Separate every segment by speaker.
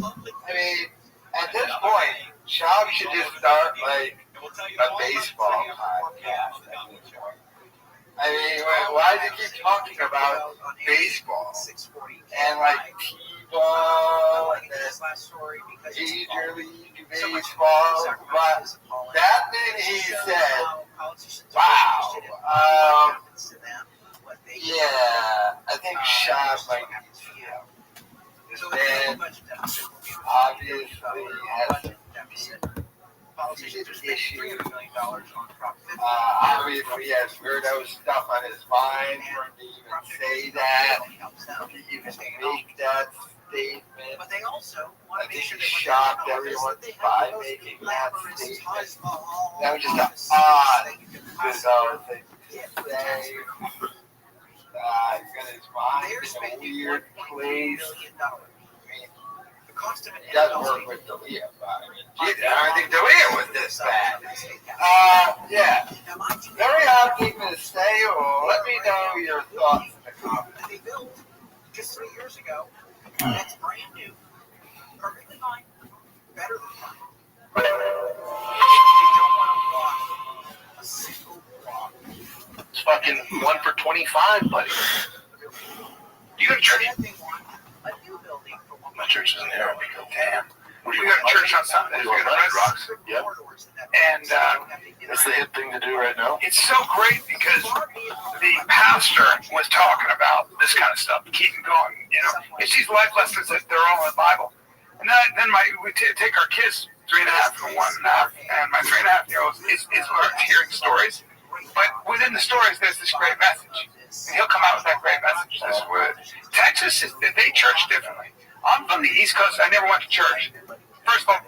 Speaker 1: I mean, at this point, Shab should just start like a baseball podcast. I mean, why do you keep talking about baseball and like T-ball and Major League Baseball? But that thing he said, wow. Yeah, I think Shab might be and obviously has issues. Obviously has weirdo stuff on his mind for him to even say that, to even make that statement. I think he shocked everyone by making that statement. That was just an odd, bizarre thing to say. He's got his mind in a weird place. He doesn't work with Dalia, but I don't think Dalia was this bad. Yeah. Very odd thing to say. Well, let me know your thoughts in the comments.
Speaker 2: Just 3 years ago, that's brand new, perfectly fine, better than fine. You don't want to walk a single block.
Speaker 3: It's fucking 1 for 25, buddy. You go to church? My church isn't here.
Speaker 4: Damn. We go to church on Sunday. We go to Red Rocks.
Speaker 3: Yep.
Speaker 4: And
Speaker 3: That's the hip thing to do right now.
Speaker 4: it's so great because the pastor was talking about this kind of stuff, keeping going, you know. It's these life lessons that they're all in the Bible. And then we take our kids, 3.5 and 1.5, and my 3.5-year-old is hearing stories. But within the stories, there's this great message. And he'll come out with that great message. Texas, they church differently. I'm from the East Coast. I never went to church. First of all,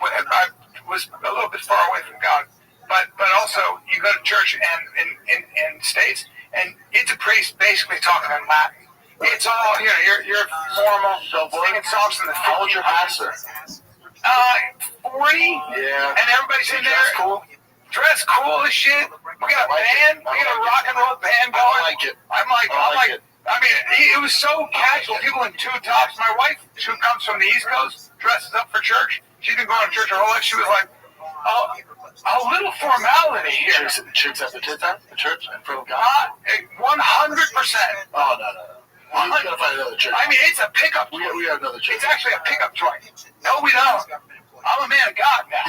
Speaker 4: I was a little bit far away from God. But also, you go to church and in States, and it's a priest basically talking in Latin. It's all, you know, you're formal, singing songs from the
Speaker 3: How old's your pastor?
Speaker 4: 40.
Speaker 3: Yeah.
Speaker 4: And everybody's in there.
Speaker 3: Cool.
Speaker 4: Dressed cool as shit. We got a band. We got a rock and roll band going.
Speaker 3: I like it.
Speaker 4: I'm like, I mean, it was so casual. People in tube tops. My wife, who comes from the East Coast, dresses up for church. She's been going to church her whole life. She was like, a little formality here.
Speaker 3: Chicks have the tits out? The church? In front of God?
Speaker 4: 100%.
Speaker 3: Oh, no. We gotta find another church.
Speaker 4: I mean, it's a pickup.
Speaker 3: We have another church.
Speaker 4: It's actually a pickup joint. No, we don't. I'm a man of God now.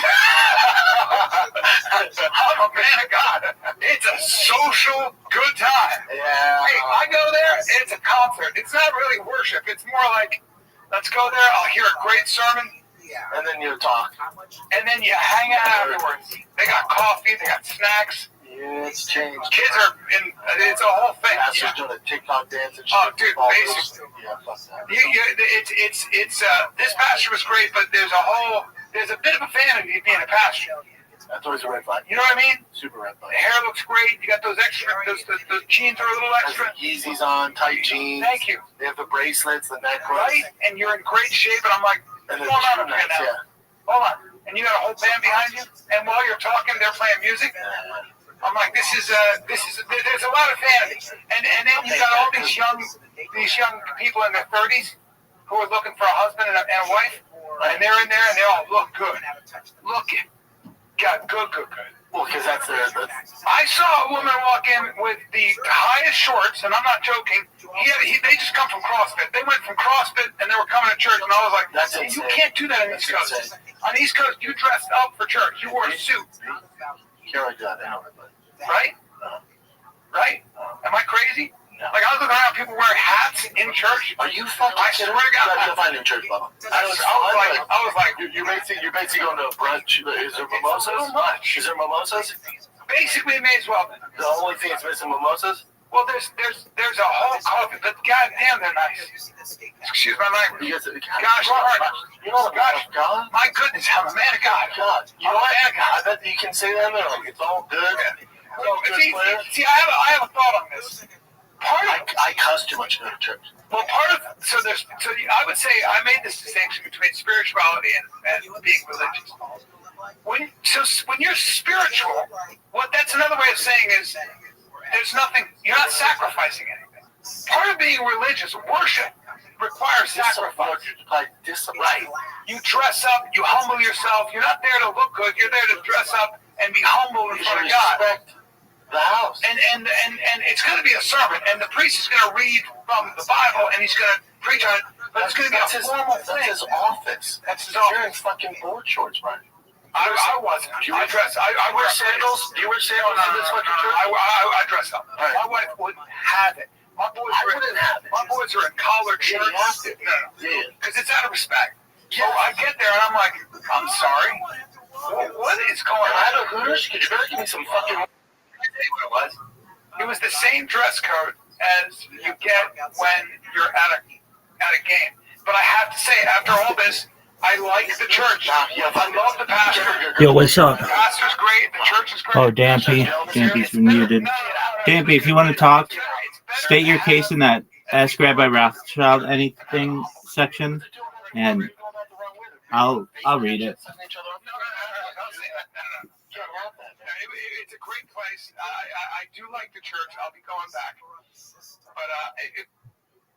Speaker 4: I'm a man of God. It's a social good time.
Speaker 1: Yeah.
Speaker 4: Hey, I go there, it's a concert. It's not really worship. It's more like, let's go there, I'll hear a great sermon,
Speaker 3: And then you talk.
Speaker 4: and then you hang out afterwards. They got coffee, they got snacks.
Speaker 3: Yeah, it's changed.
Speaker 4: Kids are in, it's a whole thing.
Speaker 3: Pastor's doing a TikTok dance and shit.
Speaker 4: Oh, dude, basically.
Speaker 3: Yeah, fuck that.
Speaker 4: It's this pastor was great, but there's a bit of a vanity being a pastor.
Speaker 3: That's always a red flag.
Speaker 4: You know what I mean?
Speaker 3: Super red
Speaker 4: The
Speaker 3: flag.
Speaker 4: hair looks great. You got those extra, those jeans are a little
Speaker 3: Has
Speaker 4: extra.
Speaker 3: the Yeezys on, tight jeans.
Speaker 4: Thank you.
Speaker 3: They have the bracelets, the necklace.
Speaker 4: Right? And you're in great shape, and I'm like,
Speaker 3: And
Speaker 4: what's
Speaker 3: then
Speaker 4: going
Speaker 3: the
Speaker 4: on up here
Speaker 3: shoe
Speaker 4: now?
Speaker 3: nuts,
Speaker 4: Hold on. And you got a whole band behind you, and while you're talking, they're playing music. I'm like, this is there's a lot of vanity. And then you got all these young people in their 30s who are looking for a husband and a wife, and they're in there and they all look good. Looking. Got good.
Speaker 3: Well, because that's their...
Speaker 4: I saw a woman walk in with the highest shorts, and I'm not joking. They just come from CrossFit. They went from CrossFit, and they were coming to church, and I was like,
Speaker 3: That's
Speaker 4: you
Speaker 3: insane.
Speaker 4: can't do that on the East Coast.
Speaker 3: Insane.
Speaker 4: On the East Coast, you dressed up for church. You wore a suit,
Speaker 3: Can't like that now, but...
Speaker 4: right? Right? Am I crazy? Like, I was looking around, people wearing hats in church.
Speaker 3: Are you fucking
Speaker 4: I
Speaker 3: kidding?
Speaker 4: swear to God.
Speaker 3: You gotta find a new church, Bubba.
Speaker 4: I was like,
Speaker 3: You're basically going to a brunch. Is there mimosas?
Speaker 4: so much.
Speaker 3: Is there mimosas?
Speaker 4: Basically, it may as well be.
Speaker 3: The only thing that's missing mimosas?
Speaker 4: Well, there's a whole coffee, but goddamn, they're nice. Excuse my language.
Speaker 3: You guys,
Speaker 4: Gosh, Lord.
Speaker 3: you know the
Speaker 4: Gosh.
Speaker 3: God?
Speaker 4: My goodness, I'm a man of God.
Speaker 3: God. You know what? I bet you can say that and they're like, it's all good. It's all good player.
Speaker 4: See, I have a thought on this.
Speaker 3: I cuss too much to go to church.
Speaker 4: Well, so I would say I made this distinction between spirituality and being religious. When you're spiritual, that's another way of saying is there's nothing, you're not sacrificing anything. Part of being religious, worship, requires sacrifice.
Speaker 3: Like discipline.
Speaker 4: Right. You dress up, you humble yourself. You're not there to look good. You're there to dress up and be humble in front of God.
Speaker 3: Respect the house.
Speaker 4: And it's going to be a sermon, and the priest is going to read from the Bible, and he's going to preach on it. But it's going to be a formal thing.
Speaker 3: That's his office.
Speaker 4: That's his
Speaker 3: You're in
Speaker 4: office.
Speaker 3: fucking board shorts, Brian.
Speaker 4: I wasn't. I dress. I
Speaker 3: wear sandals. Do you wear sandals in this fucking church?
Speaker 4: I dress up.
Speaker 3: Right.
Speaker 4: My wife wouldn't have it. My boys are in collared shirts. No, because it's out of respect. So I get there and I'm like, I'm sorry. What is going on?
Speaker 3: I have a Hooters. Could you better give me some fucking?
Speaker 4: I tell you what it was. It was the same dress code as you get when you're at a game. But I have to say, after all this, I like the church. I love the pastor.
Speaker 5: Yo, what's up?
Speaker 4: The pastor's great. The church is great.
Speaker 5: Oh, Dampy. Dampy's muted. Dampy, if you want to talk, state your case in that Ask Rabbi Rothschild anything section, and I'll read it.
Speaker 4: It's a great place. I do like the church. I'll be going back. But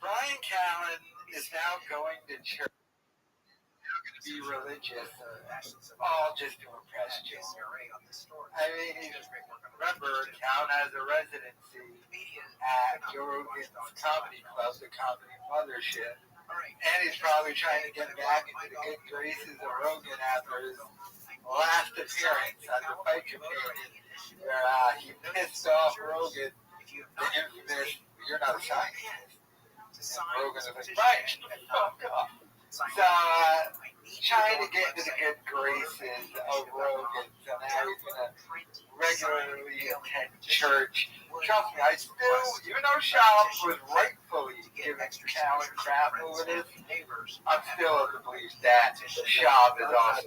Speaker 1: Brian Callen is now going to church to be religious, all just to impress Joe. I mean, remember, Callen has a residency at Joe Rogan's Comedy Club, the Comedy Mothership, and he's probably trying to get back into the good graces of Rogan after his last appearance on the Fight Companion, where he pissed off Rogan, the infamous, "You're not a scientist." And Rogan was like, "Brian, fuck off." So, trying to get into the good graces of Rogan, so now he's going to regularly attend church. Trust me, I still, even though Schaub was rightfully giving Callen crap over this, I'm still of the belief that Schaub is also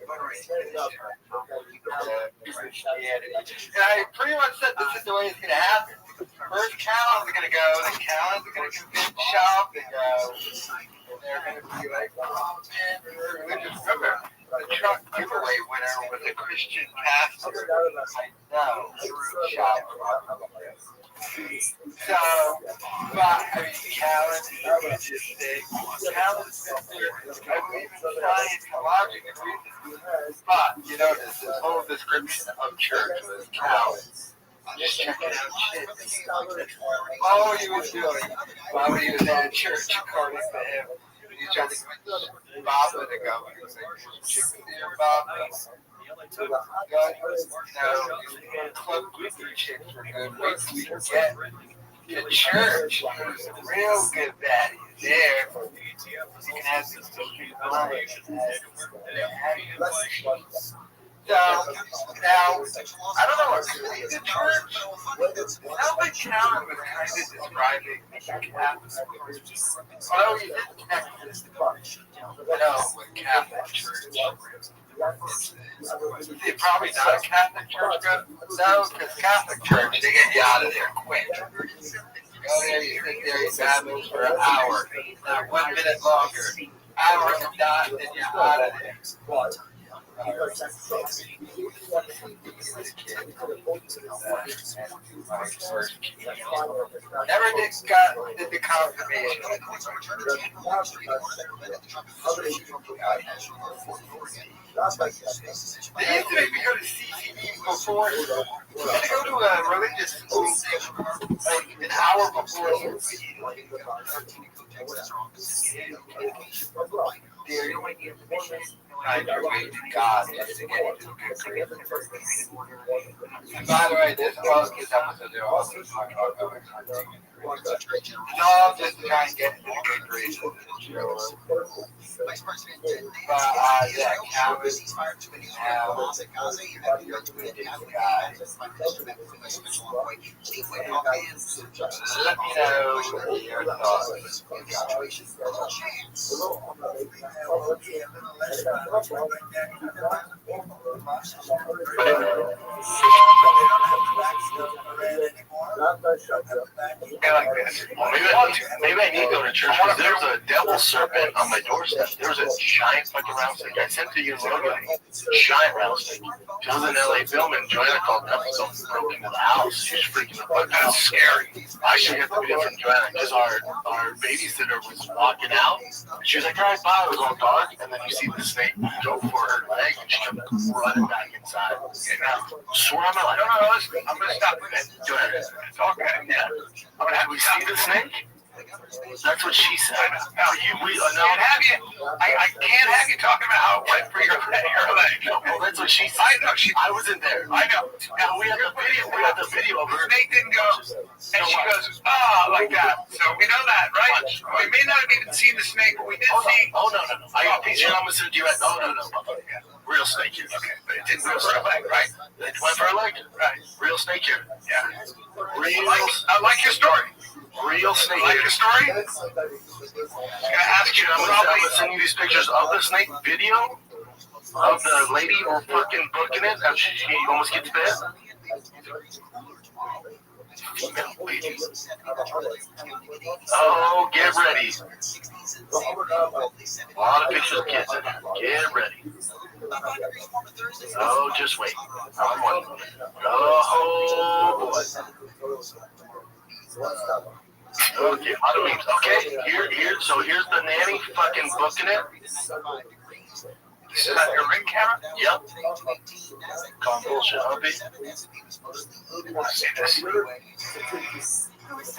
Speaker 1: Christianity. And I pretty much said this is the way it's going to happen. First, Callen's going to go, then Callen's going to convince Schaub to go. And they're going to be like, "Oh, man, we're religious." Remember, the truck giveaway winner was a Christian pastor. I know. Schaub. So, but, I mean, Callen, Callen's sister, I believe in science, logic, and reason. But, you notice, his whole description of church was Callen. Just checking out shit. All he was doing while he was at church, according to him, he tried to convince Baba to go. He was like, "Chicken dear Baba." Good. No, club groupie chicks were good. Wait till you get to church. There's a real good baddie there. You can have some stupid minds. So, now, I don't know what the church, Albert Callen was kind of describing the Catholic church. Although he didn't connect this with Catholic church. It's probably not a Catholic church, no, because Catholic church, they get you out of there quick. You go there, you sit there, you babble for an hour, not 1 minute longer. Hour and dot, then you're out of there. Never did the confirmation. They used to make me go to CCD before. I had to go to a religious school like an hour before. God, and by the way, this was because I was there also talking about no, just to try and get into the good graces of the show. But yeah, Calvin, let me know your thoughts.
Speaker 4: like this.
Speaker 3: Well, maybe I need to go to church because there's a devil serpent on my doorstep. There's a giant fucking rattlesnake. I sent to you, Logan. Giant rattlesnake. She was in LA filming. Joanna called up and broke into the house. She's freaking the fuck out. Scary. I should get the video from Joanna because our babysitter was walking out. She was like, all right, bye. It was all dark. And then you see the snake go for her leg and she comes running back inside. Okay, now, swear on my life.
Speaker 4: No, listen. I'm going to stop it.
Speaker 3: Go ahead.
Speaker 4: It's okay. Yeah. I'm going to have
Speaker 3: We
Speaker 4: to
Speaker 3: see the snake? That's what she said.
Speaker 4: No, can't have you. I can't have you talking about how it went for your leg.
Speaker 3: No, well, that's what she said.
Speaker 4: I know.
Speaker 3: I wasn't there.
Speaker 4: I know.
Speaker 3: Now we have the video. We have the video of her.
Speaker 4: Snake didn't go, and she goes, like that. So we know that, right? We may not have even seen the snake, but we did see.
Speaker 3: Oh, no. I got a picture. I'm going to send you that. No. Real snake here.
Speaker 4: Okay, but it didn't go for a leg, right?
Speaker 3: It went for a leg.
Speaker 4: Right.
Speaker 3: Real snake here.
Speaker 4: Yeah.
Speaker 3: Real,
Speaker 4: I like your story.
Speaker 3: real snake
Speaker 4: I like
Speaker 3: here.
Speaker 4: your story. I'm gonna ask you.
Speaker 3: I'm going to send you these pictures of the snake video of the lady who fucking booking it after she almost gets bit. Female lady. Oh, get ready. A lot of pictures of kids in there. Get ready. Oh, just wait. Oh, boy. Okay, a lot of memes. Okay, so here's the nanny fucking booking it.
Speaker 4: This is on your ring camera?
Speaker 3: Yep. Calm bullshit, hubby.
Speaker 4: I see this.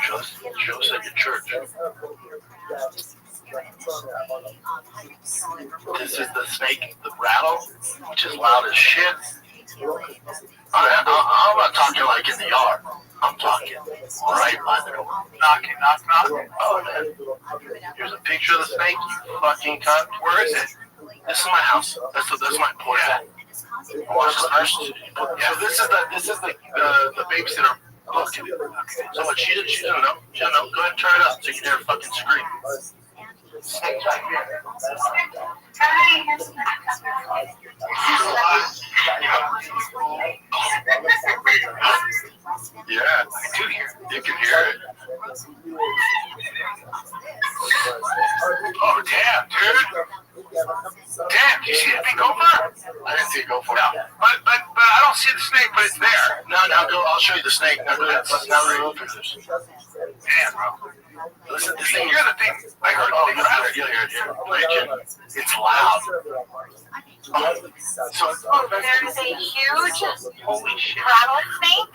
Speaker 3: Joe's at your church. This is the snake, the rattle, which is loud as shit. I'm not talking like in the yard. I'm talking right by the door.
Speaker 4: Knocking, knock.
Speaker 3: Oh, man. Here's a picture of the snake, you fucking cunt.
Speaker 4: Where is it?
Speaker 3: This is my house. That's my porch. Watch this first. So this is the babysitter booking it. So what she didn't know. She didn't know. Go ahead and turn it up so you can hear her fucking scream. Snake's right here. Yeah, I do hear it. You can hear it.
Speaker 4: Oh, damn, dude. Damn, did you see that thing go for it?
Speaker 3: I didn't see it go for it.
Speaker 4: No, but I don't see the snake, but it's there.
Speaker 3: No, now go. I'll show you the snake. Now go ahead. Now remove pictures.
Speaker 4: Damn, bro.
Speaker 3: Listen, this
Speaker 4: You
Speaker 3: thing.
Speaker 4: hear the thing? I heard the thing rattle.
Speaker 3: You'll hear it here. Legend. It's loud. So
Speaker 6: There's a huge
Speaker 3: holy shit.
Speaker 6: rattlesnake.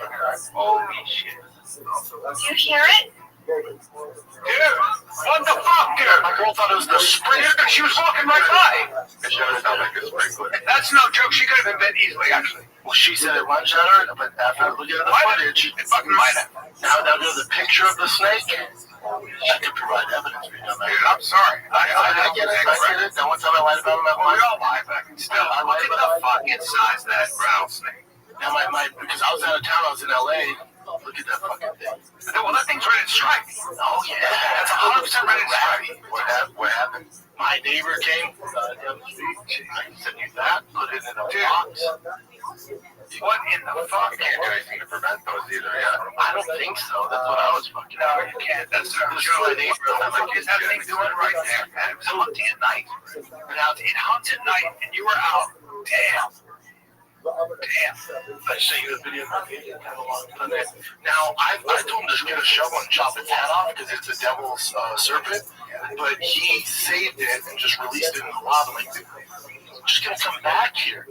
Speaker 3: Holy shit.
Speaker 6: Do you hear it?
Speaker 4: Dude, what the fuck, dude?
Speaker 3: My girl thought it was the spring.
Speaker 4: She was walking right by.
Speaker 3: It sure sounded like a sprinkler.
Speaker 4: That's no joke. She could have been bit easily, actually.
Speaker 3: Well, she said it lunged at her, but after looking at the footage,
Speaker 4: It fucking might have.
Speaker 3: now go to the picture of the snake. I could provide evidence for you.
Speaker 4: Dude, I'm sorry.
Speaker 3: I get it. Now, one time I lied about him,
Speaker 4: We all lie, but I can still.
Speaker 3: I
Speaker 4: Look
Speaker 3: lied
Speaker 4: at
Speaker 3: about
Speaker 4: the fucking size of that rattlesnake.
Speaker 3: Now, because I was out of town, I was in LA. Look at that fucking thing.
Speaker 4: Well, that thing's ready to strike.
Speaker 3: Oh, yeah.
Speaker 4: That's 100% ready to strike.
Speaker 3: What happened? My neighbor came down the street. I sent you that, put it in a box.
Speaker 4: What in the fuck?
Speaker 3: You can't do anything to prevent those either, yeah. I don't think so. That's what I was fucking
Speaker 4: No, you can't. That's not
Speaker 3: This is
Speaker 4: true.
Speaker 3: my neighbor.
Speaker 4: My kids had things doing right there, man. It was hunting at night. Now, it hunts at night, and you were out. Damn.
Speaker 3: I sent you the video. Now, I told him to get a shovel and chop its head off because it's a devil's serpent, but he saved it and just released it in the lava. Like, I'm just gonna come back here.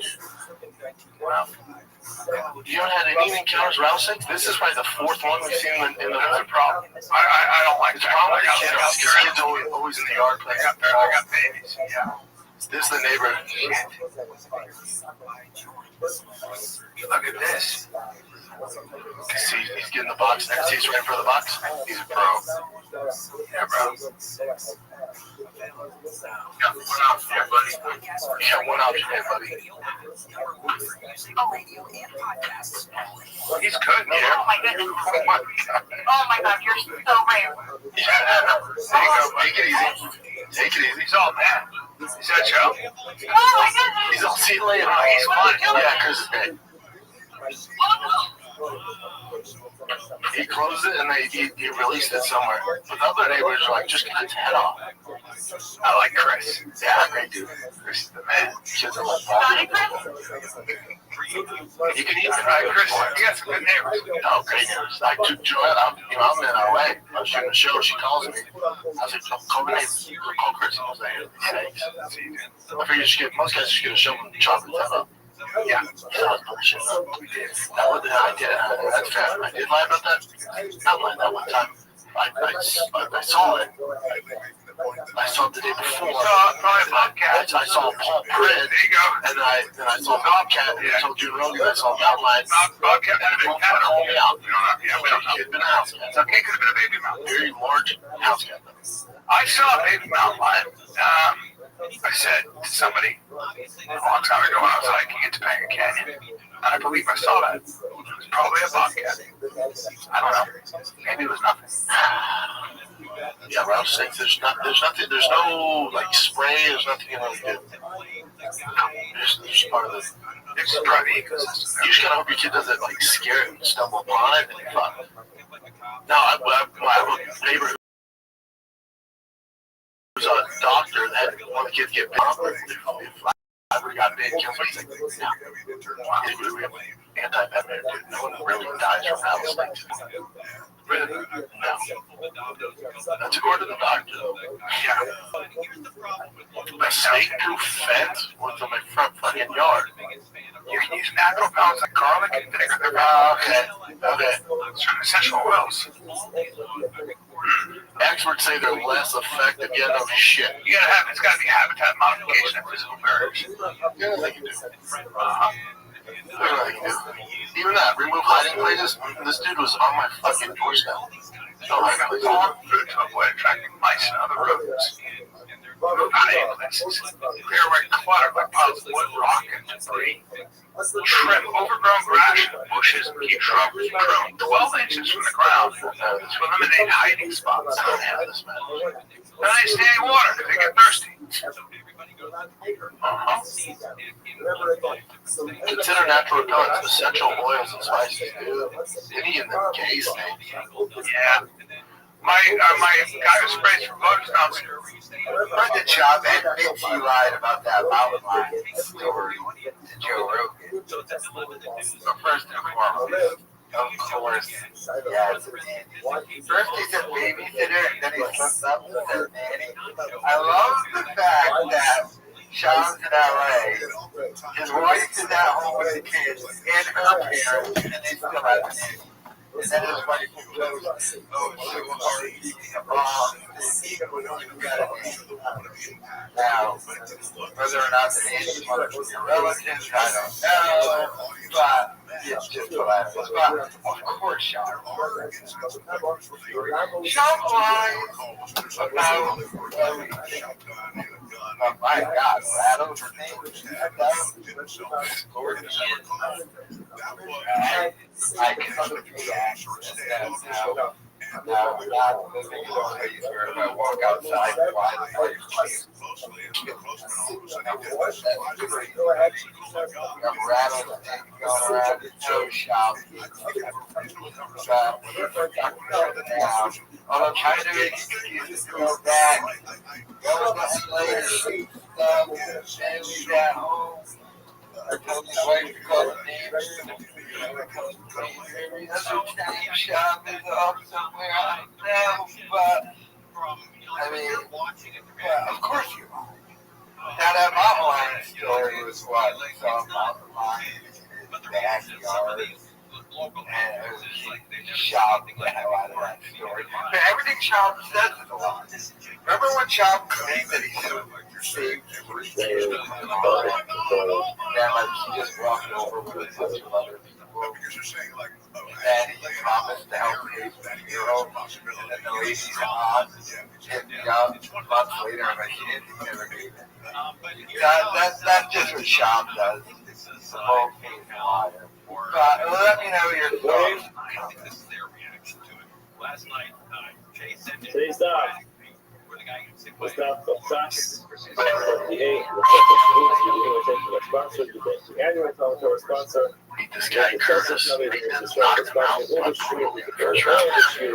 Speaker 3: Wow. You haven't had any encounters with rattlesnakes? This is probably the fourth one we've seen in the problem.
Speaker 4: I don't like
Speaker 3: It's
Speaker 4: that.
Speaker 3: probably
Speaker 4: I got
Speaker 3: kids always in the yard playing.
Speaker 4: I got babies. Yeah.
Speaker 3: This is the neighbor.
Speaker 4: Look at this.
Speaker 3: See, he's getting the box next. He's right for the box. He's a pro.
Speaker 4: Yeah, bro.
Speaker 3: Got one option here, buddy. You got one option here, buddy.
Speaker 4: He's good, man.
Speaker 6: Oh my goodness.
Speaker 4: Oh my god.
Speaker 6: Oh my God, you're so rare.
Speaker 3: Yeah. There you go. Take it easy. Take it easy.
Speaker 4: He's all bad. Is that Joe?
Speaker 6: Oh my goodness.
Speaker 3: He's all, see you later.
Speaker 4: He's fine.
Speaker 3: Yeah, Chris is dead. He closed it and he released it somewhere. But the other neighbors were like, just cut its head off.
Speaker 4: I like Chris.
Speaker 3: Yeah, great dude.
Speaker 4: Chris is the man.
Speaker 3: Kids are like,
Speaker 6: Got it, Chris?
Speaker 3: you can even
Speaker 4: Chris, you got some good neighbors.
Speaker 3: Oh, great news. I took Joanne, I'm in LA. I was shooting a show. She calls me. I was like, call me. Call Chris. I was like, thanks. I figured most guys just get a show and chocolate that up. Yeah, that was bullshit. I did. That's fair. I did lie about that. I lied that one time. I saw it. I saw it the day before.
Speaker 4: You saw probably a Bobcat.
Speaker 3: I saw Paul Print.
Speaker 4: There you go.
Speaker 3: And then I saw Bobcat. And I told you Rogan. I saw Mountain Lion.
Speaker 4: Bobcat had a big cat.
Speaker 3: Call me out.
Speaker 4: We don't know.
Speaker 3: It could have been a house cat.
Speaker 4: It's okay. It could have been a baby mountain.
Speaker 3: Very large house cat.
Speaker 4: I saw a baby mountain lion. I said to somebody a long time ago when I was hiking in Topanga Canyon, and I believe I saw that. It was probably a bobcat. I don't know. Maybe it was nothing.
Speaker 3: Yeah, but I was saying there's no like spray, there's nothing you really do. There's part of the.
Speaker 4: It's part of the ecosystem.
Speaker 3: You just gotta hope your kid doesn't like scare it and stumble upon it and you're fine. No, I have a neighbor who's a doctor that had one of the kids get bit. If I ever got bit, he's like, no. We have anti-venom, dude. No one really dies from rattlesnakes. Really? No. That's according to the doctor. Yeah. A snake-proof fence was in my front fucking yard.
Speaker 4: You can use natural compounds like garlic and vinegar.
Speaker 3: Okay.
Speaker 4: It's from essential oils.
Speaker 3: Experts say they're less effective. Yeah, no shit.
Speaker 4: It's gotta be habitat modification and physical barriers.
Speaker 3: Yeah, they can do. Even that, remove hiding places. This dude was on my fucking doorstep.
Speaker 4: So I got long food to avoid attracting mice and other rodents. Remove hiding places. Clear away clutter by piles of wood, rock, and debris. Trim overgrown grass and bushes and keep shrubs grown 12 inches from the ground to eliminate hiding spots. Then they stay in water if they get thirsty.
Speaker 3: Consider natural repellents, essential oils and spices, dude. Any in the case, maybe.
Speaker 4: Yeah. My guy who sprays for bugs downstairs.
Speaker 1: Where'd the job end? Mitch, you lied about that mountain lion story to Joe Rogan. So first and foremost, of course, yeah, it's a nanny. First he said babysitter, and then he slipped up and said nanny. I love the fact that Sean's in LA, his wife is at home with the kids and her parents, and they still have a nanny. And then his wife goes, oh, she was already eating a bomb. Now, whether or not the nanny is one of your relatives, I don't know, but it's just hilarious. But of course, Sean lies about everything. Oh my God, rattles and things. I can react. Now, without living in a place where if I walk outside, why I'm rattling and going around the Joe shop. I'm trying to make excuses to go back. Go later. And we got home. I told my wife to call the neighbors. That's okay. Shop is off somewhere. I don't know, but I mean, yeah, of course you are. Now that mountain lion story was what? I saw a mountain lion in his backyard. And it was Chop the hell out of that story. But everything Chop says is a lie. Remember when Chop claimed that he saved 3 days from the murder? And then like he just walked over with a bunch of other people. And he promised to help pay for the hero. And then the lady's on hit me up months later. I'm like, he never gave it. That's just what Chop does. It's a whole thing liar. Let me know your thoughts.
Speaker 7: I think this is their reaction to it. Last night, Jay sent it. Was that the fast 48? The sponsor, the annual commentary sponsor.
Speaker 3: Meet this guy, Curtis. He does knock him out. The first round.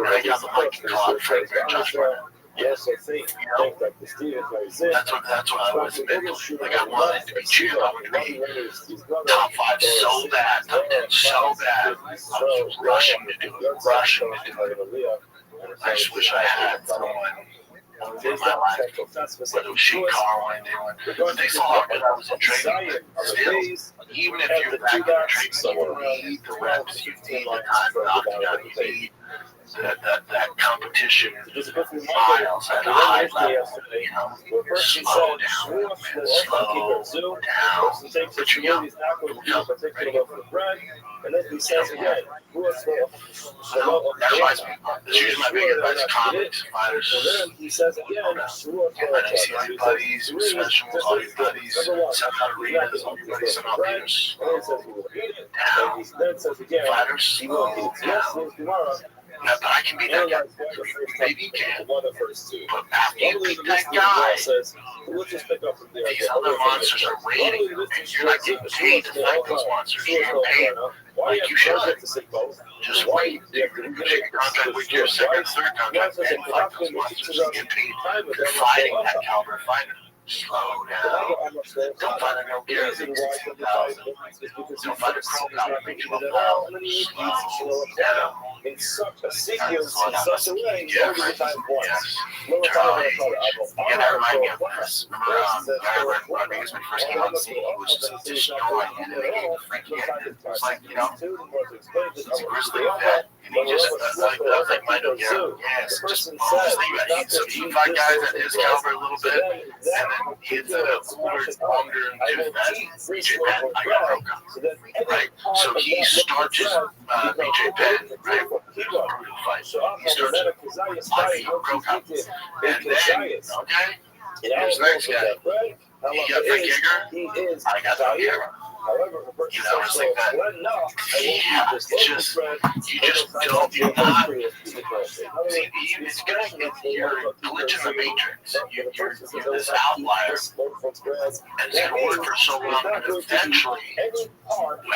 Speaker 3: I got the mic and call it Frank Bear, Josh Brennan.
Speaker 7: Yes, I think that the Stevens
Speaker 3: that's what I was mentally. Like, I wanted to be champ. I wanted to be top 5 so bad, top 10 so bad. I was rushing to do it. I just wish I had someone in my life, whether it was Shane Carwin, but they saw how good I was in training. Still, even if you're back in training, you need the reps, you need the time knocking out, you need that competition miles at a high level, slow down, man, slow down. But you're young.
Speaker 7: And then he says again,
Speaker 3: that reminds me. That's usually my big advice to comics, fighters.
Speaker 7: And then he says again,
Speaker 3: And I see all your buddies, specials, all your buddies, send out arenas, all your buddies send out leaders. Down. Fighters, slow down. Yeah, but I can be that guy. Maybe you can. But after you beat that guy, these other monsters are waiting. And you're not getting paid to fight those monsters. You're getting paid like you should. Just wait. You take a contract with your second, third contract, and fight those monsters and get paid for fighting that caliber fighter. Slow down. Don't fight a no gear at 16,000. Don't fight a pro guy that makes you a ball. Slow down.
Speaker 7: In such a sequence, in such a way,
Speaker 3: Yes. Yeah, that reminded me of this. Remember, Rodriguez when he first came on the scene, he was just destroying it, and they gave him Frankie Edmond. It was like, he's a grizzly vet, and he just, that was like Mino Guerrero. Yes, just think about it. So he fought guys at his caliber a little bit, and then he hits a older and tooth vet, BJ Penn, I got broke up. Right? So he starches BJ Penn, right? It was a brutal fight. He starts broke up. And then, okay, here's the next guy. He got Frank Yeager, I got Frank Yeager. You know, it's like that. Yeah, it's just, you just don't, you're not, see, it's gonna, you're glitching the matrix. You're this outlier, and it's gonna work for so long, but eventually,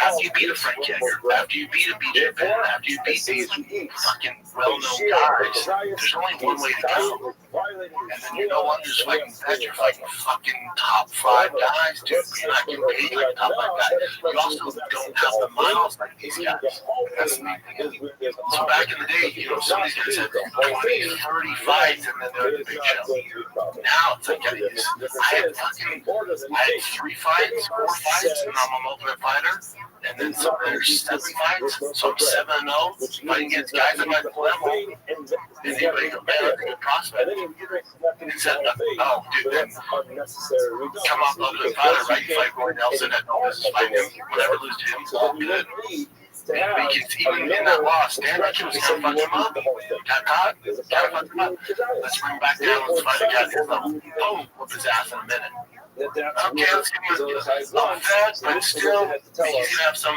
Speaker 3: after you beat a Frank Yeager, after you beat a BJ Penn, after you beat these fucking well-known guys, there's only one way to go. And then you're no longer just fighting vets, you're fighting fucking top 5 guys, dude. You're not getting paid like a top 5 guy. You also don't have the miles like these guys. That's the main thing. So back in the day, you know, some of these guys had 20, 30 fights, and then they're in the big show. Now it's like, I had 3 fights, 4 fights, and I'm a multiple fighter. And then some there's 7 fights, so I'm 7-0, fighting against guys in my level. And anybody go, man, that's a good prospect. And said, oh, dude, then come off multiple fighter, right? You fight Roy Nelson at no business fighting him. Whatever, lose to him, all good. And even in that loss, Dan Richard was going to fuck him up. Got caught, got to fuck him up. Let's bring him back down, let's fight a guy at his level. Boom, whoop his ass in a minute. Okay, let's give him a fat, but still, he's going to have some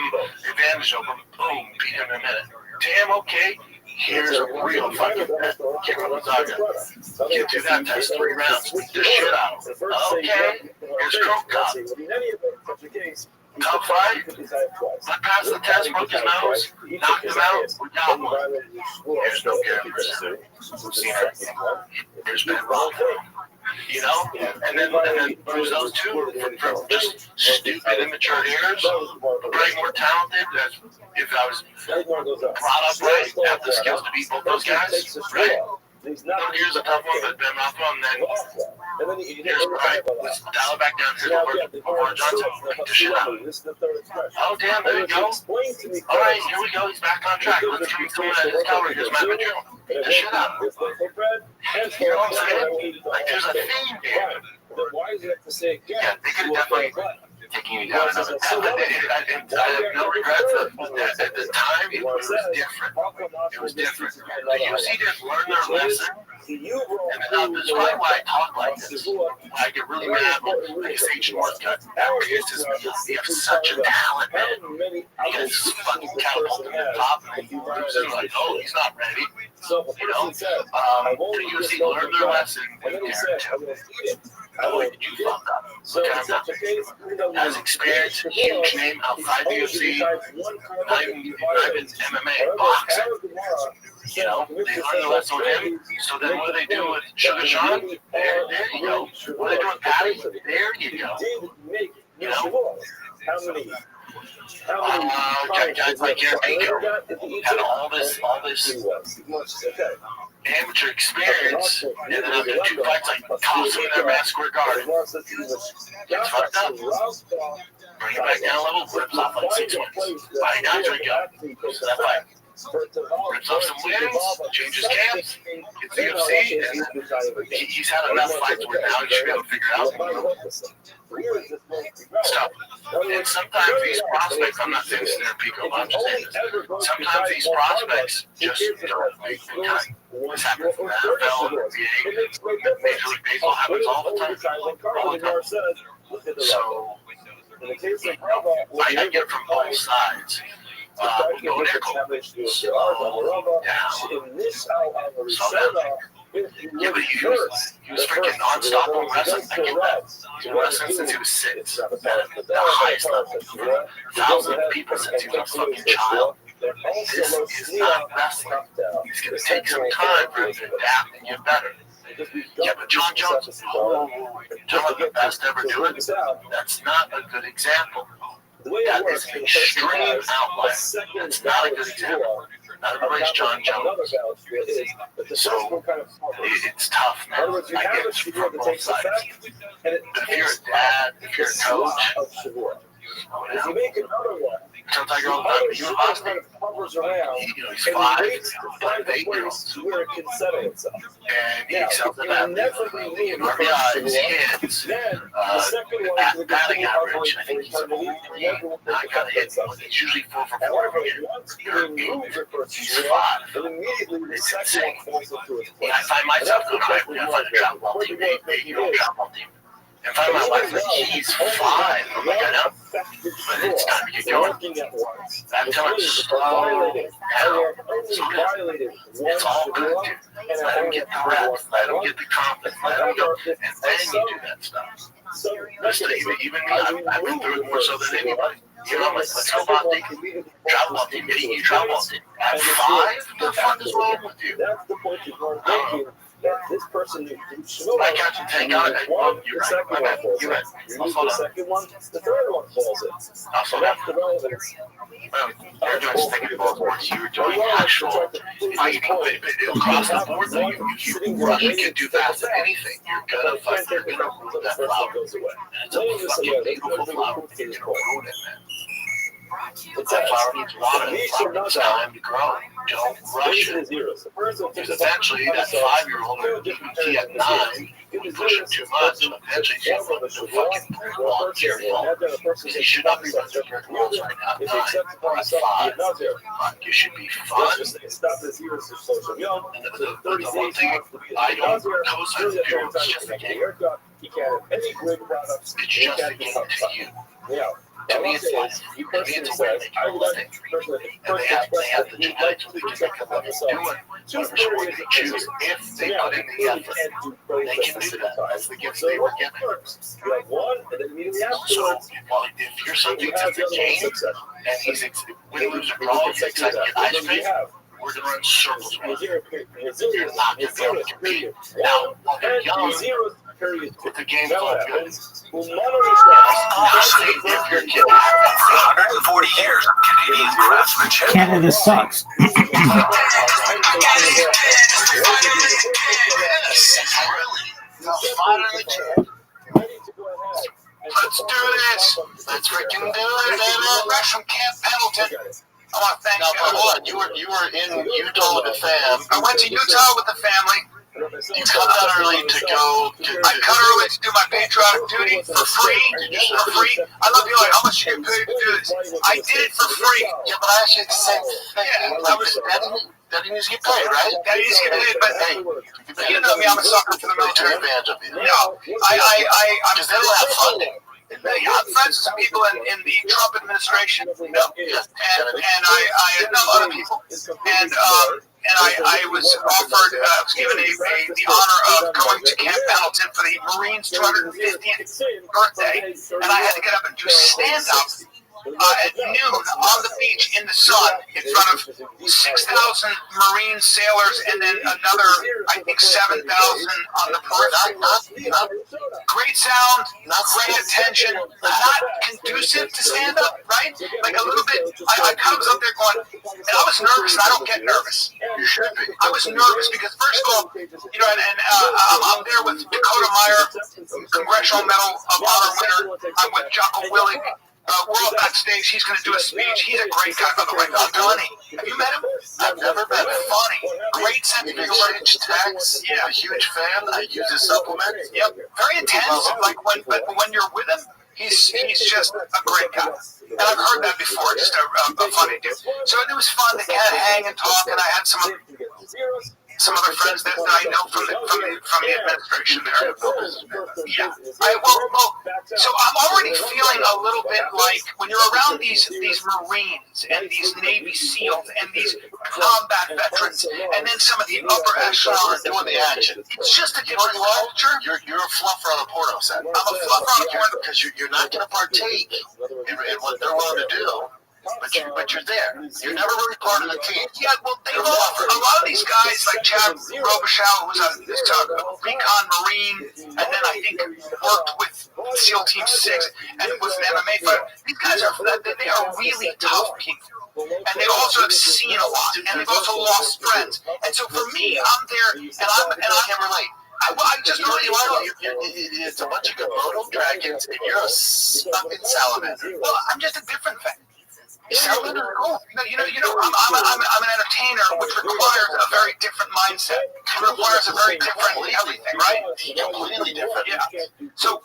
Speaker 3: advantage over him. Boom, beat him in a minute. Damn, okay. Here's a real fucking bet. Kick on Gonzaga. Get through that test 3 rounds. Beat the shit out of him. Okay. Here's Crow Cop. Top 5. Let pass the test, broke his nose, knocked him out. We got one. Here's no guarantee. We've seen it. Here's Ben Rothschild. You know, and then there's those 2 from just stupid, immature ears, probably more talented. If I was brought up right, have the skills to beat both those guys, right? Here's a tough one, but Ben Rothschild, and then here's right. Let's dial it back down to Lamar Johnson. Beat the shit out of him. Oh damn, there we go. All right, here we go. He's back on track. Let's give him someone at his caliber. Here's Matt Mitchell. Beat the shit out of him. You know what I'm saying? Like there's a theme here. Yeah, they could definitely taking you down another path. I have no regrets. At the time, it was different. It was different. The UFC didn't learn their lesson. And that's probably why I talk like this. I get really mad when I say shortcut. Because you have such a talent, man. He gets fucking catapulted to the top and he loses. Like, oh, he's not ready.
Speaker 7: So if a
Speaker 3: You know,
Speaker 7: person says,
Speaker 3: to usually learn their lesson
Speaker 7: and then
Speaker 3: with
Speaker 7: he
Speaker 3: their
Speaker 7: says, I'm going to feed it.
Speaker 3: know that you fucked up.
Speaker 7: So
Speaker 3: Look
Speaker 7: in
Speaker 3: at him now.
Speaker 7: such a case, even though
Speaker 3: Has experience, huge name outside the UFC, not even MMA, boxing. You know, they learn the lesson with him. So then what do they do with Sugar Sean? There you go. What do they do with Patty? There you go. You know? Guys like Gary Pico had all this amateur experience, and then after 2 fights, like toss them in their Madison Square Garden. Gets fucked up. Bring it back down a level, rips off like 6 wins. Fighting guys right go. So that fight. Rips off some wins, changes camps, gets the UFC, and he's had enough fights where now he should be able to figure it out. Stop. And sometimes these prospects, I'm not saying this in Pico, but I'm just saying this. Sometimes these prospects just don't make the time. This happens in the NFL and the NBA. Major League Baseball happens all the time. So, I get it from both sides. Go nickel. Slow down. Yeah, but he was freaking unstoppable wrestling. I get that. He's been wrestling since he was 6. At the highest level. Thousands of people since he was a fucking child. This is not wrestling. It's going to take some time for him to adapt and get better. Yeah, but John Jones, you're talking about the best ever doing it? That's not a good example. That is an extreme outlier. That's not a good example. Not everybody's John Jones. So, it's tough, man. I get it from both sides. But if you're a dad, if you're a coach, slow down. Tell Tiger all the time, but you in Boston, he's 5 8-year-olds. And he excels at that. In RBIs, hits, batting average, I think he's only not got hit. He's usually 4 for 4 again. He's 5. It's insane. Yeah, I find myself going, I find a drop ball team, 8-year-old drop ball team. If I'm my wife, like, he's 5. I'm like, I know. But it's time to get going. I'm telling you, slow down. It's all good, dude. Let him get the reps. Let him get the confidence. Let him go. And then you do that stuff. Listen, even me, I've been through it more so than anybody. You know, I'm like, let's go ball team. Travel ball team. Getting you travel ball team. At 5? What the fuck is wrong with you? I don't know.
Speaker 7: This person
Speaker 3: I got you take on it. Well, you're right. My bad. You're right. I'll slow down.
Speaker 7: The third one falls in.
Speaker 3: I'll slow down.
Speaker 7: The relevance.
Speaker 3: Well, you're doing sticking balls once. You're doing actual fighting. It'll cross the board though. You rush and get too fast at anything. You're gonna fight. You're gonna ruin that flower. And it's a fucking beautiful flower. You're gonna ruin it, man. That flower needs water. The flower needs time to grow. Don't rush it. Because eventually that 5-year-old or even key at 9, we push him too much. Eventually he's going to run into fucking voluntary ball. Because he should not be running to balls right now at 9 or at 5. But you should be fun. And the one thing I don't co-sign with people is just the game. It's just the game to you. To me, it's life. To me, it's a way they can living. And they have the genetics where they can make a living doing whatever sport they choose. If they put in the effort, they can do that. That's the gift they were given. So, well, if your son thinks it's a game, and he's win, lose, or draw, he's excited to get ice cream, we're going to run circles around him. You're not going to be able to compete. Now, while they're young, with the game flow good. Honestly, if your kid has 140 years of Canadian craftsmanship.
Speaker 5: Canada sucks.
Speaker 3: Let's do this. Let's freaking do it, baby. Back from Camp Pendleton. I want to thank you. Hold on. You were in Utah with the fam.
Speaker 4: I went to Utah with the family.
Speaker 3: You cut out early to go.
Speaker 4: I cut early to do my patriotic duty for free. For free. I love you. How much you get paid to do this? I did it for free.
Speaker 3: Yeah, but I actually had the same thing.
Speaker 4: Yeah, I was.
Speaker 3: Daddy needs to get paid, right?
Speaker 4: Daddy needs to get paid, but hey, you know me. I'm a sucker for the military.
Speaker 3: Advantage of you.
Speaker 4: No, I'm
Speaker 3: Because they don't have funding.
Speaker 4: I'm friends with some people in the Trump administration, and I know other people, and I was offered, was given the honor of going to Camp Pendleton for the Marines' 250th birthday, and I had to get up and do stand-up at noon on the beach in the sun in front of 6,000 Marine sailors and then another, I think, 7,000 on the periphery. Great sound, great attention, not conducive to stand-up, right? Like a little bit, I kind of was up there going, and I was nervous, and I don't get nervous.
Speaker 3: You should be.
Speaker 4: I was nervous because, first of all, you know, I'm there with Dakota Meyer, Congressional Medal of Honor winner. I'm with Jocko Willig. We're all backstage. He's going to do a speech. He's a great guy, by the way. Funny. Have you met him?
Speaker 3: I've never met him.
Speaker 4: Funny. Great sense of humor.
Speaker 3: Text. Yeah, a huge fan. I use his supplements.
Speaker 4: Yep. Very intense. Like but when you're with him, he's just a great guy. And I've heard that before. Just a funny dude. So it was fun to kind of hang and talk. And I had some other friends that I know from the administration there. Yeah. So I'm already feeling a little bit like when you're around these Marines and these Navy SEALs and these combat veterans and then some of the upper echelon doing the action. It's just a different culture.
Speaker 3: You're a fluffer on a porno set.
Speaker 4: I'm a fluffer on a porno
Speaker 3: because you're not going to partake in what they're willing to do. But you're there. You're never really part of the team.
Speaker 4: Yeah, well, a lot of these guys, like Chad Rothschild, who's a recon Marine, and then I think worked with SEAL Team 6 and was an MMA fighter. These guys are really tough people. And they also have seen a lot, and they've also lost friends. And so for me, I'm there, and I can relate. I just really like
Speaker 3: it's a bunch of Komodo dragons, and you're a fucking salamander.
Speaker 4: Well, I'm just a different thing. Salamander is cool. You know, I'm an entertainer, which requires a very different mindset. It requires a very different everything, right?
Speaker 3: Completely different.
Speaker 4: Yeah. So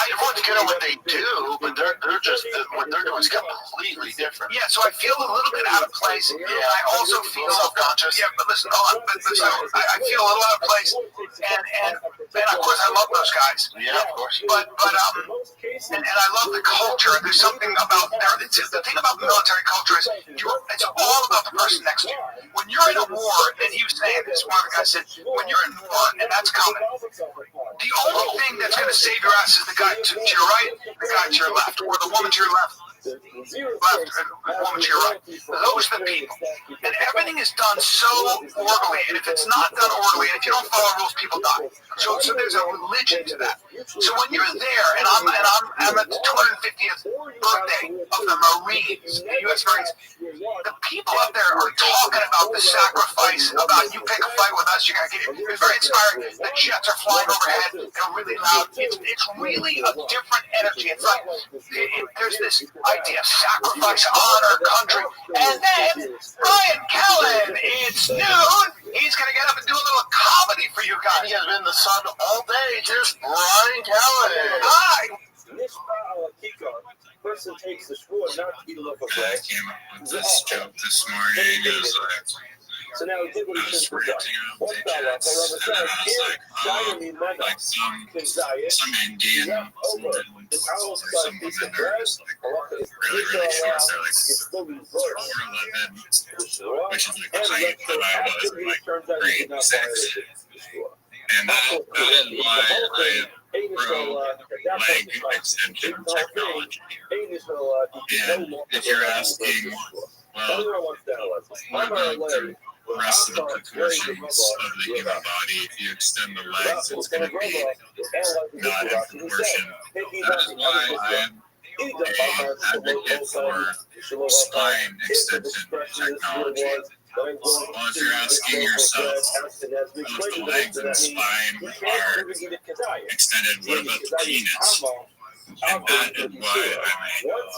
Speaker 3: Everyone's good at what they do, but they're just what they're doing is completely different.
Speaker 4: Yeah. So I feel a little bit out of place. Yeah. I also feel
Speaker 3: self-conscious.
Speaker 4: Yeah, but listen, hold on. But so I feel a little out of place, and of course I love those guys.
Speaker 3: Yeah, of course.
Speaker 4: But and I love the culture. There's something about the thing about military culture is it's all about the person next to you. When you're in a war, and he was saying this, one of the guys said, when you're in war, and that's coming, the only thing that's going to save your ass is the guy to your right, the guy to your left, or the woman to your left, woman to your right. Those are the people. And everything is done so orderly, and if it's not done orderly, and if you don't follow rules, people die. So there's a religion to that. So when you're there, and I'm at the 250th birthday of the Marines, the U.S. Marines, the people up there are talking about the sacrifice, about you pick a fight with us, you're going to get it. It's very inspiring. The jets are flying overhead. They're really loud. It's really a different energy. It's like there's this idea of sacrifice, honor, country. And then Brian Callen, it's noon. He's going to get up and do a little comedy for you guys.
Speaker 3: He has been in the sun all day. Just Brian Callen.
Speaker 4: Hi.
Speaker 7: Person takes the shore not to be the local flag.
Speaker 8: I came up with this joke this morning. It was like,
Speaker 7: so now he did what
Speaker 8: I
Speaker 7: he
Speaker 8: was
Speaker 7: should have
Speaker 8: ranting
Speaker 7: done.
Speaker 8: about the jets, and then I was like, some Indian, some women are just like really, really short. They're like 4'11", which is like the height that I was in like grade 6. And that is why I am pro leg extension technology. And if you're asking, well, what about the rest of the proportions of the human body? If you extend the legs, it's going to be not in proportion. That is why I'm an advocate for spine extension technology. Well, if you're asking yourself, if the legs and spine are extended, what about the penis? And that is why I'm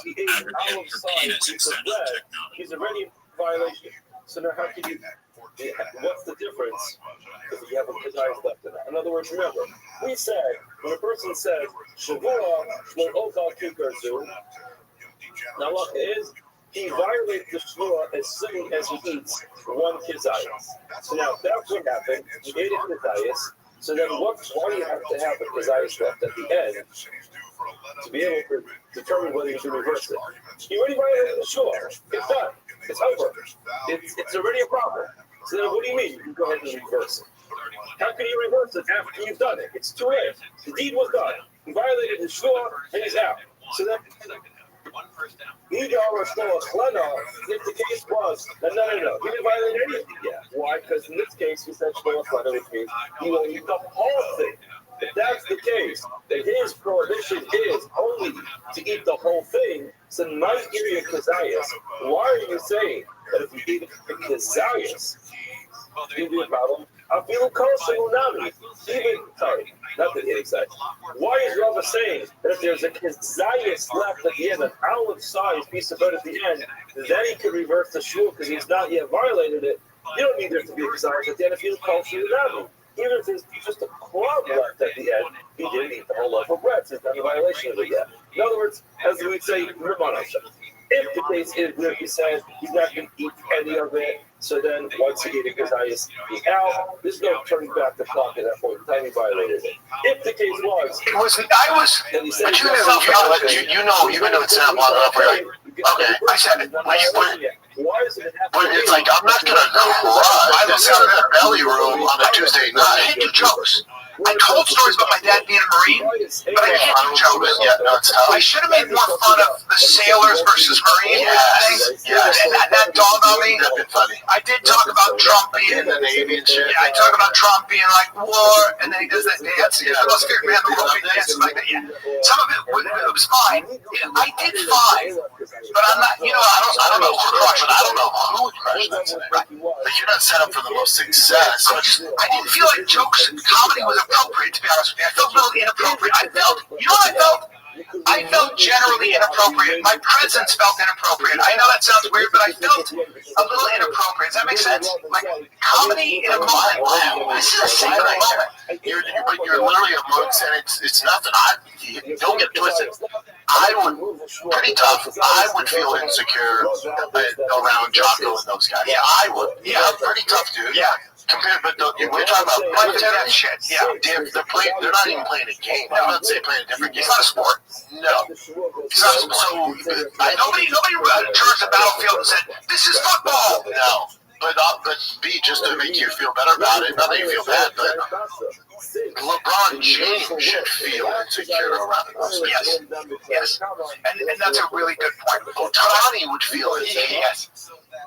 Speaker 8: an advocate for penis extension technology.
Speaker 7: He's already in violation. So now how can you, what's the difference if you have a Kazai left in it? In other words, remember, we said, when a person says, Shavua, Shlo Ozal Kikarzu, now look, he violates the Shua as soon as he eats one Kazayas. So now that's what happened. He ate a Kazayas. So then why do you have to have a Kazayas left at the end to be able to determine whether you should reverse it? He already violated the Shua. It's done. It's over. It's already a problem. So then what do you mean? You can go ahead and reverse it. How can you reverse it after you've done it? It's too late. The deed was done. He violated his shua and he's out. So then, if the case was, no, he didn't violate anything yet. Why? Because in this case, he said shua chlena, which means he will eat the whole thing. If that's the case, that his prohibition is only to eat the whole thing, so my area kazayas, why are you saying that if you eat the kazayas, you'll be a problem? I feel even, sorry, not the inside. Why is Rava saying that if there's a kazayas left at the end, an olive-sized piece of bread at the end, then he could reverse the shul because he's not yet violated it? You don't need there to be a kazayas at the end if you call shulunami. Even if there's just a crumb left at the end, he didn't eat the whole loaf of bread, so he's not in violation of it yet. In other words, as we'd say, if the case is where he says he's not going to eat any of it, so then once he ate it, because I is out, there's no turning back the clock at that point in time he violated it. If the case was,
Speaker 3: but you've been doing Snap long enough where you're like, okay, I said it. But it's like, I'm not going to cry this out of the belly room on a Tuesday night. I can't do jokes.
Speaker 4: I told stories about my dad being a Marine, but I can't do jokes.
Speaker 3: Yeah, no, it's tough.
Speaker 4: I should have made more fun of the sailors versus Marine thing.
Speaker 3: Yes.
Speaker 4: And that dawned on me.
Speaker 3: That'd been funny.
Speaker 4: I did talk about Trump being
Speaker 3: In the Navy and shit.
Speaker 4: Yeah, I talk about Trump being like war, and then he does that dance. He's the most scared man in the world. He dances like that. Yeah. Some of it was fine. Yeah, I did fine, but I'm not.
Speaker 3: I don't know who crushed it. I don't know who would crush that today. Right. But you're not set up for the most success.
Speaker 4: I didn't feel like jokes and comedy was appropriate, to be honest with you. I felt a little inappropriate. You know what I felt? I felt generally inappropriate. My presence felt inappropriate. I know that sounds weird, but I felt a little inappropriate. Does that make sense? Like, comedy in a moment. This is a single moment.
Speaker 3: You're literally amongst, and it's nothing. Don't get twisted. I would, pretty tough, I would feel insecure around Jocko and those guys.
Speaker 4: Yeah,
Speaker 3: I would. Yeah, pretty tough, dude.
Speaker 4: Yeah.
Speaker 3: But we're talking about
Speaker 4: that shit. Yeah.
Speaker 3: They're not even playing a game. I'm not saying playing a different game.
Speaker 4: It's not a sport.
Speaker 3: No.
Speaker 4: It's not a sport. Nobody turned the battlefield and said, "This is football."
Speaker 3: No. But B, just to make you feel better about it, not that you feel bad, but LeBron James should feel insecure around us.
Speaker 4: Yes. And that's a really good point.
Speaker 3: Otani would feel insecure.
Speaker 4: Yes.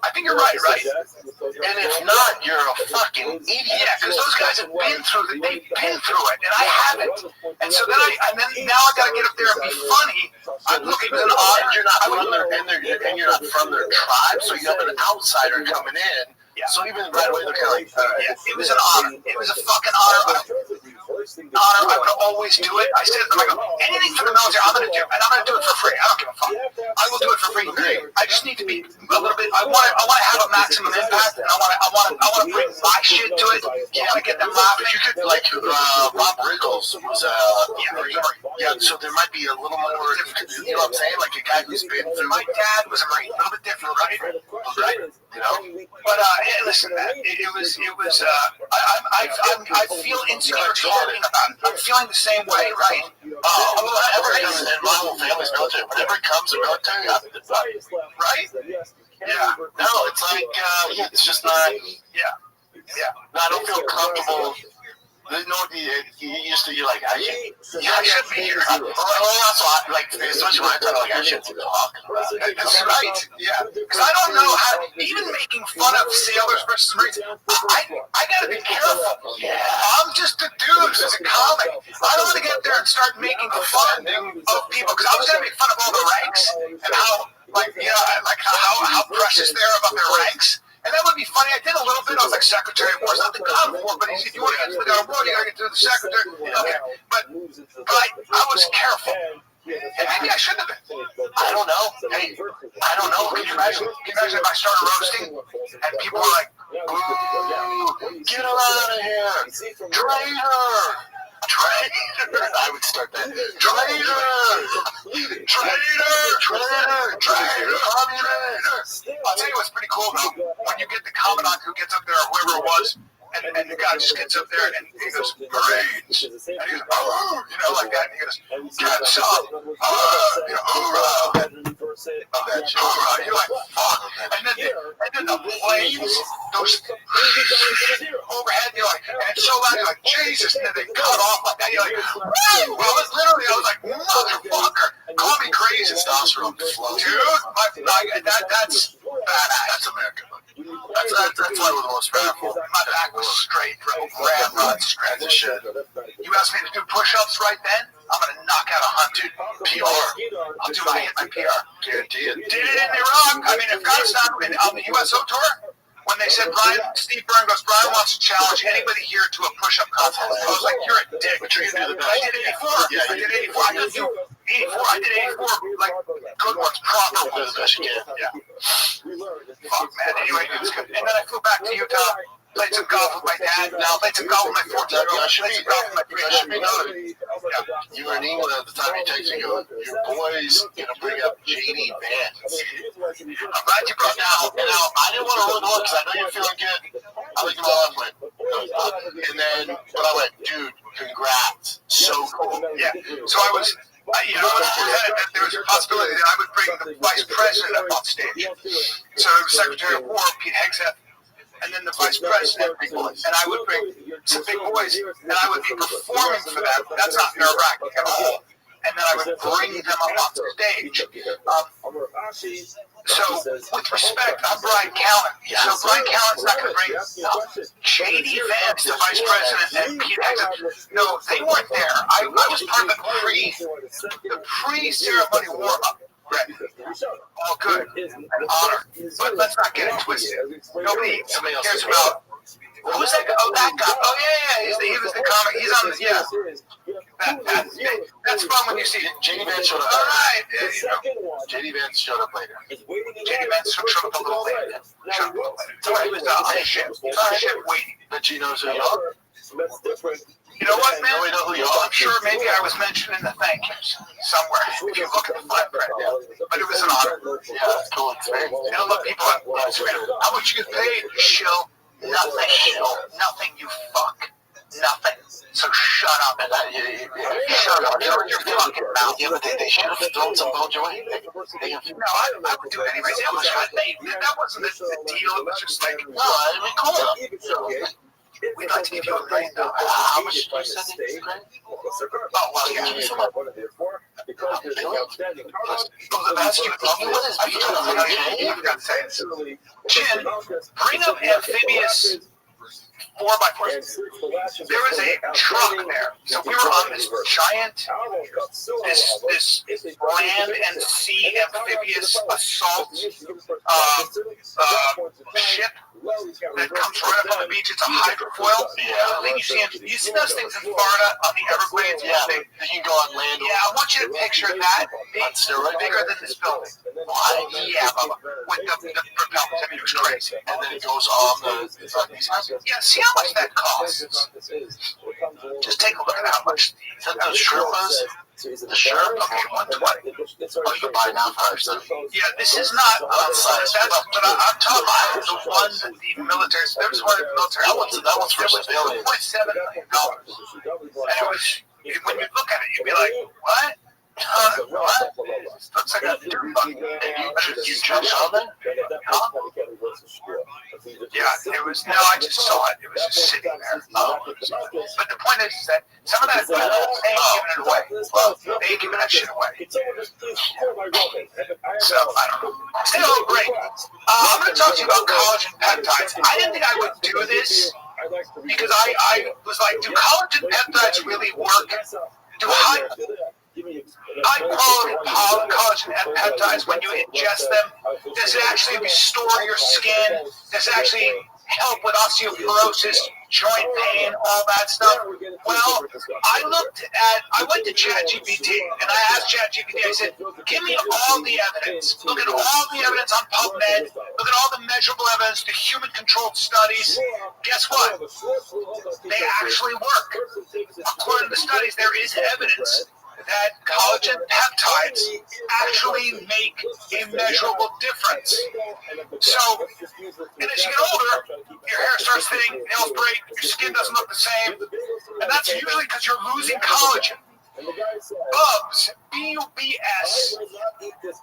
Speaker 4: I think you're right?
Speaker 3: And if not, you're a fucking idiot.
Speaker 4: Yeah, because those guys have been through it. They've been through it, and I haven't. And so then now I got to get up there and be funny. I'm looking at an odd.
Speaker 3: And you're not from their tribe, so you have an outsider coming in.
Speaker 4: Yeah.
Speaker 3: So even right away, they're kind of like,
Speaker 4: yeah, it was an honor. It was a fucking honor. I would always do it. I said, anything for the military, I'm going to do, and I'm going to do it for free. I don't give a fuck. I will do it for free. I just need to be a little bit. I want to have a maximum impact, and I want to bring my shit to it. I want to get them laughing.
Speaker 3: You could Bob Riggles was so there might be a little more. You know what I'm saying? Like a guy who's been through.
Speaker 4: My dad was a Marine, a little bit different, right?
Speaker 3: You know,
Speaker 4: but listen, man, it was. I feel insecure talking about it. I'm feeling the same way, right?
Speaker 3: Whenever it comes, and my whole family's military. Whenever it comes to military,
Speaker 4: right? Yeah.
Speaker 3: No, it's like it's just not.
Speaker 4: Yeah.
Speaker 3: No, I don't feel comfortable. You're like, I should be here. Especially when I talk, I shouldn't be talking about it.
Speaker 4: That's right. Yeah. Because I don't know how, even making fun of sailors versus Marines, I got to be careful.
Speaker 3: Yeah.
Speaker 4: I'm just a dude who's a comic. I don't want to get up there and start making fun of people, because I was going to make fun of all the ranks and how, how precious they are about their ranks. And that would be funny. I did a little bit. I was like, Secretary of War is not the God of War, but he said, you want to get to the God of War, you got to get to the Secretary. Okay. But I was careful. And maybe I shouldn't have been.
Speaker 3: I don't know. Hey, I don't know.
Speaker 4: Can you imagine if I started roasting and people were like, boo,
Speaker 3: get him out of here. Traitor. I would start that. Traitor.
Speaker 4: I'll tell you what's pretty cool though. When you get the commandant who gets up there, or whoever it was, and the guy just gets up there and he goes, Marines. And he goes, oh, like that. And he goes, get some. Hoorah. You're like, fuck. And then the planes, those
Speaker 3: testosterone flows.
Speaker 4: Dude, that's badass.
Speaker 3: That's America. That's why we're the most powerful.
Speaker 4: My back was straight, grab runs,
Speaker 3: That's a shit.
Speaker 4: You asked me to do push-ups right then? I'm gonna knock out 100.
Speaker 3: PR.
Speaker 4: I'll do my PR.
Speaker 3: Guarantee it.
Speaker 4: Did it in Iraq. I mean, Afghanistan on the USO tour, when they said Steve Byrne wants to challenge anybody here to a push-up contest. I was like, you're a dick.
Speaker 3: But you're gonna do the best.
Speaker 4: I did 84. I did 84. I did 84. I did 84. Like good ones, proper
Speaker 3: Do
Speaker 4: ones.
Speaker 3: the best you can.
Speaker 4: Yeah. Fuck, man. Anyway, it was good. And then I flew back to Utah. Played some golf with my dad. Now played some golf with my 14-year-old. Played some golf with my 3-year-old.
Speaker 3: You were in England at the time. You text me, go, your boy's gonna bring up JD Vance.
Speaker 4: I'm glad you brought
Speaker 3: Now, I didn't want to hold on because I know you're feeling good. I looked at my left went, and then, but I went, dude, congrats. So cool.
Speaker 4: Yeah. So I was, I was presented that there was a possibility that I would bring the vice president up on stage. So it was Secretary of War, Pete Hegseth, and then the vice president, and I would bring some big boys, and I would be performing for them. That's not nerve-wracking at all. And then I would bring them up on stage. So, with respect, I'm Brian Callen. So Brian Callen's not going to bring J.D. Vance, the vice president, and Pete Hegseth. No, they weren't there. I was part of the pre-ceremony warm-up. Right. All good. Honor. But let's not get it twisted. Nobody cares about who's that guy? Oh, that guy. Oh, yeah. He was the comic. He's on the, that's fun when you see it.
Speaker 3: JD Vance showed up.
Speaker 4: All right.
Speaker 3: JD Vance showed up later.
Speaker 4: JD Vance showed up a little later. So he was on a ship. He was on a ship waiting.
Speaker 3: But you know who you are?
Speaker 4: You know what, man?
Speaker 3: We know who you are.
Speaker 4: I'm sure maybe I was mentioned in the thank yous somewhere. If you look at the fine print. But it was an honor.
Speaker 3: Yeah, it's cool experience.
Speaker 4: And I look people up on Instagram. How much you get paid? Shill. Nothing, shill. Nothing, you fuck. Nothing. So shut up. And shut up. Shut your fucking mouth.
Speaker 3: Yeah, but they should have thrown some bones your way.
Speaker 4: No, I would do it anyways. That wasn't the deal. It was just like,
Speaker 3: No, I mean, cool.
Speaker 4: we'd like to give you a grade, though.
Speaker 3: How much did you say they grade?
Speaker 4: Oh, well, yeah. Chin, bring up amphibious 4x4. There was a truck there. So we were on this giant, this land and sea amphibious assault ship that comes right up on the beach. It's a hydrofoil. You see those things in Florida on the Everglades?
Speaker 3: Yeah, you can go on land.
Speaker 4: Yeah, I want you to picture that bigger than this building. Why? Yeah, Bubba. With the propellers. I mean, it was crazy.
Speaker 3: And then it goes on the.
Speaker 4: Yeah, see how much that costs. Just take a look at how much.
Speaker 3: Is that those Sherpas? The Sherpa?
Speaker 4: Okay, 120.
Speaker 3: Oh, you can buy now for
Speaker 4: Yeah, this is not outside. But I'm talking about the one that the military. There was one in the military.
Speaker 3: That one's for civilians.
Speaker 4: $1.7 million. And it was, when you look at it, you'd be like, what? What? Looks like a dirt buggy.
Speaker 3: You jumped on it?
Speaker 4: Yeah, it was. No, I just saw it. It was just sitting there. But the point is that some of that, they ain't giving it away. They ain't giving that shit away. So, I don't know. Still, great. I'm going to talk to you about collagen peptides. I didn't think I would do this because I was like, do collagen peptides really work? Do high quality collagen peptides, when you ingest them, does it actually restore your skin? Does it actually help with osteoporosis, joint pain, all that stuff? Well, I went to ChatGPT and I asked ChatGPT, I said, give me all the evidence. Look at all the evidence on PubMed. Look at all the measurable evidence, the human-controlled studies. Guess what? They actually work. According to the studies, there is evidence that collagen peptides actually make a measurable difference. So, and as you get older, your hair starts thinning, nails break, your skin doesn't look the same, and that's usually because you're losing collagen. Bubs, BUBS,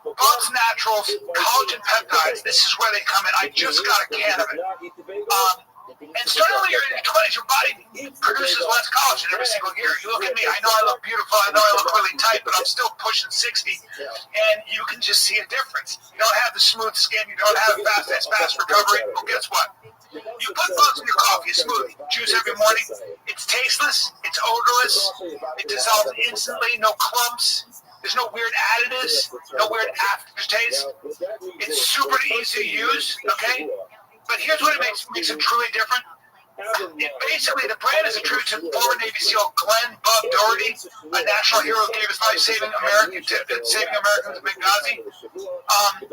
Speaker 4: Bubs Naturals, collagen peptides, this is where they come in. I just got a can of it. And starting when you're in your 20s, your body produces less collagen every single year. You look at me, I know I look beautiful, I know I look really tight, but I'm still pushing 60, and you can just see a difference. You don't have the smooth skin, you don't have fast recovery. Well, guess what? You put bugs in your coffee, a smoothie, juice every morning. It's tasteless, it's odorless, it dissolves instantly, no clumps. There's no weird additives, no weird aftertaste. It's super easy to use, okay? But here's what it makes it truly different. Basically, the brand is a tribute to former Navy SEAL Glenn Bug Doherty, a national hero who gave his life saving Americans in Benghazi.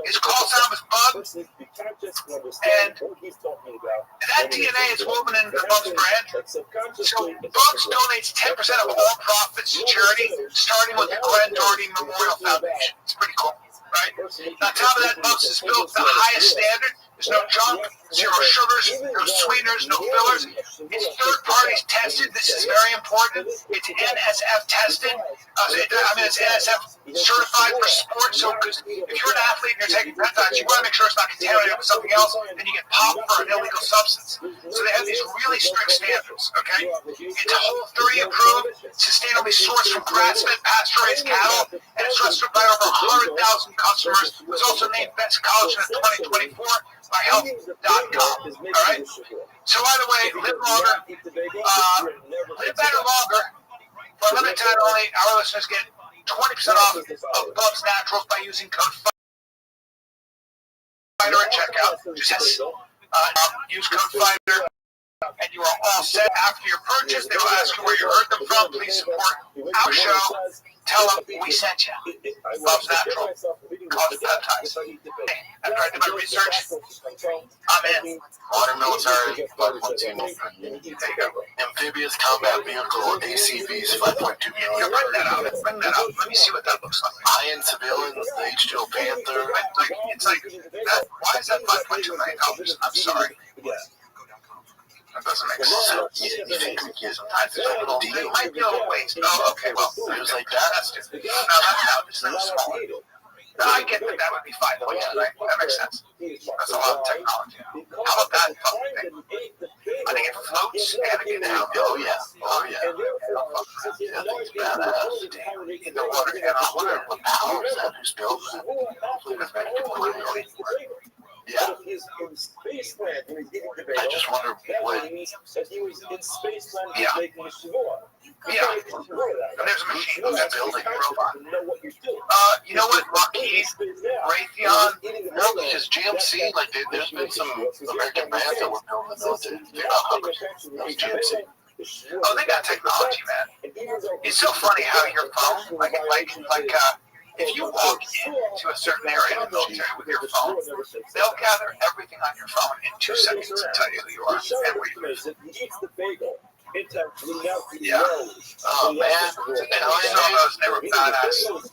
Speaker 4: His call sign was Bug, and that DNA is woven into the Bugs brand. So Bugs donates 10% of all profits to charity, starting with the Glenn Doherty Memorial Foundation. It's pretty cool, right? On top of that, Bugs is built to the highest standard. There's no junk, zero sugars, no sweeteners, no fillers. It's third parties tested. This is very important. It's NSF tested. It's NSF certified for sports. So, because if you're an athlete and you're taking peptides, you want to make sure it's not contaminated with something else, then you get popped for an illegal substance. So they have these really strict standards. Okay, it's Whole30 approved, sustainably sourced from grass-fed, pasture-raised cattle, and it's trusted by over 100,000 customers. It was also named Best Collagen of 2024. by health.com. All right. So by the way, live longer, live better longer. For a limited time only, our listeners get 20% off of Bubs Naturals by using code FIGHTER at checkout. Just use code FIGHTER, and you are all set. After your purchase, they will ask you where you heard them from. Please support our show. Tell them we sent you. Bubs Naturals. Called peptides. After I did my research, I'm in.
Speaker 3: Modern military 5.2 million. There you go. Amphibious combat vehicle ACVs 5.2 million.
Speaker 4: Bring that out. Let me see what that looks like.
Speaker 3: High-end civilians, the H2O Panther.
Speaker 4: It's like that. Why is that $5.2 million? I'm sorry. That doesn't make sense.
Speaker 3: You think we get sometimes it's a little deal?
Speaker 4: It might be a little waste. Oh, okay. Well,
Speaker 3: It was like that.
Speaker 4: that's different. No, this is smaller. No, I get that. That would be 5.2, right? That makes sense. That's a lot of technology. How about that fucking thing? I think it floats and it can down.
Speaker 3: Oh, yeah. Oh, yeah. That thing's badass.
Speaker 4: In the water and on water.
Speaker 3: What power is that? Who's built that? Hopefully that's very good. Yeah. I just wonder what.
Speaker 4: Yeah. Yeah. And there's a machine that's building a robot. You know what? Lockheed, Raytheon,
Speaker 3: No, because GMC, like, there's been some American brands that were built in the military. They're not hubbers. That was GMC.
Speaker 4: oh, they got technology, man. It's so funny how your phone, if you walk into a certain area in the military with your phone, they'll gather everything on your phone in 2 seconds and tell you who you are and where you live.
Speaker 3: Yeah. Oh, man.
Speaker 4: Some of those, they were badass.
Speaker 3: But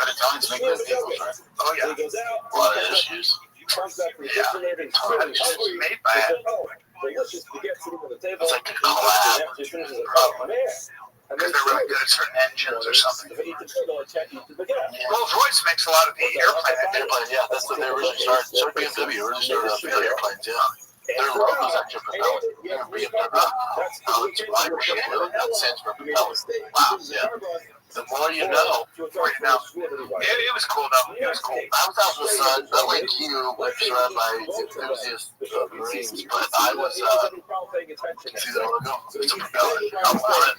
Speaker 3: Italians make good vehicles, right?
Speaker 4: Oh, yeah.
Speaker 3: A lot of issues.
Speaker 4: Yeah. It's made by it.
Speaker 3: It's like a collab.
Speaker 4: Because they're really good at certain engines or something. Rolls-Royce makes a lot of the airplane engines.
Speaker 3: Airplane, yeah, that's what they originally started. So BMW originally started off the airplanes, yeah. Their logo's actually propellant. They're BMW. It's wide, that stands for propellant. Wow, yeah. The more you know.
Speaker 4: It was cool, though. It was cool.
Speaker 3: I was out with not like you, like surrounded by enthusiast Marines, but I was, see that logo? It's a propellant.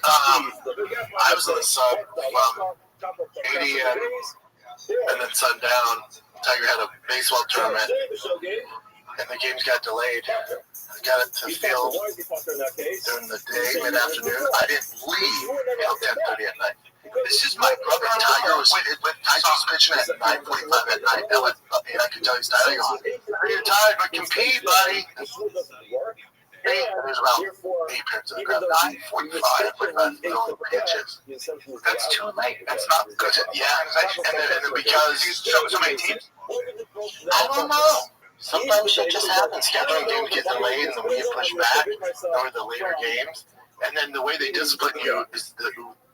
Speaker 3: I was in the sun from 8 a.m. and then sundown. Tiger had a baseball tournament, and the games got delayed. I got it to field during the day, mid-afternoon. I didn't leave until 10:30 at night.
Speaker 4: This is my brother.
Speaker 3: Tiger was pitching at 9:45 at night. I could tell he's tired. I know you're tired, but compete, buddy. There's about 8 pairs of ground. 9:45 with pitches.
Speaker 4: That's too late. That's not good.
Speaker 3: Yeah, and then because
Speaker 4: so many teams.
Speaker 3: I don't know. Sometimes shit just happens. Scheduling games get delayed, and then we get pushed back over the later games. And then the way they discipline you is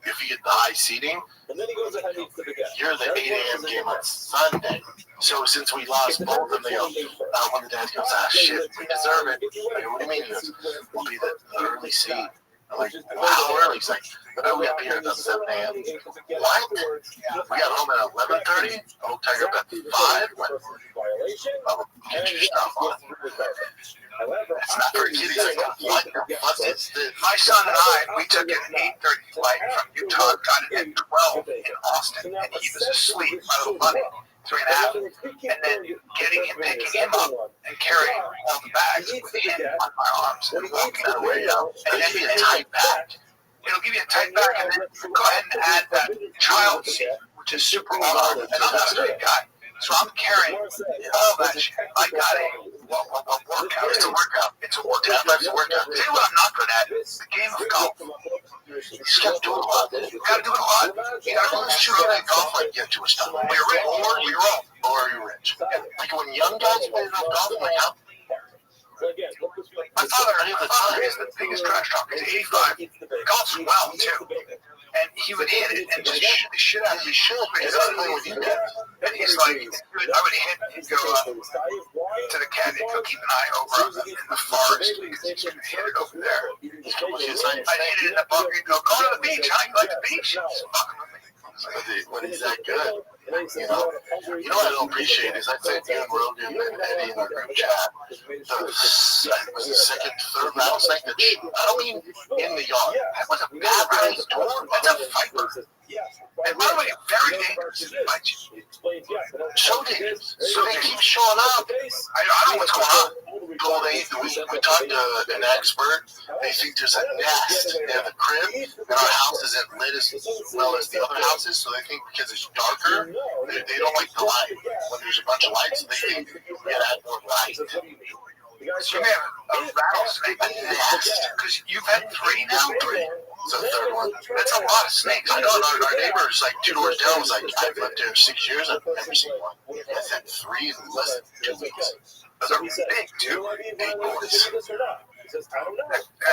Speaker 3: if you get the high seating, you're the 8 a.m. game on Sunday. So since we lost both of them, they go, one of the dads goes, shit, we deserve it. I go, what do you mean? He goes, we'll be the early seed. I'm like, wow, how early? He's like, we got here at 7 a.m. What? We got home at 11:30? Oh, Tiger up at 5? When? Oh, get your stuff on. It's not for a kid. He's like, what the fuck is this?
Speaker 4: My son and I, we took an 8:30 flight from Utah, got it at 12 in Austin, and he was asleep, my little buddy, 3.5. And then picking him up and carrying all the bags with him on my arms and walking that way out. And then be a tight bag. It'll give you a tight bag, and then go ahead and add that child seat, which is super hard. And I'm not a big guy, so I'm carrying all that shit. I got a workout. It's a workout. It's a workout. Tell you what I'm not good at. The game of golf. You just gotta do it a lot. You gotta do it a lot. You gotta shoot up that golf like get to a stuff. When you're rich, or you're rich. Like when young guys play enough golf, I'm like, how? My father is the biggest trash talker. He's 85. Golfs well, too. And he would hit it and just shoot the shit out of me. Because I play with you guys. And he's like, I would hit, he'd go to the cabinet, he'd go keep an eye over in the forest because he's going to hit it over there. I'd hit it in the bunker, he'd go to the beach. How you like the beach? He's fucking with me.
Speaker 3: When he's that good, you know what I don't appreciate is I sent you and Rogan and Eddie in our group chat the second, third rattlesnake that I don't mean in the yard. That was a bad rattlesnake. That's a viper. And by the way, very dangerous. So dangerous. So they keep showing up. I don't know what's going on. Well, we talked to an expert. They think there's a nest near the crib, and our house isn't lit as well as the other houses, so they think because it's darker, they don't like the light. When there's a bunch of lights, they think we gotta add more light.
Speaker 4: So you have a rattlesnake nest, because you've had 3 now? 3.
Speaker 3: It's the third one.
Speaker 4: That's a lot of snakes.
Speaker 3: I know, and our neighbors, like 2 doors down, was like, I've lived here 6 years, I've never seen one. I've had 3 in less than 2 weeks.
Speaker 4: Those are big, too.
Speaker 3: Big boys.
Speaker 4: And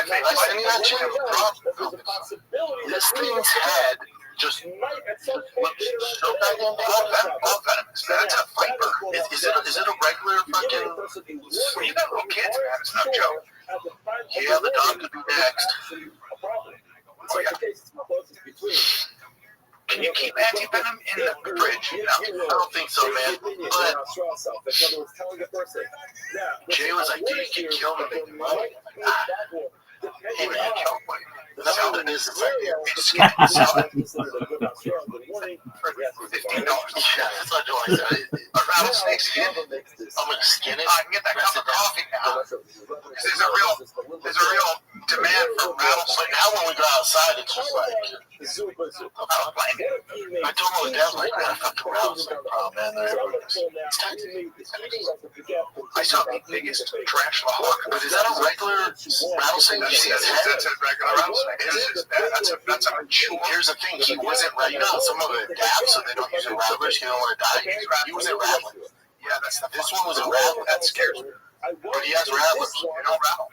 Speaker 4: they
Speaker 3: I send you that too. This thing's head just looks so goddamn
Speaker 4: venomous. That's a viper.
Speaker 3: Is it a regular fucking?
Speaker 4: When you got little kids, man, it's no joke.
Speaker 3: Yeah, the dog could be next.
Speaker 4: Oh, yeah. Can you keep anti-venom in the fridge?
Speaker 3: I don't think so, man. But Jay was like, dude, you can kill them, make money. Hey, man, kill them. That's how it is. It's like,
Speaker 4: It's skin. Sell it for $15.
Speaker 3: yeah, that's not doing it.
Speaker 4: A rattlesnake skin.
Speaker 3: I'm gonna skin it.
Speaker 4: I can get that cup of coffee now. Because there's a real demand for rattlesnake.
Speaker 3: Now when we go outside, it's just like,
Speaker 4: I don't blame you.
Speaker 3: I told my dad, like, man, I fucking rattlesnake problem, man. They're everywhere. It's tight.
Speaker 4: I saw the biggest tarantula hawk.
Speaker 3: But is that a regular rattlesnake? You see his head?
Speaker 4: That's a regular rattlesnake. That's a mature.
Speaker 3: Here's the thing, he wasn't right. You know, some of it adapts, so they don't use it rattlers. He don't want to die. He was a rattler.
Speaker 4: Yeah, that's the
Speaker 3: This one was a rattler.
Speaker 4: that scares me.
Speaker 3: But he has rattlers.
Speaker 4: They don't rattle.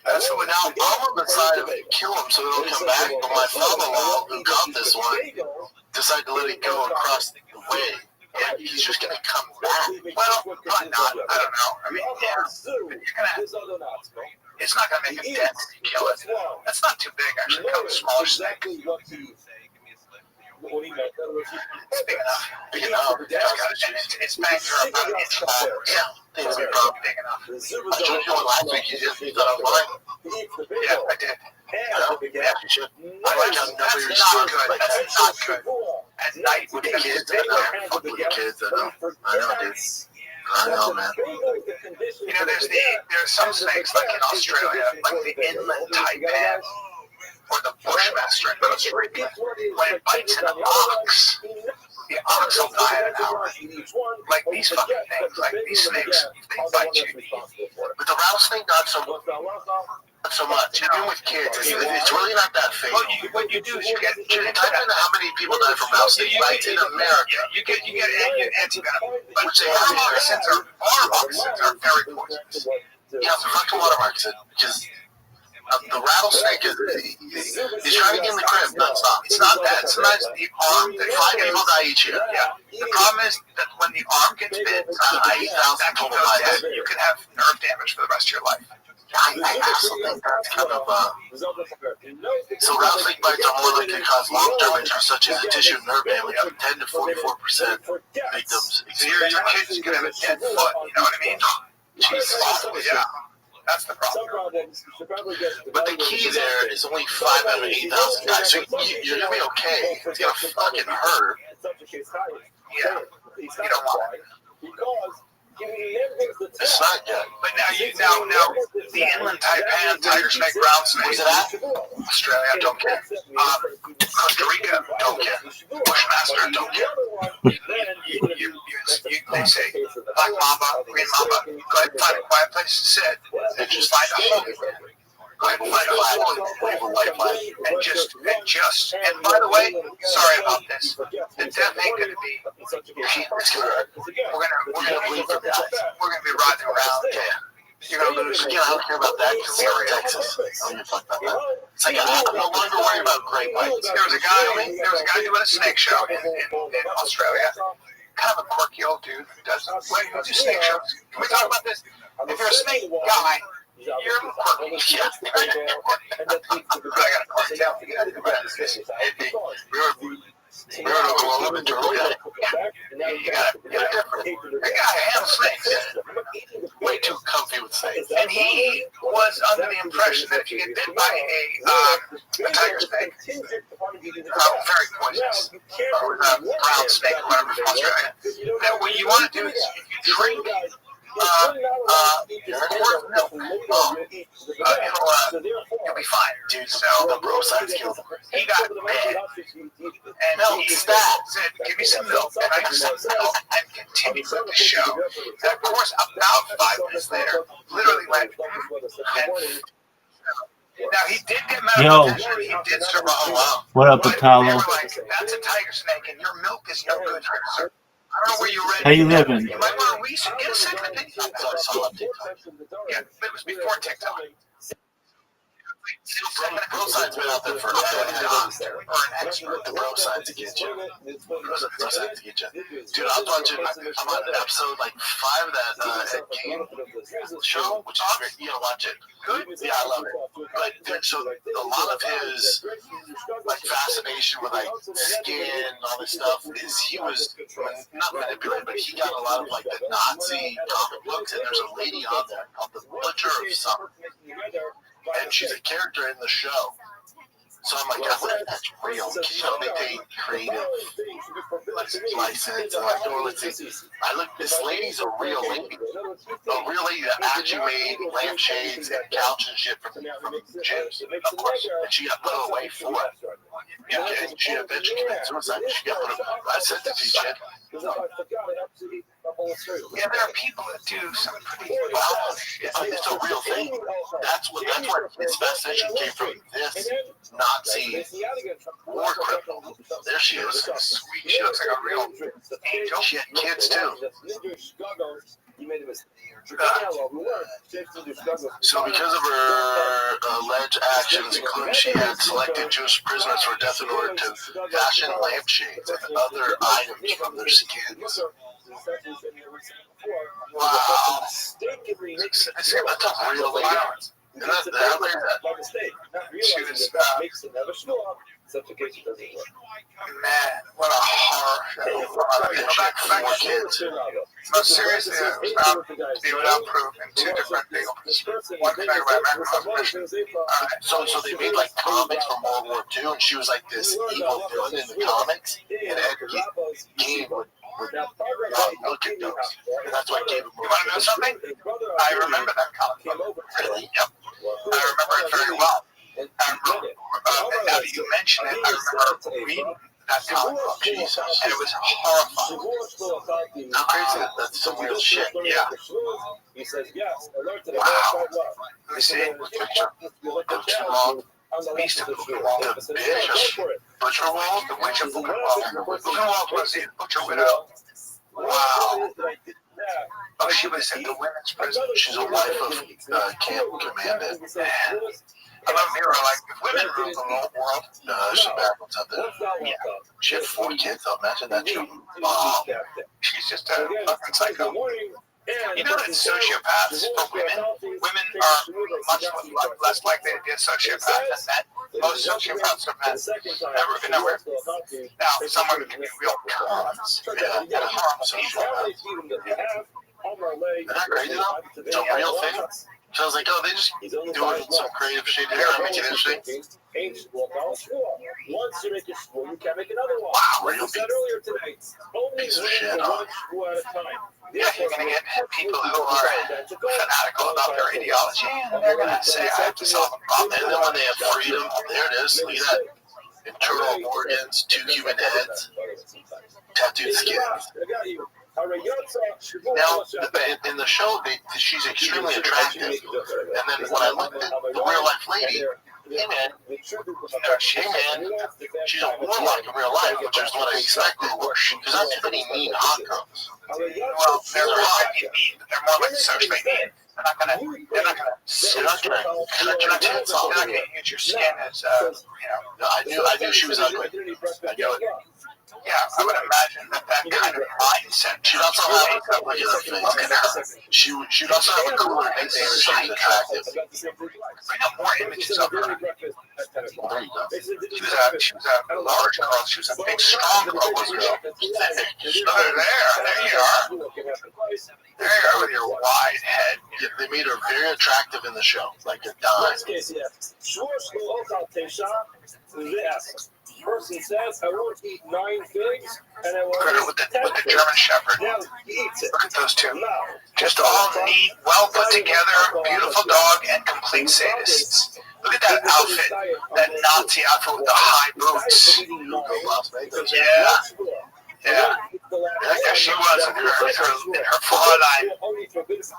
Speaker 4: That's what
Speaker 3: Now, I'm on the side of it, kill him so they don't come back. But my father-in-law, who got this one, decided to let it go across the way. And he's just going to come back.
Speaker 4: Well, probably not. I don't know. I mean, yeah, but it's not going to make a dent if you kill it. That's not too big, actually. Kind of a smaller snake. It's big enough.
Speaker 3: Big enough.
Speaker 4: It's banked for about an inch long.
Speaker 3: Yeah, things be probably
Speaker 4: Big enough.
Speaker 3: I told you one last week. You thought I was lying.
Speaker 4: Yeah, I did.
Speaker 3: Yeah, you should. I like how nobody
Speaker 4: That's not
Speaker 3: responds
Speaker 4: good.
Speaker 3: like
Speaker 4: That's
Speaker 3: that.
Speaker 4: not good. At night,
Speaker 3: With the kids, I know. Fuck with the kids, I know. I know, dude. I know, man.
Speaker 4: You know, there's some snakes, like in Australia, like the inland taipan, or the bushmaster in Costa Rica. When it bites an ox, the ox will die in an hour. Like these fucking things, like these snakes, if they bite you,
Speaker 3: But the rattlesnake, not so much. Even with kids, it's really not that fatal.
Speaker 4: what you do is you get
Speaker 3: Type in how many people die from rattlesnake bites in America.
Speaker 4: You get antivenom. But farm moccasins are very poisonous.
Speaker 3: Yeah, fuck the water moccasins, because The rattlesnake is he's trying to get in the crib nonstop. It's not that. Sometimes the arm, 5 people die each year.
Speaker 4: Yeah. The problem is that when the arm gets bit,
Speaker 3: 80,000 total dies.
Speaker 4: you can have nerve damage for the rest of your life.
Speaker 3: I also think that's kind of so rattlesnake bites are more likely to cause long-term injuries such as tissue and nerve damage. 10 to 44% victims.
Speaker 4: So your kid's gonna have a dead foot. You know what I mean?
Speaker 3: Jesus.
Speaker 4: Yeah. That's the problem.
Speaker 3: But the key there is only 5 out of 8,000 guys. So you're gonna be okay. It's gonna fucking hurt.
Speaker 4: Yeah. You don't want it.
Speaker 3: It's not good.
Speaker 4: But now the inland taipan, tiger snake, brown snake.
Speaker 3: Where's it at?
Speaker 4: Australia, don't care. Costa Rica, don't care. Bushmaster, don't care. They say black mamba, green mamba. Go ahead and find a quiet place to sit and just find a home. Go ahead and find a home. And by the way, sorry about this. The death ain't gonna be. We're gonna be riding around.
Speaker 3: Yeah. You're gonna lose. You know, I don't care about that because we're in Texas. I don't give a fuck about that. It's like I'm no longer worried about great whites.
Speaker 4: There was a guy doing a snake show in Australia. Kind of a quirky old dude who does snake shows. Can we talk about this? If you're a snake guy, you're quirky. Yeah. I gotta calm down. We gotta do
Speaker 3: We're gonna go a little bit to look at it.
Speaker 4: You gotta different. That guy handles snakes.
Speaker 3: Way too comfy with snakes.
Speaker 4: And he was under the impression that if you get bit by a tiger snake, very poisonous, or a brown snake, or whatever from Australia, that what you want to do is if you drink quart of milk, you'll be fine.
Speaker 3: Dude,
Speaker 4: So
Speaker 3: the bro sides killed him.
Speaker 4: he got mad, and he said, "Give me some milk," and I said, "No," and continued with the show. And of course, about 5 minutes later, literally went, and now he did get medical attention. He did survive.
Speaker 5: What up,
Speaker 4: But
Speaker 5: Apollo?
Speaker 4: they were like, "That's a tiger snake, and your milk is no good, sir." I don't know where you read.
Speaker 5: How you living?
Speaker 4: You might want to research. Get a second opinion.
Speaker 3: I saw on TikTok.
Speaker 4: Yeah, but it was before TikTok.
Speaker 3: Bro side's been out there for a
Speaker 4: Or an expert.
Speaker 3: The bro side's to get you. Bro side's to get you. Dude, I was watching. I'm on an episode like 5 of that game show, which is great. You gotta watch it.
Speaker 4: Good?
Speaker 3: Yeah, I love it. But dude, so a lot of his like fascination with like skin and all this stuff is he was not manipulated, but he got a lot of like the Nazi comic books, and there's a lady on there called the Butcher of Summer, and she's a character in the show. So I'm like, I wonder if that's real. You know, they take creative license. And like, oh, let's see. I look, this lady's a real lady. A real lady that actually made lampshades and couches and shit from gyms, of course. And she got put away for it. Yeah, and she eventually committed suicide. She got put away. I said to you, shit.
Speaker 4: Yeah, there are people that do some pretty wild shit.
Speaker 3: It's a real thing. That's where his fascination came from. This Nazi war criminal. There she is.
Speaker 4: Sweet. She looks like a real angel.
Speaker 3: She had kids too. So because of her alleged actions, including she had selected Jewish prisoners for death in order to fashion lampshades and other items from their skins.
Speaker 4: Wow.
Speaker 3: That's a real lady. And that's
Speaker 4: She was, man, what a horror.
Speaker 3: and she had 4 kids.
Speaker 4: Most seriously, it was found to be without proof in 2 different papers. One thing about American
Speaker 3: So they made like comics from World War II, and she was like this evil villain in the comics, and Ed Gein would look at those, and that's why I gave him.
Speaker 4: You want to know something? I remember that comic book.
Speaker 3: Really?
Speaker 4: Yep. I remember it very well. I remember, and now that you mention it, I remember reading that comic book.
Speaker 3: Jesus.
Speaker 4: And it was horrifying.
Speaker 3: How crazy that's some real shit.
Speaker 4: Yeah. Wow. Let me see.
Speaker 3: Picture. Don't you long?
Speaker 4: Beast of Buchenwald.
Speaker 3: The bitch.
Speaker 4: Butcher Wall? The Witch of Buchenwald. Buchenwald was the Butcher Widow. Wow. Oh, she was in the women's prison.
Speaker 3: She's a wife of Camp Commandant. I love Mira. Like, if women rule the world, she backwards up there. Yeah. She had 4 kids, though. Imagine that. She's just a fucking psycho. You know that sociopaths for women are much less likely to be a sociopath than men. Most sociopaths are men. Never. Now, some women can be real cons and harm sociopaths. Isn't that crazy, though? It's a real thing. So I was like, oh, they just doing some creative shit here and making it interesting.
Speaker 7: Once you make a school, you can't make another one.
Speaker 3: Wow, real
Speaker 7: said earlier today, only
Speaker 3: piece of
Speaker 7: one
Speaker 3: shit, huh?
Speaker 7: school at a time.
Speaker 3: Yeah, you're going to get people who are fanatical about their ideology, and they're going to say, I have to solve a problem. And then when they have freedom, there it is. Look at that. Internal organs, 2 human heads, tattooed skin. Now, in the show, she's extremely attractive. And then when I looked at the real-life lady, hey man, she's a warlock in real life, which is what I expected. There's not too many mean hot girls.
Speaker 4: Well, they're hot and mean, but they're more like socially mean. They're not gonna use your skin as,
Speaker 3: No, I knew she was ugly. I knew it.
Speaker 4: Yeah, I would imagine that kind of mindset.
Speaker 3: She'd also have a look at her face. She'd also have a cooler nickname if she was attractive.
Speaker 4: Bring up more images of her.
Speaker 3: Well, there you go.
Speaker 4: She was a large girl. She was a big, strong girl, wasn't she? There you are. There you are with your wide head.
Speaker 3: Yeah, they made her very attractive in the show, like a dime.
Speaker 7: Person says, I won't eat 9 figs, and I will
Speaker 4: With the German Shepherd.
Speaker 7: Now he eats it.
Speaker 4: Look at those two. Just all neat, well put together, beautiful dog, and complete sadists. Look at that outfit, that Nazi outfit with the high boots. Yeah. I guess she was in her Fräulein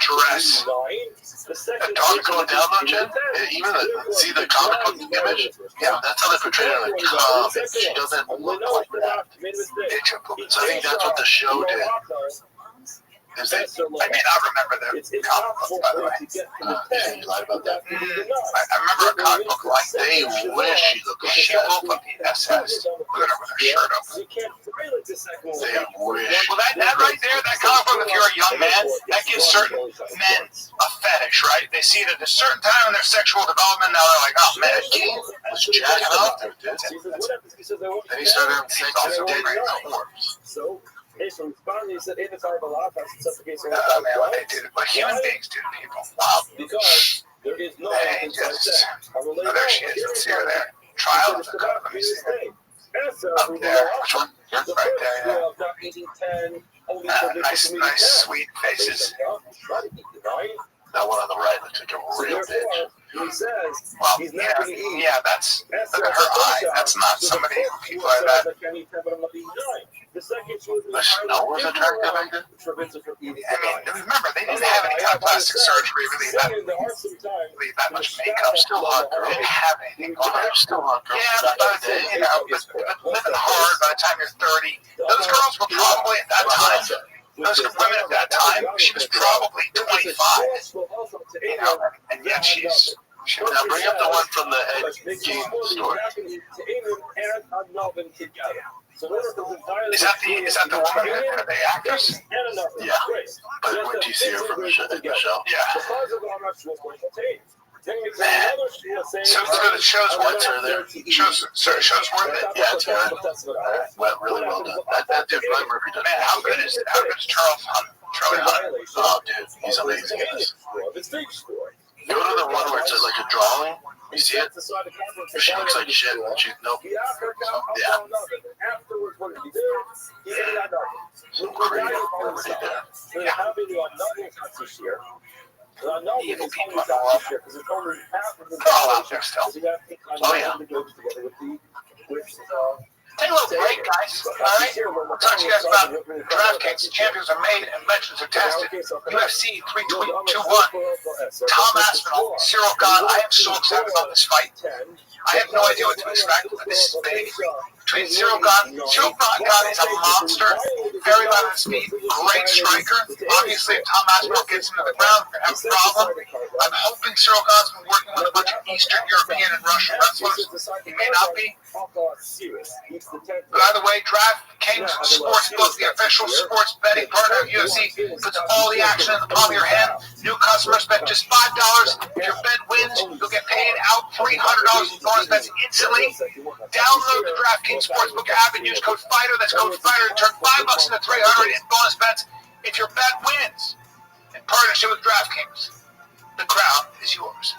Speaker 4: dress.
Speaker 3: That dog going down though, Jen? Even see the comic book image? Yeah, that's how they portray her in the comics. She doesn't look like that. So I think that's what the show did.
Speaker 4: I may not remember the comic book, by the way.
Speaker 3: You lied about that.
Speaker 4: I remember a comic book like
Speaker 3: They wish she looked like
Speaker 4: she
Speaker 3: that.
Speaker 4: will put the SS. Look at her with her shirt open.
Speaker 3: They wish.
Speaker 4: Well, that right there, that comic book, if you're a young man, that gives certain men a fetish, right? They see it at a certain time in their sexual development, now they're like, oh man,
Speaker 3: King was jacking off there, dude. Then he started having sex with dead corpse.
Speaker 7: So finally said, "In the car, what
Speaker 4: they do, what human beings do to people. Wow.
Speaker 7: Because there is no
Speaker 4: They just, oh, there she is. Let's see her there. Trial of the cup. Let me see her. Up there. Which one? Right there, yeah. Nice, sweet faces.
Speaker 3: That one on the right looks like a real bitch.
Speaker 4: Well, yeah, that's, look at her eye. That's not somebody who people are that.
Speaker 3: No was attractive, I think.
Speaker 4: I mean, remember, they didn't have any kind of plastic surgery, really that much makeup.
Speaker 3: Still hot girl.
Speaker 4: They didn't have anything.
Speaker 3: Oh, they're still hot girls.
Speaker 4: Yeah, but living hard by the time you're 30, those girls were probably at that time, those women at that time, she was probably 25, and yet she's.
Speaker 3: Now bring up the one from the Ed Gein story.
Speaker 4: Is that the woman? Are they actors?
Speaker 3: Yeah, but when do you see her from the show?
Speaker 4: Yeah. So the show's worth it. Show's worth it.
Speaker 3: Yeah, it's good. Well, really well done. That dude, Ryan Murphy, done.
Speaker 4: Man, how good is Charlie Hunt?
Speaker 3: Oh, dude, he's amazing in this. Go to the one where it's like a drawing. You see it? She looks like shit. She, nope. Yeah. Some crazy everybody there.
Speaker 4: Evil people in the world. They're all out there still.
Speaker 3: Oh, yeah.
Speaker 4: Take a little break, guys. All right? We'll talk to you guys about DraftKings. Champions are made and legends are tested. UFC 321. Tom Aspinall, Cyril Gane. I am so excited about this fight. I have no idea what to expect, but this is big.
Speaker 3: between Cyril Gott is a monster, very loud on speed, great striker. Obviously, if Tom Aspinall gets him to the ground, we're going to have a problem. I'm hoping Cyril Gott's been working with a bunch of Eastern European and Russian wrestlers. He may not be. By the way, DraftKings Sportsbook, the official sports betting partner of UFC, puts all the action in the palm of your hand. New customers bet just $5. If your bet wins, you'll get paid out $300 in bonus bets instantly. Download the DraftKings Sportsbook app and use code FIGHTER. That's code FIGHTER to turn $5 into $300 in bonus bets if your bet wins. In partnership with DraftKings, the crown is yours.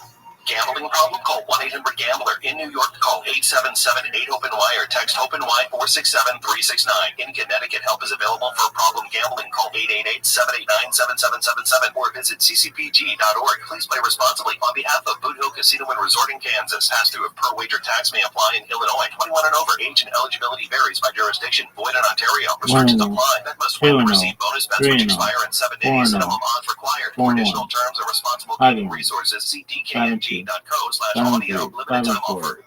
Speaker 9: Gambling problem? Call 1-800-GAMBLER. In New York, call 877-8-OPEN-Y or text OPEN-Y 467-369. In Connecticut, help is available for problem gambling. Call 888-789-7777 or visit ccpg.org. Please play responsibly. On behalf of Boot Hill Casino and Resort in Kansas, pass-through of per-wager tax may apply in Illinois. 21 and over. Age and eligibility varies by jurisdiction. Void in Ontario. Restrictions apply. Bet must win to receive bonus bets which expire in 7 days. Minimum odds required. For additional terms and responsible gaming resources, see DKNG.co/audio. Limited time offer.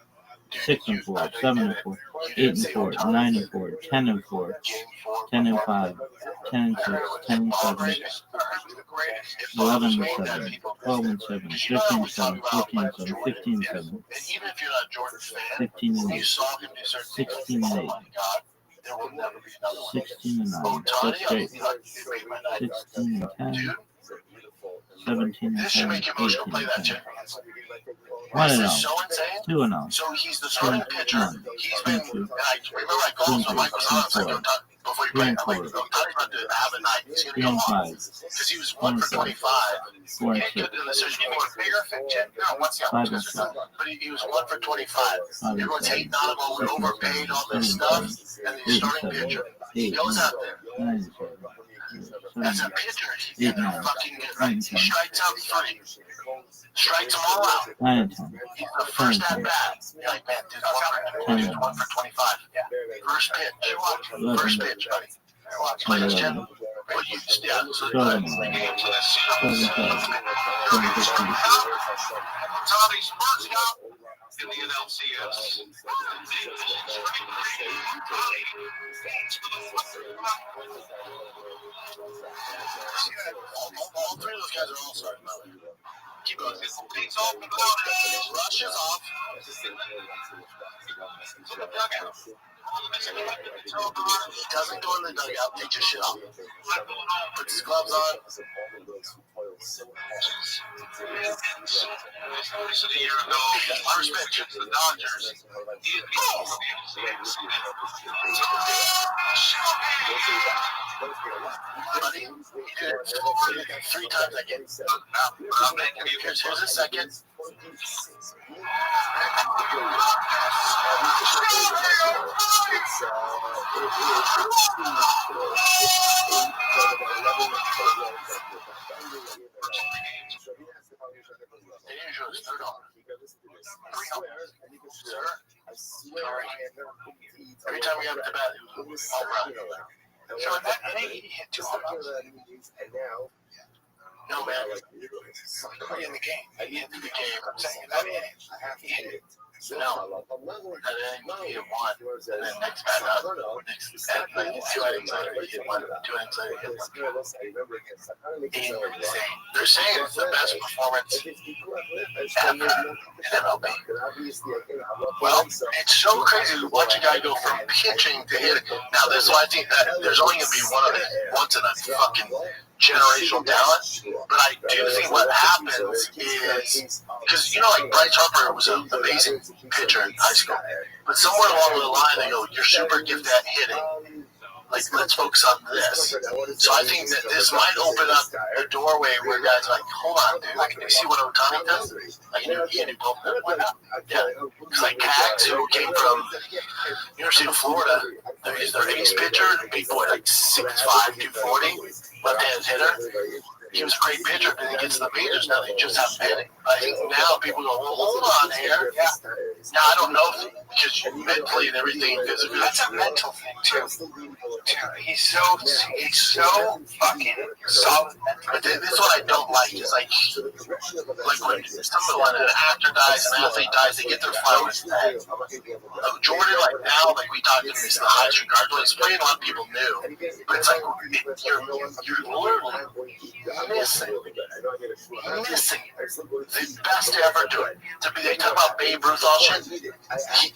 Speaker 5: 6-4, 7-4, 8-4, 9-4, 10-4, 10-5, 10-6, 10-7, 11-7, 12-7, 15-7, 14-7, 15-7, 15-8, 16-8, 16-9, that's great, 16-10, 17-10, 18-10. 1-0, 2-0,
Speaker 3: So he's the starting pitcher. He's been, remember I called him, Mike was on, I said, before you play, I'm like, Tony's about to have a night. He's going to go home. Because he was 1 for 25. He can't get in the decision. He was bigger fit. No, what's the other? But he was 1 for 25. Everyone's hating on him, overpaid, all this stuff. And the starting pitcher, he goes out there. As a pitcher, he's going to fucking get right. He strikes out 3. Strikes them all out. He's the first at bat. You're like, man, dude's 1 for 25. Yeah. First pitch. First pitch, buddy. Play this, Jim. Well, you, yeah, so the game's in this. Tommy Spurs out in the NLCS. All 3 of those guys are all starting out. Keep going. It's open, rushes off. To the dugout. He doesn't go in the dugout, take your shit off. Puts his gloves on. So the year ago, first pitch to the Dodgers. Buddy, he did it 3 times that game. Here's a second. Every time we got to bat, it was all around. So in that inning, he hit 2 home runs. No, man. In the game. He hit the game. I'm saying in that inning, he hit it. No. And then he hit 1. And then next bat up. Like 2 innings later, he hit 1. 2 innings later, he hit 1. They're saying it's the best performance ever in MLB. Well, it's so crazy to watch a guy go from pitching to hitting. Now, this is why I think that there's only going to be one of these once in a fucking generational talent. But I do think what happens is, because, you know, like Bryce Harper was an amazing pitcher in high school. But somewhere along the line, they go, you're super gifted at hitting. Like, let's focus on this. So I think that this might open up a doorway where guys are like, hold on, dude, like, you see what Otani does? Like, he can do both. Why not? Yeah. Because, like, Cags, who came from University of Florida, he's their ace pitcher, big boy, like 6'5", 240, left-handed hitter. he was a great pitcher, but then he gets to the majors. Now they just have hitting. I think now people go, well, hold on here. Yeah. Now I don't know if because mentally and everything physically.
Speaker 4: That's a mental thing too. He's so fucking solid.
Speaker 3: But this is what I don't like. Is like when an actor dies, an athlete dies, they get their flowers. Jordan, like now, like we talked in this in the highest regard, he's playing a lot of people knew, but it's like you're literally missing the best to ever do it. They talk about Babe Ruth, all shit.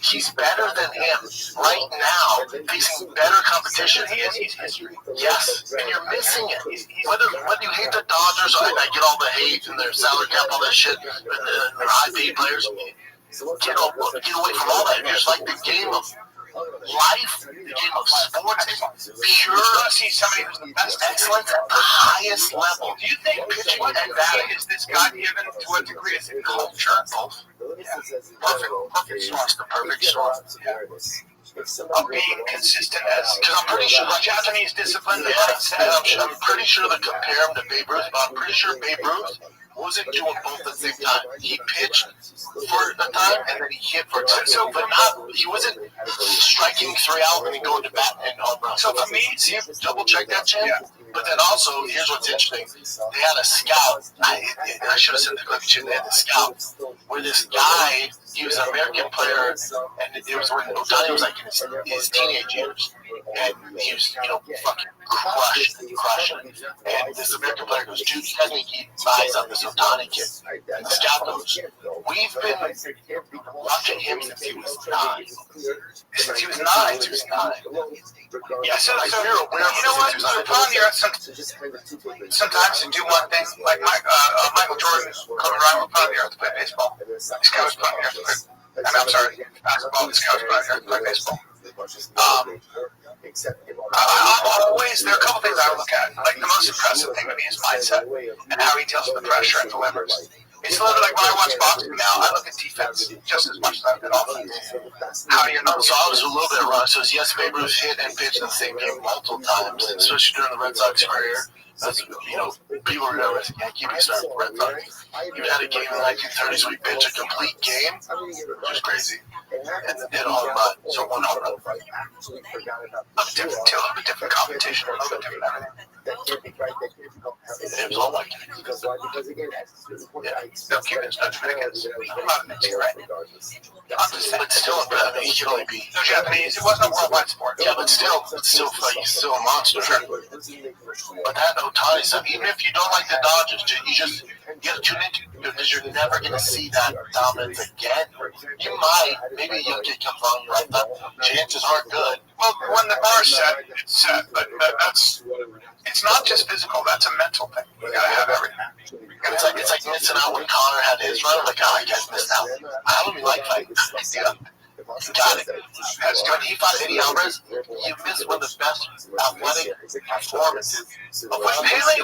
Speaker 3: He's better than him right now, facing better competition.
Speaker 4: He's history.
Speaker 3: Yes, and you're missing it. Whether you hate the Dodgers, I get all the hate and their salary cap, all that shit, and their high-paid players. Get away from all that. You're just like the game of life, the game of sports, pure.
Speaker 4: See somebody who's the best
Speaker 3: excellence at the highest level.
Speaker 4: Do you think pitching and batting is this God-given to a degree? Is it culture? Both.
Speaker 3: Perfect storm. The perfect storm.
Speaker 4: Of being consistent as
Speaker 3: Because I'm pretty sure,
Speaker 4: Japanese discipline.
Speaker 3: I'm pretty sure they compare him to Babe Ruth, but I'm pretty sure Babe Ruth wasn't doing both at the same time. He pitched for a time and then he hit for a time. So, but he wasn't striking 3 out and then going to bat and home run. So for me, see, double check that, Jim. Yeah. But then also, here's what's interesting. They had a scout. I should have said the clip too. They had a scout where this guy, he was an American player, and it was when Ohtani was like in his teenage years. And he was, fucking crushing. And this American player goes, dude, you guys need to keep eyes on this Ohtani kid. And the scout goes, we've been watching him since he was 9.
Speaker 4: Since he was 9. Yeah, so you know what? Sometimes to do one thing, like Michael Jordan coming around with put on the earth to play baseball. This guy was put on the earth to play. I'm sorry, basketball. This guy was put on the earth to play baseball. There are a couple things I would look at. Like the most impressive thing to me is mindset and how he deals with the pressure and delivers. It's a little bit like when I watch boxing now, I look at defense just as much as I did offense. How you're not.
Speaker 3: So I was a little bit wrong. So yes, Babe Ruth hit and pitched in the same game multiple times, especially during the Red Sox career. That's, people remember as a Yankee started with Red Sox. He had a game in the 1930s where he pitched a complete game, which was crazy, and then hit a home run. So 1 home run.
Speaker 4: A different competition, a little bit different everything.
Speaker 3: It was all like that.
Speaker 4: No Cubans, no Dominicans. A lot of mixing, right?
Speaker 3: But still, he can only be.
Speaker 4: No Japanese. It wasn't a worldwide sport.
Speaker 3: Yeah, but still, he's still a monster. But that Ohtani stuff, even if you don't like the Dodgers, you gotta tune into because you're never gonna see that dominance again. You might, maybe a young kid comes along, you're right, but chances aren't good.
Speaker 4: Well, when the bar's set, it's set, but it's not just physical. That's a mental thing. You gotta have everything.
Speaker 3: It's like missing out when Connor had his run. Like, I guess missed out. I don't even like fighting. Yeah. Got it. When he fought Eddie Alvarez, he missed one of the best athletic performances.
Speaker 4: When Pele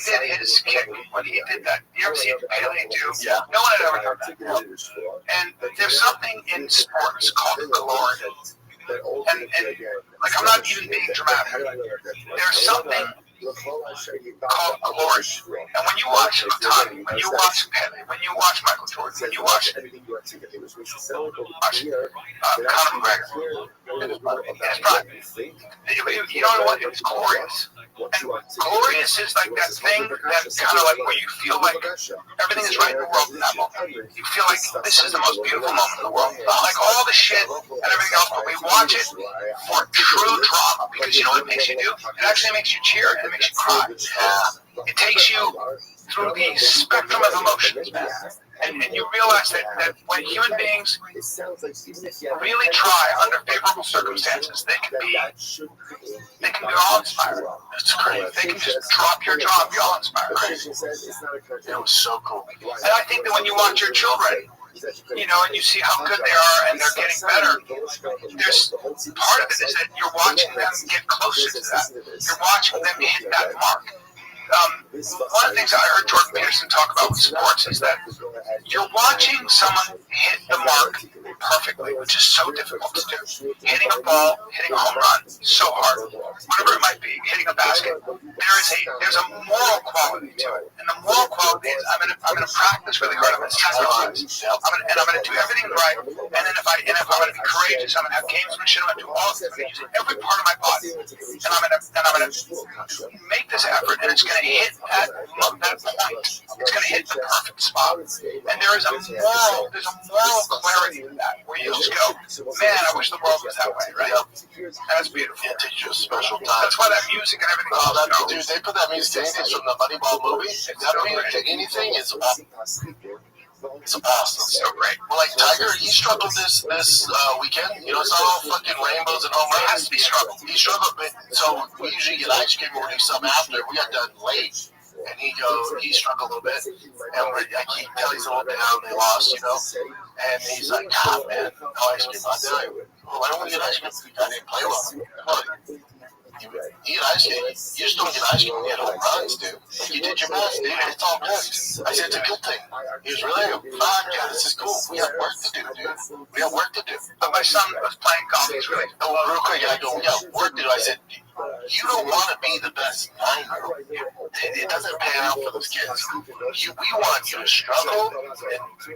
Speaker 4: did his kick, when he did that, you ever see Pele do?
Speaker 3: Yeah.
Speaker 4: No one had ever done that. And there's something in sports called glory. And like, I'm not even being dramatic. There's something called glory. And when you watch Ohtani, when you watch Pele, when you watch Michael Jordan, when you watch Conor McGregor, in his prime, you know what? It was glorious. And glorious is like that thing that kind of like where you feel like everything is right in the world in that moment. You feel like this is the most beautiful moment in the world. Like all the shit and everything else, but we watch it for true drama. Because you know what it makes you do? It actually makes you cheer and it makes you cry. It takes you through the spectrum of emotions, man. And you realize that when human beings really try under favorable circumstances, they can be awe-inspiring.
Speaker 3: It's crazy.
Speaker 4: They can just drop your jaw and be awe-inspiring.
Speaker 3: It was so cool.
Speaker 4: And I think that when you watch your children, and you see how good they are and they're getting better, there's part of it is that you're watching them get closer to that. You're watching them hit that mark. One of the things I heard Jordan Peterson talk about with sports is that you're watching someone hit the mark perfectly, which is so difficult to do. Hitting a ball, hitting a home run, so hard. Whatever it might be, hitting a basket. There's a moral quality
Speaker 3: quality to it. And the moral quality is I'm gonna practice really hard. I'm gonna sacrifice. I'm gonna do everything right. And then if I'm gonna be courageous, I'm gonna have gamesmanship. I'm gonna do all of this. I'm gonna use every part of my body. And I'm gonna make this effort, and it's gonna hit that point. It's gonna hit the perfect spot. And there's a moral clarity in that where you just go, man, I wish the world was that way, right? That's beautiful.
Speaker 9: It takes you a special time.
Speaker 3: That's why that music and everything.
Speaker 9: Dude, they put that music in from the Moneyball movie. That music, anything is awesome. It's awesome.
Speaker 3: So great.
Speaker 9: Well, like Tiger, he struggled this weekend. You know, it's not all fucking rainbows and home runs.
Speaker 3: It has to be struggled.
Speaker 9: He struggled, but so we usually get ice cream or do something after. We got done late, and he struggled a little bit, and I can tell he's a little down. They lost, you know, and he's like, God, man, no ice cream. I said, well, I don't want to get ice cream. I didn't play well. You eat ice cream. You just don't get ice cream when you get home runs, dude. Like, you did your best, dude. It's all good. I said, it's a good thing. He was really like, fuck, yeah, this is cool. We have work to do, dude. We have work to do.
Speaker 3: But my son was playing golf. He's really.
Speaker 9: Oh, real quick, I go, we got work to do. I said, you don't want to be the best 9-year-old. It doesn't pan out for those kids. We want you to struggle, and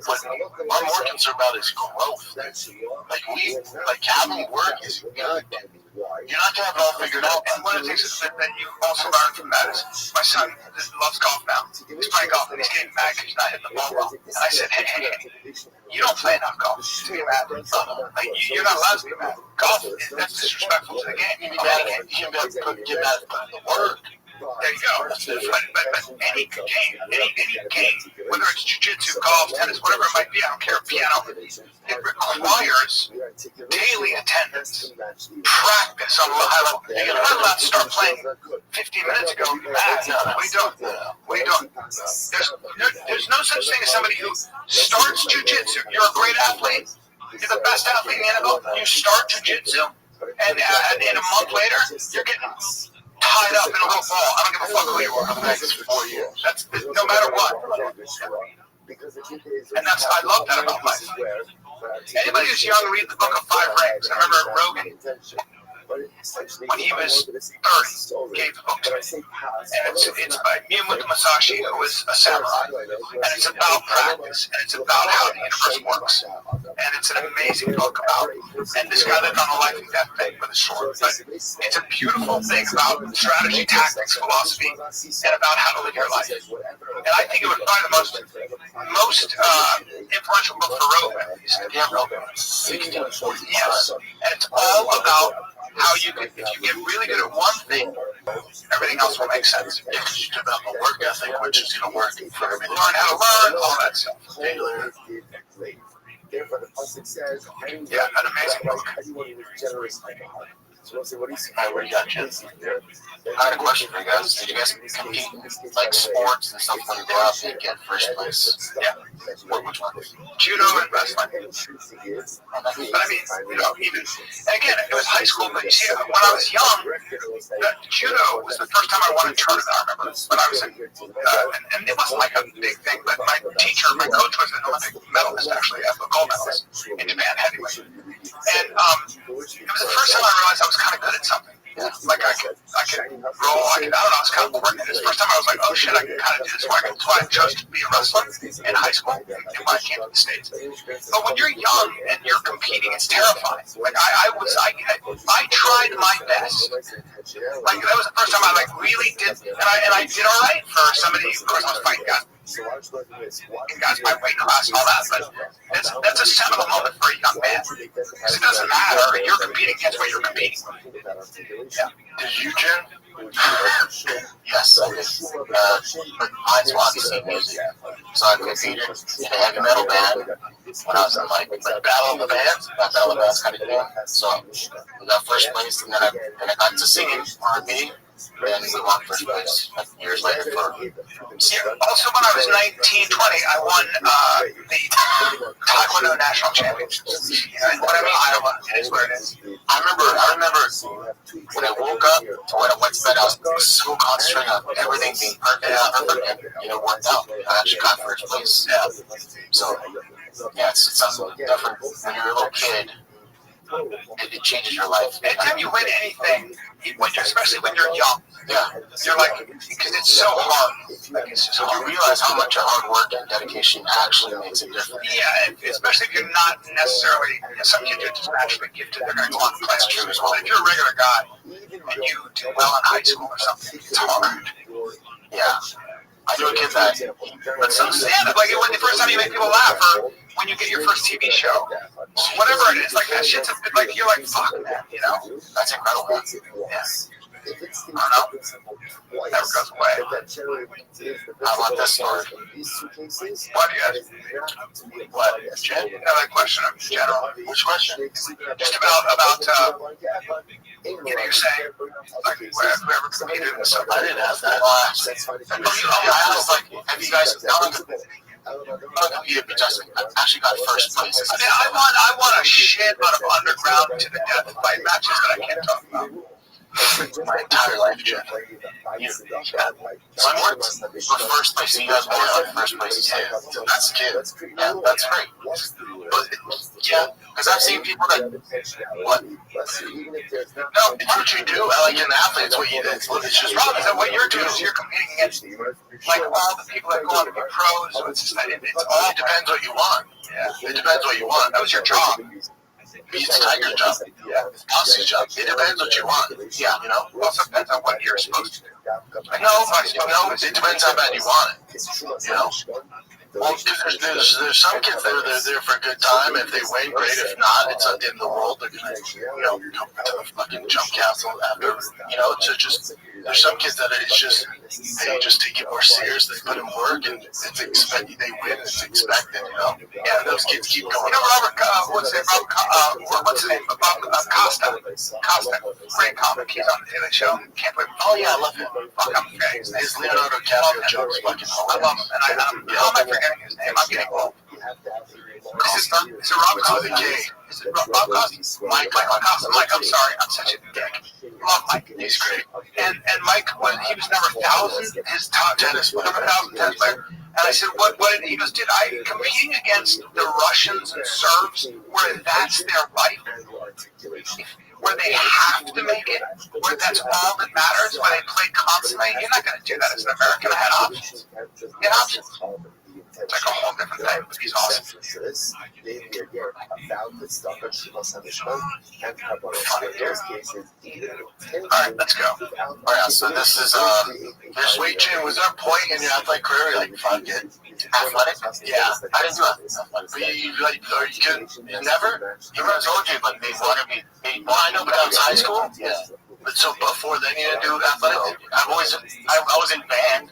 Speaker 9: what I'm more concerned about is growth. Like having work is good. You're not gonna have it all figured out.
Speaker 3: And one of the things that you also learn from that is my son loves golf now. He's playing golf and he's getting mad because he's not hitting the ball well. And I said, hey, you don't play enough golf to get mad. Like, you're not allowed to be mad. Golf, that's disrespectful to the game.
Speaker 9: You can get mad at the work.
Speaker 3: There you go. But any game, whether it's jiu-jitsu, golf, tennis, whatever it might be, I don't care, piano, it requires daily attendance, practice on a high level. You're not allowed to start playing 15 minutes ago. What are you doing? There's no such thing as somebody who starts jiu-jitsu. You're a great athlete. You're the best athlete in the NFL. You start jiu-jitsu, and in a month later, you're getting tied up in a little ball. I don't give a fuck who you are for the next 4 years. That's no matter what. And I love that about life. Anybody who's young, read the book of 5 Rings. I remember Rogan, when he was 30, gave the book to me. And it's by Miyamoto Musashi, who was a samurai. And it's about practice, and it's about how the universe works. And it's an amazing book about, and this guy lived on a life and death thing with a sword. But it's a beautiful thing about strategy, tactics, philosophy, and about how to live your life. And I think it was probably the most influential book for Rogan. Yes. And it's all about how you can, if you get really good at one thing, everything else will make sense.
Speaker 9: It's about the work ethic, which is going to work for everything.
Speaker 3: Learn how to learn, all that stuff. Yeah, an amazing book.
Speaker 9: I already got you. I had a question for you guys. Did you guys compete like sports and stuff when you go out and get first place?
Speaker 3: Yeah.
Speaker 9: Which one?
Speaker 3: Judo and wrestling. But I mean, even, and again, it was high school, but you see, when I was young, judo was the first time I won a tournament, I remember. When I was in, and it wasn't like a big thing, but my coach was an Olympic medalist, actually, a gold medalist in Japan heavyweight. And it was the first time I realized I was kind of good at something. Like I could roll, I don't know, I was kind of coordinated. The first time I was like, oh shit, I can kind of do this. That's why I chose to be a wrestler in high school and when I came to the States. But when you're young and you're competing, it's terrifying. Like I tried my best. Like that was the first time I like really did, and I did all right for somebody. Of course, I was fighting guys my weight class and all that, but that's a seminal moment for a young man. Because it doesn't matter, you're competing against what you're competing with. Yeah.
Speaker 9: Did you, Jen? Yes, I did. Mine's obviously music. So I competed in a heavy metal band when I was in like Battle of the Bands. That Battle of the Bands kind of thing. So we got first place, and then I got to singing R&B. And we won first place years later for.
Speaker 3: Also, when I was 19, 20, I won the Taekwondo National Championships. Whatever Iowa, it is where it is.
Speaker 9: I remember when I woke up to when I went to bed, I was so concentrated on everything being perfect, and it worked out. I actually got first place. Yeah. So, yeah, it's something different when you're a little kid. It changes your life.
Speaker 3: Anytime you win anything, especially when you're young, Yeah.
Speaker 4: You're like, because it's so hard. Like, it's just
Speaker 3: So
Speaker 4: hard.
Speaker 3: you realize how much hard work and dedication actually makes a difference.
Speaker 4: Yeah, especially if you're not necessarily, some kids are just naturally gifted. They're going to go on class true as well. If you're a regular guy and you do well in high school or something, it's hard.
Speaker 3: Yeah. I knew a kid that,
Speaker 4: But some stand-up, like when the first time you make people laugh, or when you get your first TV show, whatever it is, like that shit's a bit like, you're like, fuck, man, you know?
Speaker 3: that's incredible.
Speaker 4: Yeah. I don't know. Never goes away.
Speaker 3: How about this story?
Speaker 4: What do you ask? What? Another question in general.
Speaker 3: Which question?
Speaker 4: Just about you're saying, like, whoever competed and stuff.
Speaker 3: I didn't ask that. I asked, like, have you guys competed, but just actually got first place?
Speaker 4: I mean, I won a shit ton of underground to the death fight matches that I can't talk about.
Speaker 3: My entire life, Jeff. So I worked for first place. You guys won first place. Yeah, that's good. Yeah, that's great. But yeah, because I've seen people that what? No, it's what you do. Like an athlete, it's what you do. It's just
Speaker 4: The problem is that what you're doing is you're competing against like all the people that go on to be pros. So it's just that it's all
Speaker 3: it depends what you want.
Speaker 4: Yeah.
Speaker 3: It depends what you want.
Speaker 4: That was your job.
Speaker 3: It's Tiger's job. Yeah. It's Bossy's job. It depends what you want. Yeah, you know.
Speaker 4: Also depends on what you're supposed to do.
Speaker 3: No, it depends how bad you want it. You know. Well, there's some kids that are there for a good time. If they win, great. If not, it's at the end of the world. They're gonna, fucking jump castle after. So just there's some kids that it's just they just take it more serious. They put in work, and it's expected. They win. It's expected. Yeah, those kids keep going.
Speaker 4: Robert, what's his name? Bob Costa. Great comic. He's on the Daily Show. Can't believe.
Speaker 3: Oh yeah, I love him.
Speaker 4: Fuck, I'm forgetting his name.
Speaker 3: His Leonardo DiCaprio jokes fucking
Speaker 4: I love him, and how am I forgetting his name? I'm getting old. Is it Rob Costa? Is it Rob Costa? Mike Costa. Mike, I'm sorry. I'm such a dick. Love Mike.
Speaker 3: He's great.
Speaker 4: And Mike, when he was number 1,000, his top tennis, number 1,000 tennis player. And I said, what did he goes, competing against the Russians and Serbs, where that's their life, where they have to make it, where that's all that matters, where they play constantly. You're not going to do that as an American. I had options. You had options. It's like a whole different thing, but he's awesome. Alright, let's go.
Speaker 3: Alright, so this is there's weight training. Was there a point in your athletic career like athletic? Yeah, I didn't do athletic. But you couldn't never? You were told you, but they wanted me. Well, I know, but that was high school. Yeah. But so before then, you didn't do athletic. I was in band.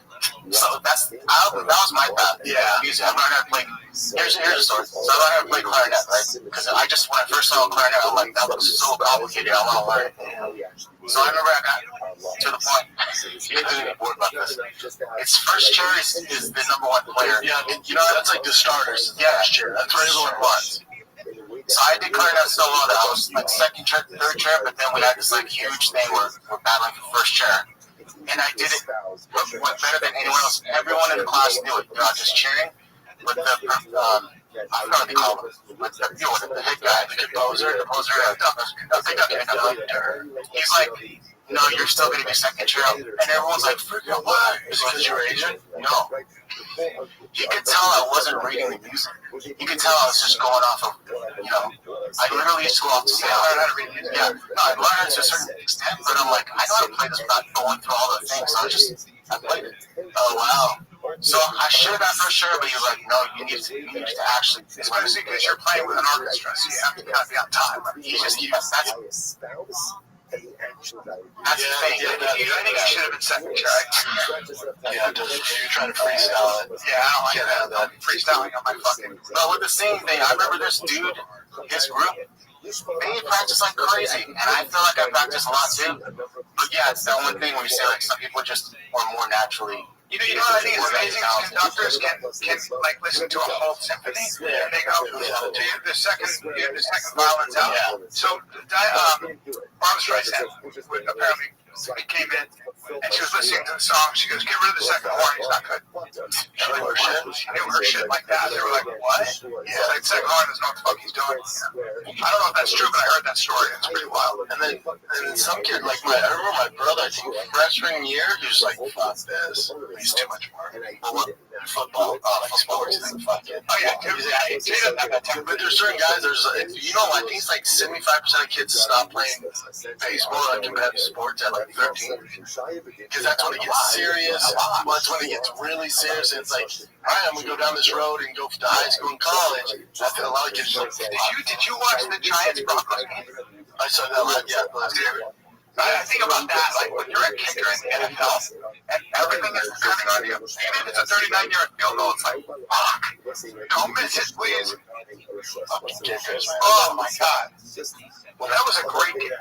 Speaker 3: So that was my path. Yeah, music. I learned how to play. Here's a story. So I learned how to play clarinet, right? Because when I first saw a clarinet, I'm like, that looks so complicated. I want to learn it. So I remember I got to the point. You're going to be bored about this. Its first chair is the number one player. Yeah, that's like the starters. Yeah, first chair. That's where everyone was. So I did clarinet so well that I was like second chair, third chair, but then we had this like huge thing where we're battling for first chair. And I did it better than anyone else. Everyone in the class knew it. They're not just cheering. With the, I forgot what they call him. With the head guy, the composer. He's like, no, you're still going to be second chair. And everyone's like, freaking what? Is it because you're Asian? No. You could tell I wasn't reading the music. You could tell I was just going off of, I literally used to go off to say, I learned how to read music. Yeah, no, I learned to a certain extent, but I'm like, I know how to play this without going through all the things. So I played it. Oh, wow. So I should have got first chair, but he was like, no, you need to actually, especially because you're playing with an orchestra, so you have to kind of be on time. That's the thing. I think you should have been second chair. Yeah, you're trying to freestyle it.
Speaker 4: Yeah, I don't like that. Freestyling on my fucking.
Speaker 3: No, with the singing thing, I remember this dude, his group, they practice like crazy, and I feel like I practice a lot too. But yeah, it's that one thing where you say like some people just are more naturally.
Speaker 4: You know what I think is amazing? Conductors can like listen to a whole symphony, and they go, the second violin's out. So Barbra Streisand apparently came in, and she was listening to the song. She goes, "Get rid of the second horn. He's not good." She knew her shit. She knew her shit like that. They were like, "What?" Yeah, like second horn doesn't know what the fuck he's doing. I don't know if that's true, but I heard that story. It's pretty wild.
Speaker 3: And then some kid, like I remember my brother, I think freshman year, he was like, "Fuck this. He's too much work." Football. Sports. Fuck it.
Speaker 4: Oh yeah,
Speaker 3: but there's certain guys. I think it's like 75% of kids stop playing baseball or competitive sports at like 13, because that's when it gets serious. That's when it gets really serious. And it's like, all right, I'm gonna go down this road and go to high school and college. I feel a lot of kids like,
Speaker 4: did you watch the Giants Broncos game?
Speaker 3: I saw that. Yeah.
Speaker 4: I think about that, like when you're a kicker in the NFL and everything is depending on you, even if it's a 39-yard field goal, it's like, fuck, don't miss it, please. Oh my God. Well, that was a great game.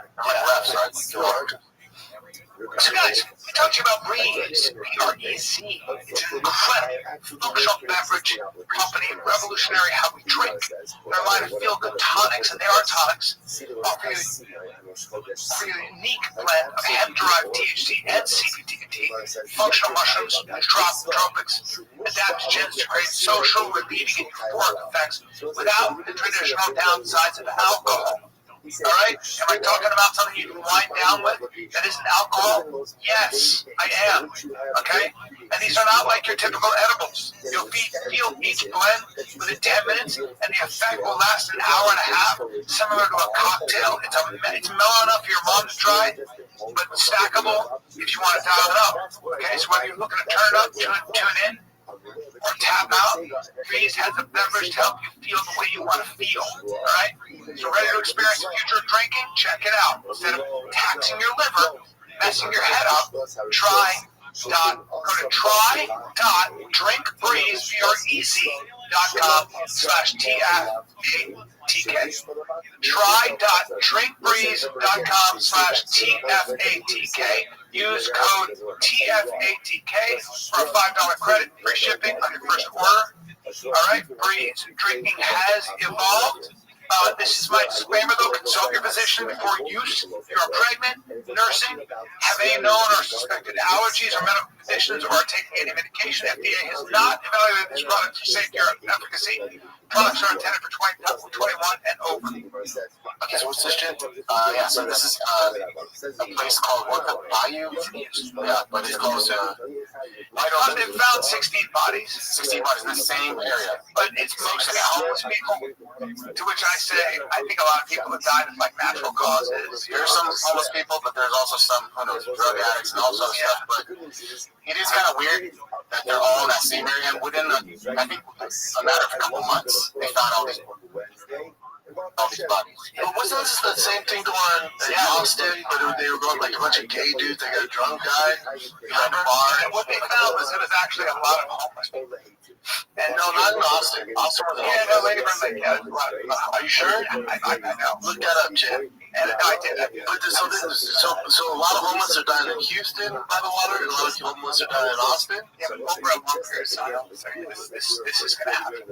Speaker 4: So guys, we talked to you about Breeze, B-R-E-Z. It's an incredible functional beverage company, revolutionary how we drink. Their line of feel-good tonics, and they are tonics, offer you a unique blend of hemp-derived THC and CBD, functional mushrooms, and tropics, adaptogens to create social, relieving, and euphoric effects without the traditional downsides of alcohol. All right? Am I talking about something you can wind down with that isn't alcohol? Yes, I am. Okay? And these are not like your typical edibles. You'll feel each blend within 10 minutes, and the effect will last an hour and a half, similar to a cocktail. It's mellow enough for your mom to try, but stackable if you want to dial it up. Okay? So whether you're looking to turn it up, tune in, or tap out, Breeze has a beverage to help you feel the way you want to feel. All right? So ready to experience the future of drinking? Check it out. Instead of taxing your liver, messing your head up, go to try.drinkbreeze.com/TFATK. Try.drinkbreeze.com/TFATK. Use code TFATK for a $5 credit, free shipping on your first order. All right, Breeze. Drinking has evolved. This is my disclaimer, though. Consult your physician before use. If you're pregnant, nursing, have any known or suspected allergies or medical conditions, or are taking any medication, FDA has not evaluated this product for safety or efficacy. Products are intended for 21 and over.
Speaker 3: Okay, so what's this shit? So this is a place called Bayou. Yeah, but it's close to.
Speaker 4: They found 16 bodies.
Speaker 3: 16 bodies in the same area.
Speaker 4: But it's mostly homeless people. To which I say, I think a lot of people have died of like natural causes.
Speaker 3: There's some homeless people, but there's also some, drug addicts and all sorts of stuff. But it is kind of weird that they're all in that same area. And within, I think, a matter of a couple months, they found all these bodies. But wasn't this the same thing going on in Austin? But they were going like a bunch of gay dudes. They got a drunk guy behind a bar.
Speaker 4: And what they found was it was actually a lot of homeless people.
Speaker 3: And no, not in Austin. Austin was
Speaker 4: Lady Bird Lake,
Speaker 3: Are you sure?
Speaker 4: I know.
Speaker 3: Look that up, Jim.
Speaker 4: And I did.
Speaker 3: But so a lot of homeless are dying in Houston by the water, and a lot of homeless are dying in Austin.
Speaker 4: Yeah, but over a long period of time, this is going to happen.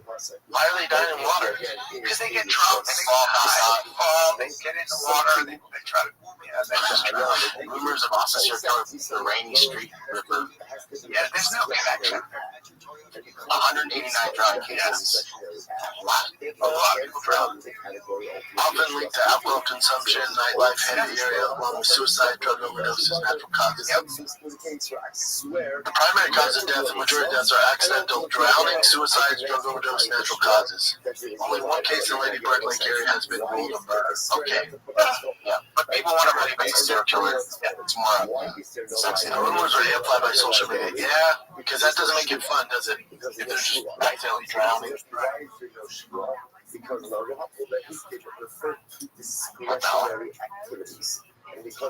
Speaker 3: Why are they dying in water?
Speaker 4: Because they get drunk, they fall, they get in the water, they try to, they just drown.
Speaker 3: Rumors of Austin circle the Rainy Street River.
Speaker 4: Yeah, there's no connection.
Speaker 3: 189 drowned cases. A lot of people drowned. Often linked to alcohol consumption, nightlife, heavy area, along with suicide, drug overdoses, natural causes. The primary cause of death, the majority of deaths are accidental drowning, suicides, drug overdose, natural causes. Only one case in Lady Bird Lake area has been ruled a murder. Okay. Yeah. But people want to believe it's a serial killer. It's more sexy. The rumors are amplified by social media. Yeah, because that doesn't make it fun, does it? If they're just accidentally drowning. So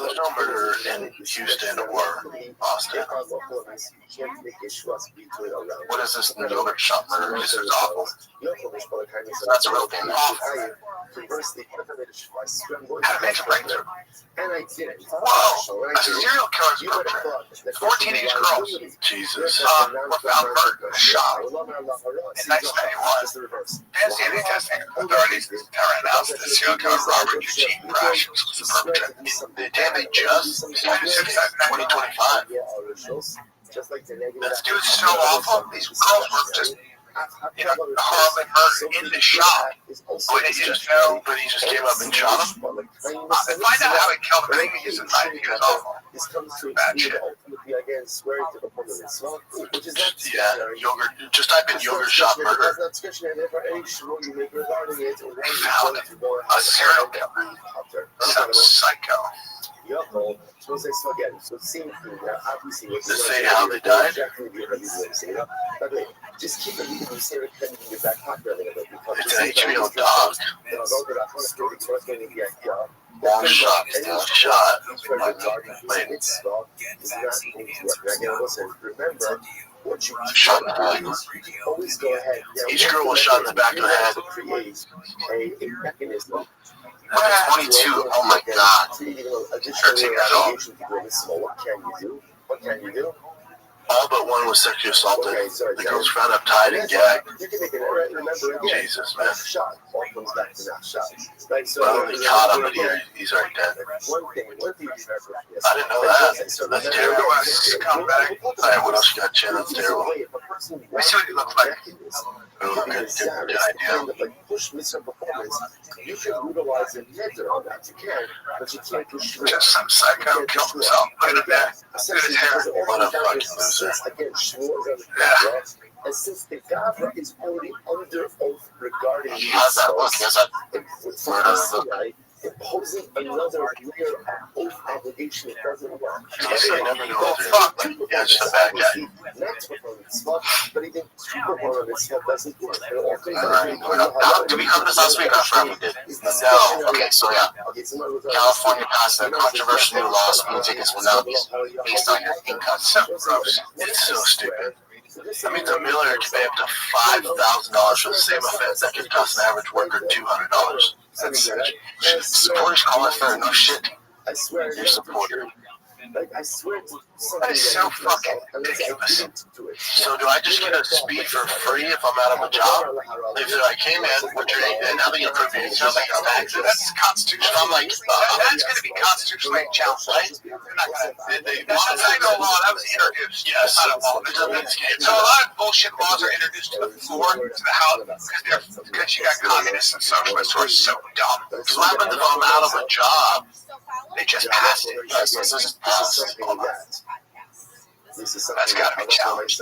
Speaker 3: there's no murder in Houston or Austin. What is this New York shop murder? This is awful. That's a real thing. Awful.
Speaker 7: Conversely, if I made a show, I swear I'm going
Speaker 3: How to make a breakthrough.
Speaker 7: and I didn't.
Speaker 3: Whoa, a serial killer's portrait. 4 teenage girls. Jesus.
Speaker 4: Were found murdered and shot in 1991. Fancy DNA testing authorities announced that serial killer Robert Eugene Brash was the perpetrator.
Speaker 3: Damn, they just
Speaker 4: Since
Speaker 3: 2025.
Speaker 4: This dude's so awful. These girls were just, horribly murdered in the shop. But he just
Speaker 3: came up and shot him.
Speaker 4: Find out how he killed him. Maybe he's inside. He was awful. Bad shit.
Speaker 3: Yeah, yogurt. Just type in yogurt shop murder.
Speaker 4: Found a serial killer. Some psycho.
Speaker 3: Does it say how they died?
Speaker 7: Just keep it in your back pocket.
Speaker 3: It's an HBO dog. Long shot, still shot.
Speaker 7: Remember, what you
Speaker 3: Shot in the back.
Speaker 7: always go ahead.
Speaker 3: Each girl was shot in the back of the head.
Speaker 7: Create a mechanism.
Speaker 3: 22. Oh my God.
Speaker 7: 13 years old. What can you do? What can you do?
Speaker 3: All but one was sexually assaulted. The girls found up tied and gagged. Jesus, man.
Speaker 7: All comes back to that shot.
Speaker 3: Well, they caught him, but he's already dead. I didn't know that. That's terrible. Alright, what else you got, Chan? That's terrible.
Speaker 4: I see what he looks like.
Speaker 3: Ooh, good idea.
Speaker 7: Push misperformance. You can utilize it later on that. You can, but you can't push through.
Speaker 4: Just some psycho killed himself. Put it there. Look at his hair.
Speaker 3: What a fucking loser.
Speaker 7: Yeah. And since the Gavra is already under oath regarding
Speaker 3: How's that look? How's that murder look?
Speaker 7: Imposing another layer of oath obligation, it doesn't work.
Speaker 3: You never know. Yeah, it's just a bad guy.
Speaker 7: Not to perform this stuff, but even to perform this stuff doesn't work.
Speaker 3: Did we cover this last week? I forgot we did. No. Okay, so yeah. California passed a controversial new law. Speeding tickets will now be based on your income.
Speaker 4: So gross.
Speaker 3: It's so stupid. That means a millionaire can pay up to $5,000 for the same offense that could cost an average worker $200. That's it. Supporters call it fair. No shit.
Speaker 7: I swear,
Speaker 3: You're a supporter.
Speaker 7: Like, I swear to
Speaker 4: That is so fucking ridiculous.
Speaker 3: So do I just get a speed for free if I'm out of a job? If I came in, what you're and now that you prove it sounds like it's taxes.
Speaker 4: That's constitutional.
Speaker 3: I'm like,
Speaker 4: That's going to be constitutionally challenged, right? They're not going to. That's not even a law. That was introduced.
Speaker 3: yes,
Speaker 4: Not a law. So a lot of bullshit laws are introduced to the floor, to the House, because you got communists and socialists who are so dumb.
Speaker 3: because what happens if I'm out of a job?
Speaker 4: They just passed it.
Speaker 3: Yes, this is passed.
Speaker 4: That's got to be challenged.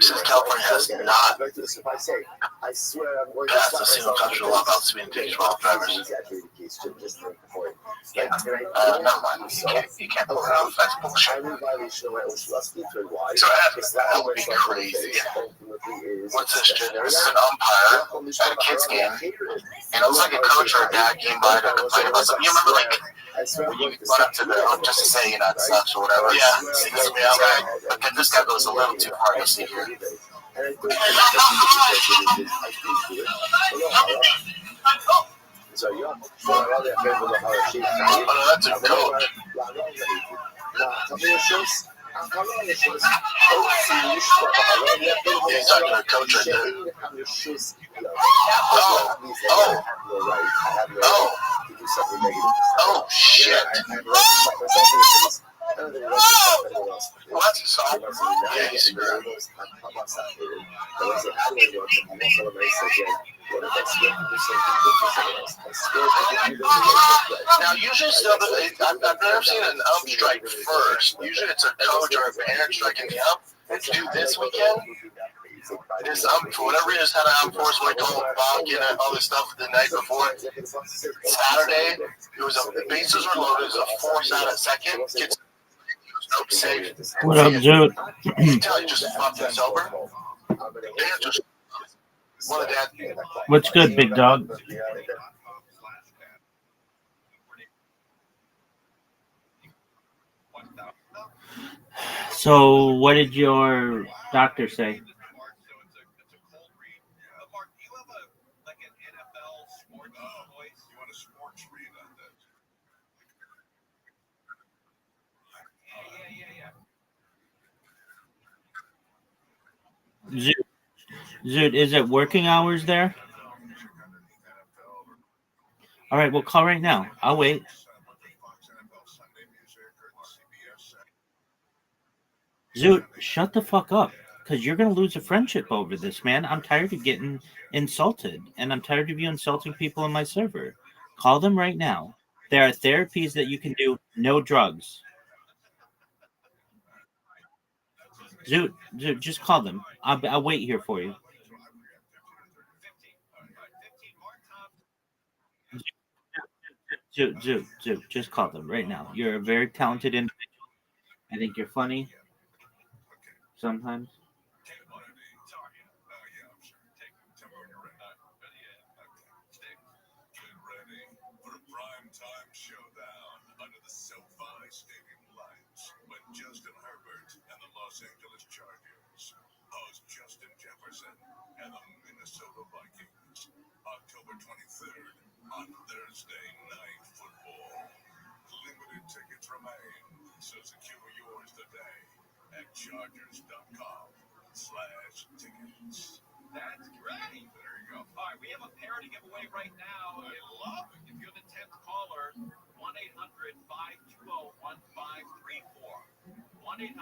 Speaker 3: Since California has not
Speaker 7: I swear I'm going
Speaker 3: passed a single constitutional law about speeding tickets for all drivers. Never mind.
Speaker 4: You can't pull it off. That's bullshit. So
Speaker 3: That would be crazy. What's this shit? This is an umpire at a kid's game, and it was like a coach or a dad came by to complain about something. You remember, like, when you went up to the just to say, it sucks or whatever. Yeah. But then this guy goes a little too far. You see here. Oh, no, that's a coach. Yeah, he's talking to a coach right there. Oh, shit.
Speaker 4: Well, that's a song.
Speaker 3: Yeah, he's screwed. Now, usually stuff, I've never seen an ump strike first. Usually it's a coach or a parent striking the ump. Do this weekend, this ump, for whatever reason, had an ump force when I told him bonk and all this stuff the night before. Saturday, the bases were loaded. It was a force out at second. Kids safe.
Speaker 5: What up, dude?
Speaker 3: You tell you just fucking sober. Just one of that.
Speaker 5: What's good, big dog? So, what did your doctor say? Zoot, is it working hours there? All right, well, call right now. I'll wait. Zoot, shut the fuck up, because you're going to lose a friendship over this, man. I'm tired of getting insulted, and I'm tired of you insulting people on my server. Call them right now. There are therapies that you can do, no drugs. Zoot, just call them. I'll wait here for you. Zoot, just call them right now. You're a very talented individual. I think you're funny sometimes.
Speaker 2: That's great. There you go. All right, we have a pair to give away right now. I love it. If you're the 10th caller, 1-800-520-1534. 1-800-520-1534.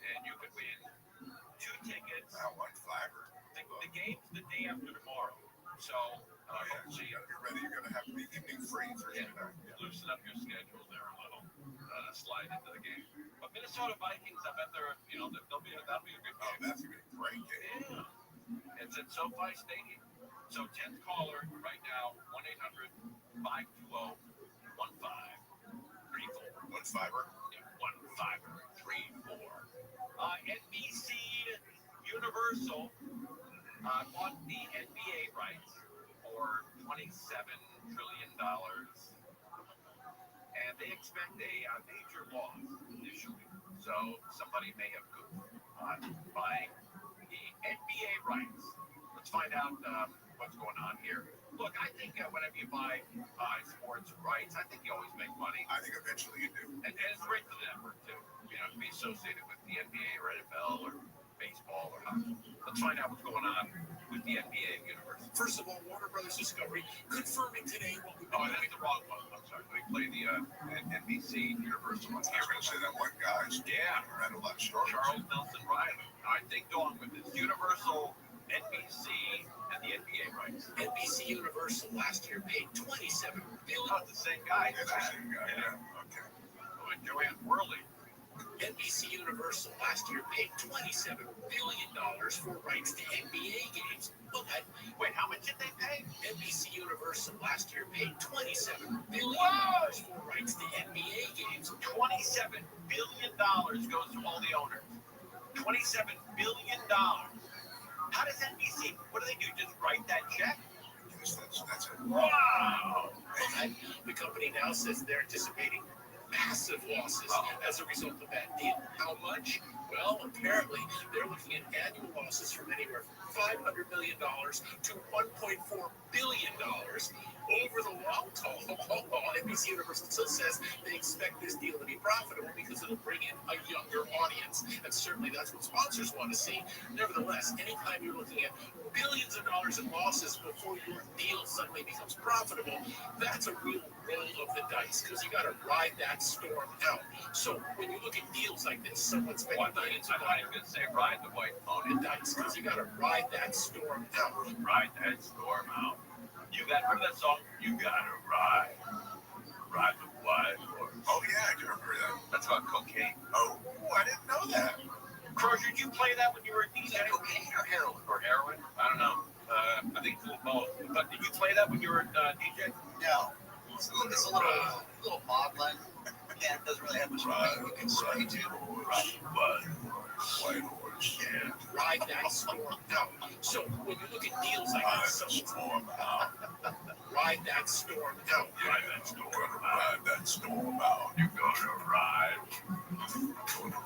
Speaker 2: And you could win 2 tickets. The game's the day after tomorrow. So, hopefully, you're ready. You're going to have to be evening free for tonight. Loosen up your schedule there a little. Slide into the game. But Minnesota Vikings, I bet that'll be a good game. Oh, that's going to be a great game. Yeah. It's at SoFi Stadium. So 10th caller right now, 1-800-520-1534. 1534. Yeah, 1534. NBC Universal bought the NBA rights for $27 trillion. And they expect a major loss initially. So somebody may have goofed on buying the NBA rights. Let's find out what's going on here. Look, I think whenever you buy sports rights, I think you always make money. I think eventually you do. And it's great for the network, too. You know, to be associated with the NBA or NFL or baseball or hockey. Let's find out what's going on with the NBA universe. First of all, Warner Brothers Discovery confirming today what we... Oh, that's the wrong one. I'm sorry. Let me play the NBC Universal one. You're going to say that one, guys? Yeah. I read a lot of stories. Charles Nelson Riley. All right, think on with this. Universal, NBC, and the NBA rights. NBC Universal last year paid $27 billion. Not the same guy. It's the same guy, yeah. Okay. Oh, and Joanne Worley. NBC Universal last year paid $27 billion for rights to NBA games. Okay. Wait, how much did they pay? NBC Universal last year paid $27 billion for rights to NBA games. $27 billion goes to all the owners. $27 billion. How does NBC, what do they do? Just write that check? Yes, that's it. Wow. Okay. The company now says they're anticipating massive losses as a result of that deal. How much? Well, apparently they're looking at annual losses from anywhere from $500 million to $1.4 billion over the long haul. NBC Universal still says they expect this deal to be profitable because it'll bring in a younger audience, and certainly that's what sponsors want to see. Nevertheless, anytime you're looking at billions of dollars in losses before your deal suddenly becomes profitable, that's a real roll of the dice because you got to ride that storm out. So when you look at deals like this, someone's spending billions of dollars. I'm going to say ride the white phone dice because you got to ride that storm out. Ride that storm out. You got, remember that song? You gotta ride the white horse. Oh yeah, I do remember that. That's about cocaine. Oh, I didn't know that. Crozier, did you play that when you were a DJ? Cocaine or heroin? Or heroin? I don't know. I think it's both. But did you play that when you were a DJ? No. It's a little maudlin. Again, it doesn't really have much meaning you can say to. White horse. Yeah. Ride that storm out. So when you look at deals like this, storm out. Ride that storm out. Ride that storm out. Ride that storm out. You're gonna ride.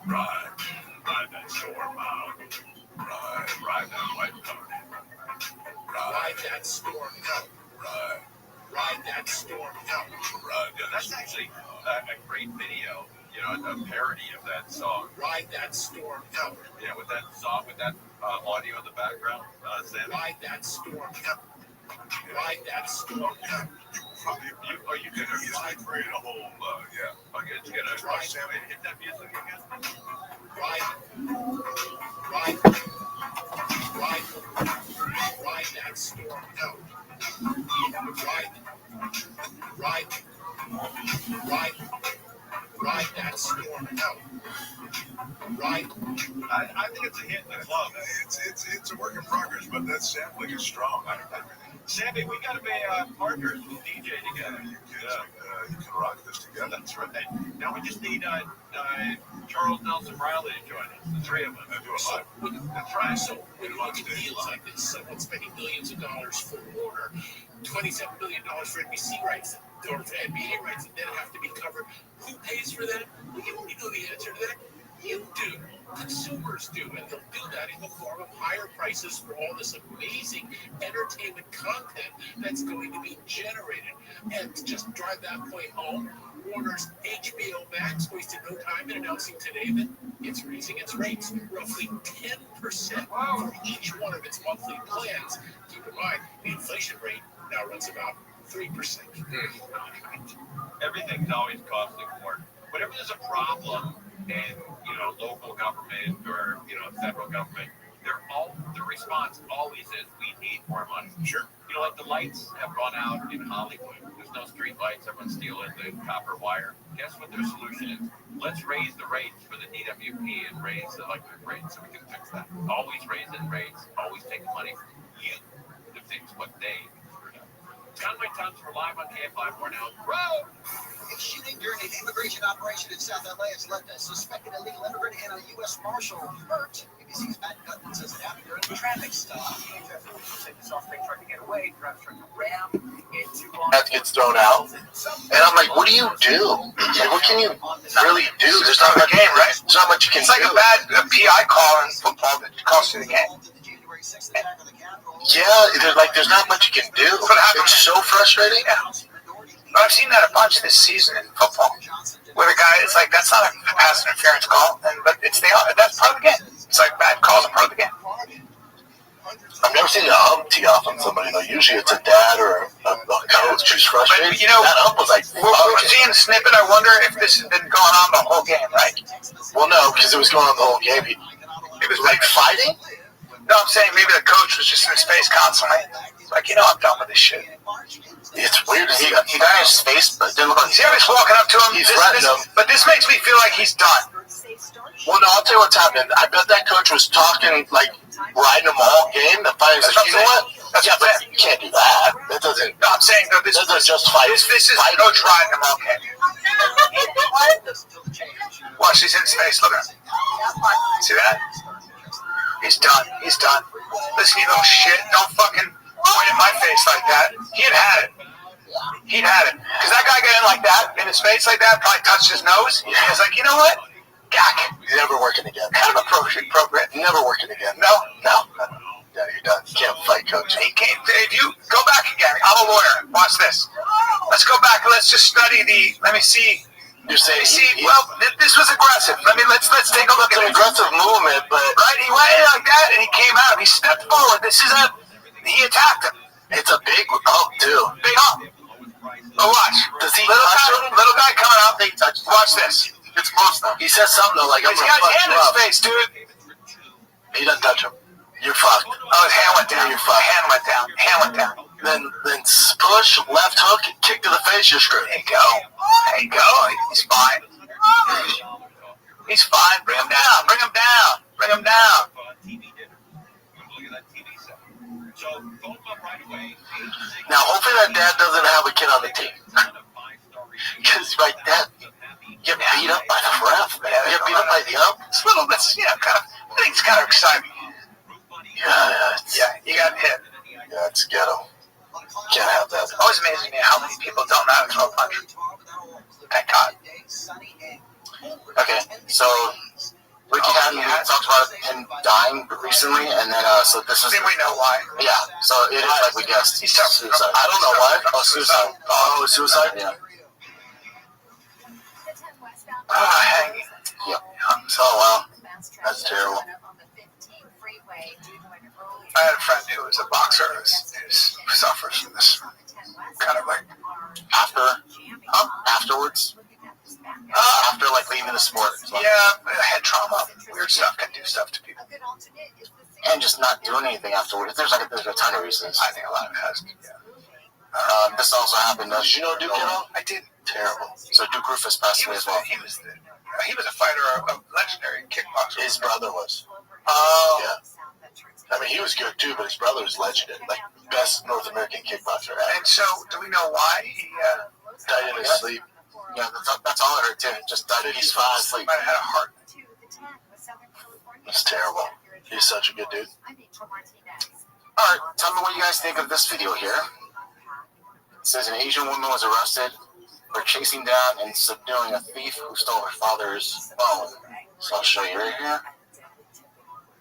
Speaker 2: Ride that storm out. Ride that white pony. Ride that storm out. Ride that
Speaker 8: that storm out.
Speaker 2: Yeah, that's actually a great video. You know, a parody of that song.
Speaker 8: Ride that storm out.
Speaker 2: Yeah, with that song, with that audio in the background. Sam.
Speaker 8: Ride that storm out. Ride that storm out.
Speaker 2: You can create a whole, yeah. Okay, it's gonna Sam, hit that music again.
Speaker 8: Ride that storm out. Ride that storm out.
Speaker 2: I think it's a hit in the club. It's a work in progress, but that sampling is strong. Sammy, we gotta be partners. We'll DJ together. You can rock this together. That's right. Now we just need Charles Nelson Riley to join us. The three of us. That's right.
Speaker 8: So when you look at deals like this, someone spending millions of dollars for Warner, $27 billion for NBC rights, or for NBA rights, and then have to be covered. Who pays for that? Well, you already know the answer to that. You do. Consumers do, and they'll do that in the form of higher prices for all this amazing entertainment content that's going to be generated. And to just drive that point home, Warner's HBO Max wasted no time in announcing today that it's raising its rates roughly 10% for each one of its monthly plans. Keep in mind, the inflation rate now runs about 3%.
Speaker 2: Everything's always costing more. Whenever there's a problem in, local government or, federal government, the response always is, we need more money.
Speaker 8: Sure.
Speaker 2: Like the lights have gone out in Hollywood. There's no street lights. Everyone's stealing the copper wire. Guess what their solution is? Let's raise the rates for the DWP and raise the electric rates so we can fix that. Always raising rates, always taking money from you to fix what they screwed up. Conway Thompson, we're live on KFI for now. Road!
Speaker 10: A shooting during an immigration operation in South LA has left a suspected illegal immigrant and a U.S. Marshal hurt. ABC's Matt Gutman says it happened during a traffic stop.
Speaker 9: Tried to get away, tried to ram into that gets thrown out. And I'm like, what do you do? Like, what can you really do? There's not much game, right? There's not much you can do.
Speaker 4: It's like a bad PI call in football that costs you the game.
Speaker 9: Yeah, there's not much you can do. It's so frustrating.
Speaker 4: Yeah. I've seen that a bunch this season in football, where the guy is like, that's not a pass interference call, but that's part of the game. It's like bad calls are part of the game.
Speaker 9: I've never seen a tee off on somebody though. Usually it's a dad or a coach who's frustrated.
Speaker 4: But,
Speaker 9: that ump was like,
Speaker 4: we're seeing the snippet. I wonder if this has been going on the whole game, right?
Speaker 9: Well, no, because it was going on the whole game. It was like fighting.
Speaker 4: No, I'm saying maybe the coach was just in his face constantly. He's like, I'm done with this shit.
Speaker 9: It's weird. He got his face, but didn't look like.
Speaker 4: See how he's walking up to him?
Speaker 9: He threatened him.
Speaker 4: But this makes me feel like he's done.
Speaker 9: Well, no, I'll tell you what's happening. I bet that coach was talking, like, riding him all game. The fighter's like, you know what? Yeah, but you can't do that. That doesn't.
Speaker 4: No, I'm saying, no, this
Speaker 9: doesn't just fight.
Speaker 4: This is coach riding him all game. Watch, he's in his face. Look at him. See that? He's done. He's done. Listen, you little shit. Don't fucking point in my face like that. He'd had it. Because that guy got in like that, in his face like that, probably touched his nose. Yeah. He was like, you know what? Gack.
Speaker 9: Never working again.
Speaker 4: Kind of appropriate.
Speaker 9: Never working again.
Speaker 4: No.
Speaker 9: Yeah, you're done. You can't fight, coach.
Speaker 4: He can't. If you go back again, I'm a lawyer. Watch this. Let's go back and let's just study let me see.
Speaker 9: You're saying
Speaker 4: this was aggressive. Let's take a look at
Speaker 9: an aggressive movement, but
Speaker 4: right, he went in like that and he came out. He stepped forward. He attacked him.
Speaker 9: It's a big up too.
Speaker 4: Big up. Oh, watch.
Speaker 9: Does he
Speaker 4: little guy coming out? They touch. Watch this. It's close though.
Speaker 9: He says something though, like,
Speaker 4: he's got his hand in his face, dude.
Speaker 9: He doesn't touch him. You're fucked.
Speaker 4: Oh, his hand went down.
Speaker 9: You're fucked.
Speaker 4: Hand went down.
Speaker 9: Then push, left hook, kick to the face, you're screwed.
Speaker 4: There you go. He's fine. He's fine. Bring him down.
Speaker 9: Now, hopefully that dad doesn't have a kid on the team. Because like that, get beat up by the ref, man. Get beat up by the ump.
Speaker 4: It's a little bit, I think it's kind of exciting.
Speaker 9: Yeah,
Speaker 4: you got hit.
Speaker 9: Yeah, it's ghetto. Can't have that.
Speaker 4: It always amazes me how many people don't know how to throw a punch. Thank God.
Speaker 9: Okay, so Ricky Hatton talked about him dying recently, and then so this is.
Speaker 4: I think we know why.
Speaker 9: Yeah, so it is like we guessed.
Speaker 4: He's suicide.
Speaker 9: I don't know why. Oh,
Speaker 3: suicide. Oh, suicide? Yeah.
Speaker 4: Hanging.
Speaker 3: Yep. Oh, wow. That's terrible.
Speaker 4: I had a friend who was a boxer who suffers from this kind of like
Speaker 3: Afterwards? After, like, leaving the sport.
Speaker 4: head trauma, weird stuff can do stuff to people.
Speaker 3: And just not doing anything afterwards. There's a ton of reasons.
Speaker 4: I think a lot of it has.
Speaker 3: This also happened. Did you know Duke at all?
Speaker 4: I did.
Speaker 3: Terrible. So Duke Rufus passed away as well.
Speaker 4: He was a fighter, a legendary kickboxer.
Speaker 3: His brother was. Oh. Yeah. I mean, he was good too, but his brother was legendary. Like, best North American kickboxer ever.
Speaker 4: And so, do we know why he
Speaker 3: died in his sleep? Yeah, that's all I heard too. Just died in his sleep.
Speaker 4: Might have had a heart.
Speaker 3: It's terrible. He's such a good dude. Alright, tell me what you guys think of this video here. It says an Asian woman was arrested for chasing down and subduing a thief who stole her father's phone. So I'll show you right here.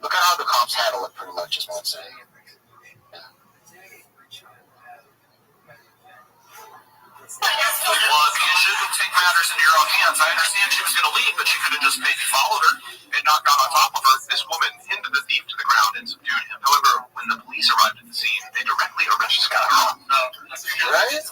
Speaker 3: Look at how the cops handle it, pretty much, is what I'm saying.
Speaker 9: Well, you shouldn't take matters into your own hands. I understand she was going to leave, but she could have just maybe followed her and not got on top of her. This woman pinned the thief to the ground and subdued him. However, when the police arrived at the scene, they directly arrested her.
Speaker 3: Right?
Speaker 9: That's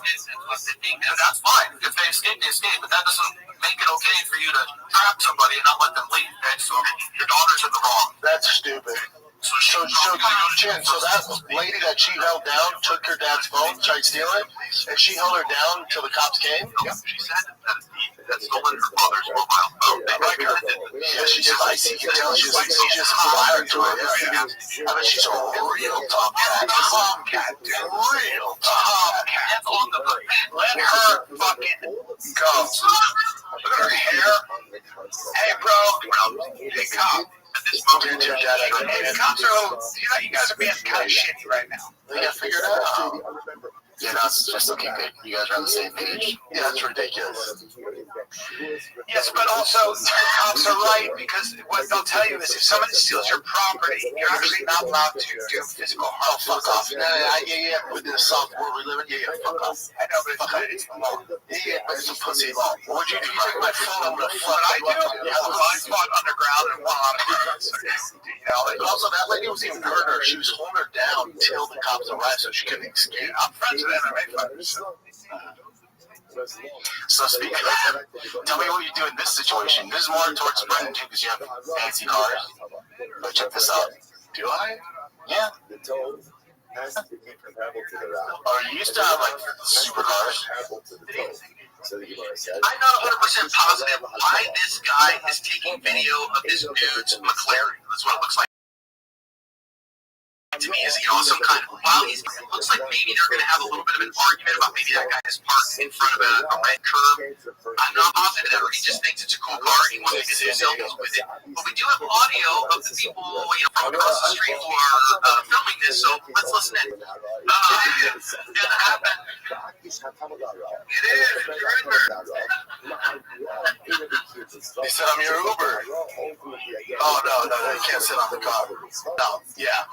Speaker 9: fine. If they escape, they escape. But that doesn't make it okay for you to trap somebody and not let them leave. Okay? So your daughter's in the wrong.
Speaker 3: That's stupid. So that lady that she held down took her dad's phone, tried to steal it, and she held her down until the cops came?
Speaker 9: Yeah, she said that a thief had stolen her father's mobile phone. They like her.
Speaker 3: Yeah, she's spicy. You can tell she's just fire to her. Yeah. I mean, she's a real tomcat. Real tomcat.
Speaker 9: That's on the book.
Speaker 4: Let her fucking go. Look at her hair. Hey, bro. Hey, cop.
Speaker 9: At this moment,
Speaker 4: hey, the cops are, you guys are being kind of shitty right now.
Speaker 3: They got figured out. Yeah, that's just okay. Good. You guys are on the same page. Yeah, that's ridiculous.
Speaker 4: Yes, but also the cops are right, because what they'll tell you is if somebody steals your property, you're actually not allowed to do physical harm.
Speaker 3: Oh, fuck off. Yeah. Within the soft world we live in, fuck off.
Speaker 4: I know, but it's the law.
Speaker 3: Yeah, but it's a pussy law. Would you take my phone? I'm gonna fuck
Speaker 4: I do. I fought underground and won on it.
Speaker 3: Also, that lady was even hurt her. She was holding her down until the cops arrived, so she couldn't escape.
Speaker 4: I'm friends with MMA fighters.
Speaker 3: So speaking of, tell me what you do in this situation. This is more towards Brendan too, because you have fancy cars. But check this out. Do I? Yeah. Or you used to have like supercars.
Speaker 9: I'm not 100% positive why this guy is taking video of this dude's McLaren. That's what it looks like to me. Is some kind of, it looks like maybe they're going to have a little bit of an argument about maybe that guy is parked in front of a red curb. I'm not positive that, or he just thinks it's a cool car and he wants to do selfies with it. But we do have audio of the people, from across the street who are filming this, so let's listen in. It didn't happen. It is. You're Uber.
Speaker 3: They said I'm your Uber. Oh, no, you can't sit on the car. No, yeah.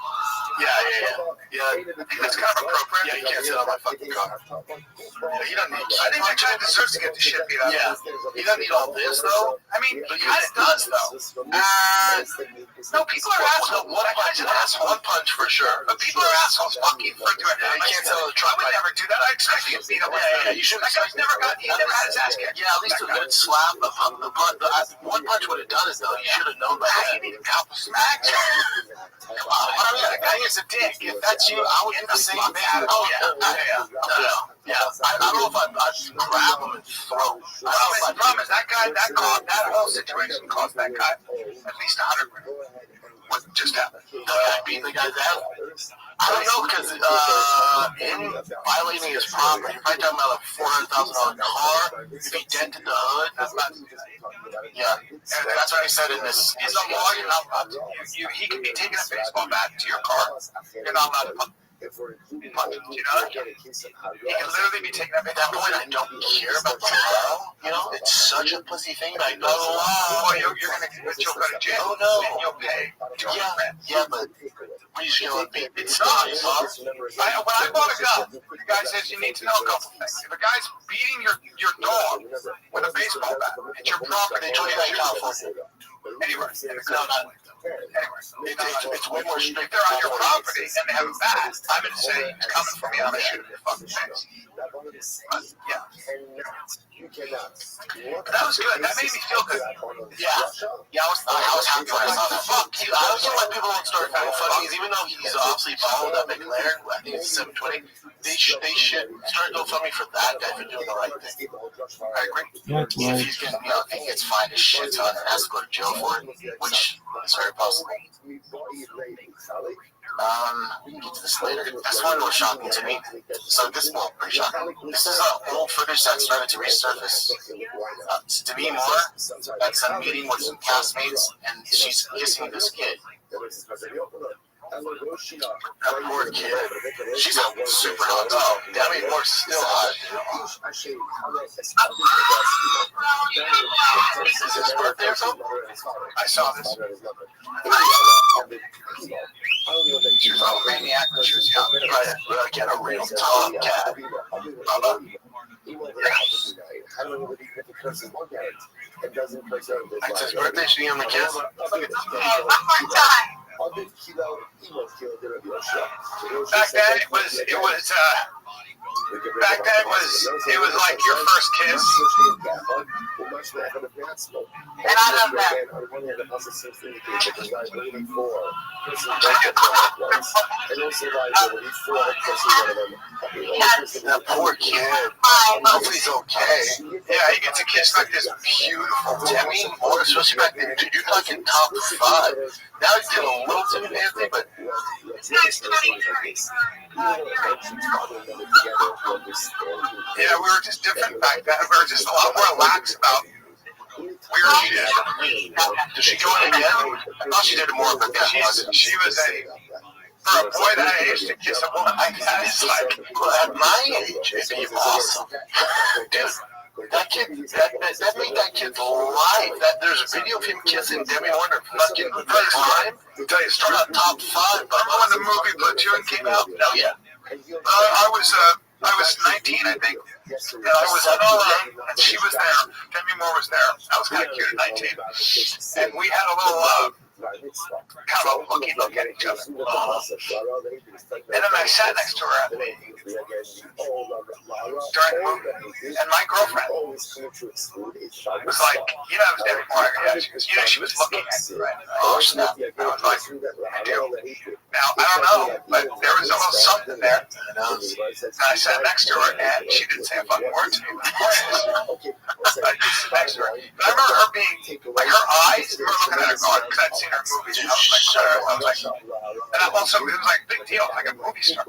Speaker 4: That's kind of appropriate.
Speaker 3: Yeah, you can't sit on my fucking car. Yeah, he doesn't need.
Speaker 4: I think that guy deserves to get the shit beat out of him.
Speaker 3: Yeah, he doesn't need all this though.
Speaker 4: I mean, he kind of does though. No, people are assholes.
Speaker 3: One punch is an asshole. One punch for sure.
Speaker 4: But people are assholes. Fuck you for doing that.
Speaker 3: You can't tell the truck.
Speaker 4: I would never do that. I expect you to beat up.
Speaker 3: Yeah. You should.
Speaker 4: That guy's never had his ass kicked.
Speaker 3: Yeah, at least a good slap. One punch would have done it though. You should have known by that.
Speaker 4: You need a couple smacks.
Speaker 3: Come on. I mean, that guy is a dick. If that's you, I would do the same thing. Oh yeah. Yeah. I don't know if I'd grab him and throw.
Speaker 4: The problem is that whole situation cost that guy at least $100,000. What just happened?
Speaker 3: The guy beating the guy down? I don't know, because in violating his property, you're probably talking about a $400,000 car. If he dented the hood, that's not. Yeah, that's what he said in this.
Speaker 4: He's a law. You're not allowed to. He can be taking a baseball bat to your car. You're not allowed to punch. You know? He can literally be taking a baseball bat.
Speaker 3: At that point, I don't care about the law. You know, it's such a pussy thing. I know the law.
Speaker 4: Well, you'll go to jail.
Speaker 3: Oh no.
Speaker 4: And you'll pay $200,000.
Speaker 3: Yeah, but We just gonna beat
Speaker 4: It sucks. When I bought a gun, the guy says you need to know a couple things. If a guy's beating your dog with a baseball bat, it's your property. Anywhere.
Speaker 3: It's way more strict.
Speaker 4: If they're on your property and they have a bat, I'm going to say it's coming for me. I'm going to shoot in your fucking face. Yeah. But that was good. That made me feel good.
Speaker 3: Yeah, I was happy when I saw that. Fuck you. I was why people don't start making fun of me. Even though he's obviously followed that McLaren, I think it's 720. They should start going for me for that guy for doing the right thing.
Speaker 4: I agree.
Speaker 3: If he's getting, if he gets fined a shit ton and has to go to jail for it, which is very possible. We can get to this later. This one was shocking to me. So this is pretty shocking. This is old footage that started to resurface. To me more, that's a meeting with some castmates, and she's kissing this kid. That poor kid. She's super hot. Oh, Demi Moore's still hot. Is his birthday or something?
Speaker 4: I saw this. She was all maniac when she was young.
Speaker 3: Right, get a real Tom cat. That's his birthday. She gave him a kiss.
Speaker 6: One more time.
Speaker 4: Back then it was like your first kiss.
Speaker 6: And I love that.
Speaker 3: That poor kid. Hopefully he's okay.
Speaker 4: Yeah, he gets a kiss like this beautiful
Speaker 3: Demi Moore, especially back then, dude, you're talking top 5. Now he's getting a little too nasty, but
Speaker 4: yeah, we were just different back then. We were just a lot more lax about weird shit.
Speaker 3: Did she go in again? I thought she did more, but
Speaker 4: she was for a boy that age to kiss a woman like that, it's like,
Speaker 3: at my age, it'd be awesome. Dude, that kid, that made that kid's life. There's a video of him kissing Demi Moore in her fucking first time.
Speaker 4: Tell you, start
Speaker 3: Not top 5, but
Speaker 4: remember when the movie Platoon came out?
Speaker 3: Oh yeah.
Speaker 4: I was 19, I think. And I was alone, and she was there. Demi Moore was there. I was kind of cute at 19. And we had a little, kind of a looky look at each other. And then I sat next to her during the movie. And my girlfriend was like, you know, it was Demi Moore. Yeah, she was looking at me, right? Oh, snap. I was like, I do. Now, I don't know, but there was a little something there. And I sat next to her, and she didn't say a fucking word to me. I just sat next to her. But I remember her being, like, her eyes were looking at her going, because I'd seen her movies. And I was like, and I also, it was like a big deal, like a movie star.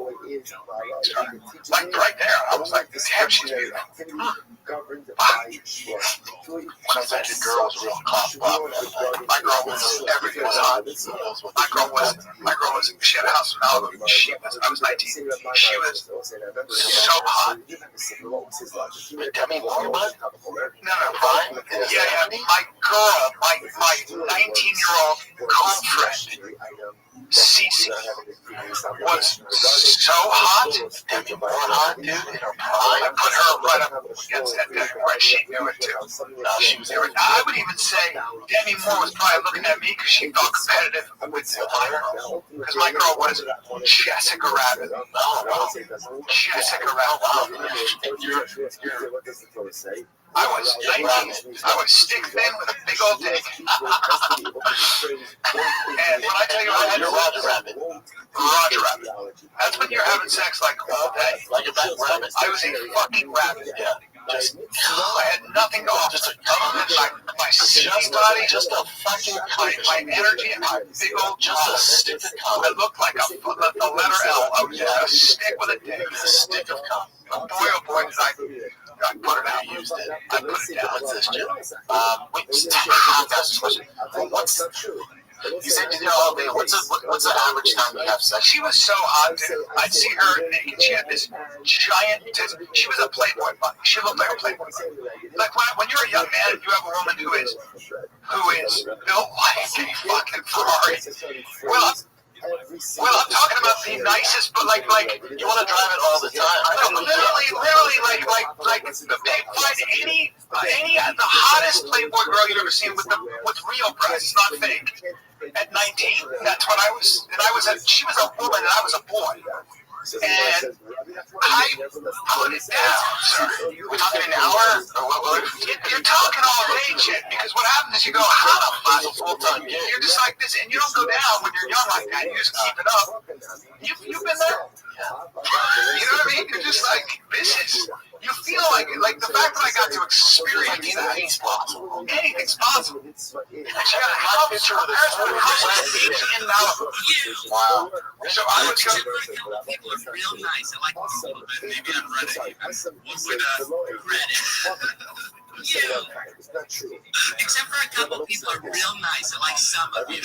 Speaker 4: Like, right there, I was like, damn, she's beautiful.
Speaker 3: When I said your girl was a real cop,
Speaker 4: My girl was, everything was hot. My girl was, she had a house in Malibu. I was 19. She was so hot.
Speaker 3: Demi Moore, what?
Speaker 4: No, yeah. My girl, my 19-year-old girlfriend, Cece, was so hot.
Speaker 3: Demi Moore hot, dude, in her prime.
Speaker 4: I put her right up against that deck where she knew it too.
Speaker 3: She was there.
Speaker 4: I would even say Demi Moore was probably looking at me because she felt competitive with my girl. Because my girl was Jessica Rabbit. Jessica Rabbit. I was 19. I was stick thin with a big old dick. And when I tell you I had
Speaker 3: You're Roger Rabbit.
Speaker 4: Roger Rabbit. That's when you're having sex like all day.
Speaker 3: Like a bad rabbit.
Speaker 4: I was a fucking rabbit.
Speaker 3: Yeah.
Speaker 4: I had nothing to offer. Just my skinny body,
Speaker 3: just a fucking
Speaker 4: my energy, and my big old
Speaker 3: just a stick of cum.
Speaker 4: I looked like the letter L. I was just a stick with a dick.
Speaker 3: A stick of cum.
Speaker 4: Boy, oh boy, did I put it out.
Speaker 3: Used it.
Speaker 4: I put it down.
Speaker 3: What's this, Jim? Wait, that's the question. What's you said you did all day. What's the average time you have sex?
Speaker 4: She was so hot, dude. I'd see her naked. She had this giant tits. She was a Playboy bunny. She looked like a Playboy bunny. Like when you're a young man, you have a woman who is built like a fucking Ferrari. Well,
Speaker 3: Well, I'm talking about the nicest, but like you want to drive it all the time. No, literally, like find any the hottest Playboy girl you've ever seen with real breasts, not fake. At 19, that's what I was, and she was a woman and I was a boy. And I put it down, sir. We're talking an hour? You're talking all day, Chet, because what happens is you go, how the fuck? Full-time gig. You're just like this, and you don't go down when you're young like that. You just keep it up. You've been there? You know what I mean? You're just like, this is, you feel like the fact that I got to experience that. Anything's possible. And she got a house, her parents put a house on the beach in Malibu. Wow. So I would go.
Speaker 8: People are real nice. I like them a little bit. Maybe on Reddit even. One would Reddit. Yeah. Except for a couple people are real nice. I like some of you.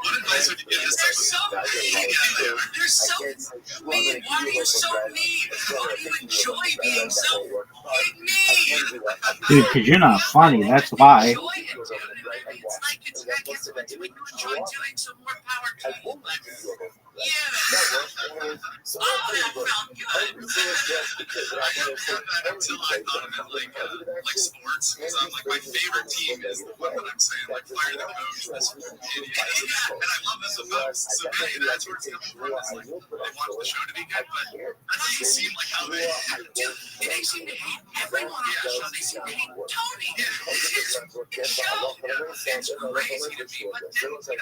Speaker 8: What advice would you give this type of They're so mean. Why are you so mean? Why do you enjoy being so mean?
Speaker 5: Dude, because you're not funny. That's why.
Speaker 8: Enjoy it, dude. It's like it's what you enjoy doing, so more power to you. But yeah. Oh, that felt good. Until I thought of it like sports. Because I'm like, my favorite team is the one that I'm saying, like, fire the coach, this idiot. And I love this about so many. That's where it's coming from. It's like, they want the show to be good, but that doesn't seem like how they. Dude, they seem to hate everyone on the show. They seem to hate Tony. It's show. It's crazy to me, but then,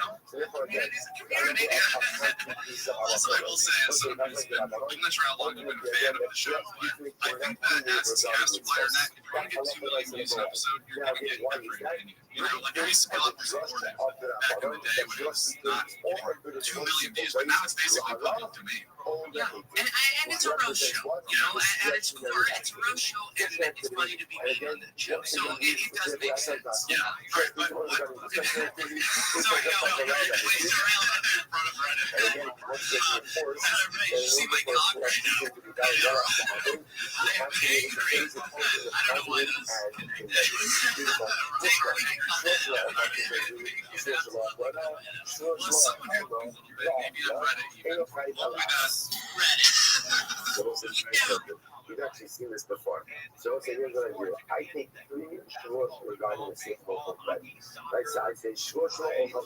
Speaker 8: community's a community. Also, I will say, as someone who's been, I'm not sure how long you've been a fan of the show, but I think that as this cast of WireNet, if you're going to get 2 million views an episode, you're going to get every opinion. You know, like I used to be a lot more supportive back in the day when it was not getting 2 million views, but now it's basically public domain. Yeah, and it's a roast show, you know, at its core, it's a roast show, and it's funny to be mean on that show, so it does make sense. Yeah, right, but what? Sorry, no, please around in front of Reddit. You see my cock right now? I am angry. I don't know why that's angry. Well, someone who a little bit, maybe on Reddit even. Well, Reddit.
Speaker 11: We've actually seen this before. So here's what I do. I take 3 short regarding the same local bread. Right? So I say short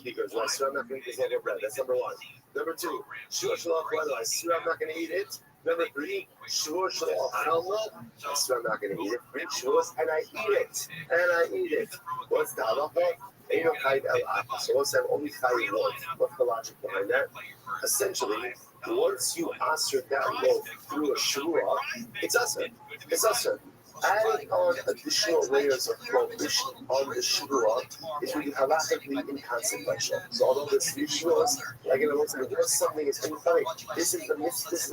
Speaker 11: because I swear I'm not going to eat this local bread. That's number 1. Number 2, short I swear I'm not going to eat it. Number 3, short I swear I'm not going to eat it. 3 shorts, and I eat it. What's the halacha? So once I'm only chayiv loaf. What's the logic behind that? Essentially, once you answer that loaf through a shura, it's asr. Adding on additional layers of prohibition on the shura is really halachically inconsequential. So although there's 3 shuras, like in other words, once something is funny, this is the mitzvah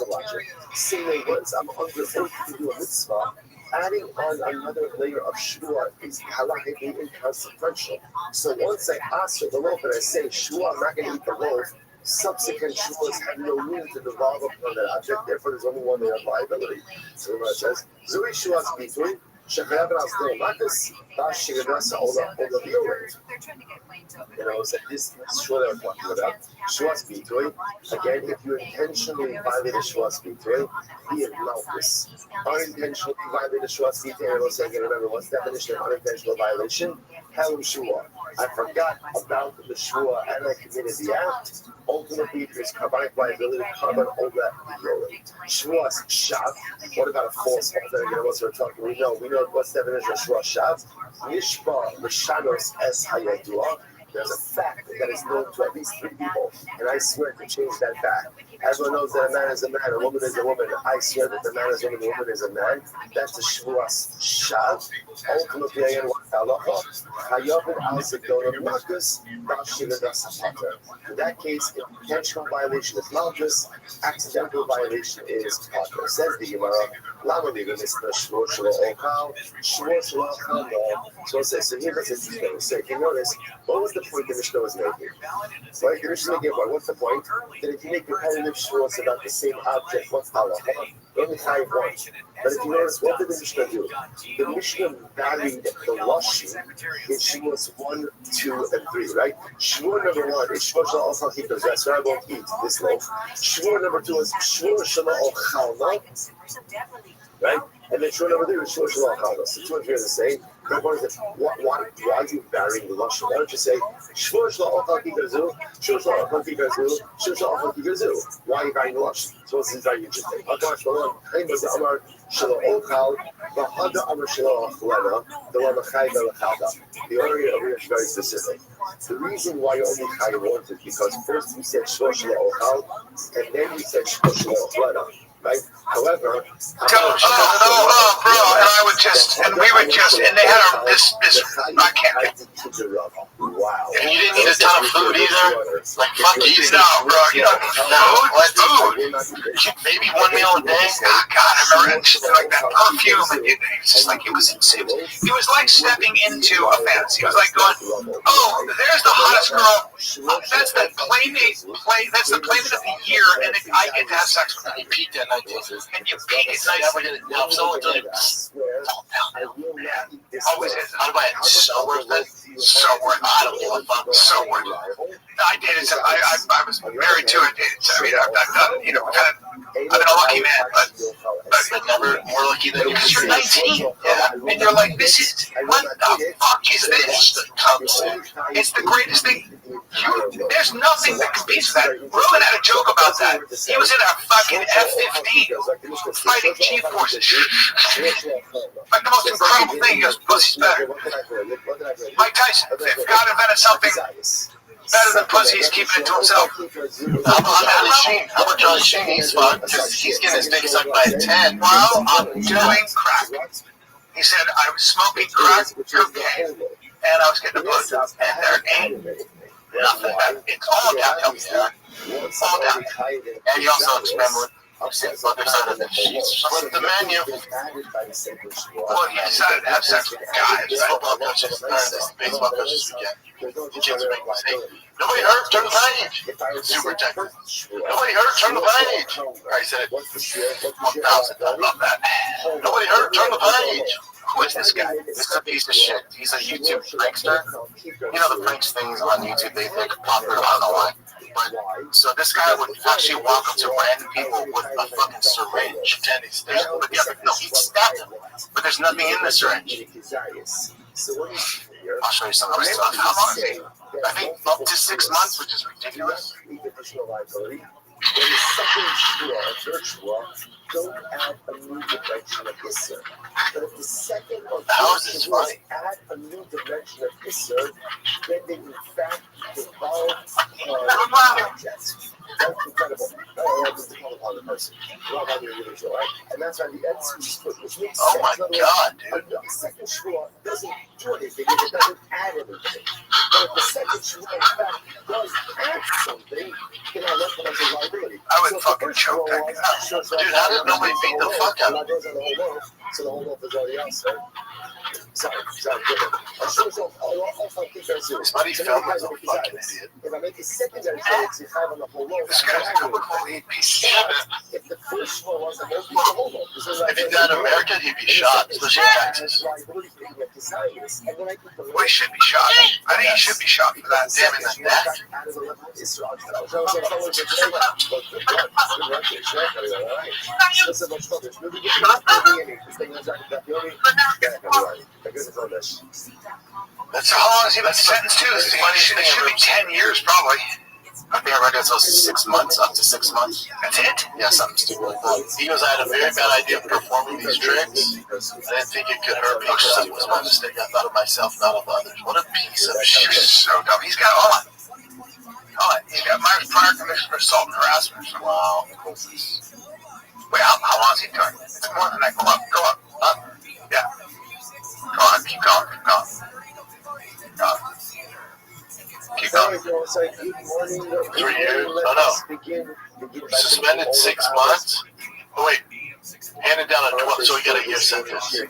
Speaker 11: logic. Saying once I'm under oath to do a mitzvah, adding on another layer of shura is halachically inconsequential. So once I answer the loaf and I say shura, I'm not going to eat the loaf, subsequent shuras have no meaning to devolve upon that object, therefore there's only one layer of liability. So what it says, Zuri shuras bitui, shechayav al sdei makas, bash shigadasa ola violet. You know, it's like this shura that we're talking about. Shuras bitui, again, if you intentionally violate a shuras bitui, be it malchus. Unintentionally violate a shuras bitui, and I will say again, remember, what's the definition of unintentional violation? Helam shua. I forgot about the shua and I committed the act. Ultimately, there's carbonic liability, carbon over that. Shua's shav. What about a false oath? Again, what's we're talking? We know what's the definition of shua shav. Nishba l'shanos es hayadua. There's a fact that is known to at least 3 people, and I swear to change that fact. Everyone knows that a man is a man, a woman is a woman. I swear that the man is a woman, the woman is a man. That's a shvuas shav. Ultimately, again, what's the halacha? Hayavin al zedon of malchus, in that case, intentional violation is malchus, accidental violation is pater. Says the Gemara, lama liga misna shvur shelo okal, shvur shelo okal. So it says, so here that's interesting. So if you notice, what was the point the Mishnah was making? Right? The Mishnah gave one. What's the point? That if you make repetitive if Shavuos about the same object, what's halacha? Only Chayiv one. But if you notice, what did the Mishnah do? The Mishnah varied the Lashon in Shavuos 1, 2, and 3, right? Shavuot number 1 is Shavuot Shelo Ochal Kippos, right? So I won't eat this loaf. Shavuot number 2 is Shavuot Shelo Ochal, right? And then Shavuot number 3 is Shavuot Shelo Ochal. So 2 and 3 are the same. Why are you varying the Lashon? Why don't you say Shavuot Shelo Ochal Kippos, Shavuot Shelo Ochal Kippos, Shavuot Shelo Ochal Kippos? Why are you varying the Lashon? So this is very interesting. The order over here is very specific. The reason why you only Chayiv once is because first we said Shavuot Shelo Ochal, and then we said Shavuot Shelo Ochal. Right? However,
Speaker 4: bro, and I would just, and we would just, and they had this, I can't.
Speaker 11: Wow.
Speaker 3: And you didn't eat a ton of food either? Like, fuck you.
Speaker 4: No, bro, you don't need food.
Speaker 3: Maybe one meal a day?
Speaker 4: Oh, God, I remember it. Like that perfume, and it's just like, it was like stepping into a fantasy. It was like going, oh, there's the hottest girl. That's the playmate of the year, and I get to have sex with her.
Speaker 3: You peaked that night, Jesus.
Speaker 4: And you peak at night.
Speaker 3: Never get it. Now, someone told you,
Speaker 4: Always is.
Speaker 3: how do I? So worth it?
Speaker 4: So worth it.
Speaker 3: I don't give a fuck.
Speaker 4: So worth it. I dated. I was married to it. I mean, I've done. You know, I've been a lucky man, but
Speaker 3: never more lucky than you.
Speaker 4: because you're 19, and you're like, this is what the fuck is this? It's the greatest thing. There's nothing that competes with that. Ruben had a joke about that. He was in a fucking F-15 fighting G-forces. Like the most incredible thing. He goes, pussy's better. Mike Tyson, if God invented something better than pussy, he's keeping it to himself.
Speaker 3: How about Charlie Sheen? He's fucked because he's getting his dick sucked by a 10.
Speaker 4: Well, I'm doing crack. He said, I was smoking crack, cocaine, and I was getting a blowjob, and there ain't nothing. It's all downhill. All downhill.
Speaker 3: And you also experiment with other side of the sheets. Flip the menu.
Speaker 4: Well, he decided to have sex with guys,
Speaker 3: Football coaches, baseball coaches again. The kids are making mistakes. Nobody hurt, turn the page. Super technical. Nobody hurt, turn the page. I said it 1,000 times. I love that. Nobody hurt, turn the page.
Speaker 4: Who is this guy?
Speaker 3: This is a piece of shit. He's a YouTube prankster. You know the pranks things on YouTube, they think popular, I don't know why. But, so this guy would actually walk up to random people with a fucking syringe. No, he'd stab them. But there's nothing in the syringe. I'll show you some of the stuff.
Speaker 4: How long is he?
Speaker 3: I think up to 6 months, which is ridiculous.
Speaker 11: When the second Shua, third Shua, don't add a new dimension of Isser. But if the second or third Shua add a new dimension of Isser, then they in fact devolve objects. That's incredible. That's the call upon the person. Not on the individual, right? And that's why the Edson split, which makes sense.
Speaker 3: Oh my God, dude.
Speaker 11: The second Shua doesn't do anything, it doesn't add anything. But if the second Shua, in fact, does add something, then I recognize a liability.
Speaker 4: I would fucking choke that guy.
Speaker 3: Dude, how did nobody beat the fuck out of him?
Speaker 11: So the whole loaf is already out, sir. Sorry.
Speaker 3: Somebody filmed as a fucking idiot.
Speaker 11: If I make a secondary currency, on the whole loaf,
Speaker 4: This guy's a complete piece of shit.
Speaker 11: if the first one was the whole loaf,
Speaker 3: If he's not American, he'd be shot, especially in Texas.
Speaker 4: Well, he should be shot. I think he should be shot for that.
Speaker 3: Damn it, that.
Speaker 4: So how long has he been sentenced to? It should be 10 years, probably.
Speaker 3: I think I read it was 6 months, up to 6 months.
Speaker 4: That's it?
Speaker 3: Yeah, something stupid like that. He goes, I had a very bad idea of performing these tricks. I didn't think it could hurt me because it was my mistake. I thought of myself, not of others. What a piece of shit.
Speaker 4: So dumb. He's got he's got minor prior conviction for assault and harassment.
Speaker 3: Wow.
Speaker 4: Wait, how long is he doing? It's more than that. Go up. Yeah. Go on, keep going. Keep going.
Speaker 3: 3 years? Oh no. Suspended 6 months? Oh wait. Handed down a 12, so he got a year sentence. Year's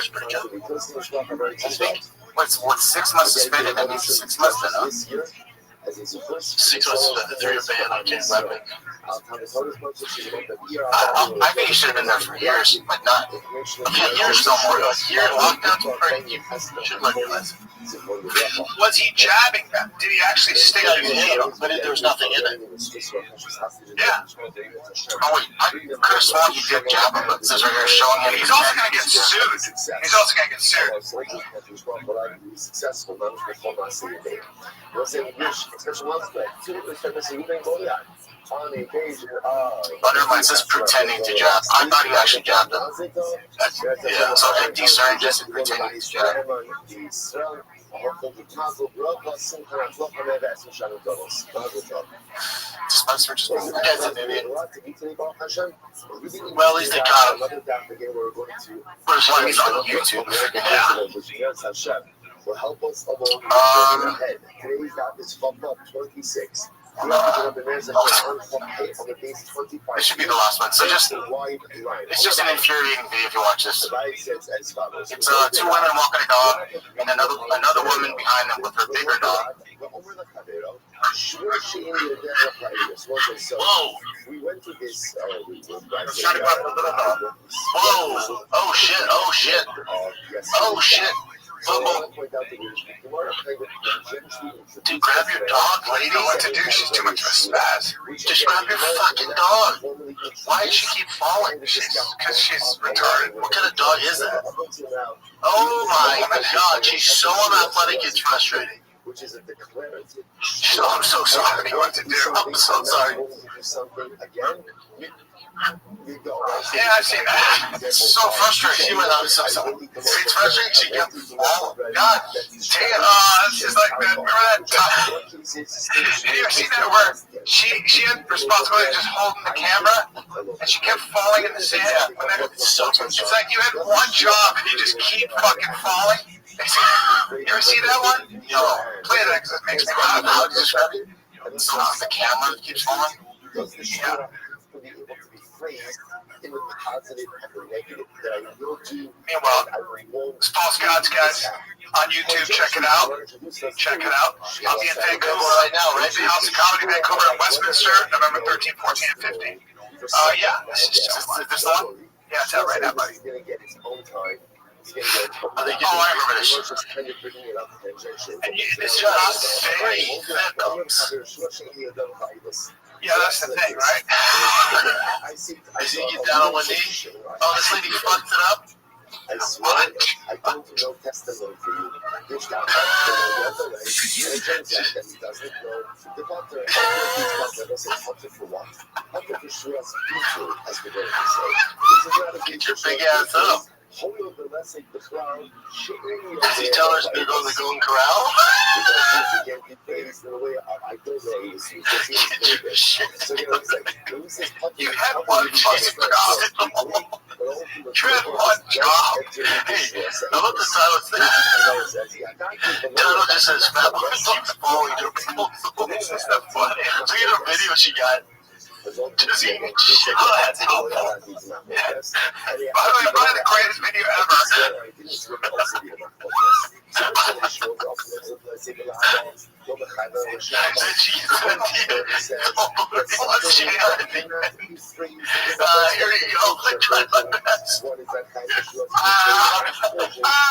Speaker 3: pretty good. What's 6 months suspended? That means 6 months then, huh?
Speaker 11: as a support.
Speaker 3: 6 months with the 3-year ban on Ken Weapon. I think he should have been there for years, but not. Years no more. A year in lockdown for you should learn your lesson.
Speaker 4: Was he jabbing them? Did he actually stick
Speaker 3: Yeah,
Speaker 4: his
Speaker 3: he hit him, but there was nothing in it.
Speaker 4: Yeah.
Speaker 3: Oh wait, I could have sworn he did jab him, but it says right here showing him.
Speaker 4: He's also going to get sued. He's also going to get sued.
Speaker 11: On a page,
Speaker 3: never mind, it says pretending to jab. I thought he actually jabbed him. Yeah, so like discern just pretending to jab. Spencer just gets an idiot. Well, at least they caught him. First time he's on YouTube. Yeah.
Speaker 11: Will help us along ahead. Today's dot is fucked up 26.
Speaker 3: This should be the last one. So just, it's just an infuriating video if you watch this. It's 2 women walking a dog, and another woman behind them with her bigger dog. Whoa!
Speaker 11: We went to this.
Speaker 3: Trying to grab the little dog. Whoa! Oh shit! Oh shit! Oh shit! Dude, grab your dog, lady.
Speaker 4: What to do? She's too much of a spaz.
Speaker 3: Just grab your fucking dog. Why does she keep falling?
Speaker 4: Because she's retarded.
Speaker 3: What kind of dog is that? Oh my god, she's so unathletic, it's frustrating.
Speaker 11: Which is a declarative.
Speaker 3: Oh, I'm so sorry.
Speaker 4: What to do?
Speaker 3: I'm so sorry.
Speaker 4: Yeah, I've seen that.
Speaker 3: It's so frustrating. She went out and said something.
Speaker 4: It's frustrating. She kept falling. God damn. It's like that. Remember that time? Have you ever seen that where she had responsibility of just holding the camera and she kept falling in the sand? It's like you had one job and you just keep fucking falling. You ever see that one?
Speaker 3: No.
Speaker 4: Play that because it makes me
Speaker 3: How
Speaker 4: laugh.
Speaker 3: do you describe it? So the camera keeps falling?
Speaker 11: Yeah. In the positive and the negative that I will do.
Speaker 4: Meanwhile, it's False Gods, guys, on YouTube. Check it out. Check it out. I'll be in Vancouver
Speaker 3: right now, right?
Speaker 4: The House of Comedy, Vancouver, and Westminster, November 13, 14, and 15. Yeah, this is so fun.
Speaker 3: This one?
Speaker 4: Yeah, it's out right now, buddy.
Speaker 3: I remember this shit.
Speaker 4: And it's just very victims. Yeah, that's the thing, right?
Speaker 3: I see you get down on one knee. Oh, this lady fucked it up?
Speaker 11: I swear, I don't know testimony for you. This guy doesn't know the doctor. Hunter for what? Hunter for sure as future, as we're going to say. This is not a
Speaker 3: get your big ass up. Does he tell her to go to the Golden Corral?
Speaker 4: You had one job. You had one job.
Speaker 3: Hey, I love the title thing. Title just says fat woman keeps falling to people's souls. Look at her video she got. Just eating shit. Oh, that's helpful. By the way, probably the greatest video ever. Here you go.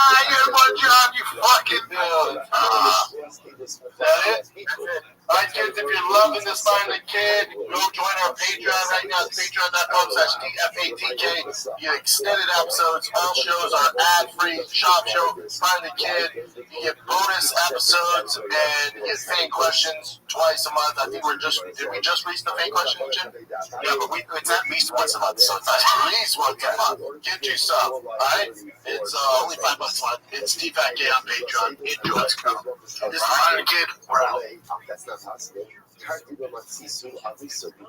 Speaker 3: You had one job, you fucking is that it? Alright, kids, if you're loving this Find the Kid, go join our Patreon right now. It's patreon.com/DFATK. You get extended episodes. All shows are ad-free. Shop show, Find the Kid. You get bonus episodes and you get fan questions twice a month. I think did we just reach the fan question, Jim? Yeah, but it's at least once a month, so it's at least once a month. Get you some, alright? It's only $5 a month. It's DFATK on Patreon. Enjoy. This is Find the Kid. We're out.
Speaker 11: That's not possible. You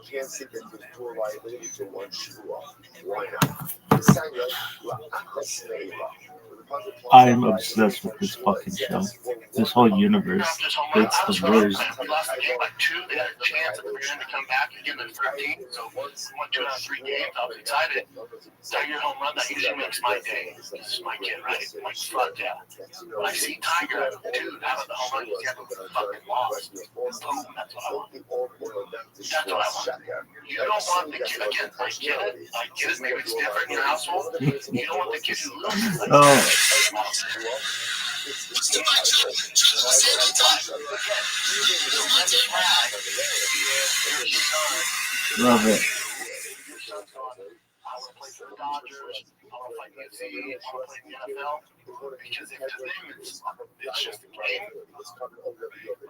Speaker 11: can't sit into the tour liability for one shoe off. Why not?
Speaker 5: I'm obsessed with this fucking show. This whole universe. It's the worst.
Speaker 3: We lost the game by 2. They had a chance at the very end to come back and get the 13. So we won 2 out of 3 games. I was excited. Tiger home run, that usually makes my day. This is my kid, right? I'm like, fuck yeah. When I see Tiger, dude, out of the home run, he's got the fucking loss. Boom, that's what I want. That's what I want. You don't want the kid, again, I get it. Maybe it's different in your household. You don't want the kid who loses. Like,
Speaker 5: Oh. Love it.
Speaker 3: I want to play for the Dodgers. I want to play the UFC. I want to play the NFL. Because if to them it's just a game.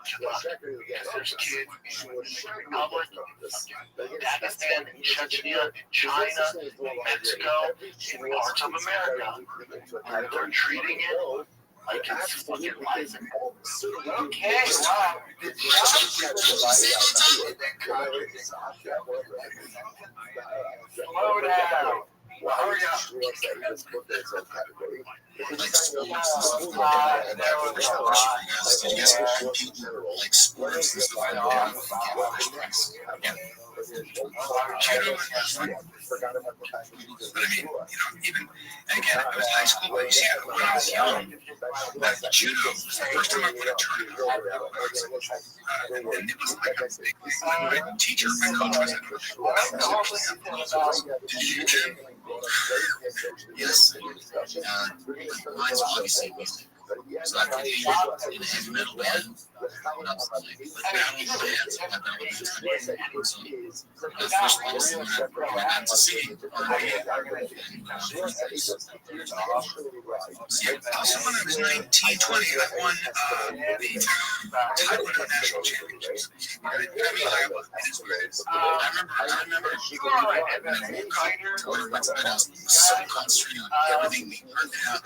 Speaker 3: Because there's kids in Republic, Pakistan, Chechnya, China, Mexico, in parts of America. And they're treating it like it's fucking life.
Speaker 1: Okay, wow. Slow down. Hurry
Speaker 2: But I mean, even again, it was high school, but you see, when I was young, that judo was the first time I won a tournament. And it was like a big thing. My teacher, my coach was did you do gym? Yes. Mine's obviously music. So I played in a heavy metal band. When I was like, battling bands, I battled bands. So the first lesson I got to see also when I was 19, 20, I won the Taekwondo National Championships. I remember I was so concentrated on everything we heard that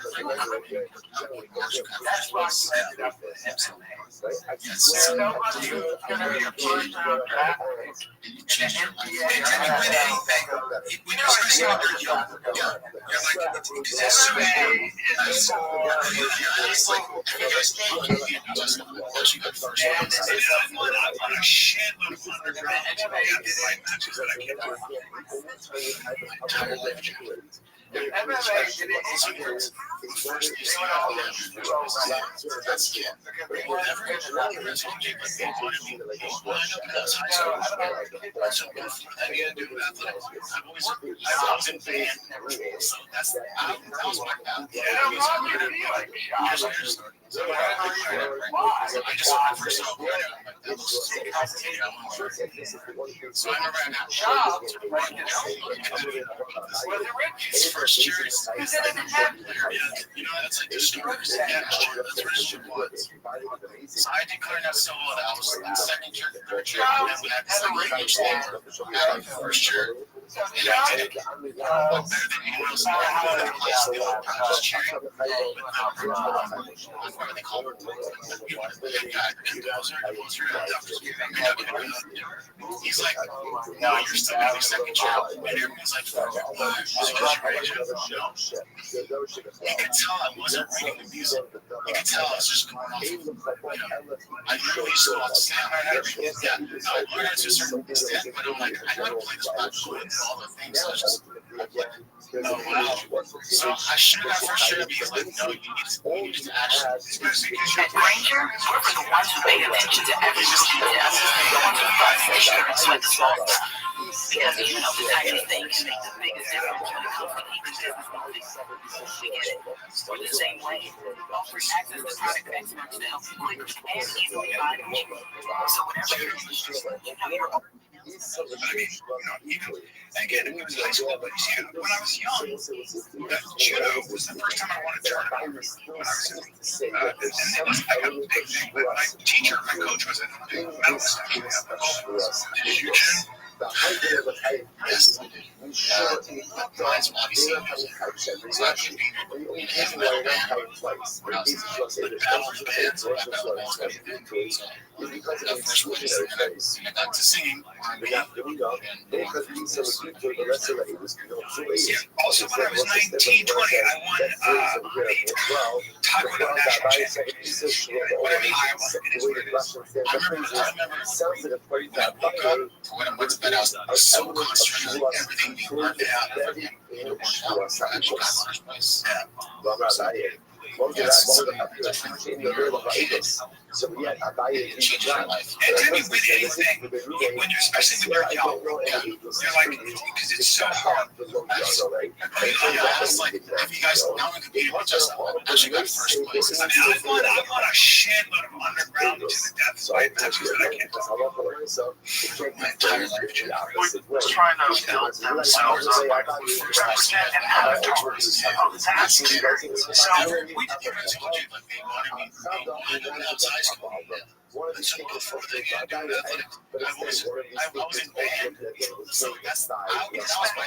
Speaker 2: first year, that's like the starters. That's Restream was. So I declared that solo. I was in second year, third year, and then we had this coach there. First year, and I did better than anyone else in the class. They all just cheering. That's why they call her the guy, the closer. He's like, no, you're still in your second year. And everyone's like, you could tell I wasn't reading the music. You could tell I was just going off. I literally just go off the stand. I learned to a certain extent, but I'm like, I gotta play this back and all the things. So I just, oh wow. So I should have for sure be like, no, you need to actually, especially because you're
Speaker 6: Ranger, we're for the ones who pay attention to every little detail. The ones who fuss and sure and sweat the small stuff. Because the tiny things make the biggest difference when it comes to keeping business moving. We get it. We're the same way. Offering access to product experts to help you quickly and easily find what you need. So whatever you're interested in, you have your own.
Speaker 2: And again, it was high school, but you see, when I was young, judo was the first time I won a tournament. When I was young. And it was like a big thing. But my teacher, my coach, was a big medalist. Did you do gym? Yes, I did. Mine's obviously music. So I should be in heavy metal band. When I was like battling bands, I battled bands.
Speaker 11: because of
Speaker 8: the
Speaker 11: the
Speaker 8: first place,
Speaker 11: exclusionary phase.
Speaker 8: and I got to singing
Speaker 11: Then
Speaker 8: R&B.
Speaker 11: after we go, because we said we could the rest of the English
Speaker 8: Yeah, also when I was 19, 20, I won Taekwondo National Championships when I'm in Iowa. It is what it is. I remember when I woke up to when I went to bed, I was so concentrated on everything being worked out. And you know, worked out for actual first place.
Speaker 11: So we had
Speaker 8: It changed my life. And then you win anything, when you're, especially when you're young, you're like, because it's so hard. I asked, like, if you guys now we competed with just actually got first place. I mean, I've won a shitload of underground to the death fight matches that I can't talk about. My entire life changed.
Speaker 4: We're trying to build themselves up by represent and avatars of the athletes. So
Speaker 8: We did the original dude, like, they wanted me outside high school. And so before they got to do athletics, I was in band. So that was my
Speaker 4: I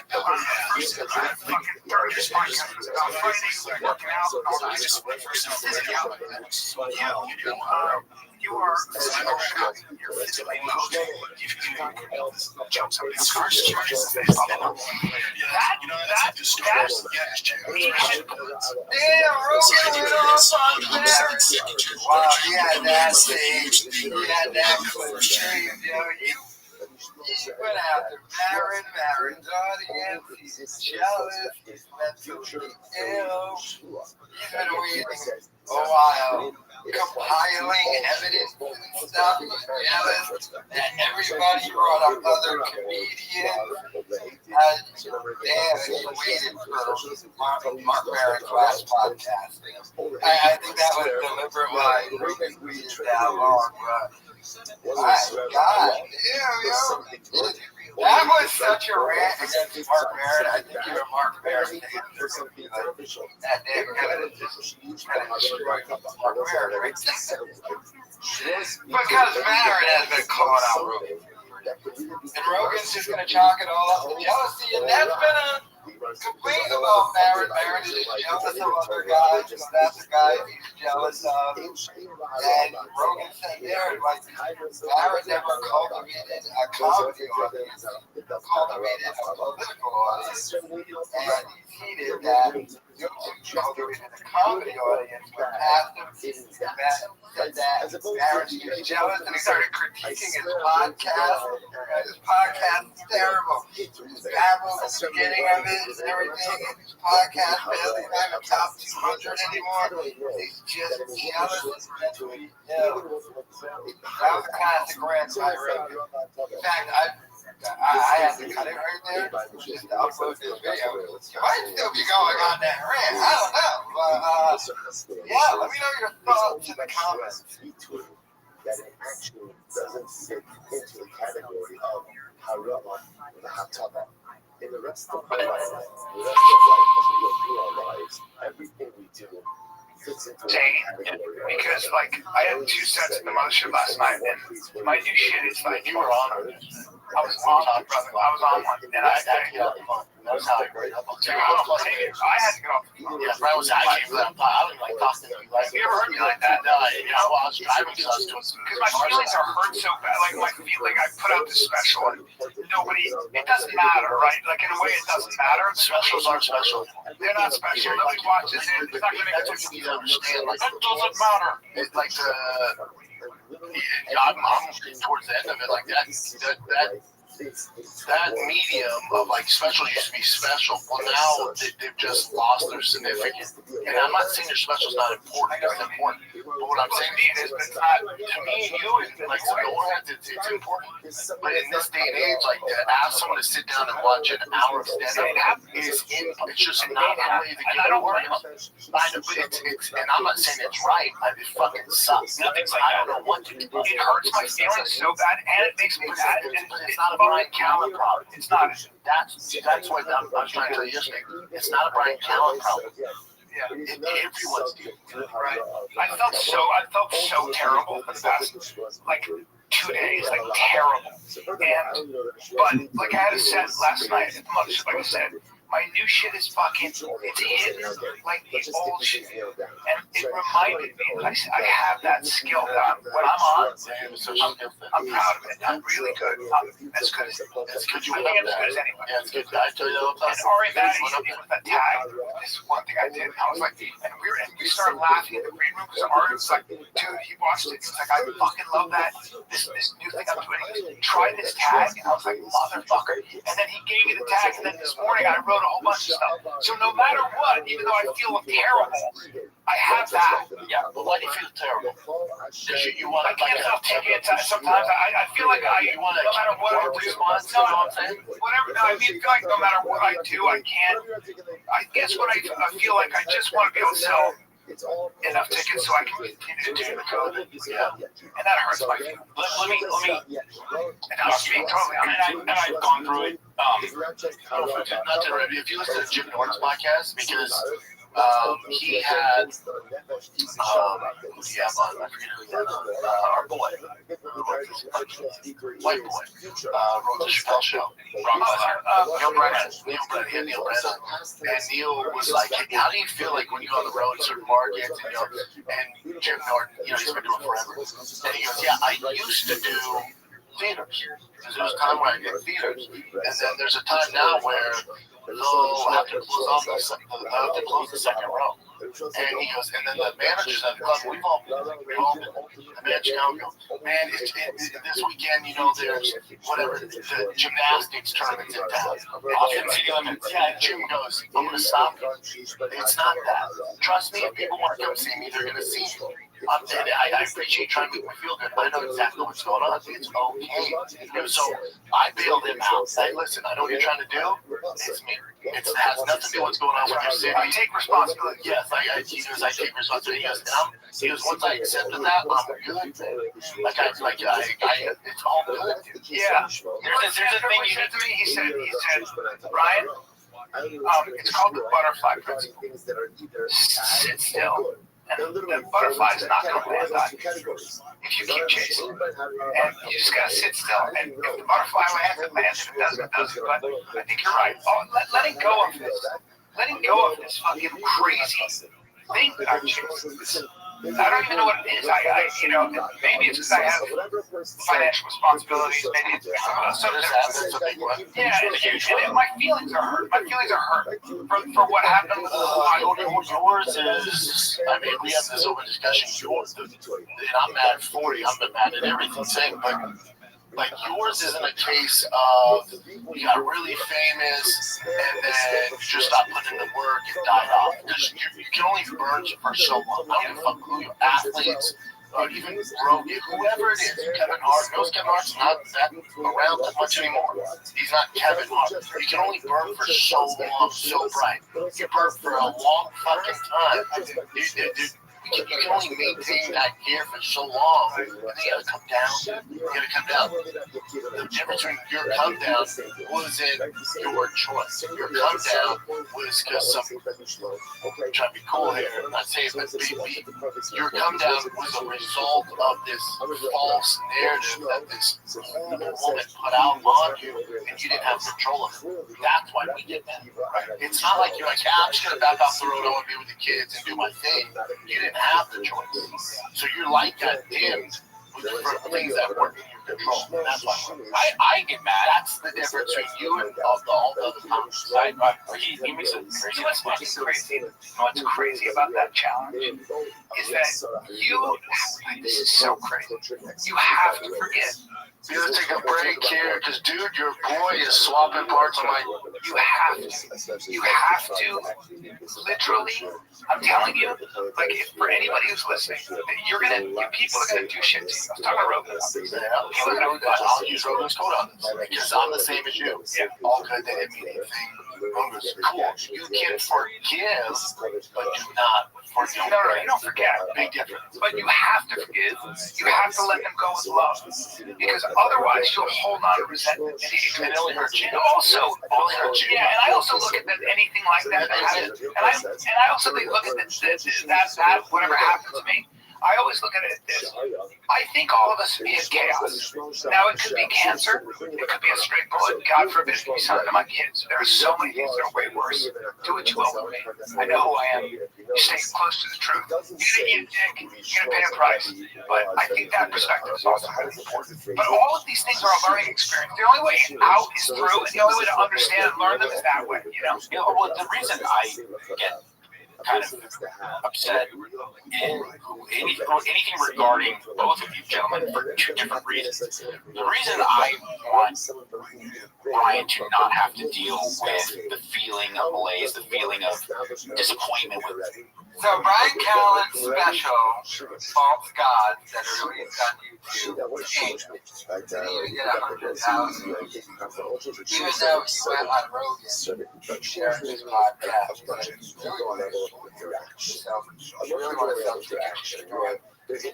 Speaker 4: fucking 30 spikes about fighting, working out, and all that. You are you're physically motivated. You jump somebody's car,
Speaker 1: Damn, Rogan went off on there. Wow, he had that stage. He had that stream, yo. You went after Marin's audience. He's jealous. He's mentally ill. He's been waiting a while, compiling evidence and stuff. He's jealous that everybody brought up other comedians. Damn, he waited for Mark Maron's last podcast. I think that was deliberate why Ruben waited that long, but my God, damn, yo. That was such a rant against Mark Maron. I think even Mark Maron that damn kind of destroyed Mark Maron right there. Because Maron has been calling out Rogan. And Rogan's just going to chalk it all up to jealousy. And that's been a complaint about Maron. Maron is jealous of other guys. So that's a guy he's jealous of. And Rogan said there, like, Maron never cultivated a comedy audience. Cultivated a political audience. And he did that. Cultivated a comedy audience with Pastor. Said that Maron was jealous and he started critiquing his podcast. His podcast is terrible. It's terrible at the beginning of it and everything. And his podcast barely not even top 200 anymore. He's just jealous. That was a classic rant by Rogan. In fact, I had to cut it right there just to upload this video. You might still be going on that rant. I don't know. But, yeah, let me know your thoughts in the comments.
Speaker 11: That it actually doesn't fit into the category of harama and hatava. In the rest of our life, as we go through our lives, everything we do fits into the category.
Speaker 4: Because, like, I had 2 sets of emotion last night, and my new shit is like, you were on it. I was on, brother. I was on one, and I had to get off the phone. That's how I got off the phone. I had to get off the phone.
Speaker 3: Yeah, I was actually, I don't like talking to you.
Speaker 4: Have you ever heard me like that?
Speaker 3: No, I was driving because I was doing some.
Speaker 4: Because my feelings are hurt so bad. Like, my feeling, I put out the special, and nobody, it doesn't matter, right? Like, in a way, it doesn't matter.
Speaker 3: Specials aren't special.
Speaker 4: They're not special. Nobody watches it. It's not going to make
Speaker 3: That's what you need to understand. Like,
Speaker 4: it doesn't matter.
Speaker 3: it's like I'm towards the end of it, like that medium of like special used to be special. Well, now they've just lost their significance. And I'm not saying their special's not important. It's important. But what I'm saying is, it's not, to me and you, like to the old heads, it's important. But in this day and age, like to ask someone to sit down and watch an hour of stand-up it's just not the way the game works. I know, but it's, and I'm not saying it's right. It fucking sucks. I don't know what to do.
Speaker 4: It hurts my feelings so bad, and it makes me mad. And
Speaker 3: it's not a Brian Callen problem.
Speaker 4: It's not.
Speaker 3: That's what I was trying to tell you yesterday. It's not a Brian Callen problem.
Speaker 4: Yeah.
Speaker 3: Everyone's doing it.
Speaker 4: Right. I felt so terrible for the past like 2 days, like terrible. And but like I had a set last night at the mothership, like I said, my new shit is fucking, it's hidden like the old shit. And it reminded me, I have that skill that when I'm on, I'm proud of it. I'm really good. As good as anyone.
Speaker 3: That's good. You
Speaker 4: I think I'm as good as anyone.
Speaker 3: Yeah, it's good. I tell you all the time.
Speaker 4: And Ari Maddie with that tag, this is one thing I did. And I was like, and we started laughing in the green room because Ari was like, dude, he watched it. He's like, I fucking love that. This new thing I'm doing. He goes, try this tag. And I was like, motherfucker. And then he gave me the tag. And then this morning I wrote a whole bunch of stuff. So no matter what, even though I feel terrible, I have that.
Speaker 3: Yeah, but why do you feel terrible? Because you want
Speaker 4: I can't stop taking it. Sometimes I feel like
Speaker 3: you want to
Speaker 4: no matter what I do, whatever. No, I feel like no matter what I do, I can't. I guess what I feel like I just want to be able to sell enough tickets so I can continue to do the code. Yeah, and that hurts my feelings.
Speaker 2: Let me.
Speaker 4: And I'm being totally honest.
Speaker 2: And I've gone through it.
Speaker 3: Not to interrupt you. If you listen to Jim Norton's podcast, because he had our boy, white boy, wrote the Chappelle Show. Neil Brennan. And Neil was like, hey, how do you feel like when you go on the road in certain markets? And Jim Norton, he's been doing it forever. And he goes, yeah, I used to do theaters. Because there was a time where I did theaters. And then there's a time now where they'll have to close the second row. And he goes, and then the managers at the club, we've all been, the manager now go, man, this weekend, there's whatever, the gymnastics tournaments in town. Yeah, Jim goes, I'm going to stop you. It's not that. Trust me, if people want to come see me, they're going to see me. I appreciate trying to make me feel good. I know exactly what's going on. It's okay. So I bailed him out. Hey, listen, I know what you're trying to do. It's me. It has nothing to do with what's going on with your city.
Speaker 4: I take responsibility.
Speaker 3: Yes, I take responsibility. He goes, once I accepted that, I'm good. It's all good.
Speaker 4: Yeah. There's a thing you said to me. He said, Ryan, it's called the butterfly principle. Sit still. And the butterfly is not going to land on you if you keep chasing. And you just got to sit still. And if the butterfly lands, it lands. If it doesn't, it doesn't. But I think you're right. Letting go of this. Letting go of this fucking crazy thing that I'm chasing. I don't even know what it is. Maybe it's because I have financial responsibilities. Maybe it's
Speaker 3: That's a big one.
Speaker 4: Yeah, and my feelings are hurt. My feelings are hurt for what happened.
Speaker 3: Yours is, we have this open discussion. And I'm mad at 40. I'm mad at everything saying, but like yours isn't a case of you got really famous and then you just stopped putting in the work and died off. Because you can only burn for so long. I don't give a fuck who you athletes, or even Rogan, whoever it is. Kevin Hart. Kevin Hart's not that around that much anymore. He's not Kevin Hart. You can only burn for so long, so bright. You burn for a long fucking time. You can only maintain that gear for so long, and then you gotta come down. The difference between your come down wasn't your choice. Your come down was because I'm trying to be cool here, I'm not saying, but your come down was a result of this false narrative that this woman put out on you, and you didn't have control of it. That's why we get mad. It's not like you're like, yeah, I'm just gonna back off the road, I want to be with the kids and do my thing. You didn't have the choice. So your light got dimmed for things that weren't in your control. And that's why I get mad. That's the difference between you and all the other times.
Speaker 4: He makes it crazy. What's crazy? What's crazy about that challenge is that this is so crazy. You have to forget.
Speaker 3: You gotta take a break here, because dude, your boy is swapping parts of my.
Speaker 4: You have to, literally. I'm telling you, like, for anybody who's listening, people are gonna do shit to you. I was talking to Rogan.
Speaker 3: I'll use Rogan's code on this because I'm the same as you.
Speaker 4: Yeah.
Speaker 3: All good. They didn't mean anything. Rogan's cool. You can forgive, but do not forgive.
Speaker 4: No, you don't forget.
Speaker 3: Big difference.
Speaker 4: But you have to forgive. You have to let them go with love, because otherwise you'll hold on to resentment and hatred.
Speaker 3: It only hurts you.
Speaker 4: Only hurts you. Yeah, and I also look at anything like that happens. And I also look at that whatever happened to me. I always look at it this. I think all of us be in chaos. Now, it could be cancer. It could be a straight bullet. God forbid it could be something to my kids. There are so many things that are way worse. Do what you will with me. I know who I am. You stay close to the truth. You're going to eat a dick. You're going to pay a price. But I think that perspective is also very important. But all of these things are a learning experience. The only way out is through, and the only way to understand and learn them is that way.
Speaker 6: Well, the reason I get kind of upset and anything regarding both of you gentlemen for two different reasons. The reason I want Brian to not have to deal with the feeling of malaise, the feeling of disappointment with
Speaker 1: So Brian Callen's special, False Gods, that are released on YouTube, changed me. He didn't even get 100,000 views. Even though he went on Rogan to share his podcast. So you really want to sell tickets to join. So the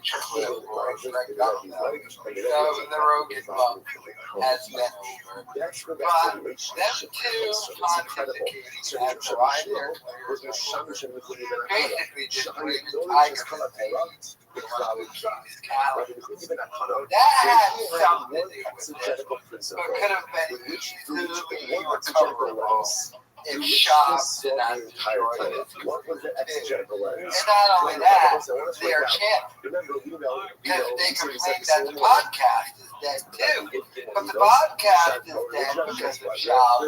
Speaker 1: Rogan bump has been over. But them two pontificating at the line there basically just putting the tiger in the face. That had something to do with it, but could have been easily recoverable if shops did not destroy it. And not only that, they're champ. Because they complain that the podcast is dead too. But the podcast is dead because of Shop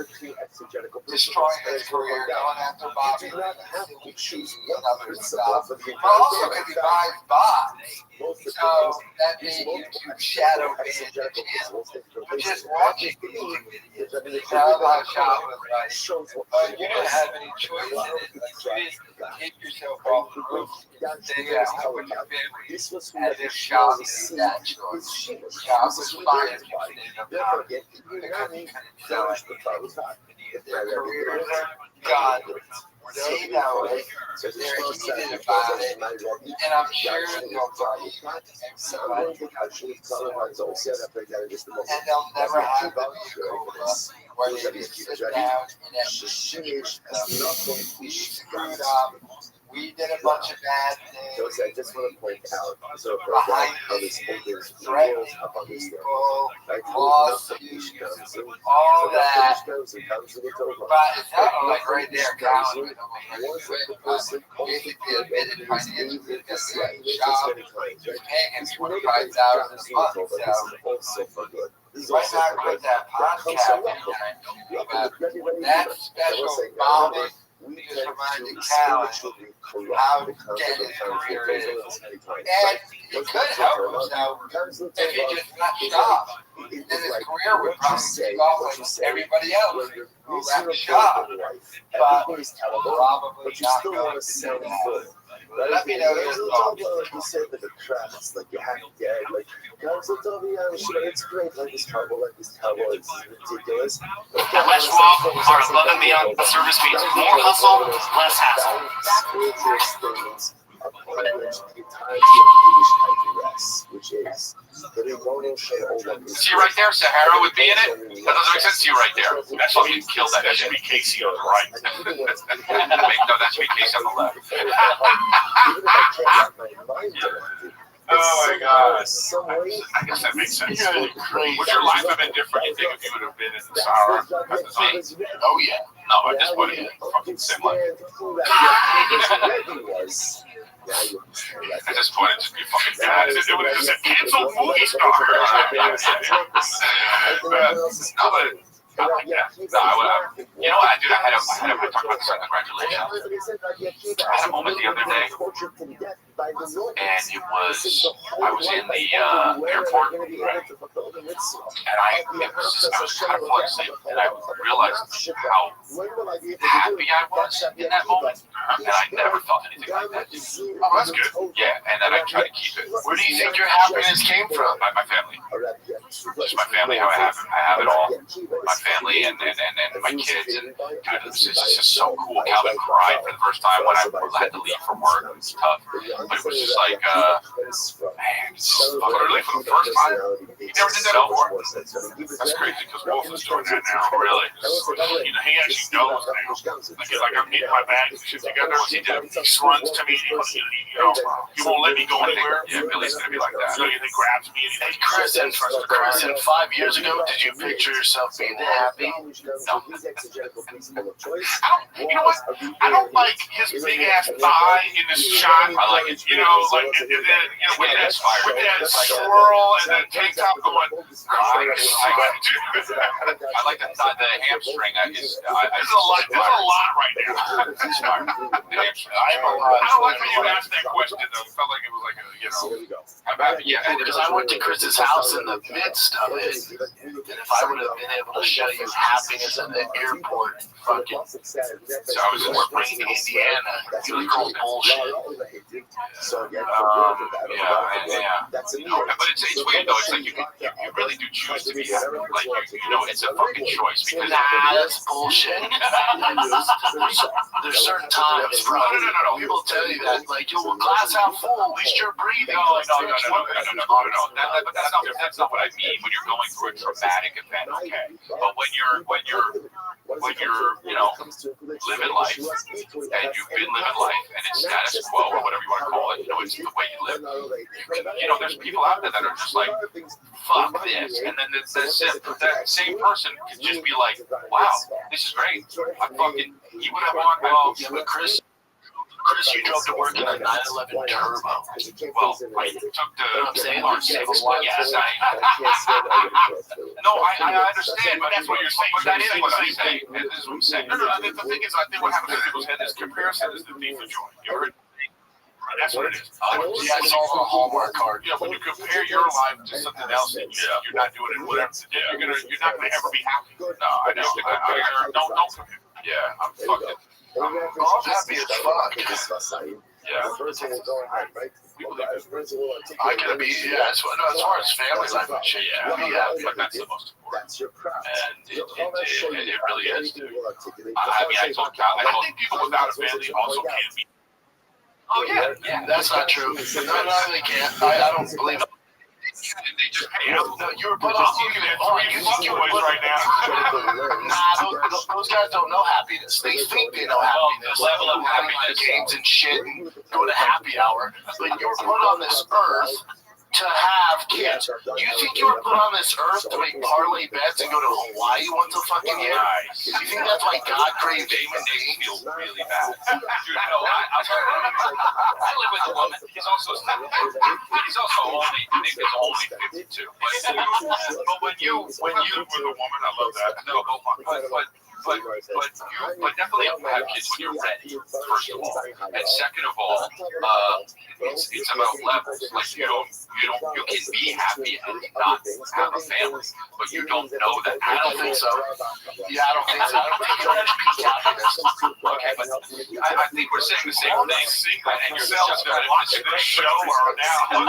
Speaker 1: destroying his career, going after Bobby and other stuff. But also because he buys bots. So that made YouTube shadow ban the channel. Just watching these videos. Now how Shop was like, you didn't have any choice in it. Like, you didn't take yourself off the roof. Stay at home with your family. As if Shop made that choice. Shop was fine if you didn't about it. Because he couldn't sell anything. Their careers are gone. They know it. They're heated about it. And I'm sure they'll tell you. And they'll never have a Cola where they just sit down and we screwed up. We did a bunch of bad things.
Speaker 11: I just want to point out, so
Speaker 1: behind the scenes, threatening people, lawsuits, all that. But it sounded like right there, Colin basically admitted financially because the shop was paying him $25,000 a month. So might not quit that podcast anytime soon, but that special bombing just reminded Callen how dead his career is. And it could help himself if he just not shop. Then his career would probably take off like everybody else who left shop. But probably not going to do that. Let me know your thoughts.
Speaker 11: You said that the crap is like you have dead. Like, guys, look at me. It's great. Like this cowboy, it's ridiculous.
Speaker 6: Now, let's walk are loving me on service means more hustle, less hassle.
Speaker 11: Which is the
Speaker 2: See right there, Sahara would be in it? That doesn't make sense to you right there. That's why you killed that. That should be Casey on the right. No, that should be Casey on the left. Oh my God. I guess that makes sense. Would your life have been different, you think, if you would have been in the Sahara? Oh yeah. No, at this point, fucking same life. At this point, it'd just be fucking bad. It would have just said canceled movie star. No, but I like that. No, I would have. You know what, dude? I had to talk about this. Congratulations. I had a moment the other day, and I was in the airport, and I was kind of falling asleep, and I realized how happy I was in that moment, and I never felt anything like that. Oh, that's good. Yeah, and then I try to keep it. Where do you think your happiness came from? My family. Just my family. How I have it all. My family and my kids, and dude, it's just so cool. Calvin cried for the first time when I had to leave from work. It was tough. But it was just like, man, literally for the first time. He never did that before. That's crazy because Wolf is doing that now. Really? You know, he actually knows now. Like I'm getting my bags and shit together. He runs to me. He won't let me go anywhere. Yeah, Billy's gonna be like that. So he grabs me and
Speaker 3: Hey, Chris, and 5 years ago, did you picture yourself being happy?
Speaker 2: No. You know what? I don't like his big ass thigh in this shot. I like it. You know, like and then with that swirl and then tank top going. I like the hamstring. There's a lot right now. I don't like when you asked that question though. It felt like it was like
Speaker 3: because I went to Chris's house in the midst of it, and if I would have been able to show you happiness in the airport, fucking, so I was in Spring, Indiana, you would call bullshit.
Speaker 2: But it's weird though. It's like you really do choose to be happy. Like it's a fucking choice because
Speaker 3: that's bullshit. There's certain times, bro. No. People tell you that, like, yo, glass half full, at least you're breathing.
Speaker 2: No. That's not what I mean when you're going through a traumatic event. Okay, but when you're living life and you've been living life and it's status quo or whatever you want to call it, it's the way you live. There's people out there that are just like, fuck this, and then that same person can just be like, wow, this is great. He would have on. Well, yeah, but Chris, you drove to work in a 911 Turbo. Well, I took the. Yes, No, I understand, but that's what you're saying. But that is what I'm saying. This is what I'm saying. No. The thing is, I think what happens in people's head is comparison is the thief of joy. You ever? That's what it is.
Speaker 3: It's all a Hallmark card.
Speaker 2: Yeah, when you compare your life to something else, and you're not doing it, whatever. You're not gonna ever be happy. No, I know. Don't compare. Yeah, I'm fucking.
Speaker 3: I'm happy as fuck.
Speaker 2: Yeah.
Speaker 3: I can be, as far as family life and shit,
Speaker 2: but that's the most important. And it really is, dude. I think people without a family also can be. Oh, yeah.
Speaker 3: That's not true. No, they can't. I don't believe it.
Speaker 2: They just pay out. No, you're looking at three fucking boys right now.
Speaker 3: Those guys don't know happiness. They think they know happiness.
Speaker 2: Level of happiness.
Speaker 3: Games and shit and go to happy hour. But you're put on this earth to have kids. You think you were put on this earth to make parlay bets and go to Hawaii once a fucking year? You think that's why God created Damon Dane?
Speaker 2: Feels really bad. Dude, no, I live with a woman. He's also only, Nick is only 52. But when you with a woman, I love that. No, but definitely have kids when you're ready, first of all. And second of all, it's about levels. Like you can be happy and not have a family, but you don't know that.
Speaker 3: I don't think so. Yeah, I don't think so. I don't think you don't peak happiness.
Speaker 2: Okay, but I think we're saying the same thing. And yourselves that watching this show are now.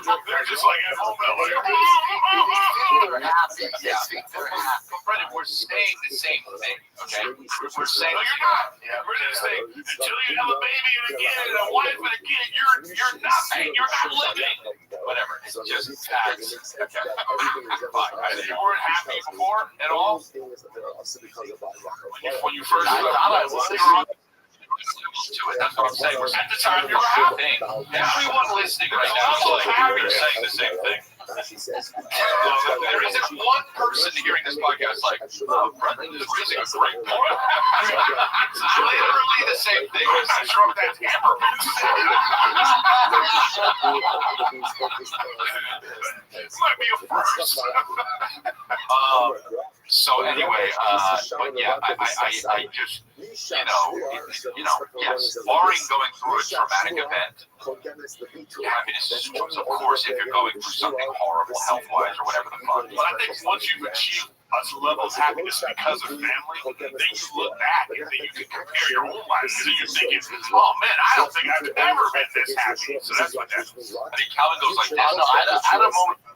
Speaker 2: They're just like at home.
Speaker 3: They're happy. Yeah, they're happy.
Speaker 2: But Brendan, we're saying the same thing. Okay, we're saying. No, you're not. Yeah, we're just saying until you have a baby and a kid and a wife and a kid, you're nothing. You're not living. Whatever. It's just facts. Okay. Fine. You weren't happy before at all. When you first got out, you were on to it. That's what I'm saying. At the time, you were happy. Everyone listening right now is happy saying the same thing. There isn't one person hearing this podcast like, oh, Brendan is raising a great point. It's literally the same thing. I'm not sure if that's ever It might be a first. So anyway, but yeah, I just, yes, barring going through a traumatic event, happiness is a choice. Of course, if you're going through something horrible health-wise or whatever the fuck. But I think once you've achieved level of happiness because of family, then you look back and then you can compare your own life, and then you're thinking, oh man, I don't think I've ever been this happy. So that's what that was. I think Calvin goes like this.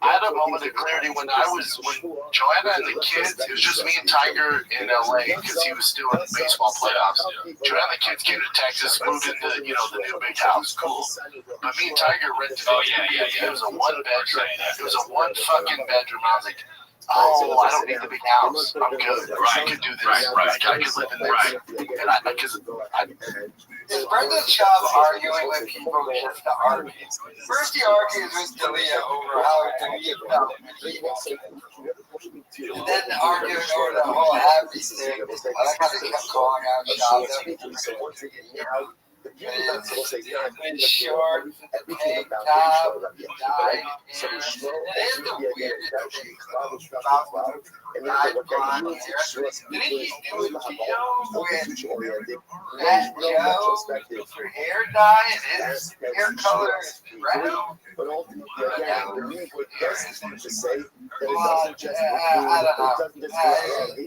Speaker 3: I had a moment of clarity when Joanna and the kids, it was just me and Tiger in LA because he was doing baseball playoffs. Joanna and the kids came to Texas, moved into the new big house, cool. But me and Tiger rented.
Speaker 2: Oh yeah.
Speaker 3: It was a one bedroom. It was a one fucking bedroom. I was like, oh, I don't need the big house. I'm good. I could do this. Right. I could live in this. And
Speaker 1: Is Brendan Schaub arguing with people just to argue? First he argues with D'Elia over how D'Elia felt. And then arguing over the whole happy thing. I kind of kept calling out Schaub. In short, the tank top, the diet, and it is the weirdest thing about diet blonde hair. Didn't he do a video with Matt Joe for hair dye and his hair color is brown? I don't know. This is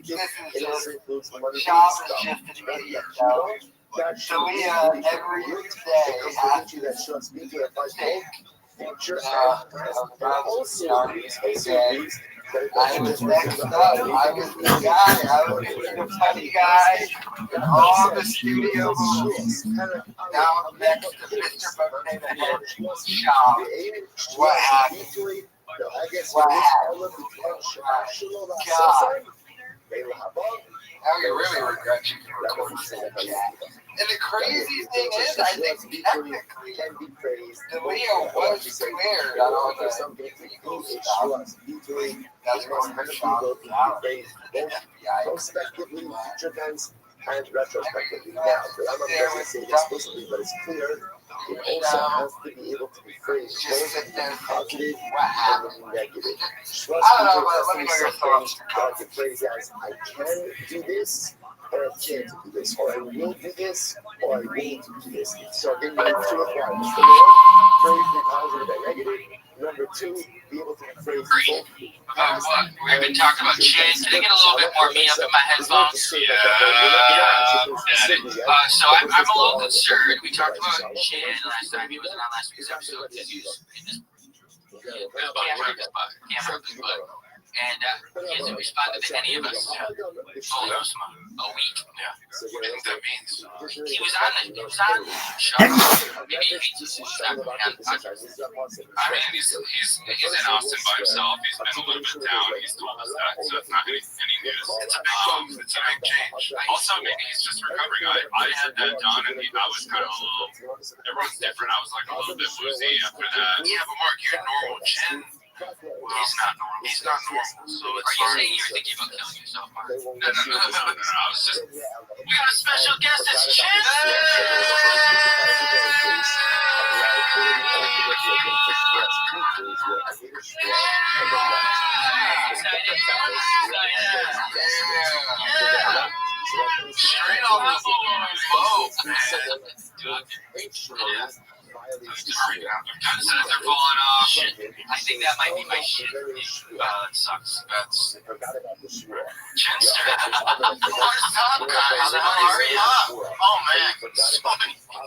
Speaker 1: just, Schaub is just an idiot, though. D'Elia every day has to think. I was next up. I was the guy. I was the funny guy in all the studio movies. Now I'm next to Mr. Potato Schaub. What happened? What happened? God. Now you really regret you recording that chat. And the crazy thing is, I think technically, D'Elia was cleared on all the legal stuff. That's what her shot was out. The FBI.
Speaker 11: And retrospectively now, but I'm not going to say it explicitly, but it's clear. It also has to be able to be phrased both positive and negative. Trust
Speaker 1: let me know your thoughts.
Speaker 11: I can phrase as I can do this, or I can't do this, or I will do this, or I won't do this. So again, you have two requirements. Number one, phrase the positive and negative. Number two, be able to phrase both.
Speaker 6: What? We've been talking about chin. Can I get a little bit more me up in my headphones? So I'm a little concerned. We talked about chin last time. He wasn't on last week's episode because he was in this camera, and he hasn't responded to any of us. A week. Yeah. What do you think that means? He was on the show. Maybe he's not on the podcast.
Speaker 2: I mean, he's in Austin by himself. He's been a little bit down. He's told us that, so it's not any news. It's a big change. Also, maybe he's just recovering. I had that done, and I was kind of a little. Everyone's different. I was like a little bit woozy after that.
Speaker 6: Yeah, but Mark, you're normal chin. He's not normal.
Speaker 2: He's not normal. So it's
Speaker 6: Are you saying you're thinking about killing yourself, Mark?
Speaker 2: No. I was just.
Speaker 6: We got a special guest. It's Chin.
Speaker 2: Straight off the boat, man.
Speaker 6: They're falling off. I think that might be my shit. That sucks. That's Chinster. What's up, guys? How are you? Oh man,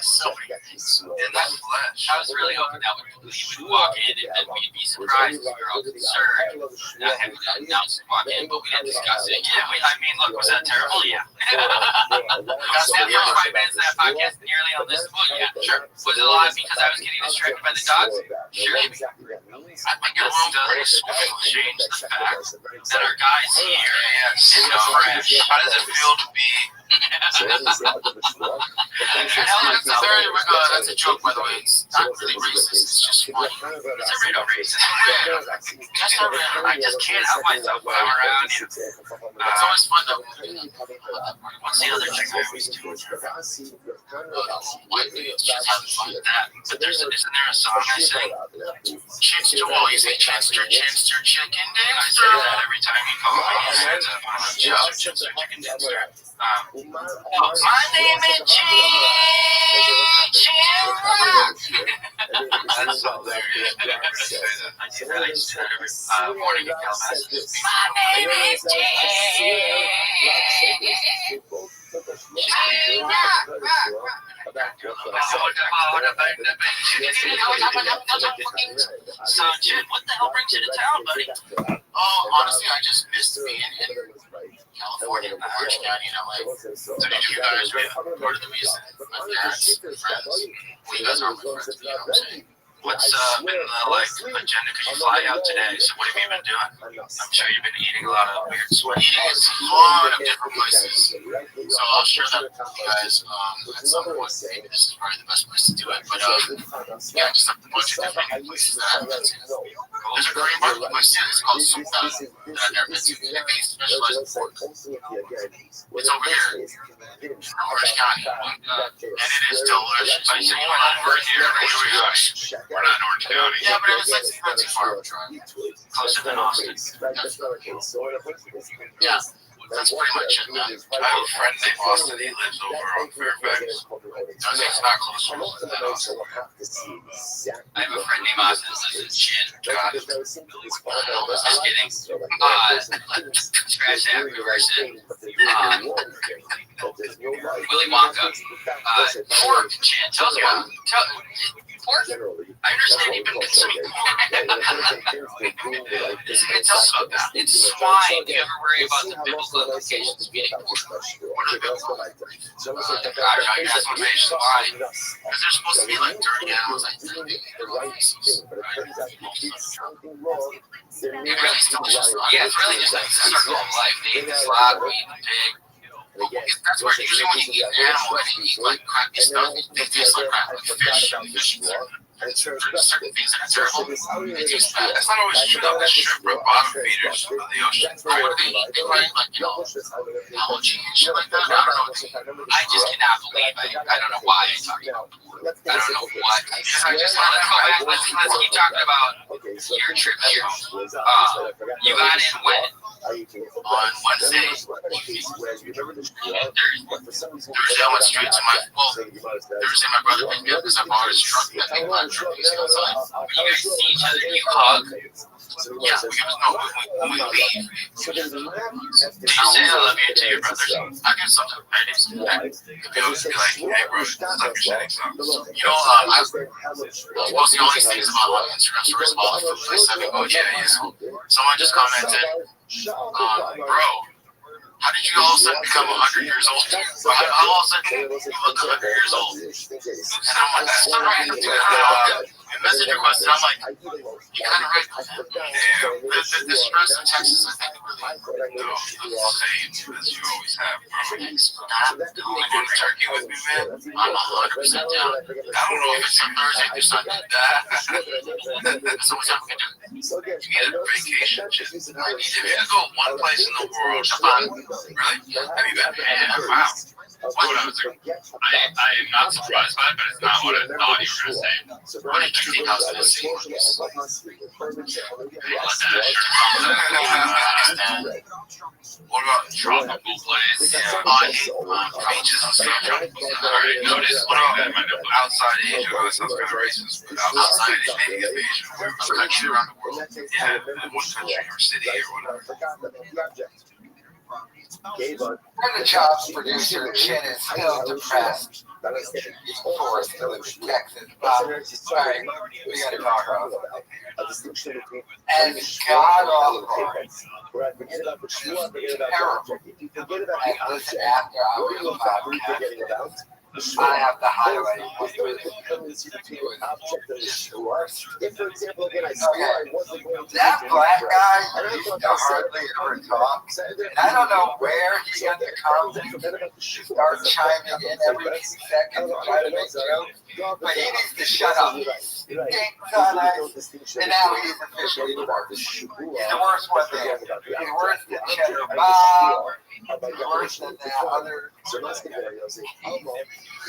Speaker 6: so many things in that flesh. I was really hoping that you would walk in and we'd be surprised. We were all concerned not having to announce and walk in, but we didn't discuss it. Yeah, I mean, look, was that terrible? Yeah. Got the first 5 minutes of that podcast nearly on this foot. Yeah, sure. Was it a lot because I was getting distracted by the dogs? Sure. I think it does change the fact that our guys here is no fresh. How does it feel to be? That's a joke, by the way. It's not really racist. It's just funny. It's a radar racist. I just can't help myself when I'm around you. It's always fun to. What's the other thing I always do? It's just having fun with that. But isn't there a song I sing? Chinster, well, you say Chinster, chicken dinner. I say that every time you call me. Chinster, chicken dinner. My name is Chin.
Speaker 11: That's
Speaker 8: so hilarious. I didn't really say that. I do that. I used to do that every morning in Calabasas.
Speaker 6: My name is So, Jim, what the hell brings you to town, buddy?
Speaker 3: Oh, honestly, I just missed being in California, in Orange County, and LA. So did you guys, part of the reason my parents, friends, you guys are my friends, you know what I'm saying?
Speaker 8: What's been the agenda? Because you fly out today, so what have you been doing? I'm sure you've been eating a lot of weird sweet.
Speaker 3: Eating is a lot of different places. So I'll share that with you guys at some point. Maybe this is probably the best place to do it. But yeah, just a bunch of different places that I've been to. There's a Korean barbecue place too. It's called Sukda that I've never been to. They specialize in pork. It's over here in Orange County. And it is delicious.
Speaker 8: So you went over here, or here we are? We're not in Orange County.
Speaker 3: Yeah, but it's not too far of a drive.
Speaker 8: Closer than Austin.
Speaker 3: Yeah, that's pretty much it, man.
Speaker 8: I have a friend named Austin. He lives over on Fairfax.
Speaker 3: It's not close to Austin than Austin.
Speaker 8: I have a friend named Austin that lives in Chin. God, just kidding. Scratch that. Reverse it. Willy Wonka. Pork, Chin. Tell us about pork. I understand you've been consuming pork. Tell us about that. It's swine. Do you ever worry about the biblical implications of eating pork?
Speaker 3: What are the biblical?
Speaker 8: I guess what makes why.
Speaker 3: Because they're supposed to be like dirty animals, I think.
Speaker 8: Yeah, it's really just like a circle of life. They eat the slog, we eat the pig.
Speaker 3: That's where usually when you eat an animal and you eat like crappy stuff, they taste like crap, like fish and fish. There's certain things that are terrible. They taste bad.
Speaker 8: That's not always true though. The shrimp are bottom feeders of the ocean.
Speaker 3: What do they eat? They probably like, you know, algae and shit like that. I don't know.
Speaker 8: I just cannot believe it. I don't know why I talk about pork. I don't know what. Let's keep talking about your trip here. You got in when?
Speaker 3: On Wednesday, Thursday I went straight to my, Thursday my brother picked me up because I borrowed his truck. I think my truck is outside.
Speaker 8: When you guys see each other, you hug.
Speaker 3: Yeah, when we leave.
Speaker 8: Did you say I love you to your brothers?
Speaker 3: I give something. I
Speaker 8: People always be like, hey bro, stop your shitting songs.
Speaker 3: You know, I was posting all these things about my Instagram stories about the food place that we go to. Someone just commented, bro, how did you all of a sudden become 100 years old? How all of a sudden you look 100 years old? And I'm like, that's not right. And message requested, I'm like, you kind of right. Damn. The stress in Texas, I think, really,
Speaker 8: No, the same as you always have, bro. You going to Turkey with me, man?
Speaker 3: I'm 100% down.
Speaker 8: I don't know if it's a Thursday through Sunday.
Speaker 3: So what's up, we can do?
Speaker 8: You need a vacation. If you could go one place in the world, Japan, really? Have you been? Yeah, wow. What I was I am not surprised by it, but it's not what I thought you were going to say.
Speaker 3: What did you think I was going to say?
Speaker 8: What about tropical place?
Speaker 3: I hate beaches and stuff.
Speaker 8: Alright, notice what about outside Asia? Oh, that sounds kind of racist, but outside Asia, maybe of Asia, wherever country around the world. Yeah, one country or city or whatever.
Speaker 1: Brenda Chop's producer, Chin, is still depressed. Forrest Hills, Texas. Sorry, we gotta talk about it. And God awful. Terrible. And listen, after hours of podcast, I have to highlight what that black guy used to hardly ever talk, and I don't know where he got the confidence to start chiming in every few seconds and try to make jokes, but he needs to shut up. He stinks on us, and now he's officially the worst. He's the worst one there. He's worse than Cheddar Bob. He's worse than that other.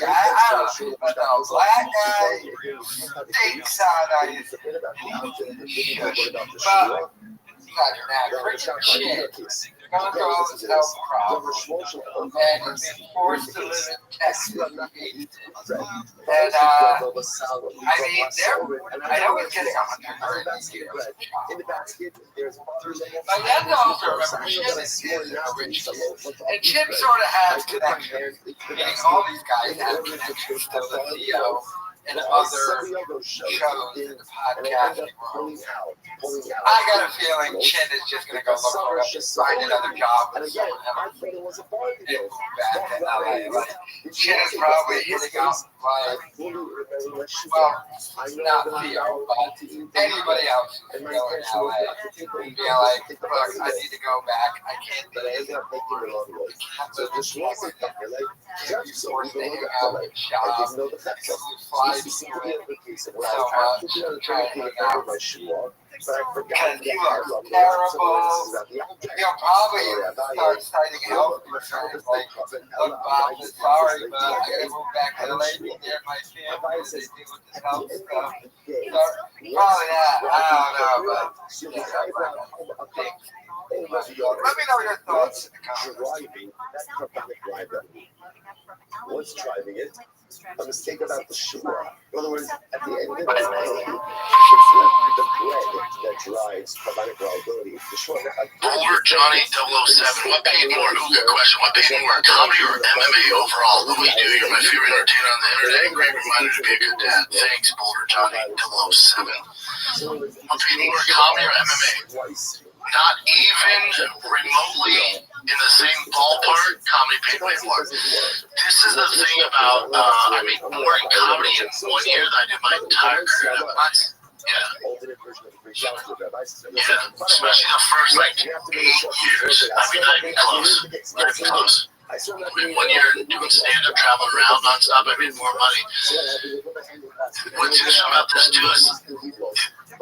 Speaker 1: Yeah, I don't know, but the black guy stinks on ice. Shush. But, now, Christian Chin going through all this health problems, and he's been forced to live in Texas. And, I mean, I know he's getting $130
Speaker 11: In the basket, there's
Speaker 1: but you have to also remember, Chip is a rich kid. And Chip sort of has connections. Meaning all these guys have connections to the CEO and other shows in the podcasting world. I got a feeling Chin is just going to go look for find another job with someone else and move back to LA. Like, Chin is probably hitting up, like, well, not Theo, but anybody else who's still in LA. Being like, look, I need to go back. I can't be in the forced to hang out and shop. Flies away so much. I'm trying to hang out. Because he looks terrible. He'll probably start citing health concerns like, look, Bob, I'm sorry, but I gotta move back to LA to get my family as they deal with this health stuff. So, probably that. I don't know, but yeah, let me know your thoughts in the comments.
Speaker 11: Was driving it, a mistake about the shore. In other words, at the end of the day, it's not the bread that drives carbonic reliability. The shore.
Speaker 3: Boulder Johnny 007. What paid more? Good question. What paid more, comedy or MMA overall? What we do, you're my favorite entertainer on the internet. Great reminder to be a good dad. Thanks, Boulder Johnny 007. What paid more, comedy or MMA? Not even remotely in the same ballpark. Comedy paid way more. This is the thing about I made more in comedy in 1 year than I did my entire career. Especially the first 8 years. I mean, not even close. Not even close. I mean, 1 year doing stand-up, traveling around nonstop, I made more money. What's interesting about this too is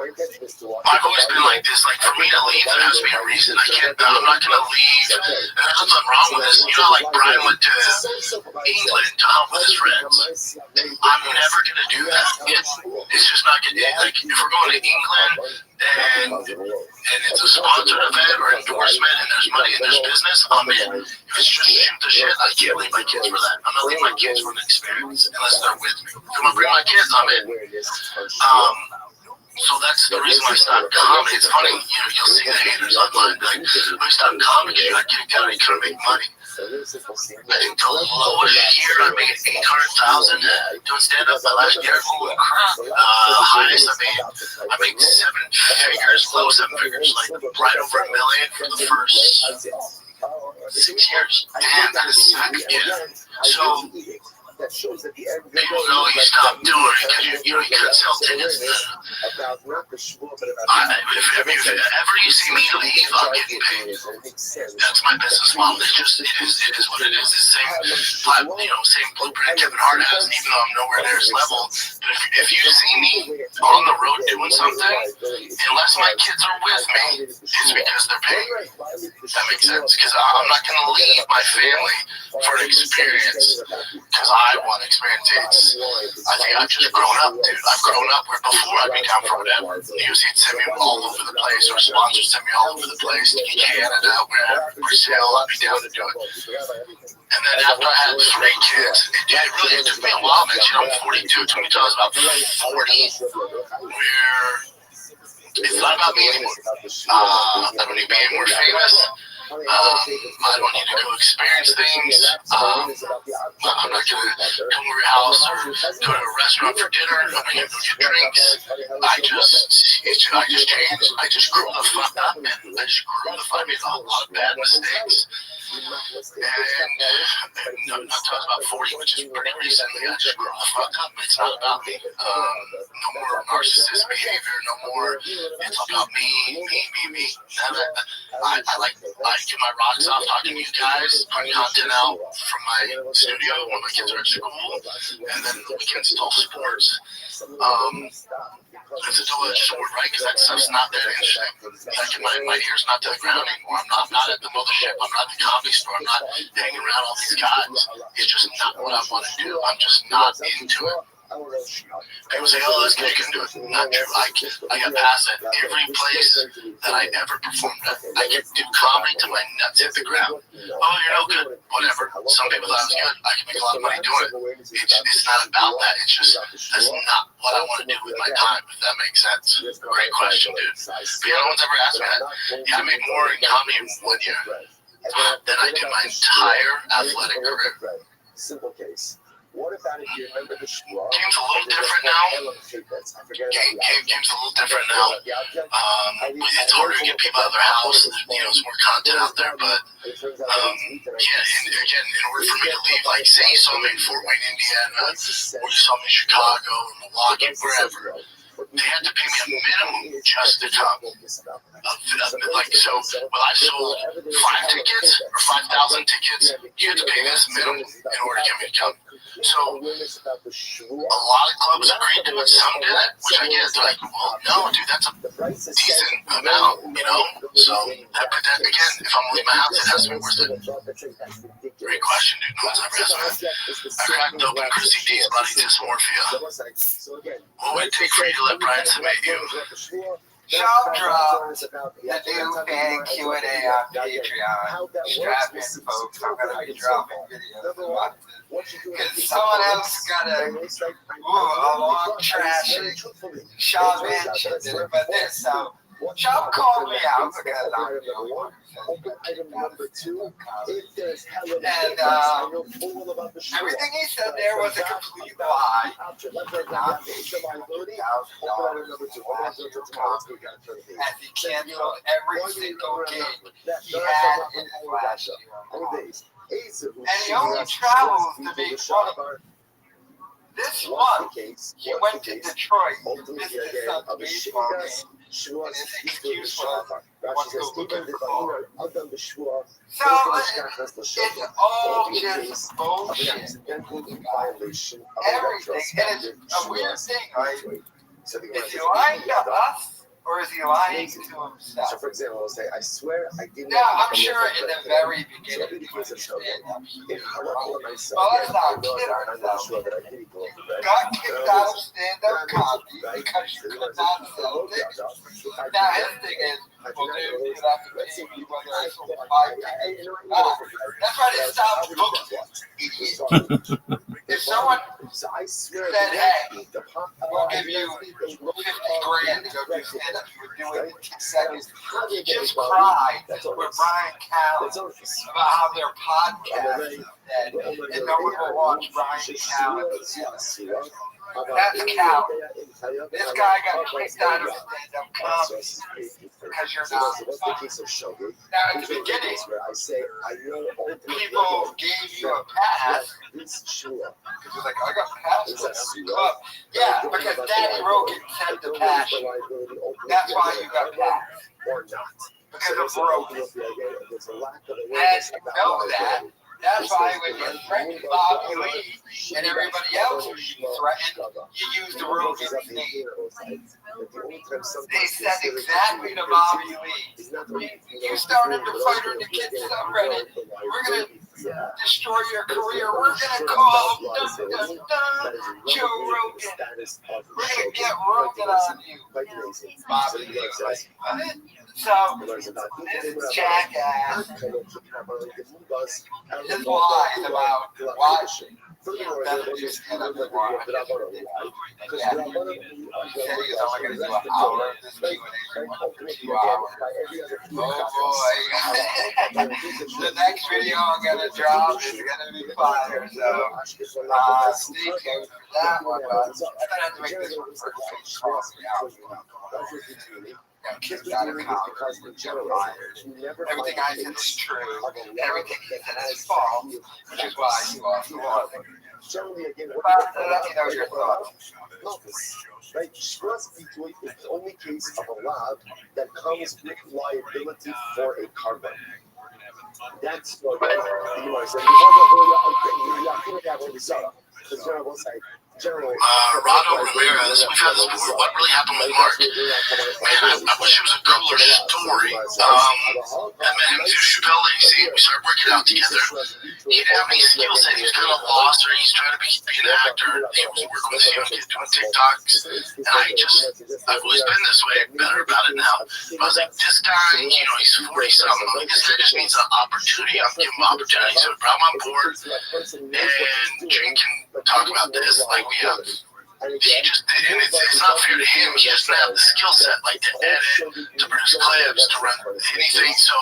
Speaker 3: I've always been like this. Like, for me to leave, there has to be a reason. I'm not going to leave. And there's nothing wrong with this. You know, like Brian went to England to help with his friends. I'm never going to do that. It's just not going to, like, if we're going to England and it's a sponsored event or endorsement and there's money and there's business, I'm in. If it's just shoot the shit, I can't leave my kids for that. I'm not leaving my kids for an experience unless they're with me. If I'm going to bring my kids, I'm in. So that's the reason I stopped comedy. It's funny, you'll see the haters online. Like, I stopped comedy because you got kicked out and you couldn't make money. I think the lowest year I made $800,000 doing stand-up. My last year, holy crap. The highest I made 7 figures, low 7 figures, like right over $1 million for the first 6 years. Damn, that is sick. Yeah. So people know you stopped doing it because you couldn't sell tickets. If ever you see me leave, I'm getting paid. That's my business model. It is what it is. It's the same blueprint Kevin Hart has, even though I'm nowhere near his level. But if you see me on the road doing something, unless my kids are with me, it's because they're paying. That makes sense. Because I'm not going to leave my family for an experience because I want experience. I think I've just grown up, dude. I've grown up where before I'd be down for whatever. News he'd send me all over the place, or sponsors send me all over the place. Canada, wherever, Brazil, I'd be down to do it. And then after I had 3 kids, it took me a while, man. I'm 42. It took me till I was about 40, where it's not about me anymore. I don't need to be any more famous. I don't need to go experience things. I'm not going to come over your house or go to a restaurant for dinner. I'm not going to go get drinks. I just changed. I just grew the fuck up, man. I just grew the fuck up. I made a lot of bad mistakes. And I'm not talking about 40, which is pretty recently. I just grew the fuck up. It's not about me. No more narcissist behavior. No more. It's about me. I get my rocks off talking to you guys, putting content out from my studio when my kids are at school, and then the weekends it's all sports. It's a double-edged sword, right? Because that stuff's not that interesting. Like, my ear's not to the ground anymore. I'm not at the mothership. I'm not at the comedy store. I'm not hanging around all these guys. It's just not what I want to do. I'm just not into it. People say, oh, this guy can do it. Not true. I got past that. Every place that I ever performed at, I could do comedy to my nuts hit the ground. Oh, you're no good. Whatever. Some people thought I was good. I can make a lot of money doing it. It's not about that. It's just, that's not what I want to do with my time, if that makes sense. Great question, dude. But yeah, no one's ever asked me that. Yeah, I make more in comedy in 1 year than I do my entire athletic career.
Speaker 11: Simple case. What about if you remember the Shua?
Speaker 3: Game's a little different now. Game's a little different now. It's harder to get people out of their house. There's more content out there. But yeah, and again, in order for me to leave, like, say you saw me in Fort Wayne, Indiana, or you saw me in Chicago, or Milwaukee, wherever, they had to pay me a minimum just to come. Like, so when I sold 5 tickets or 5,000 tickets, you had to pay this minimum in order to get me to come. So a lot of clubs agreed to it, some didn't, which I get. They're like, well, no, dude, that's a decent amount, So that again, if I'm leaving my house, it has to be worth it. Great question, dude. No one's ever asked me. I cracked open Chrissy D's body dysmorphia. What would it take for you to let Brian submit you?
Speaker 1: Shop drop the new fan Q&A on Patreon. Strap in, folks. I'm going to be dropping videos about this. Because someone else got a long trashing. Sean mentioned it, but this, so Sean called me out because I'm the only one who says and everything he said there was a complete lie. Did not pay $1,000 last year as he canceled every single game he had in his last year. And he only travels to make fun. This month, he went to Detroit to visit his son's baseball game. And his excuse was, wants to go look at the ball. So, it's all just bullshit. Everything. And it's a weird thing, right? Is he lying to us? Or is he lying to himself?
Speaker 11: So, for example, I'll say, I swear I didn't.
Speaker 1: Now, I'm sure in the very beginning, he was a stand-up. Well, let's not kid ourselves. You got kicked out of stand-up comedy because you could not sell tickets. Now, his thing is, well, dude, you have to pay me whether I sold 5 tickets or not. That's why they stopped booking you. If someone said, hey, we'll give you 50 grand to go do stand-up, you would do it in 10 seconds. You just cried with Brian Callen about how their podcast is dead, and no one will watch Brian Callen. That's Cal. This guy got kicked out of stand-up comedy because you're not funny. Now, at the beginning, people gave you a pass because you're like, I got passed for every club. Yeah, because Danny Rogan said the passion. That's why you got passed. Because of Rogan. And you know that. That's why when you threatened Bobby Lee and everybody else who you threatened, you used the Rogan name. They said exactly to Bobby Lee, you started the fighter to get subreddit. We're going to destroy your career. We're going to call Joe Rogan. We're going to get Rogan on you. Bobby Lee was like, what? So, this jackass, his lies about why he doesn't just get up and watch. He said he was only going to do an hour of this Q&A for 2 hours. Oh boy. The next video I'm going to drop is going to be fire, so stay tuned for that one. I'm going to have to make this one for 3 hours. Got kicked out of college with Joe Myers. Everything I said is true. Everything he said is false, which is why you lost the war. Let me know your thoughts.
Speaker 11: Right, trust between is the only case of a lab that comes with liability for a carbon. That's what you are saying.
Speaker 3: Rado Ramirez, we've had this before. What really happened with Mark? Man, I wish it was a cooler story. I met him through Chappelle AC. We started working out together. He didn't have any skill set. He was kind of lost, or he's trying to be an actor. He was working with young kids doing TikToks. And I've always been this way, better about it now. But I was like, this guy, he's 40-something. Like, this guy just needs an opportunity. I'm giving him an opportunity. So I brought him on board, and Jane can talk about this like we have. He just did, and it's not fair to him. He doesn't have the skill set, like to edit, to produce clips, to run anything. So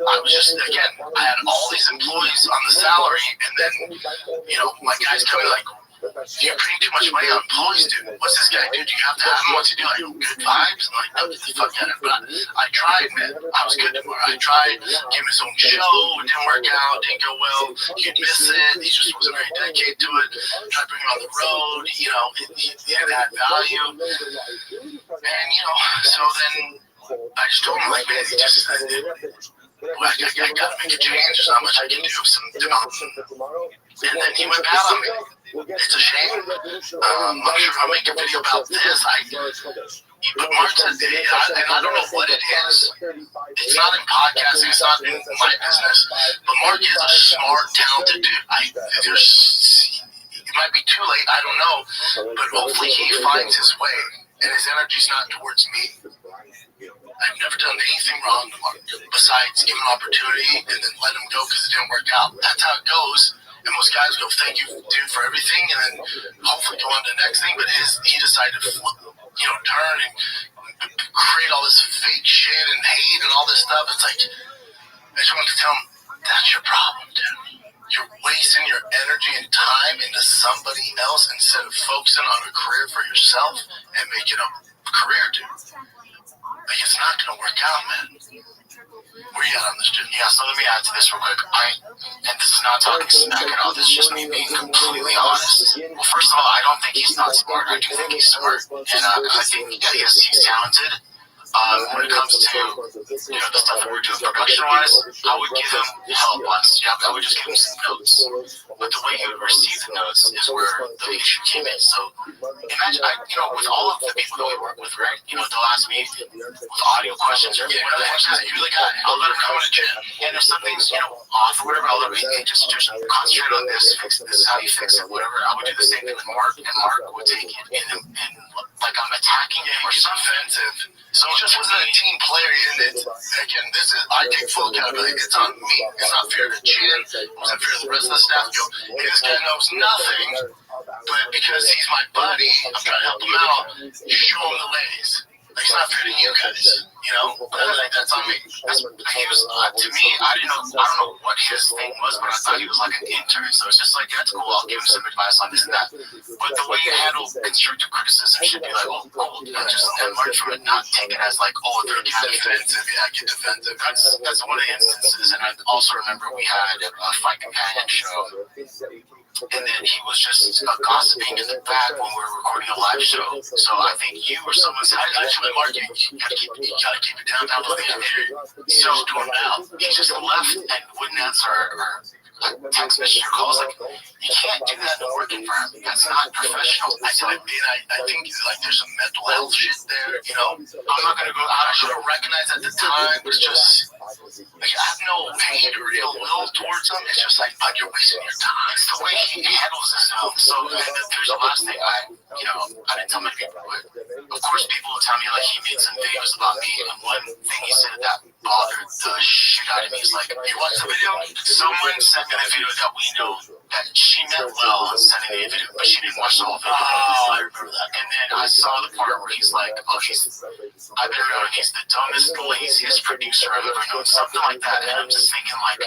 Speaker 3: I was just, again, I had all these employees on the salary, and then, my guys coming like, you're paying too much money on employees, dude. What's this guy do? Do you have to have him? What's he do? Like, good vibes? And like, no, get the fuck out of it. But I tried, man. I was good to him. I tried, gave him his own show. It didn't work out. Didn't go well. He'd miss it. He just wasn't very dedicated to it. Tried to bring him on the road. He didn't add value. And, so then I just told him, like, man, I gotta make a change. There's not much I can do. Some development. And then he went bad on me. It's a shame. I'm not sure I'll make a video about this. But Mark said, and I don't know what it is. It's not in podcasting. It's not in my business. But Mark is a smart, talented dude. It might be too late. I don't know. But hopefully he finds his way. And his energy's not towards me. I've never done anything wrong to Mark besides give him an opportunity and then let him go because it didn't work out. That's how it goes. And most guys go, thank you, dude, for everything, and then hopefully go on to the next thing. But he decided to turn and create all this fake shit and hate and all this stuff. It's like, I just want to tell him, that's your problem, dude. You're wasting your energy and time into somebody else instead of focusing on a career for yourself and making a career, dude. Like, it's not going to work out, man. Where you at on this, dude? Yeah, so let me add to this real quick. And this is not talking smack at all. This is just me being completely honest. Well, first of all, I don't think he's not smart. I do think he's smart. And I think, yes, he's talented. When it comes to, the stuff that we're doing production-wise, I would give him help less. Yeah, I would just give him some notes. But the way he would receive the notes is where the issue came in. So imagine, with all of the people that we work with, right? They'll ask me with audio questions or whatever the heck, you're the guy. I'll let him come in the gym. And if something's, off or whatever, I'll let him just concentrate on this, fix this, how you fix it, whatever. I would do the same thing with Mark, and Mark would take it and like I'm attacking him or something. Offensive. So it just wasn't a team player, and again, I take full accountability. It's on me. It's not fair to Chin. It wasn't fair to the rest of the staff. Hey, this guy knows nothing, but because he's my buddy, I'm trying to help him out, show him the ways. Like, it's not fair to you guys, Like, that's on me. To me, I don't know what his thing was, but I thought he was like an intern. So it's just like, that's cool. I'll give him some advice on this and that. But the way you handle constructive criticism should be like, just learn from it, not take it as like, they're kind of defensive. Yeah, get defensive. That's one of the instances. And I also remember we had a Fight Companion show. And then he was just gossiping in the back when we were recording a live show. So I think you or someone said, actually, Mark, you gotta keep it down with the computer. So stormed out. He just left and wouldn't answer our text message or calls. Like, you can't do that in a work environment. That's not professional. I think like there's some mental health shit there. I'm not gonna go out. I should have recognized at the time. It's just like, I have no hate or ill will towards him. It's just like, you're wasting your time. It's the way he handles himself. So there's the last thing I didn't tell my people, but of course people will tell me like he made some videos about me, and one thing he said that bothered the shit out of me is like, you watch the video? Someone sent me a video that we know that she meant well on sending me a video, but she didn't watch the whole video. Oh, I remember that. And then I saw the part where he's like, I've been around, he's the dumbest, laziest producer I've ever known, something like that. And I'm just thinking like,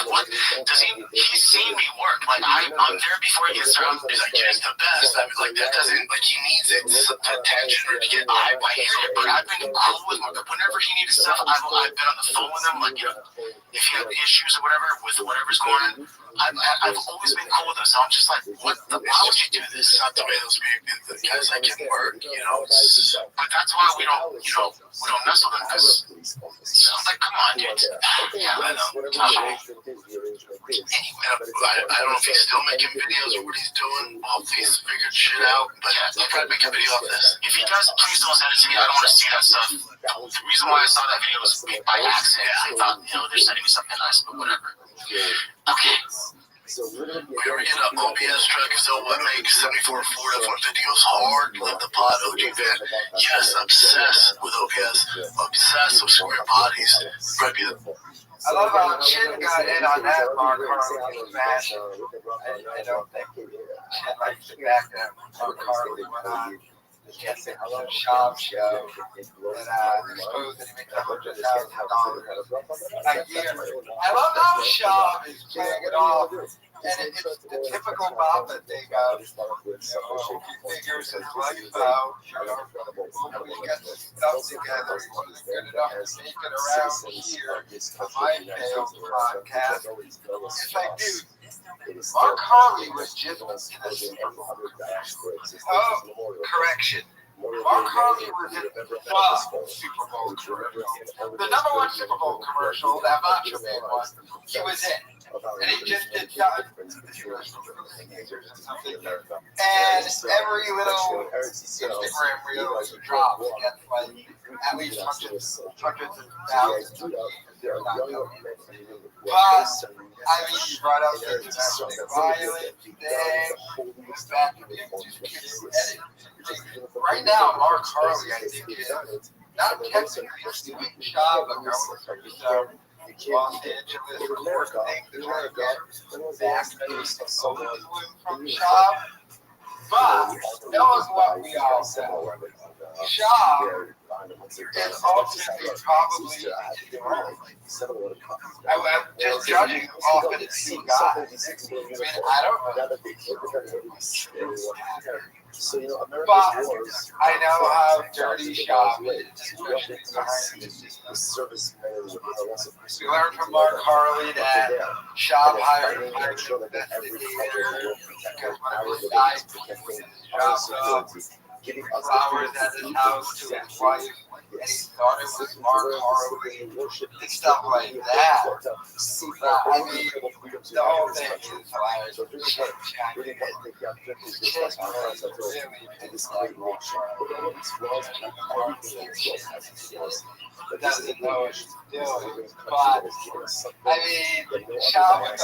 Speaker 3: what does he's seen me work? Like, I'm there before he gets around. He's like, Jen's the best. Like, that doesn't, like, he needs it to attention or to get, I hear it, but I've been cool with Mark. Whenever he needed stuff, I've been on the phone with him, like, if you have issues or whatever with whatever's going on, I've always been cool with them. So I'm just like, why would you do this? Not the way those people, the guys that can work, But that's why we don't mess with them. Because I'm like, come on, dude. Yeah, I know. I don't know if he's still making videos or what he's doing. Hopefully he's figured shit out. But yeah, I gotta make a video of this. If he does, please don't send it to me. I don't want to see that stuff. The reason why I saw that video was by accident. I thought, they're sending me something nice, but whatever. Okay. We ever get an OBS track so what makes 74 Ford F-150 goes hard? Love the pod, OG van. Yes, obsessed with OBS. Obsessed with square bodies.
Speaker 1: I love how Chin got in on that Mark Harley fashion. I don't think Chin likes the fact that Mark Harley went on the Jesse Hello Shop show and exposed that he makes $100,000 a year. I love how Shab is playing it off. And it's the typical Muppet thing of, he figures his life out, when he gets his stuff together, he wasn't good enough to make it around here to my failed podcast. It's like, dude, Mark Harley was just in a Super Bowl commercial. Oh, correction. Mark Harley was in the Super Bowl commercial. The number one Super Bowl commercial, that Macho Man one, he was in. And he just did something. And every little Instagram reel he drops gets like at least hundreds of thousands of views. But I mean, he brought up the domestic violence thing. Back to right now, Mark Harley, I think, is not technically doing the job of going through some Los Angeles court thing to try to get back from Shab. But knowing what we all know, Shab is ultimately probably I'm just judging off of the two guys. I mean, I don't know. But I know how dirty Shab is. We learned from Mark Harley that Shab hired a private investigator because when he died, he dropped off flowers at his house to his wife, and he thought it was Mark Harley and stuff like that. I mean, the whole thing is hilarious. Doesn't know what she's doing, but I mean, Shab with the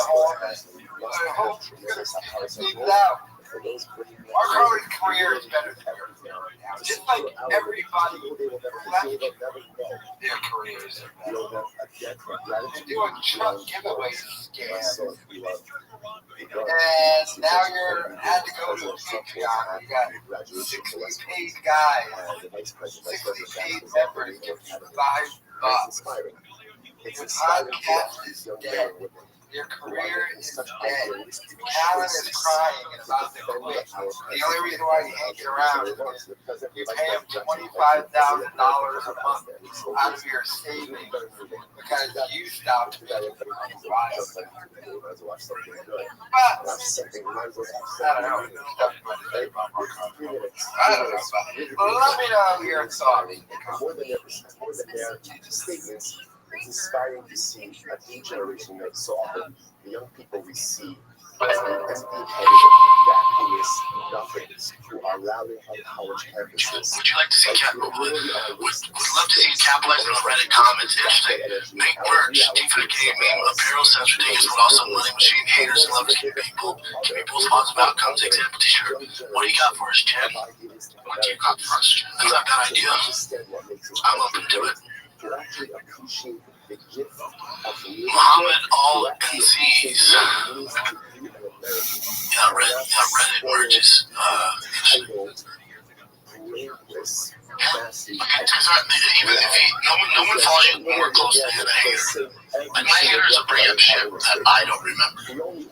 Speaker 1: whole thing out. Mark Harley's career is better than yours right now. Just like everybody left their careers are better. They're doing truck giveaway scams. And now you're had to go to a Patreon. You got 60 paid guys, 60 paid members give you $5. Your podcast is dead. Your career is dead. Alan is crying and about to quit. The only reason why he hangs around is because you pay him $25,000 a month out of your savings because you stopped paying for money. But I don't know. Let me know your thoughts.
Speaker 11: More than their statements, it's inspiring to see a new generation that so often the young people we see as empty-headed vacuous nothings who are rallying on college campuses.
Speaker 3: Would you like to see would love to see you capitalizing on Reddit comments? Interesting. Make merch. Team for the game meme. Apparel sounds ridiculous, but also money machine haters and love to keep people. Give people positive outcomes. Example t-shirt. What do you got for us, Chad? What do you got for us, Chad? That's not a bad idea. I'm open to it. Muhammad All NCs. Yeah, Reddit merges. Even if no one follows you more close to him, a hater. Like my haters will bring up shit that I don't remember.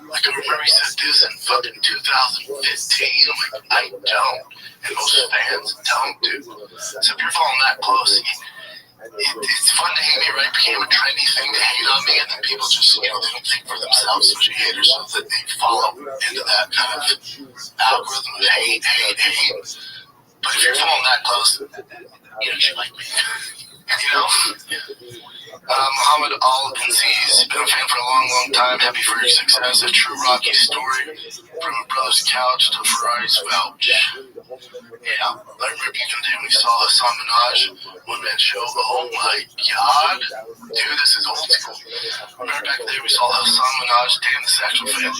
Speaker 3: Like I remember he said this in fucking 2015. I'm like, I don't. And most fans don't, dude. So if you're following that close, it's fun to hate me, right? It became a trendy thing to hate on me, and then people just, they don't think for themselves, especially haters, so that they follow into that kind of algorithm of hate. But if you're following that close, you should like me. Muhammad Al-Aziz, been a fan for a long time. Happy for your success. A true Rocky story from a brother's couch to Ferrari's vouch. Yeah, learned repeat from when we saw Hassan Minaj one-man show. Oh my God, dude, this is old school. Remember back in the day we saw Hassan Minaj. Damn, this is actual fan.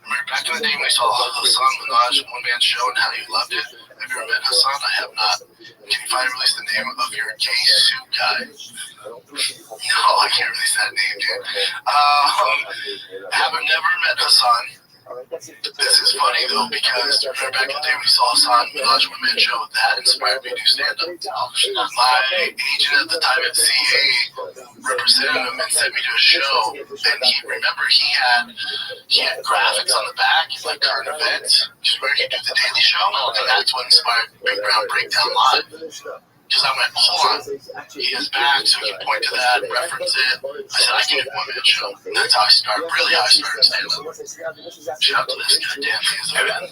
Speaker 3: Remember back in the day when we saw Hassan Minaj one-man show and how you loved it. Have you ever met Hassan? I have not. Can you finally release the name of your gay suit guy? No, I can't release that name, dude. Have never met Hassan. This is funny though, because remember back in the day we saw Hassan Minaj one man show that inspired me to do stand-up. My agent at the time at CA represented him and sent me to a show, and he had graphics on the back, like current events, just where he did the Daily Show, and that's what inspired Big Brown Breakdown Live. Because I went, hold on, he is back, so he can point to that, reference it. I said, I can do one-man show. And that's how I started stand-up. Shout out to this goddamn thing as a fan.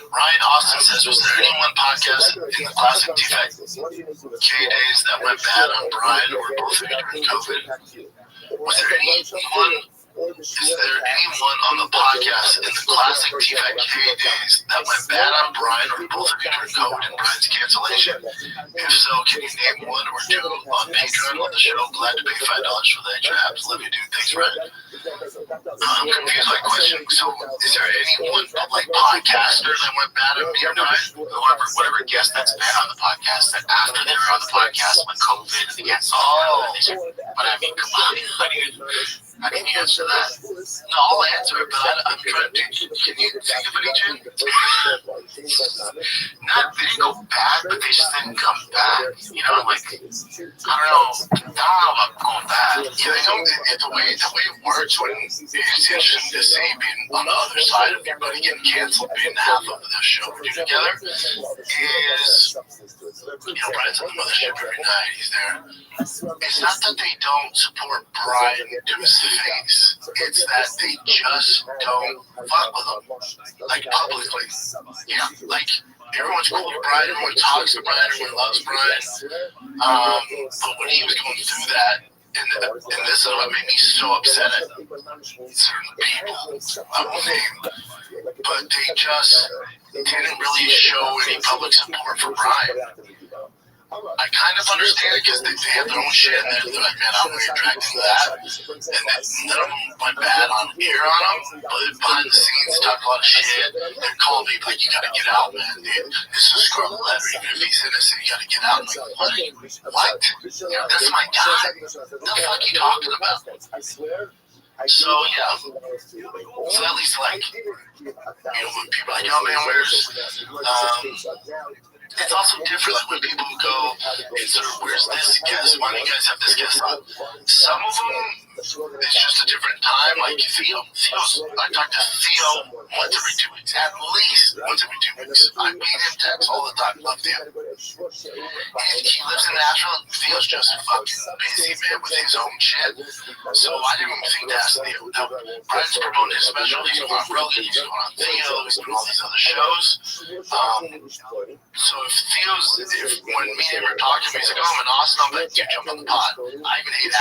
Speaker 3: Ryan Austin says, was there any one podcast in the classic Defect K days that went bad on Brian or both of you during COVID? Was there anyone on the podcast in the classic Defect K days that went bad on Brian or both of you during COVID and Brian's cancellation? If so, can you name one or two on Patreon on the show? Glad to pay $5 for the extra apps. Love you, dude. Thanks, Ryan. I'm confused by the question. So, is there anyone podcaster that went bad on me or Brian? Whatever guest that's been on the podcast that after they were on the podcast when COVID and the guests but I mean, come on. I can answer that. No, I'll answer it, but I'm trying to. Can you think of any, Jim? Not they didn't go bad, but they just didn't come back. I don't know. About going bad. The way it works when it's interesting to see being on the other side of everybody getting canceled, being half of the show we do together, is Brian's on the mothership every night. He's there. It's not that they don't support Brian to his face. It's that they just don't fuck with him, publicly. Yeah, everyone's cool with Brian, everyone talks to Brian, everyone loves Brian. But when he was going through that, and this is what made me so upset at certain people, I won't name, but they just didn't really show any public support for Brian. I kind of understand it because they have their own shit, and they're like, man, I'm really attracted to that. And none of them went bad on here on them, but behind the scenes, talk a lot of shit. They're calling me like, you gotta get out, man. Dude, this is a scarlet letter. Even if he's innocent, you gotta get out. I'm like, what? That's my guy. What the fuck are you talking about? So, yeah. So at least, when people are like, yo, man, it's also different, when people go, where's this guest? Why do you guys have this guest on? Some of them, it's just a different time. I talk to Theo once every 2 weeks, at least once every 2 weeks. I meet him text all the time, love Theo. And he lives in Nashville, and Theo's just fucking busy, man, with his own shit. So I didn't even think to ask Theo. Now, Brian's promoting his special, he's going on Rogan, he's going on Theo, he's doing all these other shows. So when me and him were talking, he's like, oh, I'm in Austin, I'm like, dude, jump on the pod. I even hate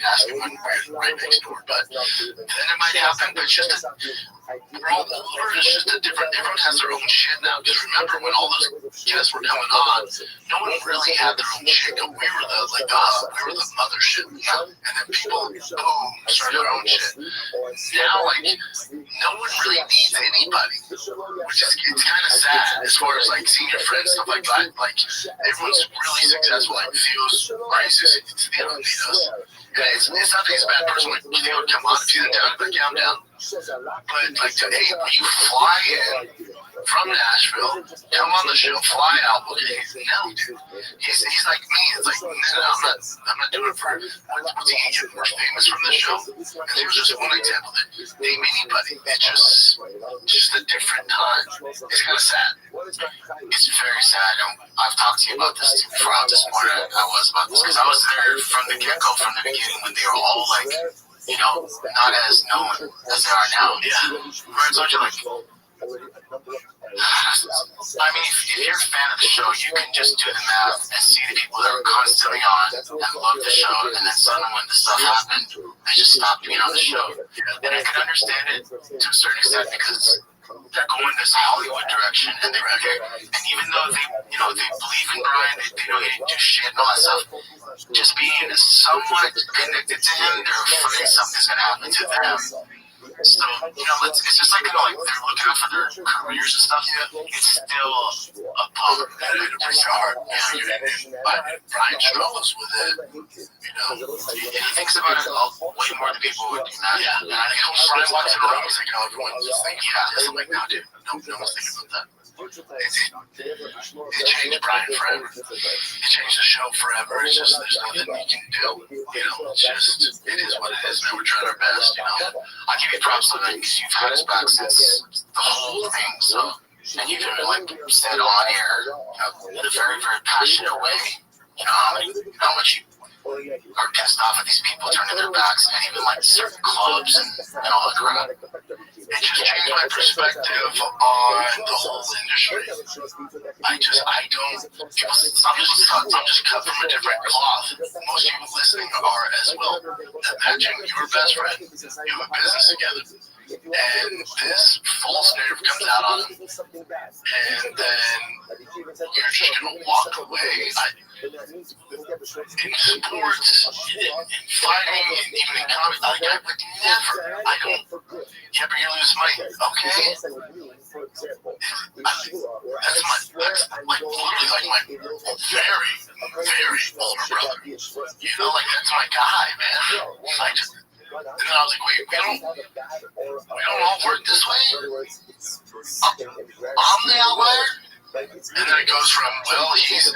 Speaker 3: asking when we're right next door, but then it might happen, but it's just we're all older, it's just a different, everyone has their own shit now. Just remember, when all those guests were coming on, no one really had their own shit. We were the mothership, and then people, boom, started their own shit. Now, no one really needs anybody, which is, it's kind of sad as far as senior friends, stuff like that. Everyone's really successful. Theo's crisis, they don't need us. And it's not that he's a bad person. Theo would come on if he's in town, but yeah, I'm down. But like today, when you fly in from Nashville, come on the show, fly out. Okay, no, dude. He's like me. It's like, no, I'm not doing it for. What's he get more famous from this show? And here's just one example. Name anybody. It's just a different time. It's kind of sad. It's very sad. I've talked to you about this before. How disappointed I was about this because I was there from the get-go, from the beginning, when they were all like, you know, not as known as they are now. Yeah. Where it's like, I mean, if you're a fan of the show, you can just do the math and see the people that were constantly on and love the show, and then suddenly when the stuff happened, they just stopped being on the show. And I can understand it to a certain extent because they're going this Hollywood direction, and even though they believe in Brian, they know he didn't do shit and all that stuff. Just being somewhat connected to him, they're afraid something's gonna happen to them. So, it's just like, they're looking out for their careers and stuff. It's still a pump that it breaks your heart. Brian struggles with it. And he thinks about it way more than people would imagine. Yeah. And I think Brian walks in the room, he's like, everyone's just thinking, yeah. I'm like, no, dude, no one's thinking about that. It changed Brian forever. It changed the show forever. It's just, there's nothing we can do. It's just, it is what it is, man. We're trying our best, I give you props to that because you've had us back since the whole thing, so, and you've even, like, said on air, in a very, very passionate way, how much you are pissed off at these people turning their backs, and even, like, certain clubs and all that crap. It just changed my perspective on the whole industry. I'm just cut from a different cloth. Most people listening are as well. Imagine you're best friend, you have a business together, and this false narrative comes out on them, and then you're just gonna walk away. In sports, in fighting, and even in comedy, I would never. Yeah, but you lose money. Okay. That's literally like my very, very older brother. That's my guy, man. And then I was like, wait, we don't all work this way? I'm the outlier? And then it goes from, well, he's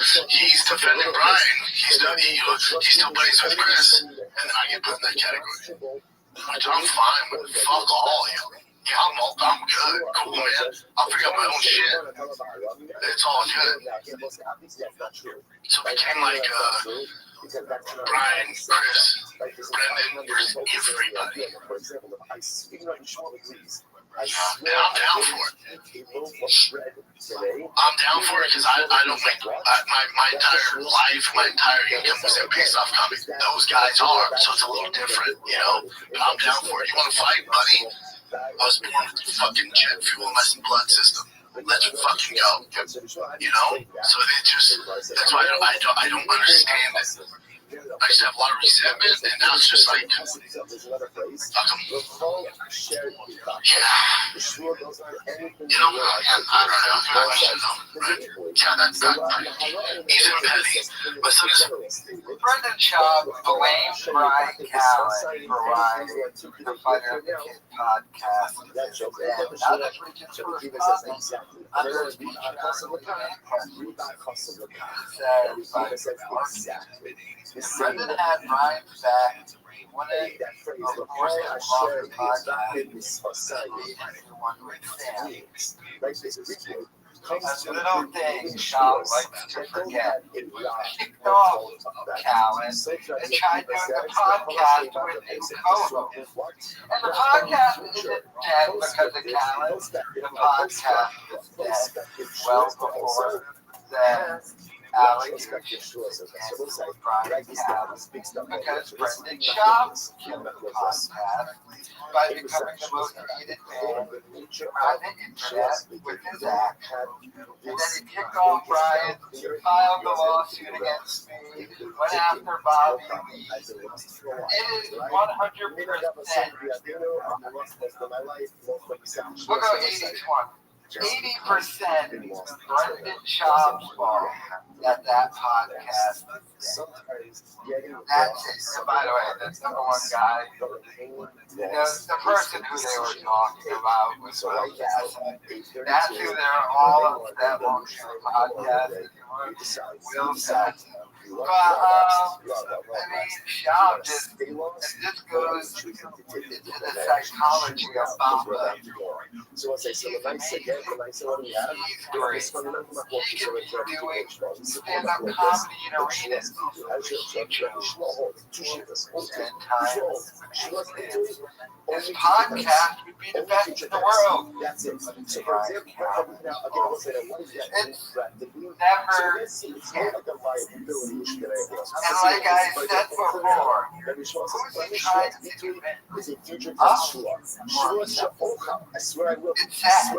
Speaker 3: defending Brian, he still plays with Chris, and then I get put in that category. Which I'm fine with. Fuck all you. Yeah, I'm good. Cool, man. I'll figure out my own shit. It's all good. So it became like Brian, Chris, Brendan, versus everybody. And I'm down for it. I'm down for it because I don't think my entire life, my entire income was based off comedy. Those guys are, so it's a little different, But I'm down for it. You want to fight, buddy? I was born with fucking jet fuel in my blood system. Let's fucking go. So it just, that's why I don't understand it. I used to have a lot of resentment, and now it's just like, fuck them. Yeah. I don't know. Right? Yeah, that's easy and petty. But so does
Speaker 1: Brendan Schaub blamed Brian Callen for why the Fighter of the Kid podcast. And others reached for his comments under his Brendan had Brian's back. Wanted, of course, to involve the podcast. Everyone would stand. That's a little thing Schaub likes to forget. He kicked off Callen and tried doing the podcast with his co-host. And the podcast isn't dead because of Callen. The podcast is dead well before the allegations against Brian Callen because Brendan Schaub killed the podcast by becoming the most hated man on the internet with his act. And then he kicked off Brian, filed the lawsuit against me, went after Bobby Lee. It is 100%. We'll go 80-20. 80% Brendan Schaub's fault that podcast.
Speaker 11: Sometimes getting
Speaker 1: That's it. And by the way, that's number one guy. The person who they were talking about was Will Sassen. That's who they're all that long podcast. Will Sassen. But, I mean, Schaub just, and this goes into the psychology of Bamba.
Speaker 11: So once I say the nice again, the nice one we have,
Speaker 1: He's doing stand-up comedy in arenas. His podcast would be the best in the world.
Speaker 11: That's it. So for example,
Speaker 1: It's never and like I said before, who's he trying to do?
Speaker 11: I swear I will.
Speaker 1: It's sad.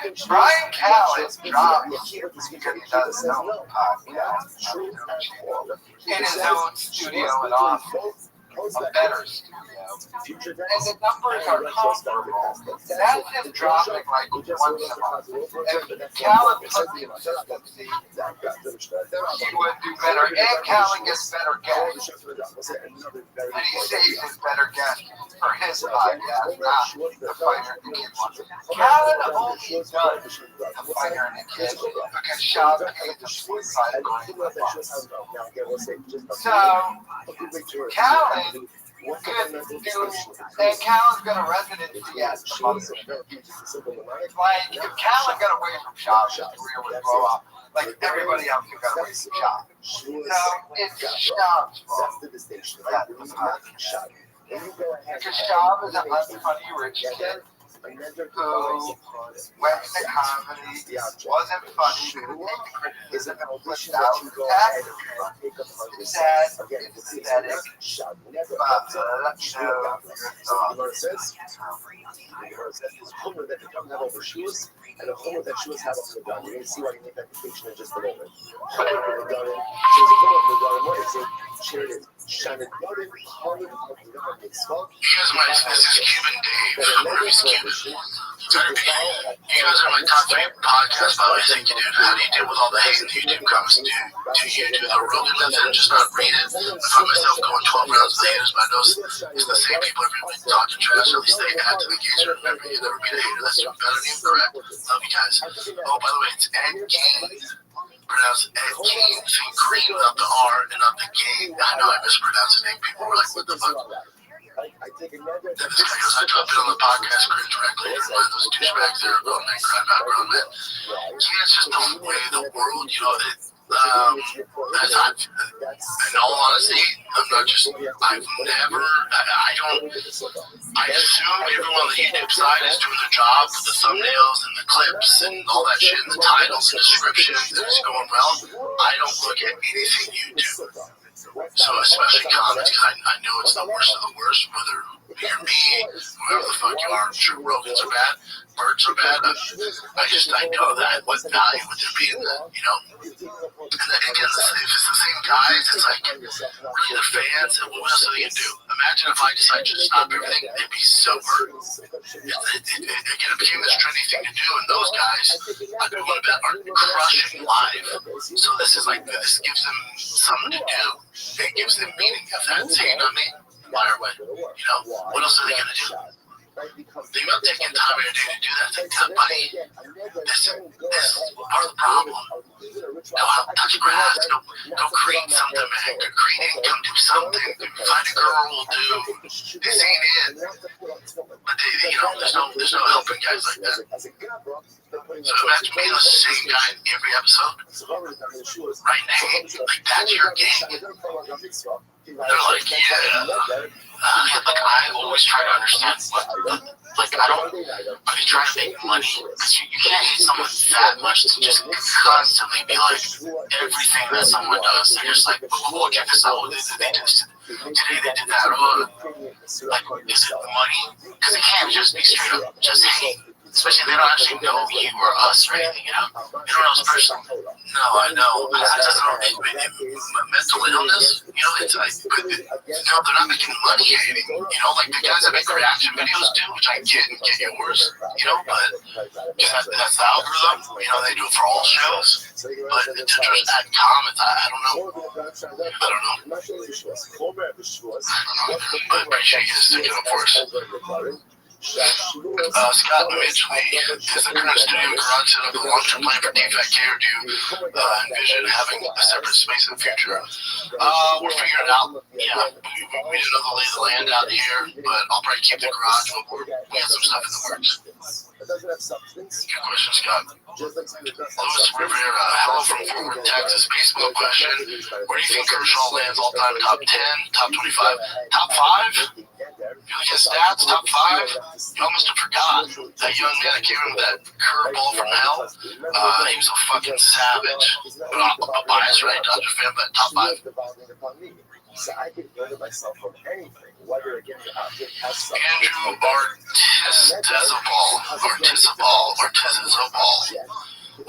Speaker 1: It's sad. Brian Callen drops because he doesn't know podcast in his own studio in Austin. A better studio. And the numbers are comparable. That's him dropping like once a month. If Callen put the consistency, he would do better. And Callen gets better guests. And he saves his better guests for his podcast, not the Fighter and the Kid one. Callen only does the Fighter and the Kid because Schaub paid the $45 million. So, Callen could do, and Callen's got a residency at the Mother. Like, if Callen got away from Schaub, his career would blow up. Like everybody else who got away from Schaub. So, it's Schaub's fault. That's the podcast. Because Schaub is an unfunny rich kid who went to comedy, wasn't funny, didn't take the criticism, and pushed out the tax. It's sad, it's pathetic, but let me know your thoughts.
Speaker 11: And a whole that shoes have on the gun. You're going to see why you need that distinction in just a moment.
Speaker 3: Here's my, this is Cuban Dave. Whatever's Cuban. You guys are my top 3 podcasts, by the way. Thank you, dude. How do you deal with all the hate in the YouTube comments? Do you do the Rogan method and just not read it? I find myself going 12 rounds of the haters, but I know it's the same people every week talking trash. At least they add to the case. Remember, you never meet a hater that's doing better than you, correct? Love you guys. Oh, by the way, it's Ed King. Pronounced Ed King. Think green without the R and not the King. I know I mispronounced his name. People were like, what the fuck? Then this guy goes, I dropped it on the podcast correctly. Remind those douchebags there, grown men, crying out grown men. Yeah, it's just the way the world, you know, in all honesty, I assume everyone on the YouTube side is doing their job with the thumbnails and the clips and all that shit and the titles and descriptions and it's going well. I don't look at anything you do. So especially comments, because I know it's the worst of the worst, whether you're me, whoever the fuck you are. I'm sure Rogans are bad, birds are bad. I know that. What value would there be in that, you know? And then again, if it's the same guys, it's like, we're either fans, and what else are they going to do? Imagine if I decided to stop everything, they'd be so hurt. Again, it became this trendy thing to do, and those guys, I could go to bet, are crushing live. So this is like, this gives them something to do. It gives them meaning. If that's saying on me, fire away. You know, what else are they going to do? Think about taking time in your day to do that. Think, buddy, this is part of the problem. Go out, touch grass, go create something, man. Go create income, do something. Find a girl will do. This ain't it. But you know, there's no helping guys like that. So imagine being the same guy in every episode. Right now, like that's your game. They're like, yeah. Like I always try to understand like I don't. Are they trying to make money? Because you can't hate someone that much to just constantly be like everything that someone does. And you're just like, oh, check this out. They did this. Today they did that. Like, is it money? Because it can't just be straight up just hate. Especially if they don't actually know you or us or anything, you know? You don't know us personally. No, I know. I just don't. Mental illness, you know, it's like, but no, they're not making money hating. You know, like the guys that make reaction videos too, which I get and get yours, you know, but that's the algorithm. You know, they do it for all shows. But to just add comments, I don't know. I don't know. But appreciate you sticking up for us. Scott Mitchley, is the current studio garage set up a long-term plan for DFAT care? Do you envision having a separate space in the future? We're figuring it out. Yeah, we didn't know the lay of the land out here, but I'll probably keep the garage, but we have some stuff in the works. Good question, Scott. Louis Rivera, hello from Fort Worth, Texas. Baseball question. Where do you think Kershaw lands all-time? Top 10, top 25, top 5? If you look at stats, top 5, you almost forgot that young man that gave him that curveball from hell. He was a fucking savage. But I'm biased, right? Dodger fan, but top 5.
Speaker 11: So I can learn myself from anything, whether again the object has something.
Speaker 3: Andrew Artizabal.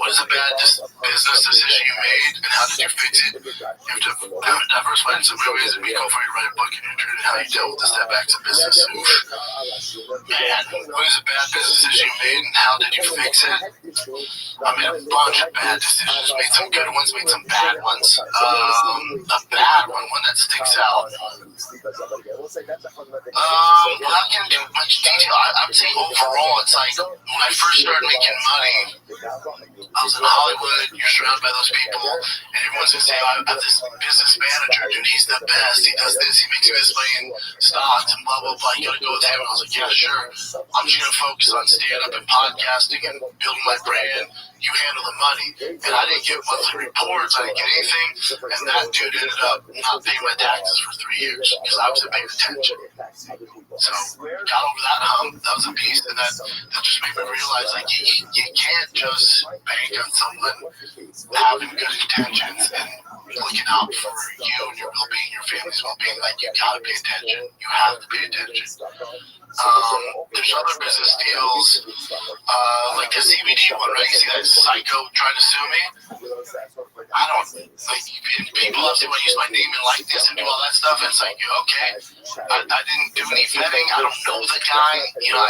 Speaker 3: What is a bad business decision you made, and how did you fix it? You have to have a diversified in so many ways, and be before you write a book and you're treated how you dealt with the setbacks of business. Man, what is a bad business decision you made, and how did you fix it? I made a bunch of bad decisions, made some good ones, made some bad ones. A bad one that sticks out. Without getting too much detail, I would say overall, it's like when I first started making money, I was in Hollywood, you're surrounded by those people, and everyone's gonna say, I have this business manager, dude, he's the best, he does this, he makes me this money in stocks and blah, blah, blah, you gotta go with him. And I was like, yeah, sure, I'm just gonna focus on stand-up and podcasting and building my brand, you handle the money. And I didn't get monthly reports, I didn't get anything, and that dude ended up not paying my taxes for 3 years, because I wasn't paying attention. So, got over that hump, that was a piece, and that just made me realize, like, you can't just bank on someone having good intentions and looking out for you and your well-being, your family's well-being. Like, you gotta pay attention. You have to pay attention. There's other business deals, like the CBD one, right? You see that psycho trying to sue me? I don't, like, people obviously want to use my name and likeness and do all that stuff, and it's like, okay, I didn't do any vetting, I don't know the guy, you know,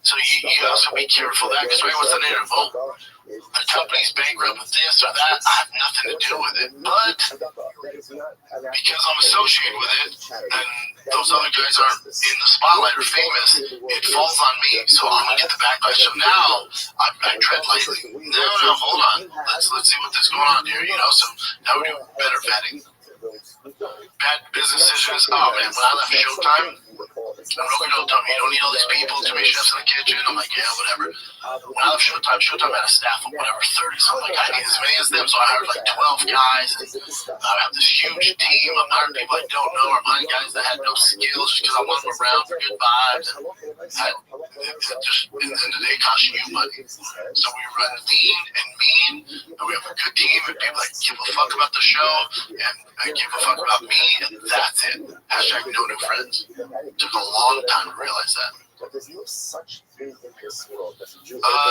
Speaker 3: so you also be careful of that, because right what's the name of the company's bankrupt with this or that, I have nothing to do with it, but because I'm associated with it, and those other guys aren't in the spotlight or famous, it falls on me, so I'm gonna get the backlash. So now I tread lightly. No, hold on, let's see what's going on here, you know. So now we do better vetting. Bad business decisions. Oh man, when I left Showtime, Rogan told me, you don't need all these people, too many chefs in the kitchen. I'm like, yeah, whatever. When I left Showtime had a staff of whatever, 30. So I'm like, I need as many as them. So I hired like 12 guys. I have this huge team. I'm hiring people I don't know. I'm hiring guys that had no skills just because I want them around for good vibes. And just, in the end of the day, costing you money. So we run lean and mean, and we have a good team and people that give a fuck about the show and give a fuck about me, and that's it. Hashtag no new friends. Took a long time to realize that.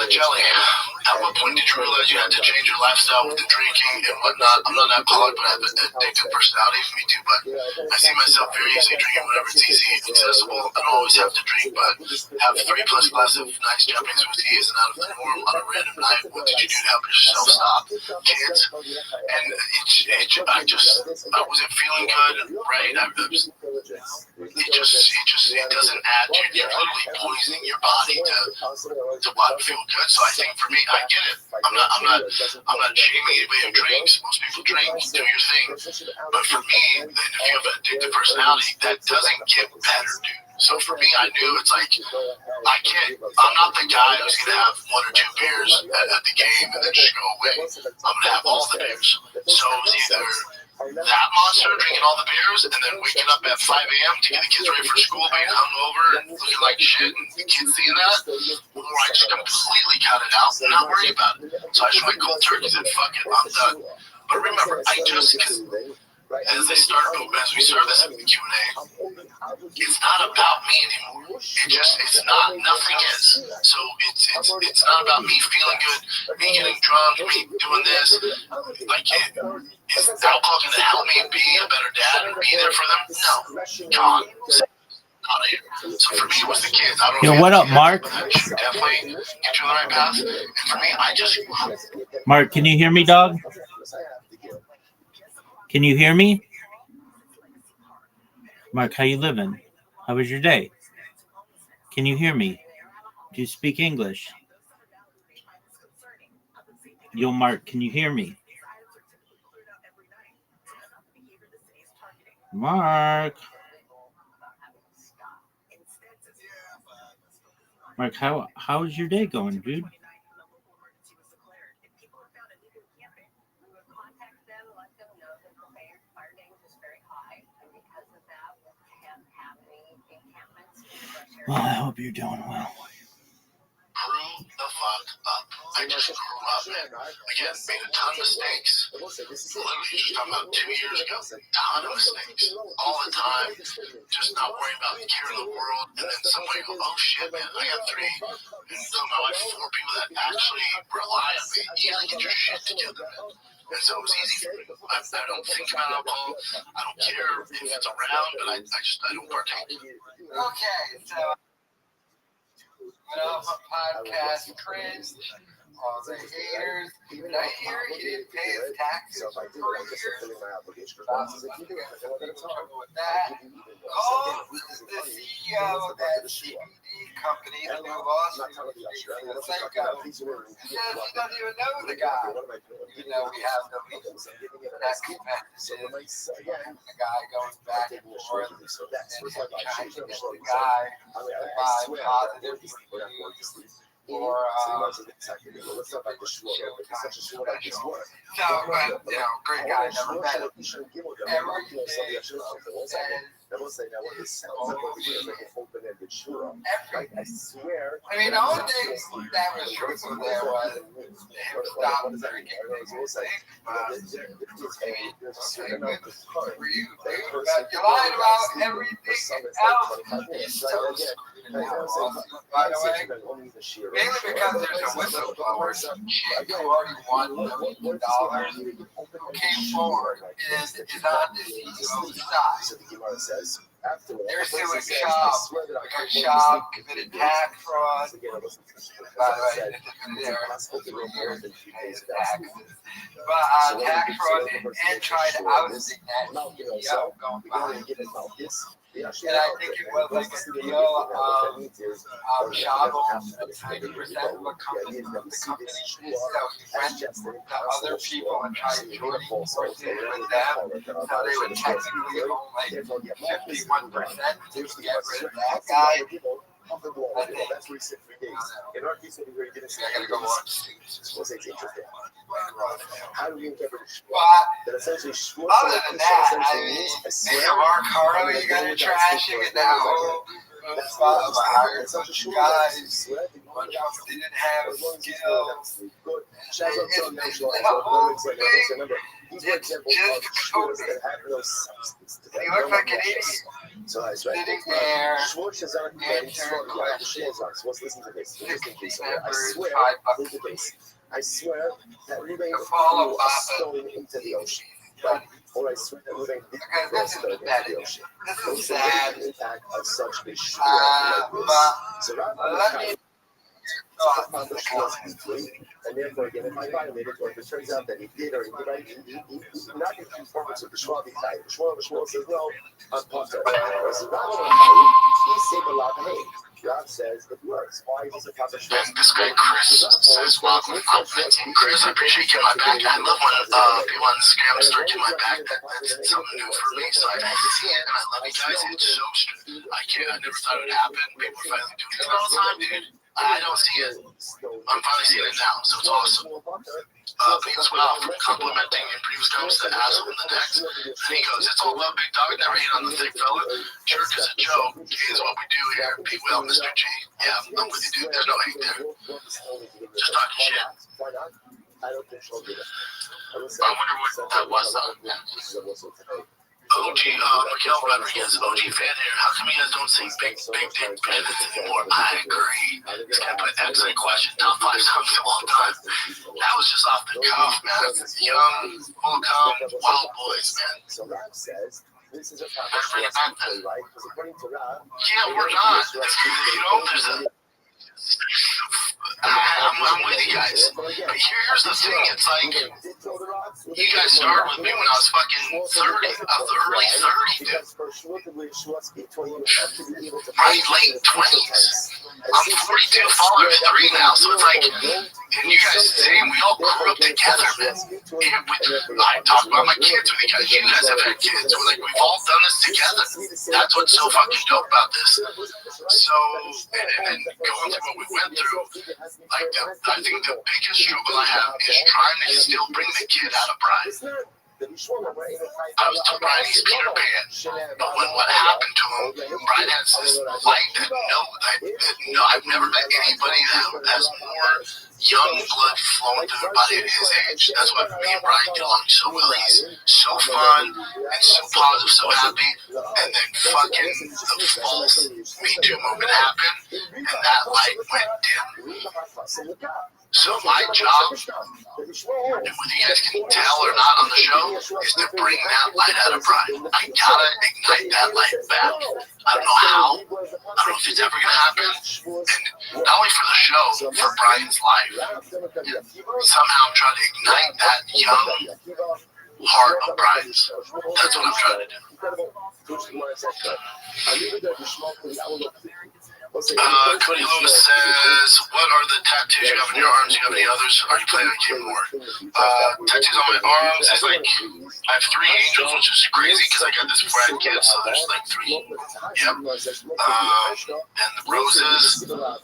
Speaker 3: Jelly, at what point did you realize you had to change your lifestyle with the drinking and whatnot? I'm not an alcoholic, but I have an addictive personality. Me too, but I see myself very easily drinking whenever it's easy, it's accessible. I don't always have to drink, but have 3+ glasses of nice Japanese whiskey isn't out of the norm on a random night. What did you do to help yourself stop? Kids. And I wasn't feeling good, right? It doesn't add to, you're literally poisoning your body to what feel good. So I think for me, I get it. I'm not shaming anybody who drinks. Most people drink, do your thing. But for me, if you have an addictive personality, that doesn't get better, dude. So for me, I knew it's like, I'm not the guy who's going to have 1 or 2 beers at the game and then just go away. I'm going to have all the beers. So it's either that monster drinking all the beers and then waking up at 5 a.m. to get the kids ready for school, being hungover and looking like shit and the kids seeing that, or I just completely cut it out and not worry about it. So I just went cold turkey and said, fuck it, I'm done. But remember, as we start this in the Q&A, it's not about me anymore. It's not. Nothing is. So it's It's not about me feeling good, me getting drunk, me doing this. Like, is alcohol going to help me be a better dad and be there for them? No. Come on. Out of here. So for me, it was the kids. I don't know.
Speaker 5: Yo, what up, Mark?
Speaker 3: That should definitely get you on the right path. And for me, I just.
Speaker 5: Mark, can you hear me, dog? Can you hear me? Mark, how you living? How was your day? Can you hear me? Do you speak English? Yo, Mark, can you hear me? Mark. Mark, how's your day going, dude? Well, I hope you're doing well.
Speaker 3: Grew the fuck up. I just grew up, man. Again, made a ton of mistakes. Literally, just talking about 2 years ago. Ton of mistakes. All the time. Just not worrying about the care of the world. And then somebody go, oh shit, man, I got 3, and so my wife, 4 people that actually rely on me. You gotta get your shit together, man. And so it was easy for me. I don't think about alcohol. I don't care if it's around, but I don't partake.
Speaker 1: Okay, so podcast cringe, all the haters. Did I hear he didn't pay his taxes for 4 years? Trouble with that. Call the CEO of that CBD company, the new Boston, the same guy. He says he doesn't even know the guy. You know, we have the next messages, the guy going back and forth, and trying to get the guy to buy positive reviews or great guy, never met him. Everything says I mean, the only thing that was truthful there was him stopping drinking. You lied about everything else. You still screwed in that lawsuit, by the way. Mainly because there's a whistleblower, some chick who already won $1 million, who came forward and is on the CEO's side. They're suing Schaub because Schaub committed tax fraud. By the way, they're 3 years and pay his taxes. But tax fraud and tried ousting that CEO going behind his. And I think it was like a deal of Schaub owns 90% of a company, so he went to other people and tried joining forces with them, so they would technically own like 51% to get rid of that guy. I gotta go watch. But other than that, I mean, Mark Harley, you gotta trash him in that whole spot of hiring some guys. One of them didn't have skills. The whole thing, it's just coding. He looked like an idiot. Sitting there, answering questions. 60 members, $5
Speaker 11: I swear that we may
Speaker 1: follow
Speaker 11: going into the ocean. Or I swear that we may
Speaker 1: this is pathetic. This is sad.
Speaker 11: Impact of such a
Speaker 1: But let me
Speaker 11: and therefore, again, if I violated, or if it turns out that he did, or he not in conformance with the Schwab diet, the Schwab says, no, I'm pumped up. He saved a lot of hate. Rob says it works. Why is it Papa Schwab?
Speaker 3: This guy Chris says, welcome. Chris, I appreciate you getting my back. I love when people on Instagram start getting my back. That's something new for me, so I see it, and I love you guys. It's so I never thought it would happen. People are finally doing it all the time, dude. I don't see it. I'm finally seeing it now, so it's awesome. Because from complimenting your previous comments to asshole in the next. And he goes, it's all about big dog, never hate on the thick fella. Jerk is a joke. Is what we do here. Be well, Mr. G. Yeah, I'm with you, dude. There's no hate there. Just talking shit. I wonder what that was, though. OG, Miguel Rodriguez, OG fan here. How come you guys don't say big dick bandits anymore? I agree. This guy put excellent question, top 5 songs of all time. That was just off the cuff, man. Young, welcome, wild boys, man.
Speaker 11: So Rab says this is a
Speaker 3: Better bring it back then.
Speaker 11: right? Because according to Rab,
Speaker 3: Yeah, we're not. There's a... I'm with you guys. But here's the thing. It's like, you guys started with me when I was fucking 30. I was early 30, dude. Right, late 20s. I'm 42, falling 3 now. So it's like, and you guys, damn, we all grew up together, man. I talk about my kids with you guys. You guys have had kids. We're like, we've all done this together. That's what's so fucking dope about this. So, and going through what we went through, like, I think the biggest struggle I have is trying to still bring the kid out of Brian. I was to Brian, he's Peter Pan. But when what happened to him, Brian has this light that I've never met anybody that has more young blood flowing through their body at his age. That's why me and Brian get along so well. He's so fun and so positive, so happy. And then fucking the false Me Too movement happened, and that light went dim. So my job, and whether you guys can tell or not on the show, is to bring that light out of Brian. I gotta ignite that light back. I don't know how. I don't know if it's ever gonna happen. And not only for the show, for Brian's life. Somehow I'm trying to ignite that young heart of Brian's. That's what I'm trying to do. Cody Lewis says, what are the tattoos you have on your arms? Do you have any others? Are you planning on getting more? Tattoos on my arms is like, I have 3 angels, which is crazy because I got this Brad kid, so there's like 3. Yep. And the roses. I have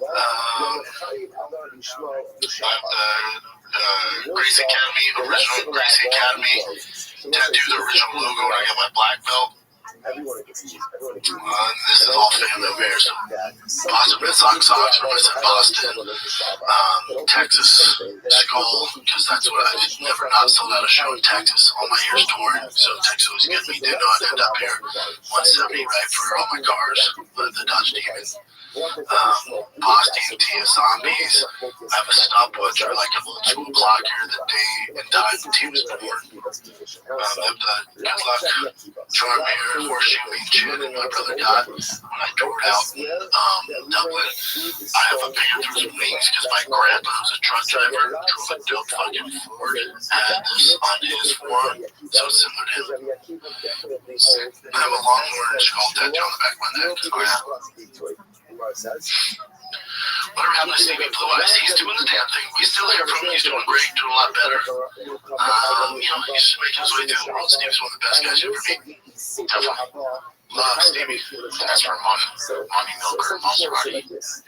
Speaker 3: the Gracie Academy, original Gracie Academy tattoo, the original logo, and I got my black belt. This is all family affairs. Boston Red Sox represent Boston. Texas Skull, because that's what I never not sold out a show in Texas. All my years touring, so Texas was getting me. Did not end up here. 170 right for all my cars, the Dodge Demon. Boston Tia Zombies. I have a stopwatch or like a little 2 o'clock here the day and time the team was born. I have the good luck charm here, horseshoe me chin, and my brother got when I toured out in Dublin. I have a Panther's wings because my grandpa, who's a truck driver, drove a dope fucking Ford, had this on his forearm, so it's similar to him. I have a Longhorn skull tattoo on the back of my neck. Oh yeah. Whatever happened to Stevie Blue Eyes? He's doing the damn thing. We still hear from him. He's doing great, doing a lot better. He's making his way through the world. Stevie's one of the best guys ever meet. Definitely. Love Stevie. That's from Monty Milker, Maserati. Let's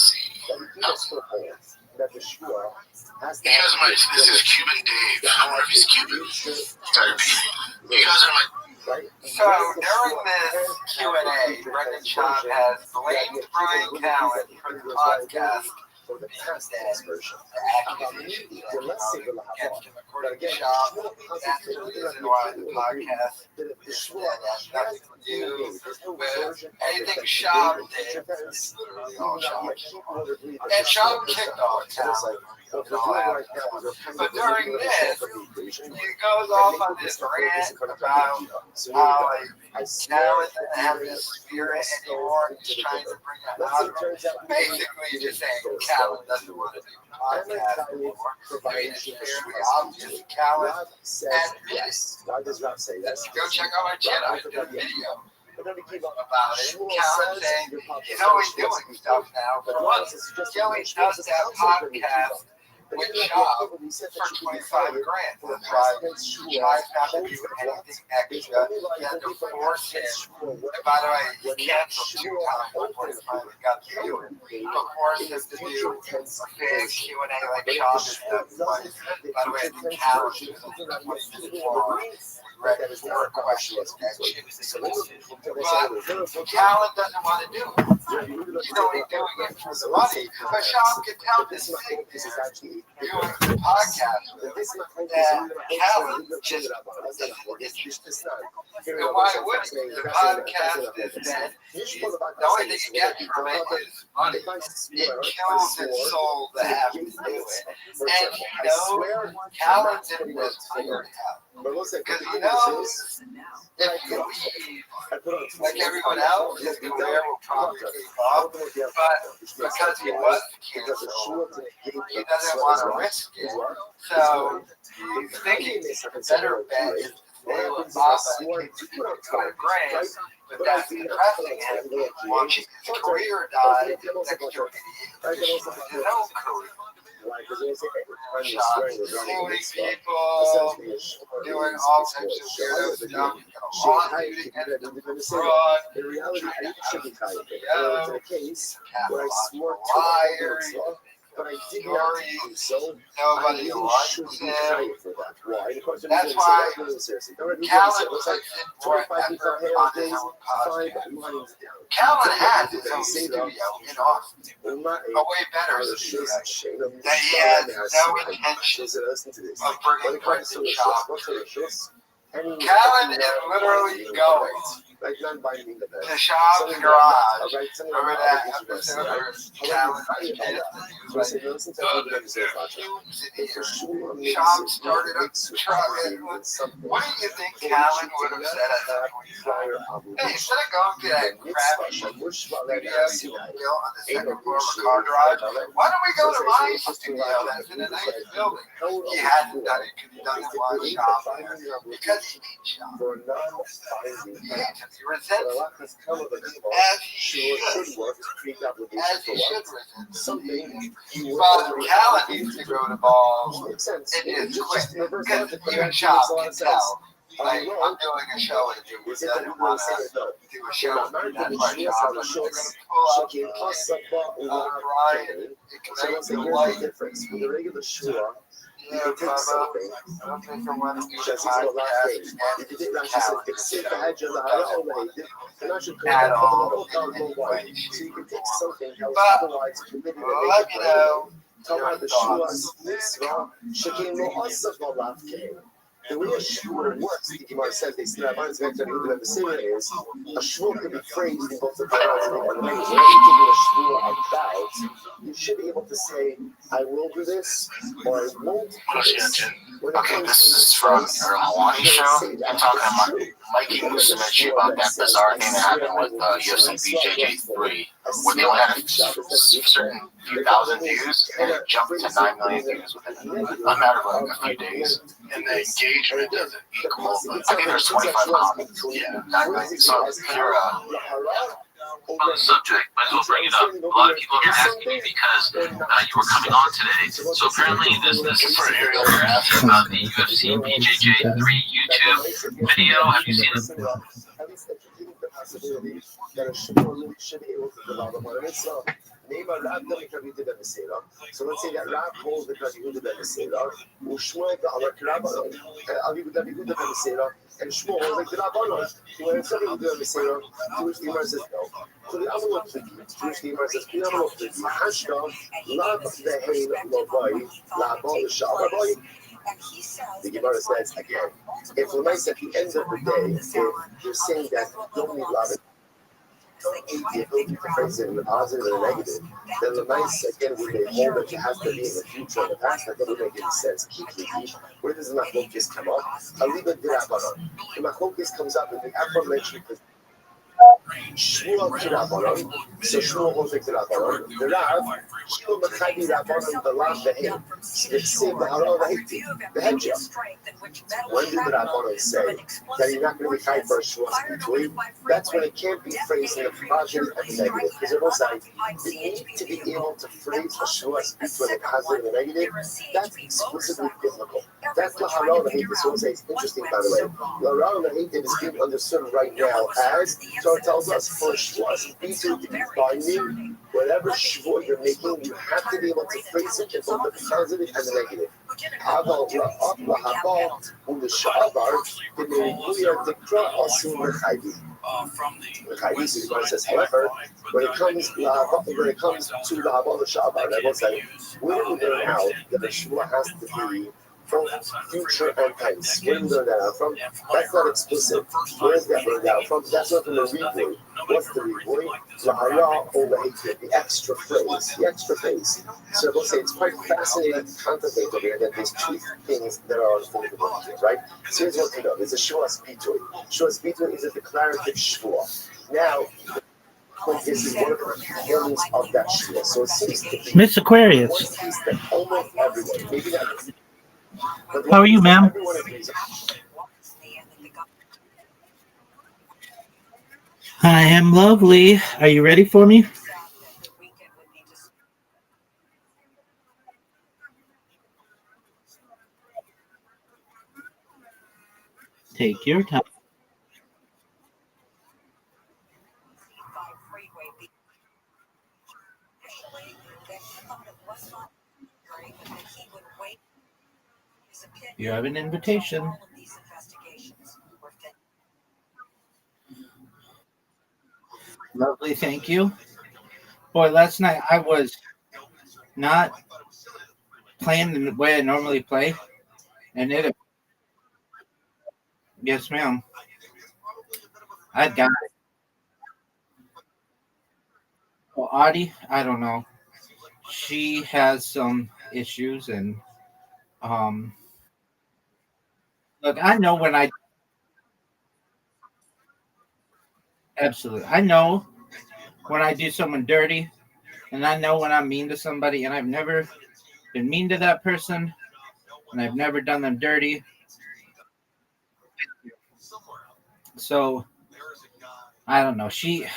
Speaker 3: see. No. This is Cuban Dave. I wonder if he's Cuban. You guys are my...
Speaker 1: So during this Q&A, Brendan Schaub has blamed Brian Callen for the podcast because the accusation against him, according to Schaub, that's the reason why the podcast has nothing to do with anything Schaub did. It's literally all Schaub. And Schaub kicked off Callen. But during this, he goes off on this rant about how now it doesn't have this spirit anymore, and he's trying to bring that out of him. Basically, just saying Callen doesn't want to do podcast anymore. I mean, it's fairly obvious. Callen admitted. Go check out my channel. I did a video about it. Callen saying he's always doing stuff now. For once, he only does that podcast with Schaub for $25,000. That's why Schaub not to do anything extra. He had to force him. And by the way, he canceled 2 times before he finally got to do it. But forced him to do a big Q&A like Schaub has done. By the way, I think Callen is 20 minutes long. ready for questions and shit. But Callan doesn't want to do it. He's only doing it for the money. But Sean can tell this thing doing the podcast with that Callan just isn't interested. And why would he? The podcast is dead. The only thing you get from it is money. It kills its soul to have to do it. And he knows Callan's in this weird hell. Because he knows if you leave, like everyone else, his career will probably take off. But because he was canceled, he doesn't want to risk it. So he's thinking the better bet is to stay with Papa and keep going to Grace. But that's depressing him. Watching his career die next to his own career. Suing people, doing all types of weirdo stuff, lawsuit against fraud, liars, nobody likes him. That's why Callan puts in more effort on his own podcast. Callan has his own studio in Austin, a way better studio that he has no intention of bringing Prince and Shop to. Callan is literally going to Shop's garage. Remember that episode where Callan was pissed? Shop started up the truck. What do you think Callan would have said at that point? Hey, instead of going to that crappy studio you built on the second floor of a car garage, why don't we go to my studio that's in a nice building? He hadn't done it because he doesn't want Shop there. Because he needs Shop. He hates him. He resents him. As he should resent him. But Callan needs to grow the balls and just quit. Because even Shop can tell. Like, I'm doing a show and he doesn't want to do a show. That's why Shop doesn't pull up Brian. It can make the light. Yeah, Baba. I don't think I want to do a podcast at all in any way. But let me know your thoughts.
Speaker 11: The way a shvur works, the Gemara says, they say, is a shvur can be phrased in both the Torah and the Gemara. Whenever you do a shvur about, you should be able to say, I will do this, or I won't do this.
Speaker 3: Okay, this is from your Milwaukee show. I'm talking about Mikey Musumeci about that bizarre thing that happened with UFC BJJ 3, where they only had a certain few thousand views, and it jumped to 9 million views within a matter of a few days. And the engagement doesn't equal, I think there's 25 comments. Yeah, 9 million. So if you're
Speaker 8: on the subject, might as well bring it up. A lot of people have been asking me because you were coming on today. So apparently this is about the UFC BJJ 3 YouTube video. Have you seen it?
Speaker 11: So let's say that Rab holds the Yehuda ben Mesera, Ushmuel the Aviv ben Yehuda ben Mesera, and Shmuel holds like the Rabbanon. When it's Yehuda ben Mesera, Jewish Gemara says no. So the other one, Jewish Gemara says, Pinamalo Pliti, Hashka, Lav Vehein Lobai, Labal Shabbai. The Gemara says again, if we're nice at the end of the day, if you're saying that you don't need love, the ability to phrase it in the positive and the negative, then the nice again we may hold that it has to be in the future and the past. That doesn't make any sense. Where does the machlokas come up? Aliba Dirabbanon. The machlokas comes up in the aforementioned. Shmuel Kirabanon, so Shmuel holds the Kirabanon. The Rav, Shmuel Machadi Rabbanon, the Lav Vehem, the Sim, the Haral Vahiti, the Hedja. When did the Rabbanon say that you're not going to be high for a Shmuel between? That's when it can't be phrased in the positive and the negative. Because it was like, you need to be able to phrase a Shmuel between the positive and the negative. That's explicitly biblical. That's the Haral Vahiti. So it's interesting, by the way. The Haral Vahiti is being understood right now as, so it tells us for shvuah to be binding, whatever shvuah you're making, you have to be able to phrase it in both the positive and the negative. אבל לעבור ולשעבר בניבוי התקרה עושים מחייבים. Mahayim, so the Gemara says, however, when it comes to Lahabal Shabar, I will say, where do we learn out that the Shua has to be from future and tense? Where do we learn that out from? That's not explicit. Where is that learned out from? That's not from the Rivoy. What's the Rivoy? Lahara Ovahikid, the extra phrase. The extra phrase. So I will say it's quite fascinating to contemplate over here that there's two things that are unfolding over here, right? So here's what to know. There's a Shua's Bitoy. Shua's Bitoy is a declarative Shua. Now, this is one of the components of that Shua. So it seems to be
Speaker 5: Miss Aquarius.
Speaker 11: one piece that almost everyone, maybe not.
Speaker 5: How are you, ma'am? I am lovely. Are you ready for me? Take your time. You have an invitation. Lovely, thank you. Boy, last night I was not playing the way I normally play, and it. Yes, ma'am. I got it. Well, Audie, I don't know. She has some issues, and look, I know when I absolutely, I know when I do someone dirty, and I know when I'm mean to somebody, and I've never been mean to that person, and I've never done them dirty. So I don't know. She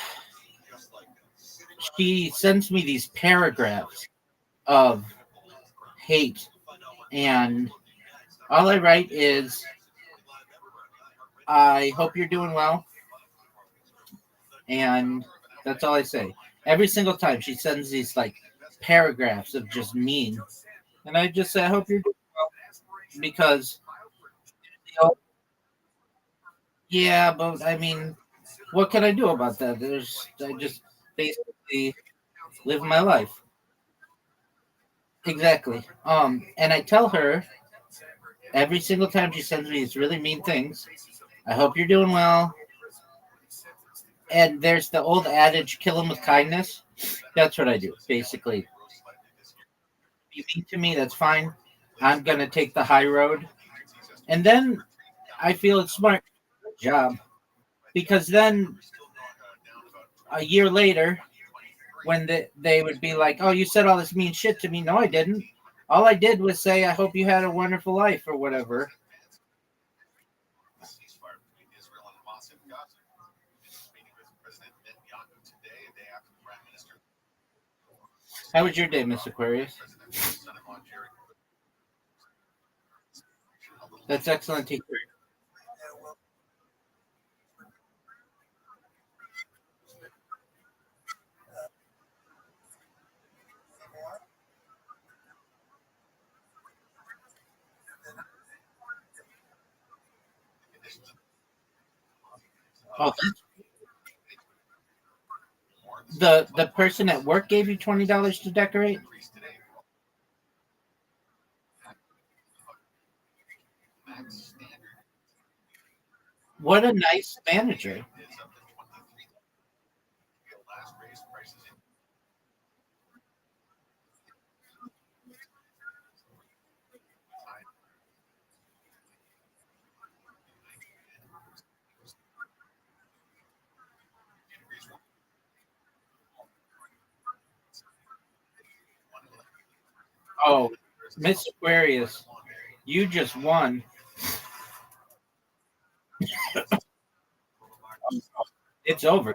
Speaker 5: sends me these paragraphs of hate, and all I write is, I hope you're doing well, and that's all I say. Every single time she sends these like paragraphs of just mean, and I just say, I hope you're doing well, because yeah, but I mean, what can I do about that? I just basically live my life. Exactly. And I tell her every single time she sends me these really mean things, I hope you're doing well. And there's the old adage, kill them with kindness. That's what I do, basically. If you mean to me, that's fine. I'm going to take the high road. And then I feel it's smart. Good job. Because then a year later, when they would be like, oh, you said all this mean shit to me. No, I didn't. All I did was say, I hope you had a wonderful life or whatever. How was your day, Miss Aquarius? That's excellent to hear. Oh, the person at work gave you $20 to decorate? What a nice manager. Oh, Miss Aquarius, you just won. It's over.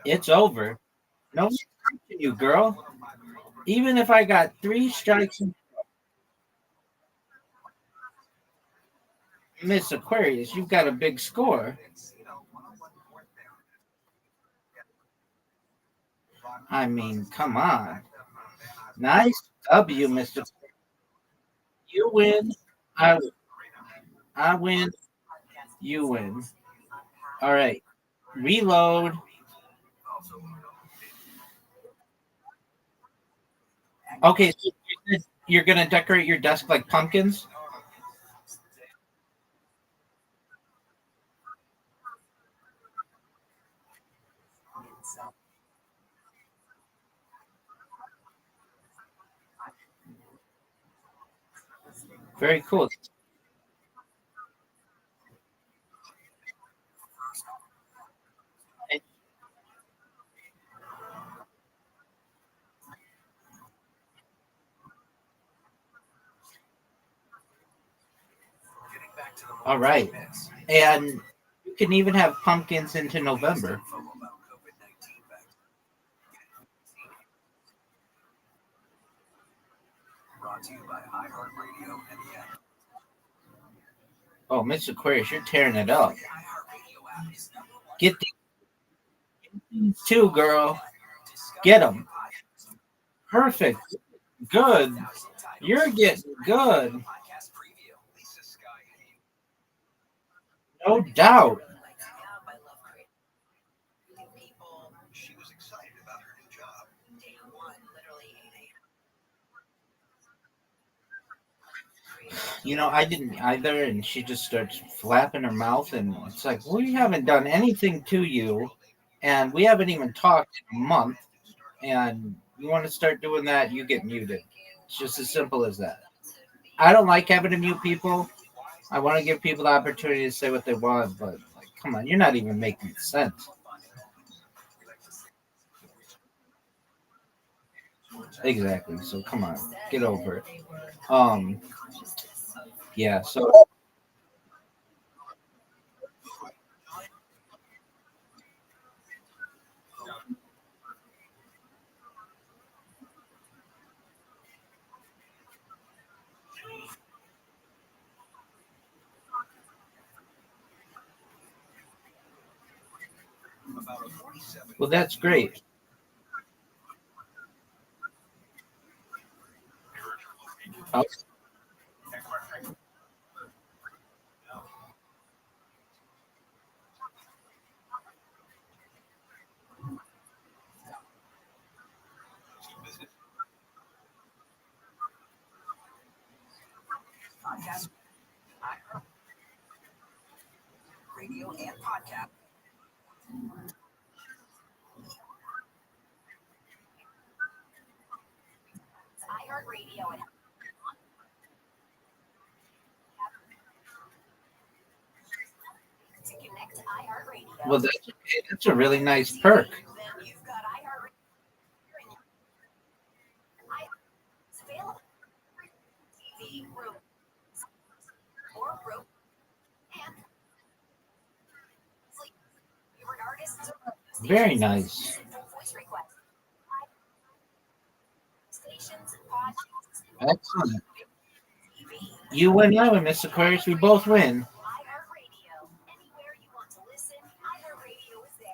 Speaker 5: It's over. No one's touching you, girl. Even if I got 3 strikes, Miss Aquarius, you've got a big score. I mean, come on. Nice W, Mr. You win. I I win. You win. All right. Reload. Okay, so you're gonna decorate your desk like pumpkins. Very cool. All right, and you can even have pumpkins into November. Oh, Miss Aquarius, you're tearing it up. Get these two, girl. Get them. Perfect. Good. You're getting good. No doubt.
Speaker 10: She was excited about her new job. Day one, literally 8
Speaker 5: You know, I didn't either, and she just starts flapping her mouth, and it's like, we haven't done anything to you, and we haven't even talked in a month, and you want to start doing that, you get muted. It's just as simple as that. I don't like having to mute people. I want to give people the opportunity to say what they want, but like, come on, you're not even making sense. Exactly. So come on, get over it. Um, yeah. So well, that's great. Oh,
Speaker 10: radio and podcast. iHeartRadio and to connect to iHeartRadio.
Speaker 5: well, that's a really nice perk.
Speaker 10: Then you've got iHeartRadio. It's available TV, room, or room, and sleep. Favorite artists or
Speaker 5: Very nice.
Speaker 10: voice requests. Stations, podcasts,
Speaker 5: Excellent.
Speaker 10: TV.
Speaker 5: You and I win, Miss Aquarius. We both win.
Speaker 10: iHeartRadio. Anywhere you want to listen, iHeartRadio is there.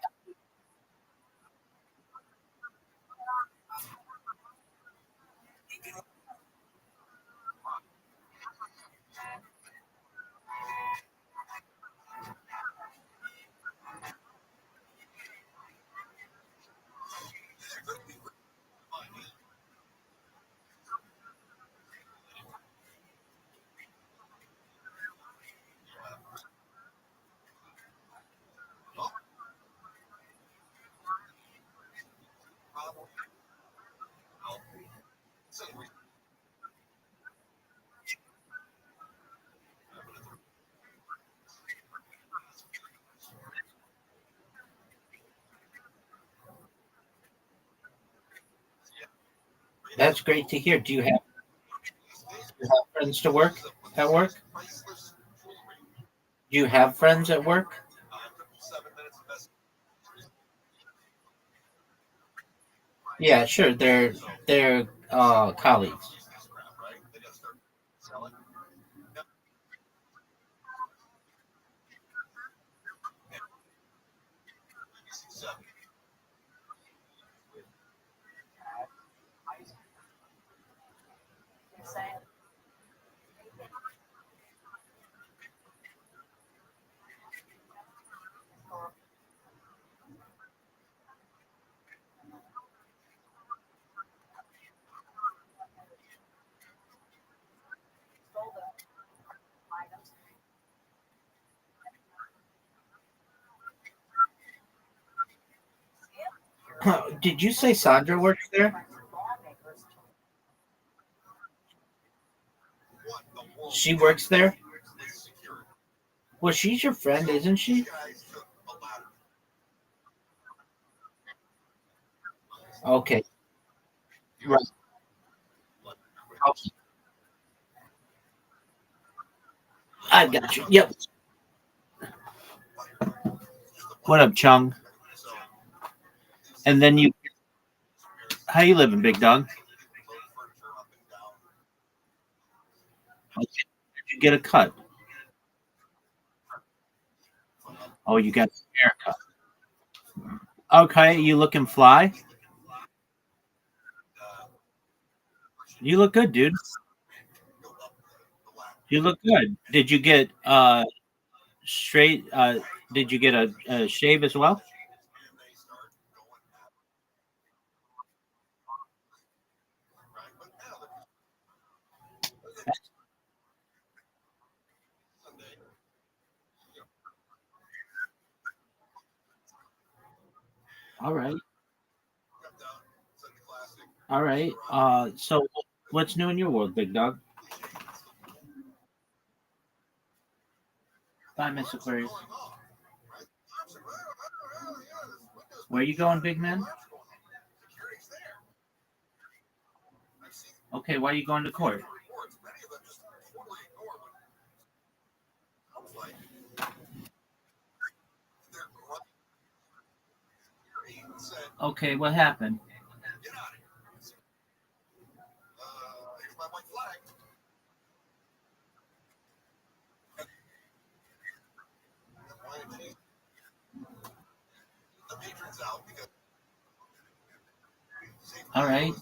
Speaker 5: That's great to hear. Do you have friends to work at work? Do you have friends at work? Yeah, sure. They're colleagues. Did you say Sandra works there? She works there? Well, she's your friend, isn't she? Okay. Right. Okay. I got you. Yep. What up, Chung? And then you, how you living, big dog? Okay. Did you get a cut? Oh, you got a haircut. Okay, you looking fly? You look good, dude. You look good. Did you get straight? Did you get a shave as well? All right. All right. So what's new in your world, big dog? Bye, Miss Aquarius. Where you going, big man? Okay, why are you going to court? Okay, what happened? All right.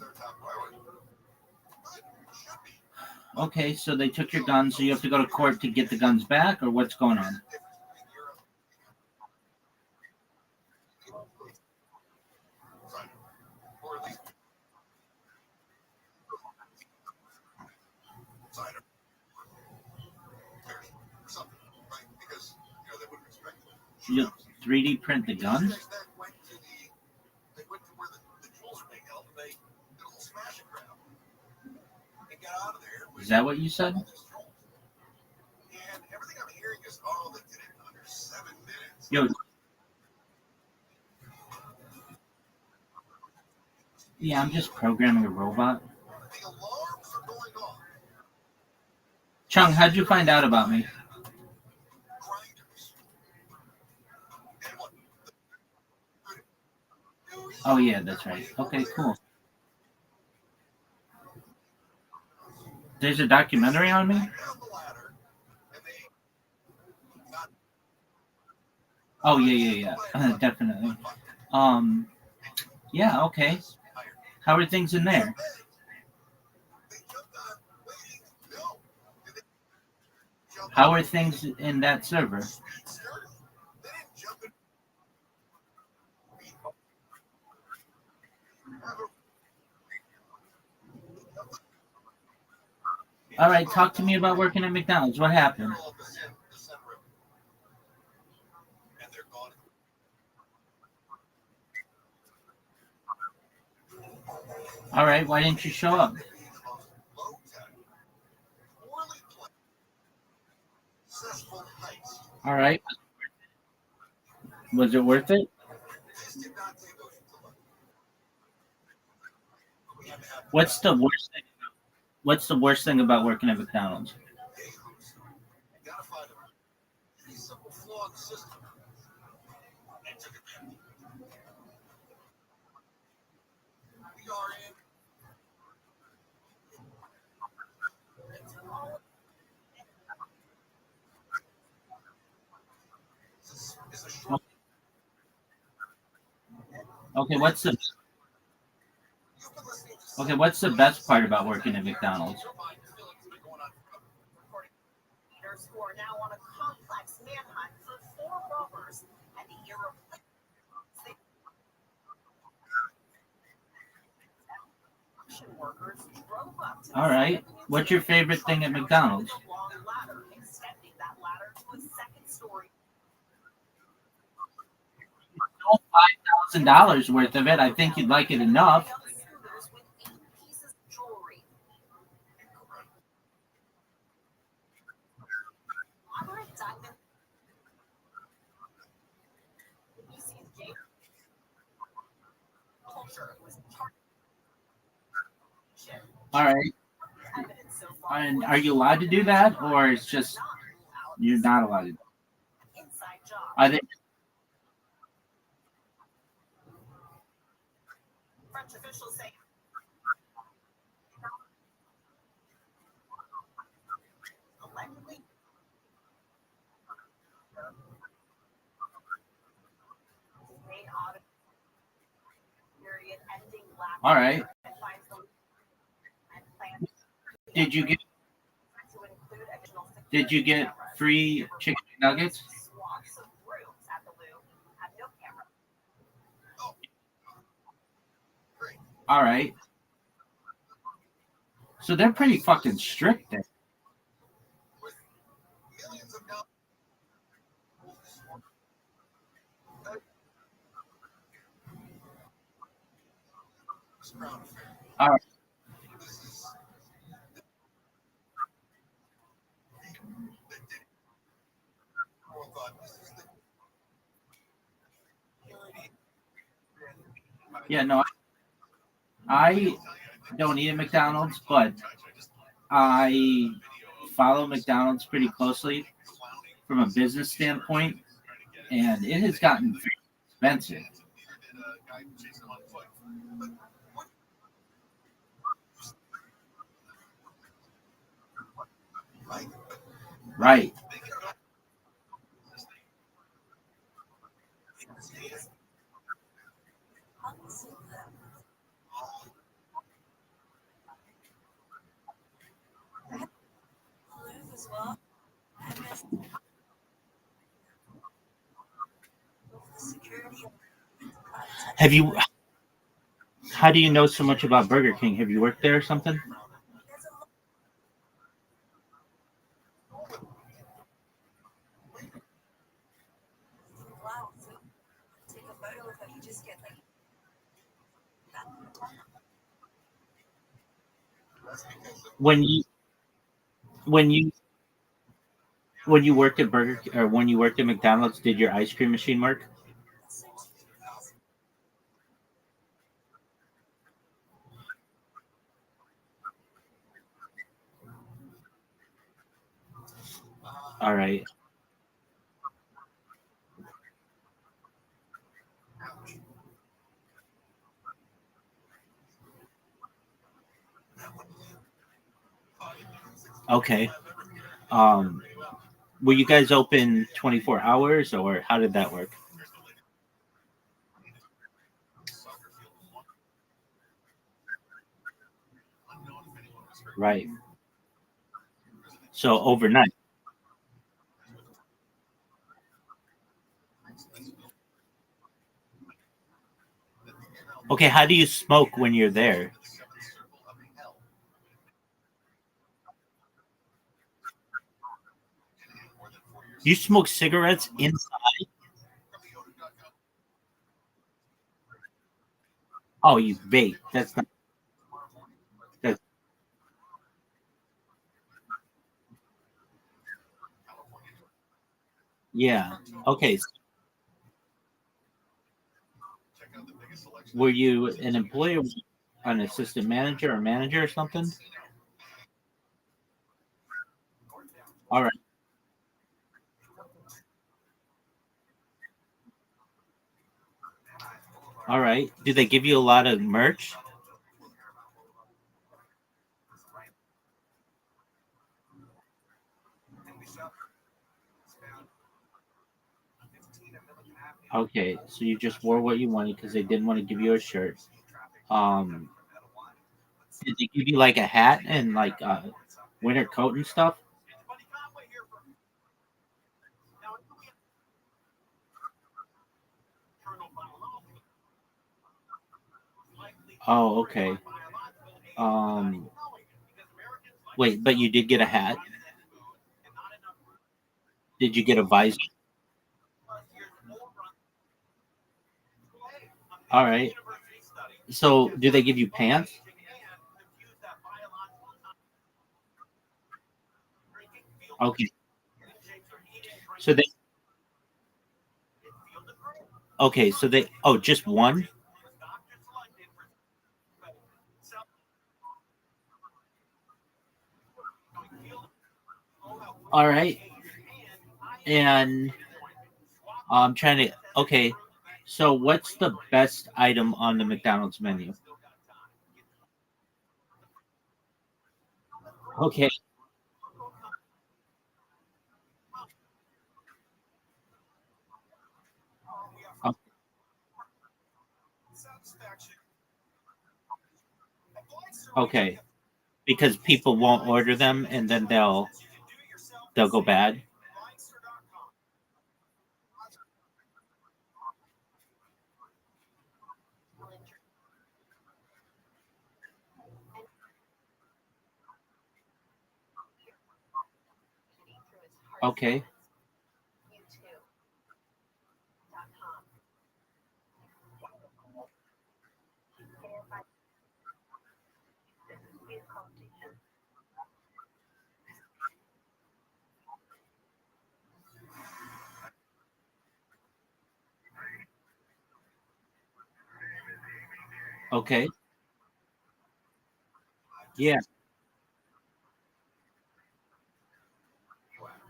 Speaker 5: Okay, so they took your guns, so you have to go to court to get the guns back, or what's going on? You 3D print the guns? Is that what you said? Yo, yeah, I'm just programming a robot. Chung, how'd you find out about me? Oh, yeah, that's right. Okay, cool. There's a documentary on me? Oh, yeah. Definitely. Um, yeah, okay. How are things in there? How are things in that server? All right, talk to me about working at McDonald's. What happened? All right, why didn't you show up? All right, was it worth it? What's the worst thing? What's the worst thing about working at McDonald's? Okay, what's the best part about working at McDonald's? All right, what's your favorite thing at McDonald's? $5,000 worth of it. I think you'd like it enough. All right. And are you allowed to do that, or it's just you're not allowed to do it? I think. All right. Did you get free chicken nuggets? All right. So they're pretty fucking strict there. All right. Yeah, no, I don't eat at McDonald's, but I follow McDonald's pretty closely from a business standpoint, and it has gotten very expensive. Right. Have you? How do you know so much about Burger King? Have you worked there or something? When you when you when you worked at or when you worked at McDonald's, did your ice cream machine work? All right. Okay. Um, were you guys open 24 hours, or how did that work? Right. So overnight. Okay. How do you smoke when you're there? You smoke cigarettes inside? Oh, you vape. That's not. That. Yeah. Okay. Were you an employee, or an assistant manager or manager or something? All right. All right. Did they give you a lot of merch? Okay. So you just wore what you wanted because they didn't want to give you a shirt. Um, did they give you like a hat and like a winter coat and stuff? Oh, okay. Um, wait, but you did get a hat. Did you get a visor? All right. So, do they give you pants? Okay. So they okay. So they just one. All right. And I'm trying to. Okay. So, what's the best item on the McDonald's menu? Okay. o- Okay. Because people won't order them, and then they'll go bad. Okay. Okay. Yeah.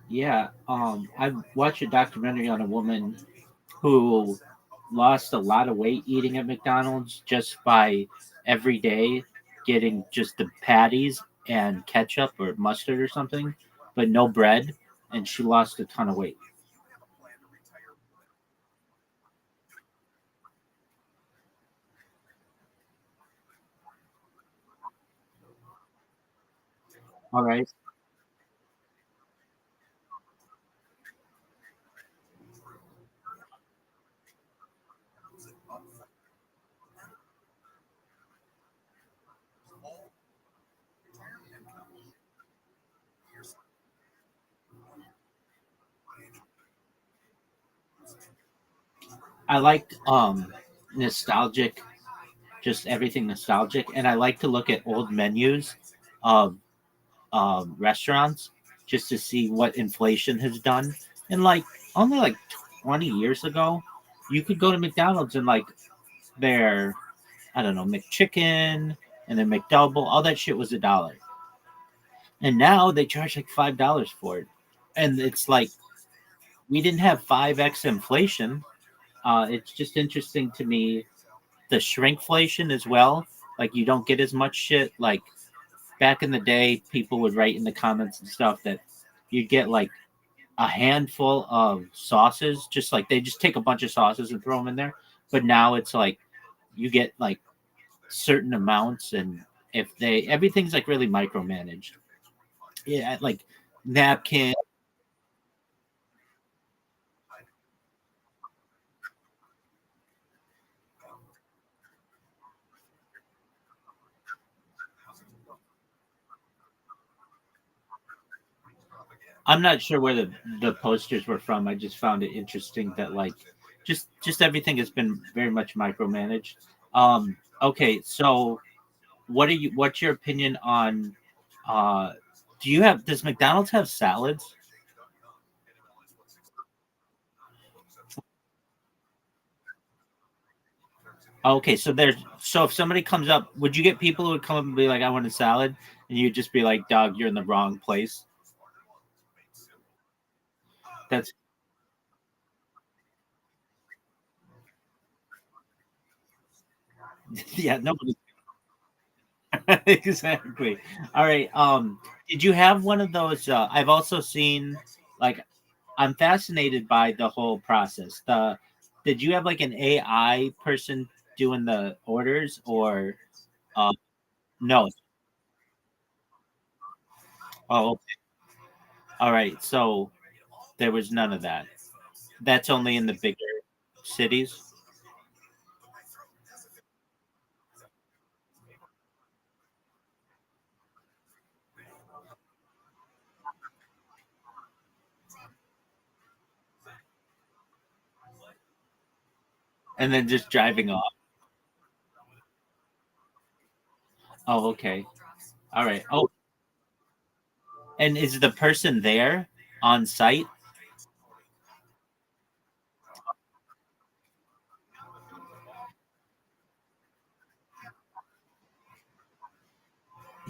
Speaker 5: Yeah. I watched a documentary on a woman who lost a lot of weight eating at McDonald's just by every day getting just the patties and ketchup or mustard or something, but no bread, and she lost a ton of weight. All right. I like nostalgic, just everything nostalgic, and I like to look at old menus of restaurants just to see what inflation has done. And like only like 20 years ago, you could go to McDonald's and like their I don't know McChicken and then McDouble, all that shit was $1, and now they charge like $5 for it, and it's like we didn't have 5x inflation. It's just interesting to me the shrinkflation as well. Like you don't get as much shit. Like back in the day, people would write in the comments and stuff that you'd get like a handful of sauces, just like they just take a bunch of sauces and throw them in there. But now it's like you get like certain amounts, and if they everything's like really micromanaged. Yeah, like napkin. I'm not sure where the posters were from. I just found it interesting that like just everything has been very much micromanaged. Okay, so what's your opinion on uh does McDonald's have salads? Okay, so if somebody comes up, would you get people who would come up and be like, I want a salad, and you'd just be like, dog, you're in the wrong place? That's yeah, nobody exactly. All right. Did you have one of those? I've also seen like I'm fascinated by the whole process. The Did you have like an AI person doing the orders or no? Oh, okay. All right. So there was none of that. That's only in the bigger cities, and then just driving off. Oh, okay. All right. Oh, and is the person there on site?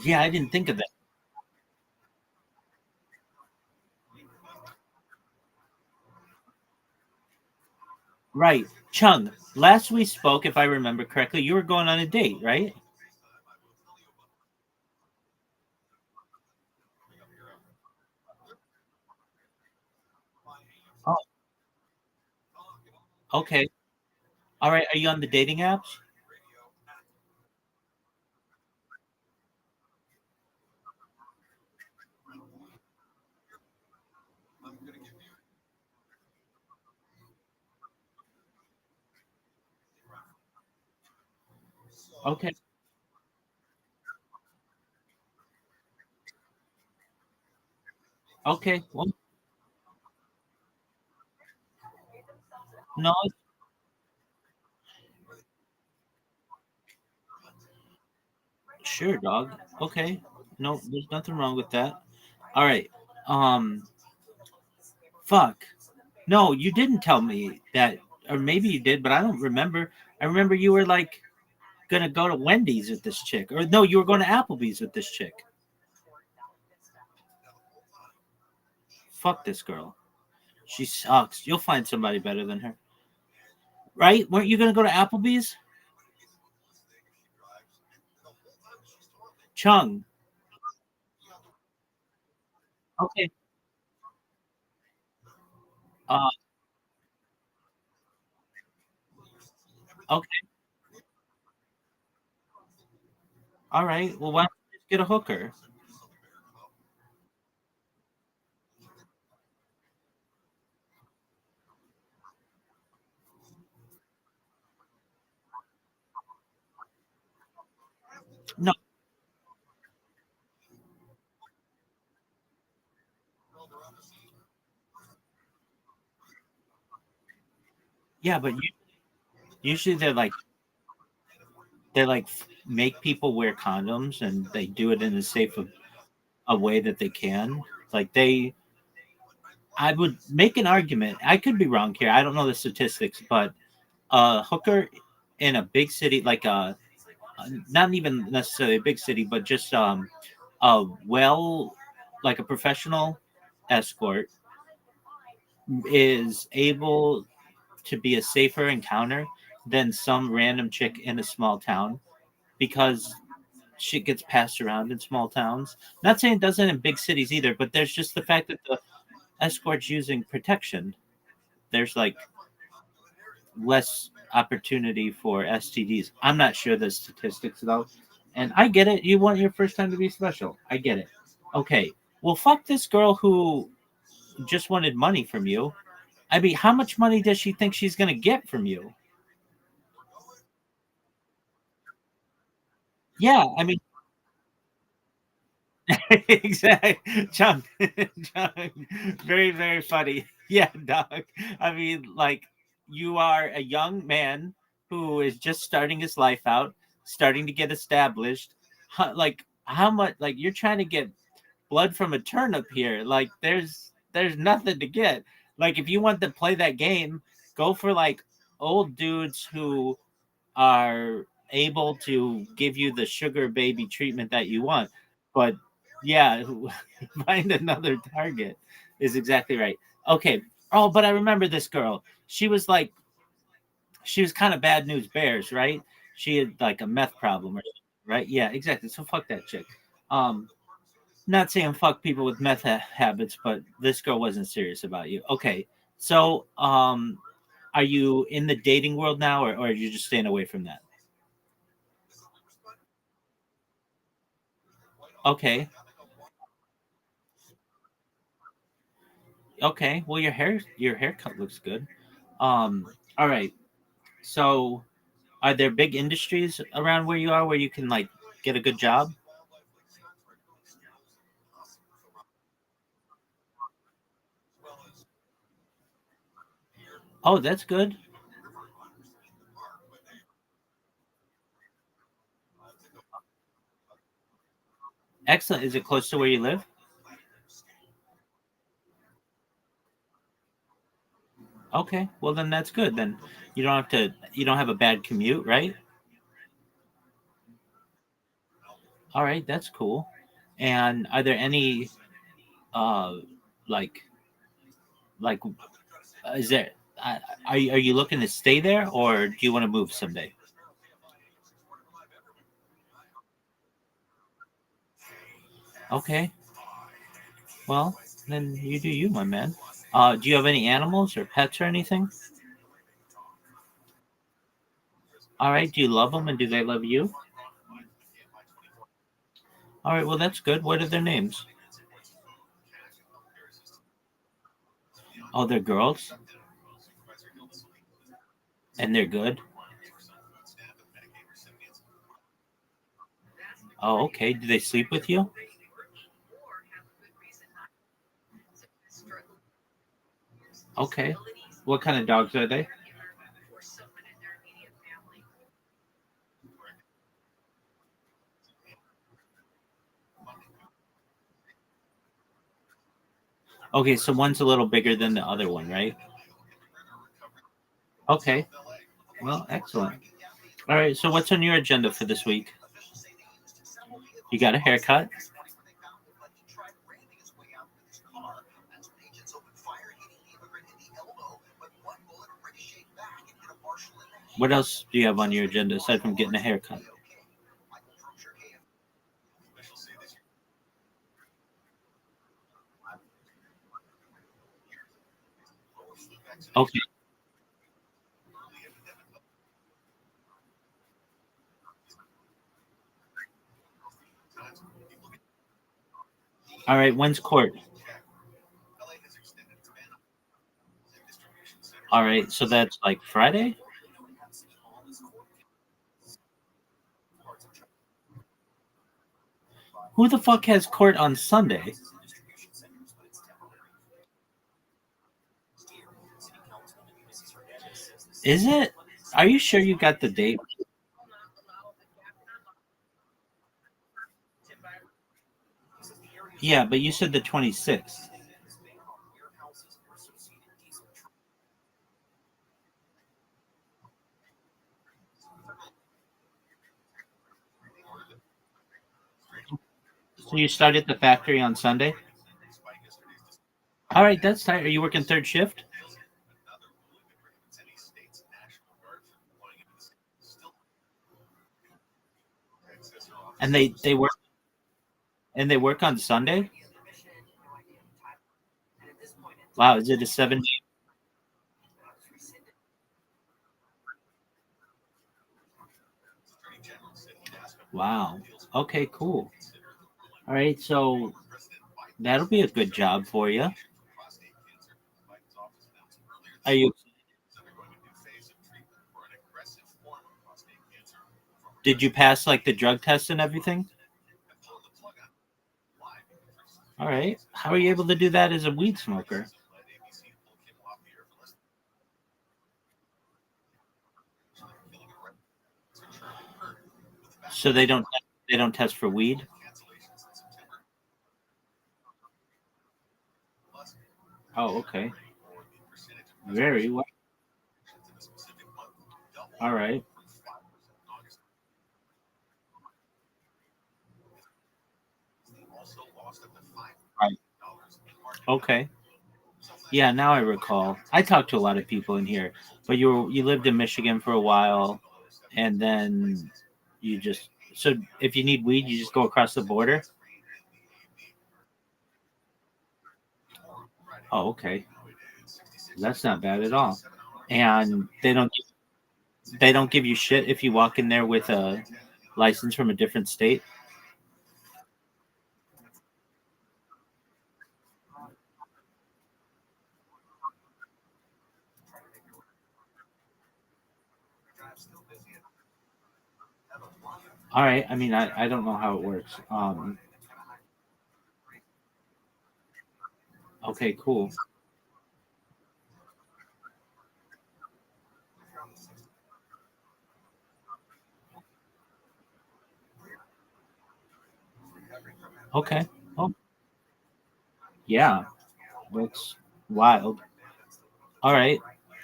Speaker 5: Yeah, I didn't think of that. Right. Chung, last we spoke, if I remember correctly, you were going on a date, right? Oh, okay. All right. Are you on the dating apps? Okay. Okay. Well, no, sure, dog. Okay. No, there's nothing wrong with that. All right. Um, fuck. No, you didn't tell me that, or maybe you did, but I don't remember. I remember you were like gonna go to Wendy's with this chick, or no, you were going to Applebee's with this chick. Fuck this girl. She sucks. You'll find somebody better than her, right? Weren't you gonna go to Applebee's? Chung. Okay. Uh. Okay. All right. Well, why don't you just get a hooker? No. Yeah, but usually they like make people wear condoms and they do it in as safe a way that they can. Like I would make an argument. I could be wrong here. I don't know the statistics, but a hooker in a big city, like not even necessarily a big city, but just a well, like a professional escort is able to be a safer encounter than some random chick in a small town because shit gets passed around in small towns. Not saying it doesn't in big cities either, but there's just the fact that the escort's using protection. There's like less opportunity for STDs. I'm not sure the statistics though. And I get it. You want your first time to be special. I get it. Okay. Well, fuck this girl who just wanted money from you. I mean, how much money does she think she's going to get from you? Yeah. I mean, exactly. Chunk. Chunk. Very, very funny. Yeah, dog. I mean, like, you are a young man who is just starting his life out, starting to get established. Like, how much, like, you're trying to get blood from a turnip here. Like, there's nothing to get. Like, if you want to play that game, go for like old dudes who are able to give you the sugar baby treatment that you want. But yeah, find another target is exactly right. Okay. Oh, but I remember this girl. She was kind of bad news bears, right? She had like a meth problem, right? Yeah, exactly. So fuck that chick. Um, Not saying fuck people with meth habits, but this girl wasn't serious about you. Okay. So, are you in the dating world now, or are you just staying away from that? Okay. Okay. Well, your haircut looks good. All right. So, are there big industries around where you are where you can like get a good job? Oh, that's good. Excellent. Is it close to where you live? Okay. Well, then that's good. Then you don't have to. You don't have a bad commute, right? All right. That's cool. And are there any uh like like is there are you looking to stay there, or do you want to move someday? Okay. Well, then you do you, my man. Do you have any animals or pets or anything? All right. Do you love them, and do they love you? All right. Well, that's good. What are their names? Oh, they're girls, and they're good. Oh, okay. Do they sleep with you? Okay. What kind of dogs are they? Okay, so one's a little bigger than the other one, right? Okay. Well, excellent. All right. So what's on your agenda for this week? You got a haircut? What else do you have on your agenda aside from getting a haircut? Okay. All right. When's court? All right. So that's like Friday? Who the fuck has court on Sunday? Is it? Are you sure you got the date? Yeah, but you said the 26th. So you start at the factory on Sunday? All right, that's tight. Are you working third shift? And they work on Sunday? Wow, is it a 7? Wow. Okay, cool. All right, so that'll be a good job for you. Are you Did you pass like the drug test and everything? All right. How are you able to do that as a weed smoker? So they don't test for weed? Oh, okay. Very well. All right. Right. Okay. Yeah, now I recall. I talked to a lot of people in here, but you lived in Michigan for a while, and then you just so if you need weed, you just go across the border. Oh, okay. That's not bad at all. And they don't give you shit if you walk in there with a license from a different state. All right. I mean, I don't know how it works. Okay, cool. Okay. Oh, yeah. That's wild. All right.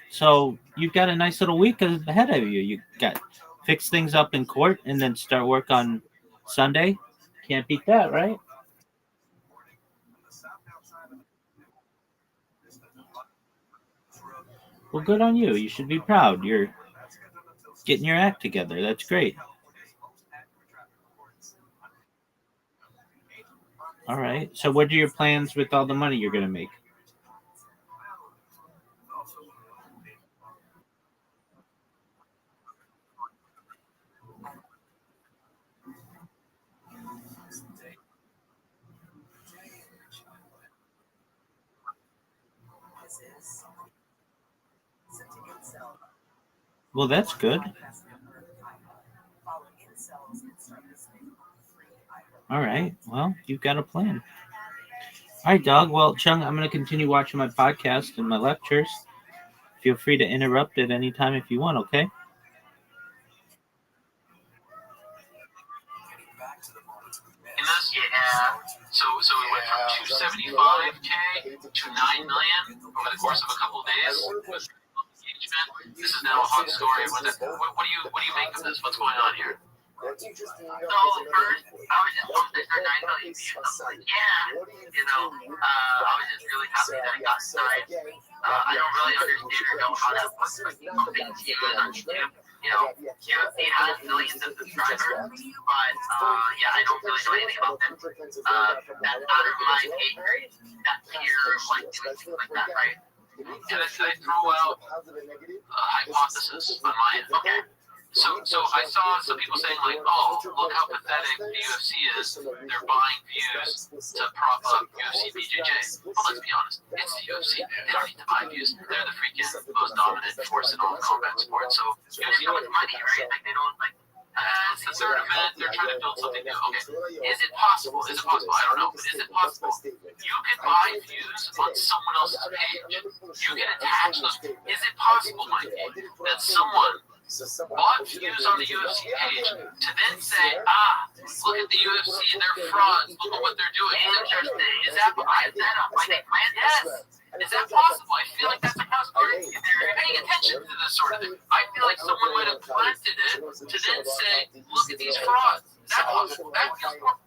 Speaker 5: So you've got a nice little week ahead of you. You got fix things up in court and then start work on Sunday. Can't beat that, right? Well, good on you. You should be proud. You're getting your act together. That's great. All right. So what are your plans with all the money you're going to make? Well, that's good. All right. Well, you've got a plan. All right, dog. Well, Chung, I'm going to continue watching my podcast and my lectures. Feel free to interrupt at any time if you want, okay?
Speaker 9: Yeah. So it went from 275K to 9 million over the course of a couple of days. Engagement. This is now a hot story. What do you make of this? What's going on here?
Speaker 6: So first, I was just pumped that they're 9 million views. I was like, yeah, I was just really happy that it got started. I don't really understand or know how that works for pumping views on YouTube. UFC has millions of subscribers, but I don't really know anything about them. That's out of my pay grade. That's pure like doing things like that, right?
Speaker 9: Can I throw out a hypothesis on my end? Okay. So I saw some people saying like, oh, look how pathetic the UFC is. They're buying views to prop up UFC BJJ. Well, let's be honest. It's the UFC. They don't need to buy views. They're the freaking most dominant force in all combat sports. So UFC comes money, right? Like they don't like. It's the third event. They're trying to build something new. Okay. Is it possible? I don't know. But is it possible? You can buy views on someone else's page. You can attach those. Is it possible, Mikey, that someone bought views on the UFC page to then say, look at the UFC, they're frauds, look at what they're doing. Is that yes. Is that possible? I feel like that's a possibility. If you're paying attention to this sort of thing, I feel like someone might have planted it to then say, look at these frauds. Is that possible? That feels more.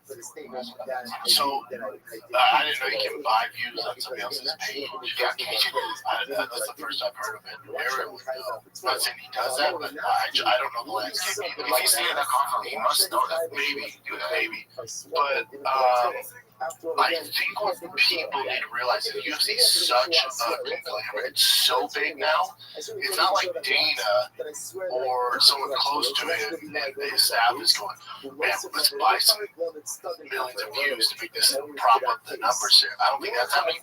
Speaker 3: So, I didn't know you can buy views on somebody else's page. Yeah, that's the first I've heard of it. Aaron would know. I'm not saying he does that, but I don't know the landscape either.
Speaker 9: If he's seeing that conflict, he must know that.
Speaker 3: Maybe. But, I think what people need to realize is UFC is such a conglomerate. It's so big now. It's not like Dana or someone close to it and the staff is going, man, let's buy some millions of views to make this prop up the numbers here. I don't think that's happening.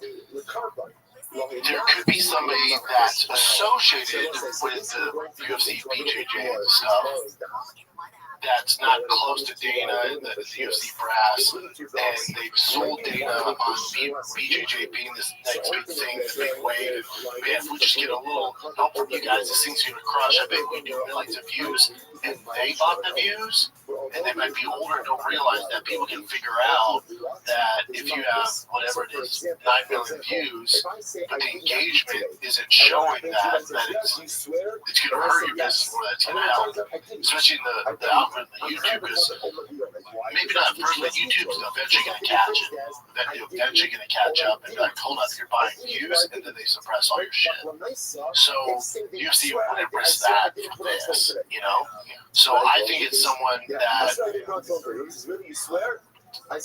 Speaker 3: There could be somebody that's associated with the UFC BJJ and stuff that's not close to Dana and the UFC brass, and they've sold Dana on BJJ being this next big thing, this big wave. Man, if we just get a little help from you guys, this thing's gonna crush. I bet we do millions of views, and they bought the views, and they might be older and don't realize that people can figure out that if you have whatever it is, 9 million views, but the engagement isn't showing that it's gonna hurt your business more than it's gonna help, especially in the algorithm of YouTube, because maybe not first, but YouTube's eventually going to catch it. Eventually going to catch up and be like, hold up, you're buying views, and then they suppress all your shit. So UFC wouldn't risk that for this, So I think it's someone that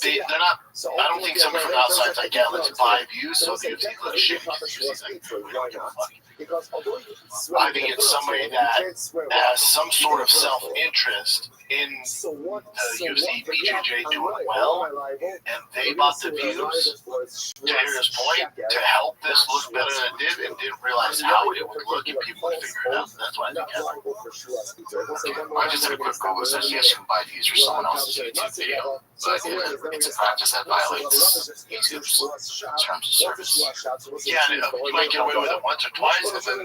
Speaker 3: they're not. I don't think someone from the outside's like, yeah, let's buy views so the UFC looks shitty. UFC's like, we don't give a fuck. I think it's somebody that has some sort of self-interest in the UFC BJJ doing well, and they bought the views, to Aaron's point, to help this look better than it did, and didn't realize how it would look, and people would figure it out. That's what I think happened.
Speaker 9: I just did a quick Google. It says yes, you can buy views for someone else's YouTube video, but it's a practice that violates YouTube's terms of service.
Speaker 3: Yeah, you might get away with it once or twice, and then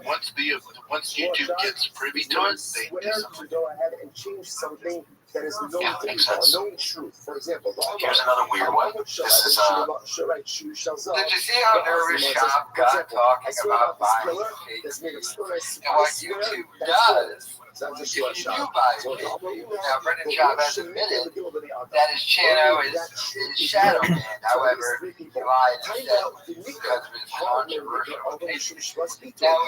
Speaker 3: once YouTube gets privy to it, they do something.
Speaker 11: Go ahead and change something that is known
Speaker 3: Yeah,
Speaker 11: to
Speaker 3: makes
Speaker 11: people, a
Speaker 3: sense.
Speaker 11: known truth. For example,
Speaker 3: Here's another weird one. This is
Speaker 1: Did you see how Nervous Shop got talking about buying fake views? And what YouTube does, if you do buy fake views, now Brendan Schaub has admitted that his channel is shadow banned. However, he lied and said because of his controversial opinions. Now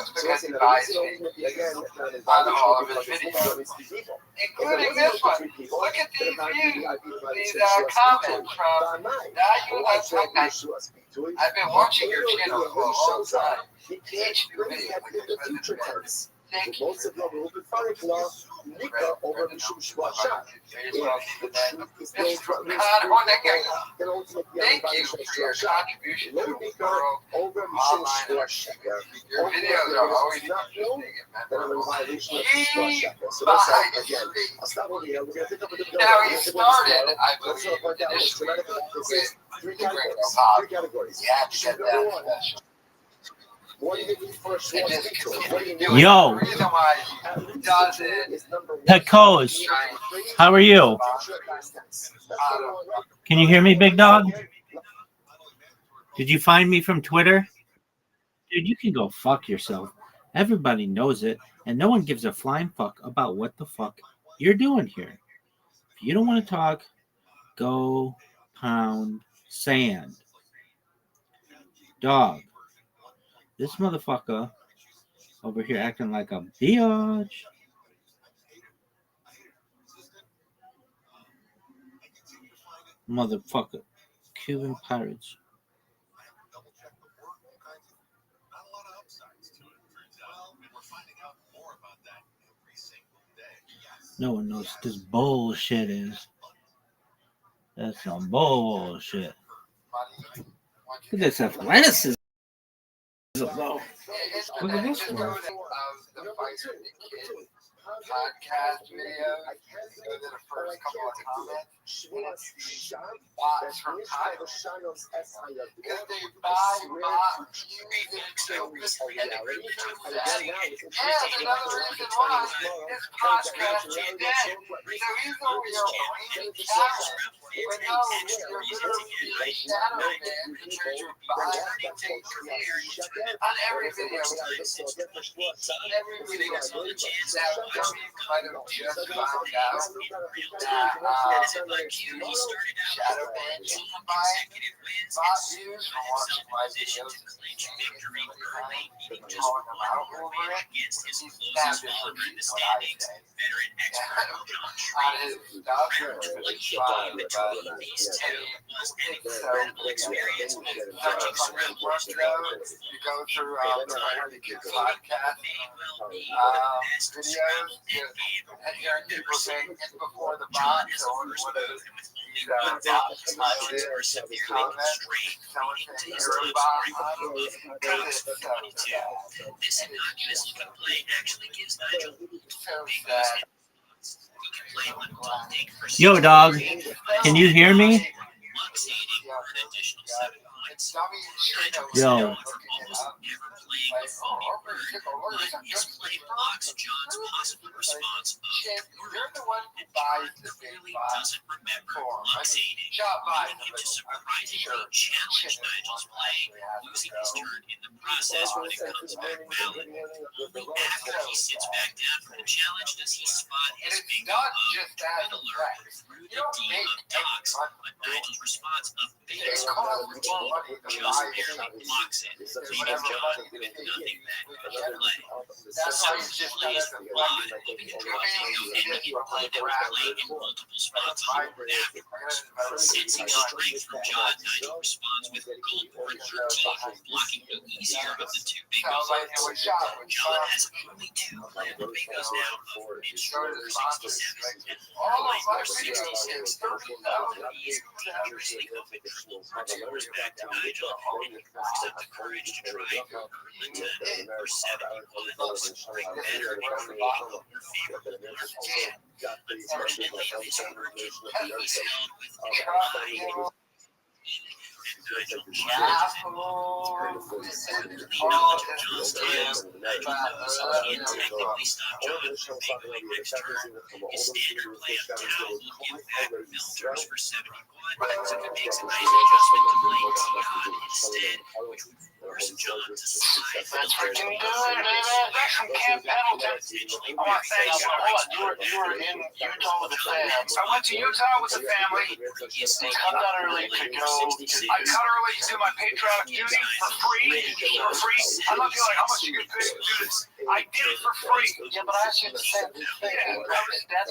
Speaker 1: it's because he buys fake views on all of his videos, including this one. Look at these views, these comments from I've been watching your channel for a long time. Each new video thank you. Thank you for your contribution to the world online. Your videos are always interesting and memorable. Now he started, I believe, initially with Gringo Pop. You have to get that special.
Speaker 5: Yo, Pecos, how are you? Can you hear me, big dog? Did you find me from Twitter? Dude, you can go fuck yourself. Everybody knows it, and no one gives a flying fuck about what the fuck you're doing here. If you don't want to talk, go pound sand. Dog. This motherfucker over here acting like a biatch. Motherfucker. Cuban pirates. No one knows what this bullshit is. That's some bullshit. Look at this athleticism. Look at this one.
Speaker 1: Podcast videos, go to the first couple of comments, and it's bots from Thailand. Because they buy bot views and focus and another reason why this podcast is dead. So he's over here blaming talent. But no, you're literally being shadow banned because you're buying fake views on every video. Every video. Now, might have just found out that shadow banned you from buying bot views from watching my videos and calling them out over it. He's now just repeating what I say. On his stuff, which is fine, but so you go through the podcast videos, and hearing people saying it before the bot, so one of these bots comments, someone saying you're a bot, because it's so sad.
Speaker 5: Yo, dog, can you hear me? Yo.
Speaker 1: You're the one who buys the big box form. I mean, shop by them, but I'm sure challenge Nigel's play, losing his turn in the process when it comes back valid. Only after he sits back down from the challenge does he spot his big not just that alert. You don't make talks, but Nigel's response of big cost more money to buy it blocks it. Leaving John with nothing back in the play. That's why he's just not as a flawed. He will play that play in multiple spots on the board after. Sensing strength from John, Nigel responds with gold board 13, blocking the easier of the two bingos. John has only two land bingos now of mid-shoulder 67 and play 66 and 30,000. He's dangerously open. Returns back to Nigel and he works up the courage to try the time for 71 looks bring better and create more favorable market. Unfortunately, this overview has held with
Speaker 3: That's freaking good, man.
Speaker 4: That's from Camp Pendleton. I want to thank you.
Speaker 3: Hold on, you were in Utah with a fan.
Speaker 4: I went to Utah with the family.
Speaker 3: Cut out early to go.
Speaker 4: I cut early to do my patriotic duty for free. I love you. Like, how much you get paid to do this? I did it for free.
Speaker 3: Yeah, but I asked you the same thing. That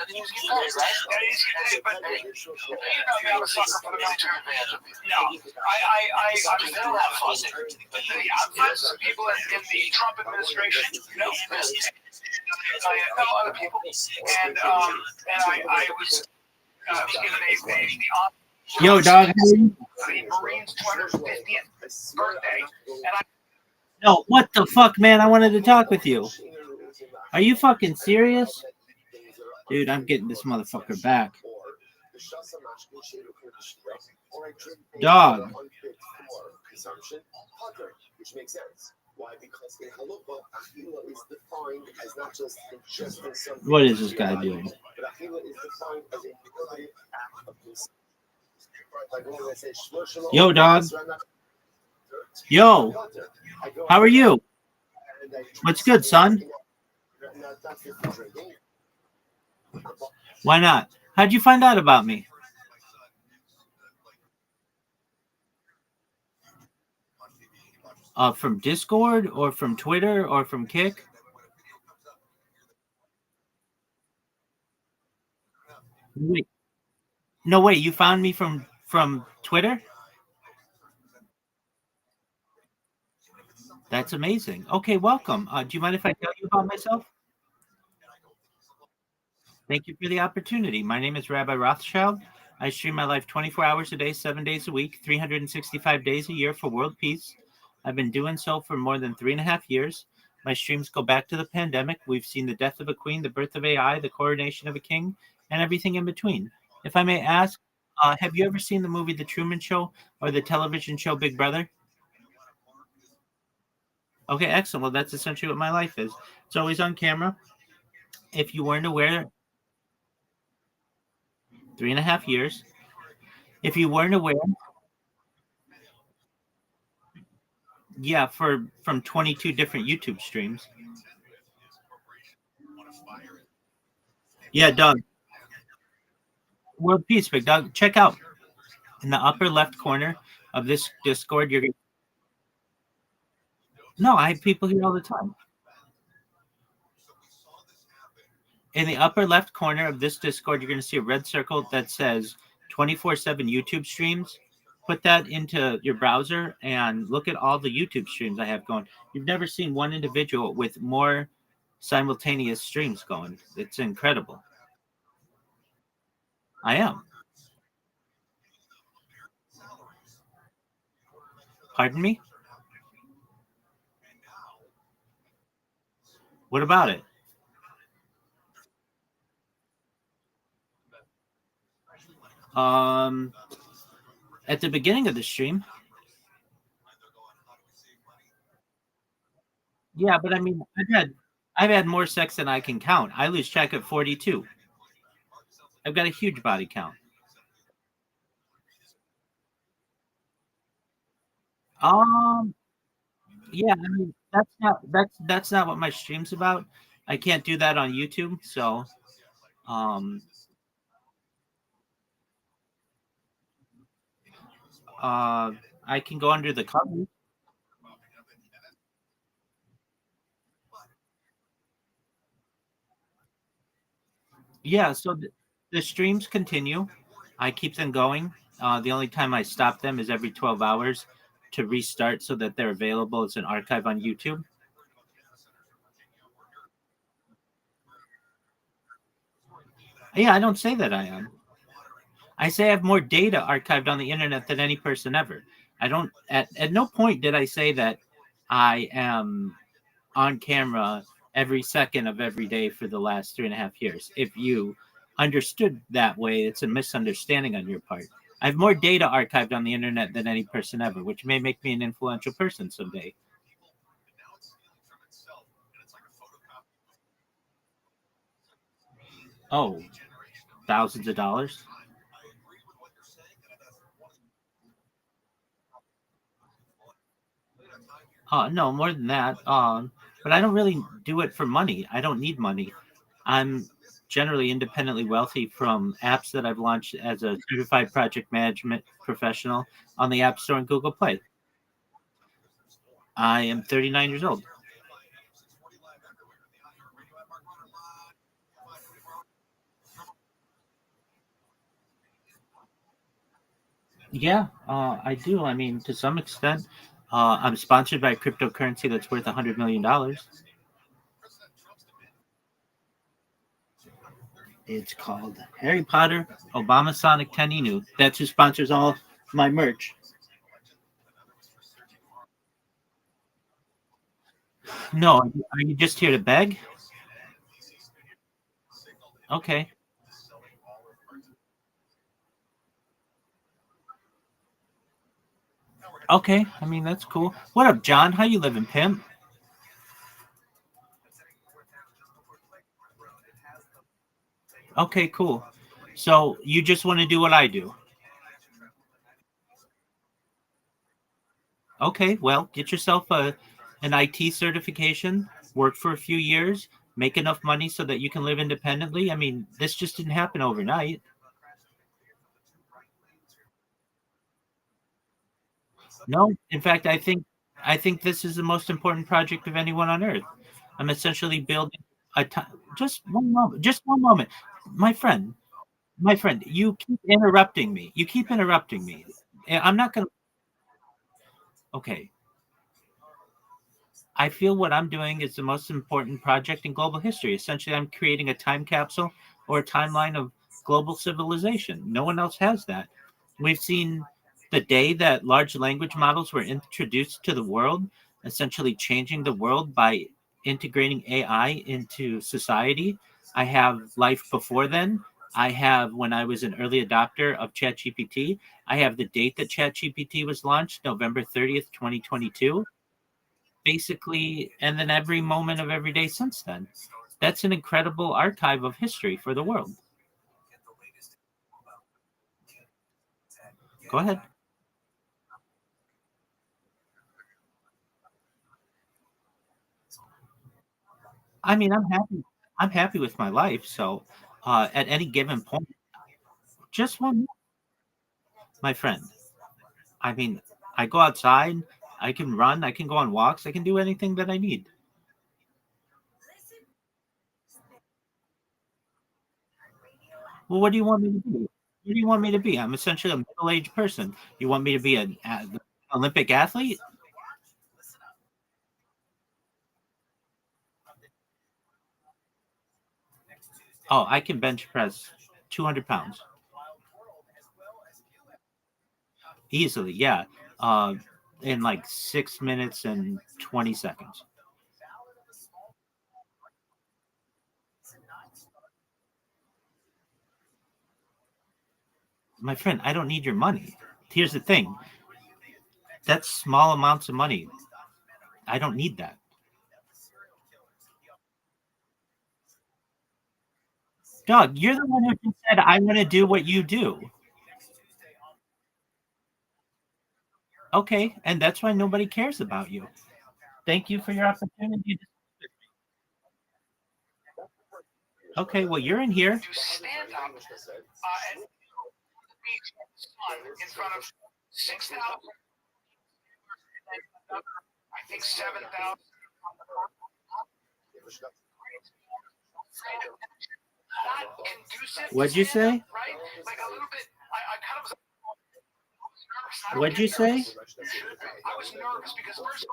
Speaker 3: needs to get paid, right?
Speaker 4: That is good, but you know I'm a sucker for the military. No, I'm still not fussing. I'm friends with people in the Trump administration. No, I know other people, and I was given the
Speaker 5: Yo, dog.
Speaker 4: the Marines' 250th birthday, and I.
Speaker 5: No, what the fuck, man? I wanted to talk with you. Are you fucking serious? Dude, I'm getting this motherfucker back. Dog.
Speaker 11: Which makes sense. Why? Because in halukah, achila is defined as not just ingesting something.
Speaker 5: What is this guy doing?
Speaker 11: But achila is defined as a deliberate act of consumption. Like when I say shloshel.
Speaker 5: Yo, dog. Yo. How are you? What's good, son? Why not? How'd you find out about me? From Discord or from Twitter or from Kick? Wait. No, wait, you found me from Twitter? That's amazing. Okay, welcome. Do you mind if I tell you about myself? Thank you for the opportunity. My name is Rabbi Rothschild. I stream my life 24 hours a day, 7 days a week, 365 days a year for world peace. I've been doing so for more than 3.5 years. My streams go back to the pandemic. We've seen the death of a queen, the birth of AI, the coronation of a king, and everything in between. If I may ask, have you ever seen the movie The Truman Show or the television show Big Brother? Okay, excellent. Well, that's essentially what my life is. It's always on camera. If you weren't aware, 3.5 years. If you weren't aware, yeah, from 22 different YouTube streams. Yeah, Doug. World Peace, Big Doug. Check out in the upper left corner of this Discord. No, I have people here all the time. In the upper left corner of this Discord, you're going to see a red circle that says 24/7 YouTube streams. Put that into your browser and look at all the YouTube streams I have going. You've never seen one individual with more simultaneous streams going. It's incredible. I am. Pardon me? What about it? At the beginning of the stream. Yeah, but I mean, I've had more sex than I can count. I lose track at 42. I've got a huge body count. Yeah, I mean, that's not what my stream's about. I can't do that on YouTube, so I can go under the cover. Yeah, so the streams continue. I keep them going. The only time I stop them is every 12 hours to restart so that they're available as an archive on YouTube. Yeah, I don't say that I am. I say I have more data archived on the internet than any person ever. I don't at no point did I say that I am on camera every second of every day for the last 3.5 years. If you understood that way, it's a misunderstanding on your part. I have more data archived on the internet than any person ever, which may make me an influential person someday. Oh, thousands of dollars? No, more than that. But I don't really do it for money. I don't need money. I'm generally independently wealthy from apps that I've launched as a certified project management professional on the App Store and Google Play. I am 39 years old. Yeah, I do. I mean, to some extent, I'm sponsored by a cryptocurrency that's worth $100 million. It's called Harry Potter Obama Sonic Taninu. That's who sponsors all my merch. No, are you just here to beg? Okay. Okay. I mean, that's cool. What up, John? How you living, pimp? Okay, cool. So you just want to do what I do? Okay, well, get yourself an IT certification, work for a few years, make enough money so that you can live independently. I mean, this just didn't happen overnight. No, in fact, I think this is the most important project of anyone on earth. I'm essentially building a ti just one moment, just one moment. My friend, my friend, you keep interrupting me. You keep interrupting me. I'm not gonna. Okay, I feel what I'm doing is the most important project in global history. Essentially, I'm creating a time capsule or a timeline of global civilization. No one else has that. We've seen the day that large language models were introduced to the world, essentially changing the world by integrating AI into society. I have life before then. I have when I was an early adopter of ChatGPT. I have the date that ChatGPT was launched, November 30th, 2022, basically, and then every moment of every day since then. That's an incredible archive of history for the world. Go ahead. I mean, I'm happy. I'm happy with my life. So, at any given point, just one, my friend. I mean, I go outside. I can run. I can go on walks. I can do anything that I need. Well, what do you want me to be? What do you want me to be? I'm essentially a middle-aged person. You want me to be an Olympic athlete? Oh, I can bench press 200 pounds easily. Yeah, uh, in like 6 minutes and 20 seconds. My friend, I don't need your money. Here's the thing. That's small amounts of money. I don't need that. Dog, you're the one who just said I want to do what you do. Okay, and that's why nobody cares about you. Thank you for your opportunity. Okay, well, you're in here.
Speaker 4: To stand up and beach sun in front of 6,000, I think 7,000. Not conducive.
Speaker 5: What'd you say?
Speaker 4: Right? Like a little bit. I kind of was nervous.
Speaker 5: What'd you say?
Speaker 4: I was nervous because first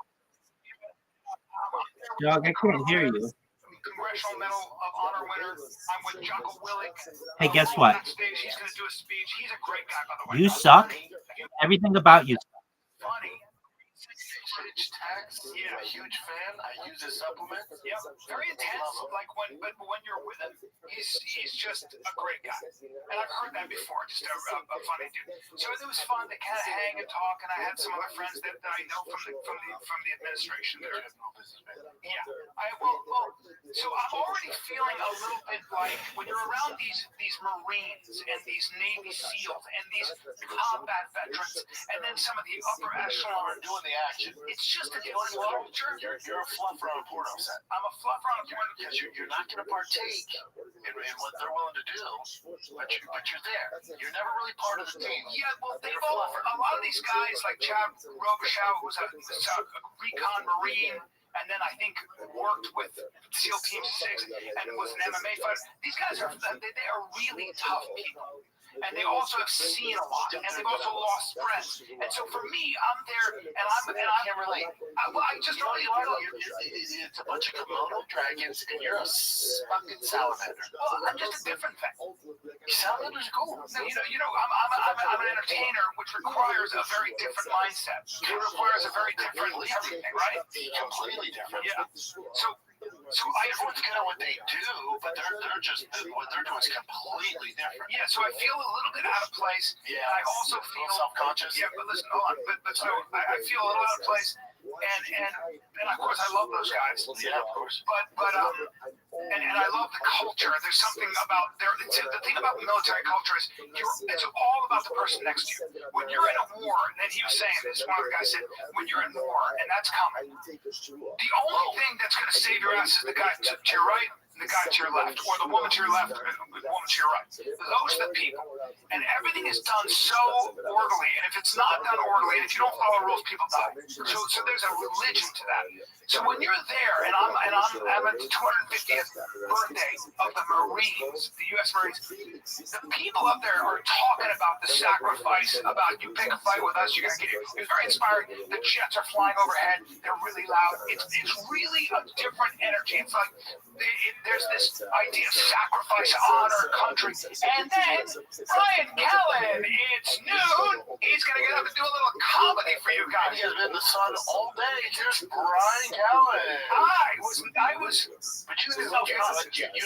Speaker 5: Dog, I can't hear you.
Speaker 4: Congressional Medal of Honor winner. I'm with Jocko Willick.
Speaker 5: Hey, guess what?
Speaker 4: Backstage, he's going to do a speech. He's a great guy, by the way.
Speaker 5: You suck. Everything about you.
Speaker 4: Funny.
Speaker 3: message, text.
Speaker 4: Yeah.
Speaker 3: I'm a huge fan. I use his supplements.
Speaker 4: Yeah, very intense. Like when you're with him, he's just a great guy. And I've heard that before. Just a funny dude. So it was fun to kind of hang and talk. And I had some other friends that I know from the administration there. Yeah. So I'm already feeling a little bit like when you're around these Marines and these Navy SEALs and these combat veterans, and then some of the upper echelon
Speaker 3: doing the action.
Speaker 4: It's just a different culture.
Speaker 3: You're a fluffer on a porno set.
Speaker 4: I'm a fluffer on a porno
Speaker 3: because you're not going to partake in what they're willing to do, but you're there. You're never really part of the team.
Speaker 4: Yeah, well, a lot of these guys like Chad Rothschild, who's a recon Marine, and then I think worked with SEAL Team 6 and was an MMA fighter. These guys are really tough people. And they also have seen a lot, and they've also lost friends. And so for me, I'm there, and I can't relate. I just don't really feel
Speaker 3: it's a bunch of Komodo dragons, and you're a fucking salamander.
Speaker 4: Well, I'm just a different thing.
Speaker 3: Salamanders are cool.
Speaker 4: No, I'm an entertainer, which requires a very different mindset. It requires a very different everything, right?
Speaker 3: Completely different.
Speaker 4: Yeah. So
Speaker 3: everyone's kind of what they do, but they're just what they're doing is completely different.
Speaker 4: Yeah, so I feel a little bit out of place.
Speaker 3: Yeah,
Speaker 4: I also feel
Speaker 3: self-conscious.
Speaker 4: Yeah, but listen, hold on. But so I feel a little out of place, and of course I love those guys.
Speaker 3: Yeah, of course.
Speaker 4: But and I love the culture. There's something about there. The thing about military culture is it's all about the person next to you. When you're in a war, and he was saying this, one of the guys said, when you're in war, and that's coming, the only thing that's going to save your ass is the guy to your right, and the guy to your left, or the woman to your left, or the woman to your right. Those are the people. And everything is done so orderly, and if it's not done orderly, and if you don't follow rules, people die. So there's a religion to that. So when you're there, and I'm at the 250th birthday of the Marines, the U.S. Marines, the people up there are talking about the sacrifice, about you pick a fight with us, you're gonna get it. It's very inspiring. The jets are flying overhead; they're really loud. It's really a different energy. It's like there's this idea of sacrifice, honor, country, and then Brian Callen, it's noon. He's gonna get up and do a little comedy for you guys.
Speaker 3: He has been in the sun all day. Here's Brian Callen.
Speaker 4: I was.
Speaker 3: But you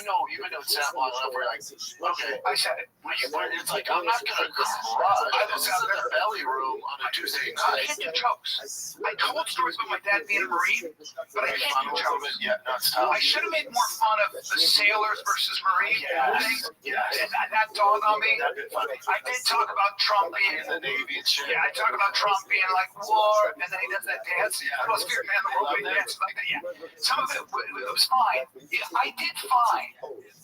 Speaker 3: know, you've been doing stand long enough. We're like, okay,
Speaker 4: I said it.
Speaker 3: It's like I'm not gonna crush this in the belly room on a Tuesday night.
Speaker 4: I hate the jokes. I told stories about my dad being a Marine, but I hate the jokes.
Speaker 3: Yeah, no, it's tough.
Speaker 4: I should have made more fun of the sailors versus Marines thing. And that dawned on me. I did talk about Trump being
Speaker 3: in the Navy and shit.
Speaker 4: Yeah, I talk about Trump being like war, and then he does that dance. Most feared man in the world, he dances like that. Yeah, some of it was fine. Yeah, I did fine,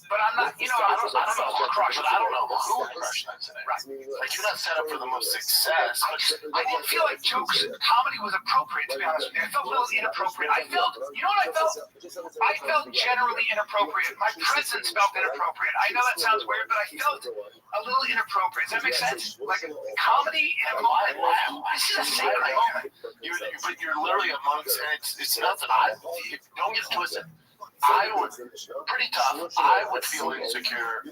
Speaker 4: but I'm not.
Speaker 3: I don't know who crushed it. I don't know who crushed that today.
Speaker 4: Right.
Speaker 3: Like you're not set up for the most success.
Speaker 4: I didn't feel like comedy was appropriate, to be honest with you. I felt a little inappropriate. I felt, you know what I felt? I felt generally inappropriate. My presence felt inappropriate. I know that sounds weird, but I felt a little inappropriate. Does that make sense? Like comedy in a moment. This is a sacred moment.
Speaker 3: But you're literally amongst, and it's nothing. Don't get it twisted. I would, pretty tough. I would feel insecure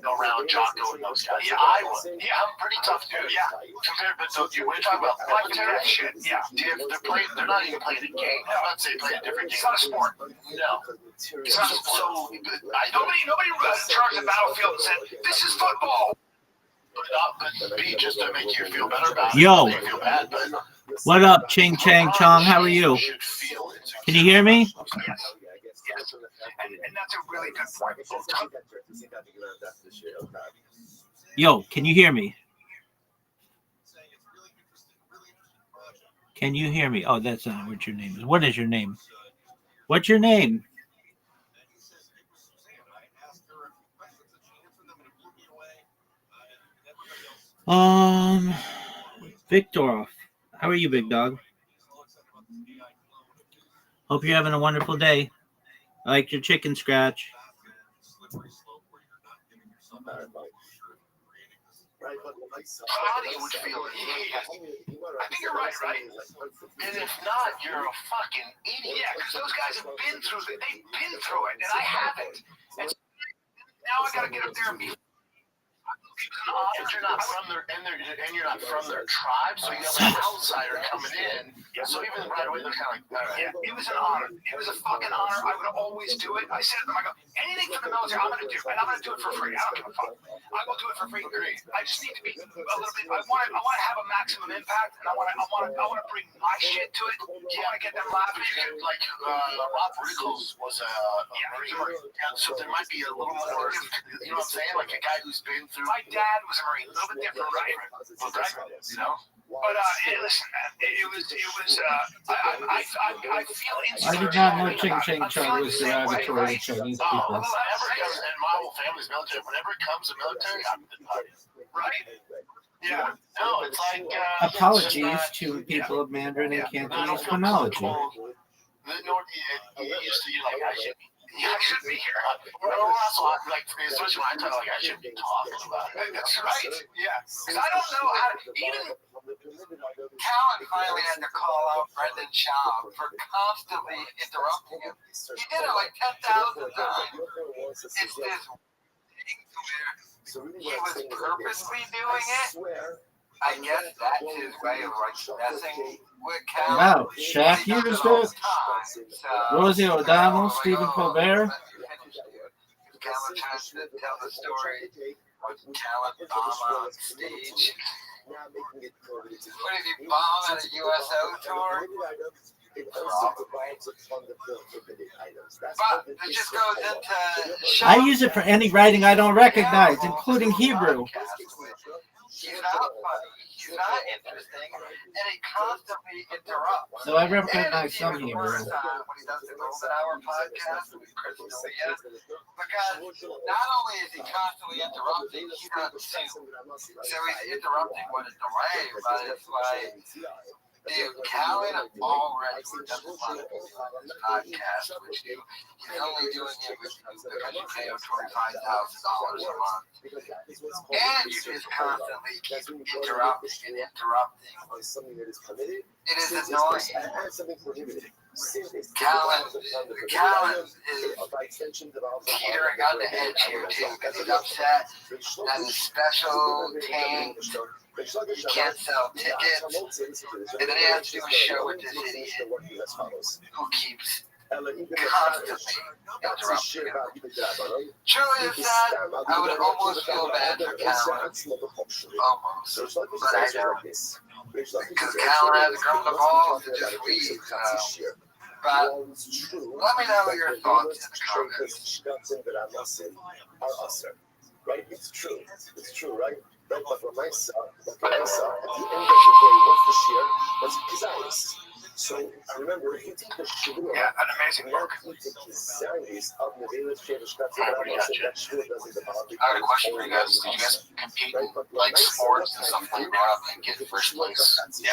Speaker 3: around Jocko and those guys.
Speaker 4: Yeah,
Speaker 3: I would. Yeah, I'm pretty tough, dude.
Speaker 4: Yeah.
Speaker 3: Compared, but so you were talking about
Speaker 4: Like shit. Yeah.
Speaker 3: They're not even playing a game. I'm not saying playing a different game.
Speaker 4: It's not a sport.
Speaker 3: No.
Speaker 4: It's not a sport. Nobody charged the battlefield and said, "This is football."
Speaker 3: But B, just to make you feel better about it.
Speaker 5: Yo.
Speaker 3: You feel bad, but
Speaker 5: What up, Ching Chang Chong? How are you? Can you hear me?
Speaker 4: Yes. And that's a really good point.
Speaker 5: Yo, can you hear me? Can you hear me? Oh, that's not what your name is. What is your name? What's your name? Victor. How are you, big dog? Hope you're having a wonderful day. I like your chicken scratch.
Speaker 3: How you would feel it.
Speaker 4: I think you're right?
Speaker 3: And if not, you're a fucking idiot.
Speaker 4: Yeah, because those guys have been through it. They've been through it, and I haven't. And now I got to get up there and be.
Speaker 3: But you're not from their, and you're not from their tribe, so you have an outsider coming in. So even right away, they're kind of like,
Speaker 4: Yeah, it was an honor. It was a fucking honor. I would always do it. I said to them, I go, anything for the military, I'm going to do, and I'm going to do it for free. I don't give a fuck. I will do it for free. I just need to be a little bit. I want to have a maximum impact, and I want to bring my shit to it. I want to get them laughing.
Speaker 3: like Rob Rickles was a Marine. So there might be a little more, you know what I'm saying? Like a guy who's been through.
Speaker 4: My dad was a Marine, a little bit different, right?
Speaker 3: You know.
Speaker 4: But listen, man, it was. I feel
Speaker 5: I did not know Ching Ching Chong was derogatory to Chinese people.
Speaker 3: Whenever it comes, and my whole family's military, whenever it comes to military, I'm
Speaker 4: right? Yeah.
Speaker 3: No, it's like
Speaker 5: Apologies to people of Mandarin and Cantonese phonology.
Speaker 3: The North, you used to, you're like, I should be here. Also, like, especially when I tell like I should be talking about it.
Speaker 4: That's right. Yeah. Because I don't know how to even.
Speaker 1: Callan finally had to call out Brendan Schaub for constantly interrupting him. He did it like 10,000 times. It's this thing where he was purposely doing it. I guess that's his way of like messing with Callan.
Speaker 5: Wow, Shaq used it. Rosie O'Donnell, Stephen Colbert.
Speaker 1: Callan tries to tell the story with Callan bomb on stage. What did he bomb at a USO tour? But it just goes into.
Speaker 5: I use it for any writing I don't recognize, including Hebrew.
Speaker 1: He's not funny. He's not interesting, and he constantly interrupts.
Speaker 5: So I recognize some Hebrew.
Speaker 1: When he does the Golden Hour podcast with Chris D'Elia, because not only is he constantly interrupting, he's not tuned. So he's interrupting with a delay, but it's like, dude, Callan already doesn't want to be on this podcast with you. He's only doing it with you because you pay him $25,000 a month. And you just constantly keep interrupting and interrupting. It is annoying. Callan is teetering on the edge here too because he's upset that his special tanked. He can't sell tickets, and then he has to do a show with this idiot who keeps constantly interrupting him. Truly is sad. I would almost feel bad for Callan. Almost. But I don't. Because Callan hasn't grown the balls to just leave. But let me know your thoughts in the comments.
Speaker 11: Right? It's true. It's true, right? But for myself, at the end of the day, what's the share? That's Kizayis. So I remember if you take the Shuvah,
Speaker 4: an amazing work.
Speaker 11: I have
Speaker 3: a question for you guys. Did you guys compete in like sports and stuff like that and get first place? Yeah.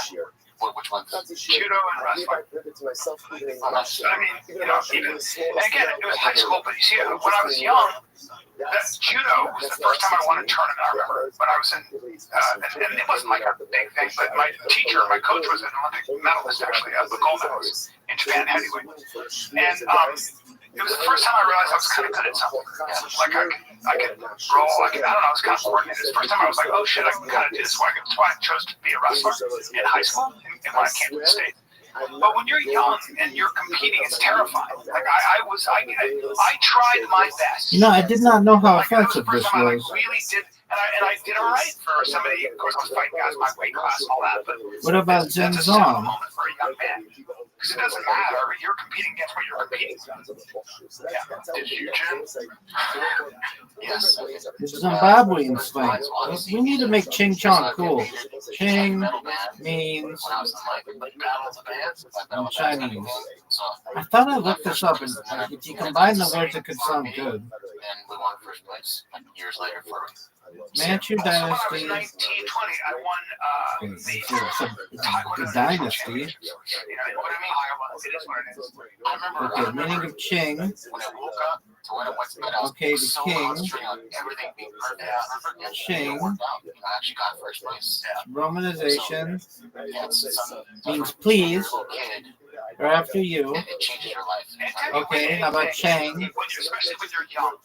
Speaker 3: Which ones?
Speaker 4: Judo and wrestling. I mean, you know, even, and again, it was high school, but you see, when I was young, that judo was the first time I won a tournament. I remember when I was in, and it wasn't like a big thing, but my teacher, my coach was an Olympic medalist, actually, a gold medalist in Japan heavyweight. And it was the first time I realized I was kind of good at something. Like I could roll, I don't know, I was kind of coordinated. It's the first time I was like, oh shit, I can kind of do this. That's why I chose to be a wrestler in high school and when I came to the States. But when you're young and you're competing, it's terrifying. Like I tried my best.
Speaker 5: I did not know how offensive this was.
Speaker 4: I really did, and I did all right for somebody. Of course, I was fighting guys my weight class and all that. But
Speaker 5: what about Zheng
Speaker 4: that's a simple moment for a young man. Because it doesn't matter. You're competing against what you're competing against. Yeah.
Speaker 3: Did you, Jim? Yes.
Speaker 5: The Zimbabwean slang. We need to make Ching Chong cool. Ching means in Chinese. I thought I looked this up, and if you combine the words, it could sound good.
Speaker 3: And we won first place like years later for
Speaker 5: Manchu
Speaker 4: When I was
Speaker 5: Dynasty.
Speaker 4: 19, 20, I won
Speaker 5: The Dynasty.
Speaker 4: You know what I mean? It is what it is. I remember
Speaker 5: Okay, meaning of Ching.
Speaker 3: when I woke up to when I went to bed. I was
Speaker 5: Okay, the
Speaker 3: so
Speaker 5: king.
Speaker 3: concentrating on everything being perfect. And
Speaker 5: Ching.
Speaker 3: it worked out. And I actually got first place.
Speaker 5: Romanization
Speaker 3: Yeah, it's some
Speaker 5: means please.
Speaker 3: little kid
Speaker 5: or after you.
Speaker 3: It changes your life.
Speaker 5: Okay, how about Chang?
Speaker 4: Especially when you're young.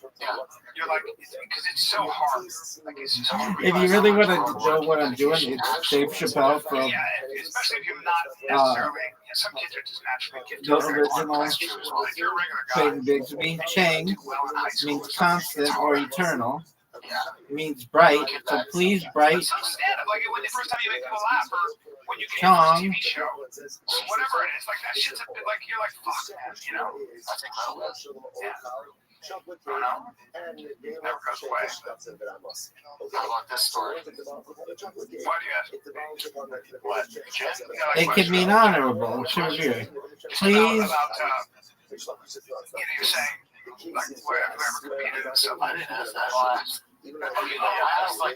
Speaker 4: You're like, because it's so hard. Like, it's just hard.
Speaker 5: If you really want to know what I'm doing, it's Dave Chappelle from
Speaker 4: Yeah, especially if you're not necessarily. Some kids are just naturally gifted.
Speaker 5: the original
Speaker 4: If you're a regular guy,
Speaker 5: Clayton Bigsby. Chang means constant or eternal. It means bright. So please, bright.
Speaker 4: some stand up, like when the first time you make people laugh, or when you get your
Speaker 5: Chong.
Speaker 4: first TV show, or whatever it is, like that shit's a bit like, you're like, fuck, man, you know? That's incredible. Yeah. I don't know. Never goes away.
Speaker 3: How about this story?
Speaker 4: Why do you ask?
Speaker 3: What?
Speaker 5: It could mean honorable. Sure, sure. Please.
Speaker 4: About, you're saying, like, whoever competed and stuff.
Speaker 3: I didn't ask that.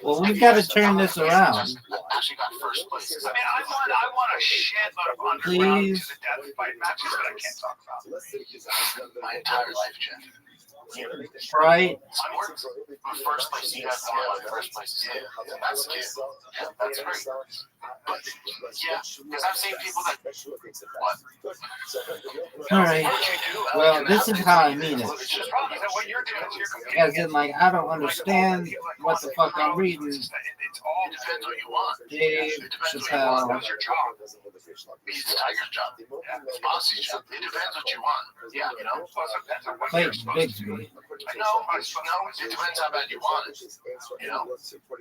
Speaker 5: Well, we've got to turn this around.
Speaker 3: I actually got first place.
Speaker 4: I mean, I want a shitload of underground to the death fight matches that I can't talk about.
Speaker 3: My entire life, Jeff.
Speaker 5: Right.
Speaker 3: My first place, you guys know my first place is here. That's cute. Yeah, that's great. But, yeah, because I've seen people that, what?
Speaker 5: All right. Well, this is how I mean it.
Speaker 4: The problem is that what you're doing is you're competing.
Speaker 5: As in, like, I don't understand what the fuck I'm reading.
Speaker 4: It's all
Speaker 3: It depends what you want.
Speaker 5: Dave Chappelle.
Speaker 4: That's your job.
Speaker 3: It's Tiger's job. It's Bossy's job. It depends what you want. Yeah, you know?
Speaker 5: Clayton Bigsby.
Speaker 3: No, it depends how bad you want it. You know? Because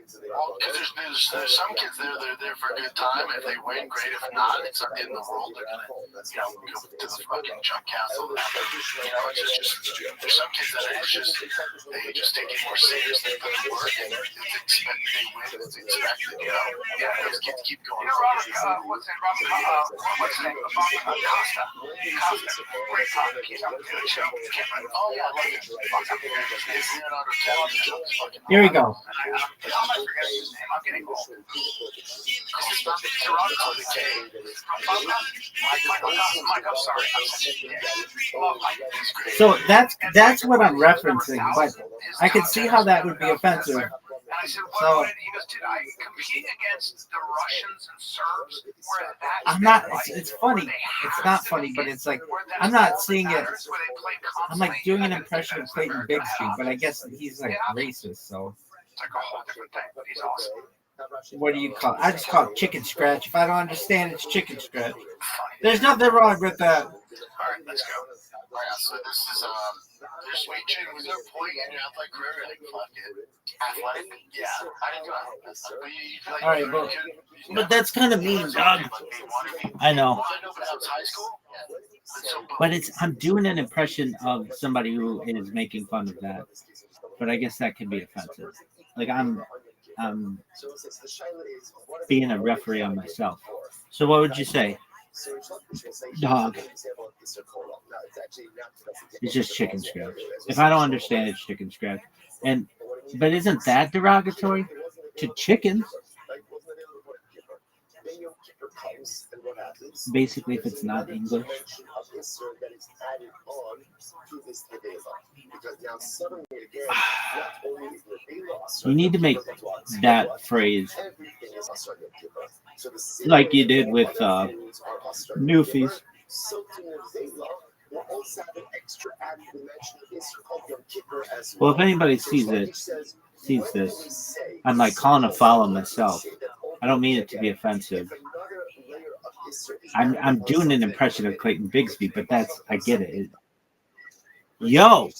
Speaker 3: there's some kids there, they're there for a good time. If they win, great. If not, it's not the end of the world. They're gonna, go to the fucking junk castle. You know, it's just there's some kids that are just they just take it more seriously than they work, and it's expected they win. It's expected, you know. Yeah, those kids keep going.
Speaker 4: You know, what's his name? Costa. Great comic. He's on the good show.
Speaker 3: Oh yeah, I like it.
Speaker 5: Here we go.
Speaker 4: I'm getting old. Michael, sorry.
Speaker 5: So that's what I'm referencing, but I can see how that would be offensive.
Speaker 4: And I said,
Speaker 5: So
Speaker 4: what? He goes, dude, I compete against the Russians and Serbs. Where that's
Speaker 5: I'm not. It's funny. It's not funny, but it's like I'm not seeing it. I'm like doing an impression of Clayton Bigsby, but I guess he's like racist. So
Speaker 4: It's like a whole different thing, but he's awesome.
Speaker 5: what do you call it? I just call it chicken scratch. If I don't understand, it's chicken scratch. There's nothing wrong with that.
Speaker 4: All right, let's go.
Speaker 3: Alright, so this is there's sweet chicken. Was there a point in your athletic career? Like, fuck it. Athletic? Yeah. I didn't do athletic stuff. But you feel like
Speaker 5: All right, but that's kind of mean, dog. I know.
Speaker 3: High school?
Speaker 5: But I'm doing an impression of somebody who is making fun of that. But I guess that can be offensive. Like I'm being a referee on myself. So what would you say? Dog. It's just chicken scratch. If I don't understand, it's chicken scratch. But isn't that derogatory to chickens? Basically, if it's not English. You need to make that phrase like you did with Newfies. Well, if anybody sees this, I'm like calling a foul on myself. I don't mean it to be offensive. I'm doing an impression of Clayton Bigsby, but I get it. Yo,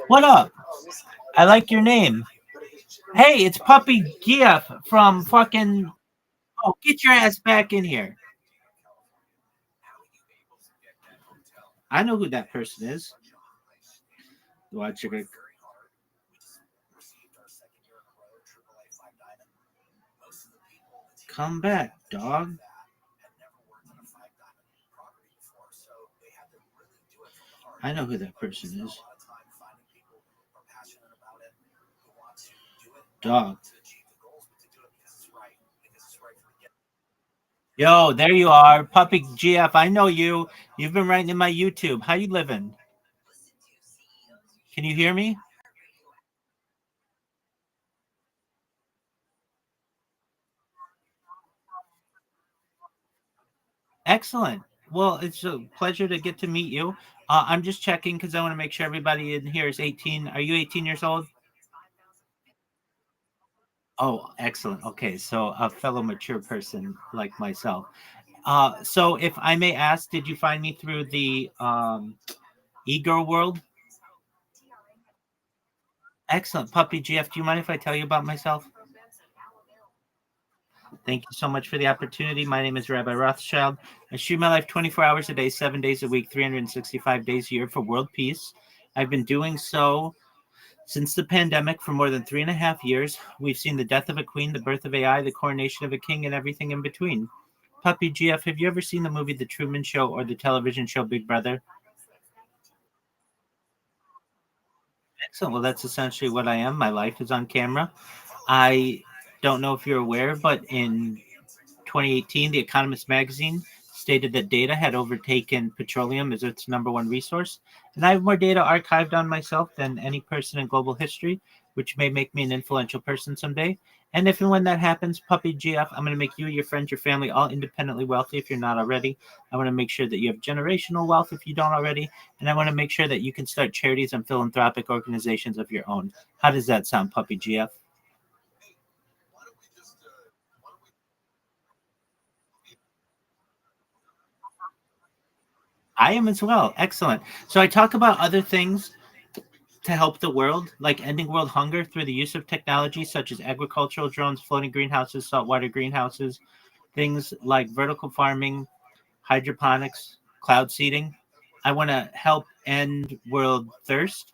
Speaker 5: what up? I like your name. Hey, it's Puppy Giff from fucking. Oh, get your ass back in here. I know who that person is. Watch it. Come back, dog. I know who that person is. Dog. Yo, there you are, Puppy GF. I know you. You've been writing in my YouTube. How you living? Can you hear me? Excellent. Well, it's a pleasure to get to meet you. I'm just checking because I want to make sure everybody in here is 18. Are you 18 years old? Oh, excellent. Okay, so a fellow mature person like myself. So if I may ask, did you find me through the e-girl world? Excellent. Puppy GF, do you mind if I tell you about myself? Thank you so much for the opportunity. My name is Rabbi Rothschild. I stream my life 24 hours a day, 7 days a week, 365 days a year for world peace. I've been doing so since the pandemic for more than 3.5 years. We've seen the death of a queen, the birth of AI, the coronation of a king, and everything in between. Puppy GF, have you ever seen the movie The Truman Show or the television show Big Brother? Excellent. Well, that's essentially what I am. My life is on camera. I don't know if you're aware, but in 2018, The Economist magazine stated that data had overtaken petroleum as its number one resource. And I have more data archived on myself than any person in global history, which may make me an influential person someday. And if and when that happens, Puppy GF, I'm going to make you, your friends, your family all independently wealthy if you're not already. I want to make sure that you have generational wealth if you don't already. And I want to make sure that you can start charities and philanthropic organizations of your own. How does that sound, Puppy GF? I am as well. Excellent. So I talk about other things to help the world, like ending world hunger through the use of technology such as agricultural drones, floating greenhouses, saltwater greenhouses, things like vertical farming, hydroponics, cloud seeding. I want to help end world thirst.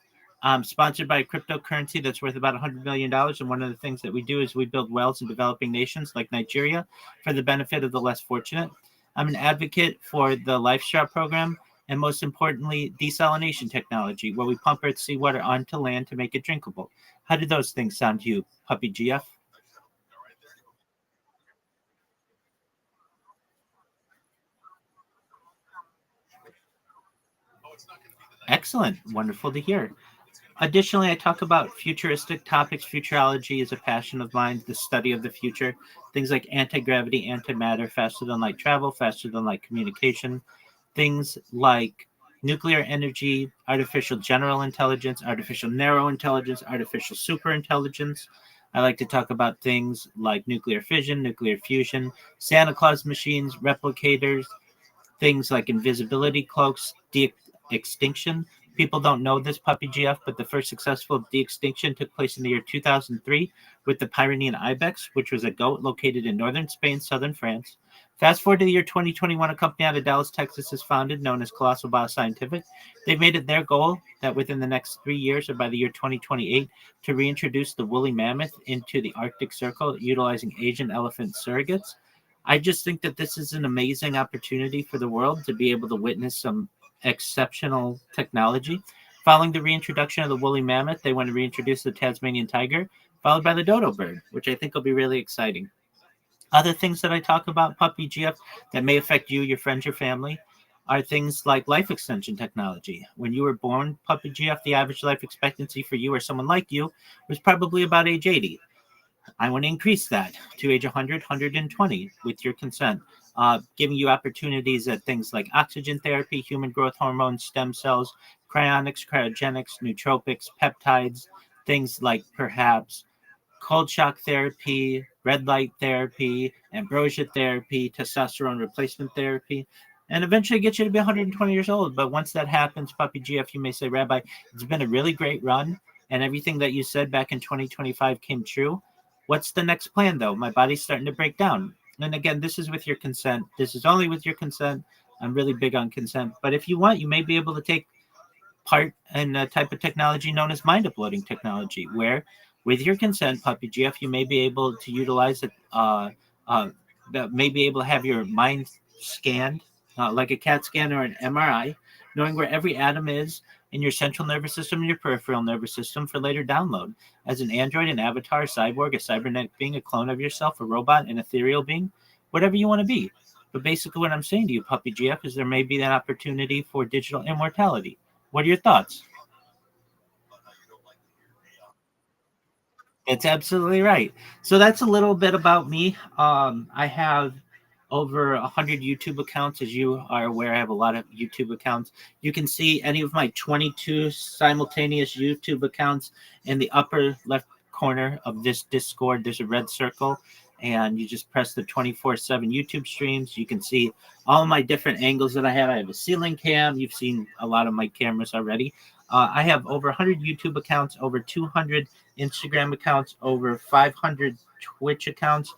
Speaker 5: Sponsored by a cryptocurrency that's worth about $100 million. And one of the things that we do is we build wells in developing nations like Nigeria for the benefit of the less fortunate. I'm an advocate for the LifeStraw program and most importantly, desalination technology, where we pump Earth's seawater onto land to make it drinkable. How do those things sound to you, Puppy GF? Excellent. Wonderful to hear. Additionally, I talk about futuristic topics. Futurology is a passion of mine, the study of the future. Things like anti gravity, antimatter, faster than light travel, faster than light communication. Things like nuclear energy, artificial general intelligence, artificial narrow intelligence, artificial super intelligence. I like to talk about things like nuclear fission, nuclear fusion, Santa Claus machines, replicators, things like invisibility cloaks, de-extinction. People don't know this, Puppy GF, but the first successful de-extinction took place in the year 2003 with the Pyrenean ibex, which was a goat located in northern Spain, southern France. Fast forward to the year 2021, a company out of Dallas, Texas is founded known as Colossal Bioscientific. They've made it their goal that within the next 3 years or by the year 2028 to reintroduce the woolly mammoth into the Arctic Circle utilizing Asian elephant surrogates. I just think that this is an amazing opportunity for the world to be able to witness some exceptional technology. Following the reintroduction of the woolly mammoth, they want to reintroduce the Tasmanian tiger, followed by the dodo bird, which I think will be really exciting. Other things that I talk about, Puppy GF, that may affect you, your friends, your family, are things like life extension technology. When you were born, Puppy GF, the average life expectancy for you or someone like you was probably about age 80. I want to increase that to age 100, 120 with your consent, giving you opportunities at things like oxygen therapy, human growth hormones, stem cells, cryonics, cryogenics, nootropics, peptides, things like perhaps cold shock therapy, red light therapy, ambrosia therapy, testosterone replacement therapy, and eventually get you to be 120 years old. But once that happens, Puppy GF, you may say, Rabbi, it's been a really great run, and everything that you said back in 2025 came true. What's the next plan, though? My body's starting to break down. And again, this is with your consent. This is only with your consent. I'm really big on consent. But if you want, you may be able to take part in a type of technology known as mind uploading technology, where with your consent, Puppy GF, you may be able to utilize it, that may be able to have your mind scanned like a CAT scan or an MRI, knowing where every atom is in your central nervous system and your peripheral nervous system for later download. As an android, an avatar, a cyborg, a cybernetic being, a clone of yourself, a robot, an ethereal being, whatever you want to be. But basically, what I'm saying to you, Puppy GF, is there may be an opportunity for digital immortality. What are your thoughts? That's absolutely right. So that's a little bit about me. I have over 100 YouTube accounts. As you are aware, I have a lot of YouTube accounts. You can see any of my 22 simultaneous YouTube accounts in the upper left corner of this Discord. There's a red circle, and you just press the 24/7 YouTube streams. You can see all my different angles that I have. I have a ceiling cam. You've seen a lot of my cameras already. I have over 100 YouTube accounts, over 200 Instagram accounts, over 500 Twitch accounts,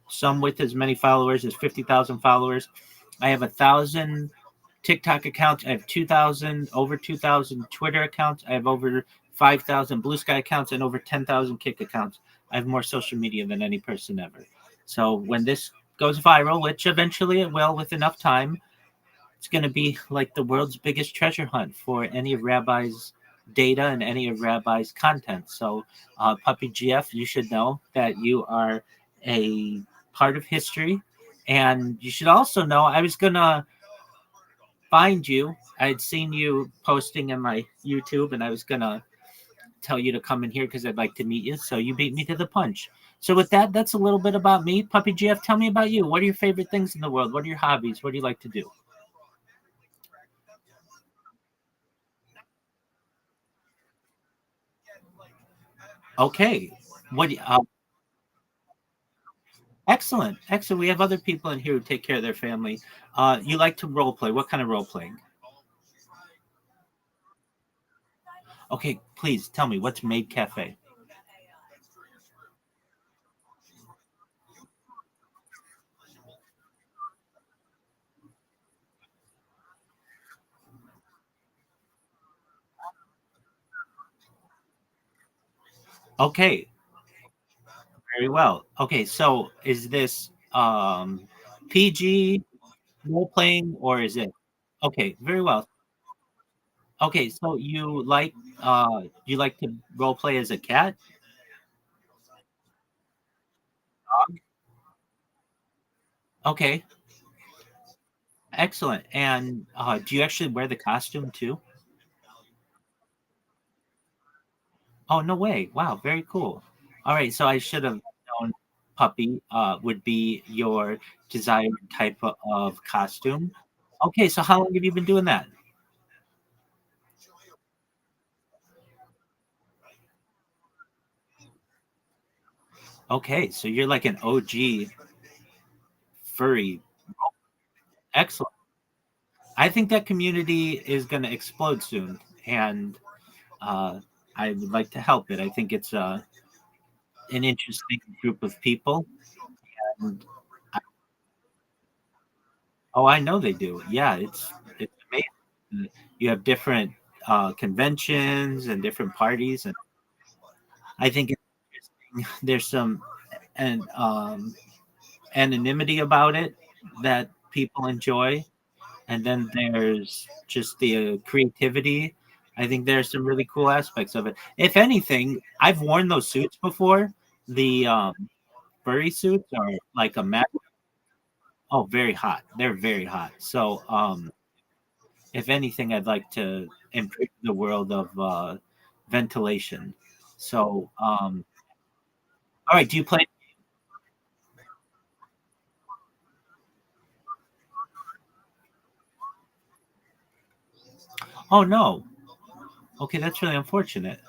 Speaker 5: some with as many followers as 50,000 followers. I have 1,000 TikTok accounts. I have 2,000, over 2,000 Twitter accounts. I have over 5,000 Blue Sky accounts and over 10,000 Kick accounts. I have more social media than any person ever. So when this goes viral, which eventually it will with enough time, it's going to be like the world's biggest treasure hunt for any of Rabbi's data and any of Rabbi's content. So, Puppy GF, you should know that you are a part of history. And you should also know I was going to find you. I had seen you posting in my YouTube, and I was going to tell you to come in here because I'd like to meet you. So you beat me to the punch. So with that, that's a little bit about me. Puppy GF, tell me about you. What are your favorite things in the world? What are your hobbies? What do you like to do? Okay. What? Excellent, excellent. We have other people in here who take care of their family. You like to role play. What kind of role playing? Okay, please tell me what's Maid Cafe. Okay, very well. Okay, so is this PG role playing or is it? Okay, very well. Okay, so you like to role play as a cat? Okay, excellent. And do you actually wear the costume too? Oh, no way. Wow, very cool. All right, so I should have known puppy would be your desired type of costume. Okay, so how long have you been doing that? Okay, so you're like an OG furry. Excellent. I think that community is going to explode soon, and uh, I would like to help it. I think it's an interesting group of people. And oh, I know they do. Yeah, it's amazing. You have different conventions and different parties, and I think it's interesting. There's some and anonymity about it that people enjoy, and then there's just the creativity. I think there's some really cool aspects of it. If anything, I've worn those suits before. The furry suits are like a oh, very hot. They're very hot. So if anything, I'd like to improve the world of ventilation. So, all right. Do you play? Oh no. Okay, that's really unfortunate.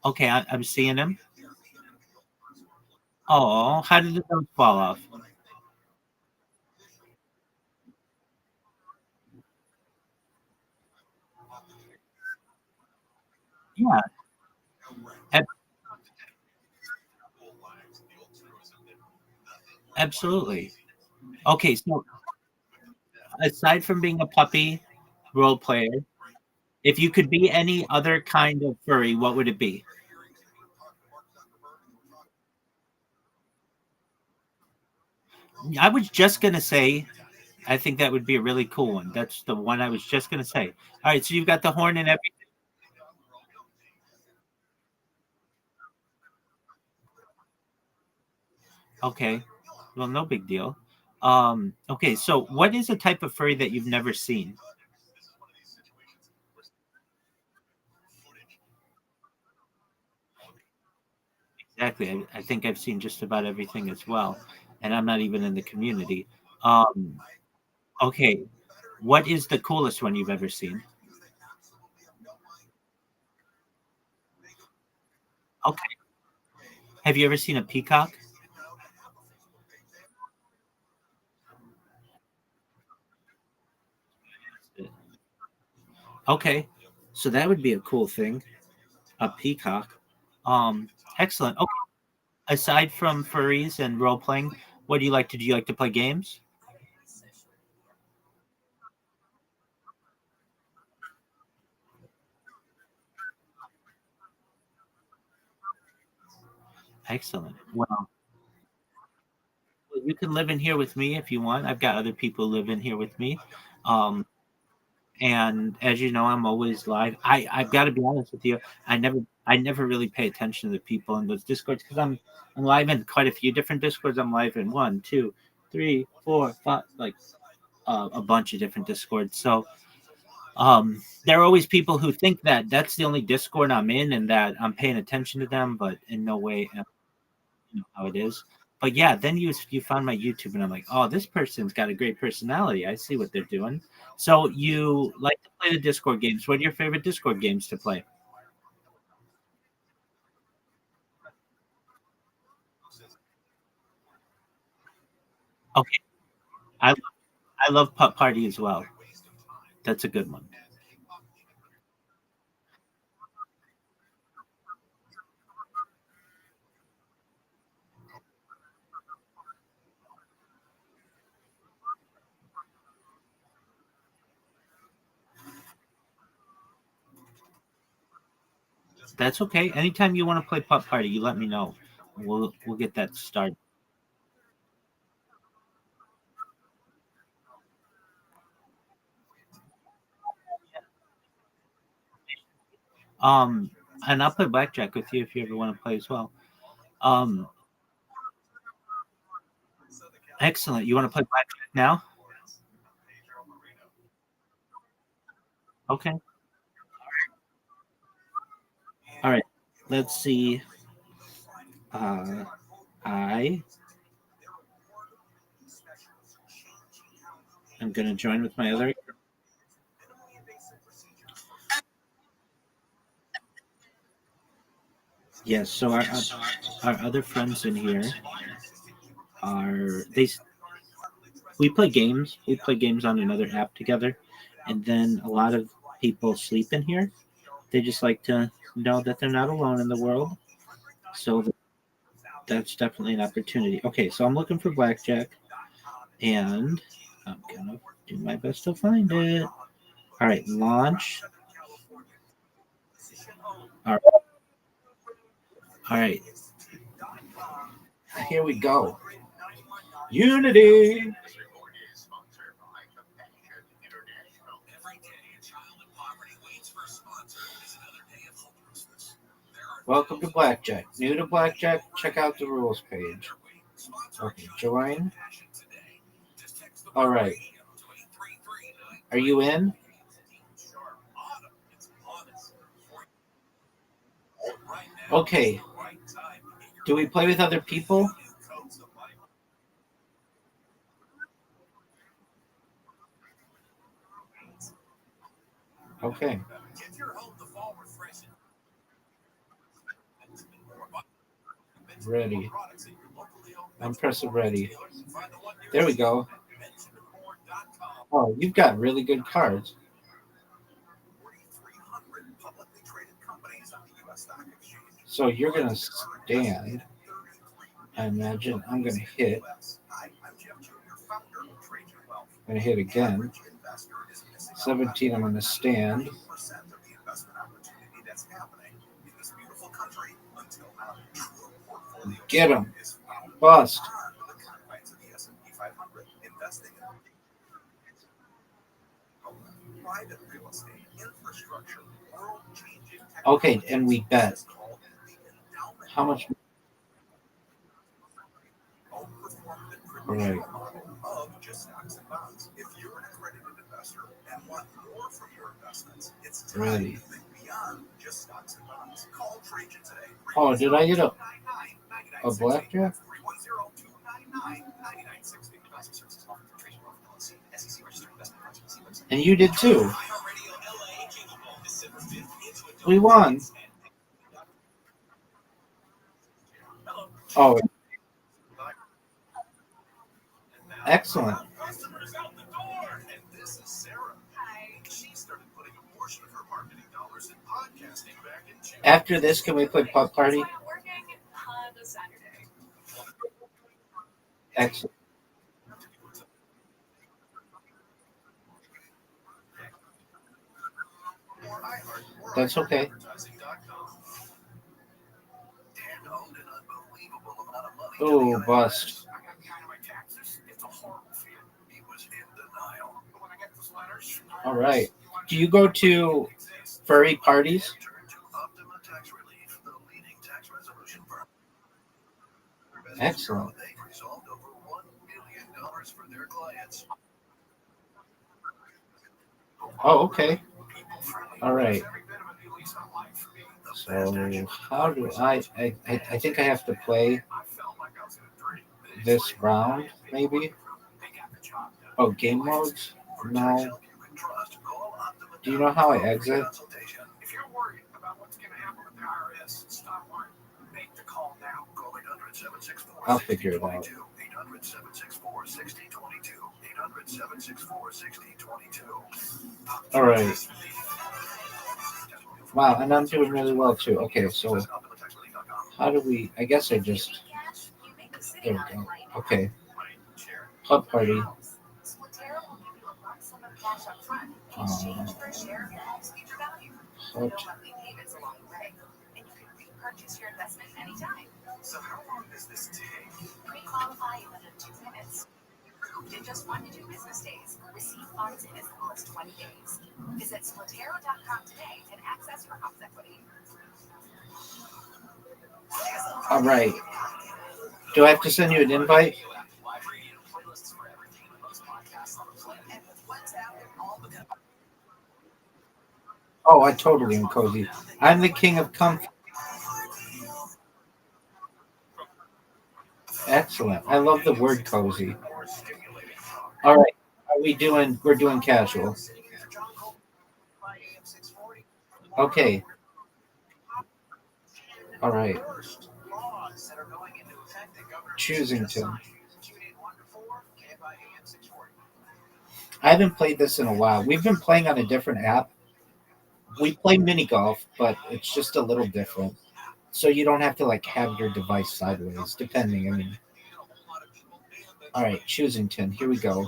Speaker 5: Okay, I'm seeing him. Oh, how did the nose fall off? Yeah, ab- absolutely. Okay, so aside from being a puppy role player, if you could be any other kind of furry, what would it be? I was just gonna say, I think that would be a really cool one. That's the one I was just gonna say. All right, so you've got the horn and everything. Okay, well, no big deal. Okay, so what is a type of furry that you've never seen? exactly. I think I've seen just about everything as well, and I'm not even in the community. Okay, what is the coolest one you've ever seen? Okay, have you ever seen a peacock? Okay, so that would be a cool thing, a peacock. Excellent. Okay, aside from furries and role playing, what do you like to do? You like to play games? Excellent. Well, you can live in here with me if you want. I've got other people who live in here with me. Um, and as you know, I'm always live. I've got to be honest with you. I never really pay attention to the people in those discords because I'm live in quite a few different discords. I'm live in one, two, three, four, five, like a bunch of different discords. So there are always people who think that that's the only discord I'm in and that I'm paying attention to them, but in no way how it is. But yeah, then you found my YouTube and I'm like, oh, this person's got a great personality. I see what they're doing. So you like to play the Discord games. What are your favorite Discord games to play? Okay, I I love Putt Party as well. That's a good one. That's okay. Anytime you want to play Putt Party, you let me know. We'll get that started. Um, and I'll play blackjack with you if you ever want to play as well. Um, excellent. You want to play blackjack now? Okay. All right. Let's see. Uh, I am going to join with my other. Yes. So our other friends in here are they? We play games. We play games on another app together, and then a lot of people sleep in here. They just like to know that they're not alone in the world. So that's definitely an opportunity. Okay, so I'm looking for blackjack, and I'm gonna do my best to find it. All right, launch. All right, all right. Here we go. Unity. Welcome to Blackjack. New to Blackjack? Check out the rules page. Okay, join. All right. Are you in? Okay. Do we play with other people? Okay. Ready. I'm pressing ready. There we go. Oh, you've got really good cards. So you're going to stand. I imagine I'm going to hit. I'm going to hit again. 17, I'm going to stand. Get him. Bust. Okay, and we bet. How much? All right. Ready. Oh, did I get a blackjack? And you did too. We won. Oh, excellent. After this, can we play Pup Party? Excellent. That's okay. Oh, bust. All right. Do you go to furry parties? Excellent. Oh, okay. All right. So how do I think I have to play this round, maybe? Oh, game modes? No. Do you know how I exit? I'll figure it out. All right. Wow, and I'm doing really well too. Okay, so how do we? I guess I just. There we go. Okay. Pub party. Pub.
Speaker 10: So how long does this take? Pre-qualify in under 2 minutes. In just 1 to 2 business days. Receive funds in as little as 20 days. Visit Splatero.com today and access your house equity.
Speaker 5: All right. Do I have to send you an invite? Oh, I totally am cozy. I'm the king of comfort. Excellent. I love the word cozy. All right. We're doing casual. Okay. All right. Choosing to. I haven't played this in a while. We've been playing on a different app. We play mini golf, but it's just a little different. So you don't have to like have your device sideways, depending. I mean. All right, Choosington. Here we go.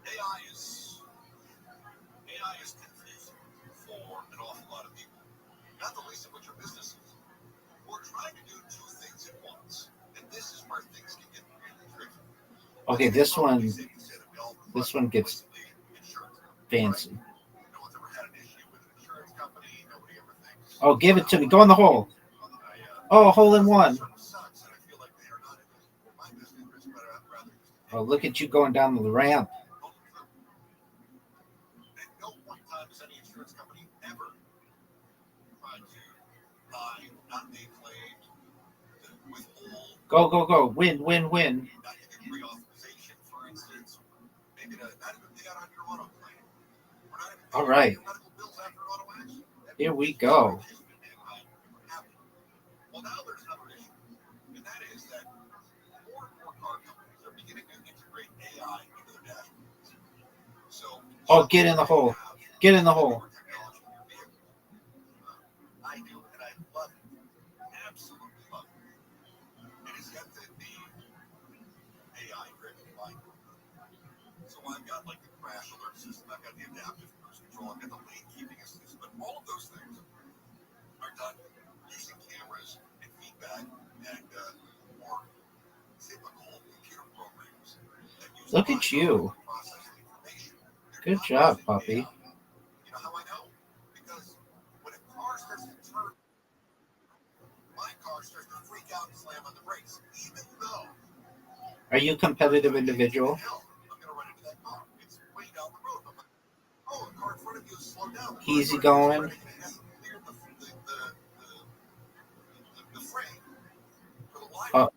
Speaker 2: AI is confusing for an awful lot of people, not the least of which are businesses. We're trying to do two things at once, and this is where things can get really tricky.
Speaker 5: Okay, this one gets fancy. Oh, give it to me. Go in the hole. Oh, hole in one. Oh, look at you going down the ramp. Go, go, go. Win, win, win. All right. Here we go.
Speaker 2: Well, now there's another issue, and that is that more and more car companies are beginning to integrate AI into their dashboards. So,
Speaker 5: Get in the hole. Get in the hole.
Speaker 2: I do, and I love it. Absolutely love it. It is yet to be AI driven by. So I've got like the crash alert system, I've got the adaptive cruise control, I've got the lane keeping assist, but all of those things are done using cameras and feedback and more typical computer programs.
Speaker 5: Look at you. Good job, puppy.
Speaker 2: You know how I know? Because when a car starts to turn, my car starts to freak out and slam on the brakes.
Speaker 5: Are you a competitive individual? Easy going. Uh-oh.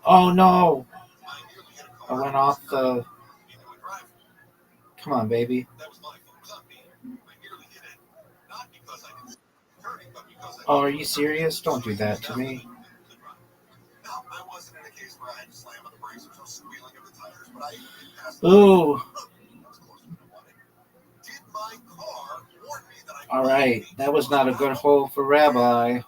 Speaker 5: Oh no! I went off the. Come on, baby. Oh, are you serious? Don't do that to me. Ooh. All right, that was not a good hole for Rabbi.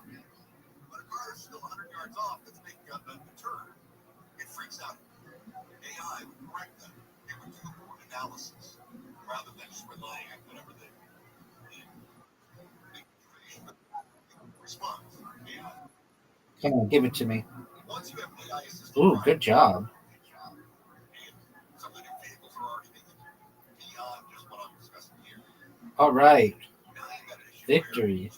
Speaker 5: Come on, give it to me. Ooh, good job. All right. Victory.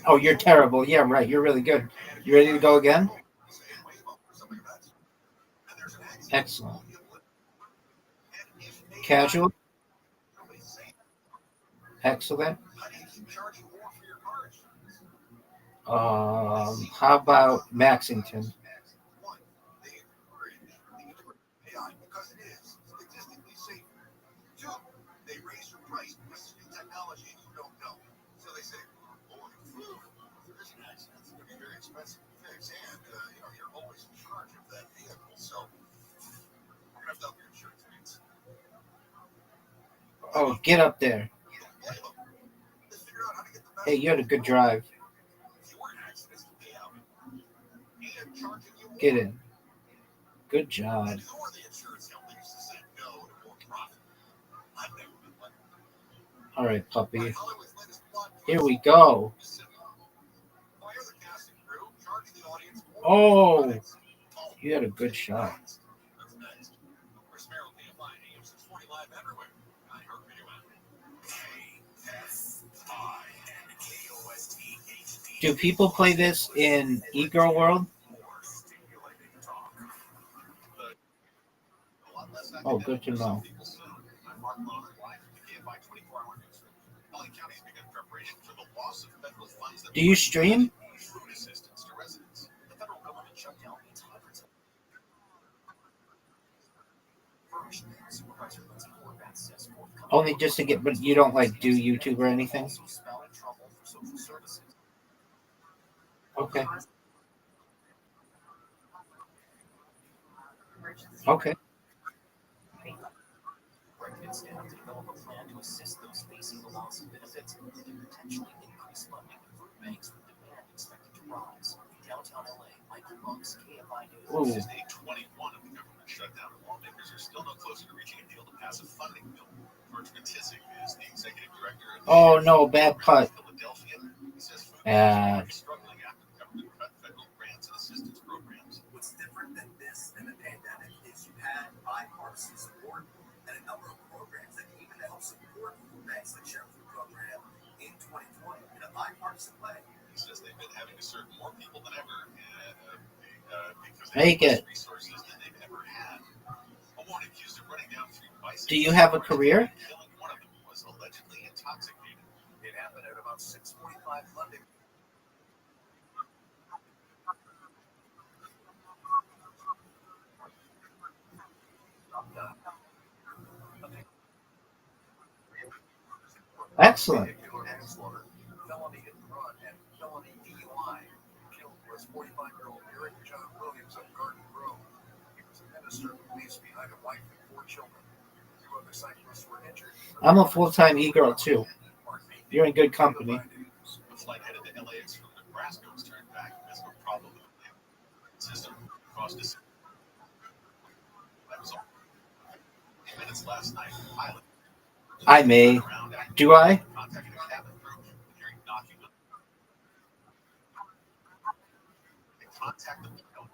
Speaker 5: Oh, you're terrible. Yeah, right. You're really good. You ready to go again? Excellent. Casual. Excellent. How about Maxington? Oh, get up there. Hey, you had a good drive. Get in. Good job. All right, puppy. Here we go. Oh, you had a good shot. Do people play this in e-girl world? Oh, good to know. Do you stream? Only just to get, but you don't like do YouTube or anything? Okay. Okay. Ooh.
Speaker 2: This is day 21 of the government shutdown. Lawmakers are still no closer to reaching a deal to pass a funding bill. George Matisik is the executive director of
Speaker 5: Oh no, bad putt.
Speaker 2: Philadelphia. He says food
Speaker 5: Bad.
Speaker 2: is struggling after the government cut federal grants and assistance programs.
Speaker 12: What's different than this and the pandemic is you had bipartisan support and a number of programs that came in to help support food banks like Share Food Program in 2020 in a bipartisan way.
Speaker 2: He says they've been having to serve more people than ever because
Speaker 5: Make it.
Speaker 2: Resources than they've ever had. A woman accused of running down 3 bicycles.
Speaker 5: Do you have a career?
Speaker 2: Killing one of them was allegedly intoxicated.
Speaker 12: It happened at about 6:45 Monday.
Speaker 5: Excellent.
Speaker 12: Felony hit and run and felony DUI. Killed was 45-year-old Eric John Williams of Garden Grove. He was a minister who leaves behind a wife and 4 children. 2 other cyclists were injured.
Speaker 5: I'm a full-time e-girl too. You're in good company.
Speaker 2: The flight headed to LAX from Nebraska was turned back because of a problem with the system. Crossed the city. That was all. 10 minutes last night, the pilot
Speaker 5: I may. Do I?
Speaker 2: contacted a cabin crew and hearing knocking on. They contact the pilot.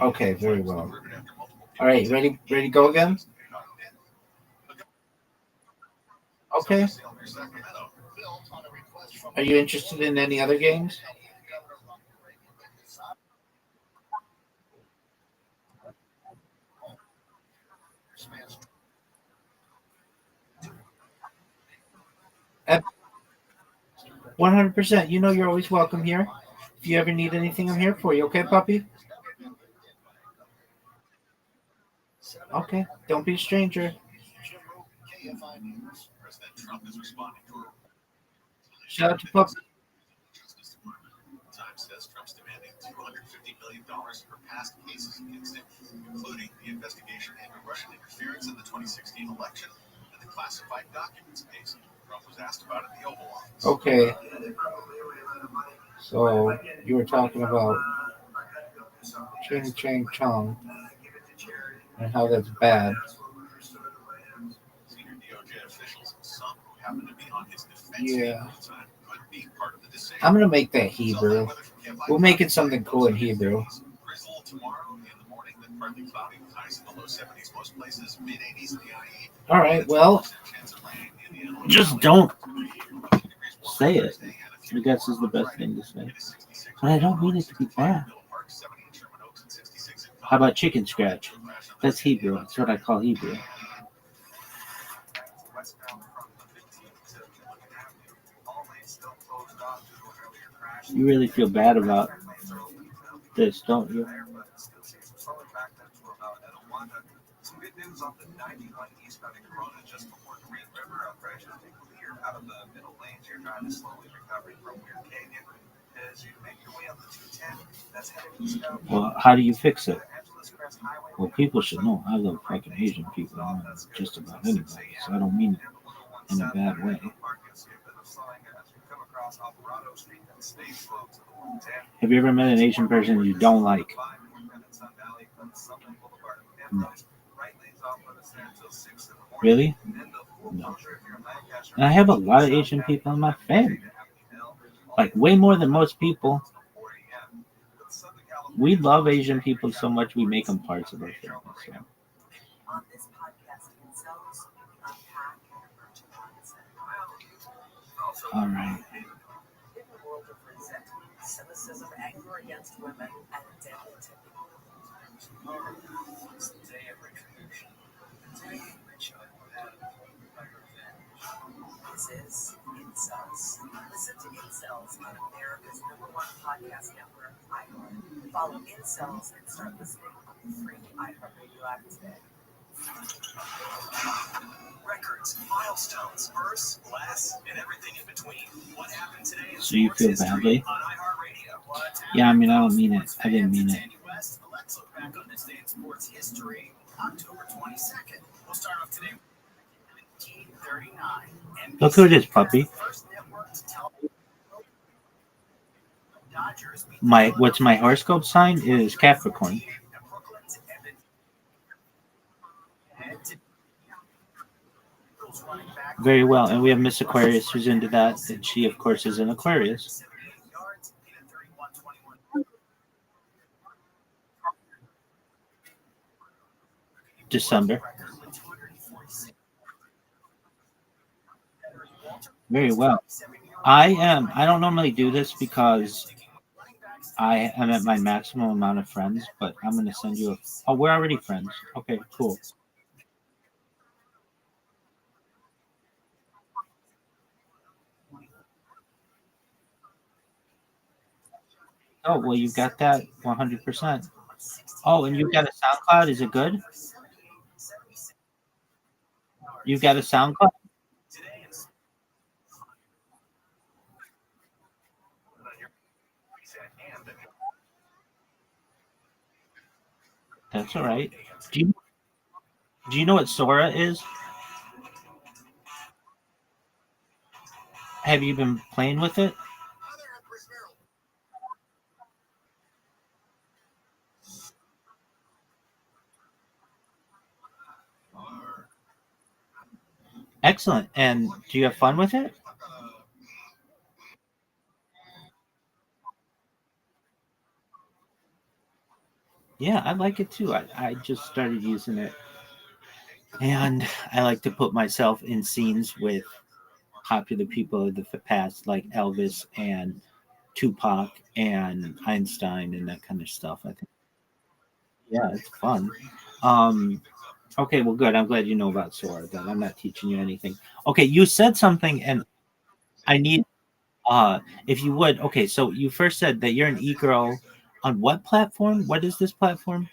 Speaker 5: Okay, very well. All right, ready to go again? Okay. Are you interested in any other games? At 100%. You know you're always welcome here. If you ever need anything, I'm here for you. Okay, puppy? Okay. Don't be a stranger.
Speaker 2: President Trump is responding to a
Speaker 5: Shout out to puppy.
Speaker 2: Justice Department. Times says Trump's demanding $250 million for past cases against him, including the investigation into Russian interference in the 2016 election and the classified documents case Trump was asked about in the Oval Office.
Speaker 5: Okay. So you were talking about Ching Chang Chong and how that's bad.
Speaker 2: Senior DOJ officials, some who happen to be on his defense
Speaker 5: Yeah.
Speaker 2: at the time, could be part of the decision.
Speaker 5: I'm gonna make that Hebrew. We'll make it something cool in Hebrew.
Speaker 2: Drizzle tomorrow in the morning, then partly cloudy with highs in the low 70s most places, mid 80s in the IE.
Speaker 5: All right. Well, just don't say it. I guess is the best thing to say. But I don't mean it to be bad. How about chicken scratch? That's Hebrew. That's what I call Hebrew. You really feel bad about this, don't you?
Speaker 12: Some good news on the 91 eastbound in Corona just before Green River. Pressure clear out of the middle lanes. You're trying to slowly recovering from Weird Canyon. As you make your way up the 210, that's heading eastbound.
Speaker 5: Well, how do you fix it? Well, people should know I love fucking Asian people. I love just about anybody, so I don't mean it in a bad way. Have you ever met an Asian person you don't like? No. Really? No. And I have a lot of Asian people in my family. Like way more than most people. We love Asian people so much we make them parts of our family. So.
Speaker 10: On this podcast, incels unpack and merchandise.
Speaker 5: All right.
Speaker 10: In a world of resentment, cynicism, anger against women, and deadly technical. It's the day of retribution. The day in which I will have my revenge. This is Incels. Listen to Incels on America's #1 podcast network, iHeart. Follow Incels and start listening on the free iHeartRadio app today.
Speaker 9: Records, milestones, firsts, last, and everything in between. What happened today in
Speaker 5: So you feel
Speaker 9: sports
Speaker 5: badly?
Speaker 9: history on iHeartRadio.
Speaker 5: Yeah, I mean, I don't mean it. I didn't mean it.
Speaker 9: Let's look back on this day in sports history, October 22nd. We'll start off today with 1939.
Speaker 5: Look who it is, puppy.
Speaker 9: First network to tell Dodgers beat
Speaker 5: What's my horoscope sign is Capricorn.
Speaker 9: Brooklyn's Evan.
Speaker 5: Very well, and we have Miss Aquarius who's into that, and she, of course, is an Aquarius. December. Very well. I don't normally do this because I am at my maximum amount of friends, but I'm going to send you oh, we're already friends. Okay, cool. Oh, well, you've got that 100%. Oh, and you've got a SoundCloud. Is it good? You've got a SoundCloud? That's all right. Do you know what Sora is? Have you been playing with it? Excellent. And do you have fun with it? Yeah, I like it too. I just started using it, and I like to put myself in scenes with popular people of the past, like Elvis and Tupac and Einstein and that kind of stuff. I think, yeah, it's fun. Um, okay, well, good. I'm glad you know about Sora. Then I'm not teaching you anything. Okay, you said something, and I need, if you would. Okay, so you first said that you're an e-girl on what platform? What is this platform?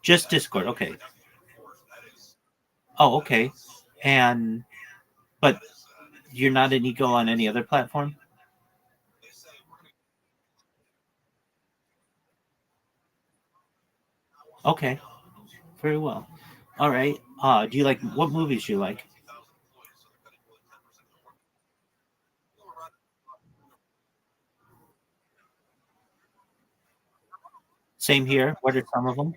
Speaker 5: Just Discord. Okay. Oh, okay. And but you're not an ego on any other platform? Okay. Very well. All right. Do you like what movies do you like? Same here. What are some of them?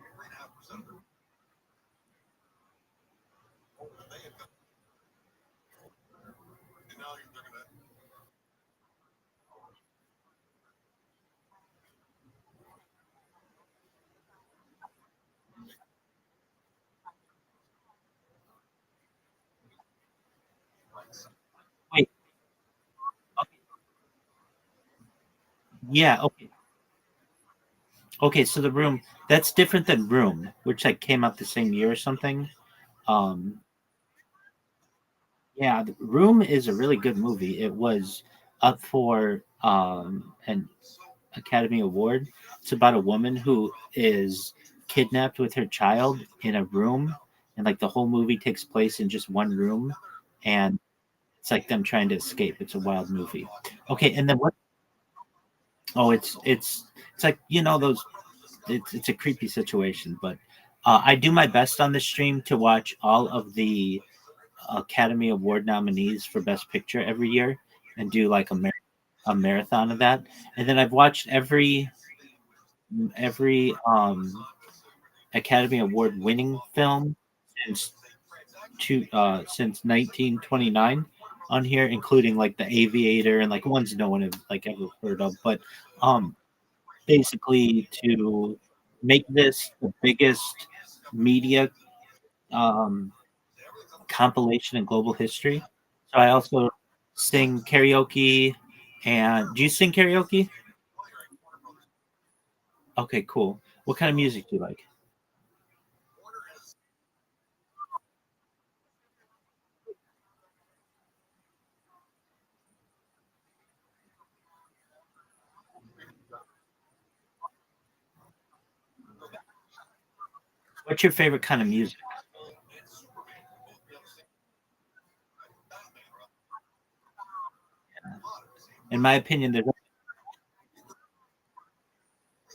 Speaker 5: Wait. Okay. Yeah. Okay. Okay. So the room that's different than Room, which like came out the same year or something. Um. Yeah. Room is a really good movie. It was up for an Academy Award. It's about a woman who is kidnapped with her child in a room, and like the whole movie takes place in just one room, and it's like them trying to escape. It's a wild movie. Okay, and then what? Oh, it's like those. It's a creepy situation, but I do my best on the stream to watch all of the Academy Award nominees for Best Picture every year, and do like a marathon of that. And then I've watched every Academy Award winning film since since 1929 on here, including like The Aviator and like ones no one have like ever heard of. But um, basically to make this the biggest media um, compilation in global history. So I also sing karaoke. And do you sing karaoke? Okay, cool. What kind of music do you like? What's your favorite kind of music? In my opinion, there's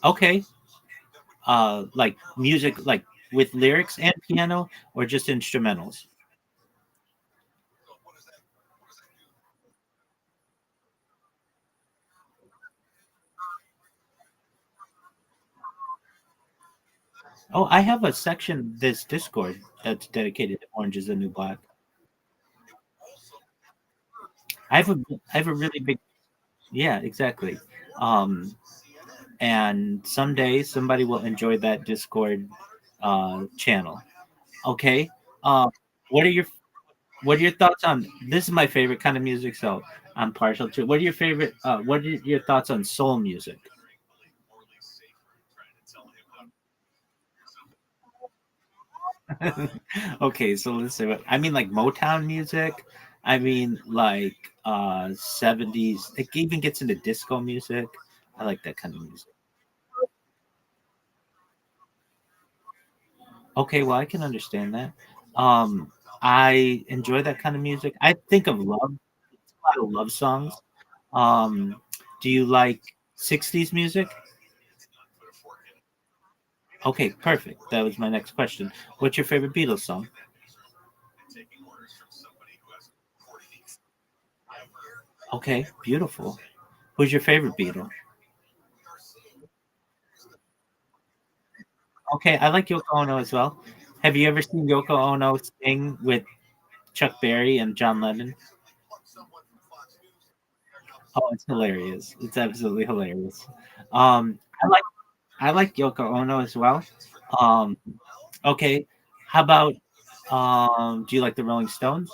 Speaker 5: okay. Like music, like with lyrics and piano, or just instrumentals. Oh, I have a section this Discord that's dedicated to Orange is the New Black. I have a really big yeah, exactly. Um, and someday somebody will enjoy that Discord channel. Okay. Uh, what are your what are your thoughts on this? Is my favorite kind of music, so I'm partial to. What are your favorite? What are your thoughts on soul music? Okay, so let's say what I mean, like Motown music. I mean, like 70s. It even gets into disco music. I like that kind of music. Okay, well, I can understand that. Um, I enjoy that kind of music. I think of love, a lot of love songs. Um, do you like 60s music? Okay, perfect. That was my next question. What's your favorite Beatles song? Okay, beautiful. Who's your favorite Beatle? Okay, I like Yoko Ono as well. Have you ever seen Yoko Ono sing with Chuck Berry and John Lennon? Oh, it's hilarious. It's absolutely hilarious. I like Yoko Ono as well. Um, okay, how about do you like the Rolling Stones?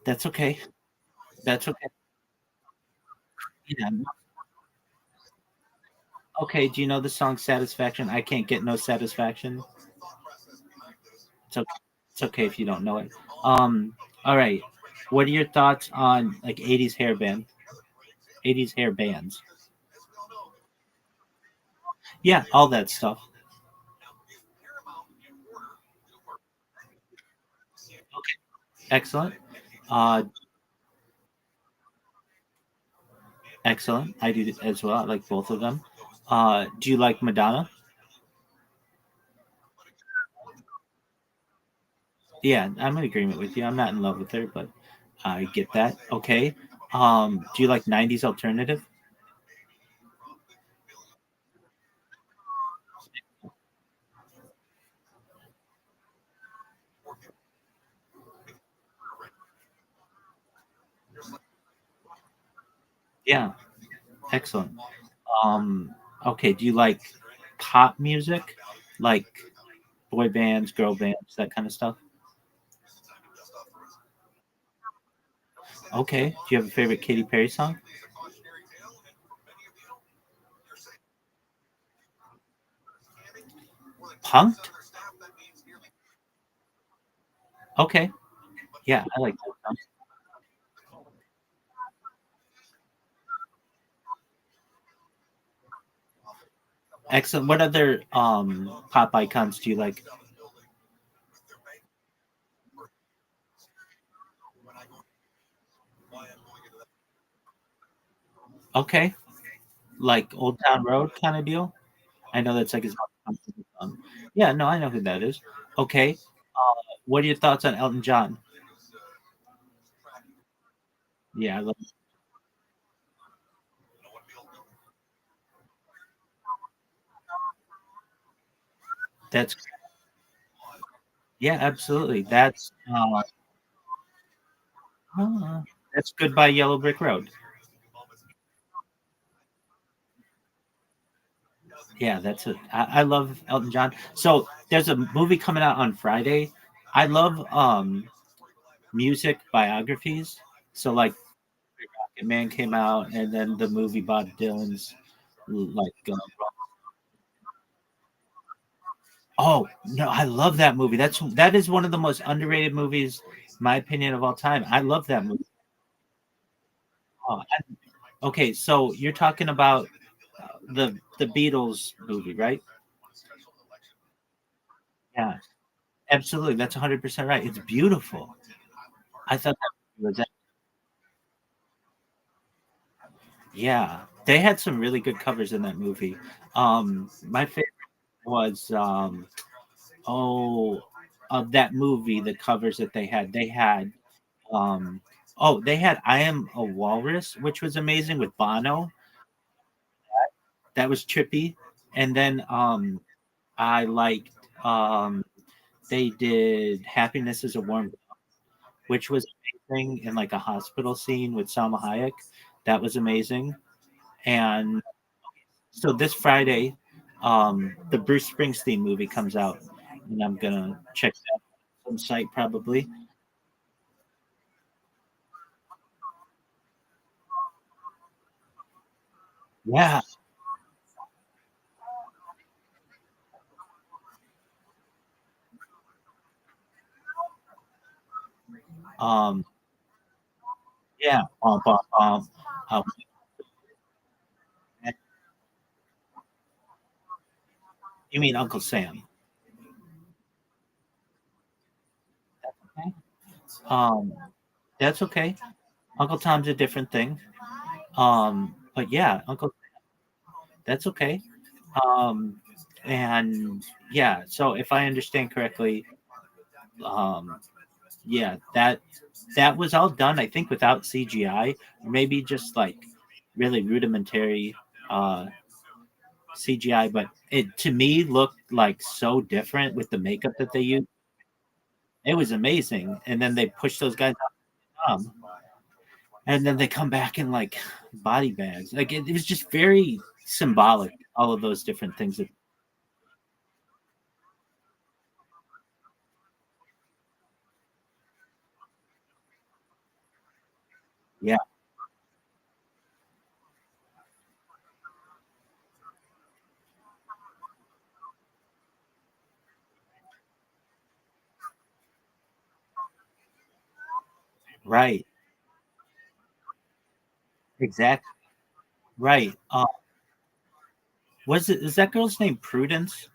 Speaker 5: That's okay. That's okay. Yeah. Okay. Do you know the song "Satisfaction"? I can't get no satisfaction. It's okay. It's okay if you don't know it. All right. What are your thoughts on like '80s hair band, '80s hair bands? Yeah, all that stuff. Excellent. Uh, excellent. I do as well. I like both of them. Do you like Madonna? Yeah, I'm in agreement with you. I'm not in love with her, but I get that. Okay. Do you like '90s alternative? Yeah, excellent. Um, okay. Do you like pop music, like boy bands, girl bands, that kind of stuff? Okay. Do you have a favorite Katy Perry song? Punked? Okay. Yeah, I like that song. Excellent. What other pop icons do you like? Okay. Like Old Town Road kind of deal? I know that's like his yeah, no, I know who that is. Okay. What are your thoughts on Elton John? Yeah, I love that's yeah, absolutely. That's Goodbye Yellow Brick Road. Yeah, that's it. I love Elton John. So there's a movie coming out on Friday. I love music biographies. So like Rocket Man came out, and then the movie Bob Dylan's like oh no, I love that movie. That is one of the most underrated movies, my opinion, of all time. I love that movie. Oh, okay, so you're talking about the Beatles movie, right? Yeah, absolutely. That's 100% right. It's beautiful. I thought that was yeah. They had some really good covers in that movie. My favorite was oh of that movie. The covers that they had. Um, they had "I Am a Walrus," which was amazing with Bono. That was trippy. And then I liked they did "Happiness Is a Warm," which was amazing in like a hospital scene with Salma Hayek. That was amazing. And so this Friday, the Bruce Springsteen movie comes out, and I'm gonna check that on some site probably. Yeah. Um, yeah. Uh, you mean Uncle Sam? Okay. Um, that's okay. Uncle Tom's a different thing. But yeah, Uncle, that's okay. Um, and yeah, so if I understand correctly, um, yeah, that was all done, I think, without CGI, or maybe just like really rudimentary uh, CGI. But it to me looked like so different with the makeup that they used. It was amazing. And then they push those guys out, and then they come back in like body bags. Like it was just very symbolic. All of those different things. That, yeah, right, exactly, right. Was it? Is that girl's name Prudence?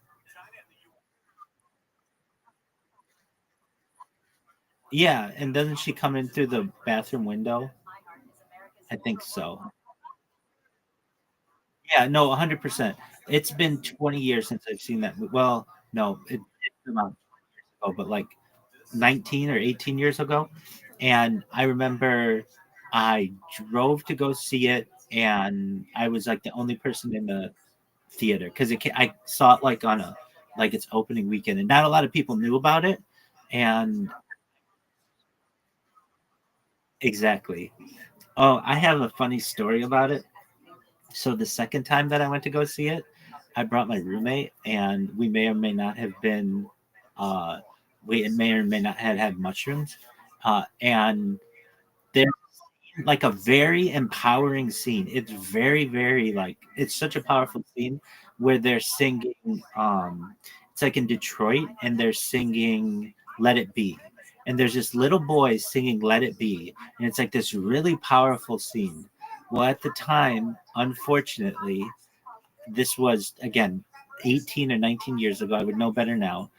Speaker 5: Yeah, and doesn't she come in through the bathroom window? I think so. Yeah, no, 100%. It's been 20 years since I've seen that. Well, no, it's about ago, but like 19 or 18 years ago. And I remember I drove to go see it, and I was like the only person in the theater because I saw it like on a like its opening weekend, and not a lot of people knew about it. And exactly. Oh, I have a funny story about it. So the second time that I went to go see it, I brought my roommate, and we may or may not have been, uh, we may or may not have had mushrooms, and there's like a very empowering scene. It's very, very like it's such a powerful scene where they're singing. It's like in Detroit, and they're singing "Let It Be," and there's this little boy singing "Let It Be," and it's like this really powerful scene. Well, at the time, unfortunately, this was again 18 or 19 years ago. I would know better now,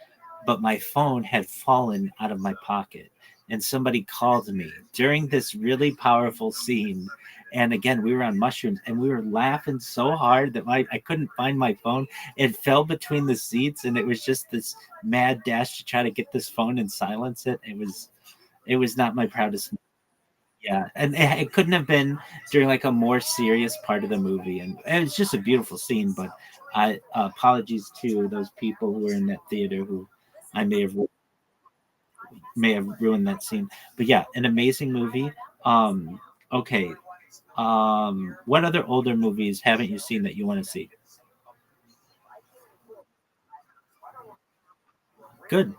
Speaker 5: but my phone had fallen out of my pocket, and somebody called me during this really powerful scene. And again, we were on mushrooms, and we were laughing so hard that I couldn't find my phone. It fell between the seats, and it was just this mad dash to try to get this phone and silence it. It was not my proudest. Yeah, and it couldn't have been during like a more serious part of the movie, and it's just a beautiful scene. But I apologies to those people who were in that theater who I may have ruined that scene. But yeah, an amazing movie. Okay. What other older movies haven't you seen that you want to see? Good.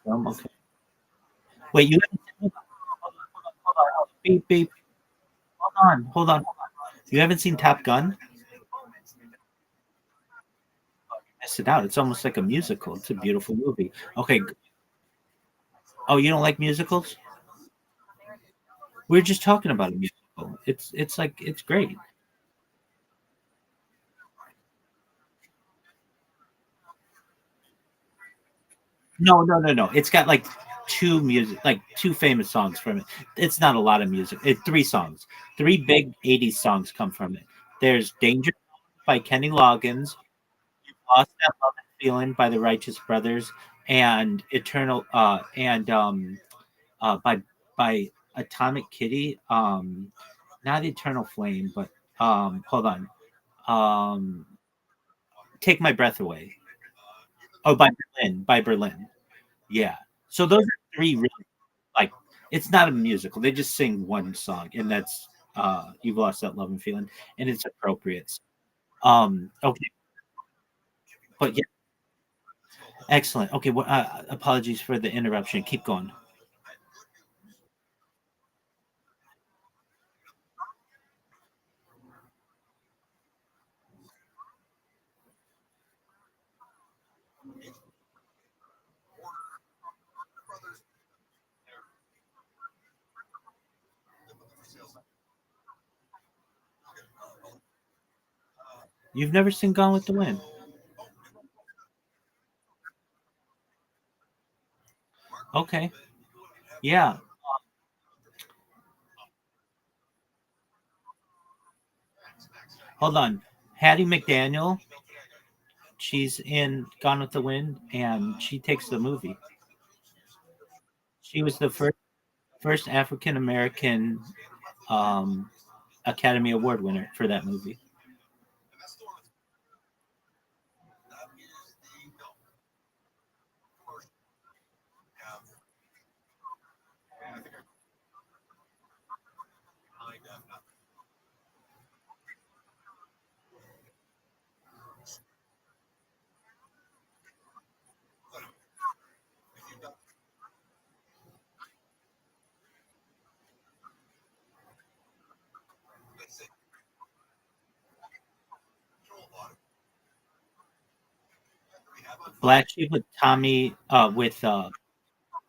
Speaker 5: Okay. Wait, you haven't, hold on, beep beep. Hold on. You haven't seen Top Gun? Missed it out. It's almost like a musical. It's a beautiful movie. Okay. Oh, you don't like musicals? We're just talking about a musical. It's like it's great. No, no, no, no. It's got like two famous songs from it. It's not a lot of music. It's three songs. Three big '80s songs come from it. There's "Danger" by Kenny Loggins, "Lost That Love and Feeling" by the Righteous Brothers, and "Eternal" by Atomic Kitty. Not "Eternal Flame," but hold on. Um, "Take My Breath Away." Oh, by Berlin. By Berlin. Yeah. So those are three really like it's not a musical. They just sing one song, and that's "You've Lost That Love and Feeling," and it's appropriate. Okay, but yeah, excellent. Okay, well, apologies for the interruption. Keep going. You've never seen Gone with the Wind? Okay, yeah. Hold on, Hattie McDaniel. She's in Gone with the Wind, and she takes the movie. She was the first African American um, Academy Award winner for that movie. Black Sheep with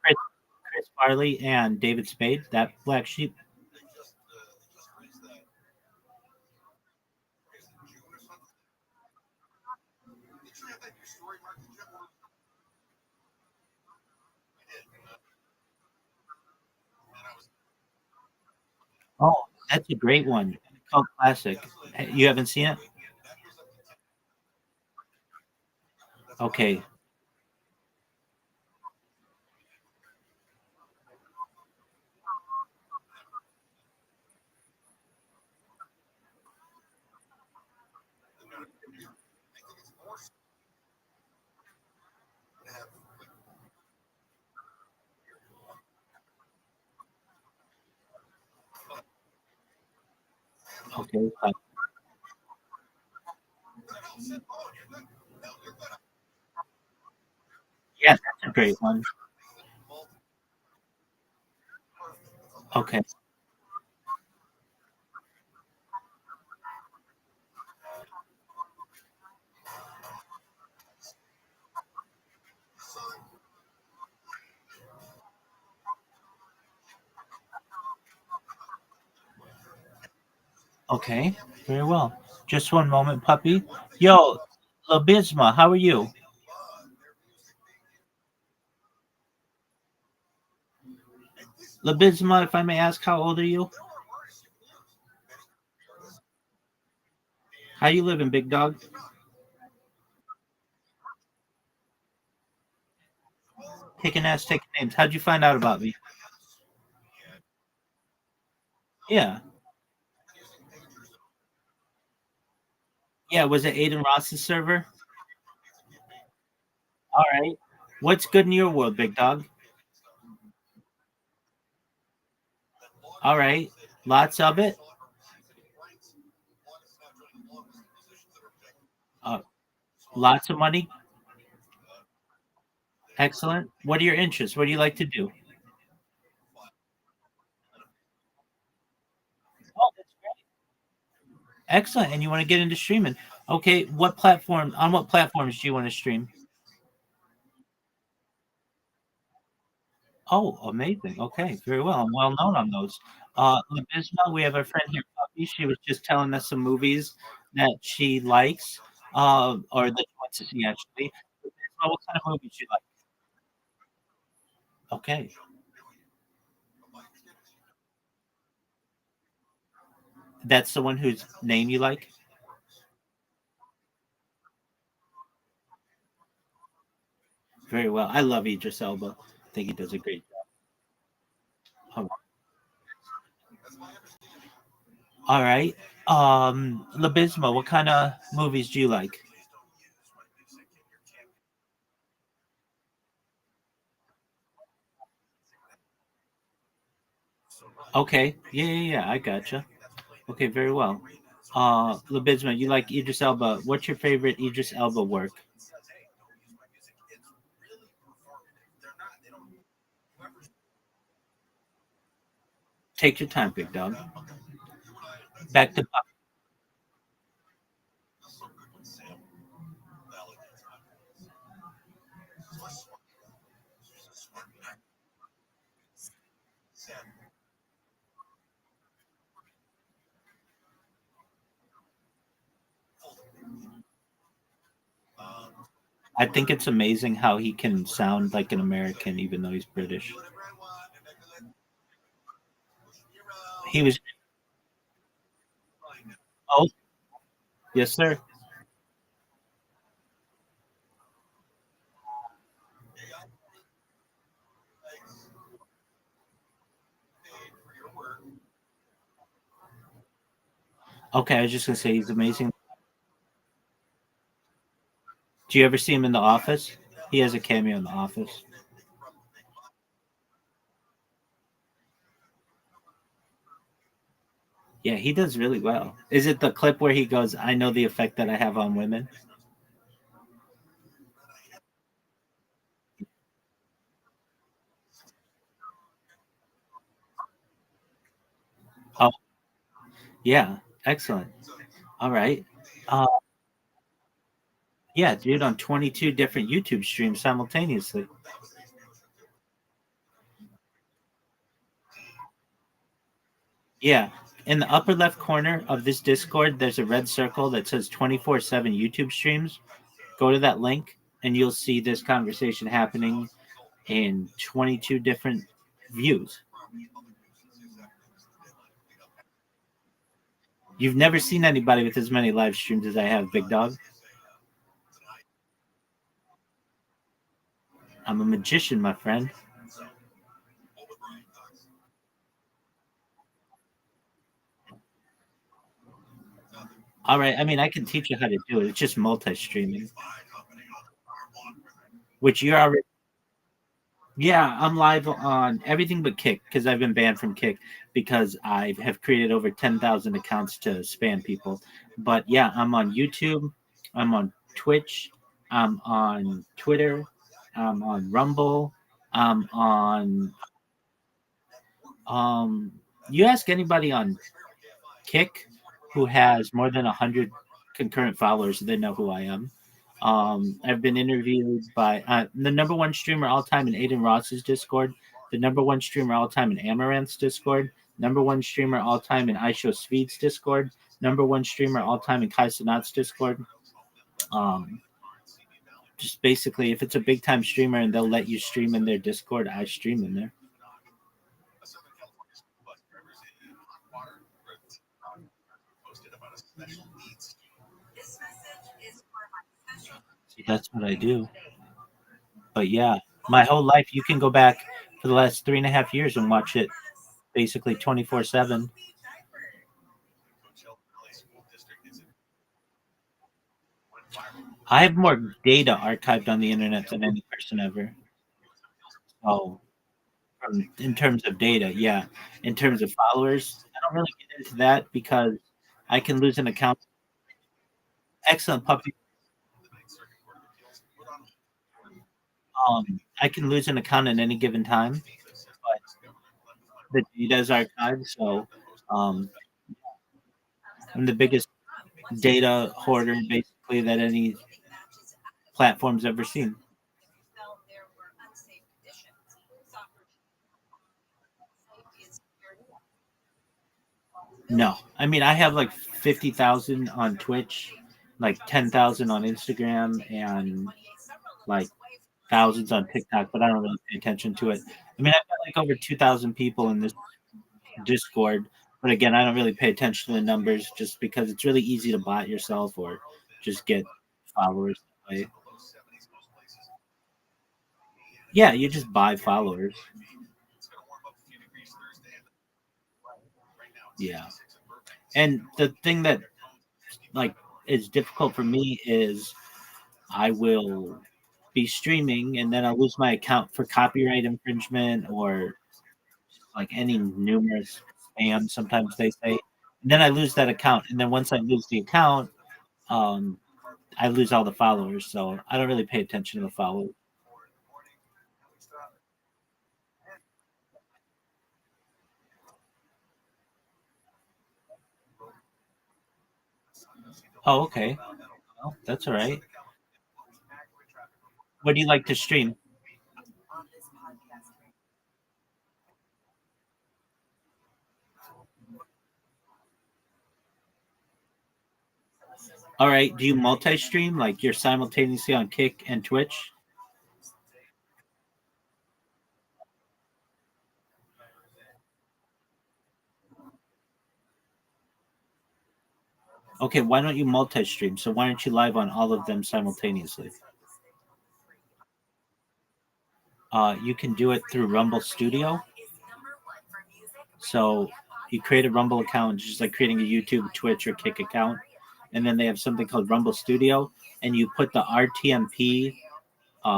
Speaker 5: Chris, Chris Farley and David Spade. That Black Sheep. Oh, that's a great one. Called classic. You haven't seen it? Okay. Okay. Yeah, that's a great one. Okay. Okay. Very well. Just one moment, puppy. Yo, Labisma, how are you? Labisma, if I may ask, how old are you? How you living, big dog? Kicking ass, taking names. How'd you find out about me? Yeah. Yeah, was it Aiden Ross's server? All right. What's good in your world, big dog? All right. Lots of it. Uh, Lots of money. Excellent. What are your interests? What do you like to do? Oh, that's great. Excellent. And you want to get into streaming. Okay. On what platforms do you want to stream? Oh, amazing. Okay. Very well. I'm well known on those. Labisma, we have a friend here, Puppy. She was just telling us some movies that she likes, or that she wants to see actually. Labisma, what kind of movies do you like? Okay. That's the one whose name you like? Very well. I love Idris Elba. I think he does a great job. All right. Labisma, what kind of movies do you like? Okay. Yeah, yeah, yeah. I gotcha. Okay, very well. Labisma, you like Idris Elba. What's your favorite Idris Elba work? Take your time, big dog. Back to I think it's amazing how he can sound like an American even though he's British. He was oh, yes, sir. Okay, I was just gonna say he's amazing. Do you ever see him in The Office? He has a cameo in The Office. Yeah, he does really well. Is it the clip where he goes, "I know the effect that I have on women"? Oh, yeah, excellent. All right. Uh, yeah, dude, on 22 different YouTube streams simultaneously. Yeah. In the upper left corner of this Discord, there's a red circle that says 24/7 YouTube streams. Go to that link and you'll see this conversation happening in 22 different views. You've never seen anybody with as many live streams as I have, big dog. I'm a magician, my friend. All right. I mean, I can teach you how to do it. It's just multi-streaming, which you're already. Yeah, I'm live on everything but Kick because I've been banned from Kick because I have created over 10,000 accounts to spam people. But yeah, I'm on YouTube. I'm on Twitch. I'm on Twitter. I'm on Rumble. I'm on. Um, you ask anybody on Kick who has more than 100 concurrent followers, they know who I am. I've been interviewed by the number one streamer all time in Aiden Ross's Discord, the number one streamer all time in Amaranth's Discord, number one streamer all time in iShow Speed's Discord, number one streamer all time in Kai Sanat's Discord. Um, just basically, if it's a big time streamer and they'll let you stream in their Discord, I stream in there. See, that's what I do. But yeah, my whole life, you can go back for the last 3.5 years and watch it basically 24/7. I have more data archived on the internet than any person ever. So, in terms of data, yeah. In terms of followers, I don't really get into that because I can lose an account. Excellent puppy. I can lose an account at any given time, but the data is archived. So, um, I'm the biggest data hoarder basically that any platform's ever seen. No, I mean I have like 50,000 on Twitch, like 10,000 on Instagram, and like thousands on TikTok, but I don't really pay attention to it. I mean, I've got like over 2,000 people in this Discord, but again, I don't really pay attention to the numbers just because it's really easy to bot yourself or just get followers. Yeah, you just buy followers. Yeah, and the thing that like is difficult for me is I will be streaming and then I'll lose my account for copyright infringement or like any numerous spam. Sometimes they say, and then I lose that account, and then once I lose the account, um, I lose all the followers. So I don't really pay attention to the followers. Oh, okay. Well, that's all right. What do you like to stream? All right. Do you multi-stream? Like you're simultaneously on Kick and Twitch? Okay. Why don't you multi-stream? So why aren't you live on all of them simultaneously? You can do it through Rumble Studio. So you create a Rumble account, just like creating a YouTube, Twitch, or Kick account, and then they have something called Rumble Studio, and you put the RTMP,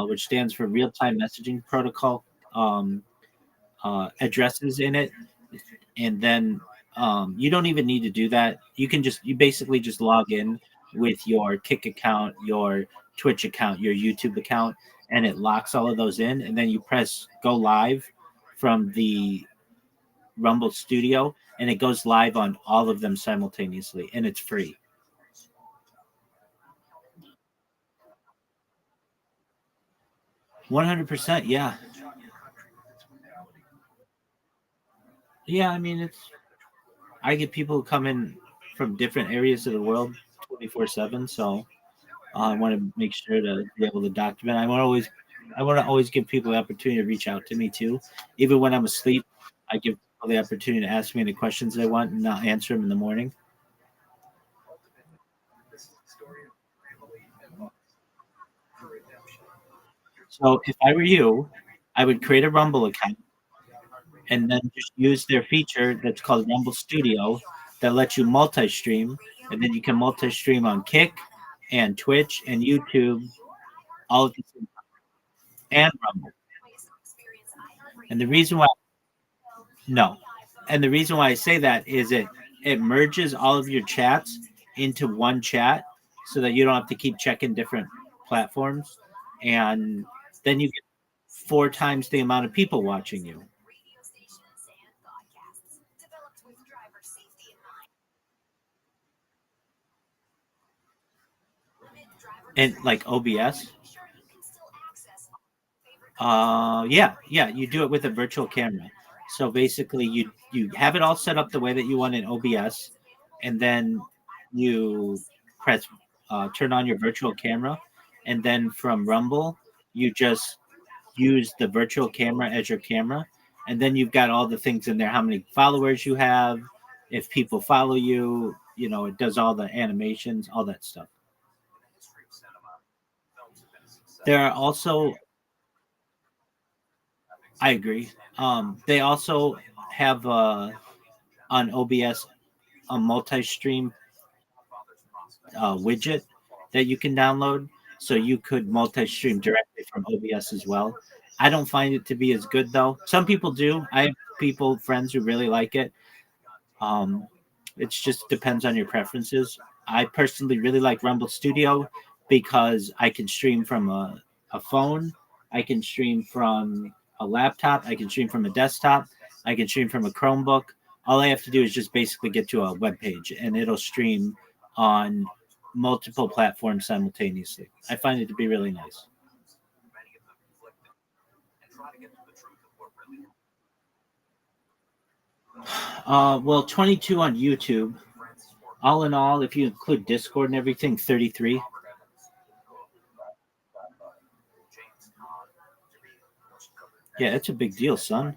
Speaker 5: which stands for Real Time Messaging Protocol, addresses in it, and then you don't even need to do that. You basically just log in with your Kick account, your Twitch account, your YouTube account, and it locks all of those in, and then you press go live from the Rumble Studio, and it goes live on all of them simultaneously, and it's free. 100%, yeah. Yeah, I mean, I get people who come in from different areas of the world 24/7, so I want to make sure to be able to document. I want to always give people the opportunity to reach out to me too. Even when I'm asleep, I give people the opportunity to ask me any questions they want, and I'll answer them in the morning. So if I were you, I would create a Rumble account and then just use their feature that's called Rumble Studio that lets you multi-stream, and then you can multi-stream on Kick and Twitch and YouTube, all at the same time, and Rumble. And the reason why no, and the reason why I say that is it merges all of your chats into one chat, so that you don't have to keep checking different platforms, and then you get 4 times the amount of people watching you. And like OBS, yeah, you do it with a virtual camera. So basically, you have it all set up the way that you want in OBS, and then you press turn on your virtual camera, and then from Rumble, you just use the virtual camera as your camera, and then you've got all the things in there: how many followers you have, if people follow you, it does all the animations, all that stuff. There are also, I agree. They also have on OBS a multi-stream widget that you can download, so you could multi-stream directly from OBS as well. I don't find it to be as good though. Some people do. I have friends who really like it. It just depends on your preferences. I personally really like Rumble Studio because I can stream from a phone, I can stream from a laptop, I can stream from a desktop, I can stream from a Chromebook. All I have to do is just basically get to a web page, and it'll stream on multiple platforms simultaneously. I find it to be really nice. Well, 22 on YouTube. All in all, if you include Discord and everything, 33. Yeah, it's a big deal, son.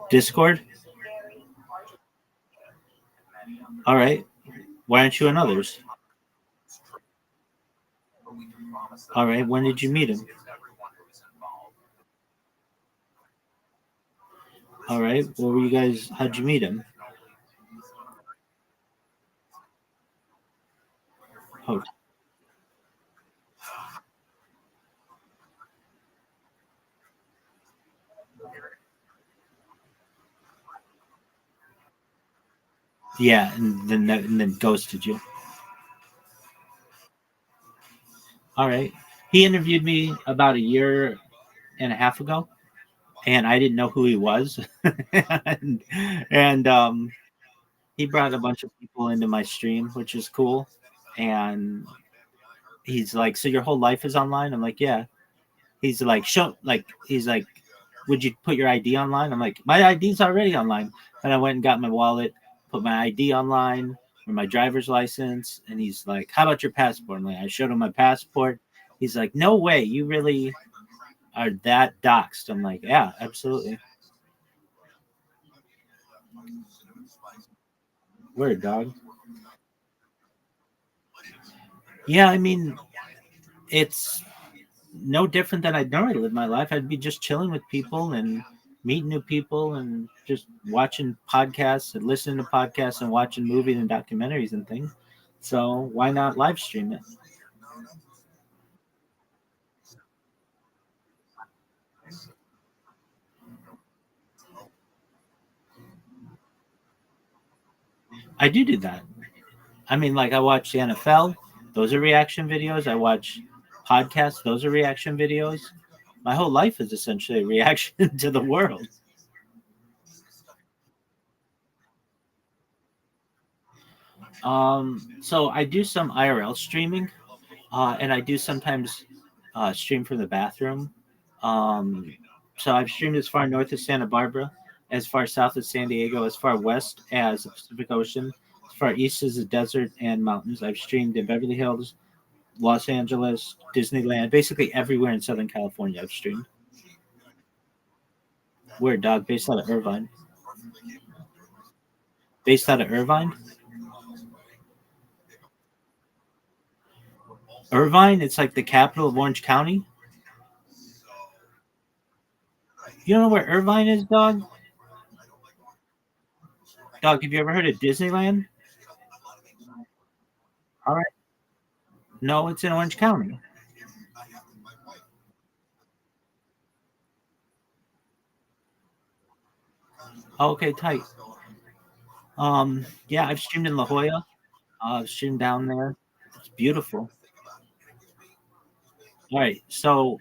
Speaker 5: Discord? All right. Why aren't you in others? All right. When did you meet him? All right. What were you guys? How'd you meet him? Oh. Yeah, and then ghosted you. All right. He interviewed me about a year and a half ago, and I didn't know who he was. and he brought a bunch of people into my stream, which is cool. And he's like, "So your whole life is online?" I'm like, "Yeah." He's like, "Would you put your ID online?" I'm like, "My ID's already online." And I went and got my wallet, put my ID online or my driver's license. And he's like, "How about your passport?" I'm like, I showed him my passport. He's like, "No way, you really are that doxxed?" I'm like, "Yeah, absolutely." Word, dog. Yeah, I mean, it's no different than I'd normally live my life. I'd be just chilling with people and meeting new people and just watching podcasts and listening to podcasts and watching movies and documentaries and things. So why not live stream it? I do that. I mean, like I watch the NFL; those are reaction videos. I watch podcasts; those are reaction videos. My whole life is essentially a reaction to the world. So I do some IRL streaming, and I do sometimes stream from the bathroom. Um, so I've streamed as far north as Santa Barbara, as far south as San Diego, as far west as the Pacific Ocean, as far east as the desert and mountains. I've streamed in Beverly Hills, Los Angeles, Disneyland, basically everywhere in Southern California. I've streamed. Weird dog, based out of Irvine. Based out of Irvine. Irvine, it's like the capital of Orange County. You don't know where Irvine is, dog? Dog, have you ever heard of Disneyland? All right. No, it's in Orange County. Okay, tight. Yeah, I've streamed in La Jolla. I've streamed down there. It's beautiful. All right, so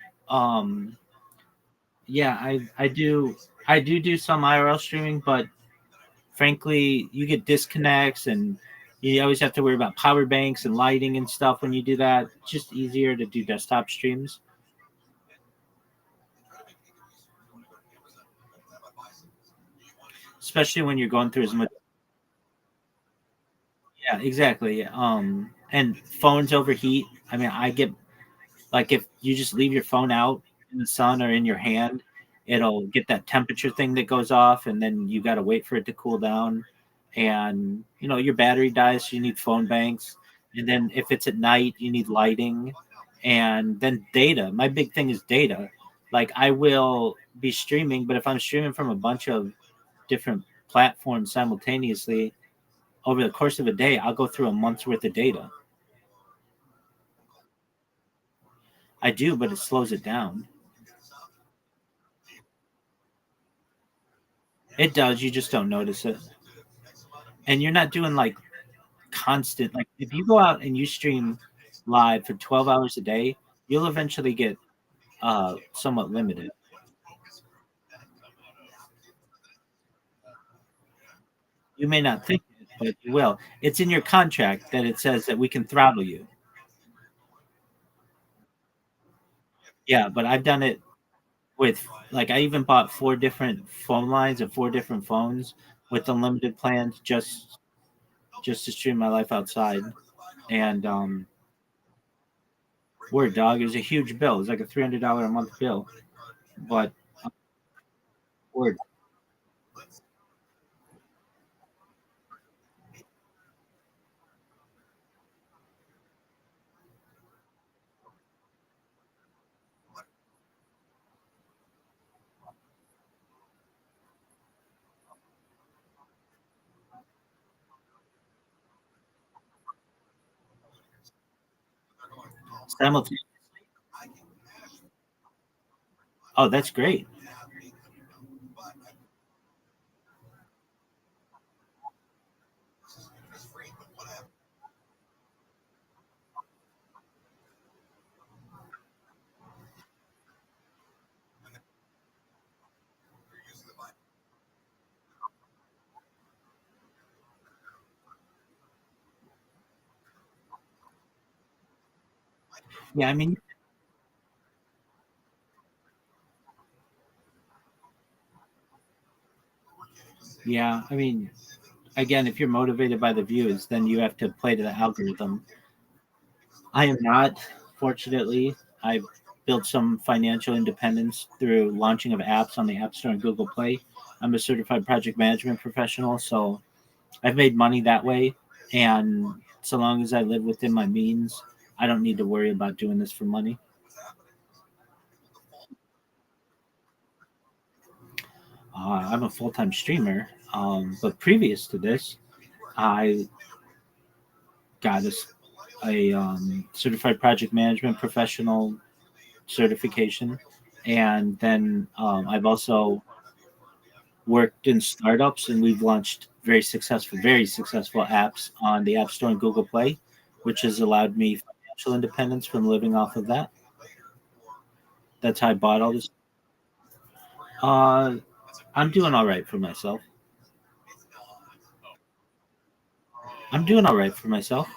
Speaker 5: yeah, I do some IRL streaming, but frankly, you get disconnects and you always have to worry about power banks and lighting and stuff when you do that. It's just easier to do desktop streams, especially when you're going through as much. Yeah, exactly. And phones overheat. I mean, I get like if you just leave your phone out in the sun or in your hand, it'll get that temperature thing that goes off, and then you got to wait for it to cool down. And your battery dies, so you need phone banks. And then if it's at night, you need lighting, and then data. My big thing is data. Like I will be streaming, but if I'm streaming from a bunch of different platforms simultaneously over the course of a day, I'll go through a month's worth of data. I do, but it slows it down. It does. You just don't notice it. And you're not doing like constant, like if you go out and you stream live for 12 hours a day, you'll eventually get somewhat limited. You may not think it, but you will. It's in your contract that it says that we can throttle you. Yeah, but I've done it with like I even bought four different phone lines and four different phones with unlimited plans just to stream my life outside. And word dog, it was a huge bill. It was like a $300 a month bill. But word simultaneous. Oh, that's great. Yeah, I mean, yeah, I mean, again, if you're motivated by the views, then you have to play to the algorithm. I am not, fortunately. I've built some financial independence through launching of apps on the App Store and Google Play. I'm a certified project management professional, so I've made money that way. And so long as I live within my means, I don't need to worry about doing this for money. I'm a full-time streamer, but previous to this, I got a certified project management professional certification, and then I've also worked in startups, and we've launched very successful apps on the App Store and Google Play, which has allowed me financial independence from living off of that. That's how I bought all this. Uh, I'm doing all right for myself. I'm doing all right for myself.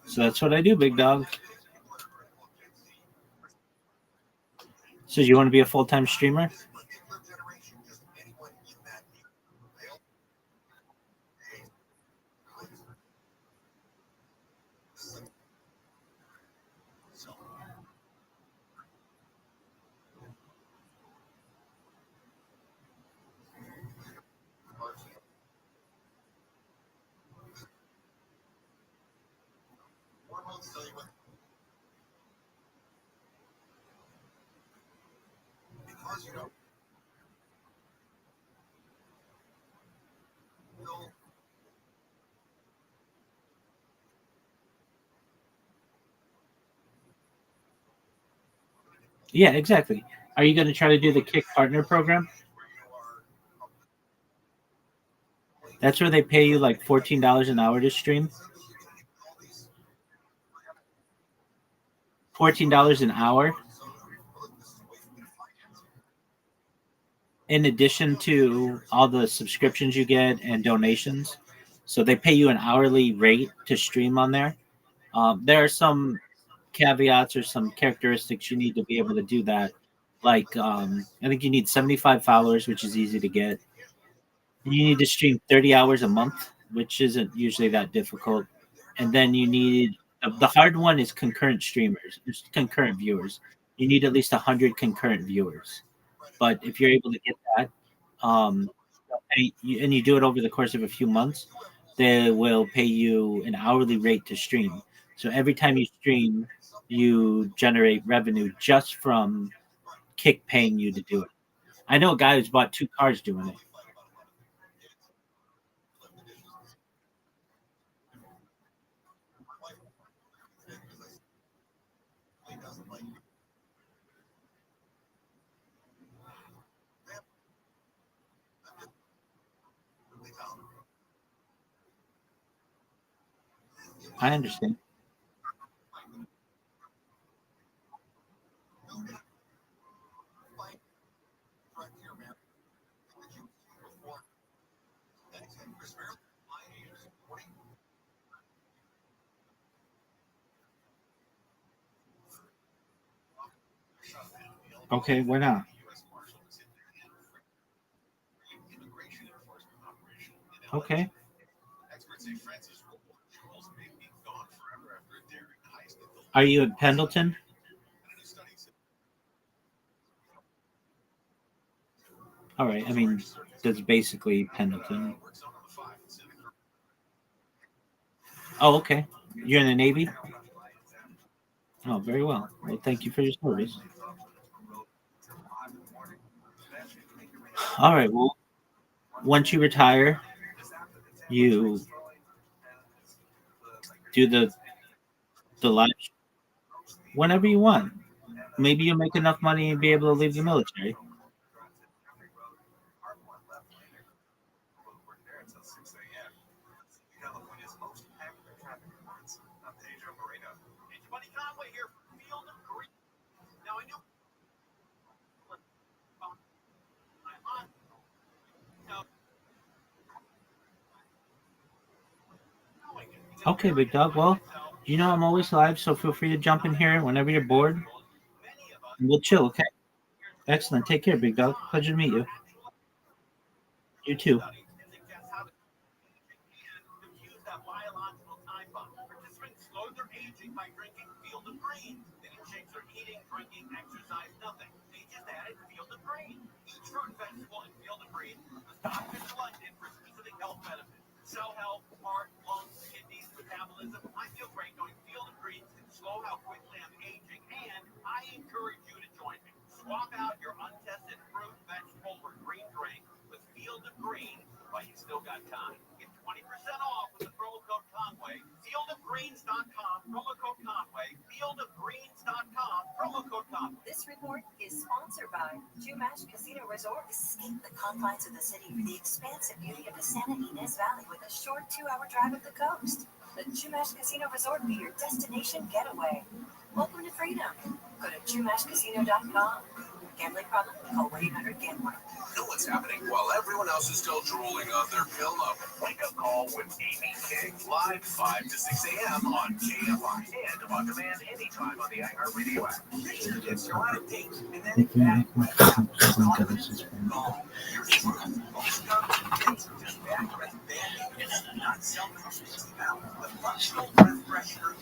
Speaker 5: So that's what I do, big dog. So you want to be a full-time streamer? Yeah, exactly. Are you going to try to do the Kick Partner program? That's where they pay you like $14 an hour to stream. $14 an hour, in addition to all the subscriptions you get and donations. So they pay you an hourly rate to stream on there. There are some caveats or some characteristics you need to be able to do that. Like, I think you need 75 followers, which is easy to get. You need to stream 30 hours a month, which isn't usually that difficult. And then you need the hard one is concurrent streamers, just concurrent viewers. You need at least 100 concurrent viewers. But if you're able to get that, um, and you do it over the course of a few months, they will pay you an hourly rate to stream. So every time you stream, you generate revenue just from Kick paying you to do it. I know a guy who's bought 2 cars doing it. I understand. Okay, why not? Okay. Are you in Pendleton? All right. I mean, that's basically Pendleton. Oh, okay. You're in the Navy? Oh, very well. Well, thank you for your service. All right. Well, once you retire, you do the live whenever you want. Maybe you'll make enough money and be able to leave the military. Okay, big dog. Well, you know I'm always live, so feel free to jump in here whenever you're bored. And we'll chill, okay? Excellent. Take care, big dog. Pleasure to meet you. You too.
Speaker 2: drinking, exercise, nothing. They just added Field of Green. Each fruit and vegetable in Field of Green was doctor selected for specific health benefits. Cell health, heart, lungs, kidneys, metabolism. I feel great knowing Field of Greens can slow how quickly I'm aging, and I encourage you to join me. Swap out your untested fruit, vegetable, or green drink with Field of Green while you still got time. Get 20% off with the promo code Conway. Fieldofgreens.com, promo code Conway. Fieldofgreens.com, promo code Conway.
Speaker 10: This report is sponsored by Chumash Casino Resort. Escape the confines of the city for the expansive beauty of the Santa Ynez Valley with a short 2-hour drive up the coast. The Chumash Casino Resort be your destination getaway. Welcome to freedom. Go to chumashcasino.com. Gambling problem? Call 1-800-GAMBLER.
Speaker 2: Know what's happening while everyone else is still drooling on their pillow. Wake up call with Amy King, live 5 to 6 a.m. on KFI and on demand anytime on the iHeartRadio app. Picture this, you're on a date, and then not self-conscious now. The functional breath freshener,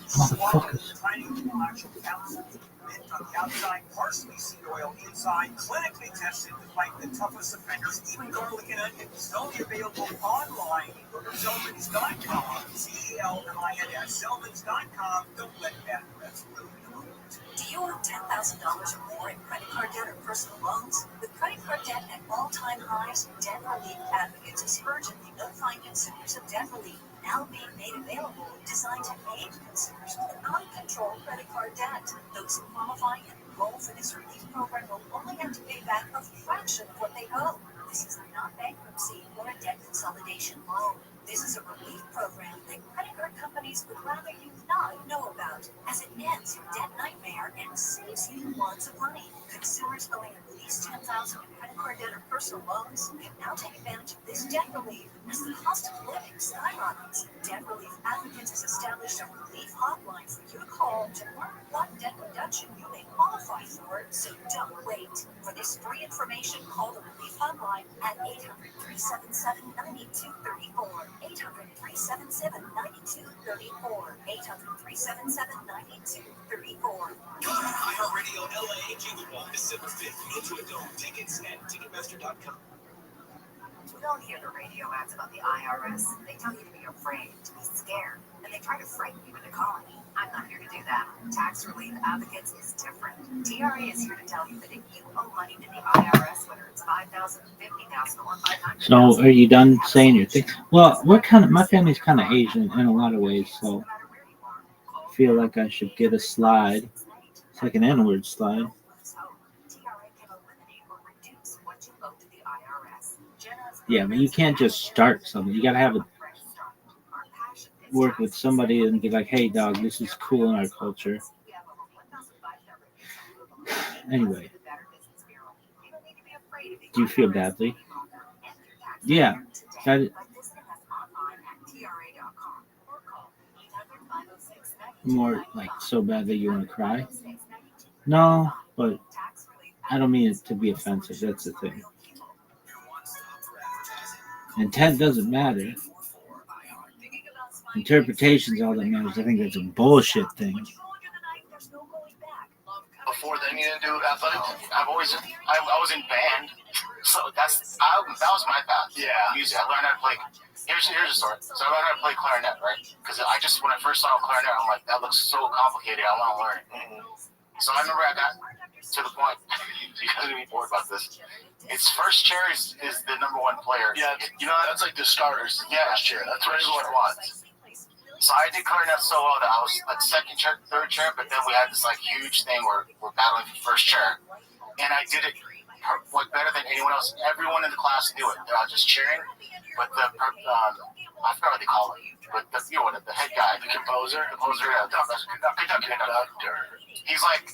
Speaker 2: tiny actual calcium, mint on the outside, parsley seed oil inside, clinically tested to fight the toughest offenders, even garlic and onions. Only available online. Go to Selvins.com, Zelmins, Selvins.com. Don't let that rest ruin your mood.
Speaker 10: Do you owe $10,000 or more in credit card debt or personal loans? With credit card debt at all-time highs, Debt Relief Advocates is urgently notifying consumers of debt relief now being made available, designed to aid consumers with uncontrolled credit card debt. Those who qualify and enroll for this relief program will only have to pay back a fraction of what they owe. This is not bankruptcy or a debt consolidation loan. This is a relief program that credit card companies would rather you not know about, as it ends your debt nightmare and saves you lots of money. Consumers owing at least $10,000 in credit card debt or personal loans can now take advantage of this debt relief as the cost of living skyrockets. Debt Relief Advocates has established a relief hotline for you to call to learn what debt reduction you may qualify for, so don't wait. For this free information, call the relief hotline at 800-377-9234. 800-377-9234. 800-377-9234.
Speaker 2: iHeartRadio LA Jingle Ball, December 5th, into a dome. Tickets at Ticketmaster.com.
Speaker 10: We all hear the radio ads about the IRS. They tell you to be afraid, to be scared, and they try to frighten you into calling. I'm not here to do that. Tax Relief Advocates is different. TRA is here to tell you that if you owe money to the IRS, whether it's $5,000, $50,000, or $500,000.
Speaker 5: So, are you done saying your thing? Well, my family's kind of Asian in a lot of ways, so I feel like I should get a slide. It's like an N-word slide. Yeah, but you can't just start something. You gotta have it work with somebody and be like, hey, dog, this is cool in our culture. Anyway, do you feel badly? Yeah. More like so bad that you want to cry? No, but I don't mean it to be offensive. That's the thing. Intent doesn't matter. Interpretation's all that matters. I think that's a bullshit thing.
Speaker 3: Before then, you didn't do athletics. I was in band, so that was my path. Yeah, music. I learned how to play. Here's a story. So I learned how to play clarinet, right? Because when I first saw clarinet, I'm like, that looks so complicated. I want to learn it. So I remember I got to the point. You guys are gonna be bored about this. Its first chair is the number one player. Yeah, that's like the starters. Yeah, first chair. That's what everyone wants. So I did clarinet so well that I was like second chair, third chair, but then we had this like huge thing where we're battling for first chair, and I did it like better than anyone else. Everyone in the class knew it. They were just cheering, but I forgot what they call it, but the head guy, the composer, conductor. He's like,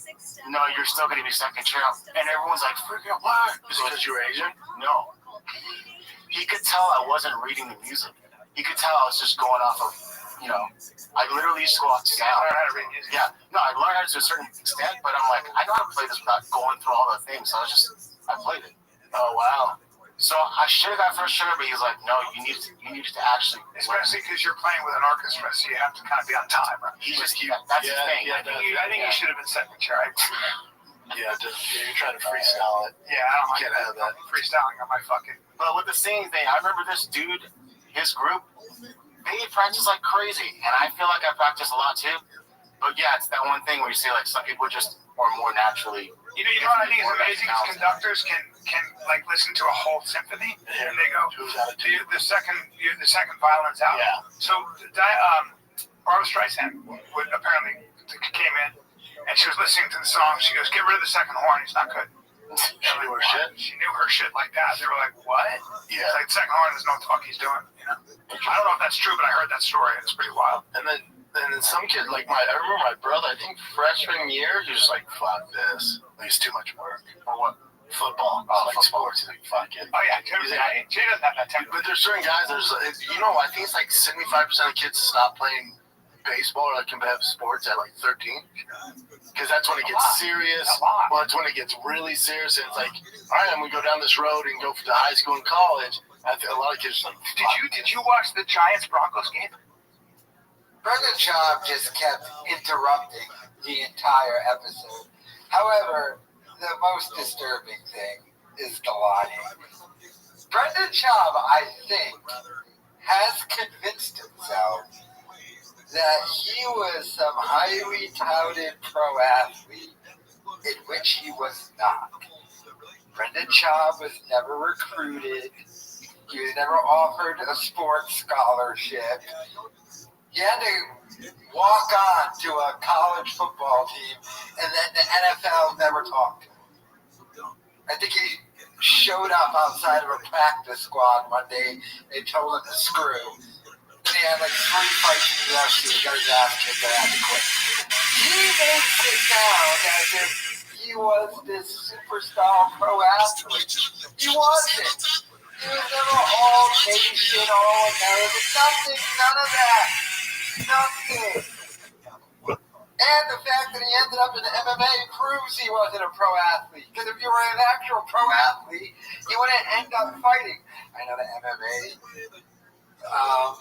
Speaker 3: no, you're still gonna be second chair, and everyone's like, freaking out, why? Because you're Asian? No. He could tell I wasn't reading the music. He could tell I was just going off of. I literally used to go out to sound. Yeah, no, I learned how to a certain extent, but I'm like, I know how to play this without going through all the things. So I played it. Oh wow! So I should have got first chair, but he's like, no, you need to actually.
Speaker 4: Especially because you're playing with an orchestra, so you have to kind of be on time. Right?
Speaker 3: That's the thing.
Speaker 4: Yeah, I think you should have been second chair.
Speaker 3: Yeah, you're trying to freestyle it.
Speaker 4: Yeah, I don't like
Speaker 3: Can't have that.
Speaker 4: freestyling on my fucking.
Speaker 13: But with the singing thing, I remember this dude, his group, they practice like crazy, and I feel like I practice a lot too. But yeah, it's that one thing where you see like some people just are more naturally.
Speaker 4: You know what I think is amazing is conductors can like listen to a whole symphony and they go, the second violin's out.
Speaker 3: Yeah.
Speaker 4: So Barbara Streisand apparently came in and she was listening to the song. She goes, "Get rid of the second horn. He's not good."
Speaker 3: She knew her shit.
Speaker 4: She knew her shit like that. They were like, "What?"
Speaker 3: Yeah.
Speaker 4: It's like the second horn doesn't know what the fuck he's doing. You know. I don't know if that's true, but I heard that story. It's pretty wild.
Speaker 3: And then some kid, like I remember my brother, I think freshman year, he was like, "Fuck this. It's too much work."
Speaker 13: For what?
Speaker 3: Football. Like sports. He's like, "Fuck it."
Speaker 4: Oh yeah, Jay doesn't have that temper.
Speaker 3: But there's certain guys, I think it's like 75% of kids stop playing baseball or like competitive sports at like 13. Because that's when it gets serious. Well, it's when it gets really serious. And it's like, all right, I'm going to go down this road and go to high school and college. I think a lot of kids are like,
Speaker 4: Did you watch the Giants-Broncos game?
Speaker 1: Brendan Schaub just kept interrupting the entire episode. However, the most disturbing thing is the lying. Brendan Schaub, I think, has convinced himself that he was some highly touted pro athlete, in which he was not. Brendan Schaub was never recruited. He was never offered a sports scholarship. He had to walk on to a college football team, and then the NFL never talked to him. I think he showed up outside of a practice squad one day. They told him to screw. And he had like 3 fights in the UFC. He got his ass kicked and had to quit. He makes it sound as if he was this superstar pro athlete. He wasn't. He was never all nation, all American. Nothing, none of that. Nothing. And the fact that he ended up in MMA proves he wasn't a pro athlete. Because if you were an actual pro athlete, you wouldn't end up fighting. I know the MMA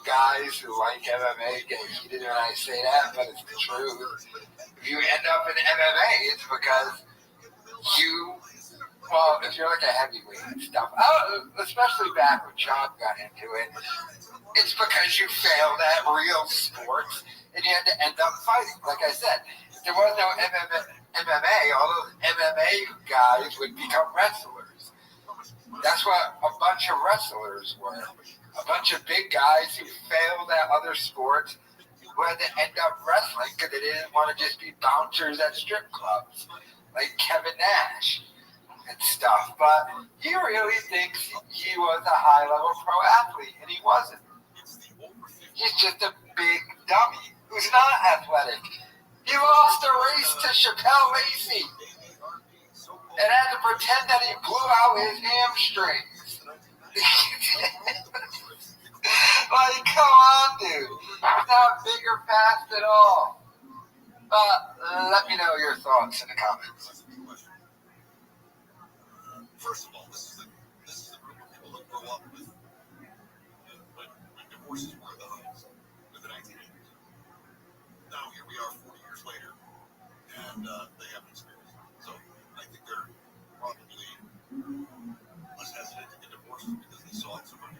Speaker 1: guys who like MMA get heated when I say that, but it's the truth. If you end up in MMA, it's because if you're like a heavyweight and stuff, especially back when John got into it, it's because you failed at real sports and you had to end up fighting. Like I said, if there was no MMA, all those MMA guys would become wrestlers. That's what a bunch of wrestlers were. A bunch of big guys who failed at other sports who had to end up wrestling because they didn't want to just be bouncers at strip clubs like Kevin Nash and stuff. But he really thinks he was a high-level pro athlete, and he wasn't. He's just a big dummy who's not athletic. He lost a race to Chappelle Lacey and had to pretend that he blew out his hamstrings. Like, come on, dude. He's not big or fast at all. Let me know your thoughts in the comments.
Speaker 12: First of all, this is the group of people that grow up with when divorces were the highest in the 1980s. Now here we are 40 years later, and they haven't experienced it. So I think they're probably less hesitant to get divorced because they saw it so much.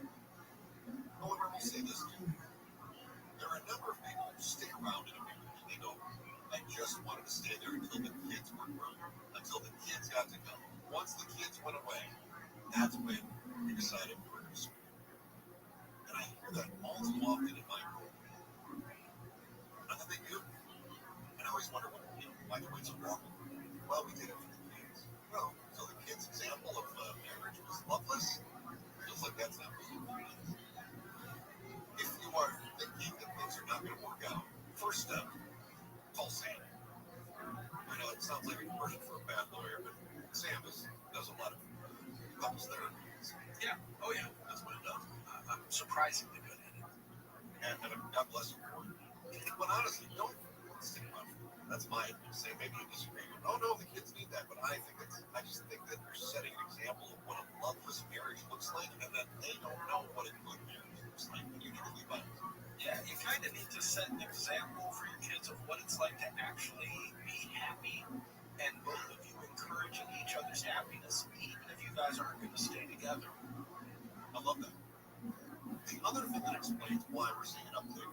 Speaker 12: However, I will say this too. There are a number of people who stay around in a marriage and they go, I just wanted to stay there until the kids were grown, until the kids got to come. Once the kids went away, that's when we decided we were going to split. And I hear that all too often in my group. And then they do. And I always wonder, why do we so long? Well, we did it for the kids. Well, so the kids' example of marriage was loveless? Feels like that's not really what it is. If you are thinking that things are not going to work out, first step, call Sam. I know it sounds like a commercial for a bad lawyer, but Sam does a lot of couples therapy. Yeah, oh yeah, that's what it does. I'm surprisingly good at it. And God bless you for it. But honestly, don't stick around. That's my opinion. Say maybe you disagree. Oh no, the kids need that, but I just think that you're setting an example of what a loveless marriage looks like, and that they don't know what a good marriage looks like. And you need to be honest. Yeah, you kind of need to set an example for your kids of what it's like to actually be happy, and both of you encourage
Speaker 2: this, even if you guys aren't going to stay together. I love that. The other thing that explains why we're seeing an uptick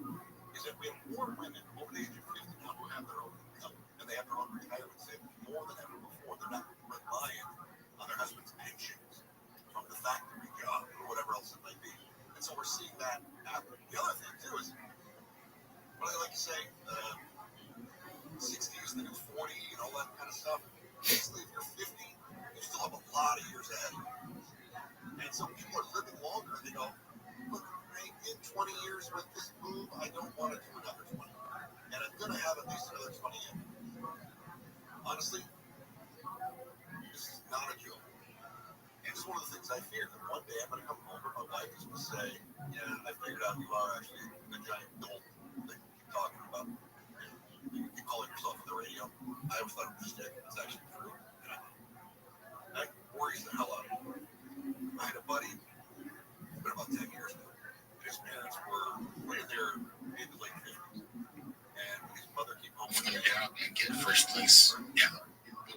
Speaker 2: is that we have more women over the age of 50 now who have their own income, and they have their own retirement savings more than ever before. They're not reliant on their husband's pensions from the factory job or whatever else it might be. And so we're seeing that happen. The other thing, too, is what I like to say, 60 is the new 40 and all that kind of stuff. Basically, if you're 50, you still have a lot of years ahead of you. And so people are living longer. They go, look, in 20 years with this move, I don't want to do another 20. And I'm going to have at least another 20 in. Honestly, this is not a joke. And it's one of the things I fear, that one day I'm going to come home and my wife is going to say, yeah, I figured out you are actually a giant dolt that you keep talking about. You keep calling yourself on the radio. I always thought it was shtick. It's actually true. And that worries the hell out of me. I had a buddy, it's been about 10 years ago. His parents were way in their mid to late 50s. And his mother came home one day.
Speaker 3: Yeah, and get first place. Yeah.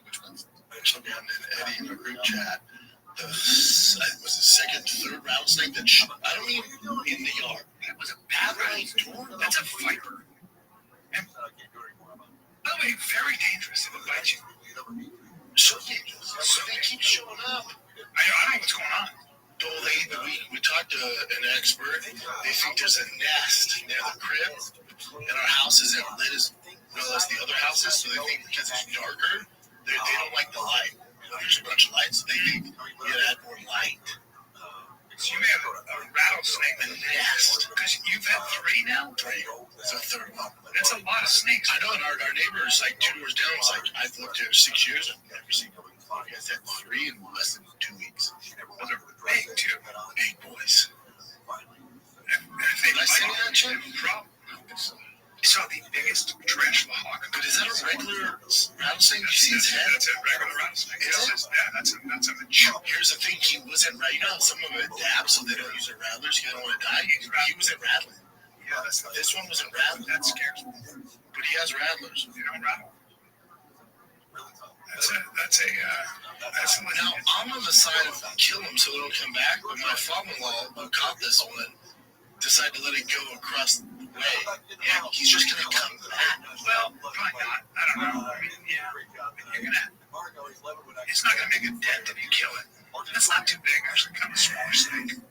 Speaker 3: Which one's mentioned down in Eddie in the group chat? Was the second, third rattlesnake that I don't mean in the yard. It was a bad door. That's a viper. And, by the way, very dangerous if it bites you. So dangerous. So they keep showing up. I don't know what's going on. Well, we talked to an expert. They think there's a nest near the crib, and our house isn't lit as well as the other houses, so they think because it's darker, they don't like the light. There's a bunch of lights, so they think we gotta add more light. So you may have a rattlesnake in the nest. Because you've had 3 now? 3. It's a third one. That's a lot of snakes. I know, and our neighbor is like 2 doors down. It's like, I've lived here 6 years, I've never seen one. You guys had 3 in less than 2 weeks. Those are big, too. Big boys. Did I send you that, Jim? I saw the biggest tarantula hawk. But is that a regular rattlesnake? You've seen his head? That's a regular rattlesnake. That's a mature. Here's the thing. He wasn't right. You know, some of it adapt so they don't use their rattlers. You don't want to die. He wasn't rattling. Yeah, this one wasn't rattling. That scares me. But he has rattlers. You don't rattle. Now, I'm on the side of kill him so they don't come back, but my father-in-law who caught this one decided to let it go across the way, and he's just going to come back. Well, probably not. I don't know. I mean, yeah. It's not going to make a dent if you kill it. It's not too big, actually. Kind of a small snake.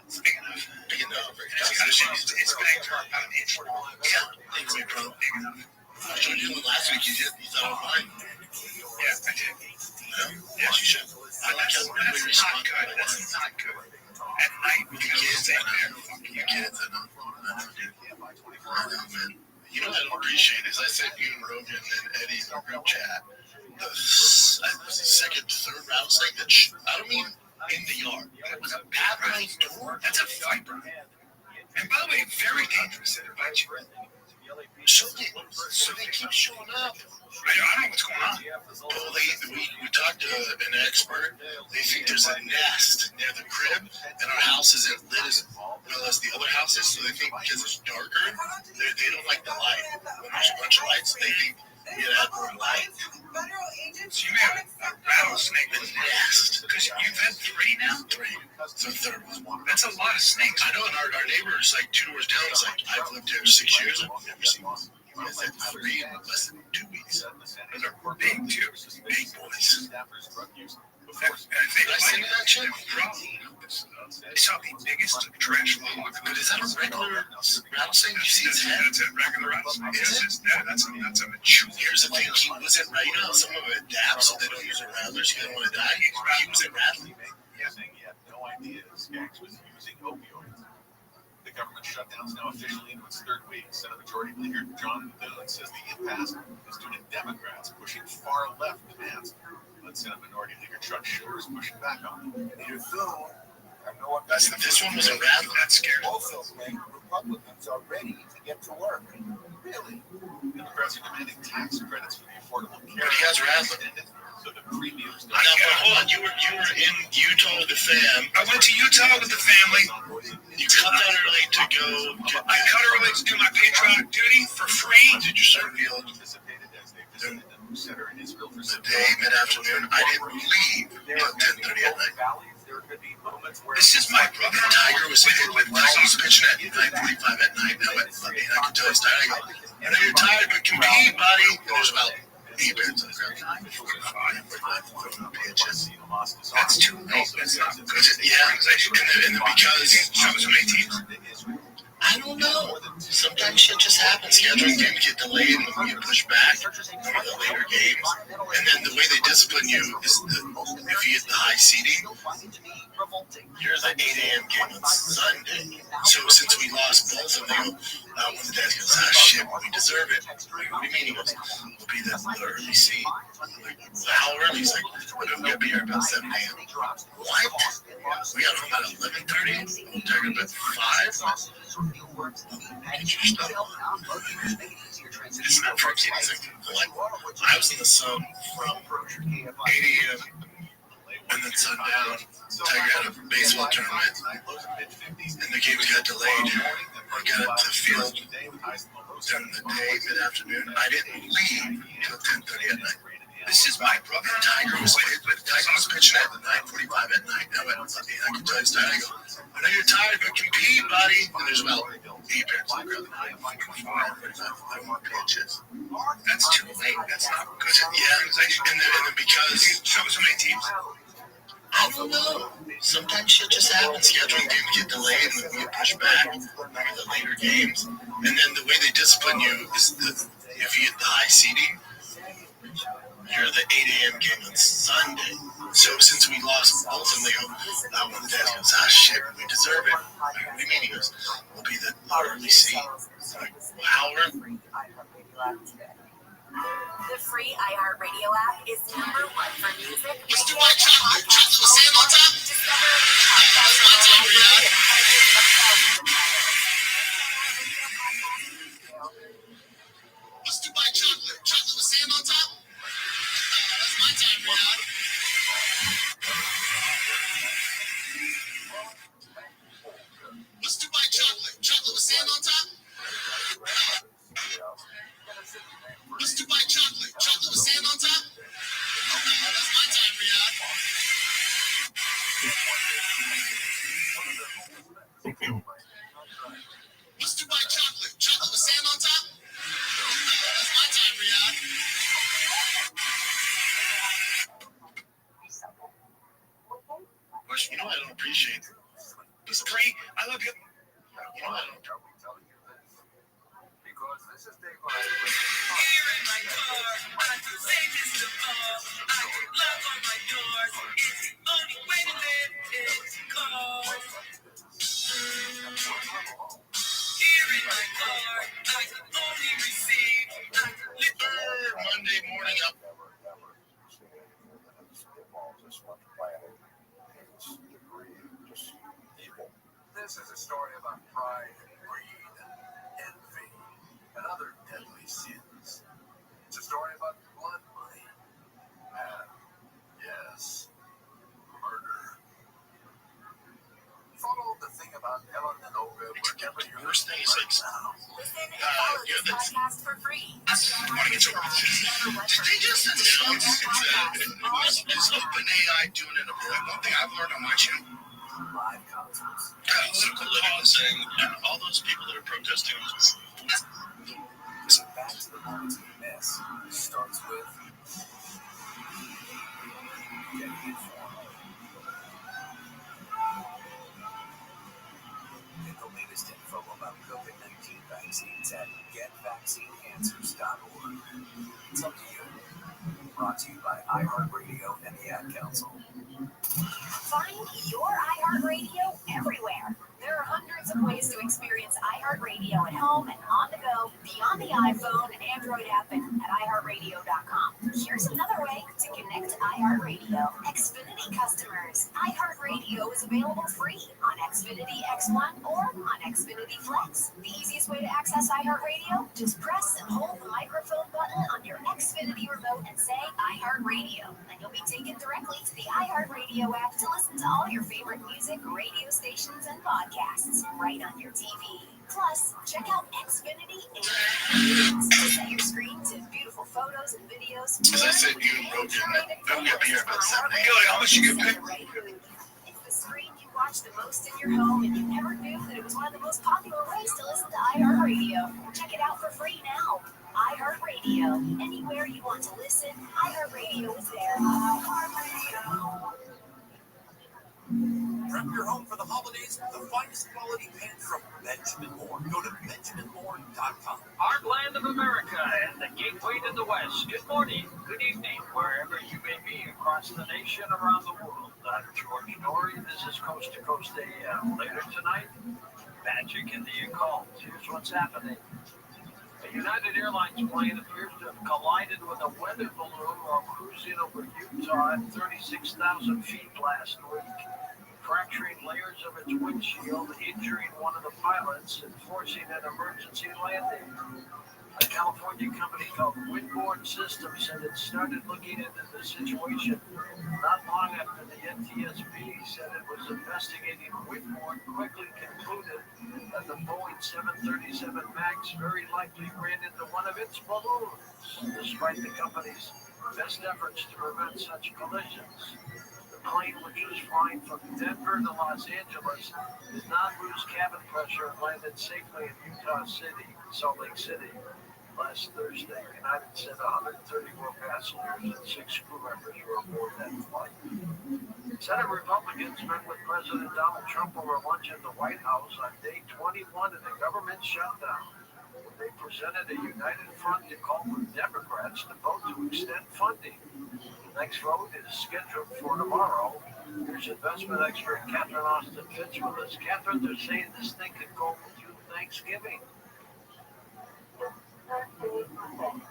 Speaker 3: It's big enough. Big enough. It's big for about an inch long. Yeah, thanks, my bro. Big enough. I showed you one last week. You thought of mine. Yeah, I did. Yes, you should. That's not good. That's not good. At night, with the kids out there. Fuck you kids. I know, man. You know what I don't appreciate is I sent you and Rogan and Eddie in the group chat. The second, third rattlesnake that I don't mean in the yard. It was a bad door. That's a viper. And by the way, very dangerous if it bites you. So they keep showing up. I don't know what's going on. Well, we talked to an expert. They think there's a nest near the crib, and our house isn't lit as well as the other houses, so they think because it's darker, they don't like the light. When there's a bunch of lights, they think we gotta add more light. So you may have a rattlesnake in the nest. Because you've had 3 now? 3. It's the third one. That's a lot of snakes. I know, and our neighbor is like 2 doors down. It's like, I've lived here 6 years. I've never seen one. You guys had 3 in less than 2 weeks. Those are big, too. Big boys. Did I send you that shit? I saw the biggest tarantula hawk. But is that a regular rattlesnake? You see his head? That's a regular rattlesnake. That's a mature. Here's the thing. He wasn't right. You know, some of it adapts so they don't use their rattlers. You don't want to die. He wasn't rattling.
Speaker 2: Saying he had no idea Skanks was using opioids. The government shutdown is now officially into its 3rd week. Senate Majority Leader John Thune says the impasse is due to Democrats pushing far-left demands. But Senate Minority Leader Chuck Schumer is pushing back on them. Leader Thune, I know what
Speaker 3: this one was a rattler. That scared me.
Speaker 2: Also saying Republicans are ready to get to work. Really? Democrats are demanding tax credits for the Affordable Care
Speaker 3: But he has rattlers.
Speaker 2: So the premiums.
Speaker 3: Now, hold on. You were in Utah with the fam.
Speaker 4: I went to Utah with the family.
Speaker 3: You cut that early to go.
Speaker 4: I cut early to do my patriotic duty for free.
Speaker 3: Did you serve field? The day, mid-afternoon, I didn't leave until 10:30 at night. This is my brother. Tiger was pitching at 9:45 at night. Now, I can tell he's tired. I go, I know you're tired, but compete, buddy. And there's about 8 minutes on the ground. 45 pitches. That's too late. That's not good. Yeah, and then because so many teams. I don't know. Sometimes shit just happens. Scheduling games get delayed and you push back for the later games. And then the way they discipline you is if you get the high seeding, you're the 8 a.m. game on Sunday. So since we lost both of them, one of the dads goes, shit, we deserve it. What do you mean? He goes, we'll be the early seed. I'm like, how early? He's like, we'll be here about 7 a.m. What? We got home at 11:30. We'll take it at 5. It's not for kids. I was in the sun from 8 a.m. and then sundown. Tiger had a baseball tournament, and the games got delayed. I got up to the field during the day, mid-afternoon. I didn't leave until 10:30 at night. This is my brother. Tiger was pitching at 9:45 at night. Now, I can tell he's tired. I go, I know you're tired, but compete, buddy. And there's about 8 minutes on the ground. 45 pitches. That's too late. That's not good. Yeah, and then because so many teams. I don't know. Sometimes shit just happens. Scheduling games get delayed and we get pushed back for the later games. And then the way they discipline you is if you get the high seeding, you're the 8 a.m. game on Sunday. So since we lost both of them, they go, one of the dads goes, shit, we deserve it. What do you mean? He goes, we'll be the early seed. Like, how early?
Speaker 10: The free iHeartRadio app is #1 for music.
Speaker 3: Let's do my chocolate. Chocolate with sand on top? That's my time, Riyadh. Let's do my chocolate. Chocolate with sand on top? That's my time, Riyadh. Let's do my chocolate. Chocolate with sand on top? Let's do my chocolate. Chocolate with sand on top? That's my time, Riyadh. Let's do my chocolate. Chocolate with sand on top? That's my time, Riyadh. You know I don't appreciate it. It's free. I love you. You know I don't.
Speaker 14: Here in my car, I can say this to all. I get love on my doors. It's the only way to live is call. Here in my car, I can only receive.
Speaker 3: Monday morning up.
Speaker 12: This is a story about pride and greed and envy and other deadly sins. It's a story about blood money and, yes, murder. Follow the thing about Ellen and Olga wherever you're
Speaker 3: Worst thing is like,
Speaker 10: Listen and follow this podcast for free.
Speaker 3: Did they just announce it's OpenAI doing an appointment? One thing I've learned on my channel.
Speaker 12: live concerts.
Speaker 3: Political living saying, and all those people that are protesting.
Speaker 12: Back to the moments you miss starts with getting informed. Get the latest info about COVID-19 vaccines at getvaccineanswers.org. It's up to you. Brought to you by iHeartRadio and the Ad Council.
Speaker 10: Find your iHeartRadio everywhere. There are hundreds of ways to experience iHeartRadio at home and on the go, beyond the iPhone and Android app and at iHeartRadio.com. Here's another way to connect to iHeartRadio. Xfinity customers. iHeartRadio is available free on Xfinity X1 or on Xfinity Flex. The easiest way to access iHeartRadio? Just press and hold the microphone button on your Xfinity remote and say iHeartRadio. And you'll be taken directly to the iHeartRadio app to listen to all your favorite music, radio stations, and podcasts right on your TV. Plus, check out Xfinity and to set your screen to beautiful photos and videos.
Speaker 3: As I said, you and Rogan, they'll get me here about 7 a.m.
Speaker 10: How much you get paid? It's the screen you watch the most in your home, and you never knew that it was one of the most popular ways to listen to iHeartRadio. Check it out for free now. iHeartRadio. Anywhere you want to listen, iHeartRadio is there.
Speaker 12: Prep your home for the holidays with the finest quality paint from Benjamin Moore. Go to BenjaminMoore.com.
Speaker 15: Heartland of America and the gateway to the West. Good morning, good evening, wherever you may be across the nation, around the world. I'm George Norrie. This is Coast to Coast AM. Later tonight, magic in the occult. Here's what's happening. A United Airlines plane appears to have collided with a weather balloon while cruising over Utah at 36,000 feet last week, fracturing layers of its windshield, injuring one of the pilots, and forcing an emergency landing. A California company called Windborne Systems said it started looking into the situation not long after the NTSB said it was investigating. Windborne quickly concluded that the Boeing 737 MAX very likely ran into one of its balloons, despite the company's best efforts to prevent such collisions. The plane, which was flying from Denver to Los Angeles, did not lose cabin pressure and landed safely in Utah City, Salt Lake City, last Thursday. United said 134 passengers and 6 crew members were aboard that flight. Senate Republicans met with President Donald Trump over lunch at the White House on day 21 of the government shutdown. They presented a united front to call for Democrats to vote to extend funding. The next vote is scheduled for tomorrow. Here's investment expert Catherine Austin Fitz with us. Catherine, they're saying this thing could go through Thanksgiving.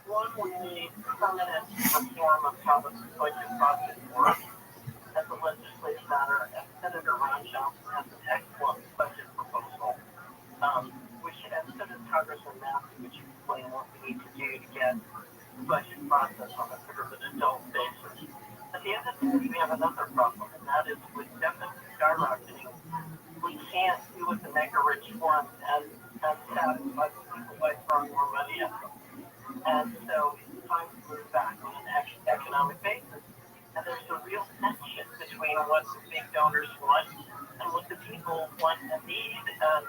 Speaker 16: One would be permanent reform of how the budget process works as a legislative matter, and Senator Ron Johnson has an excellent budget proposal, which, and so does Congressman Massey, which explain what we need to do to get the budget process on a sort of an adult basis. At the end of the day, we have another problem, and that is with deficit skyrocketing, we can't do what the mega-rich want and satisfy people by throwing more money at them. And so it's time to move back on an economic basis. And there's a real tension between what the big donors want and what the people want and need. And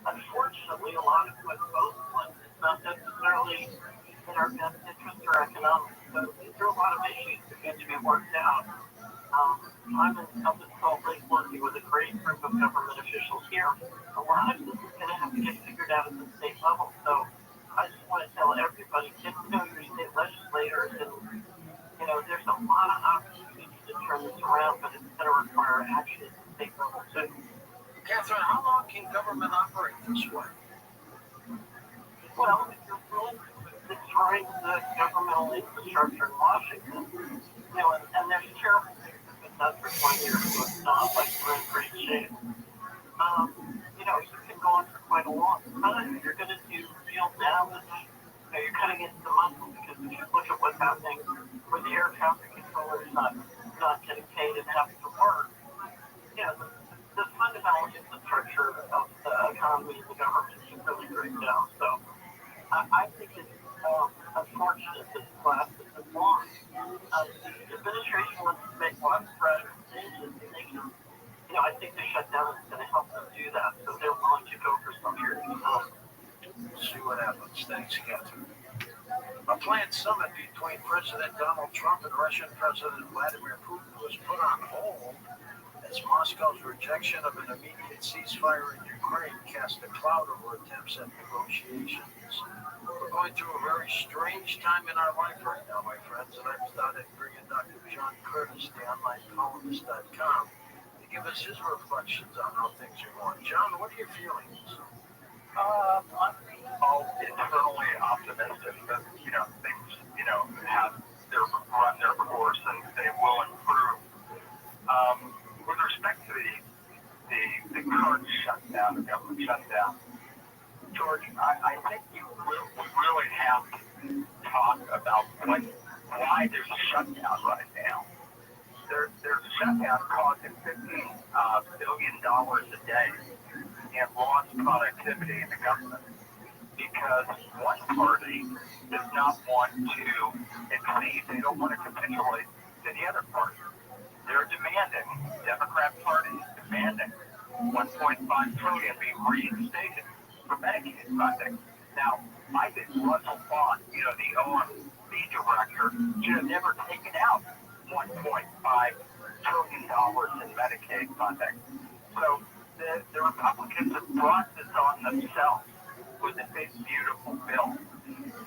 Speaker 16: unfortunately, a lot of what both want is not necessarily in our best interest or economics. So these are a lot of issues that need to be worked out. I'm up in Salt Lake working with a great group of government officials here. A lot of this is going to have to get figured out at the state level. So I just want to tell everybody, get to know your state legislators, and there's a lot of opportunities to turn this around, but it's going to require action at the state level too.
Speaker 15: Catherine, how long can government operate this way?
Speaker 16: Well, if you're really destroying the governmental infrastructure in Washington, and there's terrible things that have been done for 20 years, so it's not like we're in great shape. You can go on for quite a long time. You're going to do real damage. You're cutting into the muscle, because if you look at what's happening with the air traffic controllers not getting paid and having to work, the fundamental infrastructure of the economy and the government is really break down. So I think it's unfortunate that this lasted this long. The administration wants to make widespread changes, and they can, I think the shutdown is going to help them do that. So they're willing to go for some period of time.
Speaker 15: We'll see what happens. Thanks, Catherine. A planned summit between President Donald Trump and Russian President Vladimir Putin was put on hold as Moscow's rejection of an immediate ceasefire in Ukraine cast a cloud over attempts at negotiations. We're going through a very strange time in our life right now, my friends, and I thought I'd bring in Dr. John Curtis, the online columnist.com, to give us his reflections on how things are going. John, what are your feelings?
Speaker 13: I'm internally optimistic that, things, have run their course and they will improve. With respect to the current shutdown, the government shutdown, George, I think we really have to talk about why there's a shutdown right now. There's a shutdown costing $15 billion a day and lost productivity in the government because one party does not want to exceed, they don't want to capitulate to the other party. They're demanding, Democrat Party is demanding $1.5 trillion be reinstated for Medicaid funding. Now, I think Russell Bond, the OMB director, should have never taken out $1.5 trillion in Medicaid funding. So the Republicans have brought this on themselves with a big, beautiful bill.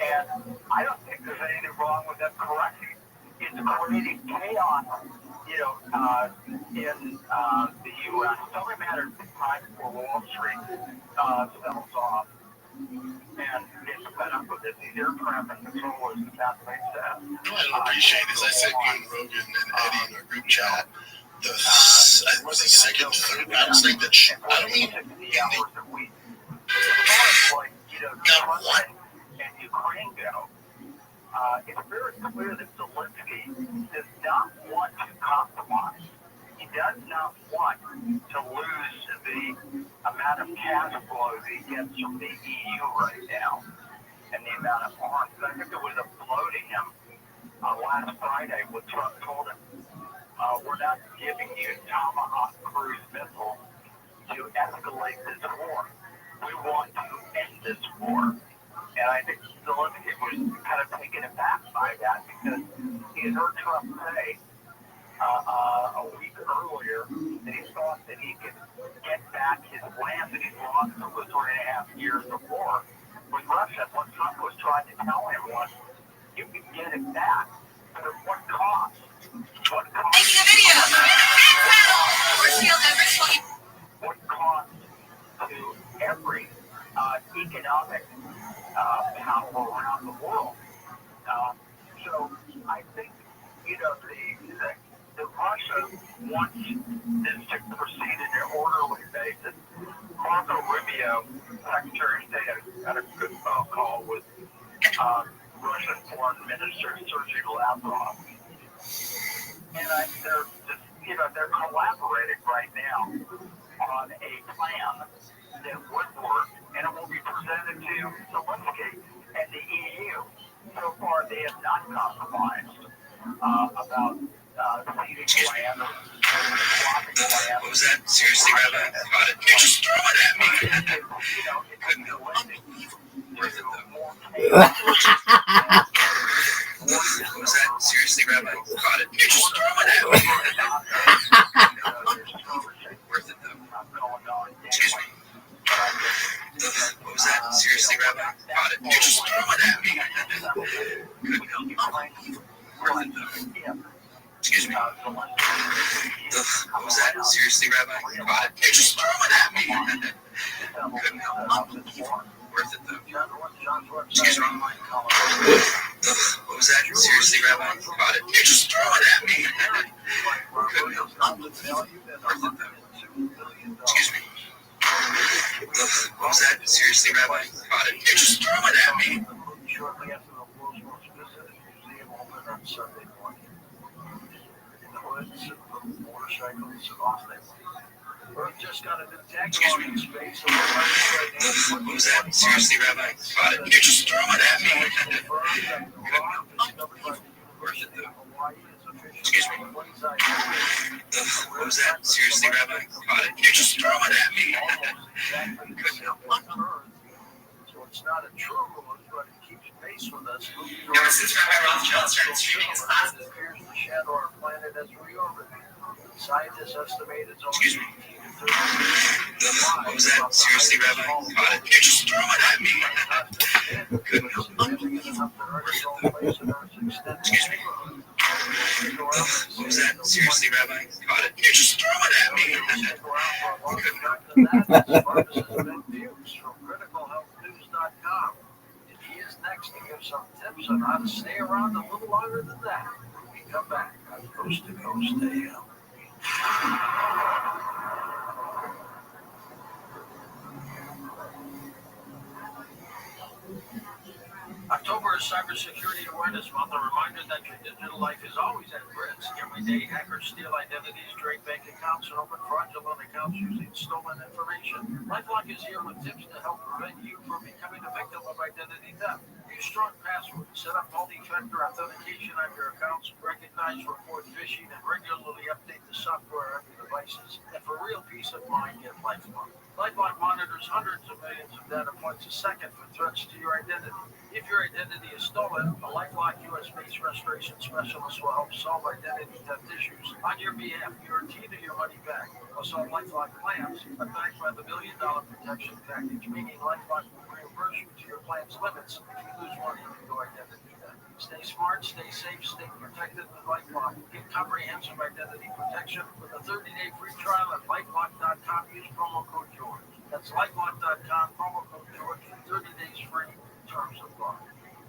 Speaker 13: And I don't think there's anything wrong with them correcting. It's creating chaos, in the U.S. It's only a matter of time before Wall Street sells off and gets fed up with it. These air traffic controllers, that makes sense.
Speaker 3: What I appreciate is I sent you and Rogan and Eddie in our group chat the second, third round thing that I don't mean
Speaker 13: hours a week. As far as Russia and Ukraine go, it's very clear that Zelensky does not want to compromise. He does not want to lose the amount of cash flow that he gets from the EU right now and the amount of arms. I think it was uploading him last Friday when Trump told him, we're not giving you Tomahawk cruise missiles to escalate this war. We want to end this war. And I think Zelensky was kind of taken aback by that because he had heard Trump say a week earlier that he thought that he could get back his land that he lost over 3.5 years before with Russia. What Trump was trying to tell him was, you can get it back, but at what cost? What cost? Making a video. What cost to every economic power around the world? So I think, the Russia wants this to proceed in an orderly basis. Marco Rubio, Secretary of State, had a good phone call with Russian Foreign Minister Sergei Lavrov. And they're collaborating right now on a plan that would work, and it will be presented to Zelensky and the EU. So far, they have not compromised about ceding land or swapping land.
Speaker 9: What was that? Seriously, Rabbi? Got it. You just threw it at me. Couldn't help it. Worth it, though. What was that? Seriously, Rabbi? Got it. You just threw it at me. Worth it, though. Excuse me. What was that? Seriously, Rabbi? Got it. You just threw it at me. Couldn't help it. Worth it, though. Excuse me. What was that? Seriously, Rabbi? Got it. You just threw it at me. Couldn't help it. Worth it, though. Excuse me. What was that? Seriously, Rabbi? Got it. You just threw it at me. Couldn't help it. Worth it, though. Excuse me. What was that? Seriously, Rabbi? Got it. You just threw it at me.
Speaker 12: Shortly after the World's Visited Museum opened on Sunday morning. In the woods, motorcycles off they went. Earth just got a new tagline in space.
Speaker 9: What was that? Seriously, Rabbi? Got it. You just threw it at me. Worth it, though. Excuse me. What was that? Seriously, Rabbi? Got it. You just threw it at me. Couldn't help it.
Speaker 12: So it's not a true moon, but it keeps pace with us.
Speaker 9: Ever since Rabbi Rothschild started streaming his classes.
Speaker 12: It appears to shadow our planet as we orbit. Scientists estimate it's only
Speaker 9: Excuse me. What was that? Seriously, Rabbi? Got it. You just threw it at me. Couldn't help it. Excuse me. What was that? Seriously, Rabbi? Got it. You just threw it at me. Couldn't help it.
Speaker 12: He is next to give some tips on how to stay around a little longer than that when we come back on Coast to Coast AM.
Speaker 15: October Cybersecurity Awareness Month, a reminder that your digital life is always at risk. Every day, hackers steal identities, drain bank accounts, and open fraudulent accounts using stolen information. LifeLock is here with tips to help prevent you from becoming a victim of identity theft. Use strong passwords, set up multi-factor authentication on your accounts, recognize, report phishing, and regularly update the software on your devices. And for real peace of mind, get LifeLock. LifeLock monitors hundreds of millions of data points a second for threats to your identity. If your identity is stolen, a LifeLock US-based restoration specialist will help solve identity theft issues on your behalf, guaranteeing your money back. Plus, all LifeLock plans are backed by the $1 Million Protection Package, meaning LifeLock will reimburse you to your plan's limits if you lose money due to identity theft. Stay smart, stay safe, stay protected with LifeLock. Get comprehensive identity protection with a 30-day free trial at LifeLock.com. Use promo code George. That's LifeLock.com, promo code George, 30 days free. Terms of law.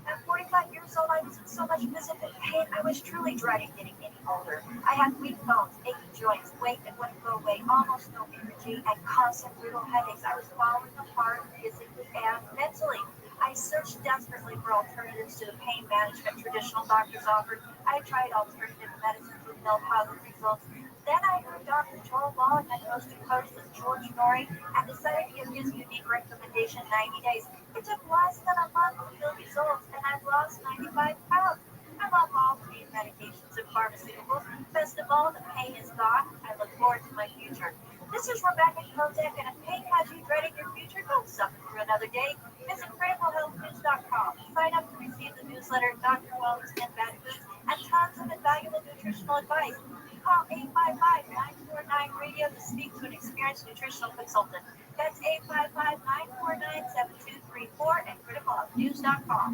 Speaker 10: At 45 years old, I was in so much physical pain. I was truly dreading getting any older. I had weak bones, achy joints, weight that wouldn't go away, almost no energy, and constant brutal headaches. I was falling apart physically and mentally. I searched desperately for alternatives to the pain management traditional doctors offered. I tried alternative medicines with no positive results. Then I heard Dr. Joel Wallach at Coast to Coast with George Norrie and decided to give his unique recommendation 90 days. It took less than a month to feel results, and I've lost 95 pounds. I love all pain medications and pharmaceuticals. Best of all, the pain is gone. I look forward to my future. This is Rebecca Kotek, and if pain has you dreading your future, don't suffer through another day. Visit criticalhealthnews.com. Sign up to receive the newsletter, Dr. Wellness and Bad Foods, and tons of invaluable nutritional advice. Call 855-949-RADIO to speak to an experienced nutritional consultant. That's 855-949-7234 and criticalhealthnews.com.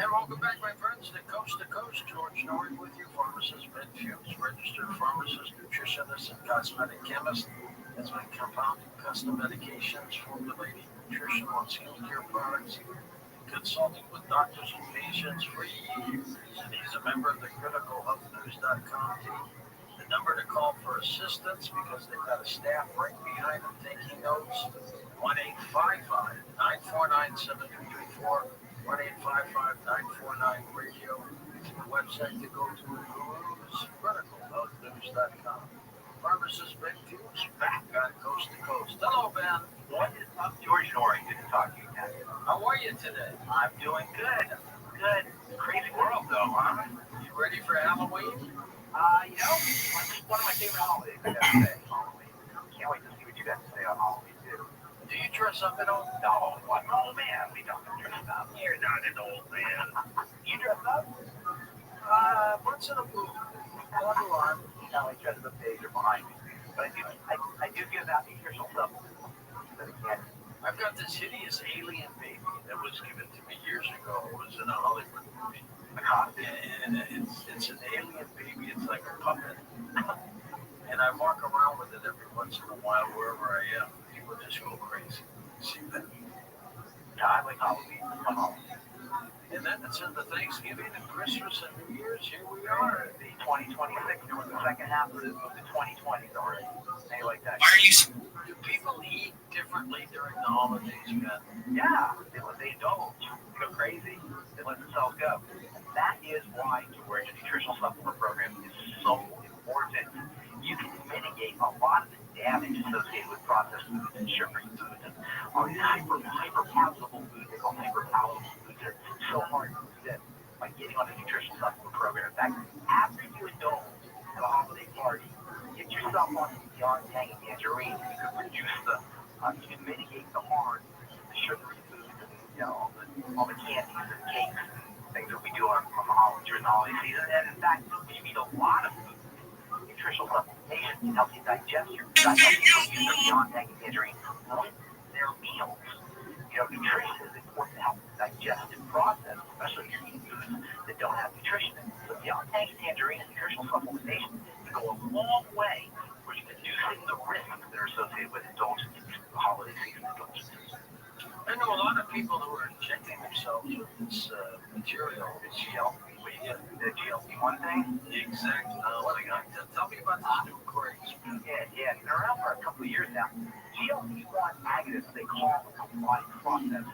Speaker 15: And welcome back, my friends, to Coast. George Norrie with you, pharmacist, med fumes, registered pharmacist, nutritionist, and cosmetic chemist. Has been compounding custom medications, formulating nutritional and skincare products, consulting with doctors and patients for years. And he's a member of the CriticalHealthNews.com team. The number to call for assistance, because they've got a staff right behind them taking notes, 1-855-949-7234. 1-855-949-RADIO. The website to go to is criticalhealthnews.com. Pharmacist Ben Fuchs back on Coast to Coast. Hello, Ben.
Speaker 13: What is up, George Norrie? Good to talk to you again.
Speaker 15: How are you today?
Speaker 13: I'm doing good. Good. Crazy world, though, huh?
Speaker 15: You ready for Halloween?
Speaker 13: One of my favorite holidays, I gotta say, Halloween. Can't wait to see what you guys say on Halloween, too.
Speaker 15: Do you dress up at all?
Speaker 13: No, I'm an old man. We don't dress up. You're not an old man. You dress up?
Speaker 15: Once in a blue.
Speaker 13: No, I dress up days are behind me. But I do give out nutritional supplements.
Speaker 15: I've got this hideous alien baby that was given to me years ago. It was in a Hollywood movie. And it's an alien baby. It's like a puppet. And I walk around with it every once in a while wherever I am. People just go crazy. See that?
Speaker 13: Yeah, I like Halloween.
Speaker 15: And then it's into Thanksgiving and Christmas and New Year's. Here we are.
Speaker 13: The 2026, we're in the second half of the 2020s already. They like that.
Speaker 15: Do people eat differently during the holidays, man?
Speaker 13: Yeah, they indulge. They go crazy. They let themselves go. And that is why George, a nutritional supplement program is so important. You can mitigate a lot of the damage associated with processed foods and sugary foods and all these hyper-palatable foods. They call hyper-palatable foods. They're so hard to resist by getting on a nutritional supplement program. In fact, after you indulge at a holiday party, get yourself on some Young Tangy Tangerine. You can reduce you can mitigate the harm, the sugary foods, and all the candies and cakes and things that we do during the holiday season. And in fact, when you eat a lot of food, nutritional supplementation can help you digest your food. I help people use their Beyond Tangy Tangerine with their meals. Nutrition is important to help digest and process, especially if you're eating foods that don't have nutrition in it. So Beyond Tangy Tangerine and nutritional supplementation can go a long way towards reducing the risks that are associated with indulgence in the holiday season indulgences.
Speaker 15: I know a lot of people who are injecting themselves with this material. It's healthy. What do you
Speaker 13: The GLP-1 thing?
Speaker 15: Exactly. What I got? Tell me about this new craze.
Speaker 13: Yeah, it's been around for a couple of years now. GLP-1 agonists, they call them body processed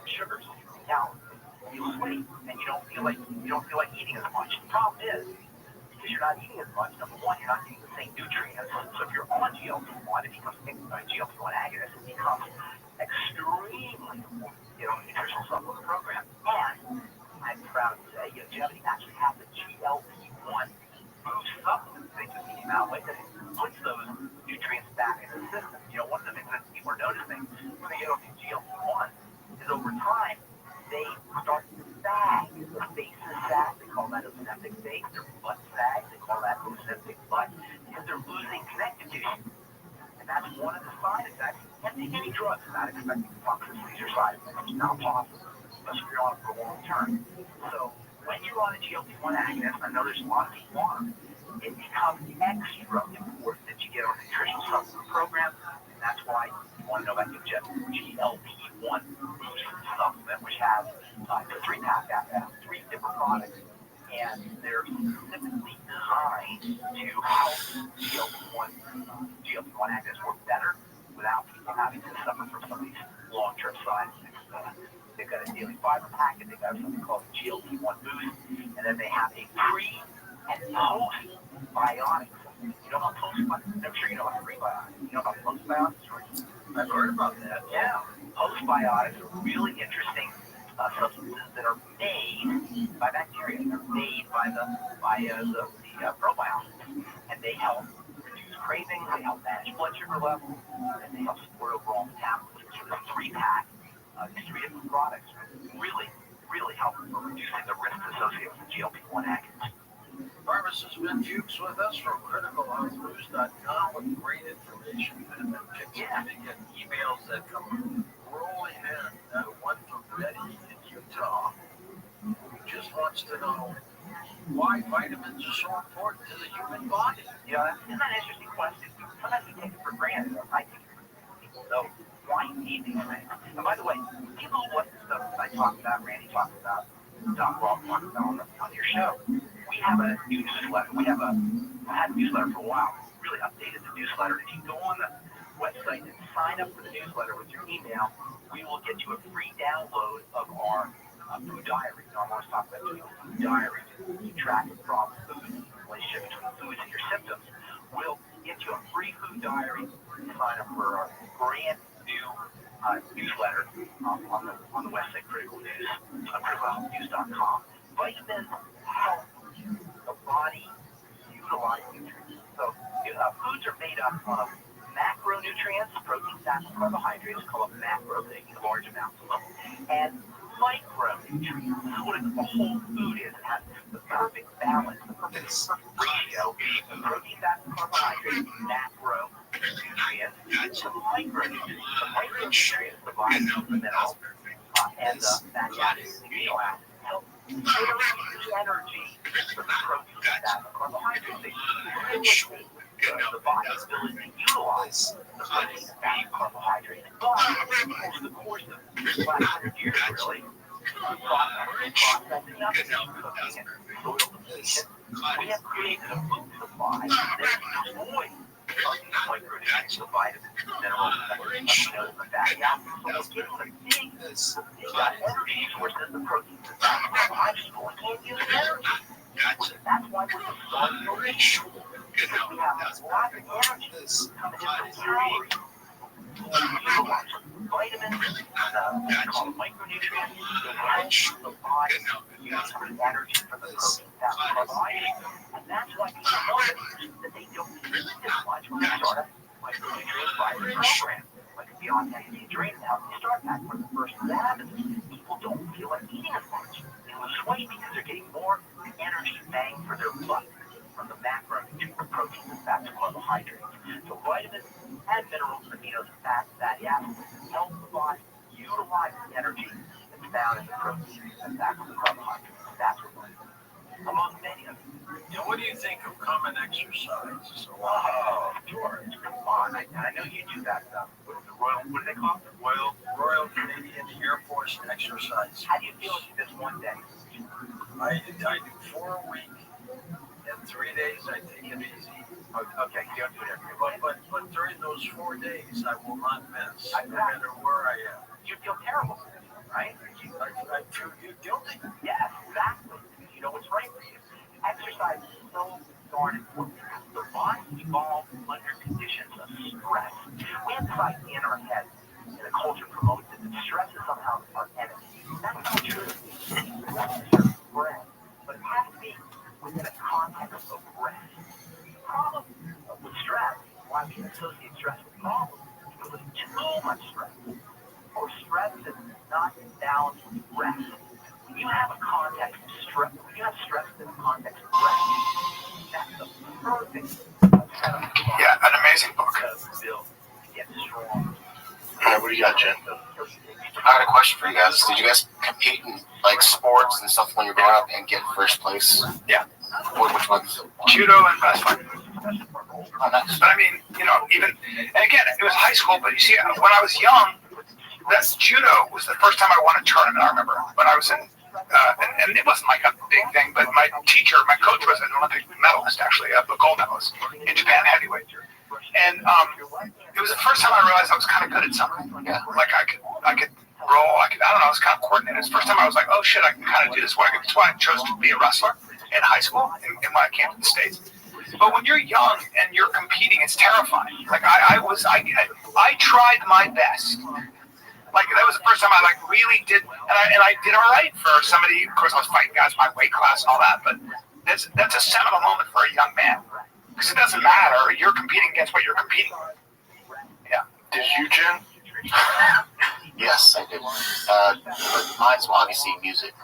Speaker 13: sugars, calories. You lose weight, and you don't feel like eating as much. The problem is, because you're not eating as much, number one, you're not getting the same nutrients. So if you're on GLP-1, it becomes GLP-1 agonist, it becomes extremely important, nutritional supplement program. And I'm proud to say, Longevity actually has a GLP-1 boost supplement thing that came out with it. Puts those nutrients back in the system. One of the things that people are noticing when they get off the GLP-1 is over time, they start to sag. Their faces sag. They call that eccentric face. Their butt sag. They call that eccentric butt because they're losing connective tissue. And that's one of the side effects. And take any drugs without expecting toxicities or side effects. It's not possible, especially if you're on it for a long term. So when you're on a GLP-1 agonist, I know there's a lot of people on them, it becomes extra important that you get on a nutritional supplement program. And that's why you want to know about the GLP-1 boost supplement, which has a 3-pack after 3 different products. And they're specifically designed to help GLP-1 agonists work better without people having to suffer from some of these long-term side effects. They've got a daily fiber packet. They've got something called GLP-1 boost, and then they have a pre and post-biotics. You know about postbiotics? I'm sure you know about prebiotics. You know about postbiotics?
Speaker 15: I've heard about that.
Speaker 13: Yeah. Postbiotics are really interesting substances that are made by bacteria. They're made by the probiotics, and they help reduce cravings. They help manage blood sugar levels, and they help support overall metabolism. So this 3-pack, these 3 different products, really help for reducing the risks associated with the GLP-1 agonists.
Speaker 15: Pharmacist Ben Fuchs with us from criticalhealthnews.com with great information. And we get emails that come rolling in. One from Betty in Utah, who just wants to know why vitamins are so important to the human body.
Speaker 13: Isn't that an interesting question? Sometimes we take it for granted. I think people know why you need these things. And by the way, people who watch the stuff that I talked about, Randy talked about, Doc Rob talked about on your show, we have a new newsletter. We had a newsletter for a while. We really updated the newsletter. If you go on the website and sign up for the newsletter with your email, we will get you a free download of our food diary. I want to talk about doing a food diary to keep track of problems, food, relationship between foods and your symptoms. We'll get you a free food diary to sign up for our brand new newsletter on the website criticalhealthnews.com. Vitamins help the body utilize nutrients. So foods are made up of macronutrients, protein, fats, and carbohydrates, called macro, they eat large amounts of them, and micronutrients. This is what a whole food is. It has the perfect balance, the perfect ratio of protein, fats, and carbohydrates, macronutrients, to micronutrients. The micronutrients, the vitamins, the minerals, and the fatty acids, the amino acids, help generate energy for the protein, fats, and carbohydrates. They facilitate the body's ability to utilize the protein, fat, and carbohydrates. But over the course of the last 100 years, really, processing up and cooking and soil depletion, we have created a food supply that destroys the micronutrients, the vitamins, the minerals, the aminos, the fatty acids. So we're getting the big energy sources, the proteins, the fats, and carbohydrates, but we can't use energy. That's why we're starting to reach. Because we have lots of energy coming in from calories. Vitamins, called micronutrients, they help the body use the energy from the protein, fats, and carbohydrates. And that's why people notice that they don't eat as much when they start a micronutrient vitamin program. Like Beyond Energy Dream to help you start that for the first lab. People don't feel like eating as much. They lose weight because they're getting more energy bang for their buck from the macronutrients, the proteins, and fats, and carbohydrates. So vitamins and minerals, aminos, and fats, fatty acids help the body utilize the energy that's found in the proteins and fats and carbohydrates. That's what we're doing, among many of them.
Speaker 15: Now, what do you think of common exercise?
Speaker 13: Oh, George, come on. I know you do that stuff. What do they call it?
Speaker 15: Royal Canadian Air Force exercise.
Speaker 13: How do you feel if you miss one day?
Speaker 15: I do 4 a week, and 3 days I take it easy. Okay, you don't do it every day. But during those 4 days, I will not miss, no matter where I am.
Speaker 6: You feel terrible, right?
Speaker 15: I feel guilty.
Speaker 6: Yes, exactly. You know what's right for you. Exercise is so darn important. The body evolves under conditions of stress. We have this idea in our head, and the culture promotes it, that stress is somehow our enemy. That's not true. Stress is your friend, but it has to be within a context of rest. The problem with stress, why we associate stress with problems, because with too much stress, or stress that's not balanced with rest. When you have a context of stress, when you have stress in a context of rest, that's the perfect setup.
Speaker 4: Yeah, an amazing book.
Speaker 6: Get strong.
Speaker 3: All right, what do you got, Jen? I got a question for you guys. Did you guys compete in like sports and stuff when you were growing up and get first place?
Speaker 4: Yeah.
Speaker 3: Which ones?
Speaker 4: Judo and wrestling.
Speaker 3: Oh, nice.
Speaker 4: But I mean, you know, even, and again, it was high school, but you see, when I was young, that judo was the first time I won a tournament, I remember, when I was in, and it wasn't like a big thing, but my teacher, my coach was an Olympic medalist, actually, a gold medalist in Japan heavyweight. And it was the first time I realized I was kind of good at something. Yeah. Like I could roll, I don't know, I was kind of coordinated. It was the first time I was like, oh shit, I can kind of do this. That's why I chose to be a wrestler in high school and when I came to the States. But when you're young and you're competing, it's terrifying. Like I tried my best. Like that was the first time I like really did, and I did all right for somebody. Of course, I was fighting guys my weight class and all that, but that's a seminal moment for a young man because it doesn't matter. You're competing against what you're competing with. Yeah.
Speaker 3: Did you, Jen? Yes, I did. Mine's obviously music.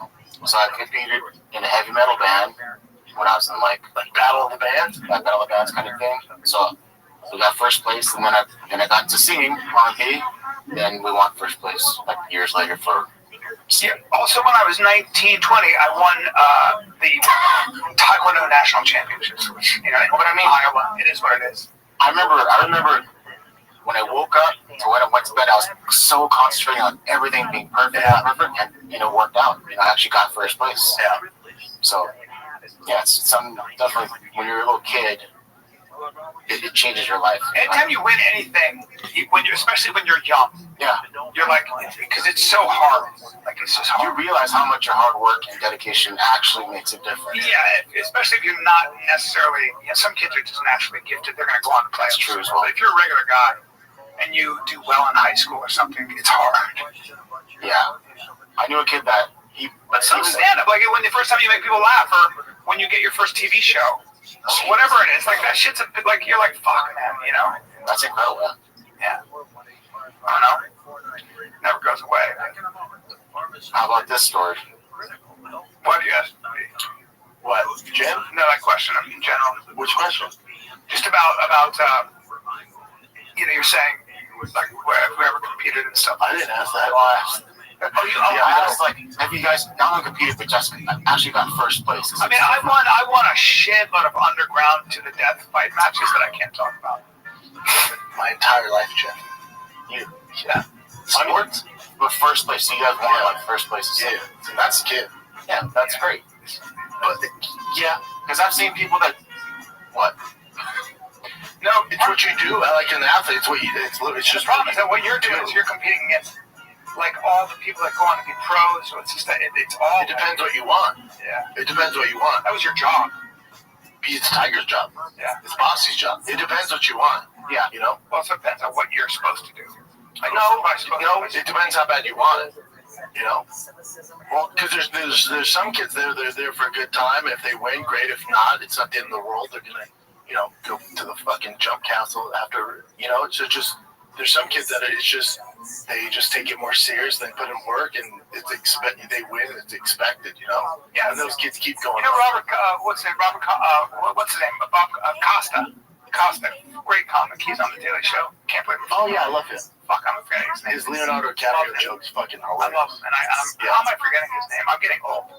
Speaker 3: So I competed in a heavy metal band when I was in like Battle of the Bands kind of thing. So we got first place, and then I got to singing R&B. Then we won first place like years later for.
Speaker 4: Yeah. Also, when I was 19, 20, I won the Taekwondo National Championships. You know what I mean? Iowa. It is what it is.
Speaker 3: I remember when I woke up to when I went to bed, I was so concentrating on everything being perfect, and it worked out. You know, I actually got first place.
Speaker 4: Yeah.
Speaker 3: So yeah, it's something definitely when you're a little kid. It changes your life.
Speaker 4: Anytime you win anything, especially when you're young,
Speaker 3: yeah,
Speaker 4: you're like, because it's so hard. Like it's just hard.
Speaker 3: You realize how much your hard work and dedication actually makes a difference.
Speaker 4: Yeah, especially if you're not necessarily. Some kids are just naturally gifted. They're going to go on to play.
Speaker 3: That's true as well.
Speaker 4: But if you're a regular guy and you do well in high school or something, it's hard.
Speaker 3: Yeah, I knew a kid that
Speaker 4: But some stand up, like when the first time you make people laugh, or when you get your first TV show. Whatever it is, like that shit's a bit like you're like fuck man, you know.
Speaker 3: That's incredible.
Speaker 4: Yeah. I don't know. Never goes away.
Speaker 3: How about this story?
Speaker 4: What do you ask?
Speaker 3: What, Jim?
Speaker 4: No, that question in general.
Speaker 3: Which question?
Speaker 4: Just about you're saying like whoever competed and stuff.
Speaker 3: I didn't ask that. I was like, have you guys not only competed, but just actually got first place?
Speaker 4: I mean, I won a shitload of underground to the death fight matches that I can't talk about.
Speaker 3: My entire life, Jeff. You, yeah. Sports, but first place. You guys won like first place. Yeah, that's the kid. Yeah, that's great. But yeah, because I've seen people that
Speaker 4: No,
Speaker 3: it's what you do. Like an athlete, it's what you do. It's just
Speaker 4: the problem is that what you're doing is you're competing against. Like all the people that go on to be pros, so it's just that it's all.
Speaker 3: It depends what you want.
Speaker 4: Yeah.
Speaker 3: It depends what you want.
Speaker 4: That was your job.
Speaker 3: It's Tiger's job.
Speaker 4: Yeah.
Speaker 3: It's Bossy's job. It depends what you want.
Speaker 4: Yeah.
Speaker 3: You know.
Speaker 4: Well, it depends on what you're supposed to do.
Speaker 3: I know. It depends how bad you want it. You know. Well, because there's some kids they're there for a good time. If they win, great. If not, it's not the end of the world. They're gonna, go to the fucking jump castle after. So just. There's some kids that it's just they just take it more serious, they put in work, and it's they win. It's expected, Yeah, and those kids keep going.
Speaker 4: Robert, what's his name? Bob Costa, great comic. He's on the Daily Show. Can't believe it.
Speaker 3: Oh yeah, I love him.
Speaker 4: Fuck, I'm forgetting his name.
Speaker 3: His Leonardo DiCaprio joke is fucking hilarious.
Speaker 4: I love him, and how am I forgetting his name? I'm getting old.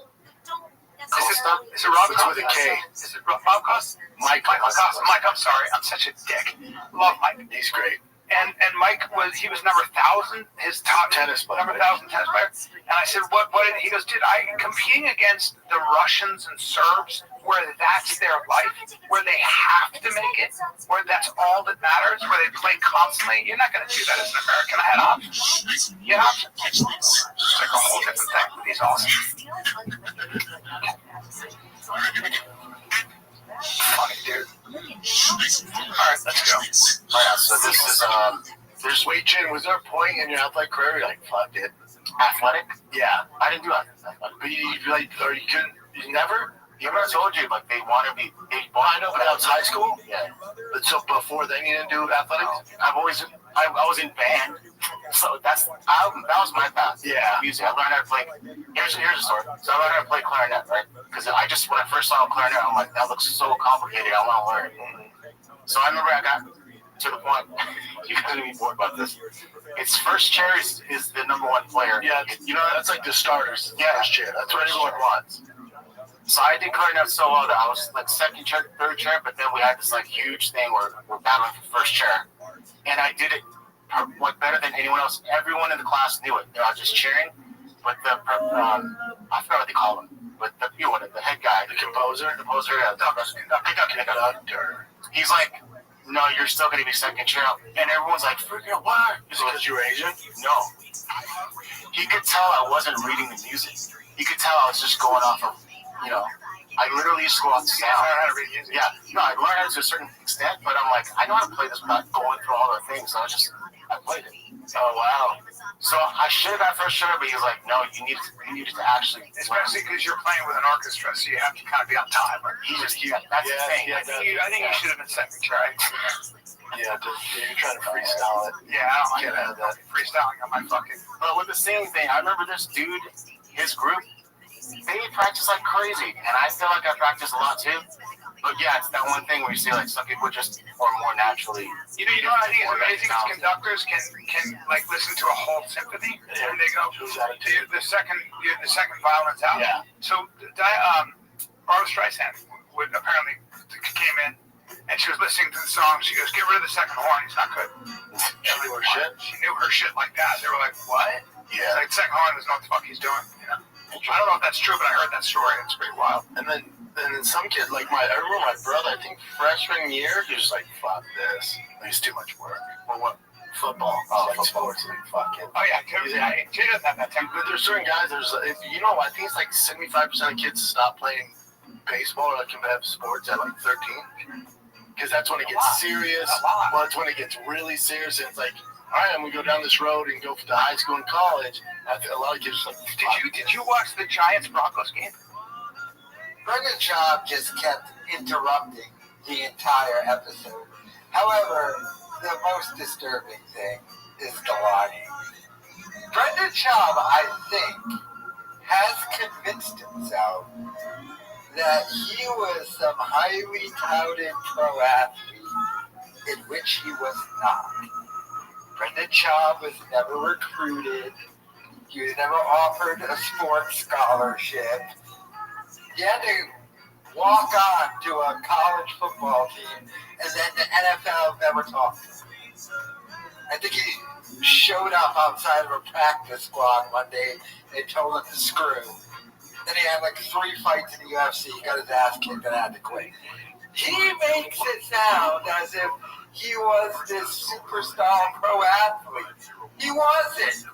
Speaker 4: Is it Robert
Speaker 3: with a K?
Speaker 4: Is it Bob Costa?
Speaker 3: Michael Costa.
Speaker 4: Mike, I'm sorry. I'm such a dick. Love Mike.
Speaker 3: He's great.
Speaker 4: And Mike was number 1,000, his top
Speaker 3: tennis player,
Speaker 4: number 1,000 tennis player. And I said, what? He goes, dude, competing against the Russians and Serbs, where that's their life, where they have to make it, where that's all that matters, where they play constantly. You're not going to do that as an American. I had options. You had options. It's like a whole different thing. But he's awesome. Funny dude. Alright, let's go.
Speaker 3: Oh yeah, so this is there's weight training. Was there a point in your athletic career you're like, fuck it? Athletic? Yeah. I didn't do athletic. But you like, or you couldn't, you never? You never told you, like, they wanted me, I know, but that was high school? Yeah. But so before then you didn't do athletics? I was in band. So that was my path. Yeah. Music. I learned how to play. Here's a story. So I learned how to play clarinet, right? Because when I first saw a clarinet, I'm like, that looks so complicated. I want to learn. So I remember I got to the point. You're gonna be bored about this. Its first chair is the number one player. Yeah. You know, that's like the starters. Yeah. First chair. That's what everyone wants. So I did clarinet so well that I was like second chair, third chair, but then we had this like huge thing where we're battling for first chair, and I did it like better than anyone else. Everyone in the class knew it. They were just cheering, but I forgot what they call him, but the head guy, the composer, the conductor. He's like, no, you're still gonna be second chair, and everyone's like, freaking what? Is it because you're Asian? No. He could tell I wasn't reading the music. He could tell I was just going off of. You know, I literally used to go out to sound. Yeah, no, I learned it to a certain extent, but I'm like, I know how to play this without going through all the things. So I played it. Oh wow! So I should have got first chair, but he was like, no, you needed to actually.
Speaker 4: Especially because you're playing with an orchestra, so you have to kind of be on time.
Speaker 3: That's the thing.
Speaker 4: I think you should have been second chair.
Speaker 3: Yeah, you're trying to freestyle it.
Speaker 4: Yeah, I don't like that. Freestyling on my fucking.
Speaker 3: But with the same thing, I remember this dude, his group. They practice like crazy, and I feel like I practice a lot too. But yeah, it's that one thing where you see like some people just perform more naturally.
Speaker 4: You know what I think is amazing is conductors can like listen to a whole symphony and they go the second violin's out. Yeah. So Barbra Streisand apparently came in and she was listening to the song. She goes, "Get rid of the second horn. He's not good." She knew her shit. She knew her shit like that. They were like, "What?" Yeah. It's like second horn doesn't know what the fuck he's doing. You know. I don't know if that's true, but I heard that story. It's pretty wild.
Speaker 3: And then some kid, like I remember my brother, I think freshman year, he was like, fuck this. It's too much work. Well, what? Football. Oh, football. Fuck it.
Speaker 4: Oh, yeah. Jay doesn't have that time.
Speaker 3: But there's certain guys, I think it's like 75% of kids stop playing baseball or like competitive sports at like 13. Because that's when it gets serious. Well, that's when it gets really serious. And it's like, all right, I'm gonna go down this road and go to high school and college. I feel a lot of kids are like,
Speaker 4: did you watch the Giants-Broncos game?
Speaker 1: Brendan Schaub just kept interrupting the entire episode. However, the most disturbing thing is the lying. Brendan Schaub, I think, has convinced himself that he was some highly touted pro athlete, in which he was not. Brendan Schaub was never recruited. He was never offered a sports scholarship. He had to walk on to a college football team, and then the NFL never talked to him. I think he showed up outside of a practice squad one day. They told him to screw. Then he had like 3 fights in the UFC. He got his ass kicked and had to quit. He makes it sound as if he was this superstar pro athlete. He wasn't.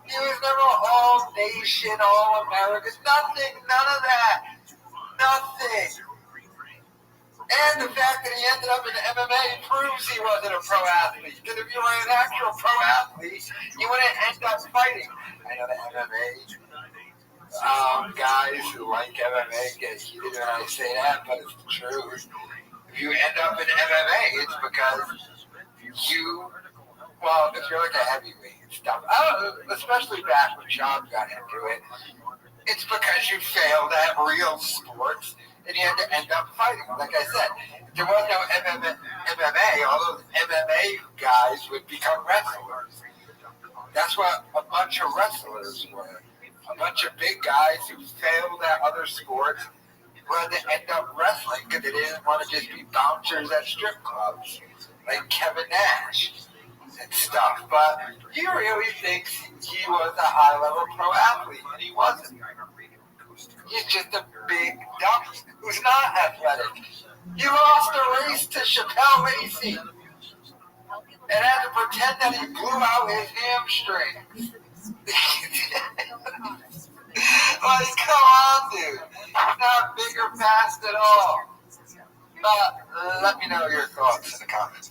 Speaker 1: He was never all-nation, all-American. Nothing. None of that. Nothing. And the fact that he ended up in MMA proves he wasn't a pro athlete. Because if you were an actual pro athlete, you wouldn't end up fighting. I know the MMA guys who like MMA get heated when I say that, but it's the truth. If you end up in MMA, it's because if you're like a heavyweight and stuff, especially back when Schaub got into it, it's because you failed at real sports and you had to end up fighting. Like I said, if there was no MMA, all those MMA guys would become wrestlers. That's what a bunch of wrestlers were. A bunch of big guys who failed at other sports wanted to end up wrestling because they didn't want to just be bouncers at strip clubs, like Kevin Nash and but he really thinks he was a high-level pro athlete, and he wasn't. He's just a big dump who's not athletic. He lost a race to Chappelle Lacey and had to pretend that he blew out his hamstrings. Like, come on, dude. He's not big or fast at all. Let me know your thoughts in the comments.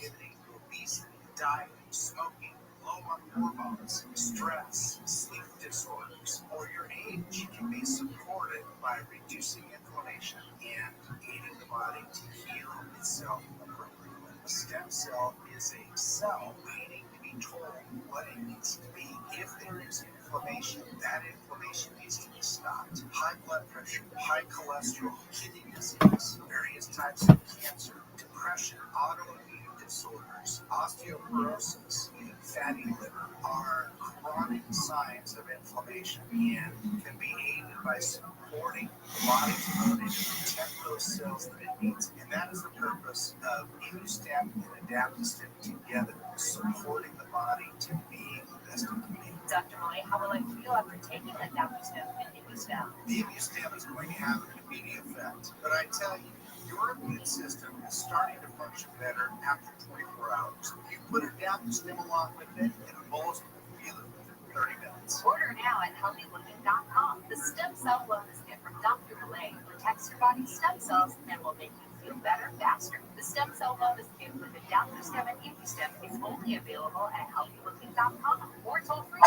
Speaker 12: Diet, smoking, low on hormones, stress, sleep disorders, or your age can be supported by reducing inflammation and aiding the body to heal itself appropriately. A stem cell is a cell waiting to be told what it needs to be. If there is inflammation, that inflammation needs to be stopped. High blood pressure, high cholesterol, kidney disease, various types of cancer, depression, autoimmune disorders, osteoporosis, and fatty liver are chronic signs of inflammation and can be aided by supporting the body's ability to protect those cells that it needs. And that is the purpose of ImmuStem and Adaptostem together, supporting the body to be the best it can be.
Speaker 10: Dr. Moy, how will I feel after taking Adaptostem and ImmuStem?
Speaker 12: The ImmuStem is going to have an immediate effect, but I tell you, your immune system is starting to function better after 24 hours. You put Adaptostem along with it, and most will feel it within 30 minutes.
Speaker 10: Order now at HealthyLooking.com. The stem cell wellness kit from Dr. Malay protects your body's stem cells and will make you feel better faster. The stem cell wellness kit with Adaptostem and ImmuStem is only available at HealthyLooking.com or toll free.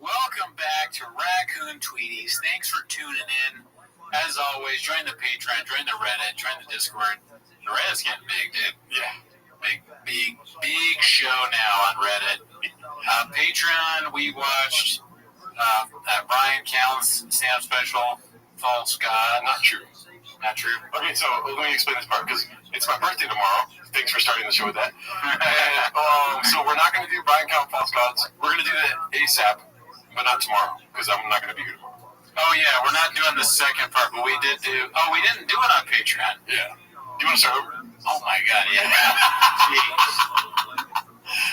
Speaker 17: Welcome back to Raccoon Tweeties. Thanks for tuning in. As always, join the Patreon, join the Reddit, join the Discord. The Reddit's getting big, dude. Yeah. Big show now on Reddit. Patreon, we watched Brian Callen's stand-up special, False God.
Speaker 3: Not true.
Speaker 17: Not true.
Speaker 3: Okay, so let me explain this part, because it's my birthday tomorrow. Thanks for starting the show with that. And, so we're not going to do Brian Callen False Gods. We're going to do that ASAP, but not tomorrow, because I'm not going to be here tomorrow.
Speaker 17: Oh, yeah, we're not doing the second part, but we did do... Oh, we didn't do it on Patreon.
Speaker 3: Yeah. Do you want to start over?
Speaker 17: Oh, my God, yeah.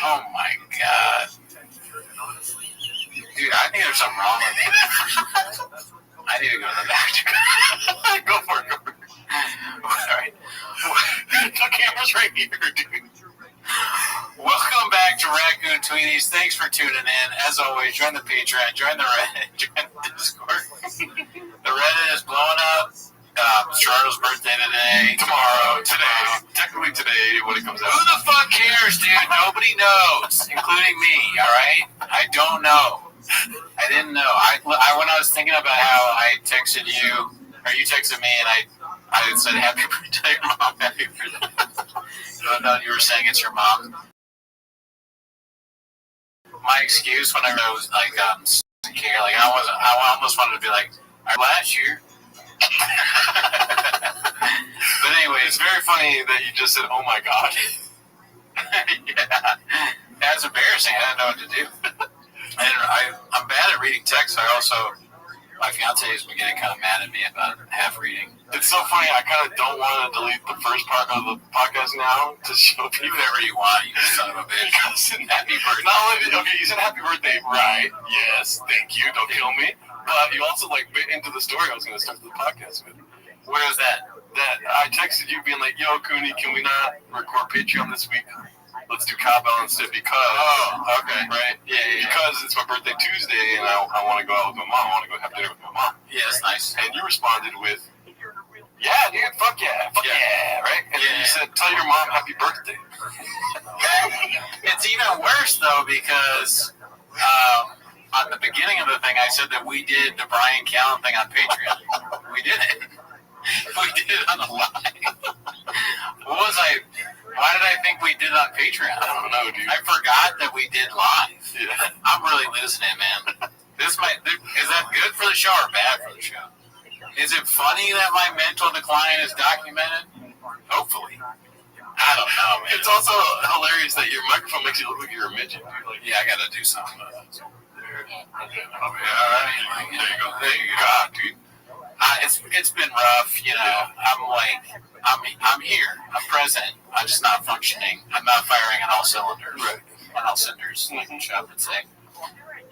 Speaker 17: Oh, my God. Dude, I think there's something wrong with me. I need to go to the doctor.
Speaker 3: Go for it.
Speaker 17: All right.
Speaker 3: The camera's right here, dude.
Speaker 17: Welcome back to Raccoon Tweeties. Thanks for tuning in. As always, join the Patreon, join the Reddit, join the Discord. The Reddit is blowing up. Charles' birthday today.
Speaker 3: Tomorrow. Today. Technically today when it comes out.
Speaker 17: Who the fuck cares, dude? Nobody knows, including me, all right? I don't know. I didn't know. When I was thinking about how I texted you, or you texted me, and I said, happy birthday, Mom. Happy birthday. I thought you were saying it's your mom. My excuse whenever I was like, care, like I almost wanted to be like, last year.
Speaker 3: But anyway, it's very funny that you just said, oh my God.
Speaker 17: Yeah. That's embarrassing. I didn't know what to do. I'm bad at reading text. My fiance has been getting kind of mad at me about half reading.
Speaker 3: It's so funny. I kind of don't want to delete the first part of the podcast now to show people.
Speaker 17: Whatever you want, you son of a bitch. Happy birthday.
Speaker 3: Not only okay, you said happy birthday, right? Yes, thank you. Don't kill me. But you also bit into the story I was going to start the podcast with.
Speaker 17: What is that?
Speaker 3: That I texted you being like, yo, Cooney, can we not record Patreon this week? Let's do cowbell instead because.
Speaker 17: Oh, okay.
Speaker 3: Right?
Speaker 17: Yeah.
Speaker 3: Because it's my birthday Tuesday and I want to go out with my mom. I want to go have dinner with my mom.
Speaker 17: Yeah, that's nice.
Speaker 3: And you responded with, Yeah, dude, fuck yeah, right? And then you said, tell your mom happy birthday.
Speaker 17: It's even worse, though, because on the beginning of the thing, I said that we did the Brian Callen thing on Patreon. We did it. We did it on the live. What was I? Why did I think we did it on Patreon?
Speaker 3: I don't know, dude.
Speaker 17: I forgot that we did live. Yeah. I'm really losing it, man. Is that good for the show or bad for the show? Is it funny that my mental decline is documented? Hopefully. I don't know, man.
Speaker 3: It's also hilarious that your microphone makes you look like you're a midget. Like,
Speaker 17: yeah, I gotta do something.
Speaker 3: There you go. There you go, dude.
Speaker 17: It's been rough, you know. I'm here. I'm present. I'm just not functioning. I'm not firing on all cylinders.
Speaker 3: Right.
Speaker 17: On all cylinders, like the shop would say.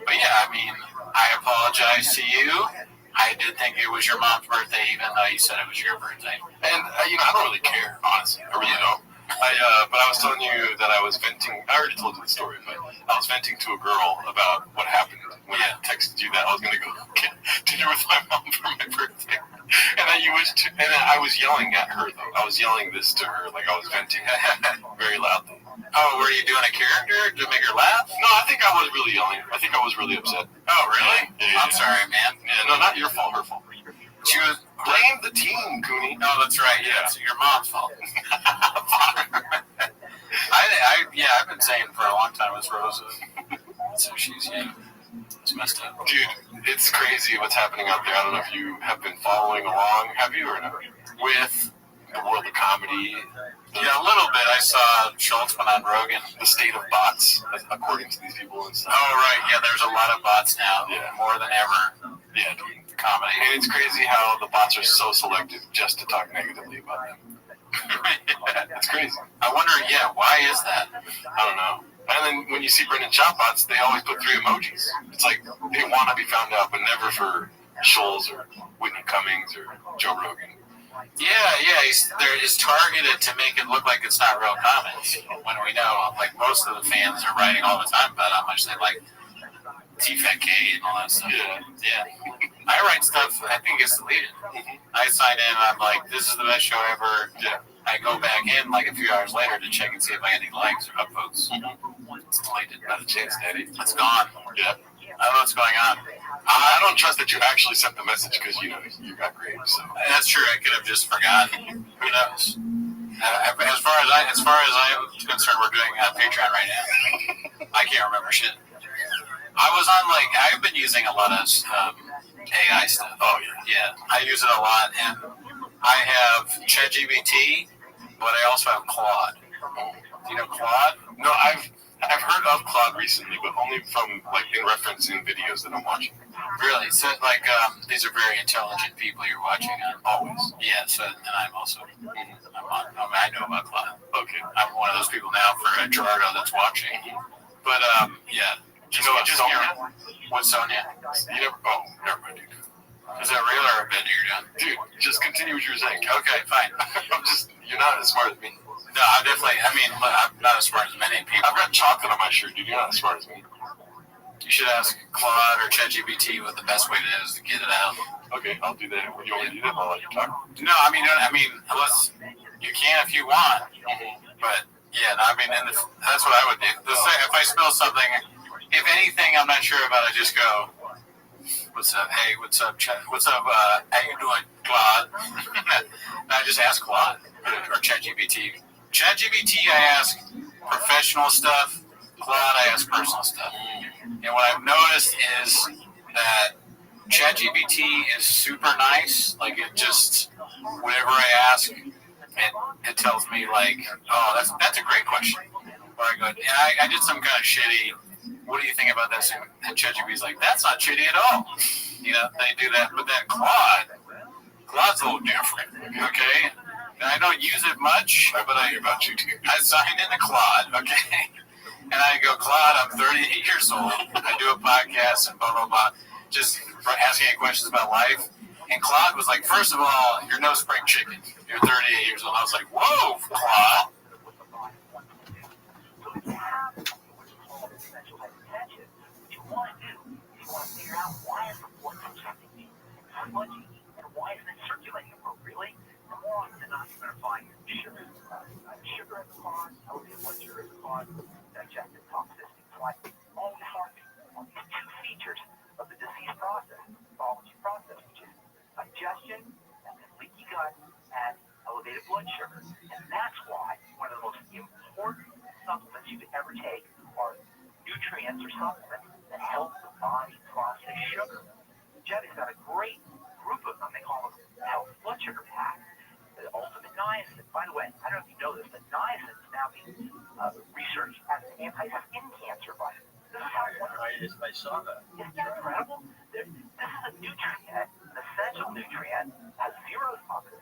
Speaker 17: But yeah, I mean, I apologize to you. I did think it was your mom's birthday, even though you said it was your birthday.
Speaker 3: And I don't really care, honestly. I really don't. But I was telling you that I was venting. I already told you the story, but I was venting to a girl about what happened when I texted you that I was going to go get dinner with my mom for my birthday. And I was yelling at her, though. I was yelling this to her, like I was venting very loudly.
Speaker 17: Oh, were you doing a character to make her laugh?
Speaker 3: No, I think I was really yelling. I think I was really upset.
Speaker 17: Oh, really?
Speaker 3: Yeah.
Speaker 17: I'm sorry, man.
Speaker 3: Yeah, no, not your fault, her fault.
Speaker 17: She was...
Speaker 3: Blame the team, Cooney.
Speaker 17: No, that's right. Yeah, it's your mom's fault. I've been saying for a long time it's Rosa. So she's, it's messed up.
Speaker 3: Dude, it's crazy what's happening out there. I don't know if you have been following along. Have you or no? With the world of comedy.
Speaker 17: Yeah, a little bit. I saw Schultz went on Rogan.
Speaker 3: The state of bots, according to these people and stuff.
Speaker 17: Oh, right. Yeah, there's a lot of bots now.
Speaker 3: Yeah.
Speaker 17: More than ever.
Speaker 3: Yeah, dude.
Speaker 17: Comedy.
Speaker 3: And it's crazy how the bots are so selective just to talk negatively about them. It's crazy.
Speaker 17: I wonder, why is that?
Speaker 3: I don't know. And then when you see Brendan Schaub bots, they always put 3 emojis. It's like they want to be found out, but never for Schultz or Whitney Cummings or Joe Rogan.
Speaker 17: Yeah, it's targeted to make it look like it's not real comments. When we know, like, most of the fans are writing all the time about how much they like T-Fat K and all that stuff. Yeah. I write stuff, I think it's deleted. I sign in, I'm like, this is the best show ever.
Speaker 3: Yeah.
Speaker 17: I go back in like a few hours later to check and see if I get any likes or upvotes. It's deleted.
Speaker 3: Not a chance, Daddy.
Speaker 17: It's gone.
Speaker 3: Yeah.
Speaker 17: I don't know what's going on.
Speaker 3: I don't trust that you actually sent the message because, you got grades. So.
Speaker 17: That's true. I could have just forgotten. Who knows? As far as I'm concerned, we're doing Patreon right now. I can't remember shit. I was on, I've been using a lot of AI stuff.
Speaker 3: Oh,
Speaker 17: yeah. I use it a lot, and I have ChatGPT, but I also have Claude. Do you know Claude?
Speaker 3: No, I've heard of Claude recently, but only from, in reference in videos that I'm watching.
Speaker 17: Really? So, these are very intelligent people you're watching.
Speaker 3: Always.
Speaker 17: Yeah, so, and I'm also, I know about Claude.
Speaker 3: Okay.
Speaker 17: I'm one of those people now for Gerardo that's watching. But, yeah.
Speaker 3: Just Sonia?
Speaker 17: What's Sonia?
Speaker 3: Never mind, dude.
Speaker 17: Is that real or a bit you're doing?
Speaker 3: Dude, just continue what you were saying.
Speaker 17: Okay, fine.
Speaker 3: You're not as smart as me.
Speaker 17: No, I'm not as smart as many people.
Speaker 3: I've got chocolate on my shirt, dude. You're not as smart as me.
Speaker 17: You should ask Claude or ChatGPT what the best way is to get it out.
Speaker 3: Okay, I'll do that. Would you want me to do that while you talk?
Speaker 17: No, unless you can if you want. But, yeah, that's what I would do. If I spill something, if anything I'm not sure about, I just go, what's up? Hey, what's up, Chat? What's up? How you doing, Claude? And I just ask Claude or ChatGPT. ChatGPT, I ask professional stuff. Claude, I ask personal stuff. And what I've noticed is that ChatGPT is super nice. Like, it just, whatever I ask, it tells me, oh, that's a great question. Or I go, I did some kind of shitty, what do you think about this? And ChatGPT's like, that's not shitty at all. They do that. But then Claude's a little different, okay? And I don't use it much, but I hear about you too. I signed into Claude, okay? And I go, Claude, I'm 38 years old. I do a podcast and blah, blah, blah. Just asking me questions about life. And Claude was like, first of all, you're no spring chicken. You're 38 years old. I was like, whoa, Claude.
Speaker 13: often not going to find sugar. Sugar at the cause, elevated blood sugar at the cause, digestive toxicity. So I always harken on these two features of the disease process, pathology process, which is digestion and then leaky gut and elevated blood sugar. And that's why one of the most important supplements you could ever take are nutrients or supplements that help the body process sugar. Jetty's got a great group of them. They call them health blood sugar packs. The ultimate niacin. By the way, I don't know if you know this, but niacin is now being researched as an anti-skin cancer vitamin. This is how
Speaker 15: I saw that.
Speaker 13: Isn't that incredible? This is a nutrient, an essential nutrient, has zero toxic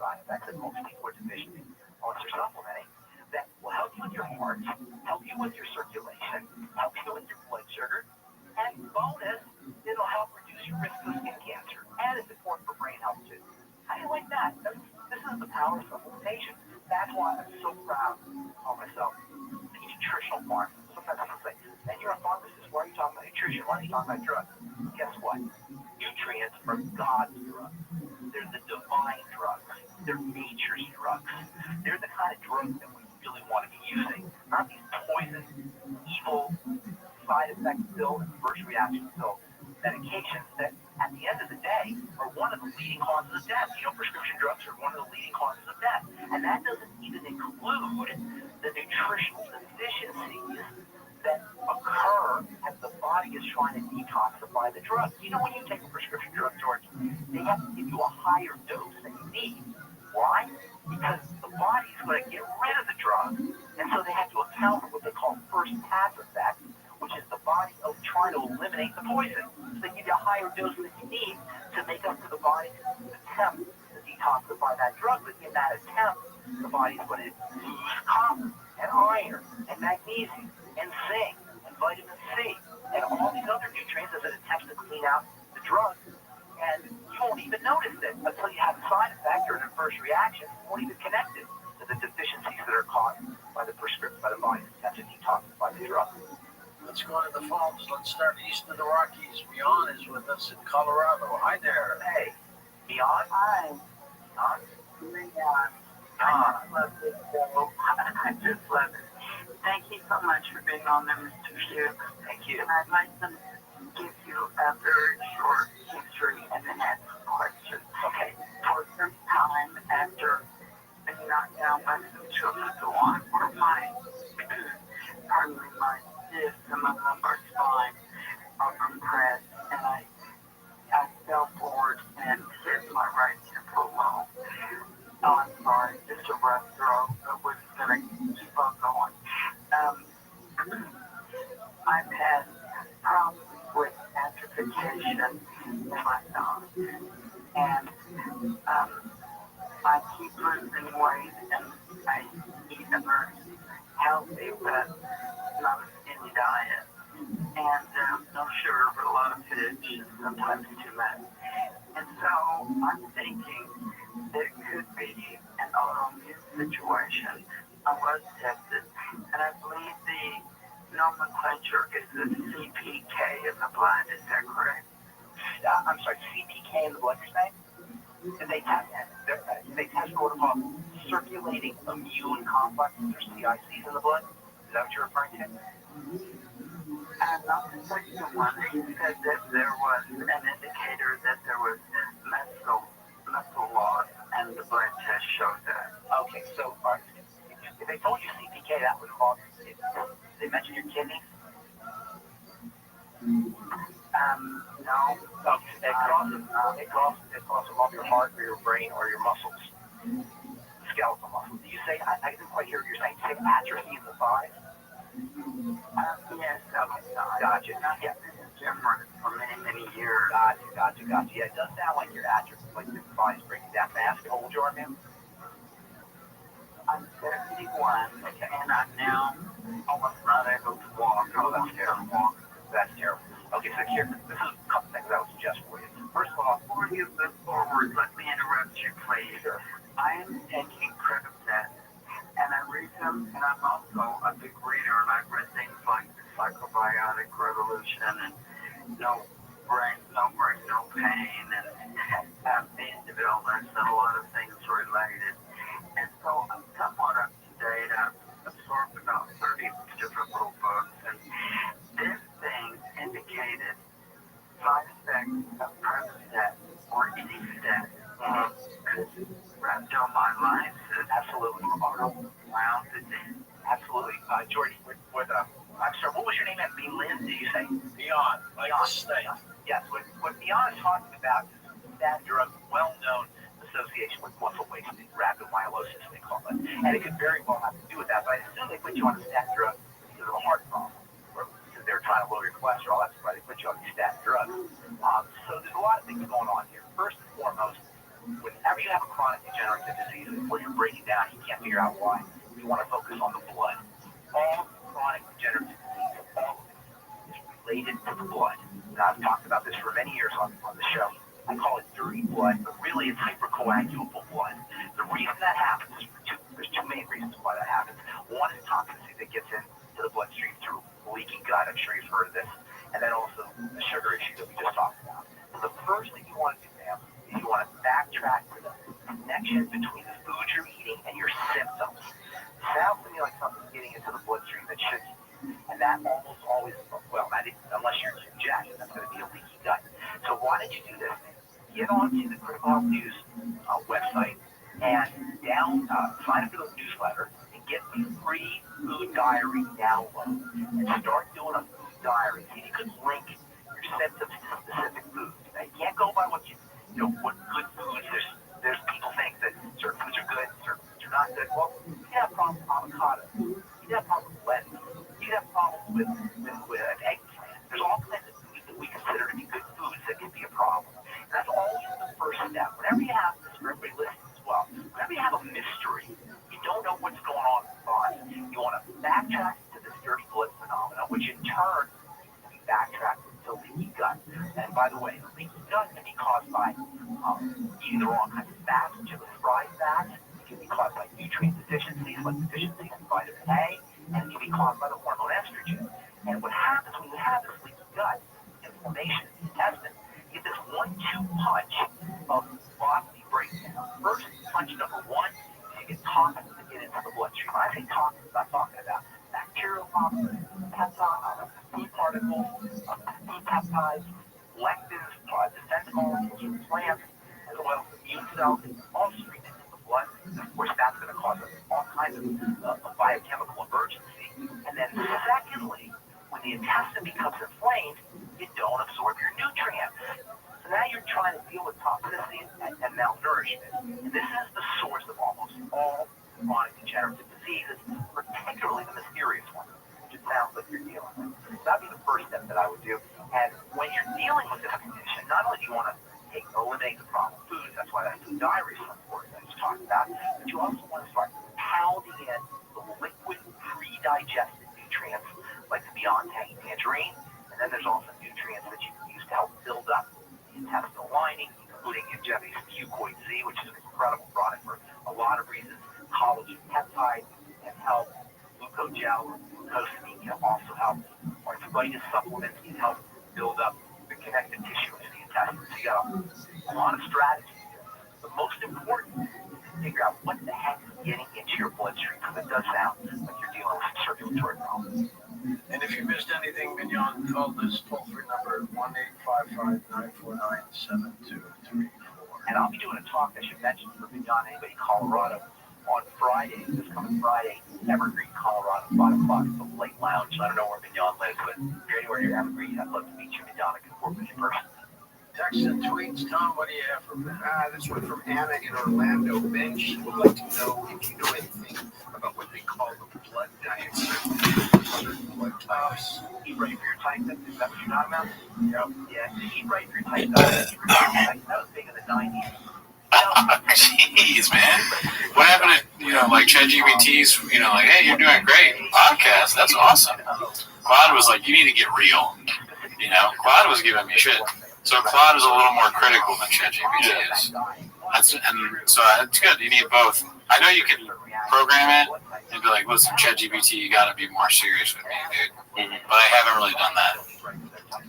Speaker 13: side effects that most people are deficient in unless they're supplementing, that will help you with your heart, help you with your circulation, help you with your blood sugar, and bonus, it'll help reduce your risk of skin cancer, and it's important for brain health too. How do you like that? This is the power of supplementation. That's why I'm so proud of myself, the nutritional part. Sometimes people say, man, you're a pharmacist. Why are you talking about nutrition? Why are you talking about drugs? Guess what? Nutrients are God's drugs. They're the divine drugs. They're nature's drugs. They're the kind of drugs that we really want to be using. Not these poison, evil, side effect filled and first reaction filled medications that at the end of the day are one of the leading causes of death. You know, prescription drugs are one of the leading causes of death. And that doesn't even include the nutritional deficiencies that occur as the body is trying to detoxify the drug. You know, when you take a prescription drug, George, they have to give you a higher dose than you need. Why? Because the body is going to get rid of the drug. And so they have to account for what they call first pass effect, which is the body trying to eliminate the poison. So they give you a higher dose than you need to make up for the body's attempt to detoxify that drug. But in that attempt, the body's going to lose copper and iron and magnesium and zinc and vitamin C and all these other nutrients as it attempts to clean out the drug. And you won't even notice it until you have a side effect or an adverse reaction. You won't even connect it to the deficiencies that are caused by the body's attempt to detoxify the drug.
Speaker 15: Let's go to the phones. Let's start east of the Rockies. Mian is with us in Colorado. Hi there.
Speaker 13: Hey, Mian? Hi. Mian? I love this show. I just love it. Thank you so much for being on there, Mr. Hughes. Thank you. And I'd like to give you a very short history and then ask questions. Okay. For some time after being knocked down by some children who were my disc and my lumbar spine are compressed, and I fell forward and hit my right temporal lobe. Oh, I'm sorry, just a rough throw, but we're going to keep on going. I've had problems with atrophication in my thumb, and I keep losing weight, and I eat a very healthy but not a skinny diet, and no sugar, but a lot of fish, sometimes too much. And so I'm thinking it could be an autoimmune situation. I was tested, and I believe the nomenclature is the CPK in the blood. Is that correct? I'm sorry, CPK in the blood, you're saying? They test for what are called circulating immune complexes, or CICs in the blood. Is that what you're referring to? And not the second one. He said that there was an indicator that there was muscle loss, and the blood test showed that. Okay, so if they told you CPK, that would cause it. They mentioned your kidneys? No. It could also involve your heart or your brain or your muscles, skeletal muscles. Do you say, I didn't quite hear what you're saying, you say atrophy in the thighs? Yes, gotcha. Yeah. Different for many years. Gotcha. Yeah, it does sound like your atrophy, like your body's breaking down fast. How old you are, man? I'm 71, okay. And I'm now almost not able to walk. Oh, that's terrible. That's terrible. Okay, so here, this is a couple things I would suggest for you. First of all, before you move forward, let me interrupt you, please. Sure. I am taking Predicate, and I read them, and I'm also a big reader, and I've read things like the Psychobiotic Revolution, and no brain, no pain, and the Individualist, and a lot of things related related. And so I'm up on it today and I've absorbed about 30 different little books. And this thing indicated side effects of Prevacet or any stent could wrap on my life. Absolutely. Wow, absolutely. George, I'm sorry, what was your name? Lynn, did you say? Beyond. Yes, what Beyond is talking about is that drug, well-known association with muscle wasting, rapid myelosis, they call it. And it could very well have to do with that, but I assume they put you on a statin drug because of a heart problem, or because they're trying to lower your cholesterol. That's why they put you on these statin drugs. So there's a lot of things going on here. First and foremost, whenever you have a chronic degenerative disease where you're breaking down, you can't figure out why, you want to focus on the blood. All chronic degenerative disease, all of it, is related to the blood. Now, I've talked about this for many years on the show. I call it dirty blood, but really it's hypercoagulable blood. The reason that happens is there's two main reasons why that happens. One is toxicity that gets into the bloodstream through leaky gut. I'm sure you've heard of this. And then also the sugar issue that we just talked about. So the first thing you want to do, ma'am, is you want to backtrack to the connection between the food you're eating and your symptoms. Sounds to me like something's getting into the bloodstream that shouldn't. And that almost always, well, unless you're jacked, that's going to be a leaky gut. So why don't you do this? Get onto the Critical Health News website and sign up for the newsletter and get the free food diary download and start doing a food diary. See if you can link your symptoms to specific foods. Now, you can't go by what what good foods. There's people think that certain foods are good, certain foods are not good. Well, you can have problems with avocado. You can have problems with lettuce. You can have problems with eggplant. There's all kinds of foods that we consider to be good foods that can be a problem. And that's always the first step. Whenever you have this, for everybody listening as well, whenever you have a mystery, you don't know what's going on in the body, you want to backtrack to this dirty blood phenomenon, which in turn can be backtracked to leaky gut. And by the way, the leaky gut can be caused by eating the wrong kinds of fats, which are the fried fats. It can be caused by nutrient deficiencies, like deficiencies in vitamin A, and it can be caused by the hormone estrogen. And what happens when you have this leaky gut, inflammation in the intestine, you get this 1-2 punch of bodily breakdown. First punch number one, you get toxins that get into the bloodstream. When I say toxins, I'm talking about bacterial toxins, peptides, food particles, food peptides, lectins, defense molecules from plants, as well as immune cells, all stream into the blood. And of course, that's going to cause all kinds of biochemical emergency. And then secondly, when the intestine becomes inflamed, you don't absorb your nutrients. So now you're trying to deal with toxicity and malnourishment. And this is the source of almost all chronic degenerative diseases, particularly the mysterious ones, which it sounds like you're dealing with. So that'd be the first step that I would do. And when you're dealing with this condition, not only do you want to eliminate the problem foods, that's why that food diary is so important, I just talked about, but you also want to start pounding in the liquid, pre-digested nutrients, like the Beyond Tangy Tangerine, and then there's also nutrients that you can use to help build up the intestinal lining, including Injectase Fucoid Z, which is an incredible product for a lot of reasons. Collagen peptide can help. Glucogel or glucosamine can also help. Arthritis supplements can help build up the connective tissue in the intestine. So you got a lot of strategies here. The most important is to figure out what the heck is getting into your bloodstream, because it does sound like you're dealing with circulatory problems.
Speaker 12: And if you missed anything, Mignon, call this toll-free number 1-855-949-7234.
Speaker 13: And I'll be doing a talk, I should mention, for Mignon, anybody in Colorado, on Friday, this coming Friday, Evergreen, Colorado, 5 o'clock, at the Lake Lounge. I don't know where Mignon lives, but if you're anywhere near Evergreen, I'd love to meet you, Mignon. I can work with you personally.
Speaker 12: Texts and tweets, Tom, what do you have from that? This one from Anna in Orlando. Ben, she would like to know if you know anything about what they call the blood diet. Certain blood types.
Speaker 13: Eat right for your type, is that what you're talking about?
Speaker 12: Yep.
Speaker 13: Yeah, eat right for your type. That was big in the 90s.
Speaker 17: Jeez, man. What happened to, like ChatGPT's, like, hey, you're doing great. Podcast, that's awesome. Claude was like, you need to get real. Claude was giving me shit. So Claude is a little more critical than ChatGPT is. And so it's good. You need both. I know you can program it and be like, listen, ChatGPT, you got to be more serious with me, dude. But I haven't really done that.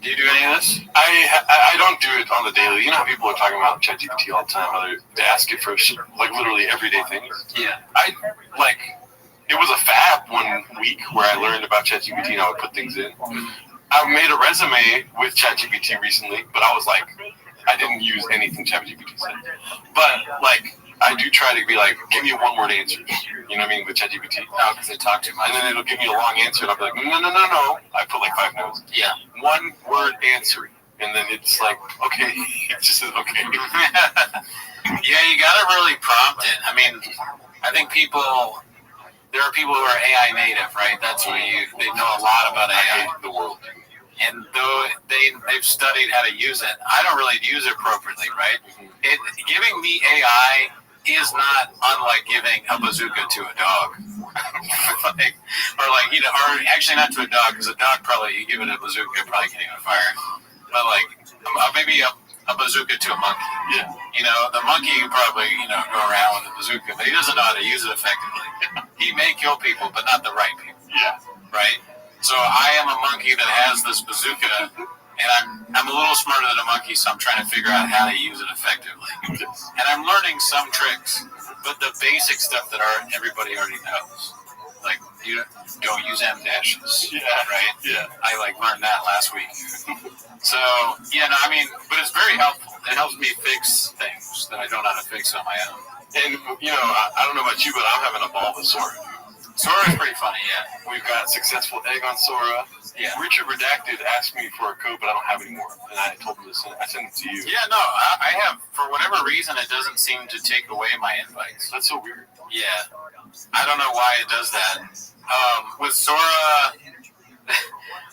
Speaker 17: Do you do any of this?
Speaker 3: I don't do it on the daily. You know how people are talking about ChatGPT all the time, how they ask it for like literally everyday things.
Speaker 17: Yeah.
Speaker 3: It was a fab 1 week where I learned about ChatGPT and I would put things in. I made a resume with ChatGPT recently, but I was like, I didn't use anything ChatGPT said. But I do try to be like, give me 1-word answers. You know what I mean, with ChatGPT.
Speaker 17: No, because they talk too much.
Speaker 3: And then it'll give me a long answer, and I'll be like, no. I put like 5 notes.
Speaker 17: Yeah.
Speaker 3: 1-word answer. And then it's like, okay. It just says, okay.
Speaker 17: Yeah, you got to really prompt it. I mean, I think there are people who are AI native, right? That's where they know a lot about AI.
Speaker 3: The world.
Speaker 17: And though they've studied how to use it, I don't really use it appropriately, right? Giving me AI is not unlike giving a bazooka to a dog. or actually not to a dog, because a dog probably, you give it a bazooka, it probably can't even fire. But maybe a bazooka to a monkey.
Speaker 3: Yeah.
Speaker 17: The monkey can probably, go around with a bazooka, but he doesn't know how to use it effectively. He may kill people, but not the right people.
Speaker 3: Yeah.
Speaker 17: Right? So I am a monkey that has this bazooka, and I'm a little smarter than a monkey, so I'm trying to figure out how to use it effectively. And I'm learning some tricks, but the basic stuff that everybody already knows. Like, you don't use M dashes.
Speaker 3: Yeah.
Speaker 17: Right?
Speaker 3: Yeah.
Speaker 17: I learned that last week. So, but it's very helpful. It helps me fix things that I don't know how to fix on my own.
Speaker 3: And, I don't know about you, but I'm having a ball with Sora.
Speaker 17: Sora's pretty funny, yeah.
Speaker 3: We've got successful egg on Sora.
Speaker 17: Yeah.
Speaker 3: Richard Redacted asked me for a code, but I don't have any more. And I told him I sent it to you.
Speaker 17: Yeah, no, I have, for whatever reason, it doesn't seem to take away my invites.
Speaker 3: That's so weird.
Speaker 17: Yeah. I don't know why it does that. With Sora...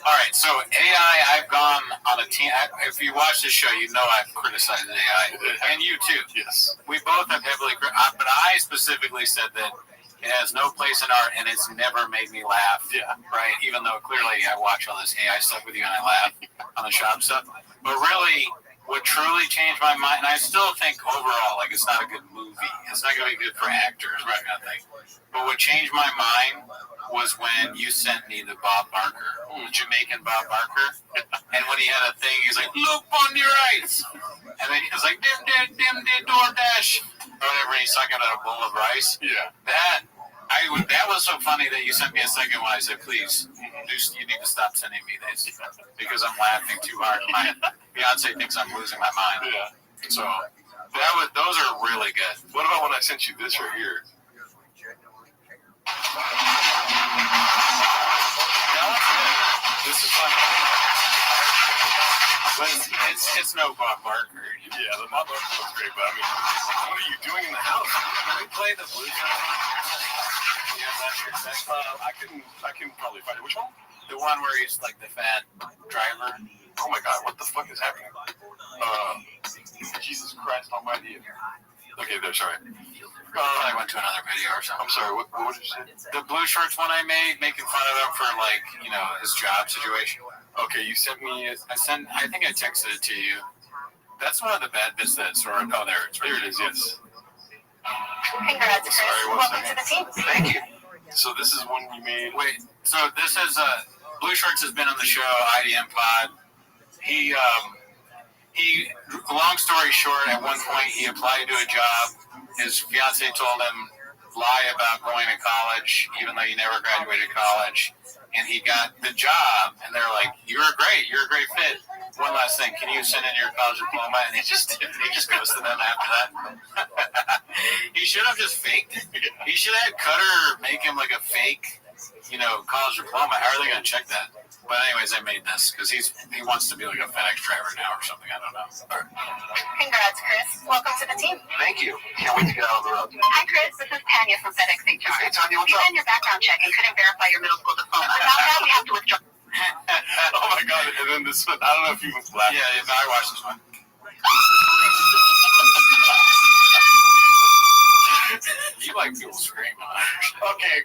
Speaker 17: All right, so AI, I've gone on a team. If you watch the show, you know I've criticized AI, and you too.
Speaker 3: Yes.
Speaker 17: We both have heavily criticized, but I specifically said that it has no place in art, and it's never made me laugh.
Speaker 3: Yeah.
Speaker 17: Right? Even though clearly I watch all this AI stuff with you and I laugh on the shop stuff. But really, what truly changed my mind, and I still think overall, it's not a good movie. It's not going to be good for actors, right? Kind of thing. But what changed my mind was when you sent me the Bob Barker, the Jamaican Bob Barker. And when he had a thing, he's like, look on your rice. And then he was like, dim, DoorDash. Or whatever, and he's sucking at a bowl of rice.
Speaker 3: Yeah.
Speaker 17: That was so funny that you sent me a second one. I said, please, you need to stop sending me this because I'm laughing too hard. My fiance thinks I'm losing my mind.
Speaker 3: Yeah.
Speaker 17: So those are really good.
Speaker 3: What about when I sent you this right here?
Speaker 17: This is fun. But it's no Bob Barker.
Speaker 3: Yeah, the Bob Barker looks great, but what are you doing in the house?
Speaker 17: Can we play the blues?
Speaker 3: I can probably find it. Which one?
Speaker 17: The one where he's like the fat driver.
Speaker 3: Oh my God, what the fuck is happening? Jesus Christ Almighty. Okay, there, sorry.
Speaker 17: I went to another video or something.
Speaker 3: I'm sorry, what did you say?
Speaker 17: The blue shirts one I made, making fun of him for his job situation.
Speaker 3: Okay, you sent me it.
Speaker 17: I think I texted it to you. That's one of the bad bits that sort of, oh, there it is, yes.
Speaker 10: Congrats, Chris. Welcome to the team.
Speaker 3: Thank you. So this is one you made.
Speaker 17: Wait, so this is, Blue Shirts has been on the show, IDM Pod. He, long story short, at one point he applied to a job. His fiance told him, lie about going to college, even though he never graduated college. And he got the job, and they're like, you're a great fit. One last thing, can you send in your college diploma? And he just goes to them after that. He should have just faked it. He should have had Cutter make him like a fake, college diploma. How are they going to check that? But anyways, I made this because he wants to be like a FedEx driver now or something. I don't know.
Speaker 10: Congrats, Chris. Welcome to the team.
Speaker 3: Thank you. Can't wait to get out on the road.
Speaker 10: Hi, Chris. This is Tanya from FedEx HR.
Speaker 3: Hey, Tanya, what's
Speaker 10: We
Speaker 3: up?
Speaker 10: ran your background check and couldn't verify your middle school diploma. Now we have to withdraw.
Speaker 3: Oh my God! And then this one, I don't know if you was black.
Speaker 17: Yeah, I watched this one. You like people screaming.
Speaker 3: Okay,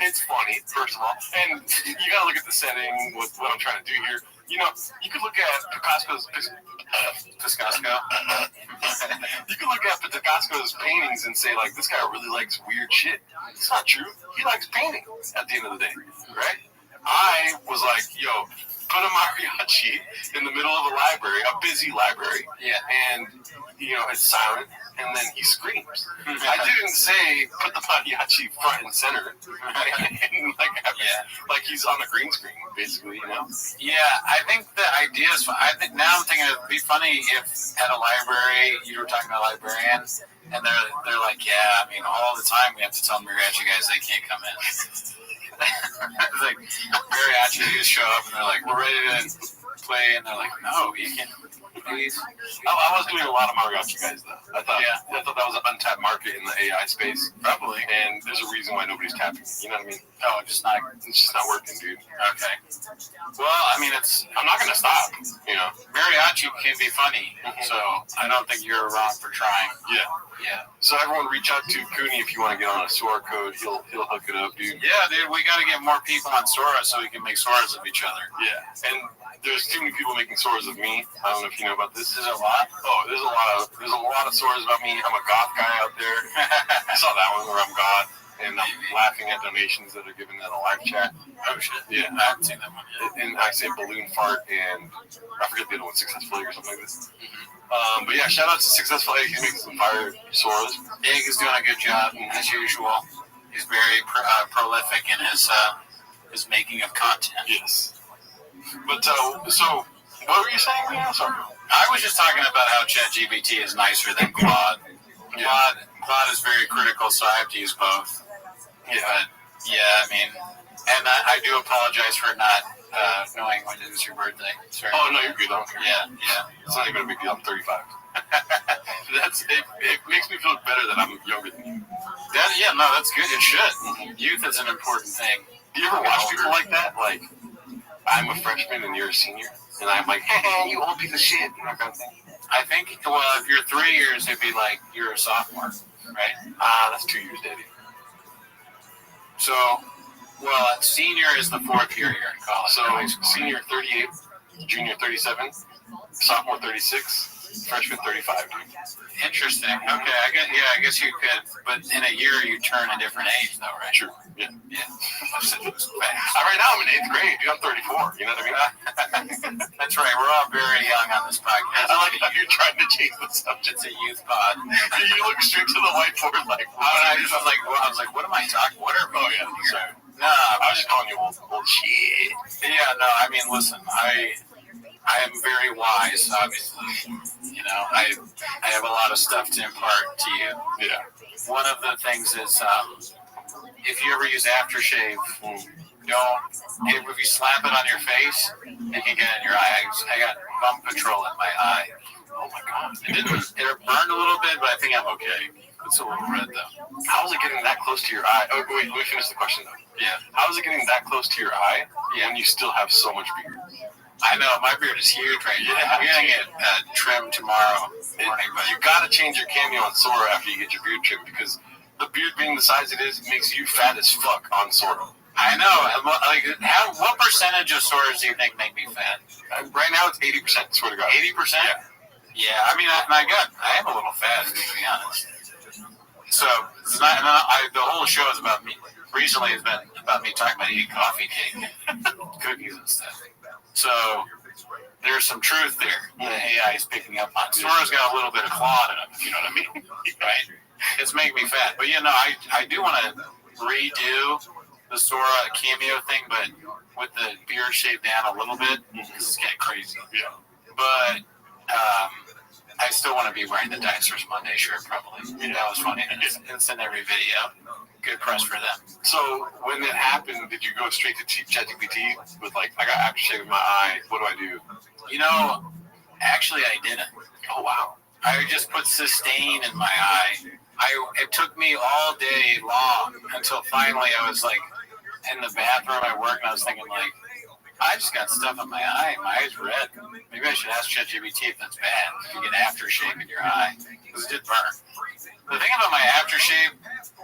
Speaker 3: it's funny, first of all. And you gotta look at the setting, what I'm trying to do here. You could look at Picasso's paintings and say, like, this guy really likes weird shit. It's not true. He likes painting at the end of the day, right? I was like, yo, put a mariachi in the middle of a library, a busy library.
Speaker 17: Yeah.
Speaker 3: And, it's silent, and then he screams. I didn't say put the mariachi front and center. And like he's on a green screen, basically,
Speaker 17: Yeah, I think the idea is. I'm thinking it'd be funny if at a library you were talking to a librarian, and they're like, yeah, I mean, all the time we have to tell mariachi guys they can't come in. It's like mariachi just show up and they're like, we're ready to play, and they're like, no, you can't. Please.
Speaker 3: I was doing a lot of mariachi guys though. I thought that was an untapped market in the AI space,
Speaker 17: probably.
Speaker 3: And there's a reason why nobody's tapping. You know what I mean?
Speaker 17: Oh, it's
Speaker 3: just not working, dude.
Speaker 17: Okay. Well, I mean,
Speaker 3: I'm not gonna stop.
Speaker 17: Mariachi can be funny, so I don't think you're wrong for trying.
Speaker 3: Yeah. So everyone, reach out to Cooney if you want to get on a Sora code. He'll hook it up, dude.
Speaker 17: Yeah, dude. We got to get more people on Sora so we can make Soras of each other.
Speaker 3: Yeah. And there's too many people making Soras of me. I don't know if you know about this.
Speaker 17: There's a lot.
Speaker 3: Oh, there's a lot of Soras about me. I'm a goth guy out there. I saw that one where I'm goth. And I'm laughing at donations that are given in a live chat.
Speaker 17: Oh, shit.
Speaker 3: Yeah.
Speaker 17: I haven't seen that one yet.
Speaker 3: And I say balloon fart, and I forget the other one, Successful Egg or something like this. But yeah, shout out to Successful Egg. He's making some fire Soras.
Speaker 17: Egg is doing a good job, as usual. He's very prolific in his making of content.
Speaker 3: Yes. But, so, what were you saying now? Sorry.
Speaker 17: I was just talking about how ChatGPT is nicer than Claude. Claude is very critical, so I have to use both.
Speaker 3: Yeah.
Speaker 17: But, I mean, and I do apologize for not knowing when it was your birthday. Sorry.
Speaker 3: Oh, no, you're good. I don't care.
Speaker 17: Yeah.
Speaker 3: It's not even a big deal. I'm 35. It makes me feel better that I'm younger than you.
Speaker 17: That's good. It should. Youth is an important thing.
Speaker 3: Do you ever watch people like that? Like, I'm a freshman and you're a senior, and I'm like, hey, you old piece of shit, and that kind of thing.
Speaker 17: I think, if you're 3 years, it'd be like you're a sophomore, right?
Speaker 3: That's 2 years, Daddy.
Speaker 17: So, senior is the 4th year you're in college.
Speaker 3: So, senior 38, junior 37, sophomore 36, freshman 35, dude.
Speaker 17: Interesting. Okay, I guess you could, but in a year you turn a different age, though, right?
Speaker 3: True. Yeah.
Speaker 17: Right
Speaker 3: now I'm in 8th grade, dude. I'm 34. You know what I mean?
Speaker 17: That's right. We're all very young on this podcast.
Speaker 3: I like how you're trying to change the subject.
Speaker 17: It's a youth pod.
Speaker 3: You look straight to the whiteboard like,
Speaker 17: I was like, what am I talking? What are we doing here? No,
Speaker 3: I was just calling you old shit.
Speaker 17: Yeah, no. I mean, listen, I am very wise, obviously. I have a lot of stuff to impart to you.
Speaker 3: Yeah.
Speaker 17: One of the things is, if you ever use aftershave, if you slap it on your face, it can get in your eye. I got bump patrol in my eye. Oh my God. It burned a little bit, but I think I'm okay. It's a little red though.
Speaker 3: How is it getting that close to your eye? Oh, wait, let me finish the question though.
Speaker 17: Yeah.
Speaker 3: How is it getting that close to your eye when you still have so much beard?
Speaker 17: I know, my beard is huge right now. I'm getting it trimmed tomorrow morning. But
Speaker 3: you gotta change your cameo on Sora after you get your beard trimmed, because the beard being the size it is makes you fat as fuck on Sora.
Speaker 17: I know. What percentage of Soras do you think make me fat?
Speaker 3: Right now it's 80%, swear to God.
Speaker 17: 80%? Yeah, I mean, I am a little fat, to be honest. So, the whole show is about me. Recently it's been about me talking about eating coffee cake, cookies and stuff. So, there's some truth there that AI is picking up on. Sora's got a little bit of Claude in it, if you know what I mean. Right? It's making me fat. But, I do want to redo the Sora cameo thing, but with the beard shaved down a little bit, because it's getting crazy.
Speaker 3: Yeah.
Speaker 17: But, I still want to be wearing the Dinosaurs Monday shirt, probably. That was funny. It's in every video. Good press for them.
Speaker 3: So, when that happened, did you go straight to ChatGPT with, I got aftershave in my eye, what do I do?
Speaker 17: Actually, I didn't.
Speaker 3: Oh, wow.
Speaker 17: I just put sustain in my eye. It took me all day long until finally I was, in the bathroom at work, and I was thinking, I just got stuff in my eye. My eye's red. Maybe I should ask ChatGPT if that's bad. If you get aftershave in your eye. Because it did burn. The thing about my aftershave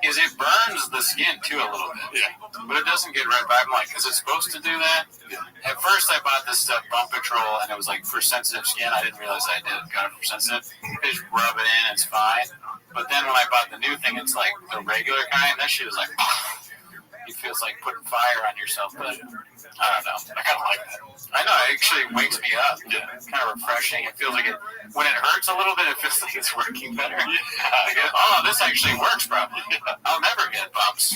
Speaker 17: is it burns the skin, too, a little bit.
Speaker 3: Yeah.
Speaker 17: But it doesn't get red. But I'm like, is it supposed to do that? Yeah. At first, I bought this stuff, Bump Patrol, and it was, for sensitive skin. I didn't realize I got it for sensitive. Just rub it in, it's fine. But then when I bought the new thing, it's the regular kind. That shit is It feels like putting fire on yourself, but I don't know. I kind of like that. I know, it actually wakes me up. Yeah. It's kind of refreshing. It feels like it, when it hurts a little bit, it feels like it's working better. Yeah. Oh, this actually works, bro. I'll never get bumps.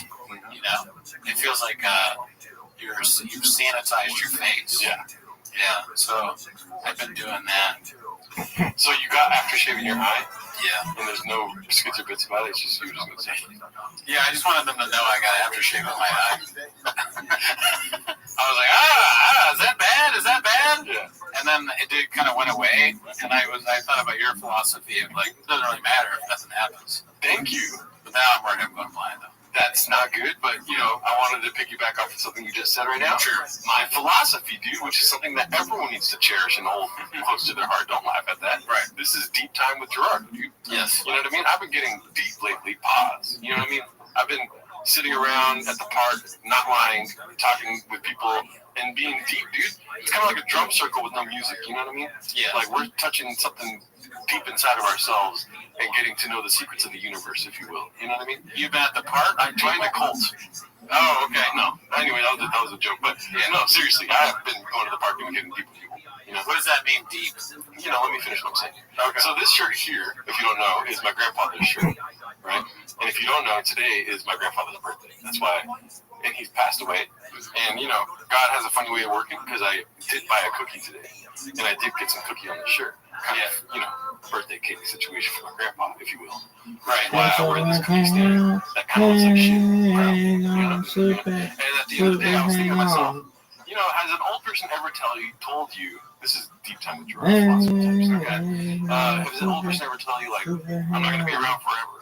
Speaker 17: You know? It feels like you've sanitized your face. Yeah. Yeah. So I've been doing that.
Speaker 3: So you got aftershave in your eye?
Speaker 17: Yeah.
Speaker 3: And there's no skits or bits about it. It's just you were just gonna say.
Speaker 17: Yeah, I just wanted them to know I got aftershave in my eye. I was like, is that bad? Is that bad? Yeah. And then it did kind of went away, and I thought about your philosophy of like, it doesn't really matter if nothing happens.
Speaker 3: Thank you.
Speaker 17: But now I'm worried I'm going blind though.
Speaker 3: That's not good, but you know, I wanted to piggyback off of something you just said right now.
Speaker 17: Sure.
Speaker 3: My philosophy, dude, which is something that everyone needs to cherish and hold close to their heart. Don't laugh at that.
Speaker 17: Right.
Speaker 3: This is deep time with Gerard, dude.
Speaker 17: Yes.
Speaker 3: You know what I mean? I've been getting deep lately. Pause. You know what I mean? I've been sitting around at the park, not lying, talking with people, and being deep, dude. It's kind of like a drum circle with no music. You know what I mean?
Speaker 17: Yeah.
Speaker 3: Like we're touching something deep inside of ourselves and getting to know the secrets of the universe, if you will. You know what I mean?
Speaker 17: You've been at the park?
Speaker 3: I joined the cult.
Speaker 17: Oh, okay.
Speaker 3: No. Anyway, that was a joke. But yeah, no, seriously, I've been going to the park and getting deep with people. You know?
Speaker 17: What does that mean, deep?
Speaker 3: You know, let me finish what I'm saying. Okay. So this shirt here, if you don't know, is my grandfather's shirt, right? And if you don't know, today is my grandfather's birthday. That's why, and he's passed away. And, you know, God has a funny way of working because I did buy a cookie today. And I did get some cookie on the shirt. Kind of, you know, birthday cake situation for my grandpa, if you will. Right. While I wear this cookie stand, that kind of looks like shit. Well, you know? And at the end of the day, I was thinking to myself, you know, has an old person ever told you, this is deep time with Gerard philosophy tips, okay? Has an old person ever tell you, like, I'm not going to be around forever?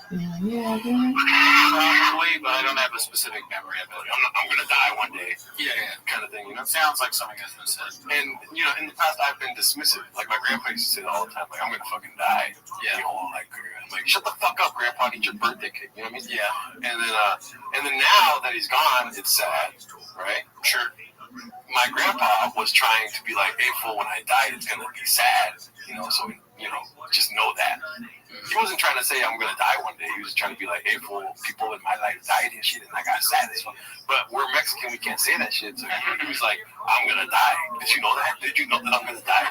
Speaker 17: Probably, but I don't have a specific memory of it.
Speaker 3: I'm going to die one day.
Speaker 17: Yeah,
Speaker 3: kind of thing, you know?
Speaker 17: Sounds like something that's been said.
Speaker 3: And, you know, in the past, I've been dismissive. Like, my grandpa used to say that all the time, like, I'm going to fucking die.
Speaker 17: Yeah.
Speaker 3: You know, like, I'm like, shut the fuck up, grandpa, eat your birthday cake. You know what I mean?
Speaker 17: Yeah.
Speaker 3: And then now that he's gone, it's sad, right?
Speaker 17: Sure.
Speaker 3: My grandpa was trying to be like, hey, fool, when I die, it's going to be sad. You know, so, you know, just know that. He wasn't trying to say I'm going to die one day. He was trying to be like, hey, fool, people in my life died and shit, and I got sad as fuck. But we're Mexican, we can't say that shit. So he was like, I'm going to die. Did you know that? Did you know that I'm going to die?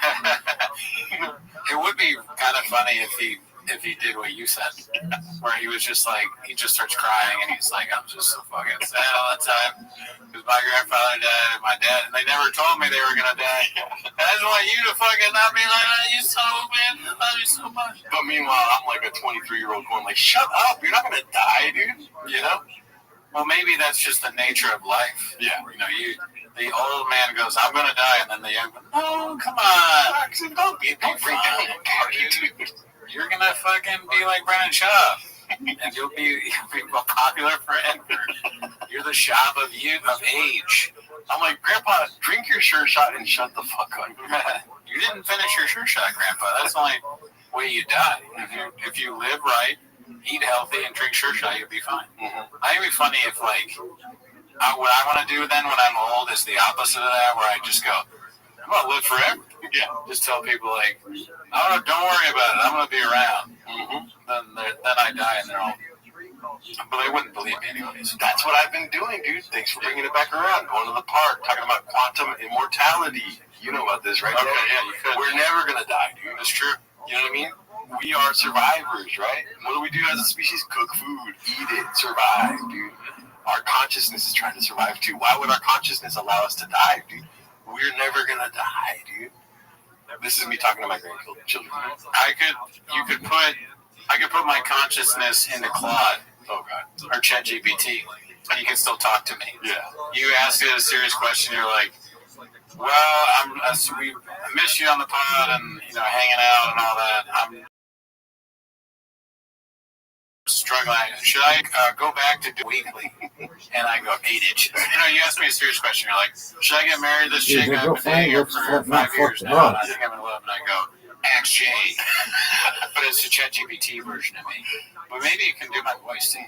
Speaker 17: It would be kind of funny if he did what you said, where he was just like, he just starts crying and he's like, I'm just so fucking sad all the time because my grandfather died and my dad, and they never told me they were gonna die. I just want you to fucking not be like, oh, you so man, I love you so much.
Speaker 3: But meanwhile, I'm like a 23-year-old going like, shut up, you're not gonna die, dude. You know?
Speaker 17: Well, maybe that's just the nature of life.
Speaker 3: Yeah.
Speaker 17: You know, the old man goes, I'm gonna die, and then the young man, no, come on,
Speaker 3: don't freak out, dude.
Speaker 17: You're gonna fucking be like Brennan Schaub, and you'll be a popular friend. You're the Schaub of age.
Speaker 3: I'm like, Grandpa, drink your sure shot and shut the fuck up.
Speaker 17: You didn't finish your sure shot, Grandpa. That's the only way you die. If you live right, eat healthy, and drink sure shot, you'll be fine.
Speaker 3: Mm-hmm.
Speaker 17: I think it'd be funny if, like, what I want to do then when I'm old is the opposite of that, where I just go, I'm going to live forever.
Speaker 3: Yeah.
Speaker 17: Just tell people, like, oh, don't worry about it. I'm going to be around.
Speaker 3: Mm-hmm.
Speaker 17: Then I die, and they're all, but they wouldn't believe me anyways.
Speaker 3: That's what I've been doing, dude. Thanks for bringing it back around. Going to the park, talking about quantum immortality. You know about this, right?
Speaker 17: Okay, yeah, you could.
Speaker 3: We're never going to die, dude.
Speaker 17: That's true.
Speaker 3: You know what I mean? We are survivors, right? What do we do as a species? Cook food, eat it, survive, dude. Our consciousness is trying to survive, too. Why would our consciousness allow us to die, dude? We're never going to die, dude. This is me talking to my grandchildren.
Speaker 17: I could put my consciousness into Claude.
Speaker 3: Oh, God.
Speaker 17: Or ChatGPT. And you can still talk to me.
Speaker 3: Yeah.
Speaker 17: You ask it a serious question, you're like, well, I miss you on the pod and, you know, hanging out and all that. I'm struggling. Should I go back to do weekly? And I go, 8-inch. You know, you ask me a serious question. You're like, should I get married this chick? I've been dating her for 5 years now. I think I'm in love. And I go, ask Jay. But it's a ChatGPT version of me. But maybe it can do my voice too.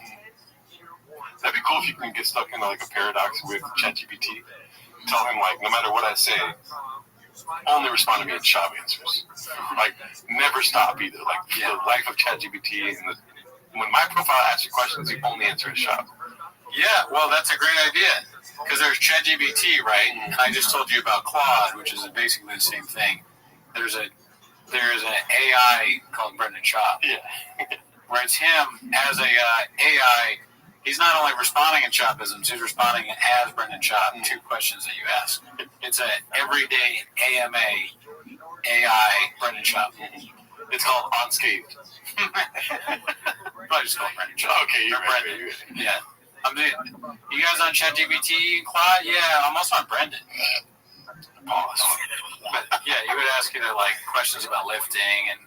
Speaker 3: That'd be cool if you can get stuck in like a paradox with ChatGPT. Tell him, like, no matter what I say, only respond to me in Schaub answers. Like, never stop either. Like, the life of ChatGPT and when my profile asks you questions, you only answer is shop.
Speaker 17: Yeah, well, that's a great idea. Because there's ChatGPT, right? And I just told you about Claude, which is basically the same thing. There's an AI called Brendan Schaub.
Speaker 3: Yeah.
Speaker 17: Where it's him as a AI. He's not only responding in Chauvisms, he's responding as Brendan Schaub to questions that you ask. It's an everyday AMA AI Brendan Schaub.
Speaker 3: It's called Unscathed.
Speaker 17: Probably just called Brendan Schaub.
Speaker 3: Okay, you're
Speaker 17: Brendan.
Speaker 3: right.
Speaker 17: Yeah. You guys on ChatGPT, Claude? Yeah, I'm also on Brendan. Pause. But yeah, you would ask you like questions about lifting and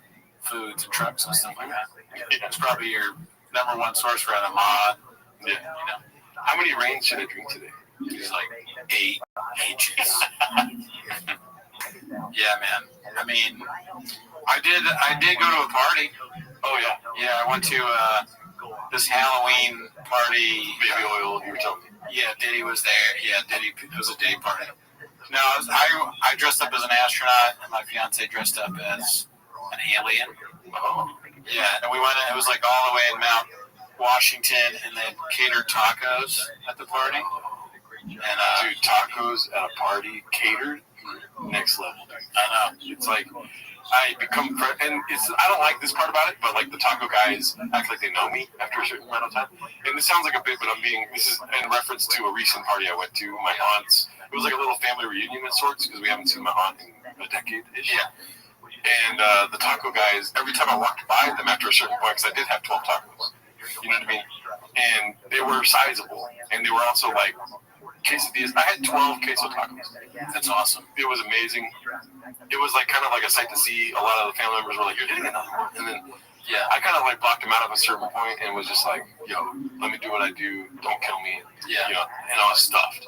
Speaker 17: foods and trucks and stuff like that. It's probably your number one source for a mod.
Speaker 3: Yeah.
Speaker 17: You know.
Speaker 3: How many rains should I drink today?
Speaker 17: He's like 8 inches. Yeah, man. I mean, I did go to a party.
Speaker 3: Oh yeah.
Speaker 17: Yeah, I went to this Halloween party.
Speaker 3: Baby oil, you were telling me.
Speaker 17: Yeah, Diddy was there. Yeah, Diddy. It was a day party. No, I dressed up as an astronaut, and my fiance dressed up as an alien.
Speaker 3: Oh.
Speaker 17: Yeah, and we went in. It was like all the way in Mount Washington, and they catered tacos at the party. And
Speaker 3: dude, tacos at a party catered, next level.
Speaker 17: I know.
Speaker 3: It's like I become and I don't like this part about it, but like the taco guys act like they know me after a certain amount of time. And this sounds like a bit, but this is in reference to a recent party I went to. My aunt's. It was like a little family reunion of sorts because we haven't seen my aunt in a decade-ish.
Speaker 17: Yeah.
Speaker 3: And the taco guys, every time I walked by them after a certain point, because I did have 12 tacos, you know what I mean? And they were sizable, and they were also like quesadillas. I had 12 queso tacos.
Speaker 17: That's awesome.
Speaker 3: It was amazing. It was like kind of like a sight to see. A lot of the family members were like, "You're getting another one," and then I kind of like blocked them out at a certain point and was just like, "Yo, let me do what I do. Don't kill me."
Speaker 17: Yeah.
Speaker 3: You know, and I was stuffed.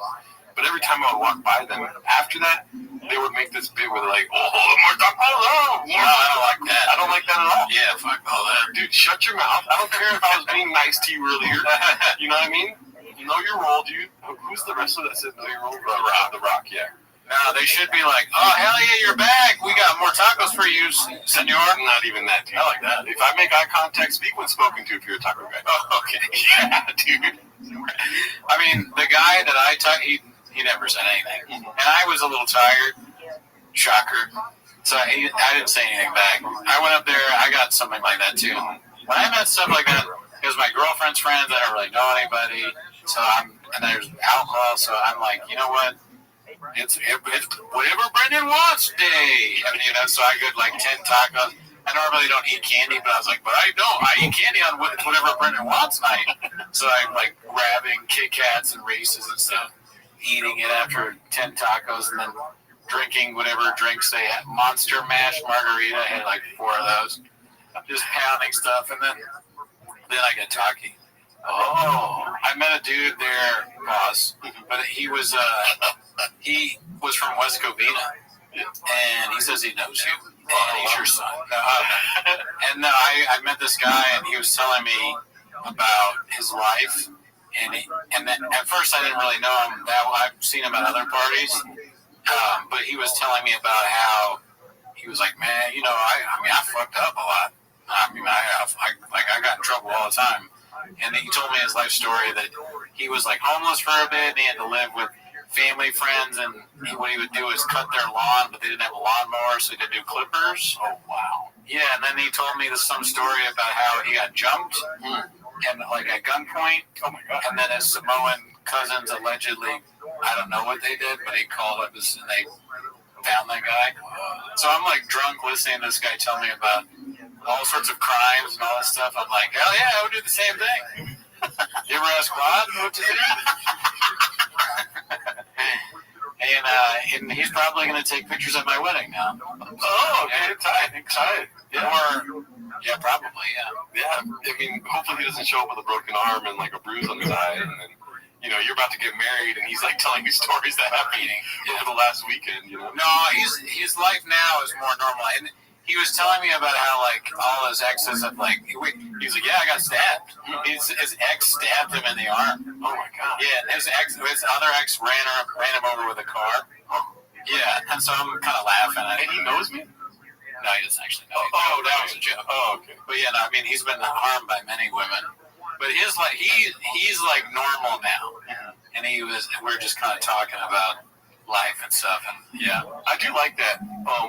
Speaker 3: But every time I would walk by them after that, they would make this bit where they're like, "Oh, more tacos! Oh, more!"
Speaker 17: No, I don't like that.
Speaker 3: I don't like that at all.
Speaker 17: Yeah, fuck all that.
Speaker 3: Dude, shut your mouth. I don't care if I was being nice to you earlier. You know what I mean? Know your role, dude. Who's the wrestler that said know your role? The Rock, yeah.
Speaker 17: No, they should be like, "Oh, hell yeah, you're back. We got more tacos for you, senor."
Speaker 3: Not even that, dude. I like that. If I make eye contact, speak when spoken to if you're a taco guy.
Speaker 17: Oh, okay.
Speaker 3: Yeah, dude.
Speaker 17: I mean, the guy that I talked, he never said anything. And I was a little tired. Shocker. So I didn't say anything back. I went up there. I got something like that, too. When I met stuff like that, it was my girlfriend's friends. I don't really know anybody. So and there's alcohol. So I'm like, you know what? It's whatever Brendan wants day. I mean, so I got like 10 tacos. I normally don't eat candy, but I was like, but I don't. I eat candy on whatever Brendan wants night. So I'm like grabbing Kit Kats and Reese's and stuff, eating it after 10 tacos, and then drinking whatever drinks they had. Monster Mash Margarita, I had like 4 of those. Just pounding stuff, and then I get talking. Oh, I met a dude there, boss, but he was from West Covina, and he says he knows you. And he's your son. And I met this guy, and he was telling me about his life. And then at first I didn't really know him. I've seen him at other parties, but he was telling me about how he was like, man, I fucked up a lot. I mean, I got in trouble all the time. And then he told me his life story that he was like homeless for a bit, and he had to live with family friends, and what he would do is cut their lawn, but they didn't have a lawnmower, so he had to do clippers. Oh, wow. Yeah, and then he told me some story about how he got jumped, and like at gunpoint. Oh, my God. And then his Samoan cousins allegedly, I don't know what they did, but he called up and they found that guy. So I'm like drunk listening to this guy tell me about all sorts of crimes and all this stuff. I'm like, hell yeah, I would do the same thing. You ever ask Claude what to do? And he's probably going to take pictures at my wedding now.
Speaker 3: Oh, okay, excited. Yeah.
Speaker 17: Yeah, probably, yeah.
Speaker 3: Yeah, I mean, hopefully he doesn't show up with a broken arm and like a bruise on his eye, and then, you're about to get married, and he's like telling you stories that happened over the last weekend,
Speaker 17: No, his life now is more normal, and he was telling me about how, like, all his exes have, like, he was like, yeah, I got stabbed. His ex stabbed him in the arm.
Speaker 3: Oh, my God.
Speaker 17: Yeah, his other ex ran him over with a car. Yeah, and so I'm kind of laughing at it.
Speaker 3: And he knows me?
Speaker 17: No, he doesn't actually know.
Speaker 18: Oh,
Speaker 17: that was a joke.
Speaker 18: Oh, okay.
Speaker 17: But yeah, no, I mean, he's been harmed by many women. But he's like normal now, and we're just kind of talking about life and stuff, and yeah.
Speaker 18: I do like that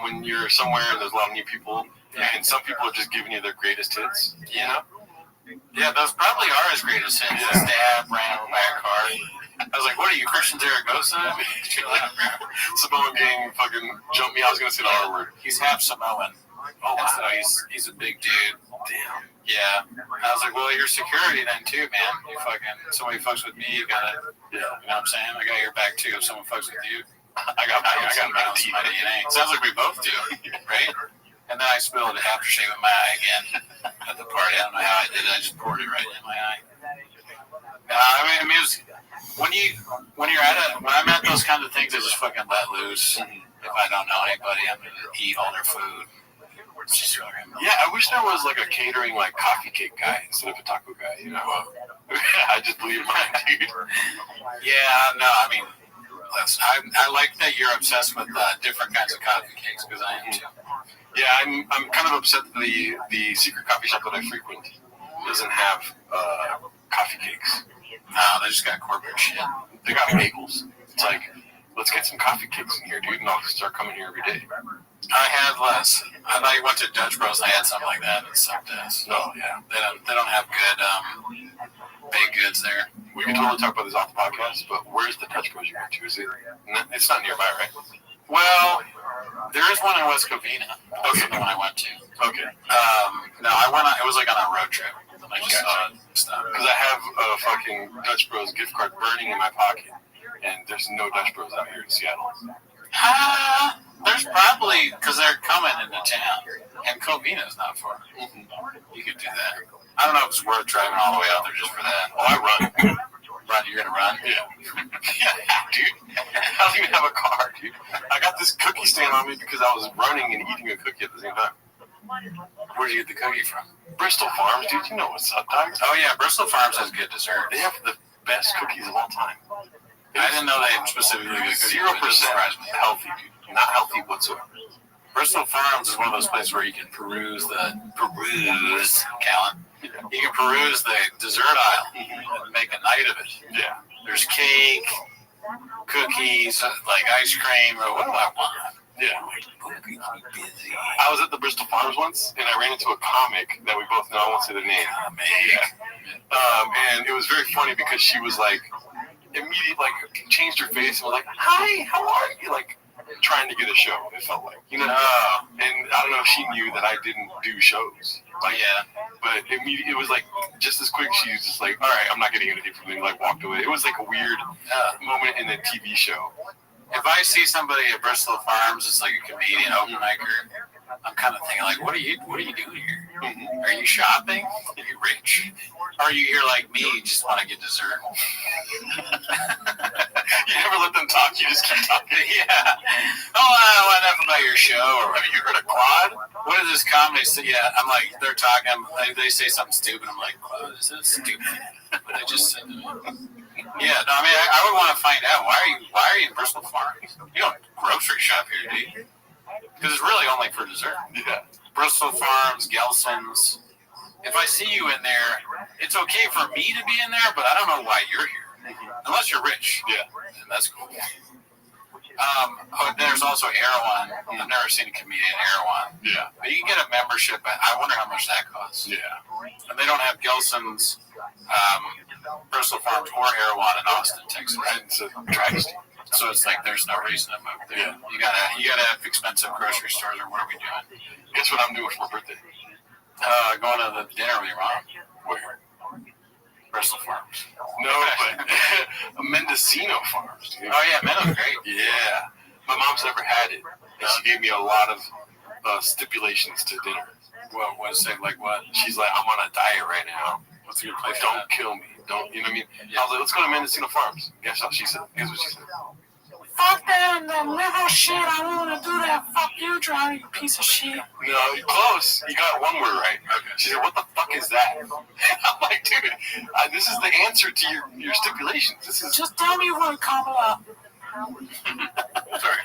Speaker 18: when you're somewhere and there's a lot of new people, and some people are just giving you their greatest hits, you know?
Speaker 17: Yeah, those probably are his greatest hits. Yeah. Stab, ran over by a car. I was like, what are you, Christian Zaragoza?
Speaker 18: Samoan gang fucking jumped me. I was going to say the R word.
Speaker 17: He's half Samoan.
Speaker 18: Oh, wow.
Speaker 17: So he's a big dude.
Speaker 18: Damn.
Speaker 17: Yeah. I was like, well, you're security then too, man. You fucking, somebody fucks with me, you gotta, you know what I'm saying? I got your back too. If someone fucks with you, I got my DNA. Sounds like we both do, right? And then I spilled aftershave in my eye again at the party. I don't know how I did it. I just poured it right in my eye. I mean, it was, when I'm at those kinds of things, I just fucking let loose. If I don't know anybody, I'm gonna eat all their food.
Speaker 18: Yeah, I wish there was like a catering, like coffee cake guy instead of a taco guy, you know? I just believe mine, dude.
Speaker 17: Yeah, no, I mean, listen, I like that you're obsessed with different kinds of coffee cakes, because I am too.
Speaker 18: Yeah, I'm kind of upset that the secret coffee shop that I frequent doesn't have coffee cakes.
Speaker 17: No, they just got corporate shit.
Speaker 18: They got bagels. It's like, let's get some coffee cakes in here, dude, and I'll start coming here every day.
Speaker 17: I had less. I went to Dutch Bros and I had something like that. It sucked ass.
Speaker 18: Oh yeah,
Speaker 17: they don't have good baked goods there.
Speaker 18: We can totally talk about this off the podcast, but where's the Dutch Bros you went to? Is it? It's not nearby, right?
Speaker 17: Well, there is one in West Covina. That's the one I went to.
Speaker 18: Okay.
Speaker 17: No, I went. It was like on a road trip. I just saw it.
Speaker 18: Because I have a fucking Dutch Bros gift card burning in my pocket, and there's no Dutch Bros out here in Seattle.
Speaker 17: There's probably, because they're coming into town, and Covina's not far. You could do that. I don't know if it's worth driving all the way out there just for that.
Speaker 18: Oh, I run.
Speaker 17: Run? You're going to run?
Speaker 18: Yeah. Yeah, dude. I don't even have a car, dude. I got this cookie stand on me because I was running and eating a cookie at the same time.
Speaker 17: Where'd you get the cookie from?
Speaker 18: Bristol Farms, dude. You know what's up, dogs?
Speaker 17: Oh, yeah. Bristol Farms has good dessert.
Speaker 18: They have the best cookies of all time.
Speaker 17: I didn't know they had specifically good cookies.
Speaker 18: 0% healthy, dude. Not healthy whatsoever.
Speaker 17: Bristol Farms is one of those places where you can peruse, Callan. You can peruse the dessert aisle and make a night of it.
Speaker 18: Yeah.
Speaker 17: There's cake, cookies, like ice cream, or what do I want?
Speaker 18: Yeah. I was at the Bristol Farms once, and I ran into a comic that we both know. I won't say the name. Yeah. And it was very funny because she was like, immediately, like, changed her face and was like, "Hi, how are you?" Like, trying to get a show, it felt like. You know? And I don't know if she knew that I didn't do shows. Like, yeah. But immediately, it was like, just as quick, she was just like, all right, I'm not getting anything from them, like, walked away. It was like a weird moment in a TV show.
Speaker 17: If I see somebody at Bristol Farms, it's like a comedian open micer, I'm kind of thinking, like, what are you doing here? Are you shopping? Are you rich? Or are you here like me, you just want to get dessert?
Speaker 18: You never let them talk, you just keep talking.
Speaker 17: Yeah. Oh, enough about your show. Or have you heard of Quad? What is this comedy? Yeah, I'm like, they're talking, they say something stupid. I'm like, Quad, is that stupid? But they just said to me. Yeah, no, I mean, I would want to find out, why are you in Bristol Farms? You don't grocery shop here, do you? Because it's really only for dessert.
Speaker 18: Yeah.
Speaker 17: Bristol Farms, Gelson's. If I see you in there, it's okay for me to be in there, but I don't know why you're here. Unless you're rich.
Speaker 18: Yeah.
Speaker 17: And that's cool. There's also Erewhon. I've never seen a comedian in Erewhon.
Speaker 18: Yeah.
Speaker 17: But you can get a membership. I wonder how much that costs.
Speaker 18: Yeah.
Speaker 17: And they don't have Gelson's, Bristol Farms, or Erewhon in Austin, Texas.
Speaker 18: It's a travesty.
Speaker 17: So it's like there's no reason to move there. Yeah. You gotta have expensive grocery stores, or what are we doing?
Speaker 18: Guess what I'm doing for my birthday?
Speaker 17: Going to the dinner with your mom.
Speaker 18: Where?
Speaker 17: Bristol Farms.
Speaker 18: No, but Mendocino Farms, dude.
Speaker 17: Oh yeah, Mendo's great.
Speaker 18: Yeah. My mom's never had it, and she gave me a lot of stipulations to dinner.
Speaker 17: What like what?
Speaker 18: She's like, I'm on a diet right now.
Speaker 17: What's a good place?
Speaker 18: Don't kill me. Don't, you know what I mean? Yeah. I was like, let's go to Mendocino Farms. Guess what she said?
Speaker 14: Fuck that little shit. I don't want to do that. Fuck you, Johnny, you piece of shit.
Speaker 18: No, close. You got one word right. Okay. She said, what the fuck is that? I'm like, dude, this is the answer to your stipulations. This is
Speaker 14: just tell me when, Kamala.
Speaker 18: Sorry.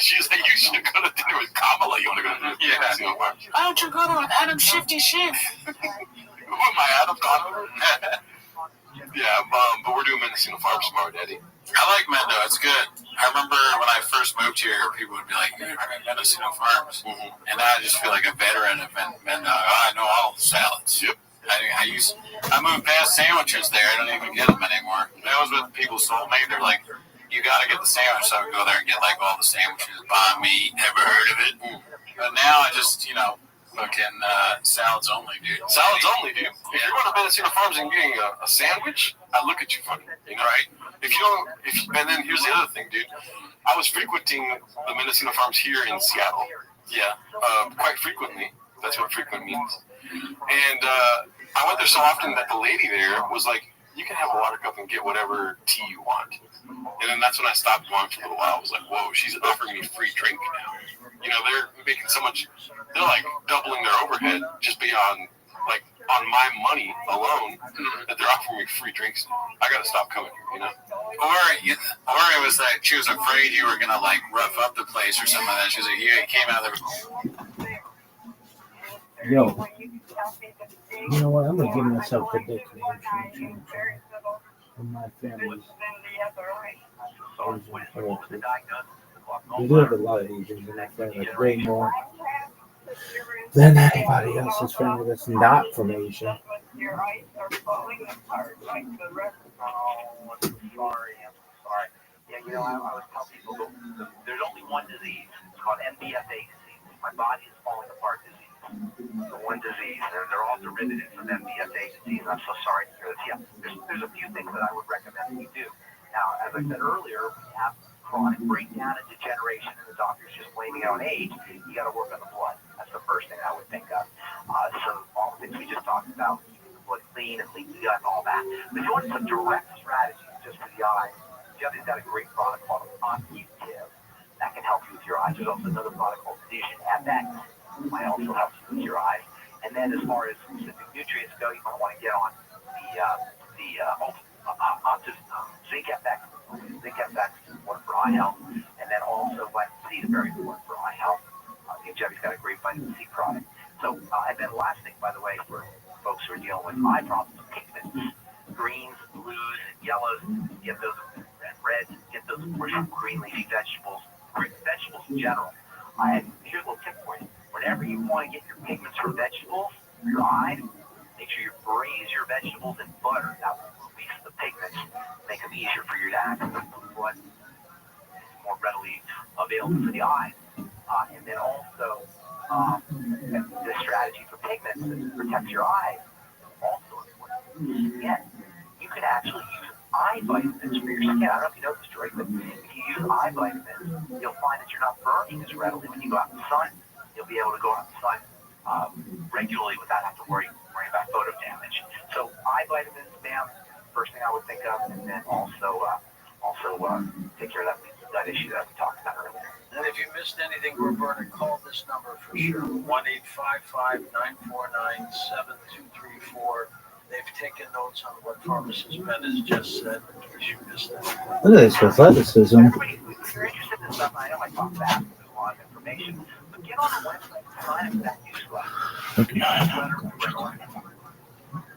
Speaker 18: She's like, you should go to dinner with Kamala. You want to go to dinner with Mendocino Farms?
Speaker 17: Why don't you go to Adam Shifty Schiff?
Speaker 18: Who am I, Adam Donovan? Yeah, but we're doing Mendocino Farms tomorrow, Daddy.
Speaker 17: I like Mendo. It's good. I remember when I first moved here, people would be like, "Dude, I'm at Mendocino Farms," and now I just feel like a veteran of Mendo. I know all the salads. Yep. I moved past sandwiches there. I don't even get them anymore. That was what people told me. They're like, "You got to get the sandwich." So I would go there and get like all the sandwiches. Banh mi, never heard of it. But now I just, fucking salads only, dude.
Speaker 18: Salads only, dude. If you're going to Mendocino Farms and getting a sandwich, I look at you fucking, right? If you don't, and then here's the other thing, dude. I was frequenting the Mendocino Farms here in Seattle. Yeah, quite frequently. That's what frequent means. And I went there so often that the lady there was like, "You can have a water cup and get whatever tea you want." And then that's when I stopped going for a little while. I was like, "Whoa, she's offering me free drink now." They're making so much. They're like doubling their overhead just beyond, like, on my money alone, that they're offering me free drinks. I gotta stop coming here,
Speaker 17: Or it was like she was afraid you were gonna like rough up the place or something like that. She was like, "You came out there."
Speaker 5: Yo, you know what? I'm gonna give myself the nickname from my family. We do have a lot of Asians in that family, like way more than anybody else's family that's not from Asia.
Speaker 13: Your eyes are falling apart like the rest.
Speaker 2: Oh, I'm sorry. Yeah, I always tell people there's only one disease. It's called MBFA disease. My body is falling apart disease. The one disease. They're all derivative from MBFA disease. I'm so sorry to hear this. Yeah, there's a few things that I would recommend that you do. Now, as I said earlier, we have chronic breakdown and degeneration, and the doctor's just blaming it on age. You got to work on the blood. That's the first thing I would think of. So all the things we just talked about, keeping the blood clean and leaky gut and all that. But if you want some direct strategies just for the eyes, Jeffy's got a great product called Occutive that can help you with your eyes. There's also another product called Vision FX. It might also help you with your eyes. And then as far as specific nutrients go, you might want to get on the Zinc FX. Zinc FX is important for eye health. And then also vitamin C is very important for eye health. I think Jeffy's got a great vitamin C product. So, and then last thing, by the way, for folks who are dealing with eye problems, pigments, greens, blues, and yellows, get those, and reds, get those, of course, from green leafy vegetables in general. And here's a little tip for you. Whenever you want to get your pigments from vegetables for your eyes, make sure you braise your vegetables in butter. That will release the pigments, make them easier for you to access the blood. It's more readily available for the eyes. And then also, the strategy for pigments that protects your eyes also important. Skin. You can actually use eye vitamins for your skin. I don't know if you know this, Joy, but if you use eye vitamins, you'll find that you're not burning as readily when you go out in the sun. You'll be able to go out in the sun regularly without having to worry about photo damage. So eye vitamins, ma'am, first thing I would think of, and then also take care of that issue that we talked about earlier.
Speaker 15: And if you missed anything, Roberta, call this number for sure, 1-855-949-7234. They've taken notes on what pharmacist Ben has just said, in case you missed that.
Speaker 5: Look at this athleticism.
Speaker 2: Everybody, if you're interested in this stuff, I know I talk fast, there's a lot of information, but get on the website, sign up for that newsletter.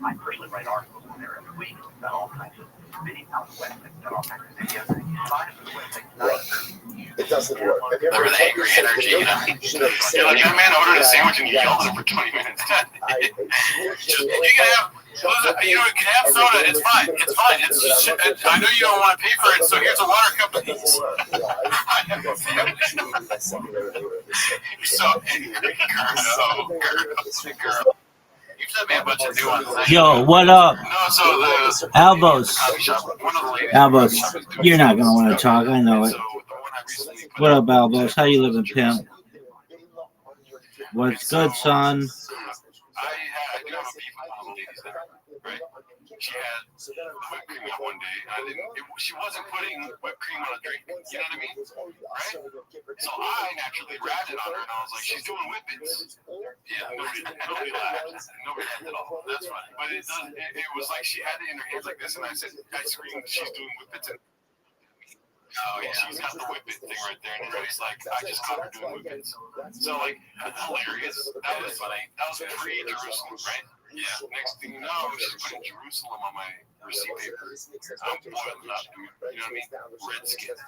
Speaker 2: I personally write articles on there every week. We've got all kinds of videos on the website. We've got all kinds of videos. And you sign up for the website.
Speaker 11: It doesn't work.
Speaker 17: Remember the angry energy,
Speaker 18: You're like, that man ordered a sandwich and he yelled at it for 20 minutes.
Speaker 17: You can have, you can have soda. It's fine. It's fine. I know you don't want to pay for it, so here's a water cup, please. You're so angry, girl. You sent me a bunch of new ones.
Speaker 5: Yo, what up?
Speaker 17: No, so the
Speaker 5: Albos.
Speaker 17: one of the ladies.
Speaker 5: Albos, you're not gonna want to talk. I know it. What up, Albos? How you living, pimp? What's good, son?
Speaker 18: I do have a beef with one of the ladies there, right? She had whipped cream out one day, and she wasn't putting whipped cream on a drink. You know what I mean? Right? So I naturally ratted on her, and I was like, "She's doing whippets." Yeah, nobody laughed. Nobody laughed at all. That's fine. But it was like she had it in her hands like this, and I said, "I screamed, she's doing whippets." And
Speaker 17: Oh yeah.
Speaker 18: She's got the whip it thing right there, and everybody's like, I just caught her doing whip its. So like, hilarious. That was funny. That was pre-Jerusalem, right?
Speaker 17: Yeah.
Speaker 18: Next thing you know, she's putting Jerusalem on my receipt paper. I'm boiling up, dude. You know what I mean? Red skin,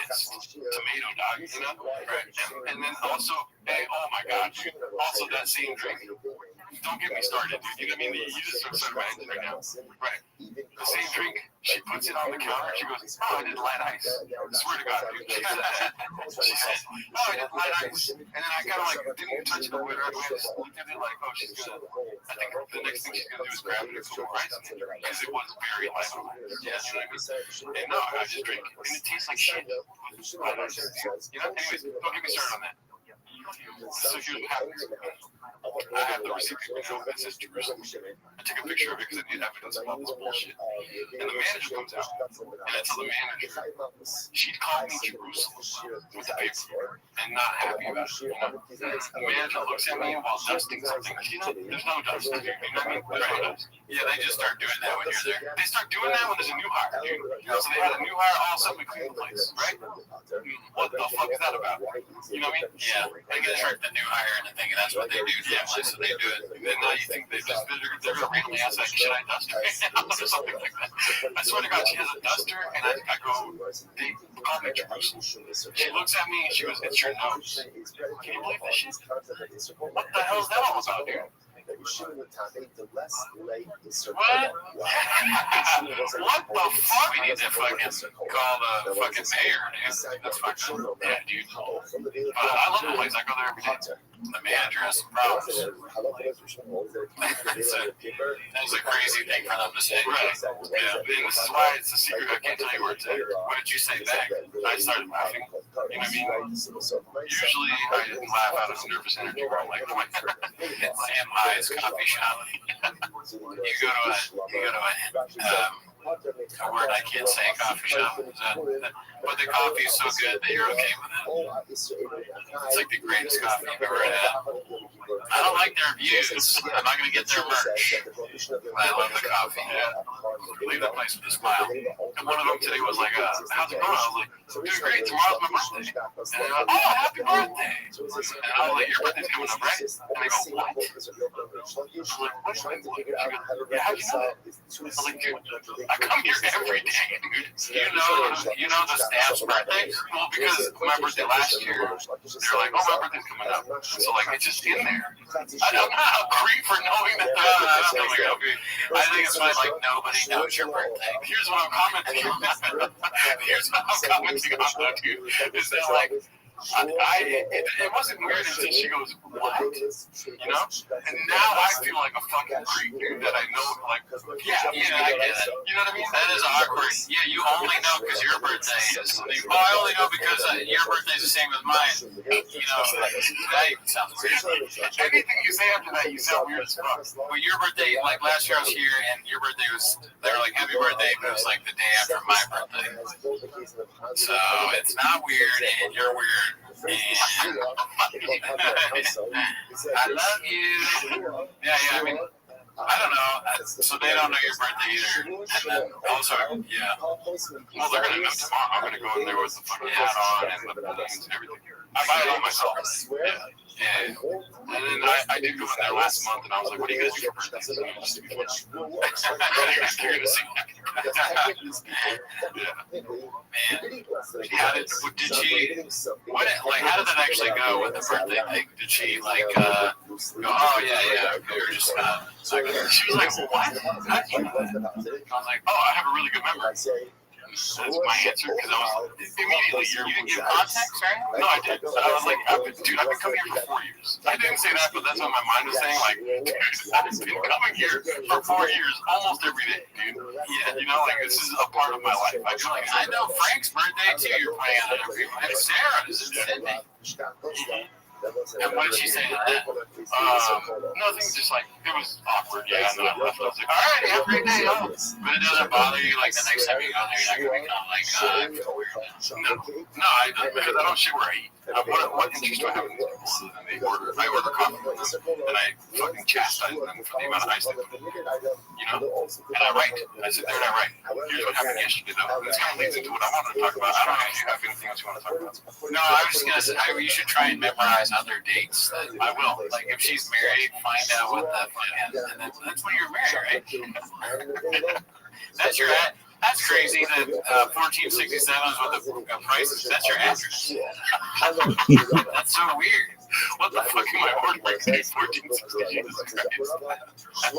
Speaker 18: pissed, tomato dog, you know? Right. And then also, hey, oh my God, dude. Also that same drink. Don't get me started, dude. You know what I mean? You just started my engine right now. Right. The same drink, she puts it on the counter. She goes, oh, I did light ice. I swear to God, dude. She said, oh, I did light ice. And then I kind of like didn't even touch it right away. I just looked at it like, oh, she's gonna, I think the next thing she's gonna do is grab it and put more ice in it because it was very light on it. Yeah, you know what I mean? And no, I just drink it. And it tastes like shit. You know, anyways, don't get me started on that. So here's what happens. I have the receipt paper now that says Jerusalem. I took a picture of it because I need evidence of all this bullshit. And the manager comes out, and I tell the manager, she'd called me Jerusalem with the paper, and not happy about it. You know? The manager looks at me while dusting something. There's no dust. You know what I mean? There's no dust.
Speaker 17: Yeah, they just start doing that when you're there.
Speaker 18: They start doing that when there's a new hire, dude. You know, so they had a new hire, all of a sudden we clean the place, right? What the fuck is that about? You know what I mean?
Speaker 17: Yeah, they get tricked the new hire into thinking that's what they do. Yeah, so they do it.
Speaker 18: And then now you think they're gonna randomly ask like, should I dust her? Or something like that. I swear to God, she has a duster, and I go, they call me Jerusalem. She looks at me and she goes, it's your nose. Can you believe this shit? What the hell is that all about, dude?
Speaker 17: What? What the fuck? We need to fucking call the fucking mayor, dude. That's fucking, yeah, dude. But I love the place. I go there every day. The manager has some problems. That's a crazy thing for them to say.
Speaker 18: Right. Yeah. And this is why it's a secret. I can't tell you where it's at.
Speaker 17: What did you say back?
Speaker 18: I started laughing. You know what I mean? Usually I didn't laugh out of nervous energy. I'm like, oh my God.
Speaker 17: It's M.I.'s coffee shop. You go to a word I can't say, coffee shop. But the coffee is so good that you're okay with it. It's like the greatest coffee you've ever had. I don't like their views. I'm not going to get their merch. But I love the coffee. Yeah. Leave the place with a smile.
Speaker 18: And one of them today was like, how's it going? I was like, doing great. Tomorrow's my birthday. And they go, oh, happy birthday. And I was like, your birthday's coming up, right? And they go, what? I was like, what? Yeah, how'd you know that? I was like, dude, I come here every day, dude. You know the staff's birthday? Well, because my birthday last year, they're like, oh, my birthday's coming up. So, like, it's just in there. I'm not a creep for knowing that. I think it's fine, like, nobody knows your birthday. Here's what I'm commenting on. Here's what I'm commenting on, dude. Is that, like, it wasn't weird until she goes, what? You know? And now I feel like a fucking creep, dude, that I know, like, yeah, I get it. You know what I mean?
Speaker 17: That is awkward. Yeah, you only know because your birthday is. Oh, I only know because your birthday is the same as mine. You know, that even sounds weird.
Speaker 18: Anything you say after that, you sound weird as fuck.
Speaker 17: Well, your birthday, like last year I was here, and your birthday was, they were like, happy birthday, but it was like the day after my birthday. So it's not weird, and you're weird. And I love you. Yeah, I mean, I don't know. So they don't know your birthday either. And then also, yeah.
Speaker 18: Well, they're going to know tomorrow. I'm going to go in there with the fucking hat on and the balloons and everything. I buy it all myself. Yeah. And then I did go in there last month, and I was like, what do you guys do for birthdays? And just to be funny. I was curious to see. Yeah.
Speaker 17: Man, how did she? How did that actually go with the birthday thing? Did she like go? Oh yeah, okay, or just she was like, well, what? I was like, oh, I have a really good memory. That's my answer because I was immediately. You didn't give context, right? No, I did. I was like, I've been coming here for 4 years. I didn't say that, but that's what my mind was saying. Like, dude, I've been coming here for 4 years, almost every day, dude. Yeah, you know, like this is a part of my life. I feel like I know Frank's birthday too. You're playing on every. And Sarah's in Sydney. And what did she say to that?
Speaker 18: Nothing, just like. It was awkward, yeah, and then I left. I was like, all right, have a great day, y'all. But it doesn't bother you, like, the next time you go there, you're not going to become like, I feel weird now. No, I don't, because I don't shit where I eat. What interest do I have in these people other than I order coffee from them, and I fucking chastise them for the amount of ice they put in there, you know? And I write. I sit there and I write. Here's what happened yesterday, though. This kind of leads into what I wanted to talk about. I don't know if you have anything else you want to talk about.
Speaker 17: No, I was just gonna say you should try and memorize other dates.
Speaker 18: I will.
Speaker 17: Like if she's married, find out what the fucking and that's when you're married, right? That's your ad. That's crazy that 1467 is what the price is. That's your address. That's so weird.
Speaker 18: What the fuck am I ordering? 1460, Jesus Christ.
Speaker 17: I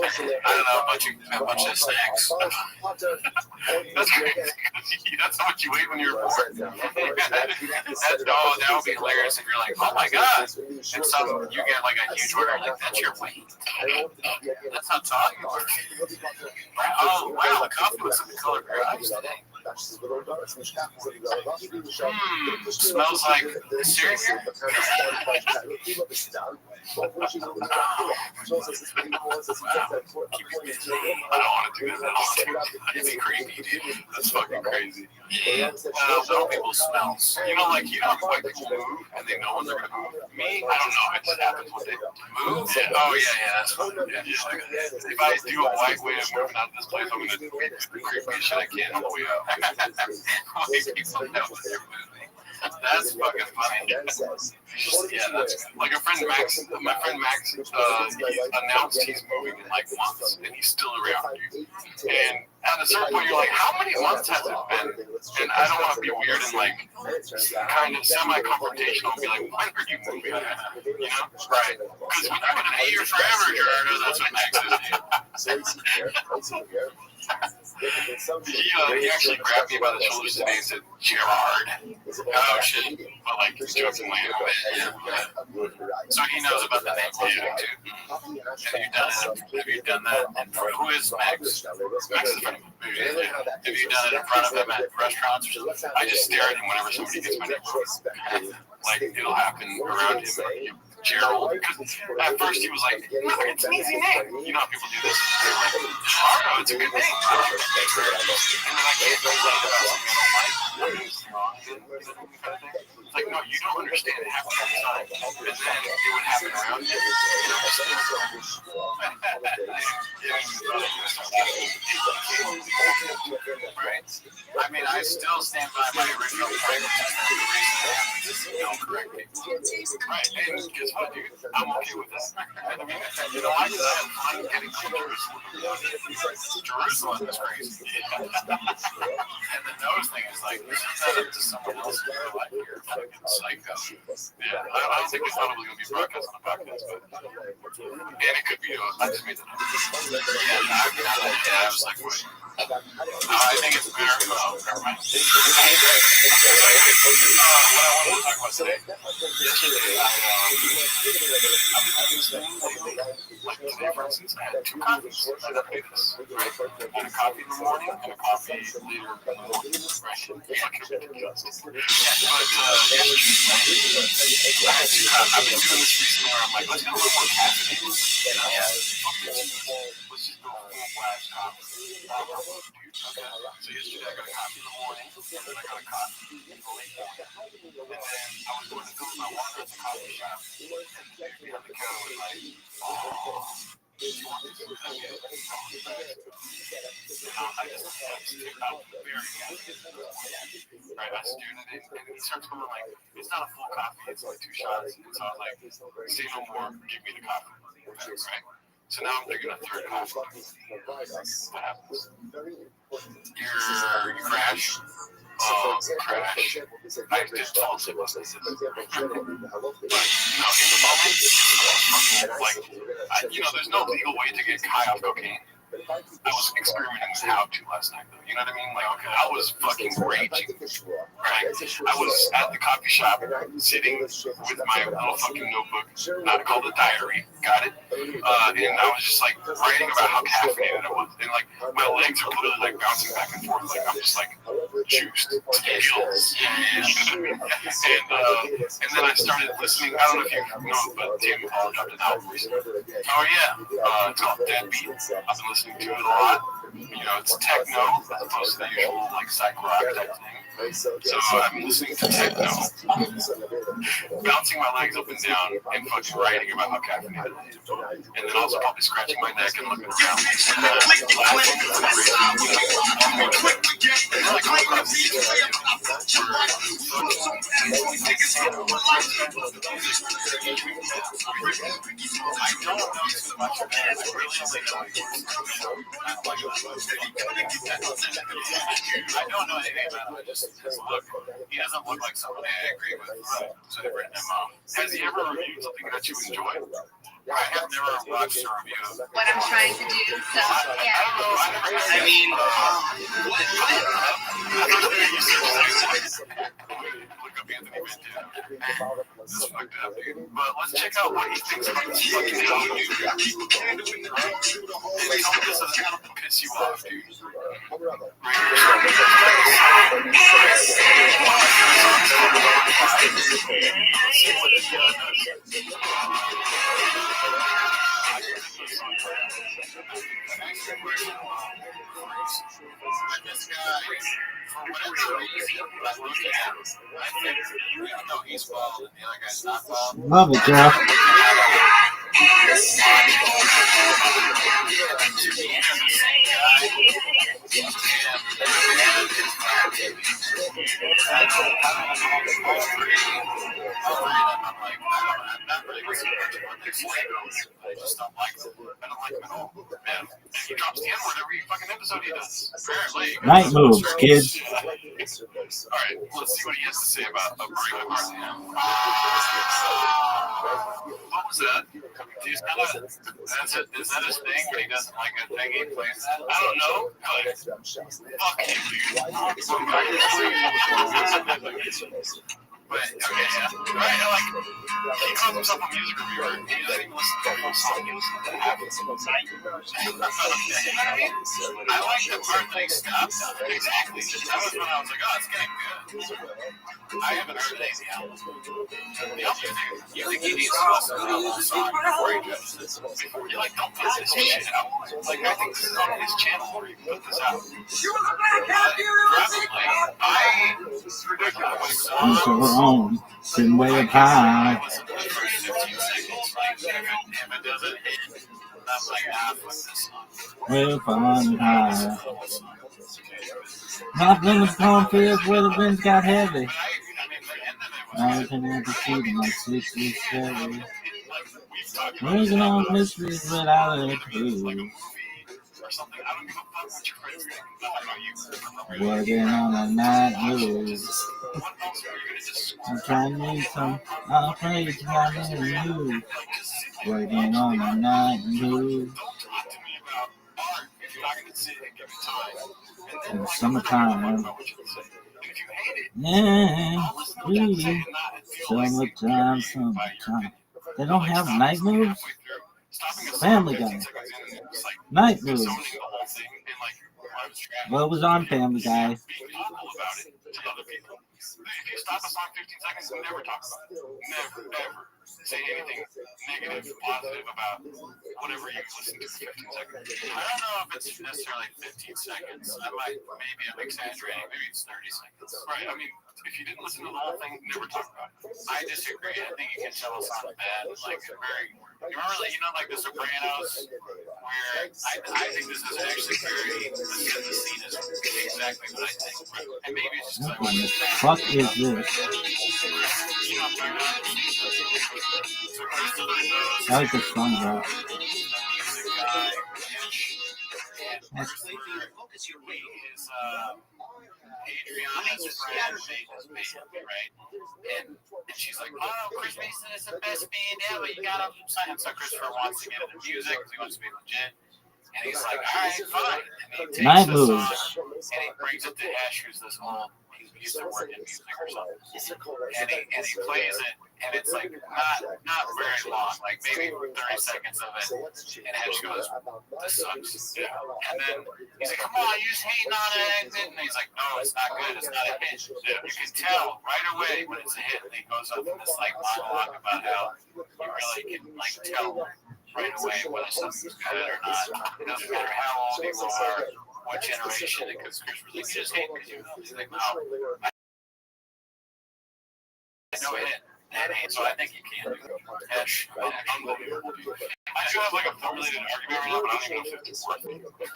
Speaker 17: don't know, a bunch of snacks.
Speaker 18: That's crazy. That's how much you weigh when you're born.
Speaker 17: That would be hilarious if you're like, oh my god. And you get like a huge order, like, that's your weight. That's how tall you are. Oh, wow, the coffee was in the color garage today. Smells like cereal.
Speaker 18: I don't want to do that. It'd be creepy, dude. That's fucking crazy.
Speaker 17: Some people smells.
Speaker 18: You know, like white people move and they know when they're gonna move. Me, I don't know. It just happens when they move.
Speaker 17: Yeah. Oh yeah, that's fun.
Speaker 18: Yeah. If I do a white way of moving out of this place, I'm gonna do the creepiest shit I can on the way out.
Speaker 17: People know when they're moving. That's fucking funny.
Speaker 18: Yeah, that's good. Like a friend Max, my friend Max, he announced he's moving in like months, and he's still around, dude. And at a certain point, you're like, how many months has it been? And I don't want to be weird and like kind of semi-confrontational and be like, when are you moving? You know? Right. Because we're not going to be here forever, Gerardo. That's what Max is. He actually grabbed me by the shoulders today and said, Gerard.
Speaker 17: Oh shit.
Speaker 18: But like, jokingly a bit. Yeah.
Speaker 17: So he knows about the name changing too. Have you done that? And who is Max?
Speaker 18: Max is a friend of mine.
Speaker 17: Have you done it in front of him at restaurants?
Speaker 18: I just stare at him whenever somebody gets my name wrong. Like, it'll happen around him. Gerald, because at first he was like, no, it's an easy name. You know how people do this? They're like, Gerardo, it's a good name. And then I can't think about something I don't like. It's wrong. It's like, no, you don't understand half the time. And then it would happen around you.
Speaker 17: Right. I mean, I still stand by my original point. Don't correct me.
Speaker 18: Right, and guess what, dude? I'm okay with that. I mean, you know, I have fun getting to Jerusalem. Jerusalem is crazy.
Speaker 17: And the nose thing is like, this is not up to someone else in your life. You're a fucking psycho.
Speaker 18: Yeah, I don't think it's probably going to be broadcast on the podcast, but and it could be. I just made the note.
Speaker 17: Yeah, I was like, wait. I think it's better. Oh, never mind.
Speaker 18: What I wanted to talk about today. Yesterday, like today, for instance, I had 2 coffees. I got paid this, right? I had a coffee in the morning and a coffee later in the morning. But I've been doing this recently where I'm like, let's get a little more caffeine. Let's just go full blast coffee. So yesterday I got a coffee in the morning, and then I got a coffee in the late morning. And then I was going to fill my water at the coffee shop. And the counter was like, oh, do you want this? I just I'm very happy. Right, I stirred it in, and it starts going like, it's not a full coffee, it's like 2 shots. And so I was like, say no more, give me the coffee. Right? So now I'm drinking a 3rd coffee. What happens? You crash. Oh, crash. I just fall asleep. No, in the moment, like, there's no legal way to get high off cocaine. I was experimenting with how to last night, though. You know what I mean? Like, I was fucking raging. Right? I was at the coffee shop, sitting with my little fucking notebook, not called a diary. Got it? And I was just like writing about how caffeinated it was, and like my legs are literally like bouncing back and forth. Like I'm just like juiced to the gills. And then I started listening. I don't know if you know, but Tammy Paul dropped an album recently. Oh yeah, it's called Deadbeat. I've been listening to it a lot. You know, it's techno as opposed to the usual like psych rock type thing. So I'm listening to techno, bouncing my legs up and down, and fucking writing about how caffeinated I am. And then also probably scratching my neck and looking around. I don't know anything about him. Just his look. He doesn't look like someone I agree with. So I've written him off. Has he ever reviewed something that you enjoy? I have never watched a review of
Speaker 10: what I'm trying to do. So, yeah.
Speaker 18: I don't know. I mean, look up Anthony Mandel. This is fucked up, dude. But let's check out what he thinks about this fucking album, dude. And tell me this doesn't piss you off, dude. This guy, for whatever reason, I look at him, I think, even though he's bald and the other guy's not bald,
Speaker 5: Love it, girl.
Speaker 18: I just don't like them. I don't like them at all. Man, he drops the N-word every fucking episode he does. Apparently.
Speaker 5: Night moves, kids.
Speaker 18: Alright, let's see what he has to say about a break apart. What was that? He's kind of, is that his thing when he doesn't like a thing he plays that? I don't know. Fuck him, dude. But, okay, yeah. Right, like, he calls himself a music reviewer. He doesn't even listen to the whole song. He listens to half of it. I like the part that he stopped. Exactly. That was when I was like, oh, it's getting good. I haven't heard any album. The album, you think he needs to listen to the whole song before he judges it? You're like, don't put this shit out. Like, I think this is on his channel where he put this out. It's ridiculous.
Speaker 5: On, sitting way up high. Way up on high. Hopped in the cornfields where the winds got heavy. I can never see my 60s Chevy. Working on mysteries without a clue. Working on a night move. I'm trying to need some. I'm afraid you got me in the mood. Working on a night move. In the summertime. Yeah, please. Summertime. They don't have night moves? Family Guy. Night moves. Well, it was on Family Guy.
Speaker 18: If you stop us on 15 seconds and never talk about it, never, ever say anything negative, positive about whatever you listen to for 15 seconds. I don't know if it's necessarily 15 seconds. Maybe I'm exaggerating. Maybe it's 30 seconds. Right. I mean, if you didn't listen to the whole thing, never talk about it. I disagree. I think you can tell us on bad, like very. You remember, like the Sopranos, where I think this is actually very. The scene is exactly what I think. And maybe it's just
Speaker 5: What the fuck is this? I like this song, bro.
Speaker 18: Adriana's friend made his band, right? And she's like, oh, Chris Mason is the best band ever. You got to sign him. So Christopher wants to get into music because he wants to be legit. And he's like, all right, fine. And he takes this song and he brings it to Ash, who's this whole, he used to work in music or something. And he plays it.
Speaker 17: and it's like not very long, like maybe 30 seconds of it, and Hedge goes, "This sucks." Yeah. And then he's like, "Come on, you just hating on it," and he's like, "No, it's not good. It's not a hit." Yeah. You can tell right away when it's a hit, and he goes up in this like monologue about how you really can like tell right away whether something's good or not. It doesn't matter how old you are, what generation, because Chris was like, "You just hate because you know." He's like, "No, no hit." So I think you can. Hedge. Unbelievable. I do have like a formulated argument right now, but I don't even know if it's worth it. You know what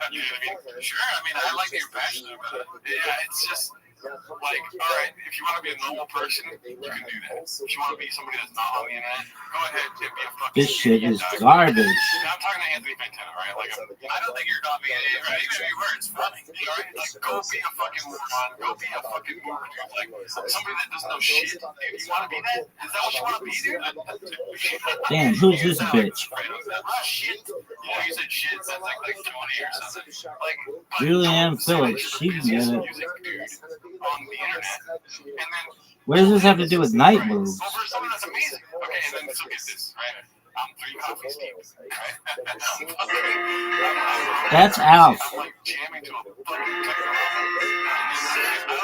Speaker 17: I mean? Sure. I mean, I like that you're passionate about it. Yeah, it's just like, all right, if you want to be a normal person, you can do that. If you want to be somebody that's not on the internet, go ahead and be a fucking.
Speaker 5: This shit is garbage.
Speaker 17: I'm talking to Anthony Fantana, right? Like, I don't think you're gonna be an idiot, right? Even if you were, it's funny. All right? Like, go be a fucking moron. Go be a fucking moron, dude. Like, somebody that doesn't know shit. Dude, you want to be that? Is that what you want to be, dude?
Speaker 5: Damn, who's this bitch?
Speaker 17: Shit. You know, you said shit since like 20 or something. Like,
Speaker 5: Julianne Phillips, she can get it.
Speaker 17: On the internet, and then
Speaker 5: What does this have to do with night moves?
Speaker 17: over something that's amazing. Okay, and then so get this, right? I'm 3 coffees deep, right?
Speaker 5: That's Alf.
Speaker 17: I'm like jamming to a fucking techno. I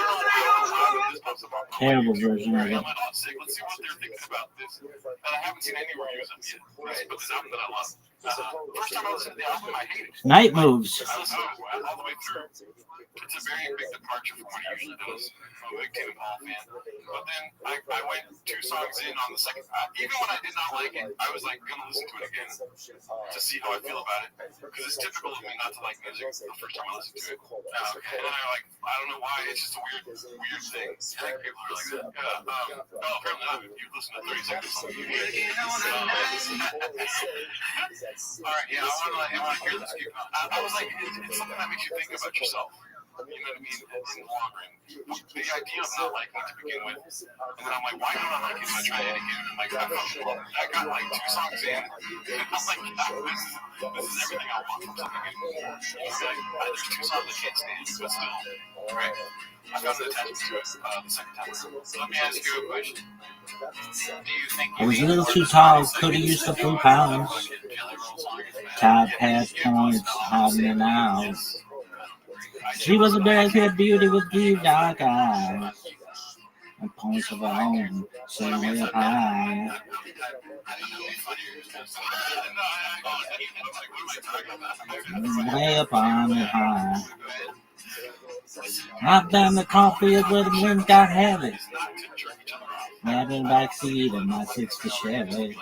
Speaker 17: don't know this post about.
Speaker 5: Terrible version of it.
Speaker 17: I'm like, oh, sick. Let's see what they're thinking about this. And I haven't seen any reviews of it yet. Right? But this album that I love. First time I listened to the album, I hated it.
Speaker 5: Night moves.
Speaker 17: I listened to it all the way through. It's a very big departure from what he usually does. I'm a big Tim Paul fan. But then I went 2 songs in on the second. Even when I did not like it, I was like going to listen to it again to see how I feel about it. Because it's typical of me not to like music the first time I listen to it. And then I don't know why. It's just a weird thing. I think people are like that. Yeah. Apparently not. You listen to 30 seconds of something. All right. Yeah. I want to hear this keep going. I was like, it's something that makes you think about yourself. You know what I mean? In the long run. The idea of not liking it to begin with. And then I'm like, why don't I like it? So I try it again. And like, I got like 2 songs in. And I'm like, this is everything I want from something. It's like, there's 2 songs I can't stand, but still, right? I got an attachment to it the second time. So let me ask you a question. Do you think
Speaker 5: I was a little too tall, could have used the 3 pounds. Top half points, hiding it out. She was a dark-haired beauty with deep dark eyes. And points of her own, so way up high. Way up on the high. I've done the coffee is where the wind got heavy. Had in the backseat of my 60 Chevy.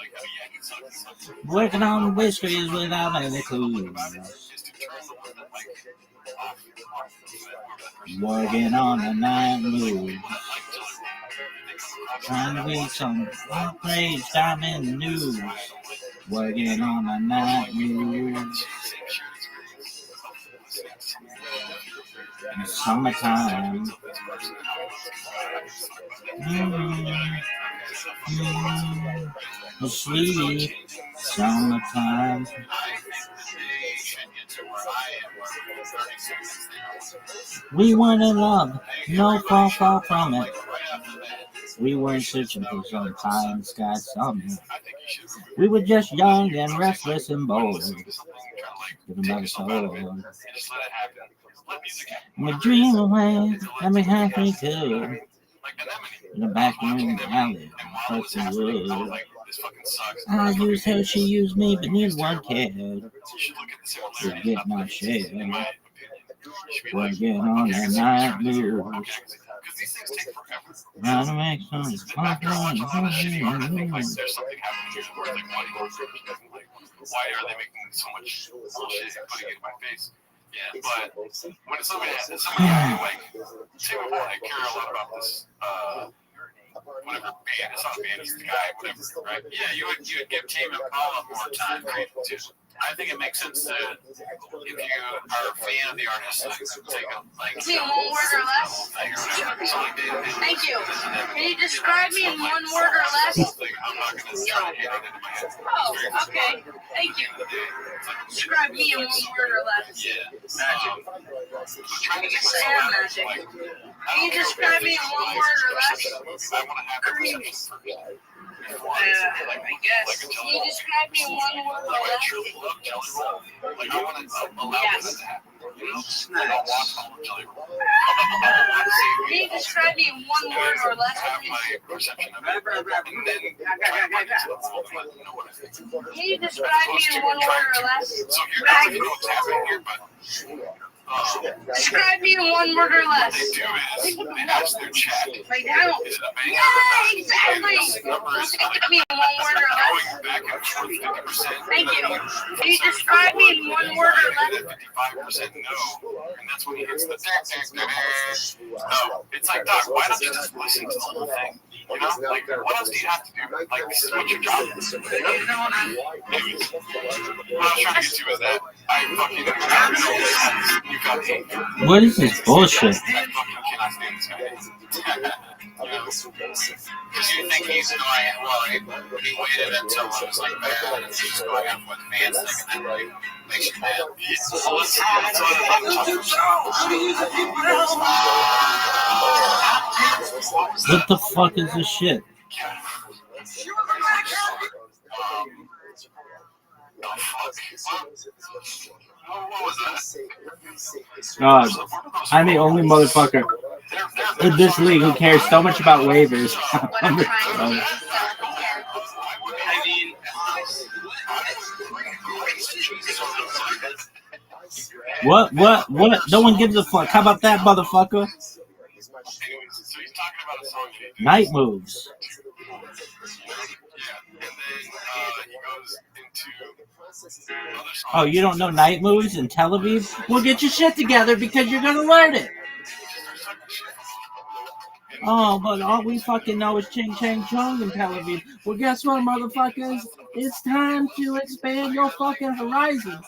Speaker 5: Working on the whiskeys without any clues. Working on the night moves. Trying to read some outrage time in the news. Working on the night moves. In the summertime. The sweet summertime. We weren't in love, no far from it. We weren't searching for some pie in the sky summit. We were just young and restless and bold. Given by the soul. And we dream away, and we have me too. In the back room in the alley, folks in wood. I used her, she used me, but neither one cared. We get my share. Working on the night moves. Gotta make some fun.
Speaker 17: Why are they making so much bullshit and putting it in my face? Yeah, but when it's somebody like, say before, I care a lot about this, whatever band, it's not a band, it's the guy, whatever, right? Yeah, you would give Tame Impala more time, right? I think it makes sense to, if you are a fan of the artist, take a, like,
Speaker 19: See, 1 word or less? Thank you. Can you describe me in 1 word or less?
Speaker 17: I'm not going to try to hit it into my head.
Speaker 19: Oh, okay. Thank you. Describe me in 1 word or less.
Speaker 17: Yeah. Magic.
Speaker 19: I am magic. Can you describe me in 1 word or less?
Speaker 17: I want to have a perception first.
Speaker 2: before.
Speaker 19: I guess. Can you describe me in one word or
Speaker 2: I
Speaker 19: less?
Speaker 2: truly love Jelly Roll. Like, I want to allow that to happen. You know? Like, I'll watch all of Jelly Roll.
Speaker 19: Can you describe me in one word or less?
Speaker 2: Have my perception of it. And then try to find it to know what I think.
Speaker 19: Can you describe me in one word or less?
Speaker 2: So here, I don't even know what's happening here, but
Speaker 19: Describe me in one word or less.
Speaker 2: what they do is they ask their chat,
Speaker 19: Right now.
Speaker 2: is it a banger
Speaker 19: Yeah,
Speaker 2: or not?
Speaker 19: exactly.
Speaker 2: And this number is like
Speaker 19: Describe me in one word or less.
Speaker 2: going back and forth 50%.
Speaker 19: Thank you. Can you describe me in one word or less?
Speaker 2: 55% no, and that's when he hits the no. It's like, Doc, why don't you just listen to the whole thing? You know, like, what else do you have to do? Like, this is what your job is. You know? Anyways, what I was trying to get to is that I fucking you got me.
Speaker 5: What is this bullshit?
Speaker 2: I fucking cannot stand this guy. Because you think he's going, he waited until it was like bad and he's going up with fans and then like makes you mad. So let's
Speaker 5: What the fuck is this shit? God, I'm the only motherfucker in this league who cares so much about waivers. What? No one gives a fuck. How about that, motherfucker? Night moves. Oh, you don't know night moves in Tel Aviv? Well, get your shit together because you're gonna learn it. Oh, but all we fucking know is Ching Chang Chong in Tel Aviv. Well, guess what, motherfuckers? It's time to expand your fucking horizons.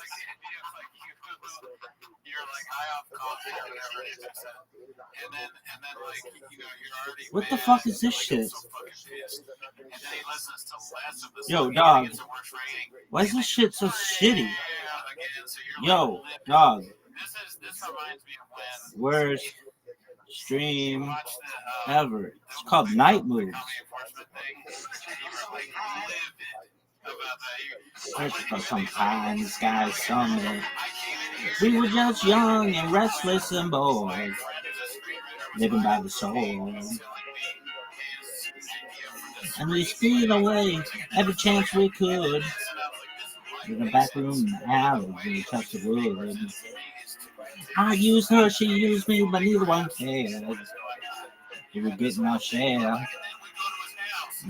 Speaker 5: What the fuck is this shit? Yo, dog. Why is this shit so shitty? Yo, dog. Worst stream ever. It's called Night Moves. Search for some pie in the sky summer. We were just young and restless and bored, living by the soul. And we steal away every chance we could. In the back room in the alley when we touched the wood. I used her, she used me, but neither one cared. We were getting our share.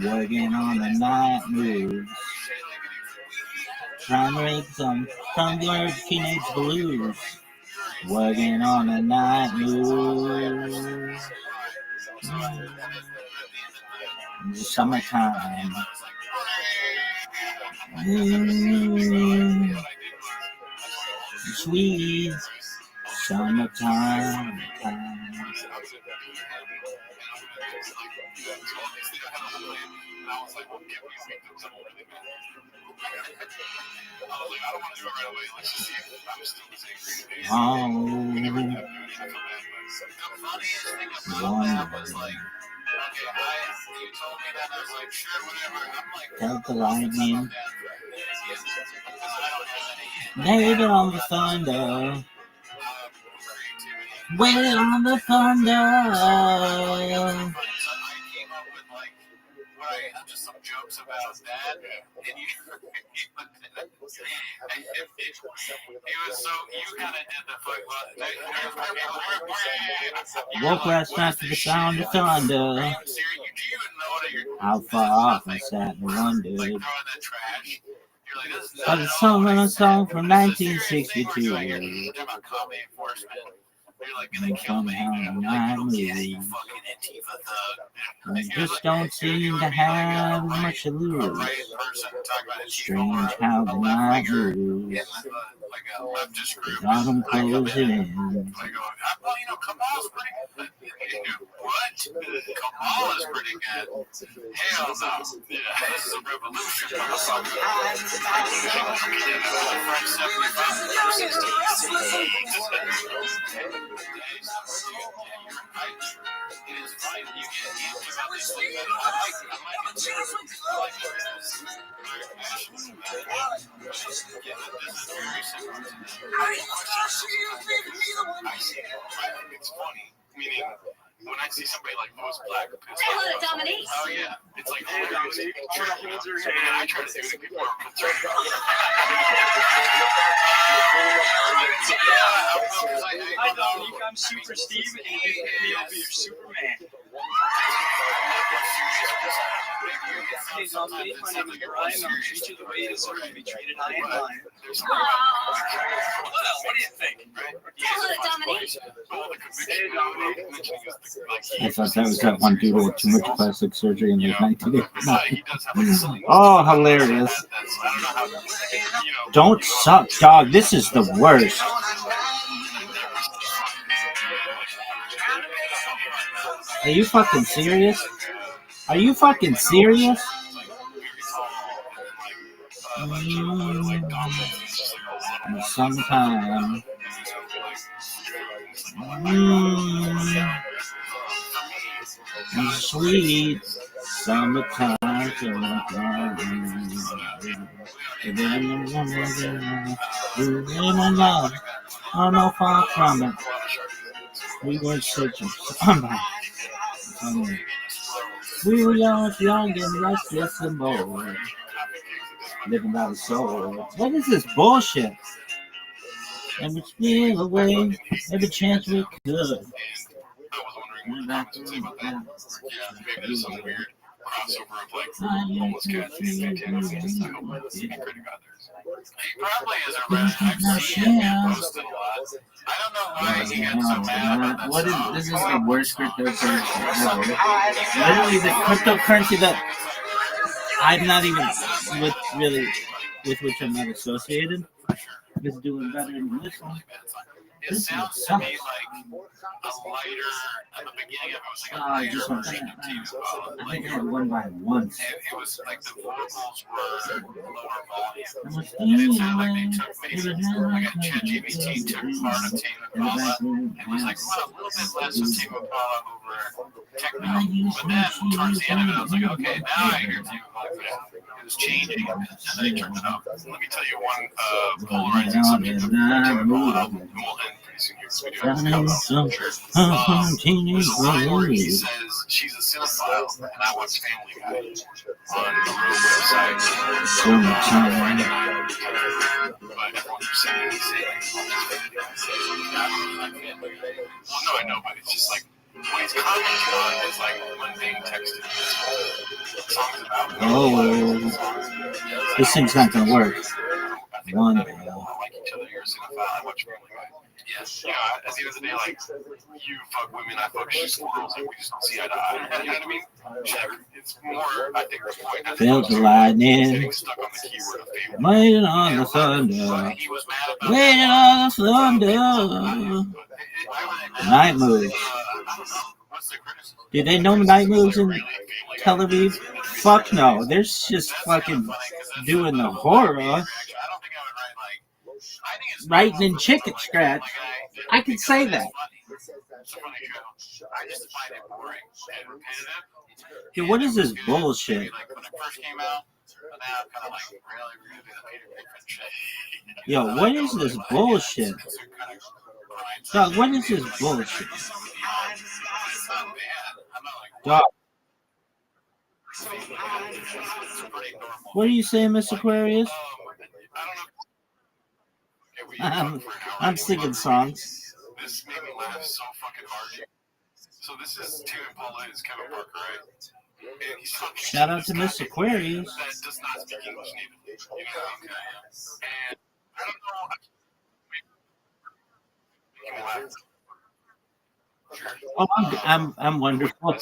Speaker 5: Working on the night moves. Trying to make some stronger teenage blues. Working on the night moves. In the summertime. Sweet summertime. Tell the lightning. Waiting on the thunder. Waiting on the thunder.
Speaker 2: Just some jokes about that, and he was so, you kind of did the fuck.
Speaker 5: Woke last night to the sound of thunder. How far off I sat and wondered. But it's song on a song from 1962. And somehow I move. I just don't seem to have much to lose. Strange how the night moves. The autumn closing in.
Speaker 2: What? Kamal is pretty good. Hell no. Yeah, this is a revolution.
Speaker 18: It's funny, meaning when I see somebody like Mo's Black,
Speaker 19: Dominique.
Speaker 18: oh yeah, it's like hilarious. I try to do it, and people are concerned.
Speaker 20: Hi Dominique, I'm Super Steve, and you can hit me up with your Superman. Hey Dominique, my name is Brian. I'll treat you the way you deserve to be treated. I am Brian. Well, what do you think?
Speaker 19: Dominique.
Speaker 5: I thought that was that one dude with too much plastic surgery in like 1989. Oh, hilarious. Don't suck, dog. This is the worst. Are you fucking serious? Are you fucking serious? Sometime. Sweet summertime. Oh, no, far from it. We were searching somebody. We were young and restless and bored. Living by the soul. What is this bullshit? And we steal away every chance we could.
Speaker 18: Maybe there's some weird crossover of like homeless cats and satanic things that help critic others. He probably is a red. I've seen him posted a lot. I don't know why he gets so mad about that.
Speaker 5: What is this? Is the worst cryptocurrency ever. Literally, the cryptocurrency that I'm not even with which I'm not associated is doing better than this one.
Speaker 18: It sounds to me like a lighter at the beginning of it was like a lighter version of Team
Speaker 5: I think I had one by once.
Speaker 18: It was like the vocals were lower volume. And it sounded like they took maybe like a ChatGPT took part of Team Impala and was like, well, a little bit less of Team Impala over techno. But then towards the end of it, I was like, okay, now I hear Team Impala. It was changing, and then they turned it up. Let me tell you one polarizing subject of Team Impala. We'll end pretty soon here. There's a line where he says she's a cinephile, and I watch Family Guy on the Road website. But everyone keeps saying the same thing. Well, no, I know, but it's just like what he's commenting on is like mundane texting.
Speaker 5: Oh, this thing's not gonna work. One.
Speaker 18: Like each other, you're a cinephile. I watch Family Guy. Yes. You know, at the end of the day, like, you fuck women, I fuck shit squirrels, like, we just don't see eye to eye. You know what I mean? It's more, I think, the point.
Speaker 5: Felt the lightning.
Speaker 18: Getting stuck on the keyword of family.
Speaker 5: Waiting on the thunder. Waiting on the thunder. Night moves. Did they know night moves in Tel Aviv? Fuck no. They're just fucking doing the horror. Writing in chicken scratch. I can say that. Dude, what is this bullshit? Yo, what is this bullshit? Dog, what is this bullshit? Dog. What are you saying, Miss Aquarius? I'm singing songs.
Speaker 18: This made me laugh so fucking hard. So this is Tim Impala is Kevin Parker, right? And he's talking.
Speaker 5: Shout out to Miss Aquarius.
Speaker 18: That does not speak English natively. You know, and I don't know.
Speaker 5: Oh, I'm wonderful.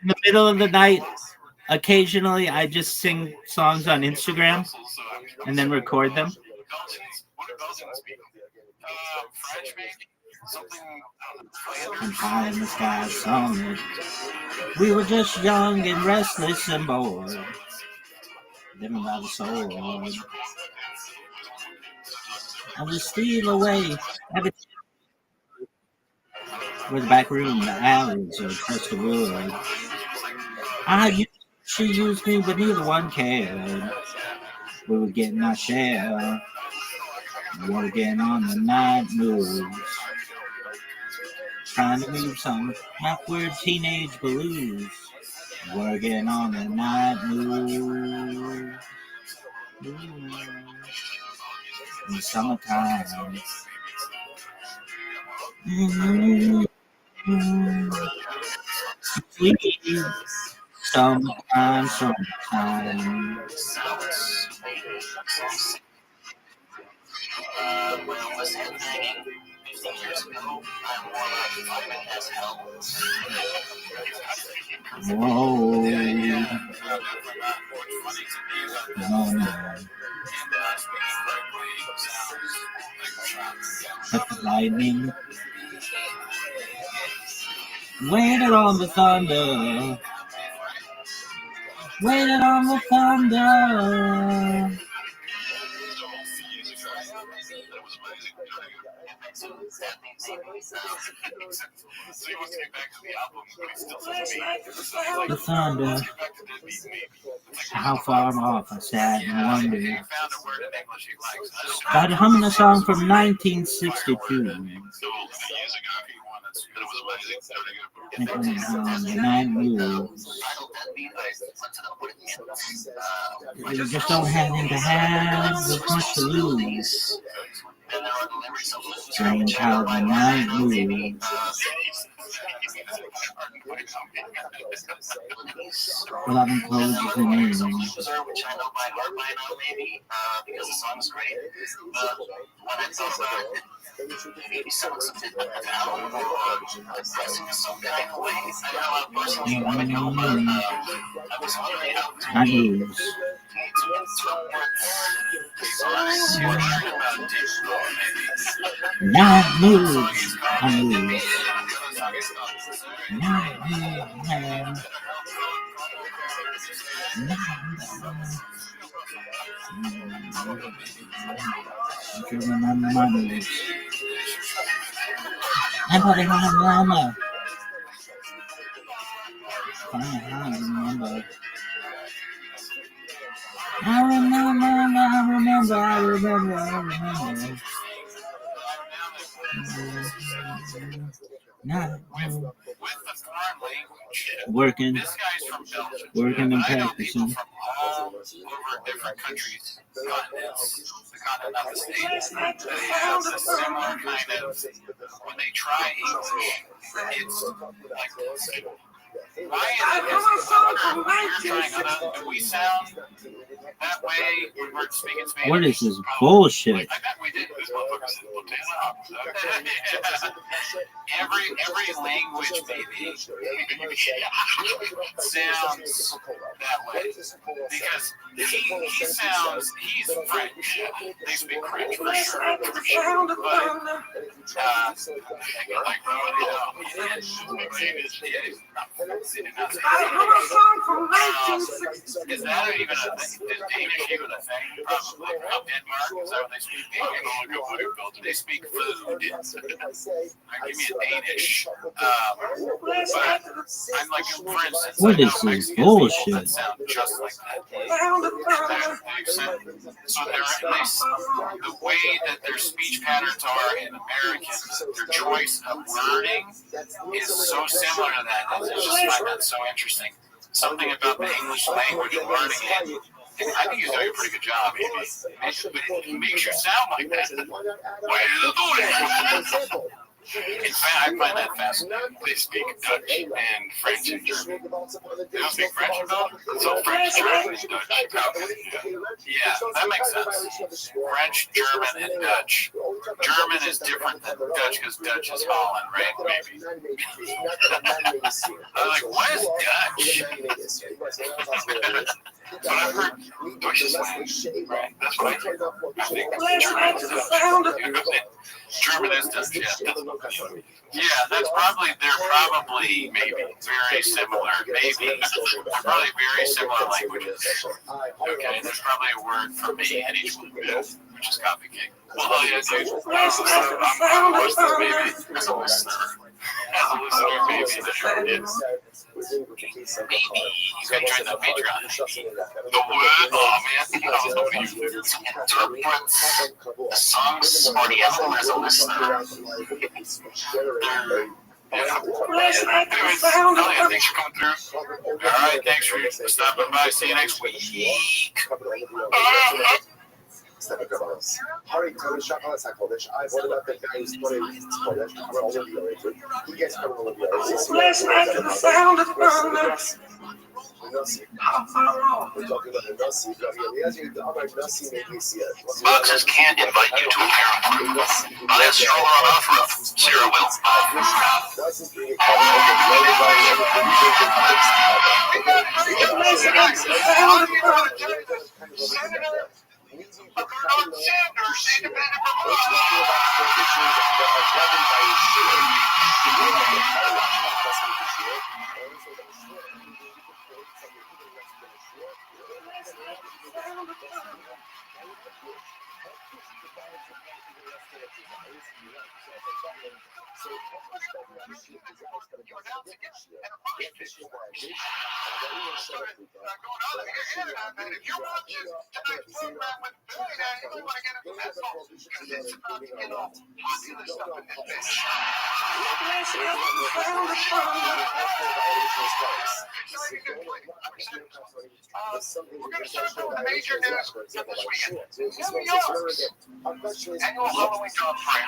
Speaker 5: In the middle of the night, occasionally I just sing songs on Instagram and then record them. And high in the sky, song. We were just young and restless and bored. Living by the soul. I will steal away every where the back room, the alleys, or just the wood. She used me, but neither one cared. We were getting our share. We were getting on the night moves. Trying to move some awkward teenage blues. We're getting on the night moves. In the summertime. Sweet summertime.
Speaker 9: Well, was headbanging 15 years ago. I'm more like vitamin as hell.
Speaker 5: But the lightning waited on the thunder. Waited on the thunder. The thunder. How far off I sat and wondered. I'd humming a song from 1962. The night moves. You just don't have him to have as much to lose. Strange how the night moves. Well, I've been closed in
Speaker 9: Which I know by heart by now, maybe, because the song's great. But when I thought about maybe someone something down or pressing some kind of way, I don't know how personally you want to go, but I was wondering how to
Speaker 5: moves. Night moves. I move. Night moves. I'm putting on a llama. I remember. Working and practicing.
Speaker 2: From all over different countries, continents, the continent of the States, that have a similar kind of, when they try English, it's like this. Why is it do we sound that way when we're speaking Spanish?
Speaker 5: What is this bullshit?
Speaker 2: I bet we did. This motherfucker said, every language maybe sounds that way. Because he's French. They speak French for sure. But, is that even a thing? Is Danish even a thing? Probably. Denmark, is that what they speak? They speak food. Give me a Danish. I'm like, for instance,
Speaker 5: what is this bullshit?
Speaker 2: That sound just like that. So the way that their speech patterns are in Americans, their choice of wording is so similar to that. I just find that so interesting. Something about the English language and learning it. I think he's doing a pretty good job, maybe. It makes you sound like that. Why are you doing it? In fact, I find that fascinating. They speak Dutch and French and German. They don't speak French at all? It's all French, German, and Dutch. Yeah, that makes sense. French, German, and Dutch. German is different than Dutch because Dutch is Holland, right? Maybe. I was like, what is Dutch? But I've heard Dutch is Spanish, right? That's what I think. I think German is Dutch. German is Dutch, yeah. That's probably, they're probably, maybe, very similar. Maybe. They're probably very similar languages. Okay, there's probably a word for me in each one.
Speaker 17: which is Coffee King.
Speaker 18: Well, hell yeah, dude. I'm a listener, maybe. As a listener. As a listener, maybe. It's...
Speaker 17: Maybe you can join the Patreon.
Speaker 18: The word? Oh, man. I was hoping you would.
Speaker 9: Interprets the songs or the album as a listener.
Speaker 17: Anyways, hell yeah, thanks for coming through. All right, thanks for stopping by. See you next week.
Speaker 11: Harry Tony Chocolate College. I what about the guy who's playing college? We're all Olivia. He gets Olivia.
Speaker 14: Last night to the sound of thunder.
Speaker 9: Boxes can't invite you to a parent. Buy a stroller on offer. Sarah will.
Speaker 2: We're going to start doing the major news this weekend. New York. Annual Halloween conference.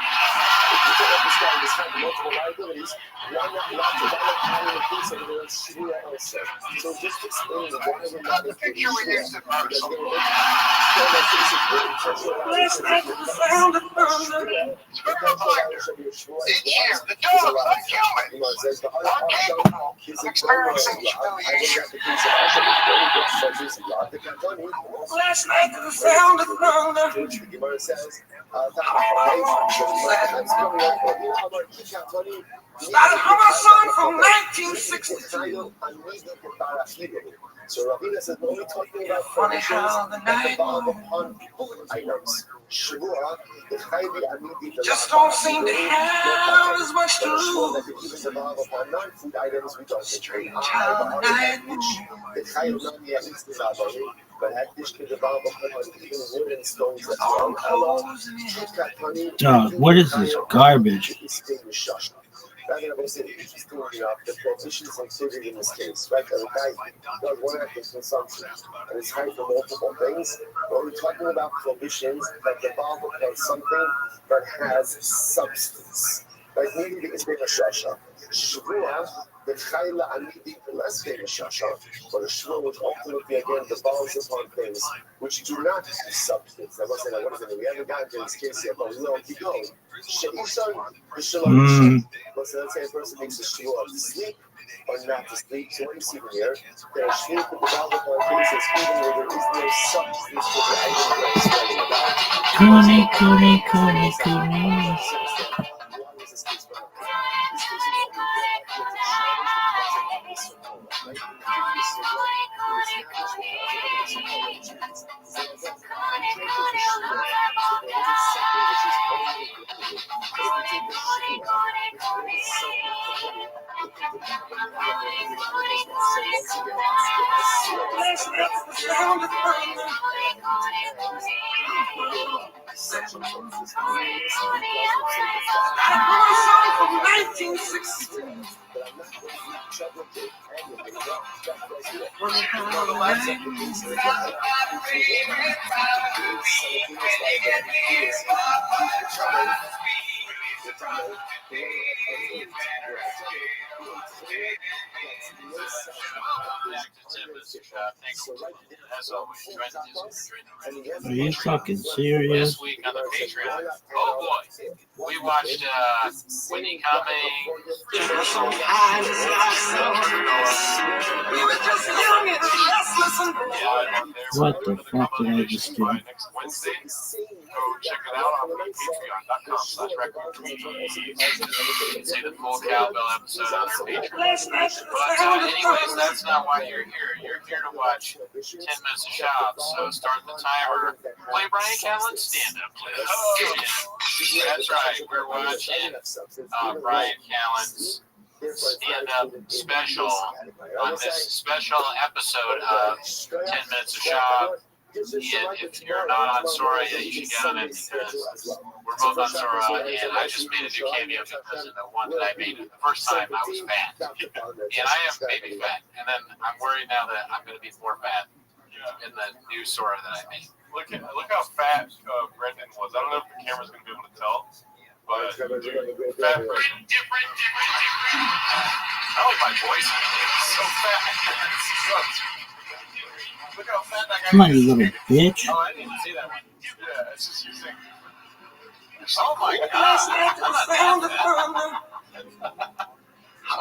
Speaker 11: So just explain why we're
Speaker 2: not the picture we used in Marshall.
Speaker 14: Last night to the sound of thunder.
Speaker 2: Each year, the dogs, like humans, are capable of experiencing humiliation.
Speaker 14: Last night to the sound of thunder. Started from a song from 1962.
Speaker 11: So Ravina says, when we're talking about
Speaker 14: funny how the night
Speaker 11: on food items,
Speaker 14: just don't seem to have as much to lose.
Speaker 11: Non-food items, we don't
Speaker 14: strange how the night moves.
Speaker 11: But had this kid about even wood and stones as well.
Speaker 5: Dog, what is this garbage?
Speaker 11: The prohibitions included in this case, right? The guy does one act of consumption, and it's high for multiple things. But we're talking about prohibitions that devolve upon something that has substance. Like maybe it's been a shasha. Shvua, the chayla anidi, the less famous shasha, but a shvua which ultimately again devolves upon things which do not have substance. I was saying, what is it? We haven't gotten to this case yet, but we will keep going. Let's say a person makes a shvua to sleep or not to sleep. So what do you see from here? That a shvua could devolve upon things even where there is no substance to the item we're explaining about.
Speaker 5: Kuni. Are you fucking serious?
Speaker 17: This week on the Patreon, oh boy, we watched Winnie Coming.
Speaker 14: We were just young and restless and
Speaker 5: What the fuck did I just do?
Speaker 17: Next Wednesday, go check it out on patreon.com/raccoon. can see the full cowbell episode on our Patreon. But anyways, that's not why you're here. You're here to watch 10 Minutes of Shop. So start the timer. Play Brian Callen stand-up, please. Oh, yeah. That's right. We're watching Brian Callen's stand-up special on this special episode of 10 Minutes of Shop. If you're not on Sora yet, you should get on it because we're both on Sora, and I just made a new cameo because of the one that I made the first time I was fat. And I am maybe fat. And then I'm worried now that I'm going to be more fat in the new Sora that I made.
Speaker 18: Look how fat Brendan was. I don't know if the camera's going to be able to tell, but fat Brendan. I like my voice. It's so fat. Look how fat that guy
Speaker 5: Come on, you little bitch.
Speaker 17: Oh, I didn't even see that one.
Speaker 18: Yeah, it's just you saying.
Speaker 17: Oh my God! I'm not that.
Speaker 18: Oh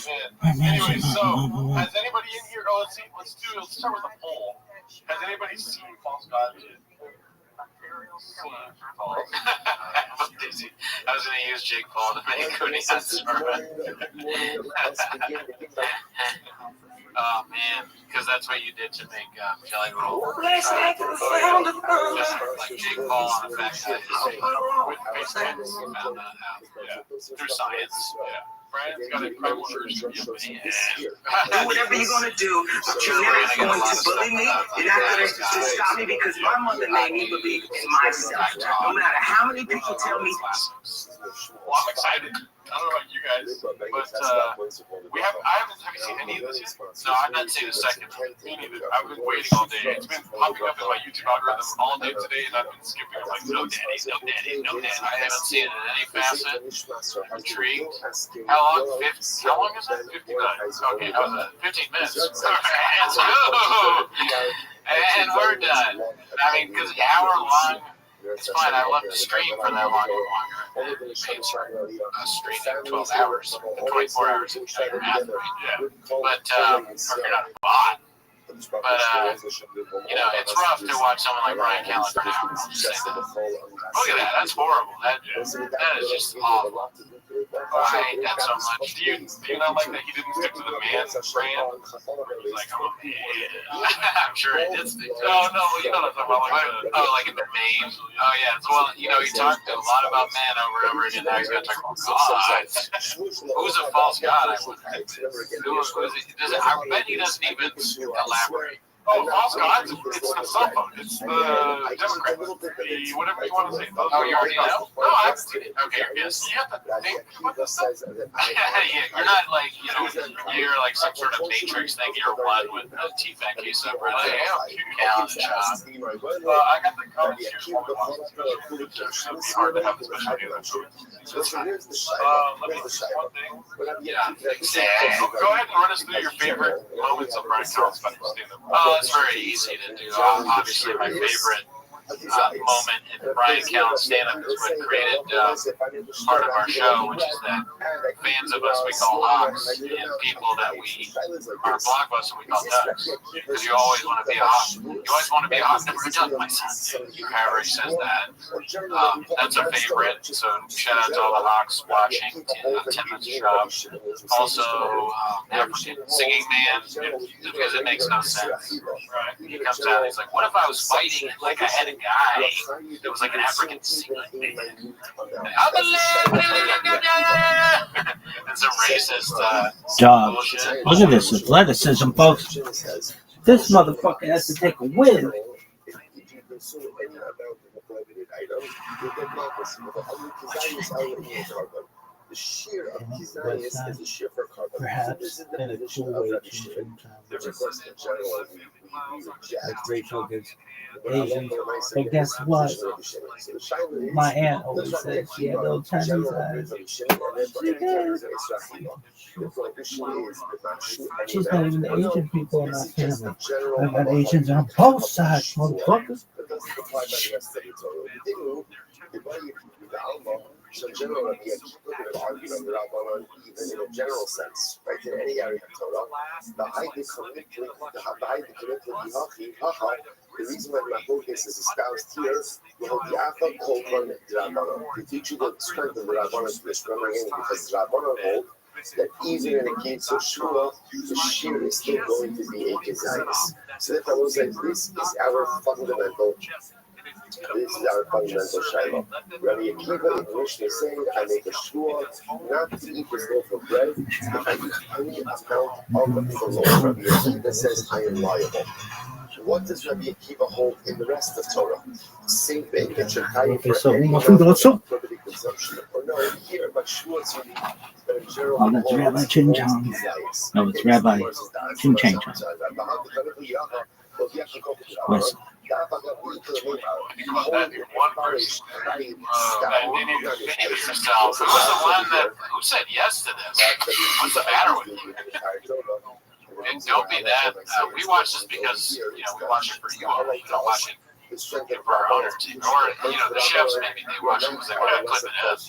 Speaker 18: man. Anyway, so has anybody in here? Oh, let's start with a poll. Has anybody seen False God yet?
Speaker 17: I was going to use Jake Paul to make Cooney on Sora. Oh man, because that's what you did to make Jelly Roll. Just like Jake Paul on a fact check. With face cams, we found that out. Yeah. Through science. Yeah. Brian's got a crime version of
Speaker 6: Do whatever you're gonna do, but you're not going to bully me. You're not going to stop me because my mother made me believe in myself. No matter how many people tell me.
Speaker 18: Well, I'm excited. I don't know about you guys, but I haven't seen any of this yet.
Speaker 17: No, I've not seen a second.
Speaker 18: Me neither. I've been waiting all day. It's been popping up in my YouTube algorithm all day today, and I've been skipping. I'm like, no daddy, no daddy, no daddy.
Speaker 17: I haven't seen it in any facet. Intrigued. How long? How long is that? 59. Okay, that was 15 minutes. Let's go. And we're done. I mean, because an hour long. It's fine. I love to stream for that long and longer. Maybe streaming 12 hours, 24 hours. Yeah. But working on a bot. But it's rough to watch someone like Brian Callen for an hour. I'll just say that. Look at that. That's horrible. That is just awful. I hate that so much.
Speaker 18: Do you not like that he didn't stick to the man brand? He's like, I'm a man.
Speaker 17: I'm sure he did stick to it.
Speaker 18: No, you know what I'm talking about.
Speaker 17: Like in the main. Oh, yeah. Well, he talked a lot about man over and over again. Now he's going to talk about God. Who's a false God? I wonder. Who is it? I bet he doesn't even elaborate.
Speaker 18: Oh, false God? It's the cell phone. It's the Democrat. Whatever you want to say.
Speaker 17: Oh, you already know?
Speaker 18: No, I haven't seen it.
Speaker 17: Okay, yes.
Speaker 18: You have to think about this stuff.
Speaker 17: You're not like, you're like some sort of matrix thing. You're one with the T-Fat case up, right?
Speaker 18: I am.
Speaker 17: Callen and Shop.
Speaker 18: I got the comments here. It'll be hard to have a special video. Let me see one thing.
Speaker 17: Yeah.
Speaker 18: Go ahead and run us through your favorite moments of Brian Callen's special stand-up.
Speaker 17: It's very easy to do. Obviously, my favorite moment in Brian Callen's stand-up is what created part of our show, which is that fans of us we call hawks, and people that we are blockbusters we call ducks. Because you always want to be a hawk. You always want to be a hawk. Never a duck, my son. However he says that. That's a favorite. So shout out to all the hawks watching 10 Minutes of Shop. Also, African singing man, because it makes no sense. He comes out and he's like, what if I was fighting like I had a guy that was like an African singing man? It's a racist
Speaker 5: Dog.
Speaker 17: bullshit.
Speaker 5: Look at this athleticism, folks. This motherfucker has to take a win.
Speaker 11: The shear of Kizanius is the shear for carbon.
Speaker 5: Perhaps in a two-way Rachel gets Asian. But guess what? My aunt always said she had little Chinese eyes. She did. She's not even the Asian people in my family. I got Asians on both sides, motherfuckers.
Speaker 11: arguing on the Rabbanon even in a general sense, right? In any area of Torah. The reason why the Mahlokas is espoused here, to teach you the strength of the Rabbanon to this because the Rabbanon hold that even in a case of Shua, the shear is still going to be a Kezayis. So therefore, I will say this is our fundamental. This is our fundamental Shiloh. Rabbi Akiva in the Mishnah is saying, I make a Shua not to eat this loaf of bread if I eat any amount of the loaf. Rabbi Akiva says, I am liable. What does Rabbi Akiva hold in the rest of Torah? Same thing. It should hide for any consumption. Or no, here, but Shua is unique.
Speaker 5: Oh, that's Rabbi Chin Chang. No, it's Rabbi Chin Chang. Listen.
Speaker 17: Who said yes to this? What's the matter with you? And don't be that. We watch this because we watch it for you all. We don't watch it for our owner team, or the chefs maybe they watch it because they want to clip it up.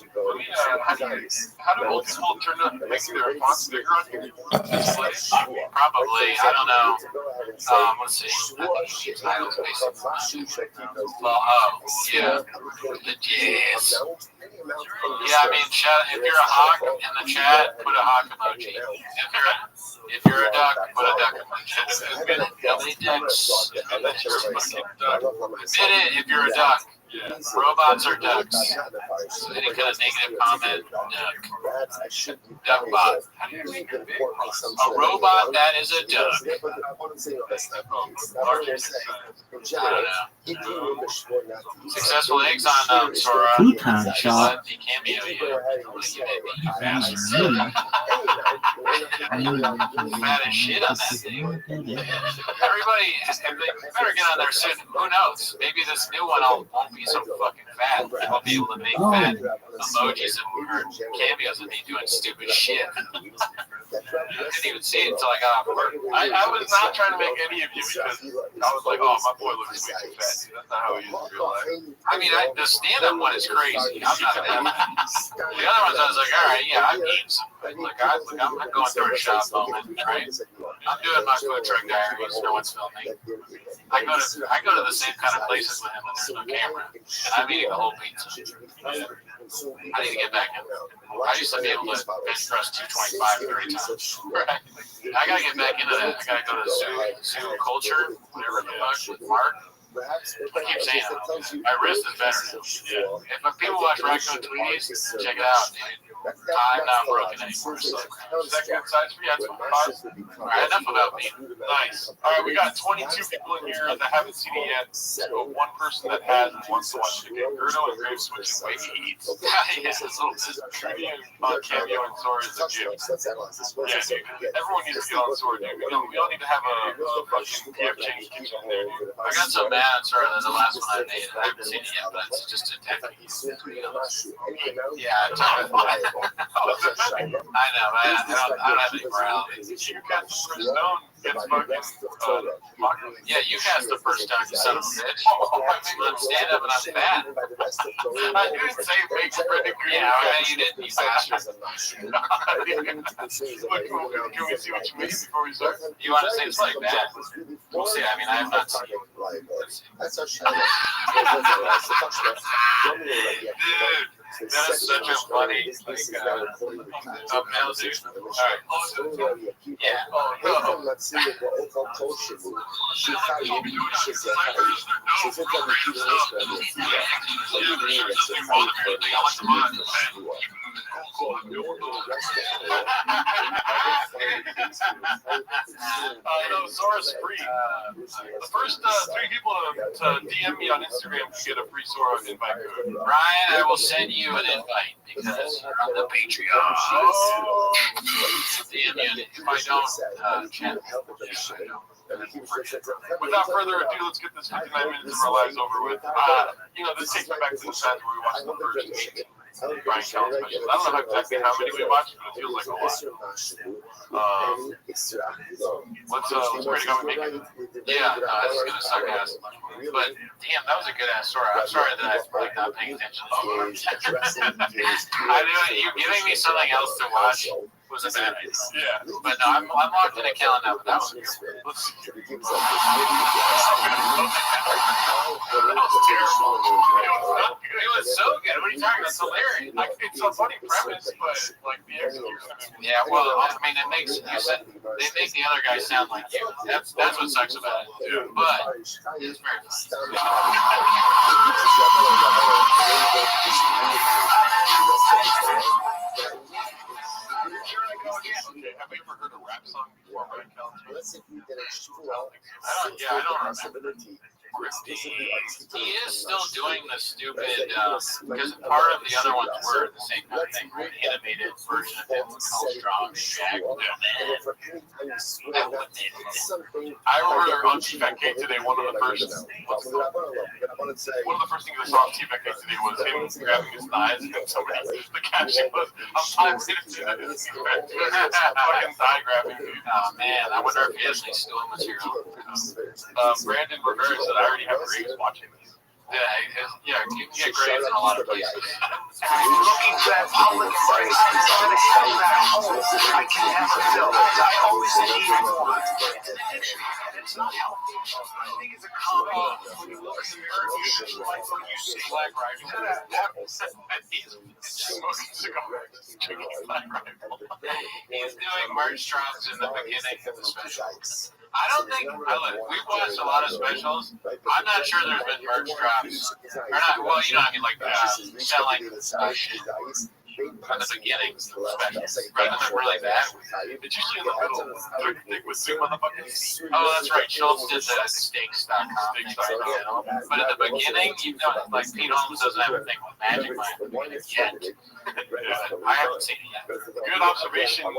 Speaker 17: How do old people turn up making their fonts bigger on here? Probably, I don't know. Let's see. Titles basically. Yeah. Yes. Yeah, I mean, chat. If you're a hawk in the chat, put a hawk emoji. If you're a duck, put a duck emoji. How many ducks? Admit it if you're a duck. Robots are ducks. So any kind of negative comment, duck bot. A robot, that is a duck. I don't know. Successful eggs on Sora.
Speaker 5: Two-time shot.
Speaker 17: Cameo, Fat as shit on that thing. Everybody, they better get on there soon. Who knows? Maybe this new one won't be so fucking fat. I'll be able to make fat emojis or cameos of me doing stupid shit. I didn't even see it until I got off work.
Speaker 18: I was not trying to make any of you because I was like, oh, my boy looks way too fat. That's not how he is in real life.
Speaker 17: I mean, the stand-up one is crazy. I'm not that. The other ones, I was like, all right, yeah, I'm eating some. I'm not going through a shop moment, right? I'm doing my food truck diaries. No one's filming. I go to the same kind of places with him when there's no camera, and I'm eating the whole pizza. I need to get back in. I used to be able to bench press 225 30 times. Right? I gotta get back into that. I gotta go to zoo culture, whatever the fuck, with Mark. I keep saying it. My wrist is better now. Yeah. If people watch Raccoon Tweeties, check it out, dude. I'm not broken anymore. So.
Speaker 18: Is that good size for you? That's what
Speaker 17: All right, enough about me.
Speaker 18: Nice. All right, we got 22 people in here that haven't seen it yet. So one person that has and wants to watch it again. Gerdo and Grave Switch and Wake Eats.
Speaker 17: Yes, it's a little
Speaker 18: Trivia on Cameo and Sora is a gym. Yeah, dude. Everyone needs to get on Sora, dude. We all need to have a fucking PF change kitchen there, dude.
Speaker 17: I got so mad at Sora that the last one I made, I haven't seen it yet, but it's just a technique. Yeah, I know, I don't have any morality.
Speaker 18: You got the first stone gets fucking
Speaker 17: yeah, you cast the first time, you son of a bitch. I'm stand up and I'm fat.
Speaker 18: I didn't say make credit green.
Speaker 17: Yeah, you didn't, you bastard.
Speaker 18: Look, can we see what you made before we start?
Speaker 17: You want to say it's like that? We'll see. I mean, I have not seen it. Dude, that is such a funny, thumbnail, dude. Alright. Yeah.
Speaker 18: Sora's free. The first 3 people to DM me on Instagram can get a free Sora invite code.
Speaker 17: Ryan, I will send you an invite because you're on the Patreon. DM me if I don't chat.
Speaker 18: Without further ado, let's get this 59 minutes of our lives over with. This takes me back to the times where we watched the first Brian Kelly specials. I don't know exactly how many we watched, but it feels like a lot. Let's ready to go and make it. Yeah, no, that's gonna suck ass. But damn, that was a good ass story. I'm sorry that I'm like not paying attention. I knew you giving me something else to watch was a bad idea. Yeah. But no, I'm locked in a calendar with that one. It was terrible. It was so good. What are you talking about? It's hilarious. Like, it's a funny premise, but like the execution. Yeah, well, I mean, it makes they make the other guy sound like you. That's what sucks about it. Yeah. But it's very Have you ever heard a rap song before? I don't remember. He is still doing the stupid, because part of the other ones were the same kind of thing, an animated version of him called Strong Jack. I remember on T-Fat Cake today, one of the first things I saw on T-Fat Cake today was him grabbing his thighs, and somebody, the caption was, I'm fucking thigh grabbing. Oh man, I wonder if he has any school material. Brandon Rivera said, I already have grades watching this. Yeah, you can get grades in a lot of places.
Speaker 12: Looking for that public embrace, for the home I can never fill. I always need more. It's not healthy. I think it's a common. When you look in the mirror, you should like what you see. Black Rifle.
Speaker 17: He's doing merch drops in the beginning of the specials. I don't think we've watched a lot of specials. I'm not sure there's been merch drops. Or not, well, you know what I mean, like selling shit from the beginning of the specials. Rather than really bad.
Speaker 18: It's usually in the middle. With two motherfuckers.
Speaker 17: Oh, that's right. Schultz did the steaks.com thing. But at the beginning, you know, like Pete Holmes doesn't have a thing with Magic Mind yet. I haven't seen it yet.
Speaker 18: Good observation,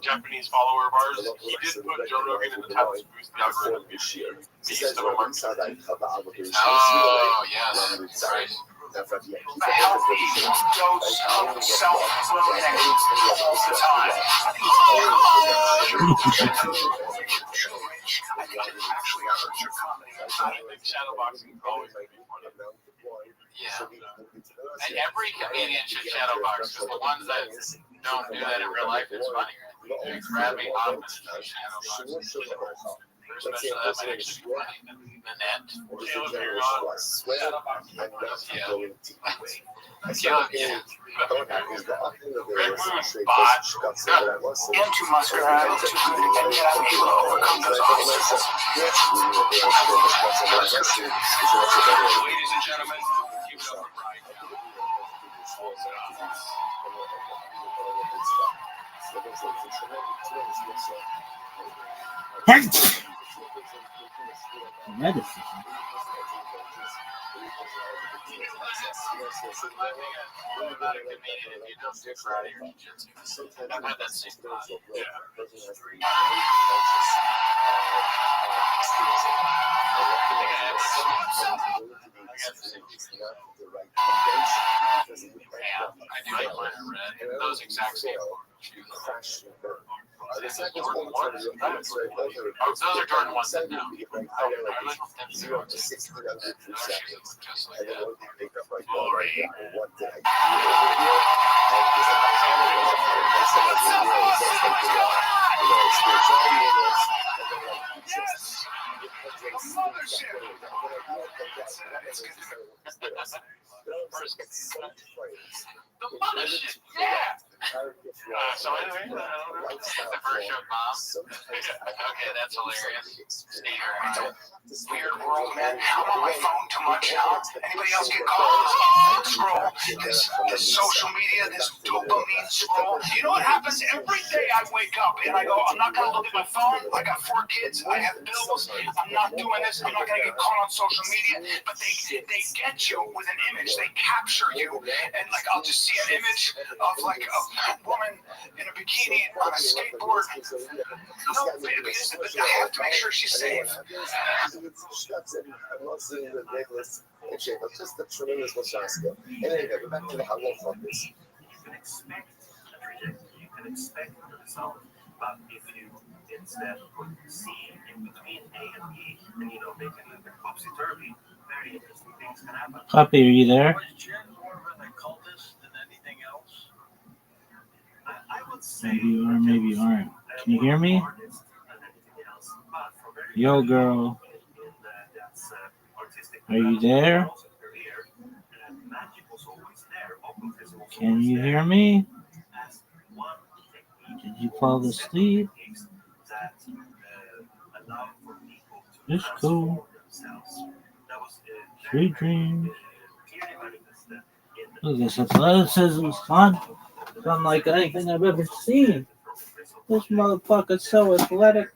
Speaker 18: Japanese follower of ours. He did put Joe Rogan in the top to boost the algorithm. Beast of a month.
Speaker 17: Oh, yes. Right.
Speaker 12: A healthy dose of self-loathing all the time. I
Speaker 18: think shadowboxing always made me fun of them.
Speaker 17: Yeah. And every comedian should shadowbox, because the ones that don't do that in real life, it's funnier. Rabbi Rothschild shadowbox. Especially that might actually be funny. The net.
Speaker 11: Caleb,
Speaker 17: yeah.
Speaker 12: Red Moon bot into Musgrave to get able to overcome those obstacles. Ladies and gentlemen, give it up for Brian.
Speaker 5: Medicine.
Speaker 17: I've had that same thought. I do like mine in red. Those exact same those are Jordan 1s now. The mothership, yeah! So anyway, the version of mom. Okay, that's hilarious.
Speaker 12: Weird world, man. I'm on my phone too much now. Anybody else get caught? Scroll. This social media, this dopamine scroll. You know what happens? Every day I wake up and I go, I'm not going to look at my phone. I got 4 kids. I have bills. I'm not doing this. I'm not going to get caught on social media. But they get you with an image. They capture you. And like, I'll just see an image of like a
Speaker 4: woman in a bikini on a skateboard. No, because I have to make sure she's safe.
Speaker 11: In shape. It's just a tremendous massage skill. And anyway, go back to the halal focus.
Speaker 2: You can expect a trajectory, you can expect the result, but if you instead put C in between A and B, then you don't make any topsy-turvy. Very interesting things can happen.
Speaker 5: Puppy, are you there?
Speaker 15: Was Jen more of an occultist than anything else?
Speaker 2: I would say
Speaker 5: Maybe you are, maybe you aren't. Can you hear me? Yo, girl. Are you there? Can you hear me? Did you fall asleep? It's cool. Sweet dreams. Look at this athleticism, son. It's unlike anything I've ever seen. This motherfucker's so athletic.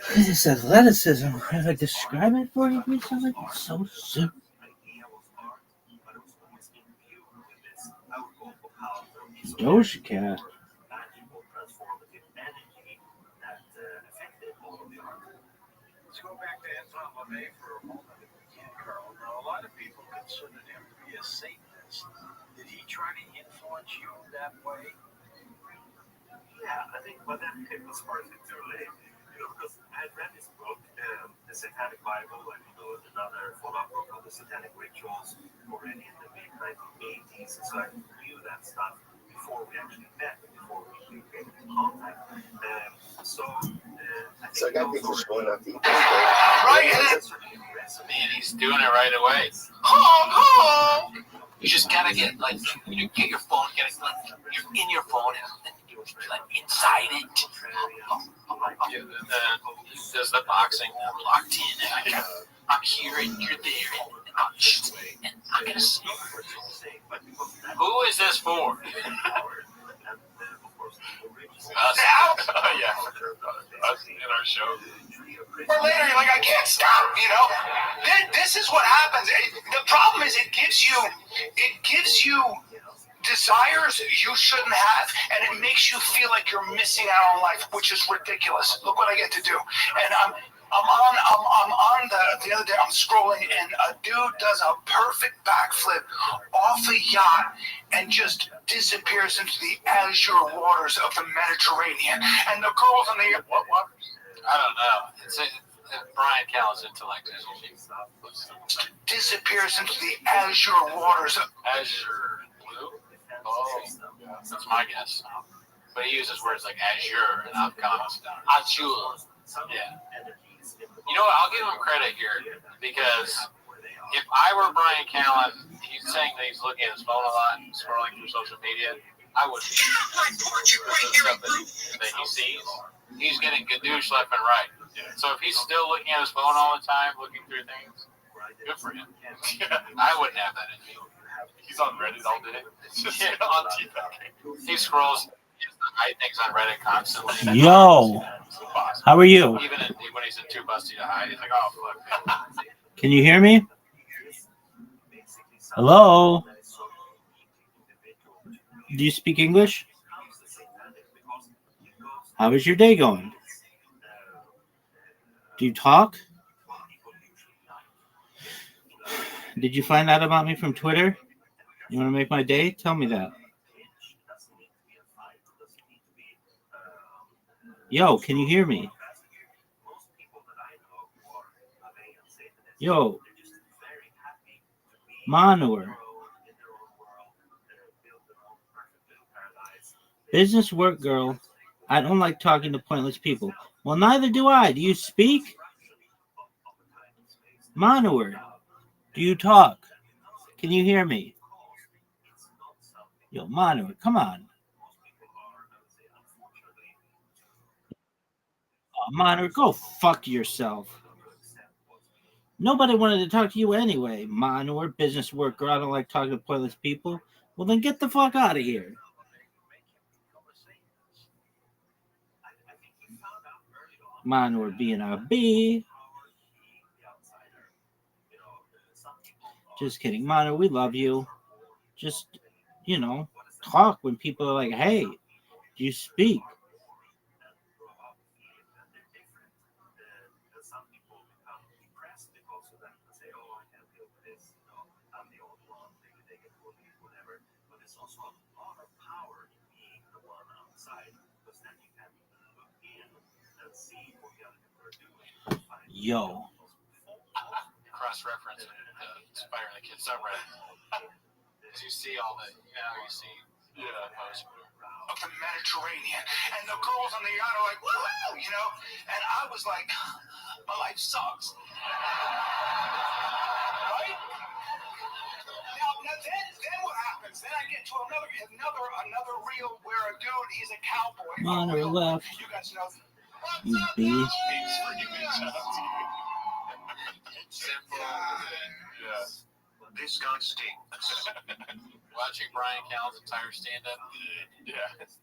Speaker 5: Look at this athleticism. If I describe it for you, it's like it's so super. Doja Cat.
Speaker 15: Let's go back to Anton LaVey for a moment. Carl, now a lot of people considered him to be a Satanist. Did he try to influence you that way?
Speaker 2: Yeah, I think, but then it was far too late. Because I had read this book, The Satanic Bible, and another follow-up book of the Satanic Rituals already in the mid-1980s. So I knew that stuff before we actually met, before we came into contact. So
Speaker 11: I got people showing up to eat.
Speaker 17: Right, man, he's doing it right away. Home. You just gotta get you get your phone, you're in your phone, and then you're inside it. There's the boxing. I'm locked in. I'm here and you're there, and I'm gonna see. Who is this for? Us. Yeah, us in our show.
Speaker 4: Or later, you're like, I can't stop, This is what happens. The problem is it gives you desires you shouldn't have, and it makes you feel like you're missing out on life, which is ridiculous. Look what I get to do. And I'm on the other day, I'm scrolling, and a dude does a perfect backflip off a yacht and just disappears into the azure waters of the Mediterranean. And the girls on the what waters?
Speaker 17: I don't know. It's Brian Callen's intellect.
Speaker 4: Disappears into the azure waters of
Speaker 17: azure blue. Oh, that's my guess. But he uses words like azure and outcomes. Azure. Yeah. You know what? I'll give him credit here because if I were Brian Callen, he's saying that he's looking at his phone a lot and scrolling through social media. I would. That he sees, he's getting gadoosh left and right. So if he's still looking at his phone all the time, looking through things, good for him. I wouldn't have that in me.
Speaker 18: He's on Reddit all day.
Speaker 17: On TV. He scrolls. I things on Reddit constantly.
Speaker 5: Yo, how are you?
Speaker 17: Even when he's in too busty to hide, he's like, "Oh fuck."
Speaker 5: Can you hear me? Hello? Do you speak English? How is your day going? Do you talk? Did you find out about me from Twitter? You want to make my day? Tell me that. Yo, can you hear me? Yo. Manure. Business work girl. I don't like talking to pointless people. Well, neither do I. Do you speak? Manure. Do you talk? Can you hear me? Yo, Manure, come on. Oh, Manure, go fuck yourself. Nobody wanted to talk to you anyway. Manure, business work girl. I don't like talking to pointless people. Well, then get the fuck out of here. Manure being a bee. Just kidding, Mono. We love you. Just, talk when people are like, "Hey, you speak."
Speaker 2: Some people become depressed because of that. They say, "Oh, I can't deal with this. I'm the old one. They get bullied, whatever." But there's also a lot of power in being the one outside, because then you can look in and see what the other people are doing.
Speaker 5: Yo.
Speaker 17: Cross-reference inspiring the kids subreddit. As you see all the, you see posts.
Speaker 4: Of the Mediterranean, and the girls on the yacht are like, woohoo, and I was like, my life sucks. Right? Now then what happens? Then I get to another reel where a dude, he's a cowboy.
Speaker 5: Mono left.
Speaker 4: You guys know.
Speaker 5: You beast.
Speaker 9: This guy stinks.
Speaker 17: Watching Brian Callen's entire stand-up.
Speaker 18: Yeah. That's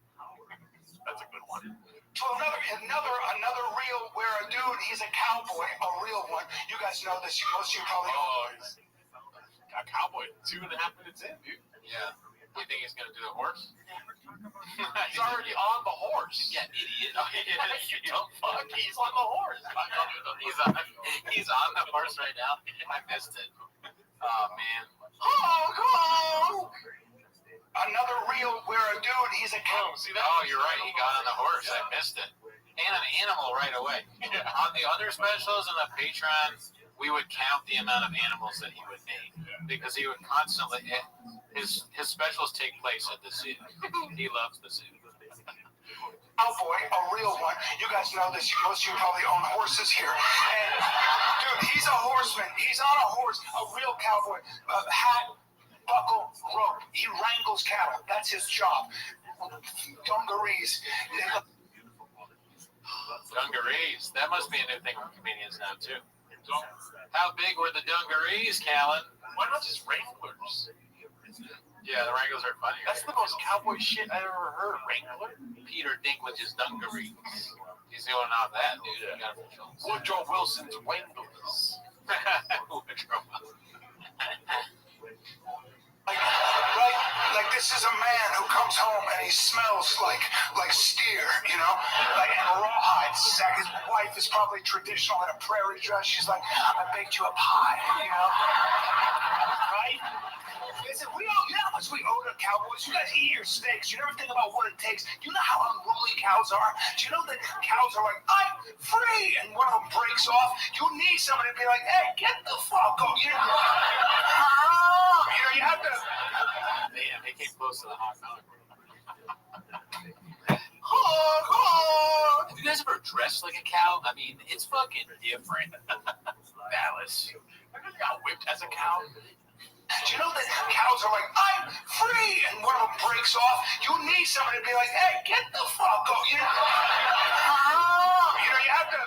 Speaker 18: a good one.
Speaker 4: To another reel where a dude, he's a cowboy, a real one. You guys know this. Most of you probably know.
Speaker 18: Oh, he's a cowboy. 2.5 minutes in, dude.
Speaker 17: Yeah. You think he's gonna do the horse?
Speaker 18: He's already on the horse.
Speaker 17: Yeah, idiot.
Speaker 18: You dumb fuck. He's on the horse.
Speaker 17: He's on the horse right now. I missed it. Oh man.
Speaker 4: Another reel where a dude, he's a cowboy.
Speaker 17: Oh, you're right. He got on the horse. I missed it. And an animal right away. On the other specials and the Patreon, we would count the amount of animals that he would name, because he would constantly. His specials take place at the zoo. He loves the zoo.
Speaker 4: Cowboy, a real one. You guys know this. Most of you probably own horses here. And dude, he's a horseman. He's on a horse, a real cowboy. Hat, buckle, rope. He wrangles cattle. That's his job. Dungarees.
Speaker 17: Dungarees. That must be a new thing for comedians now too. How big were the dungarees, Callen?
Speaker 18: Why not just Wranglers?
Speaker 17: Yeah, the Wranglers are funny.
Speaker 18: That's the most cowboy shit I ever heard. Wrangler?
Speaker 17: Peter Dinklage's dungarees. He's going on that, dude.
Speaker 18: Yeah. Woodrow Wilson's Wranglers.
Speaker 17: Woodrow Wilson.
Speaker 4: Like this is a man who comes home and he smells like steer, like and rawhide. His wife is probably traditional in a prairie dress. She's like, I baked you a pie, right? Listen, you know how much we owe to cowboys? You guys eat your steaks. You never think about what it takes. You know how unruly cows are? Do you know that cows are like, I'm free, and one of them breaks off? You need somebody to be like, hey, get the fuck up. You have to.
Speaker 17: Man, they came close to the hot dog. Have you guys ever dressed like a cow? I mean, it's fucking different. Dallas.
Speaker 18: I just got whipped as a cow.
Speaker 4: Do you know that cows are like, I'm free, and one of them breaks off? You need somebody to be like, hey, get the fuck up. You have to.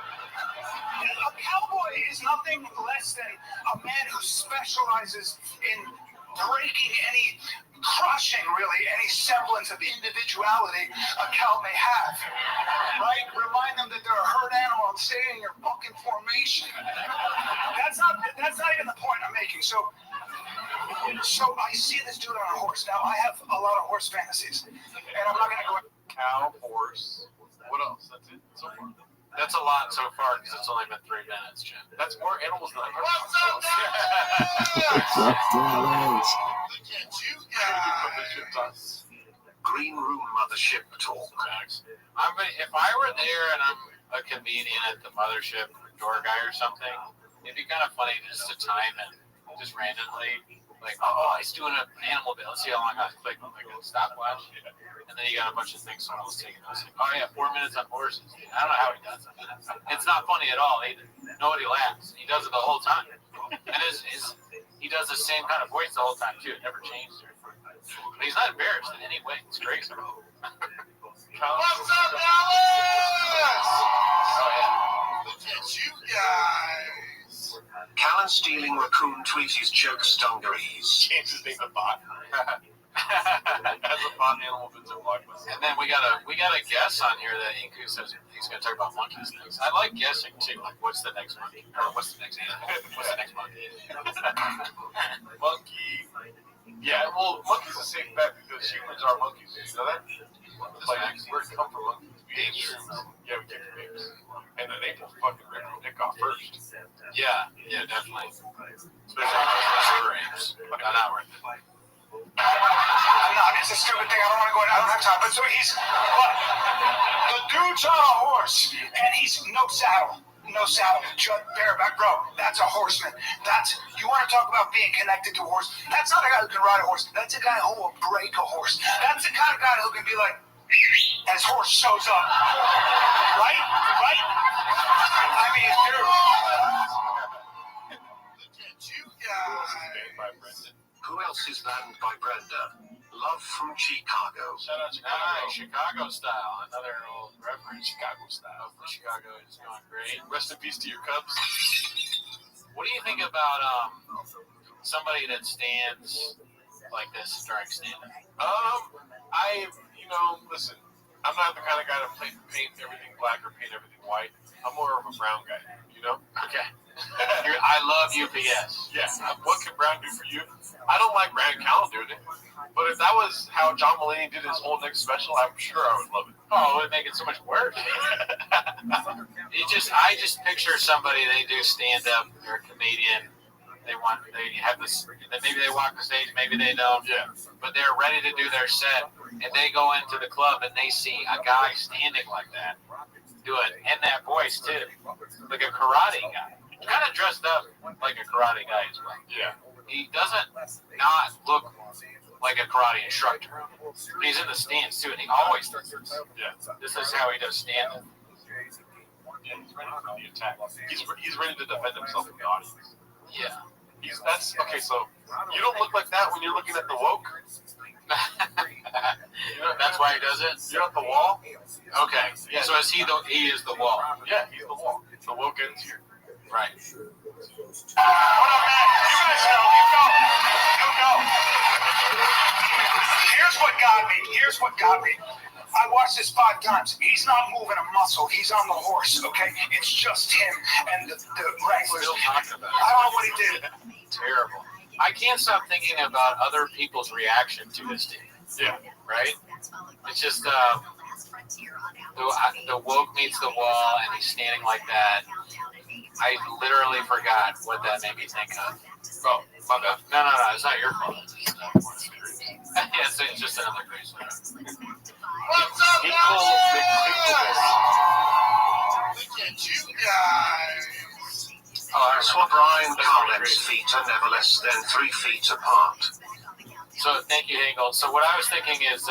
Speaker 4: A cowboy is nothing less than a man who specializes in breaking crushing any semblance of individuality a cow may have, right? Remind them that they're a herd animal and stay in your fucking formation. That's not even the point I'm making. So I see this dude on a horse. Now I have a lot of horse fantasies, and I'm not gonna go.
Speaker 18: Cow, horse. What else? That's it so far.
Speaker 17: That's a lot so far because it's only been 3 minutes, Jim.
Speaker 18: That's more animals than I've heard.
Speaker 4: What's up,
Speaker 9: Guys? Green room mothership talk.
Speaker 17: If I were there and I'm a comedian at the mothership door guy or something, it'd be kind of funny just to time it just randomly. Like, he's doing an animal bit. Let's see how long I click like a stopwatch. And then you got a bunch of things someone was taking. I was like, 4 minutes on horses. I don't know how he does it. It's not funny at all either. Nobody laughs. He does it the whole time. And he does the same kind of voice the whole time too. It never changes. But he's not embarrassed in any way. It's crazy.
Speaker 4: What's up, Dallas?
Speaker 9: Look at you guys. Callen stealing raccoon tweets his jokes dungarees.
Speaker 18: Changes things a bot. As a fun animal visit blockbuster.
Speaker 17: And then we got a guess on here that Inku says he's going to talk about monkeys next. I like guessing too. Like, what's the next monkey? Or what's the next animal? What's the next monkey?
Speaker 18: Monkey. Yeah, well, monkey's a safe bet because humans are monkeys. You know that? Like, where it come from monkeys? Apes. Yeah, we take the apes. And then apes will fucking rip the dick off first.
Speaker 17: Yeah, definitely. Especially those apes. Not worth it.
Speaker 4: I'm not. It's a stupid thing. I don't want to go in. I don't have time. But so the dude's on a horse, and he's no saddle. Bareback, bro. That's a horseman. You want to talk about being connected to a horse? That's not a guy who can ride a horse. That's a guy who will break a horse. That's the kind of guy who can be like, and his horse shows up. Right? I mean, dude.
Speaker 9: Who else is banned by Brenda? Love from Chicago.
Speaker 17: Shout out Chicago. Chicago style. Another old reference. Chicago style. Chicago is going great.
Speaker 18: Rest in peace to your Cubs.
Speaker 17: What do you think about somebody that stands like this during stand-up?
Speaker 18: Listen, I'm not the kind of guy to paint everything black or paint everything white. I'm more of a brown guy, you know?
Speaker 17: Okay. I love UPS.
Speaker 18: Yeah. What can Brown do for you? I don't like Brand Callen doing it. But if that was how John Mulaney did his whole next special, I'm sure I would love it.
Speaker 17: Oh, it would make it so much worse. I just picture somebody, they do stand-up, they're a comedian, they have this, maybe they walk the stage, maybe they don't, but they're ready to do their set, and they go into the club and they see a guy standing like that, do it, and that voice too, like a karate guy, kind of dressed up like a karate guy as well.
Speaker 18: Yeah.
Speaker 17: He doesn't not look like a karate instructor. He's in the stands too, and he always does this.
Speaker 18: Yeah.
Speaker 17: This is how he does stand-up.
Speaker 18: Yeah, he's ready for the attack. He's ready to defend himself in the audience.
Speaker 17: Yeah.
Speaker 18: Okay, so you don't look like that when you're looking at the woke.
Speaker 17: That's why he does it?
Speaker 18: You're at the wall?
Speaker 17: Okay. Yeah. So he is the wall.
Speaker 18: Yeah, he's the wall. The woke ends here.
Speaker 17: Right.
Speaker 4: What up, man? You guys know. You go. Here's what got me. I watched this 5 times. He's not moving a muscle. He's on the horse, okay? It's just him and the wranglers.
Speaker 17: Still talking about it.
Speaker 4: I don't know what he did.
Speaker 17: Terrible. I can't stop thinking about other people's reaction to this team.
Speaker 18: Yeah.
Speaker 17: Right? It's just the woke meets the wall, and he's standing like that. I literally forgot what that made me think of.
Speaker 18: Oh, my bad.
Speaker 17: No, it's not your fault. It's just another crazy.
Speaker 14: What's up, guys? Look at you guys.
Speaker 9: Swap Ryan comments feet are never less than 3 feet apart.
Speaker 17: So thank you, Hingle. So what I was thinking is,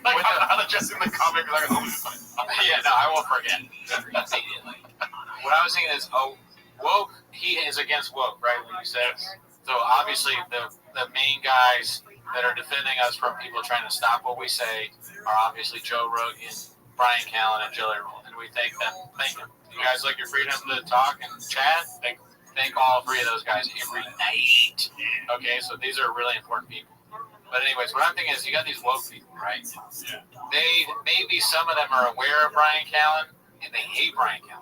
Speaker 18: I'm adjusting the comic like I always find.
Speaker 17: Yeah, no, I won't forget immediately. What I was thinking is, woke. He is against woke, right? What you said. So obviously, the main guys that are defending us from people trying to stop what we say are obviously Joe Rogan, Brian Callen, and Jelly Roll, and we thank them. Thank them. You guys like your freedom to talk and chat? Thank all 3 of those guys every night. Okay, so these are really important people. But anyways, what I'm thinking is, you got these woke people, right?
Speaker 18: Yeah.
Speaker 17: Maybe some of them are aware of Brian Callen, and they hate Brian Callen.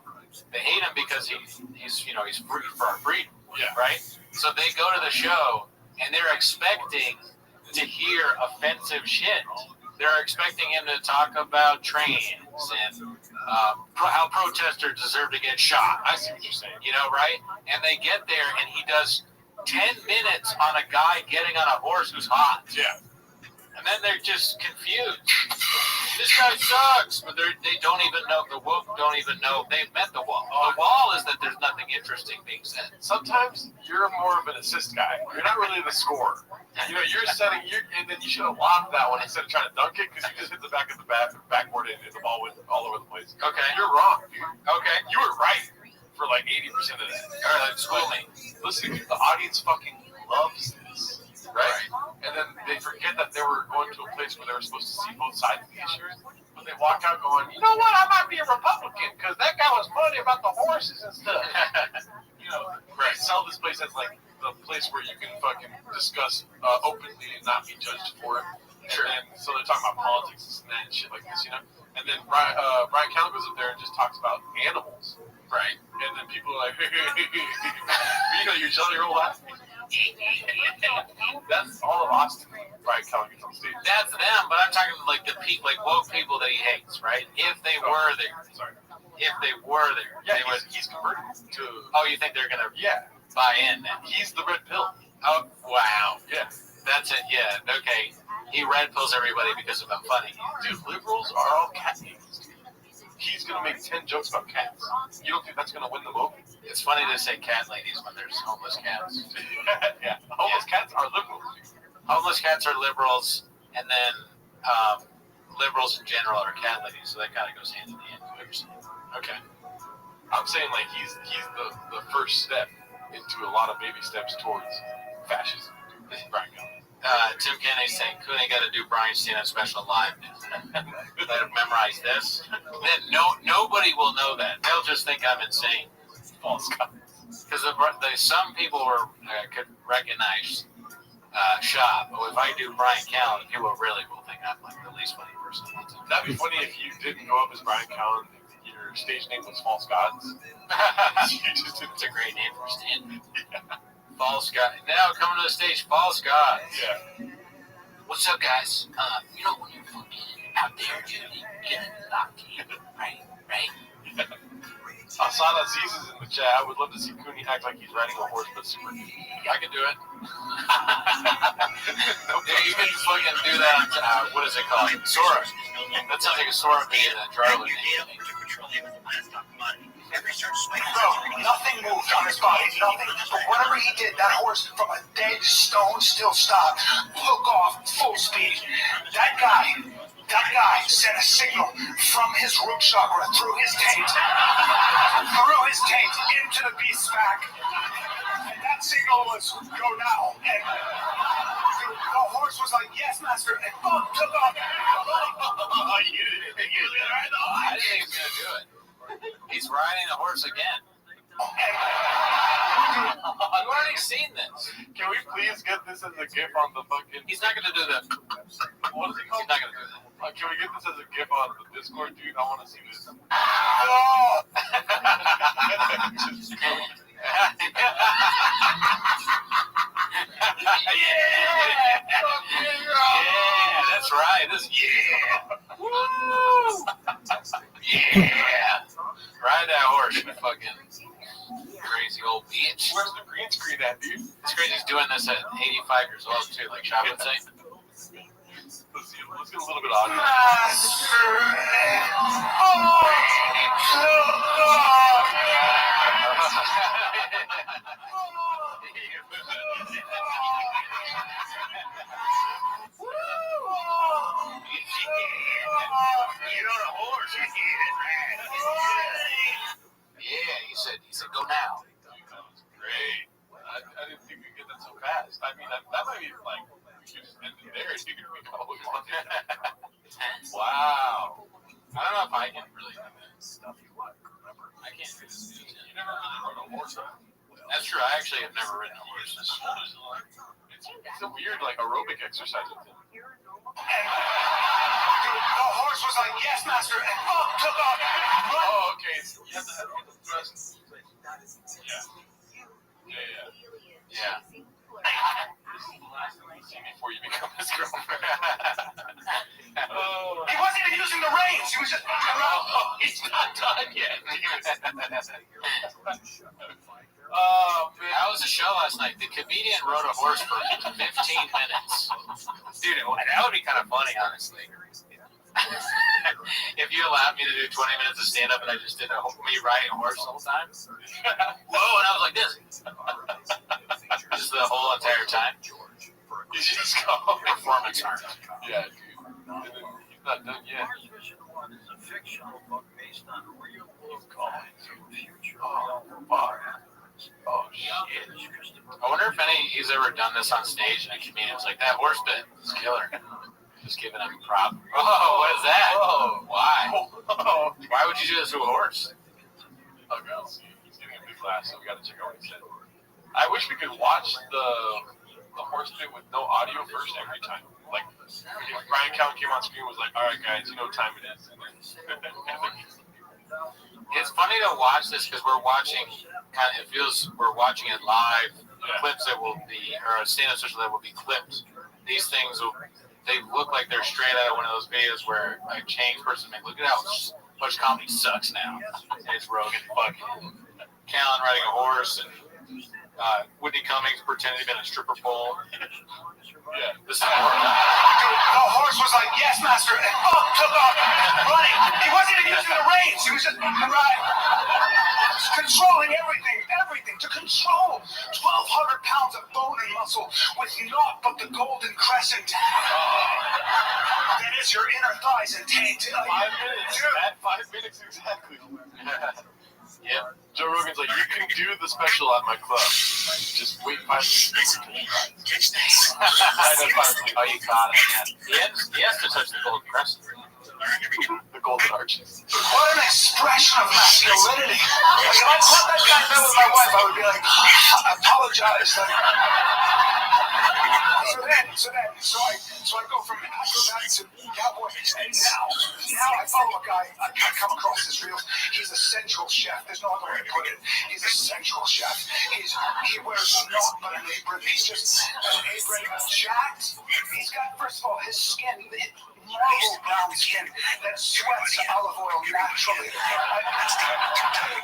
Speaker 17: They hate him because he's free for our freedom.
Speaker 18: Yeah.
Speaker 17: Right. So they go to the show and they're expecting to hear offensive shit. They're expecting him to talk about trains and how protesters deserve to get shot.
Speaker 18: I see what you're saying.
Speaker 17: You know, right? And they get there and he does 10 minutes on a guy getting on a horse who's hot.
Speaker 18: Yeah.
Speaker 17: And then they're just confused. This guy sucks. But they don't even know, the woke don't even know they've met the wall. The wall is that there's nothing interesting being said.
Speaker 18: Sometimes you're more of an assist guy. You're not really the scorer. You know, you're setting, and then you should have lobbed that one instead of trying to dunk it because you just hit the back of the backboard and the ball went all over the place.
Speaker 17: Okay.
Speaker 18: You're wrong, dude.
Speaker 17: Okay.
Speaker 18: You were right for like 80% of that.
Speaker 17: All right, school me.
Speaker 18: Listen, the audience fucking loves this. Right? And then they forget that they were going to a place where they were supposed to see both sides of the issue. But they walk out going, you know what, I might be a Republican because that guy was funny about the horses and stuff. You know, they sell this place as like the place where you can fucking discuss openly and not be judged for it. Sure. And then, so they're talking about politics and that and shit like this, you know. And then Brian Callen goes up there and just talks about animals, right? And then people are like, you know, you're telling your whole life. That's all of Austin. Brian Callen gets on stage.
Speaker 17: That's them, but I'm talking like the people, like woke people that he hates, right? If they were there, if they were there,
Speaker 18: yeah, he's converted to.
Speaker 17: Oh, you think they're gonna buy in? Then
Speaker 18: he's the red pill.
Speaker 17: Oh, wow.
Speaker 18: Yeah,
Speaker 17: that's it. Yeah, okay. He red pills everybody because of how funny.
Speaker 18: Dude, liberals are all cat names. He's gonna make 10 jokes about cats. You don't think that's gonna win the vote?
Speaker 17: It's funny to say cat ladies when there's homeless cats.
Speaker 18: Yeah, homeless cats are liberals.
Speaker 17: Homeless cats are liberals, and then liberals in general are cat ladies, so that kind of goes hand in hand.
Speaker 18: Okay. I'm saying like he's the first step into a lot of baby steps towards fascism. Brian Callen.
Speaker 17: Tim Kennedy's saying Cooney got to do Brian Steen special live. Let him memorize this. Then nobody will know that. They'll just think I'm insane.
Speaker 18: False comments.
Speaker 17: Because some people could recognize Shaw, but if I do Brian Callen, people really will think I'm like the least funny person.
Speaker 18: That'd be funny if you didn't go up as Brian Callen. Your stage name was False Gods.
Speaker 17: It's a great name for a stand. Yeah. False God. Now coming to the stage, False Gods.
Speaker 18: Yeah.
Speaker 6: What's up, guys? You know when you're fucking out there, you get locked in, right?
Speaker 18: Hassan Aziz is in the chat. I would love to see Cooney act like he's riding a horse, but super.
Speaker 17: I can do it. You can fucking do that on, what is it called? Sora. That sounds like a Sora being a driver.
Speaker 4: Bro, nothing moved on his body, nothing. But whatever he did, that horse from a dead stone still stopped. Took off full speed. That guy sent a signal from his root chakra through his taint into the beast's back. And that signal was go now. And the horse was like, yes, master. And boom, took off.
Speaker 17: I didn't think he was gonna do it. He's riding a horse again. I've already seen this.
Speaker 18: Can we please get this as a GIF on the fucking...
Speaker 17: He's not going to do that.
Speaker 18: What is it called?
Speaker 17: He's not going to do that.
Speaker 18: Can we get this as a GIF on the Discord, dude? I want to see this.
Speaker 17: Yeah, that's right. Woo! Yeah. Ride that horse, you fucking crazy old bitch.
Speaker 18: Where's the green screen at, dude?
Speaker 17: It's crazy he's doing this at 85 years old, too, like Shab would say.
Speaker 18: Let's get a little bit of audio.
Speaker 17: You're on a horse, yeah, he said, go now.
Speaker 18: Great. I didn't think we'd get that so fast. I mean, that might be like, we should just end it there. You could become what we want. Wow.
Speaker 17: I don't know if I can really do that stuff you like. I can't do this.
Speaker 18: You never really rode a horse, huh?
Speaker 17: That's true. I actually have never ridden a horse.
Speaker 18: It's a weird, like, aerobic exercise.
Speaker 4: The horse was like, yes, master, and boom, took off.
Speaker 18: Oh, okay. So you have to thrust. Yeah. This is the last thing you see before you become his girlfriend.
Speaker 4: He wasn't even using the reins. He was just...
Speaker 18: He's not done yet.
Speaker 17: Oh, man. That was a show last night. The comedian rode a horse for 15 minutes. Dude, that would be kind of funny, honestly. If you allowed me to do 20 minutes of stand-up and I just did me riding a horse the whole time. Whoa, and I was like this. Just the whole entire time.
Speaker 18: You just go
Speaker 17: performance art.
Speaker 18: Yeah, dude. He's not done yet.
Speaker 15: Vision 1 is a fictional book based on real world events of the future.
Speaker 17: Oh, shit. I wonder if he's ever done this on stage and a comedian's like, that horse bit is killer. Just giving him a prop. Oh, what is that?
Speaker 18: Oh,
Speaker 17: why? Why would you do this to a horse?
Speaker 18: Oh, God. He's getting a big laugh, so we got to check out what he said. I wish we could watch the horse bit with no audio first every time. Like, if Brian Callen came on screen and was like, all right, guys, you know what time it is.
Speaker 17: It's funny to watch this because we're watching, it feels we're watching it live. Clips that will be, or a stand-up special that will be clipped. These things, they look like they're straight out of one of those videos where a changed person make, look at how much comedy sucks now. And it's Rogan fucking Callen riding a horse and Whitney Cummings pretending to be in a stripper pole. Yeah, this is
Speaker 4: Dude, the horse was like, yes, master, and took off running. He wasn't even using the reins. He was just riding. Controlling everything. To control 1,200 pounds of bone and muscle with naught but the golden crescent. That is your inner thighs and taint.
Speaker 18: 5 minutes. At 5 minutes exactly.
Speaker 17: Yep.
Speaker 18: Joe Rogan's like, you can do the special at my club. Just wait 5 minutes.
Speaker 17: Oh, you caught it. He has to touch the golden crescent.
Speaker 18: The golden arches.
Speaker 4: What an expression of masculinity. Like, if I caught that guy there with my wife, I would be like, I apologize. Like, so I go from acrobat to cowboy, and now I follow a guy. I come across his reels. He's a sensual chef. There's no other way to put it. He's a sensual chef. He wears naught but an apron. He's just an apron jacked. He's got, first of all, his skin, marble brown skin that sweats olive oil naturally.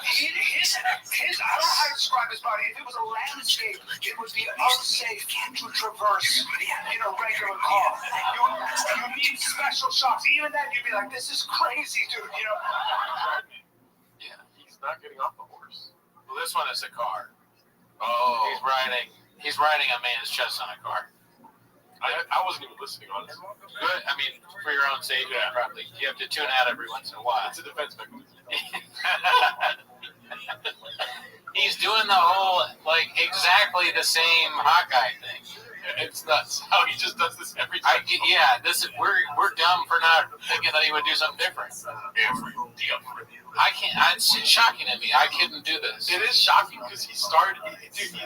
Speaker 4: His, I don't know how to describe his body. If it was a landscape, it would be unsafe to traverse in a regular car. You need special shocks. Even then, you'd be like, this is crazy, dude, you know?
Speaker 18: Yeah, he's not getting off the horse.
Speaker 17: Well, this one is a car.
Speaker 18: Oh.
Speaker 17: He's riding a man's chest on a car.
Speaker 18: I wasn't even listening, honestly.
Speaker 17: Good. I mean, for your own safety, probably. You have to tune out every once in a while.
Speaker 18: It's a defense mechanism.
Speaker 17: He's doing the whole, like, exactly the same Hawkeye thing.
Speaker 18: It's nuts how he just does this every time.
Speaker 17: We're dumb for not thinking that he would do something different. I can't. It's shocking to me. I couldn't do this.
Speaker 18: It is shocking because he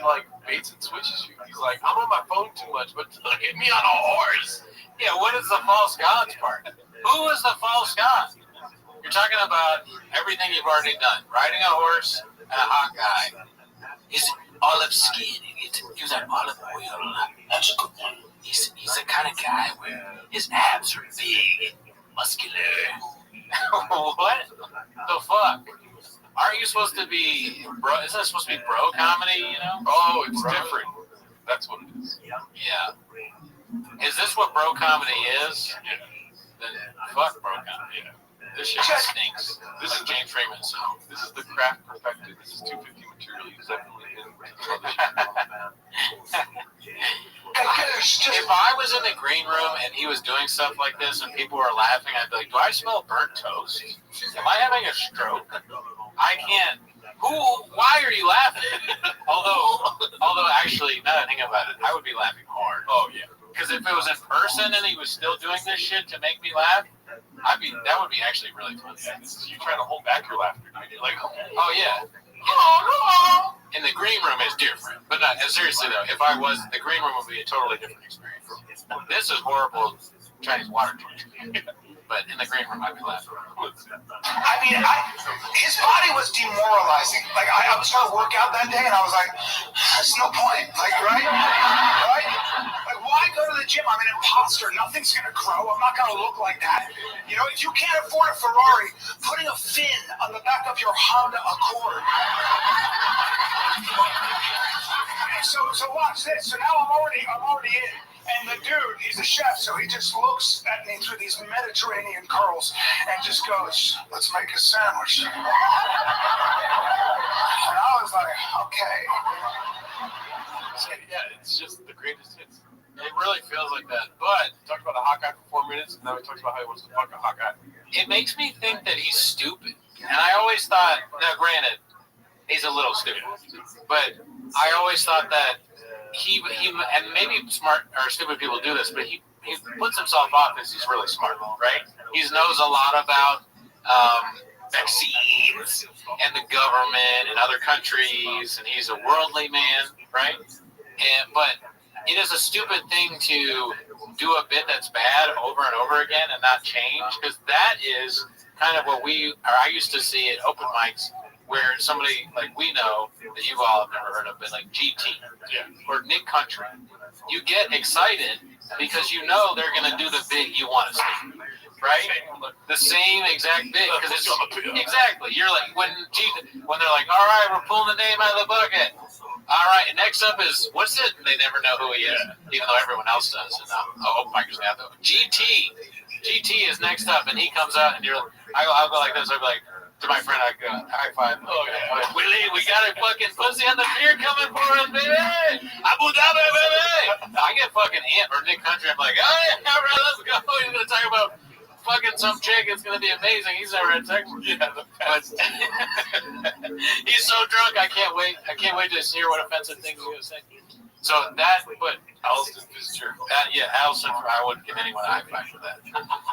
Speaker 18: like baits and switches you. He's like, I'm on my phone too much, but look at me on a horse.
Speaker 17: Yeah, what is the false gods part? Who is the false god? You're talking about everything you've already done. Riding a horse and a Hawkeye. His olive skin. He was an olive oil. That's a good one. He's the kind of guy where his abs are big, muscular. What the fuck? Aren't you supposed to be bro? Isn't that supposed to be bro comedy? You know?
Speaker 18: Oh, it's different. That's what it is.
Speaker 17: Yeah. Is this what bro comedy is?
Speaker 18: Yeah.
Speaker 17: Then fuck bro comedy. Yeah. This shit stinks. This is James Freeman. So
Speaker 18: this is the craft perfected. This is 250 material. He's definitely in.
Speaker 17: If I was in the green room and he was doing stuff like this and people were laughing, I'd be like, do I smell burnt toast? Am I having a stroke? I can't. Why are you laughing? Although actually, now that I think about it, I would be laughing hard.
Speaker 18: Oh, yeah.
Speaker 17: Because if it was in person and he was still doing this shit to make me laugh, that would be actually really funny.
Speaker 18: Yeah, this is you trying to hold back your laughter. You're like,
Speaker 17: oh yeah. Oh, no. In the green room is different. But seriously though, if I was, the green room would be a totally different experience. This is horrible Chinese water torture. But in the green room, I'd be laughing.
Speaker 4: I mean, his body was demoralizing. Like, I was trying to work out that day, and I was like, there's no point. Like, right? Like, why go to the gym? I'm an imposter. Nothing's going to grow. I'm not going to look like that. You know, if you can't afford a Ferrari, putting a fin on the back of your Honda Accord. So watch this. So now I'm already in. And the dude, he's a chef, so he just looks at me through these Mediterranean curls and just goes, let's make a sandwich. And I was like, okay.
Speaker 18: Yeah, it's just the greatest hits.
Speaker 17: It really feels like that. But
Speaker 18: talked about a Hawkeye for 4 minutes, and now he talks about how he wants to fuck a Hawkeye.
Speaker 17: It makes me think that he's stupid. And I always thought, now granted, he's a little stupid, but I always thought that he and maybe smart or stupid people do this, but he puts himself off as he's really smart, right? He knows a lot about vaccines and the government and other countries, and he's a worldly man, right? But it is a stupid thing to do a bit that's bad over and over again and not change, because that is kind of what I used to see at open mics, where somebody like we know that you all have never heard of, but like GT or Nick Country, you get excited because you know they're going to do the bit you want to see, right? The same exact bit, because it's exactly, you're like when they're like, all right, we're pulling the name out of the bucket. All right, next up is, what's it? They never know who he is, even though everyone else does. And open micers have though. GT is next up, and he comes out, and I'll go like this. I'll be like, to my friend, I go, high five. Oh, yeah. Willie, we got a fucking pussy on the pier coming for us, baby. Abu Dhabi, baby. I get fucking amped, or Nick Country. I'm like, oh, yeah, all right, let's go. He's going to talk about fucking some chick. It's going to be amazing. He's never had sex with you. But he's so drunk, I can't wait. I can't wait to hear what offensive things he's going to say. So that, but Allison is true. Allison, I wouldn't give anyone a high five for that.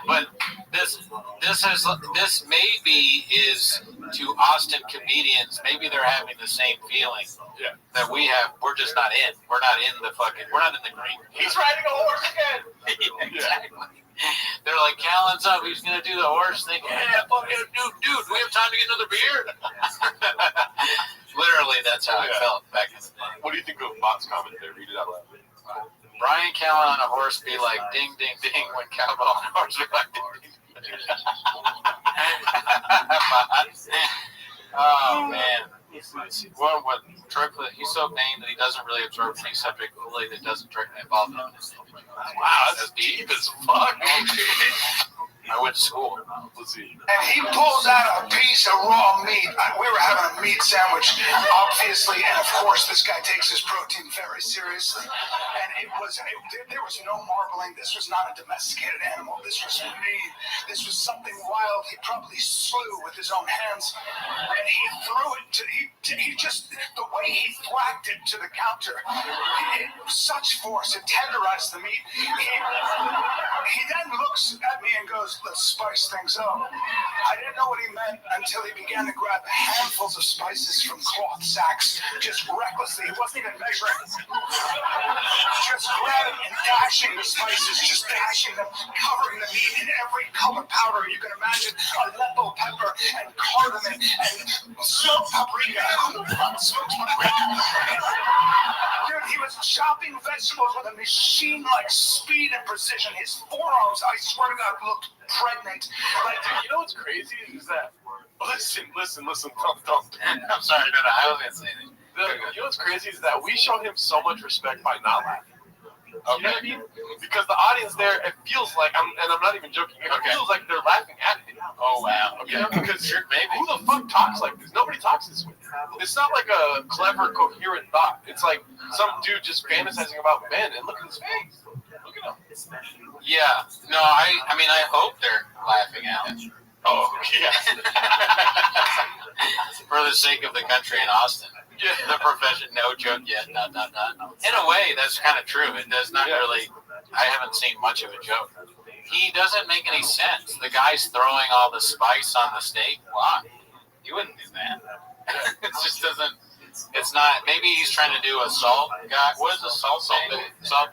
Speaker 17: But this maybe is to Austin comedians. Maybe they're having the same feeling that we have. We're just not in. We're not in the green. He's riding a horse again. Exactly. They're like, Callan's up. He's gonna do the horse thing. Yeah, fucking dude. Do we have time to get another beer? Literally, that's how I felt back in the day. What do you think of Bot's comment there? Read it out loud. Brian Callen on a horse be like, ding, ding, ding, when Cowbell on a horse be like, ding, ding, ding. Oh, man. He's so vain that he doesn't really absorb any subject fully that doesn't directly involve him in his thinking. Wow, that's deep as fuck. I went to school. Let's see.
Speaker 4: And he pulls out a piece of raw meat. We were having a meat sandwich, obviously, and of course this guy takes his protein very seriously. And there was no marbling. This was not a domesticated animal. This was meat. This was something wild. He probably slew with his own hands. And he threw it the way he thwacked it to the counter, it was such force, it tenderized the meat. He then looks at me and goes, let's spice things up. I didn't know what he meant until he began to grab handfuls of spices from cloth sacks, just recklessly. He wasn't even measuring. Just grabbing and dashing the spices, just dashing them, covering the meat in every color powder you can imagine. Aleppo pepper and cardamom and smoked paprika. Dude, he was chopping vegetables with a machine-like speed and precision. His forearms, I swear to God, looked pregnant. Like,
Speaker 18: you know what's crazy is that, listen, don't.
Speaker 17: I'm sorry, no, I was going to say anything.
Speaker 18: You know what's crazy is that we show him so much respect by not laughing. Okay. You know what I mean? Because the audience there, it feels like, I'm not even joking, it feels like they're laughing at him.
Speaker 17: Oh, wow.
Speaker 18: Okay. Because who the fuck talks like this? Nobody talks this way. It's not like a clever, coherent thought. It's like some dude just fantasizing about men, and look at his face. Look at him.
Speaker 17: Yeah. No, I mean, I hope they're laughing at him.
Speaker 18: Oh, yeah.
Speaker 17: For the sake of the country in Austin. Yeah. The profession, no joke yet, ... In a way, that's kind of true. It does not really, I haven't seen much of a joke. He doesn't make any sense. The guy's throwing all the spice on the steak. Why? You wouldn't do that. It just doesn't, it's not, maybe he's trying to do a salt guy. What is the salt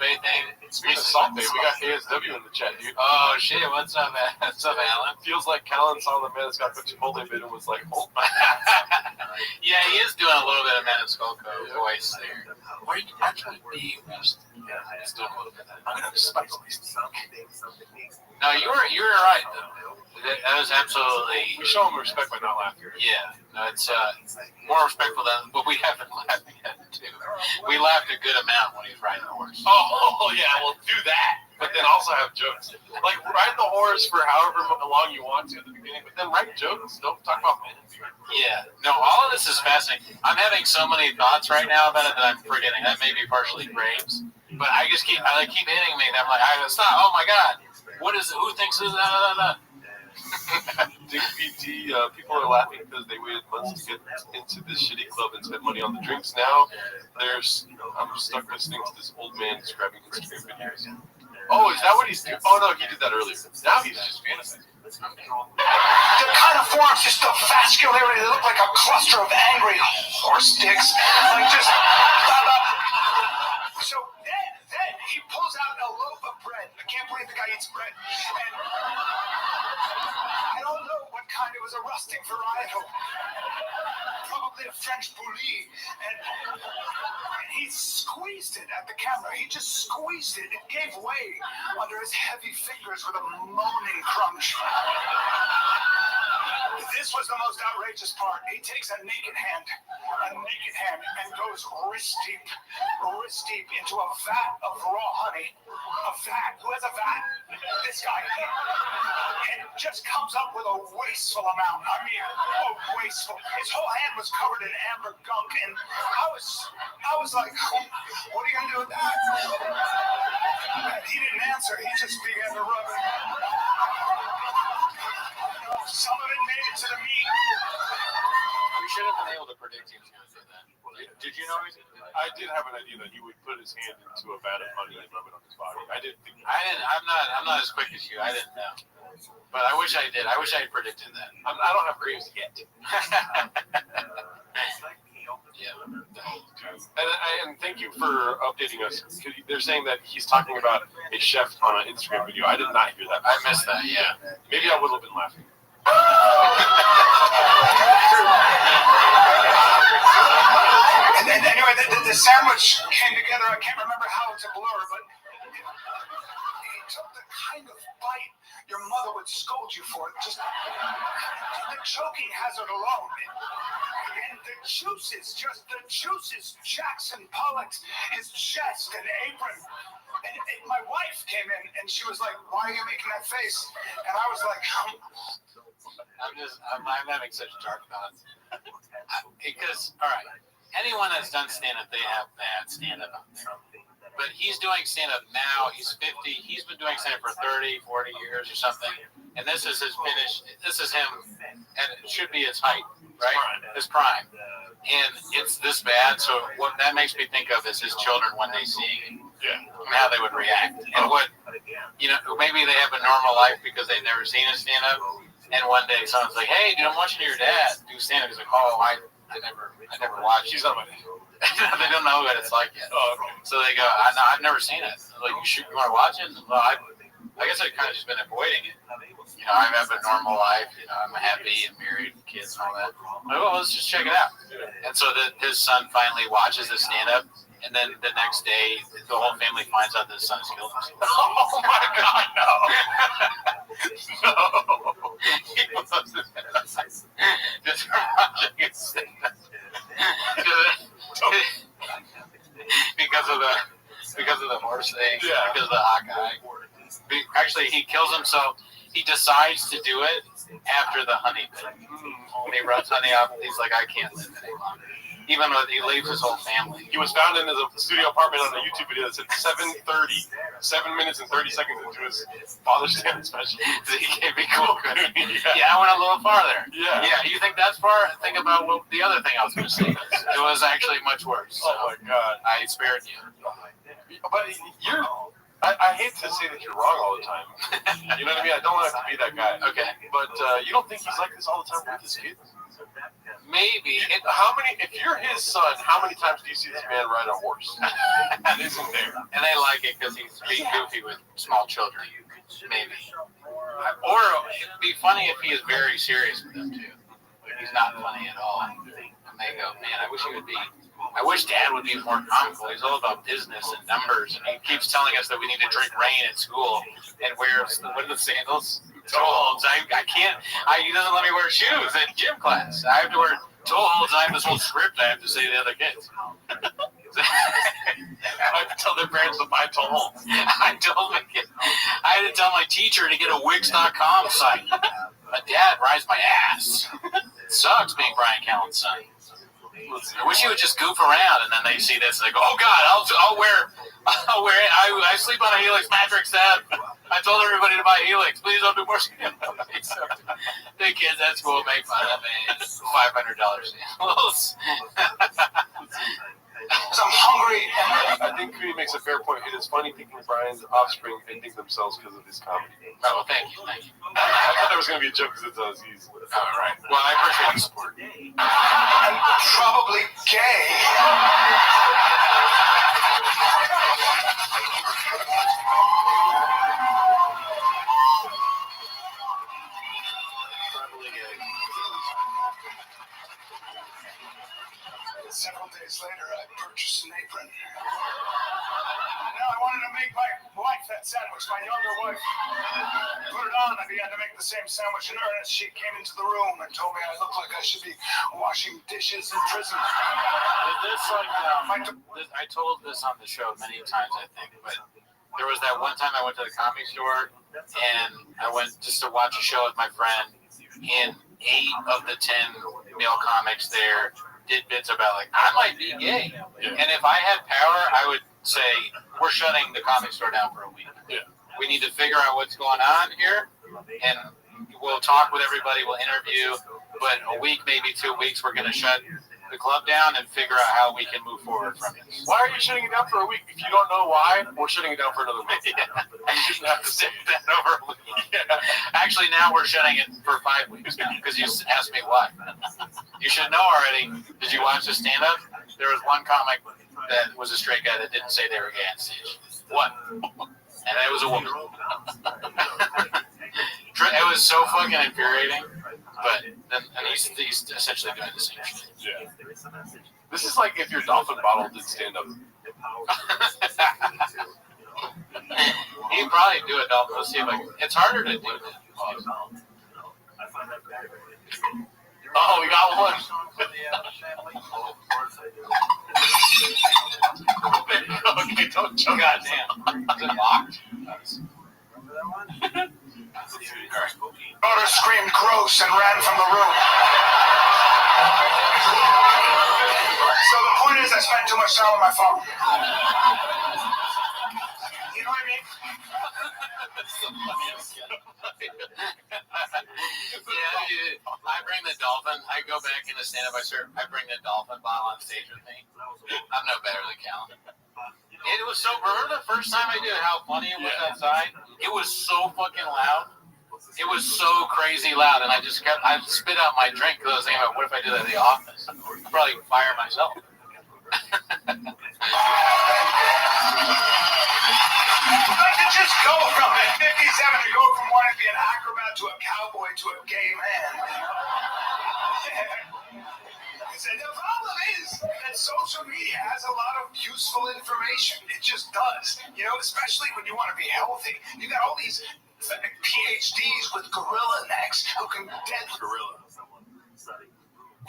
Speaker 17: bay thing?
Speaker 18: Speaking of salt bay, we got KSW in the chat, dude.
Speaker 17: Oh, shit. What's up, man? What's up, Alan?
Speaker 18: Feels like Callan saw the man that's got the Chipotle bit and was like, hold my.
Speaker 17: Yeah, he is doing a little bit of Maniscalco voice there. Or he could actually be just, he's doing a little bit of that. I'm going to spice this. No, you were right, though. That was absolutely.
Speaker 18: We show him respect by not laughing.
Speaker 17: Yeah, no, it's more respectful than what we haven't laughed at, too. We laughed a good amount when he was riding the horse.
Speaker 18: Oh, yeah, well, do that. But then also have jokes. Like, ride the horse for however long you want to at the beginning, but then write jokes. Don't talk about men.
Speaker 17: Yeah, no, all of this is fascinating. I'm having so many thoughts right now about it that I'm forgetting. That may be partially Graves. But I just keep hitting me. And I'm like, I gotta stop. Oh, my God. What is it? Who thinks this?
Speaker 18: Dick PT, people are laughing because they waited months to get into this shitty club and spend money on the drinks. Now, I'm stuck listening to this old man describing Instagram videos. Oh, is that what he's doing? Oh, no, he did that earlier. Now he's just fantasizing.
Speaker 4: The kind of forms, just the vascularity, they look like a cluster of angry horse dicks. Like just, blah, blah. So then he pulls out a loaf of bread. I can't believe the guy eats bread. And I don't know what kind. It was a rustic varietal. Probably a French bouillie. And he squeezed it at the camera. He just squeezed it. It gave way under his heavy fingers with a moaning crunch. This was the most outrageous part. He takes a naked hand, and goes wrist deep into a vat of raw honey. A vat. Who has a vat? This guy. And just comes up with a wasteful amount. I mean, wasteful. His whole hand was covered in amber gunk, and I was like, what are you gonna do with that? And he didn't answer. He just began to rub it. Some of it made it to the meat.
Speaker 17: We should have been able to predict he was going to do that. Did you know?
Speaker 18: I did have an idea that he would put his hand into a vat of honey and rub it on his body. I didn't think.
Speaker 17: I'm not as quick as you. I didn't know. But I wish I did. I wish I had predicted that.
Speaker 18: I don't have grapes yet. Yeah. And thank you for updating us. They're saying that he's talking about a chef on an Instagram video. I did not hear that.
Speaker 17: I missed that, yeah.
Speaker 18: Maybe I would have been laughing.
Speaker 4: And then, anyway, the sandwich came together. I can't remember how, it's a blur, but he took the kind of bite your mother would scold you for. Just the choking hazard alone. And the juices, Jackson Pollocked his chest and apron. And my wife came in and she was like, why are you making that face? And I was like,
Speaker 17: I'm having such dark thoughts. Because, all right, anyone that's done stand-up, they have bad stand-up out there. But he's doing stand-up now. He's 50. He's been doing stand-up for 30, 40 years or something. And this is his finish. This is him. And it should be his height, right? His prime. And it's this bad. So what that makes me think of is his children when they see how they would react. And what, maybe they have a normal life because they've never seen a stand-up. And one day someone's like, hey, dude, I'm watching your dad do stand-up. He's like, oh, I never watched. He's not my dad. They don't know what it's like yet. Oh, okay. So they go, I've never seen it. Like, you want to watch it? Well, I guess I've kind of just been avoiding it. I have a normal life. I'm happy and married and kids and all that. Like, well, let's just check it out. And so his son finally watches the stand-up. And then the next day, the whole family finds out that his son's killed himself.
Speaker 18: Oh, my God, no. No.
Speaker 17: He wasn't just watching his stand-up. Because of the horse thing, because of the hot guy. Actually, he kills himself. He decides to do it after the honey bit. When he rubs honey off, he's like, I can't live any longer. Even though he leaves his whole family.
Speaker 18: He was found in his studio apartment on a YouTube video that said 7 minutes and 30 seconds into his Father's Day special.
Speaker 17: He can't be cool. Yeah, I went a little farther. Yeah, you think that's far? Think about what the other thing I was going to say. It was actually much worse. So
Speaker 18: oh, my God.
Speaker 17: I spared you.
Speaker 18: But I hate to say that you're wrong all the time. You know what I mean? I don't want to be that guy.
Speaker 17: Okay.
Speaker 18: But you don't think he's like this all the time with his kids?
Speaker 17: Maybe.
Speaker 18: If you're his son, how many times do you see this man ride a horse? That isn't there.
Speaker 17: And they like it because he's being goofy with small children. Maybe. Or it'd be funny if he is very serious with them, too. He's not funny at all. And they go, man, I wish Dad would be more comical. He's all about business and numbers. And he keeps telling us that we need to drink rain at school and wear, what are the sandals? Toe holds. I can't. He doesn't let me wear shoes in gym class. I have to wear toe holds. I have this whole script I have to say to the other kids. I have to tell their parents to buy toe holds. I had to tell my teacher to get a Wix.com site. My dad rides my ass. It sucks being Brian Callen's son. I wish he would just goof around, and then they see this and they go, "Oh God, I'll wear it. I sleep on a Helix mattress, Dad. I told everybody to buy Helix. Please don't do more." The kids at school make fun of me. $500 sandals.
Speaker 4: I'm hungry.
Speaker 18: I think Creamy makes a fair point. It is funny thinking Brian's offspring ending themselves because of his comedy.
Speaker 17: Oh, well, thank you.
Speaker 18: I thought there was going to be a joke because it's Aziz.
Speaker 17: All right. Well, I appreciate the support.
Speaker 4: I'm probably gay. Several days later, I purchased an apron. Now I wanted to make my wife that sandwich, my younger wife. Put it on, I began to make the same sandwich in earnest. She came into the room and told me I looked like I should be washing dishes in prison.
Speaker 17: I told this on the show many times, I think, but there was that one time I went to the Comedy Store, and I went just to watch a show with my friend, and 8 of the 10 male comics there did bits about, like, I might be gay. Yeah. And if I had power, I would say, we're shutting the Comedy Store down for a week.
Speaker 18: Yeah.
Speaker 17: We need to figure out what's going on here, and we'll talk with everybody, we'll interview, but a week, maybe 2 weeks, we're going to shut the club down and figure out how we can move forward from it.
Speaker 18: Why are you shutting it down for a week? If you don't know why, we're shutting it down for another week.
Speaker 17: Yeah.
Speaker 18: You shouldn't have to say
Speaker 17: that over a week. Yeah. Actually, now we're shutting it for 5 weeks now because you asked me why. You should know already. Did you watch the stand-up? There was one comic that was a straight guy that didn't say they were gay on stage. One. And it was a woman. It was so fucking infuriating. But then, and he's essentially doing the same shit.
Speaker 18: Yeah. This is like if your dolphin bottle did stand up.
Speaker 17: He'd probably do it, dolphin. Let's see if I can. It's harder to do that.
Speaker 18: Oh, we got one. Okay, don't choke.
Speaker 17: Goddamn. Is it locked?
Speaker 4: Daughter screamed gross and ran from the room. So the point is, I spent too much time on my phone. You know what I mean?
Speaker 17: I bring the dolphin. I go back in the stand-up. I bring the dolphin bottle on stage with me. I'm no better than Cal. It was so. Remember the first time I did it? How funny it was outside. It was so fucking loud. It was so crazy loud, and I spit out my drink because I was thinking about what if I did that at the office? I'd probably fire myself.
Speaker 4: I could just go from at 57 to go from wanting to be an acrobat to a cowboy to a gay man. The problem is that social media has a lot of useful information. It just does. You know, especially when you want to be healthy. You got all these PhDs with gorilla necks who can dead gorilla.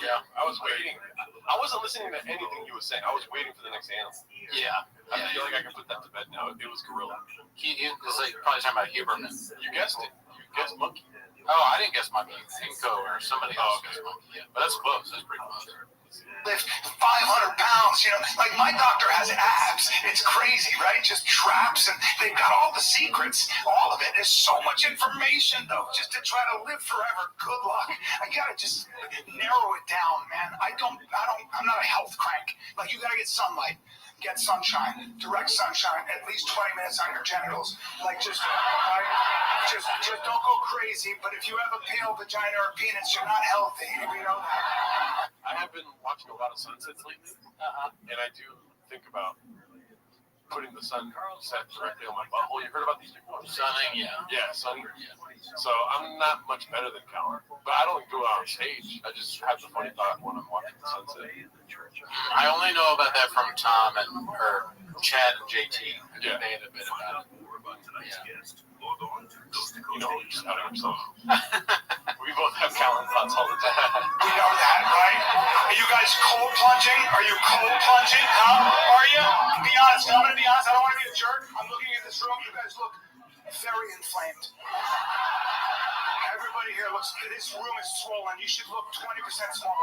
Speaker 18: Yeah, I was waiting. I wasn't listening to anything you were saying. I was waiting for the next animal.
Speaker 17: Yeah.
Speaker 18: I feel like I can put that to bed now. It was gorilla.
Speaker 17: He was like probably talking about Huberman.
Speaker 18: You guessed it. You guessed monkey.
Speaker 17: Oh, I didn't guess monkey. Inco or somebody else guessed monkey. Yeah, but that's close. That's pretty close.
Speaker 4: Lift 500 pounds, you know, like my doctor has abs. It's crazy, right? Just traps, and they've got all the secrets. All of it. There's so much information, though, just to try to live forever. Good luck. I gotta just narrow it down, man. I'm not a health crank. Like, you gotta get sunlight. Get sunshine, direct sunshine, at least 20 minutes on your genitals. Like, just don't go crazy. But if you have a pale vagina or penis, you're not healthy. We know that.
Speaker 18: I have been watching a lot of sunsets lately, and I do think about putting the sunset directly on my butthole. You heard about these people?
Speaker 17: Sunning, yeah.
Speaker 18: Yeah, sunning. So I'm not much better than Cal, but I don't go out on stage. I just have the funny thought when I'm watching the sunset.
Speaker 17: I only know about that from Tom and Chad and JT.
Speaker 18: Yeah.
Speaker 17: They had a bit about it. Yeah.
Speaker 18: You know, just out of himself. We both have Callan thoughts all the time.
Speaker 4: We know that, right? Are you guys cold plunging? Are you cold plunging? Huh? Are you? Be honest. I'm going to be honest. I don't want to be a jerk. I'm looking at this room. You guys look very inflamed. everybody here looks, this room is swollen. You should look 20% smaller.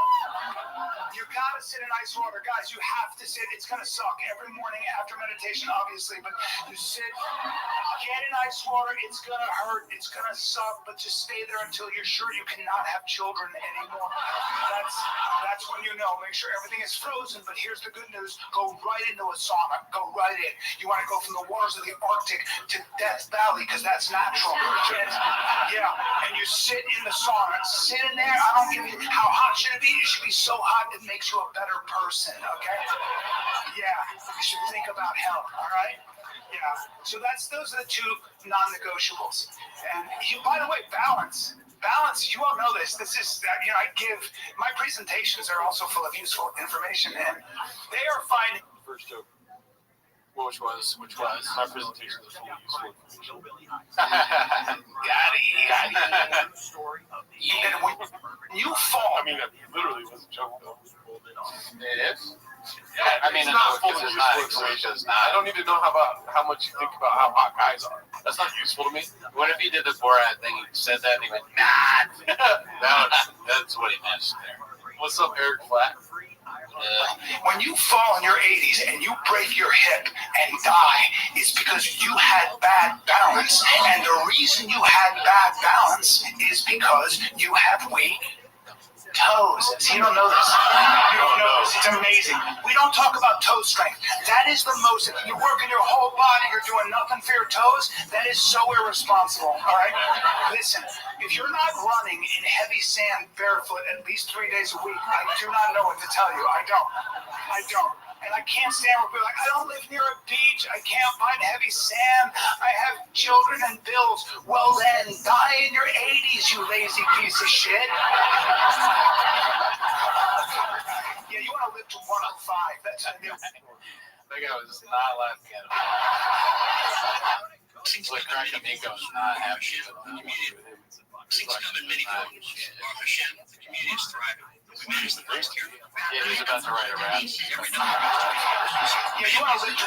Speaker 4: You gotta sit in ice water. Guys, you have to sit. It's gonna suck every morning after meditation, obviously, but you sit, get in ice water. It's gonna hurt. It's gonna suck, but just stay there until you're sure you cannot have children anymore. That's when you know. Make sure everything is frozen, but here's the good news. Go right into a sauna. Go right in. You want to go from the waters of the Arctic to Death Valley because that's natural. And you sit in the sauna. Sit in there. I don't give you how hot should it be. It should be so hot it makes you a better person, okay? Yeah, you should think about health, all right? Yeah, so those are the two non-negotiables. And by the way, balance. Balance, you all know this. This is, I give, my presentations are also full of useful information, and they are finding.
Speaker 18: First joke. Well, which was? My presentation was full of useful information.
Speaker 4: Got it. Even when you fall.
Speaker 18: I mean, it literally was a joke, though.
Speaker 17: It is?
Speaker 18: Yeah, I mean, it's not full of useful information. I don't need to know how much you think about how hot guys are. That's not useful to me.
Speaker 17: What if he did the Borat thing? He said that and he went, nah. That's what he missed there.
Speaker 18: What's up, Eric Flack?
Speaker 4: When you fall in your 80s and you break your hip and die, it's because you had bad balance. And the reason you had bad balance is because you have weak toes. So you don't know this. You don't know this. It's amazing. We don't talk about toe strength. That is the most. If you're working your whole body, you're doing nothing for your toes. That is so irresponsible. All right. Listen. If you're not running in heavy sand barefoot at least 3 days a week, I do not know what to tell you. I don't. And I can't stand where people are like, I don't live near a beach. I can't find heavy sand. I have children and bills. Well then, die in your 80s, you lazy piece of shit. Yeah, you want to live to 105. That's a new.
Speaker 17: That guy was just not laughing at him. Seems like Krakamiko's not happy with him.
Speaker 9: Things come in many forms. Baruch Hashem, the community is thriving. We managed the first year.
Speaker 17: Yeah, he's about to write a rap.
Speaker 4: Yeah, you want to live.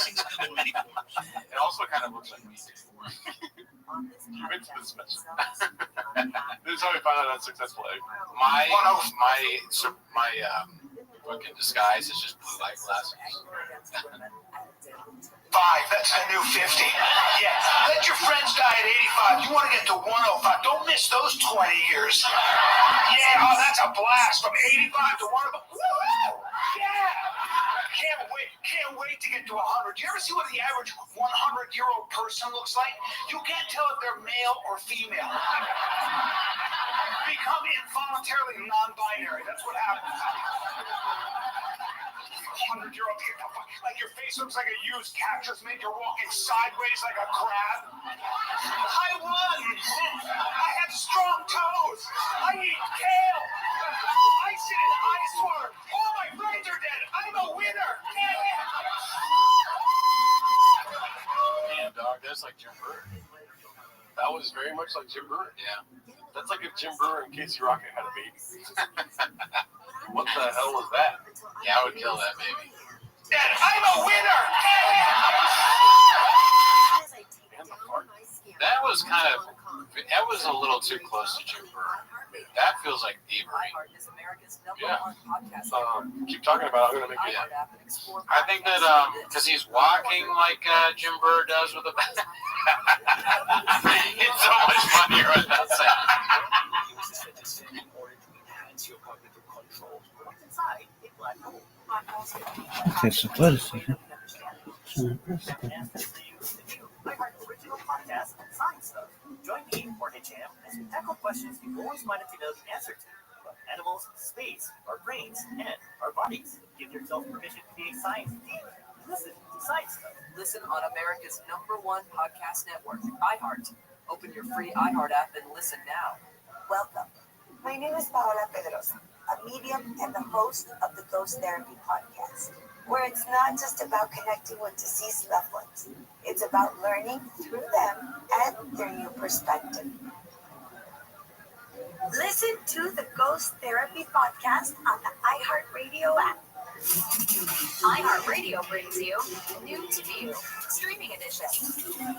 Speaker 9: Things come in many forms.
Speaker 18: It also kind of looks like me. You went to the special. This is how we found out that's successful egg.
Speaker 17: My fucking disguise is just blue light glasses.
Speaker 4: 5, that's the new 50. Yeah, let your friends die at 85. You want to get to 105. Don't miss those 20 years. Yeah, oh, that's a blast. From 85 to 105. Woo-hoo! Yeah. Can't wait to get to 100. Do you ever see what the average 100-year-old person looks like? You can't tell if they're male or female. Become involuntarily non-binary. That's what happens. 100-year-old, like your face looks like a used cactus, mate. You're walking sideways like a crab. I won. I have strong toes. I eat kale. I sit in ice water. All my friends are dead. I'm a winner.
Speaker 17: Damn, dog, that's like Jim Brewer.
Speaker 18: That was very much like Jim Brewer.
Speaker 17: Yeah.
Speaker 18: That's like if Jim Brewer and Casey Rocket had a baby. What the hell was that?
Speaker 17: Yeah, I would kill that baby.
Speaker 4: Dad, I'm a winner.
Speaker 17: That was that was a little too close to Jim Brewer. That feels like thievery.
Speaker 18: Yeah. Keep talking about it. I'm going to make it.
Speaker 17: Yeah. I think that because he's walking like Jim Brewer does with a it's so much funnier without saying.
Speaker 5: Okay, so what is it?
Speaker 21: Original podcast, Science Stuff. Join me, Jorge Cham, as we tackle questions you always wanted to know the answer to about animals, space, our brains, and our bodies. Give yourself permission to be a science geek. Listen to Science Stuff.
Speaker 22: Listen on America's #1 podcast network, iHeart. Open your free iHeart app and listen now.
Speaker 23: Welcome. My name is Paola Pedrosa, a medium and the host of the Ghost Therapy podcast, where it's not just about connecting with deceased loved ones. It's about learning through them and their new perspective. Listen to the Ghost Therapy podcast on the iHeartRadio app.
Speaker 10: iHeartRadio brings you New to View, streaming edition.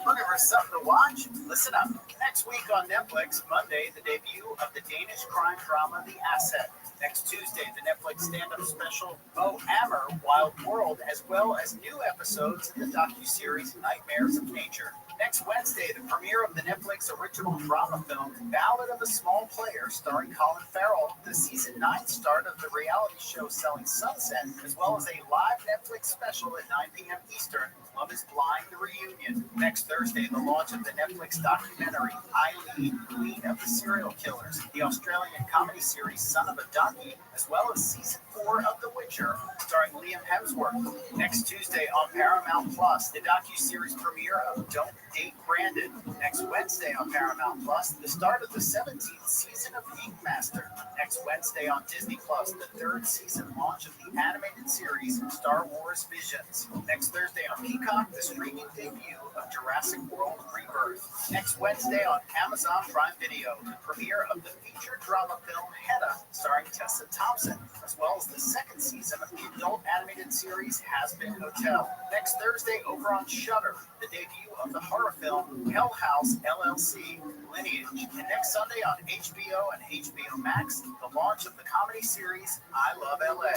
Speaker 21: Looking for something to watch? Listen up.
Speaker 15: Next week on Netflix, Monday, the debut of the Danish crime drama The Asset. Next Tuesday, the Netflix stand-up special Bo Hammer, Wild World, as well as new episodes in the docuseries Nightmares of Nature. Next Wednesday, the premiere of the Netflix original drama film Ballad of a Small Player, starring Colin Farrell, the season 9 start of the reality show Selling Sunset, as well as a live Netflix special at 9 p.m. Eastern, Love is Blind, the reunion. Next Thursday, the launch of the Netflix documentary Eileen, Queen of the Serial Killers, the Australian comedy series Son of a Donkey, as well as season 4 of The Witcher, starring Liam Hemsworth. Next Tuesday on Paramount Plus, the docuseries premiere of Don't Date Brandon. Next Wednesday on Paramount Plus, the start of the 17th season of Ink Master. Next Wednesday on Disney Plus, the 3rd season launch of the animated series Star Wars Visions. Next Thursday on Peacock, the streaming debut of Jurassic World Rebirth. Next Wednesday on Amazon Prime Video, the premiere of the feature drama film Hedda, starring Tessa Thompson, as well as the 2nd season of the adult animated series Has Been Hotel. Next Thursday over on Shudder, the debut of the horror film Hell House LLC, Lineage. And next Sunday on HBO and HBO Max, the launch of the comedy series I Love LA.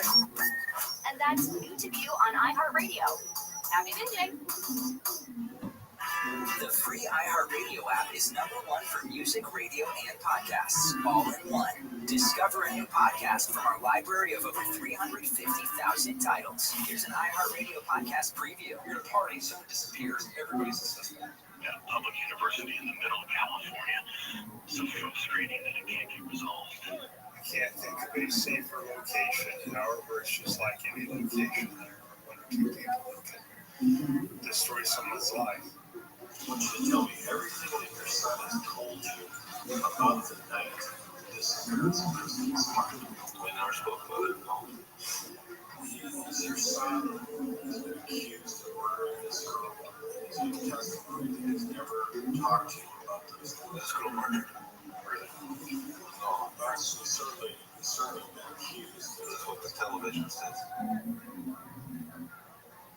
Speaker 10: And that's new to view on iHeartRadio. Happy binging!
Speaker 6: The free iHeartRadio app is #1 for music, radio, and podcasts, all in one. Discover a new podcast from our library of over 350,000 titles. Here's an iHeartRadio podcast preview.
Speaker 2: You're at a party, someone disappears, everybody's suspect. At a public university in the middle of California, so frustrating that it can't get resolved.
Speaker 7: I can't think of a safer location in our where it's just like any location there. One or two people that can destroy someone's life.
Speaker 2: I want you to tell me everything that your son has told you about the night disappearance of Christine's heart. We never spoke about it at all. Your son has been accused of murdering this girl. He's in testimony that he's never talked to you about this girl murdered. Really? No, that's certainly been accused. That's what the television says.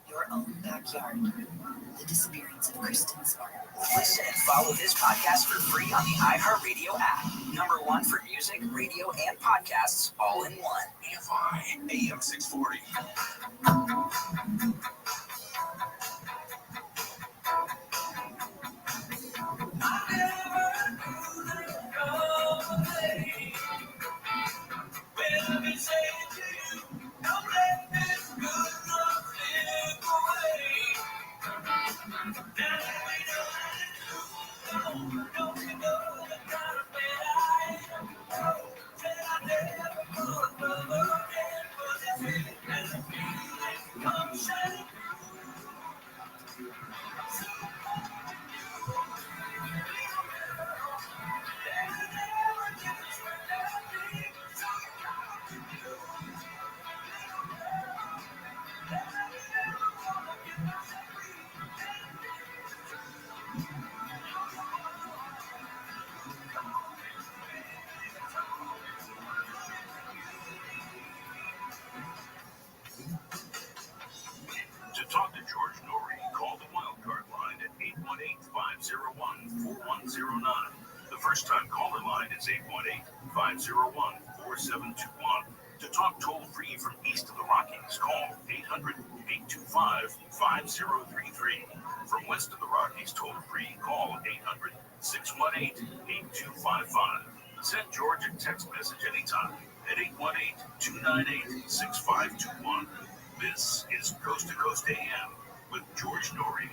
Speaker 6: Your own backyard. The disappearance of Kristen Smart. Listen and follow this podcast for free on the iHeartRadio app. #1 for music, radio, and podcasts, all in one.
Speaker 2: AFI AM 640. To talk to George Norrie, call the wildcard line at 818-501-4109. The first-time caller line is 818-501-4721. To talk toll-free from east of the Rockies, call 800-825-5033. From west of the Rockies, toll-free, call 800-618-8255. Send George a text message anytime at 818-298-6521. This is Coast to Coast AM with George Norrie.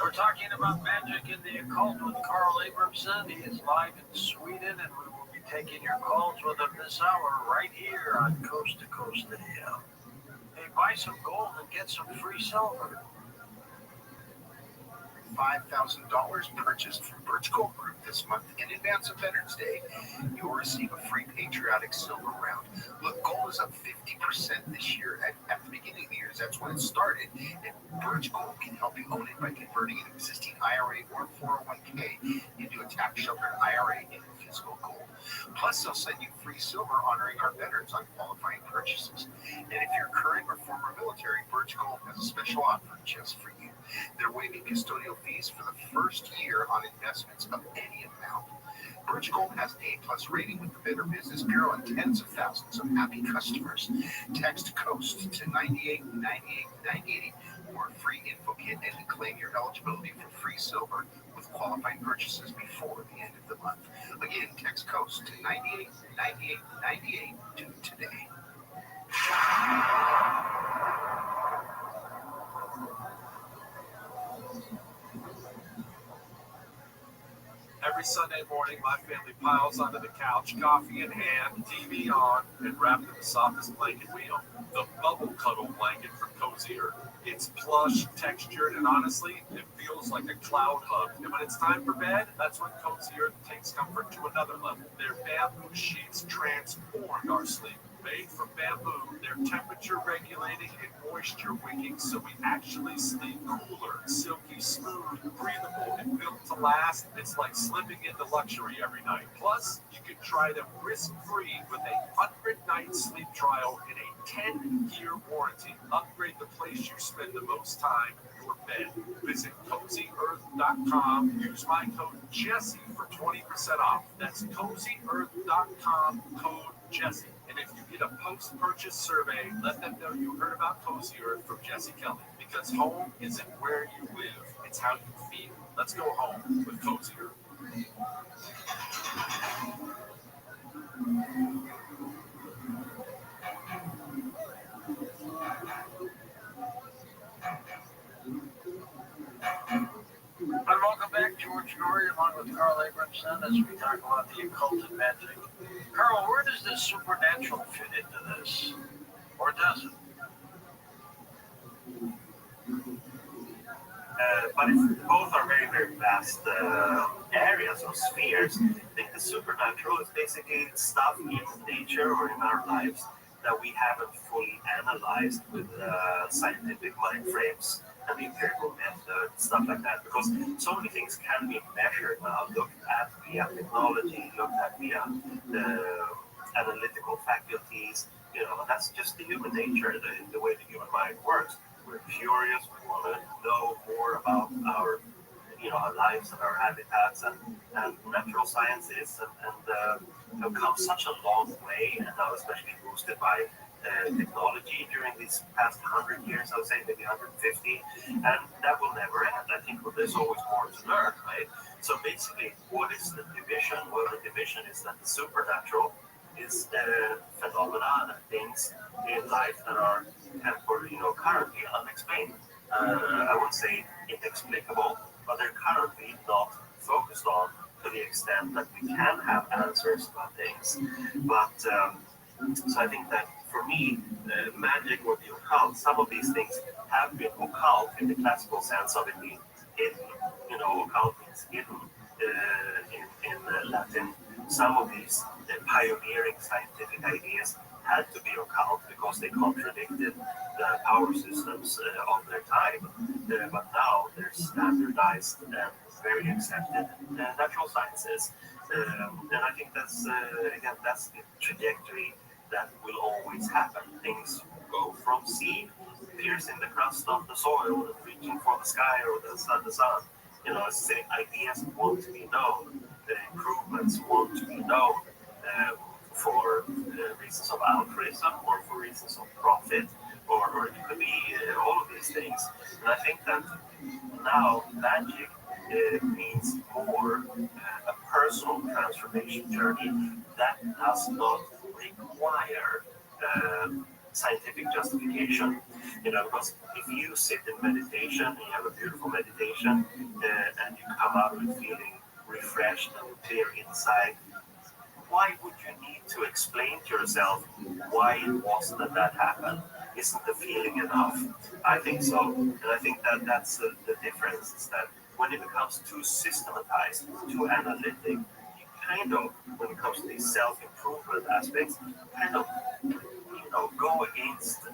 Speaker 15: We're talking about magic and the occult with Carl Abramson. He is live in Sweden, and we will be taking your calls with him this hour right here on Coast to Coast AM. Hey, buy some gold and get some free silver.
Speaker 2: $5,000 purchased from Birch Gold Group this month in advance of Veterans Day, you'll receive a free patriotic silver round. Look, gold is up 50% this year. At the beginning of the year, that's when it started. And Birch Gold can help you own it by converting an existing IRA or 401k into a tax-sheltered IRA in physical gold. Plus, they'll send you free silver honoring our veterans on qualifying purchases. And if you're current or former military, Birch Gold has a special offer just for you. They're waiving custodial fees for the first year on investments of any amount. Birch Gold has an A+ rating with the Better Business Bureau and tens of thousands of happy customers. Text COAST to 989898 or a free info kit and claim your eligibility for free silver with qualifying purchases before the end of the month. Again, text COAST to 989898 to today.
Speaker 1: Every Sunday morning, my family piles onto the couch, coffee in hand, TV on, and wrapped in the softest blanket we own. The Bubble Cuddle blanket from Cozy Earth. It's plush, textured, and honestly, it feels like a cloud hug. And when it's time for bed, that's when Cozy Earth takes comfort to another level. Their bamboo sheets transformed our sleep. Made from bamboo, they're temperature regulating and moisture wicking, so we actually sleep cooler, silky, smooth, breathable, and built to last. It's like slipping into luxury every night. Plus, you can try them risk-free with a 100-night sleep trial and a 10-year warranty. Upgrade the place you spend the most time, your bed. Visit CozyEarth.com. Use my code Jesse for 20% off. That's CozyEarth.com, code Jesse. And if you get a post-purchase survey, let them know you heard about Cozy Earth from Jesse Kelly. Because home isn't where you live, it's how you feel. Let's go home with Cozy Earth.
Speaker 15: And welcome back, George Norrie, along with Carl Abramson, as we talk about the occult and magic. Carl, where does this supernatural fit into this? Or does it?
Speaker 8: But both are very, very vast areas or spheres. I think the supernatural is basically stuff in nature or in our lives that we haven't fully analyzed with scientific mind frames and the empirical method, stuff like that. Because so many things can be measured now, looked at via technology, looked at via the analytical faculties. You know, that's just the human nature, the way the human mind works. We're curious. We want to know more about our, our lives and our habitats and natural sciences and come such a long way, and now especially boosted by technology during these past 100 years, I would say maybe 150, and that will never end. I think there's always more to learn, right? So basically, what is the division? Well, the division is that the supernatural is phenomena and things in life that are currently unexplained. I would say inexplicable, but they're currently not focused on to the extent that we can have answers about things. But so I think that for me, magic or the occult, some of these things have been occult in the classical sense of it being hidden. Occult means hidden in Latin. Some of these pioneering scientific ideas had to be occult because they contradicted the power systems of their time. But now they're standardized and very accepted natural sciences. And I think that's, again, that's the trajectory that will always happen. Things go from seed, piercing the crust of the soil, and reaching for the sky or the sun. Ideas want to be known, the improvements want to be known for reasons of altruism or for reasons of profit, or it could be all of these things. And I think that now magic means more a personal transformation journey that does not require scientific justification. Because if you sit in meditation and you have a beautiful meditation and you come out of it feeling refreshed and clear inside, why would you need to explain to yourself why it was that happened? Isn't the feeling enough? I think so. And I think that that's the difference, is that when it becomes too systematized, too analytic, you kind of, when it comes to these self-improvement aspects, kind of, go against the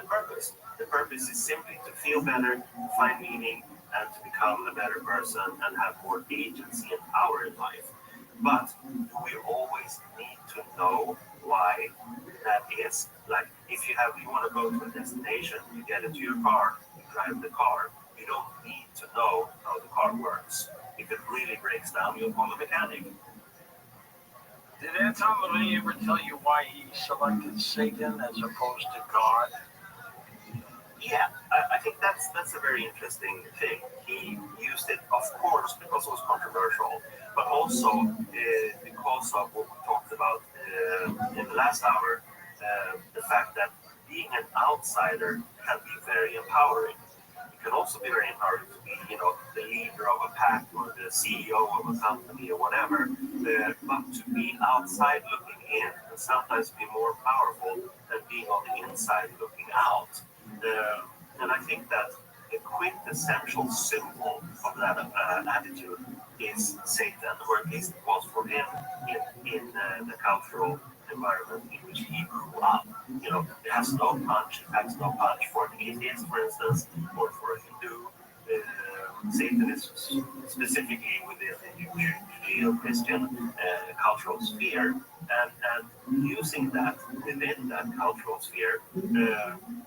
Speaker 8: purpose. The purpose is simply to feel better, find meaning, and to become a better person and have more agency and power in life. But do we always need to know why that is? Like, if you want to go to a destination, you get into your car, you drive the car. You don't need to know how the car works. If it really breaks down, you'll call a mechanic.
Speaker 15: Did Anton LaVey ever tell you why he selected Satan as opposed to God?
Speaker 8: Yeah, I think that's a very interesting thing. He used it, of course, because it was controversial, but also because of what we talked about in the last hour, the fact that being an outsider can be very empowering. It can also be very empowering to be, the leader of a pack or the CEO of a company or whatever. But to be outside looking in can sometimes be more powerful than being on the inside looking out. And I think that the quintessential symbol of that attitude is Satan, or at least it was for him in the cultural environment in which he grew up. It has no punch. It packs no punch for an atheist, for instance, or for a Hindu. Satan is specifically within the Judeo-Christian cultural sphere, and using that within that cultural sphere,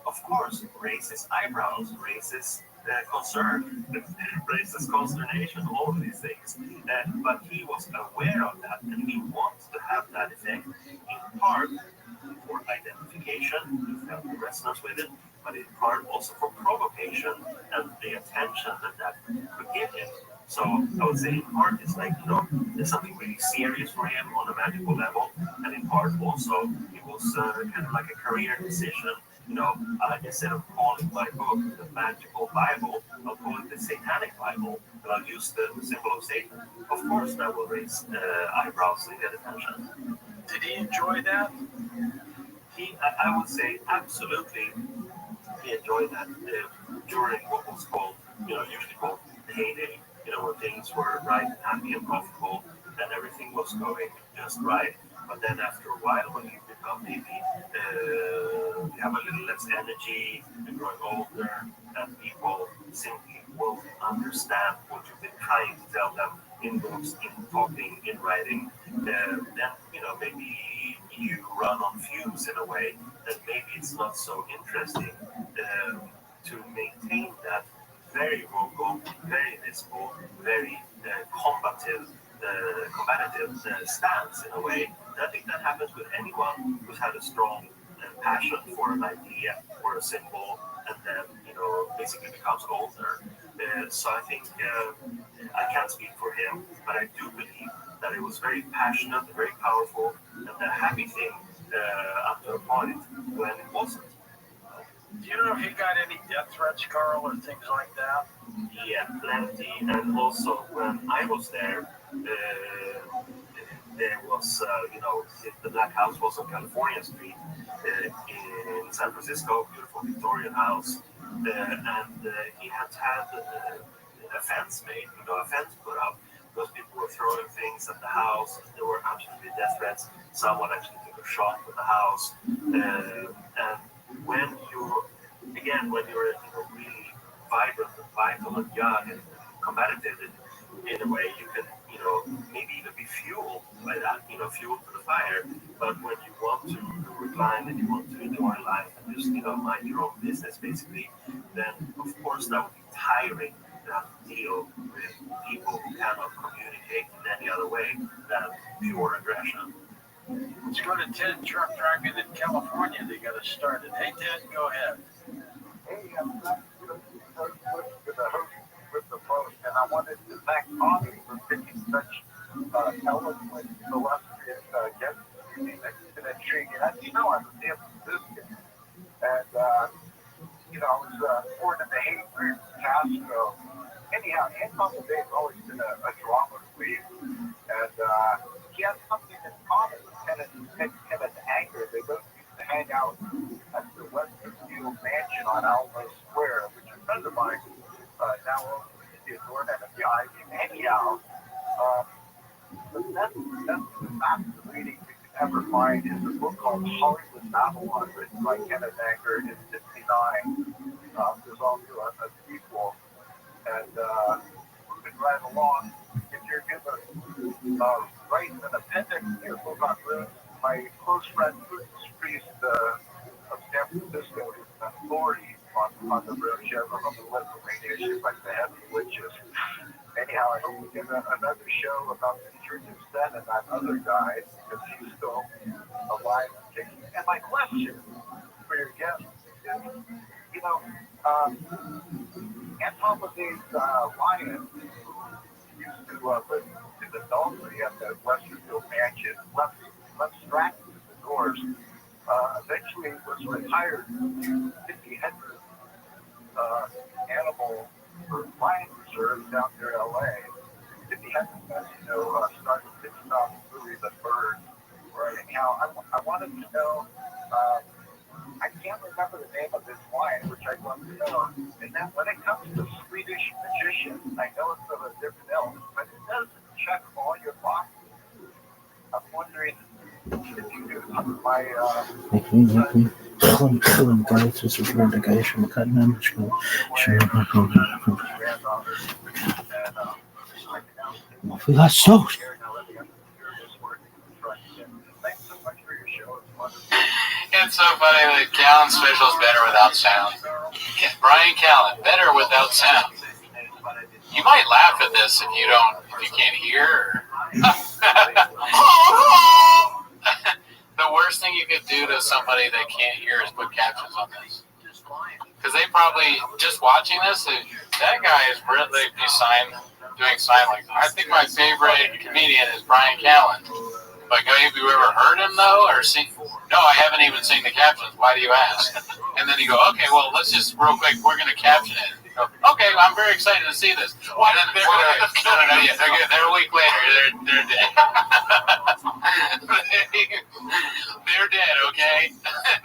Speaker 8: of course, raises eyebrows, raises concern, raises consternation, all of these things. But he was aware of that, and he wants to have that effect in part for identification, he felt the resonance with it, but in part also for provocation and the attention that could give him. So I would say in part it's like, there's something really serious for him on a magical level, and in part also it was kind of like a career decision. Instead of calling my book the Magical Bible, I'll call it the Satanic Bible, and I'll use the symbol of Satan. Of course that will raise eyebrows and get attention.
Speaker 15: Did he enjoy that?
Speaker 8: I would say absolutely he enjoyed that during what was called, usually called the heyday, when things were right and happy and profitable, and everything was going just right. But then after a while, when you become maybe, you have a little less energy, and growing older, and people simply won't understand what you've been trying to tell them in books, in talking, in writing, then, maybe you run on fumes in a way that maybe it's not so interesting to maintain that very vocal, very visible, very combative stance in a way. And I think that happens with anyone who's had a strong passion for an idea or a symbol, and then basically becomes older. So I think I can't speak for him, but I do believe that it was very passionate, very powerful, and a happy thing up to a point when it wasn't.
Speaker 15: Do you know if he got any death threats, Carl, or things like that?
Speaker 8: Yeah, plenty. And also, when I was there was, the Black House was on California Street in San Francisco, beautiful Victorian house. And he had a fence made, a fence put up, because people were throwing things at the house. There were absolutely death threats. Someone actually took a shot at the house. And when you're really vibrant and vital and young and combative in a way, you can, maybe even be fueled by that, fueled to the fire. But when you want to recline and you want to enjoy life and just, mind your own business, basically, then of course that would be tiring to have to deal with people who cannot communicate in any other way than pure aggression.
Speaker 15: Let's go to Ted Truck Driving in California. They got us started. Hey, Ted, go ahead.
Speaker 3: Hey, I'm not with the host with the post, and I wanted to thank Bobby for picking such eloquent, illustrious guests to me. That's intriguing. As you know, I'm a San Franciscan, and I was born in the Hayes Castro. Anyhow, Anton LaVey's always been a drama queen, and he has something in common with Kenneth Anger. They both used to hang out at the Westfield Mansion on Alamo Square, which a friend of mine now owns the doorman at the Ivy. Anyhow, the best reading you can ever find is a book called Hollywood Babylon, written by Kenneth Anger in 1959. There's also a sequel, and moving right along, if you're given write an appendix to your book on runes. My close friend, priest of San Francisco, is an authority on the runes. You have on the list of main issues like the heavy witches. Anyhow, I hope we get another show about Richard Sen and that other guy, because he's still alive and kicking. And my question for your guest is, you know, Anthropogate Lion used to live in the Belfry at the Westerfield Mansion, left strapped to the doors. Eventually was retired to Cindy Hendricks Animal or Lion Reserve down near LA. Cindy Hendricks, as you know, started Pit Stop movie The Bird. Right? Anyhow, I wanted to know, I can't remember the name of this lion, which I'd love to know. And then when it comes to Swedish magician, I know it's of a different ilk, but it does check all your boxes. I'm wondering if you do my
Speaker 5: Kill him, guys. This is where the guy from Cutman. We got soaked.
Speaker 17: It's so funny that Callan's special is better without sound. Brian Callan, better without sound. You might laugh at this if you can't hear. The worst thing you could do to somebody that can't hear is put captions on this. Because they probably, just watching this, that guy is really doing sign language. I think my favorite comedian is Brian Callan. But have you ever heard him, though, or seen? No, I haven't even seen the captions. Why do you ask? And then you go, okay, well, let's just, real quick, we're going to caption it. You go, okay, I'm very excited to see this. Well, then they're a week later, they're dead. They're dead, okay?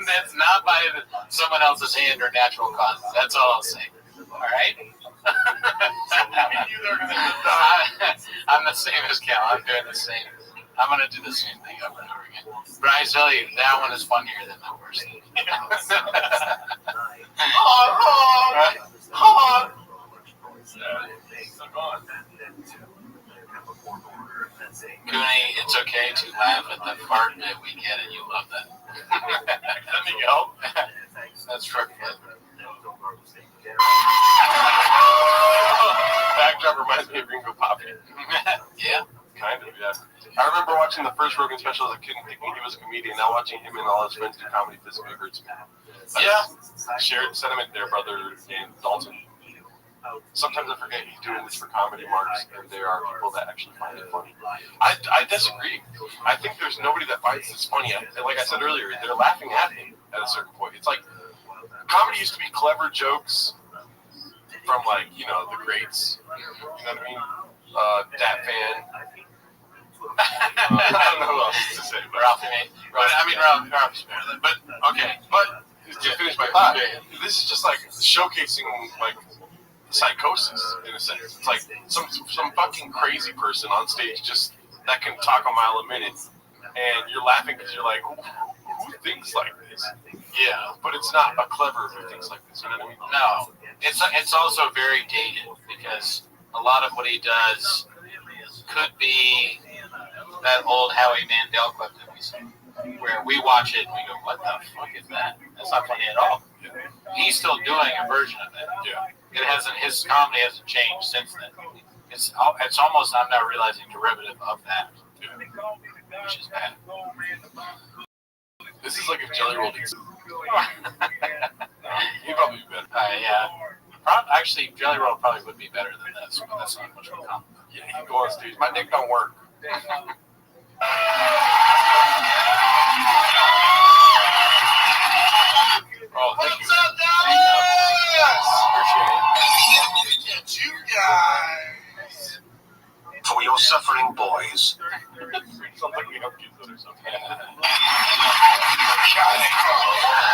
Speaker 17: That's not by someone else's hand or natural causes. That's all I'll say. All right? I'm the same as Cal. I'm doing the same. I'm going to do the same thing over and over again. But I tell you, that one is funnier than the worst. Cooney, it's okay to laugh at the fart that we get, and you love that. Let me go. That's true.
Speaker 18: Backdrop reminds me of Ringo Poppy.
Speaker 17: Yeah.
Speaker 18: Kind of, yeah. I remember watching the first Rogan special as a kid and thinking he was a comedian. Now watching him and all his friends do comedy physically hurts me.
Speaker 17: Yeah.
Speaker 18: Shared sentiment there, brother Dan Dalton. Sometimes I forget he's doing this for comedy marks, and there are people that actually find it funny. I disagree. I think there's nobody that finds this funny. Like I said earlier, they're laughing at him at a certain point. It's like, comedy used to be clever jokes from, like, you know, the greats. You know what I mean? Dat Fan. I don't know who else to say, but
Speaker 17: Ralphie. Ralphie's better than. But okay,
Speaker 18: but to finish my thought, this is just like showcasing like psychosis in a sense. It's like some fucking crazy person on stage just that can talk a mile a minute, and you're laughing because you're like, who thinks like this? Yeah, but it's not a clever who thinks like this. You know what I mean?
Speaker 17: No, it's also very dated because a lot of what he does could be that old Howie Mandel clip that we see, where we watch it and we go, what the fuck is that? That's not funny at all. Yeah. He's still doing a version of it.
Speaker 18: Yeah.
Speaker 17: His comedy hasn't changed since then. It's almost, I'm now realizing, derivative of that, which is bad.
Speaker 18: This is like if Jelly Roll did. He'd probably be better.
Speaker 17: Yeah. Actually, Jelly Roll probably would be better than this, but that's not much of a compliment.
Speaker 18: Yeah, he'd go on stage. My dick don't work. Oh, thank you.
Speaker 4: What's up, Dallas?
Speaker 18: Appreciate it.
Speaker 4: You guys.
Speaker 9: For your suffering boys.
Speaker 18: Sounds like we have kids or something.
Speaker 4: God,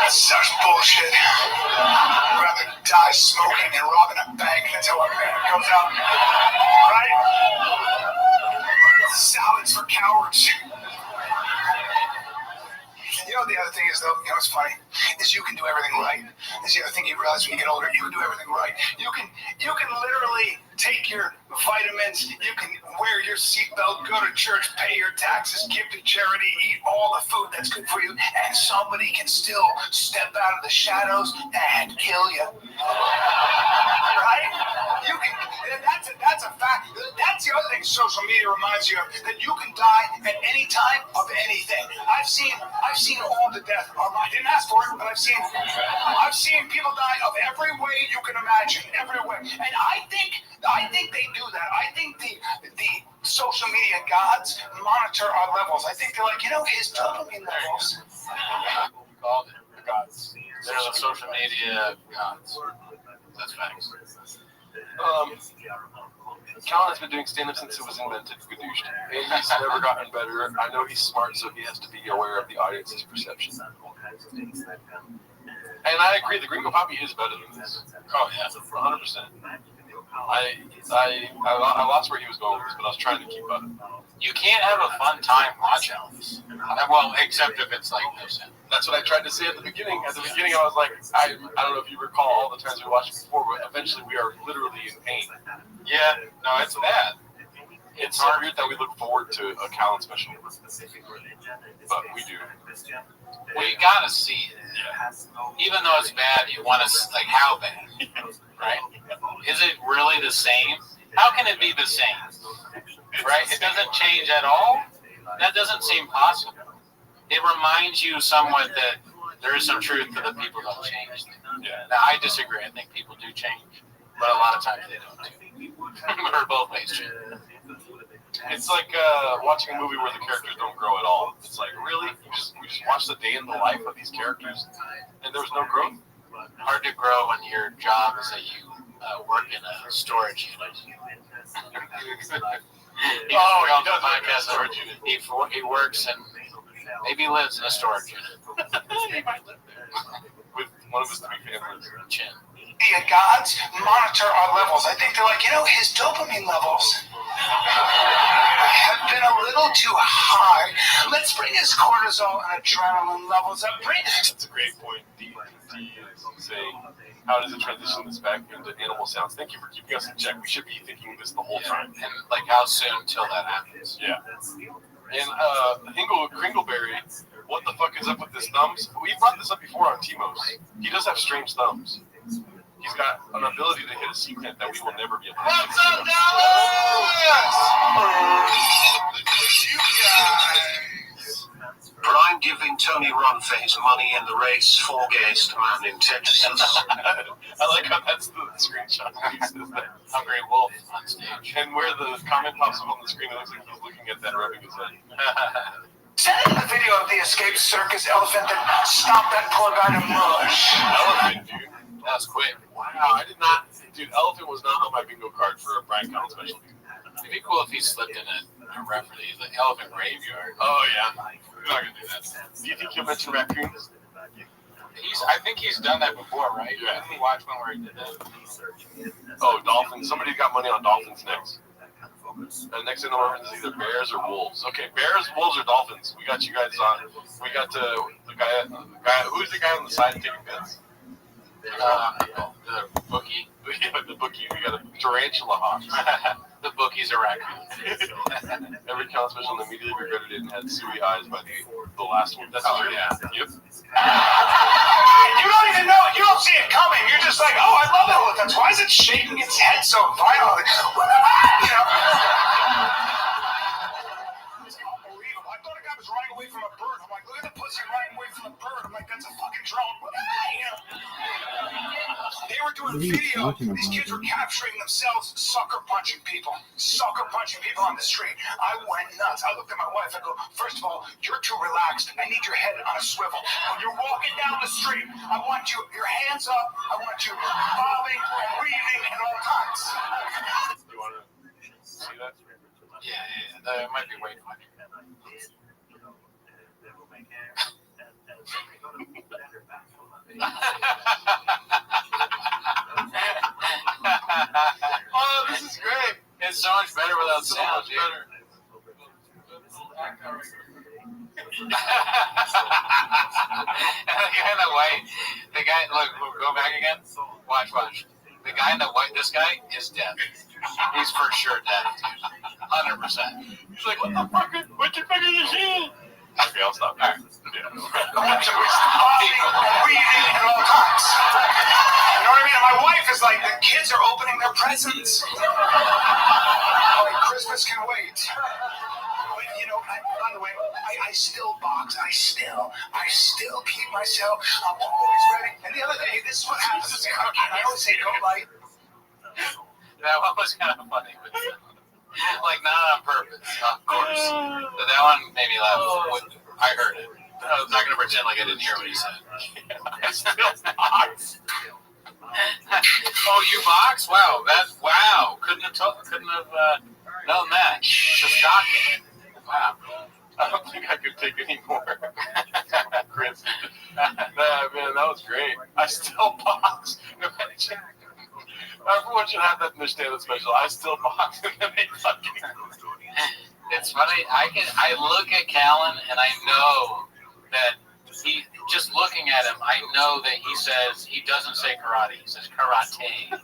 Speaker 4: that's such bullshit. I'd rather die smoking than robbing a bank until a man goes out. Right? Salads for cowards. You know, the other thing is, though, you know what's funny? Is you can do everything right. That's the other thing you realize when you get older. You can do everything right. You can literally take your vitamins. You can wear your seatbelt, go to church, pay your taxes, give to charity, eat all the food that's good for you, and somebody can still step out of the shadows and kill you. Right? You can. That's a fact. That's the other thing social media reminds you of, that you can die at any time of anything. I've seen all the death. I didn't ask for it, but I've seen people die of every way you can imagine, every way. And I think they do that. I think the social media gods monitor our levels. I think they're like, his dopamine levels.
Speaker 17: Called it the gods. They're the social media gods. That's facts.
Speaker 18: Calvin's been doing stand-up since it was invented, and he's never gotten better. I know he's smart, so he has to be aware of the audience's perception. And I agree, the Gringo Poppy is better than this. Oh yeah, 100%. I lost where he was going with this, but I was trying to keep up.
Speaker 17: You can't have a fun time watching this. Well, except if it's like this.
Speaker 18: That's what I tried to say at the beginning. At the beginning, I was like, I don't know if you recall all the times we watched it before, but eventually we are literally in pain.
Speaker 17: Yeah, no, it's bad.
Speaker 18: It's so weird that we look forward to a Calvin special, but we do.
Speaker 17: Well, you gotta see it. Yeah. Even though it's bad, you want to, like, how bad, right? Is it really the same? How can it be the same? Right? It doesn't change at all? That doesn't seem possible. It reminds you somewhat that there is some truth to the people don't change. Yeah. Now, I disagree. I think people do change, but a lot of times they don't too. Or both ways change.
Speaker 18: It's like watching a movie where the characters don't grow at all. It's like, really? We just watched the day in the life of these characters, and there was no growth?
Speaker 17: Hard to grow when your job is that you work in a storage unit. He works and maybe lives in a storage unit.
Speaker 18: He might live there. With one of his three families.
Speaker 17: Chin.
Speaker 4: The gods monitor our levels. I think they're like, his dopamine levels have been a little too high. Let's bring his cortisol and adrenaline levels up.
Speaker 18: That's a great point. D is saying, how does it transition this back into animal sounds? Thank you for keeping us in check. We should be thinking this the whole time.
Speaker 17: And like, how soon till that happens?
Speaker 18: Yeah. And Kringleberry, what the fuck is up with his thumbs? We brought this up before on Timos. He does have strange thumbs. He's got an ability to hit a secret that we will never be able to do.
Speaker 4: What's up, Dallas? You guys.
Speaker 9: Prime giving Tony Ron for his money in the race for gayest man in Texas.
Speaker 18: I like how that's the screenshot. He says that.
Speaker 17: Hungry Wolf on stage.
Speaker 18: And where the comment pops up on the screen, it looks like he's looking at that, rubbing his head.
Speaker 4: Send the video of the escaped circus elephant that stomped that poor guy to mush.
Speaker 18: Elephant, dude.
Speaker 17: That was quick.
Speaker 18: Wow, I did not. Dude, elephant was not on my bingo card for a Brian Collins special.
Speaker 17: It'd be cool if he slipped in a referee, like elephant graveyard.
Speaker 18: Oh, yeah. We're not going to do that. Do you think he'll mention raccoons?
Speaker 17: I think he's done that before, right?
Speaker 18: Yeah.
Speaker 17: Didn't we watch one where he did that?
Speaker 18: Oh, dolphins. Somebody got money on dolphins next. And next thing I remember is either bears or wolves. Okay, bears, wolves, or dolphins. We got you guys on. We got the guy. Who's the guy on the side taking bets?
Speaker 17: The bookie?
Speaker 18: The bookie. We got a tarantula hawk.
Speaker 17: The bookie's a raccoon.
Speaker 18: Every count special immediately regretted it and had suey eyes by the last one. That's true.
Speaker 17: Yeah.
Speaker 18: Yep.
Speaker 4: You don't even know. You don't see it coming. You're just like, oh, I love elephants. Why is it shaking its head so violently? Unbelievable. I thought a guy was running away from a bird. I'm like, look at the pussy running away from a bird. I'm like, that's a fucking drone. They were doing video. These kids were capturing themselves sucker punching people on the street. I went nuts. I looked at my wife. I go, first of all, you're too relaxed. I need your head on a swivel. When you're walking down the street, I want you, your hands up. I want you bobbing and weaving at all times.
Speaker 18: You want to see that?
Speaker 17: Yeah. That might be way funny. Oh, this is great. It's so much better without sound, dude. guy in the white. The guy, look, go back again. Watch. The guy in the white, this guy is dead. He's for sure dead, dude. 100%. He's like, what the fuck is he? Okay, I'll stop. All right.
Speaker 4: We eat at all times. You know what I mean? My wife is like, the kids are opening their presents. Like, Christmas can wait. But, you know, by the way, I still box. I still keep myself. I'm always ready. And the other day, this is what happens. I always say, go light.
Speaker 17: That one was kind of funny, but like not on purpose, of course. But that one made me laugh. I heard it. I was not going to pretend like I didn't hear what he said. I still box. Oh, you box? Wow, couldn't have known that. Shocking. Wow.
Speaker 18: I don't think I could take any more. Chris. Man, that was great. I still box. Everyone should have that in their stand-up special. I still box, and then they fucking.
Speaker 17: It's funny. I look at Callan, and I know that he. Just looking at him, I know that he doesn't say karate. He says karate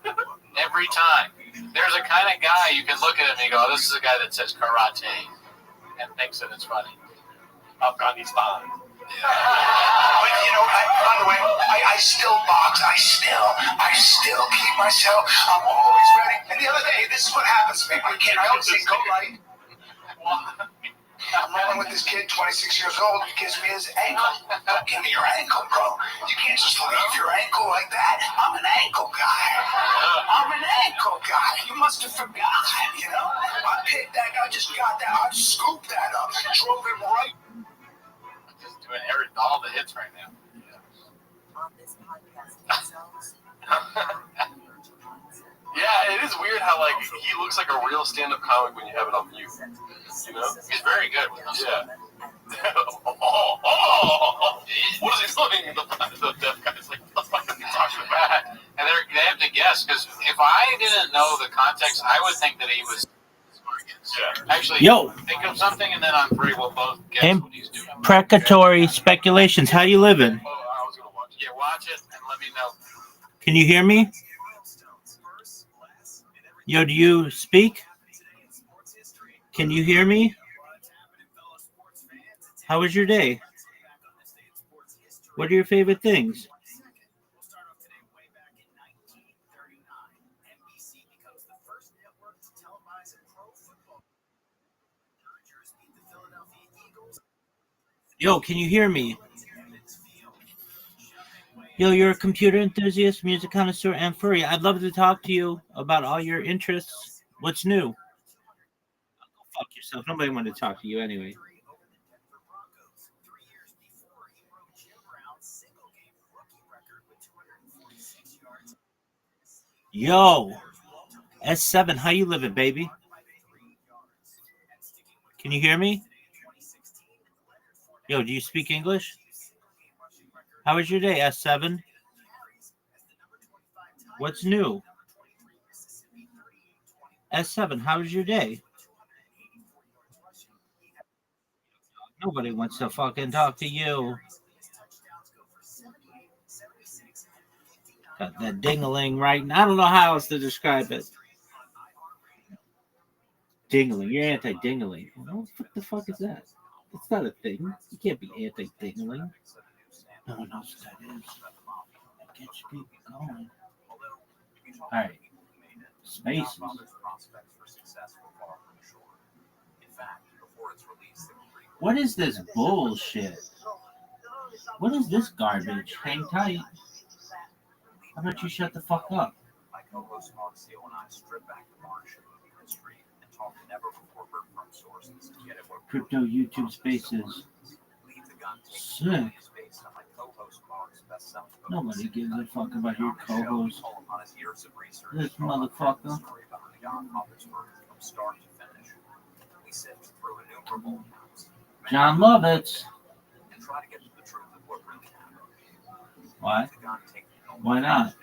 Speaker 17: every time. There's a kind of guy you can look at him and you go, oh, "This is a guy that says karate," and thinks that it's funny. Afghanistan.
Speaker 4: But you know, by the way, I still box. I still keep myself. I'm always ready. And the other day, this is what happens to me. I always say, go light. I'm rolling with this kid, 26 years old. He gives me his ankle. Don't give me your ankle, bro. You can't just leave your ankle like that. I'm an ankle guy. You must have forgotten, you know? I picked that. I just got that. I scooped that up. Drove him right.
Speaker 17: Just doing all the hits right now.
Speaker 22: On this podcast themselves.
Speaker 18: Yeah, it is weird how like he looks like a real stand-up comic when you have it on mute. You know,
Speaker 17: he's very good with us.
Speaker 18: Yeah. What is he doing? The deaf guy's like, what the fuck are you talking about?
Speaker 17: And they have to guess because if I didn't know the context, I would think that he was. Yeah. Actually, think of something, and then on 3 we'll both guess what he's doing.
Speaker 5: Imprecatory speculations. How you living?
Speaker 17: I was gonna watch it. Yeah, watch it and let me know.
Speaker 5: Can you hear me? Yo, do you speak? Can you hear me? How was your day? What are your favorite things? Yo, can you hear me? Yo, you're a computer enthusiast, music connoisseur, and furry. I'd love to talk to you about all your interests. What's new? Fuck yourself. Nobody wanted to talk to you anyway. Yo, S7, how you living, baby? Can you hear me? Yo, do you speak English? How was your day, S7? What's new? S7, how was your day? Nobody wants to fucking talk to you. Got that ding-a-ling right. I don't know how else to describe it. Ding-a-ling. You're anti-ding-a-ling. What the fuck is that? It's not a thing. You can't be anti-ding-a-ling. No one knows what that is. Get your people going. Alright. Spaces. What is this bullshit? What is this garbage? Hang tight. How about you shut the fuck up?
Speaker 2: My co-host Marcio and I strip back the ownership of Restream and talk to never before heard from sources.
Speaker 5: Crypto YouTube Spaces. Sick. Nobody gives a fuck about your co-host. This motherfucker. John Lovitz. Why? Why not?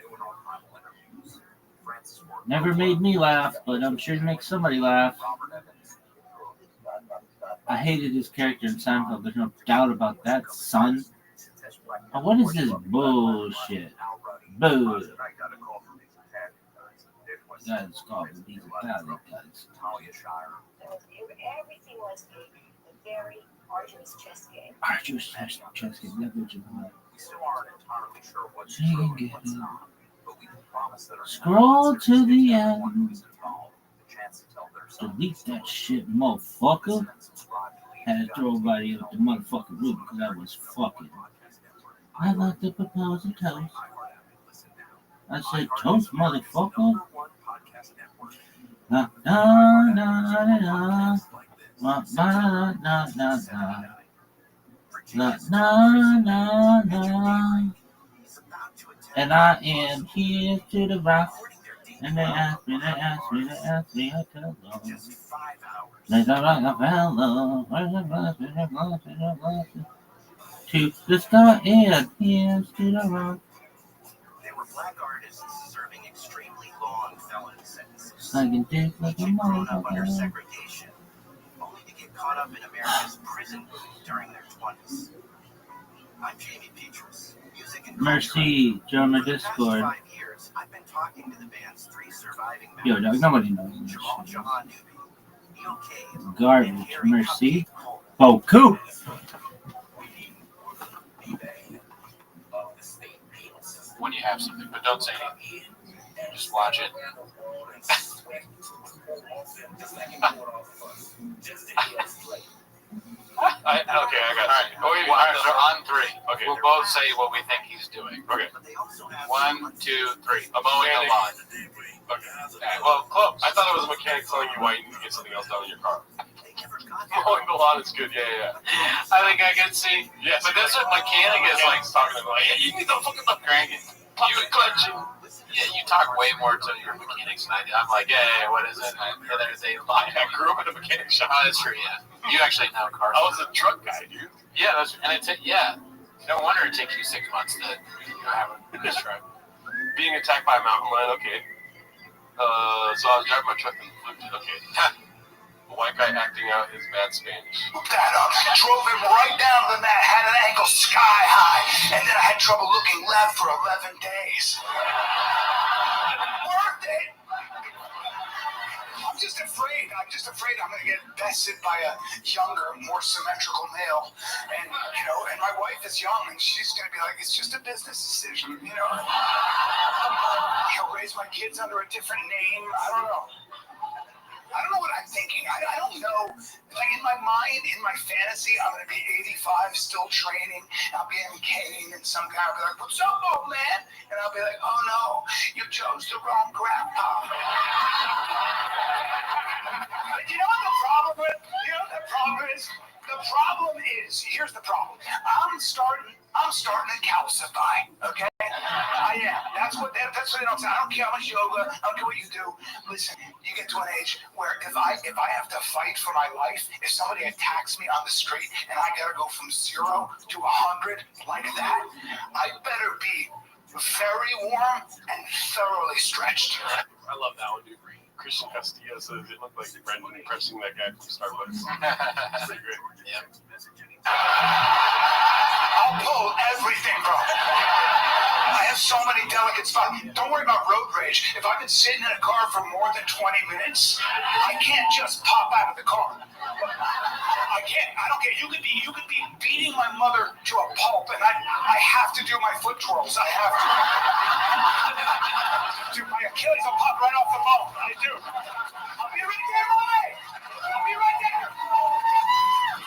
Speaker 5: Never made me laugh, but I'm sure he makes somebody laugh. I hated his character in Seinfeld. There's no doubt about that, son. Oh, what is this bullshit? Boo. Guys, called these Italian guys.
Speaker 23: Everything was a very arduous chess game.
Speaker 5: Arduous chess game, leverage and high.
Speaker 2: We still aren't entirely sure what's true and what's not, but we can promise that our
Speaker 5: Scroll to the end.
Speaker 2: involved the chance to tell their side.
Speaker 5: Delete that shit, motherfucker. Had to throw everybody up the motherfucking roof because I was fucking. I like to propose a toast. I said toast, motherfucker. Na na na na na. Na na na na na. Na na na na. And I am here to the rock. And they ask me, I tell them. They go like a fellow. To the star and here to the rock.
Speaker 2: They were black artists serving extremely long felon sentences.
Speaker 5: Sucking dick like a
Speaker 2: Grown up under
Speaker 5: motherfucker.
Speaker 2: segregation, only to get caught up in America's prison boom during their 20s. I'm Jamie Petrus. Music and
Speaker 5: Mercy, join my Discord.
Speaker 2: 5 years, I've been talking to the band's 3 surviving
Speaker 5: Yo,
Speaker 2: members.
Speaker 5: nobody knows this
Speaker 2: Jamal
Speaker 5: shit.
Speaker 2: Jahan Newby, Neil Cave,
Speaker 5: Garbage, Mercy. Boku.
Speaker 17: When you have something, but don't say anything. Just watch it.
Speaker 18: Okay, I got it.
Speaker 17: All right. All right, so on 3. Okay. We'll both say what we think he's doing.
Speaker 18: Okay.
Speaker 17: 1, 2, 3. A mowing the lawn.
Speaker 18: Okay. Well, close. I thought it was a mechanic telling you why you need to get something else done in your car. Mowing the lawn is good. Yeah.
Speaker 17: I think I can see.
Speaker 18: Yes.
Speaker 17: But this mechanic is like
Speaker 18: talking to me like,
Speaker 17: you need to fucking crank it. Yeah, you talk way more to your mechanics than I do. I'm like, hey, what is it? And they lie.
Speaker 18: I grew up in a mechanic shop.
Speaker 17: Oh, that's true, yeah. You actually know cars.
Speaker 18: I was a truck guy, dude.
Speaker 17: Yeah, yeah. No wonder it takes you 6 months to have this truck.
Speaker 18: Being attacked by a mountain lion, okay. So I was driving my truck and flipped it, okay. A white guy acting out his bad Spanish.
Speaker 4: That up, drove him right down to the mat, had an ankle sky high, and then I had trouble looking left for 11 days. Worth it! I'm just afraid I'm going to get bested by a younger, more symmetrical male. And, and my wife is young, and she's going to be like, it's just a business decision, He'll raise my kids under a different name. I don't know what I'm thinking. I don't know. Like in my mind, in my fantasy, I'm going to be 85, still training. I'll be in Kane and some guy will be like, what's up, old man? And I'll be like, oh no, you chose the wrong grandpa. You know what the problem is? The problem is, here's the problem. I'm starting to calcify, okay? I am. That's what they don't say. I don't care how much yoga, I don't care what you do. Listen, you get to an age where if I have to fight for my life, if somebody attacks me on the street and I gotta go from 0 to 100 like that, I better be very warm and thoroughly stretched.
Speaker 18: I love that one, dude. Christian Castillo says it looked like Brendan pressing that guy from Starbucks. Pretty great.
Speaker 17: Yeah.
Speaker 4: I'll pull everything, bro. I have so many delicate spots. Don't worry about road rage. If I've been sitting in a car for more than 20 minutes, I can't just pop out of the car. I can't. I don't care. You could be beating my mother to a pulp, and I have to do my foot twirls. I have to. Dude, my Achilles will pop right off the bone. I do. I'll be right there, boy. I'll be right there.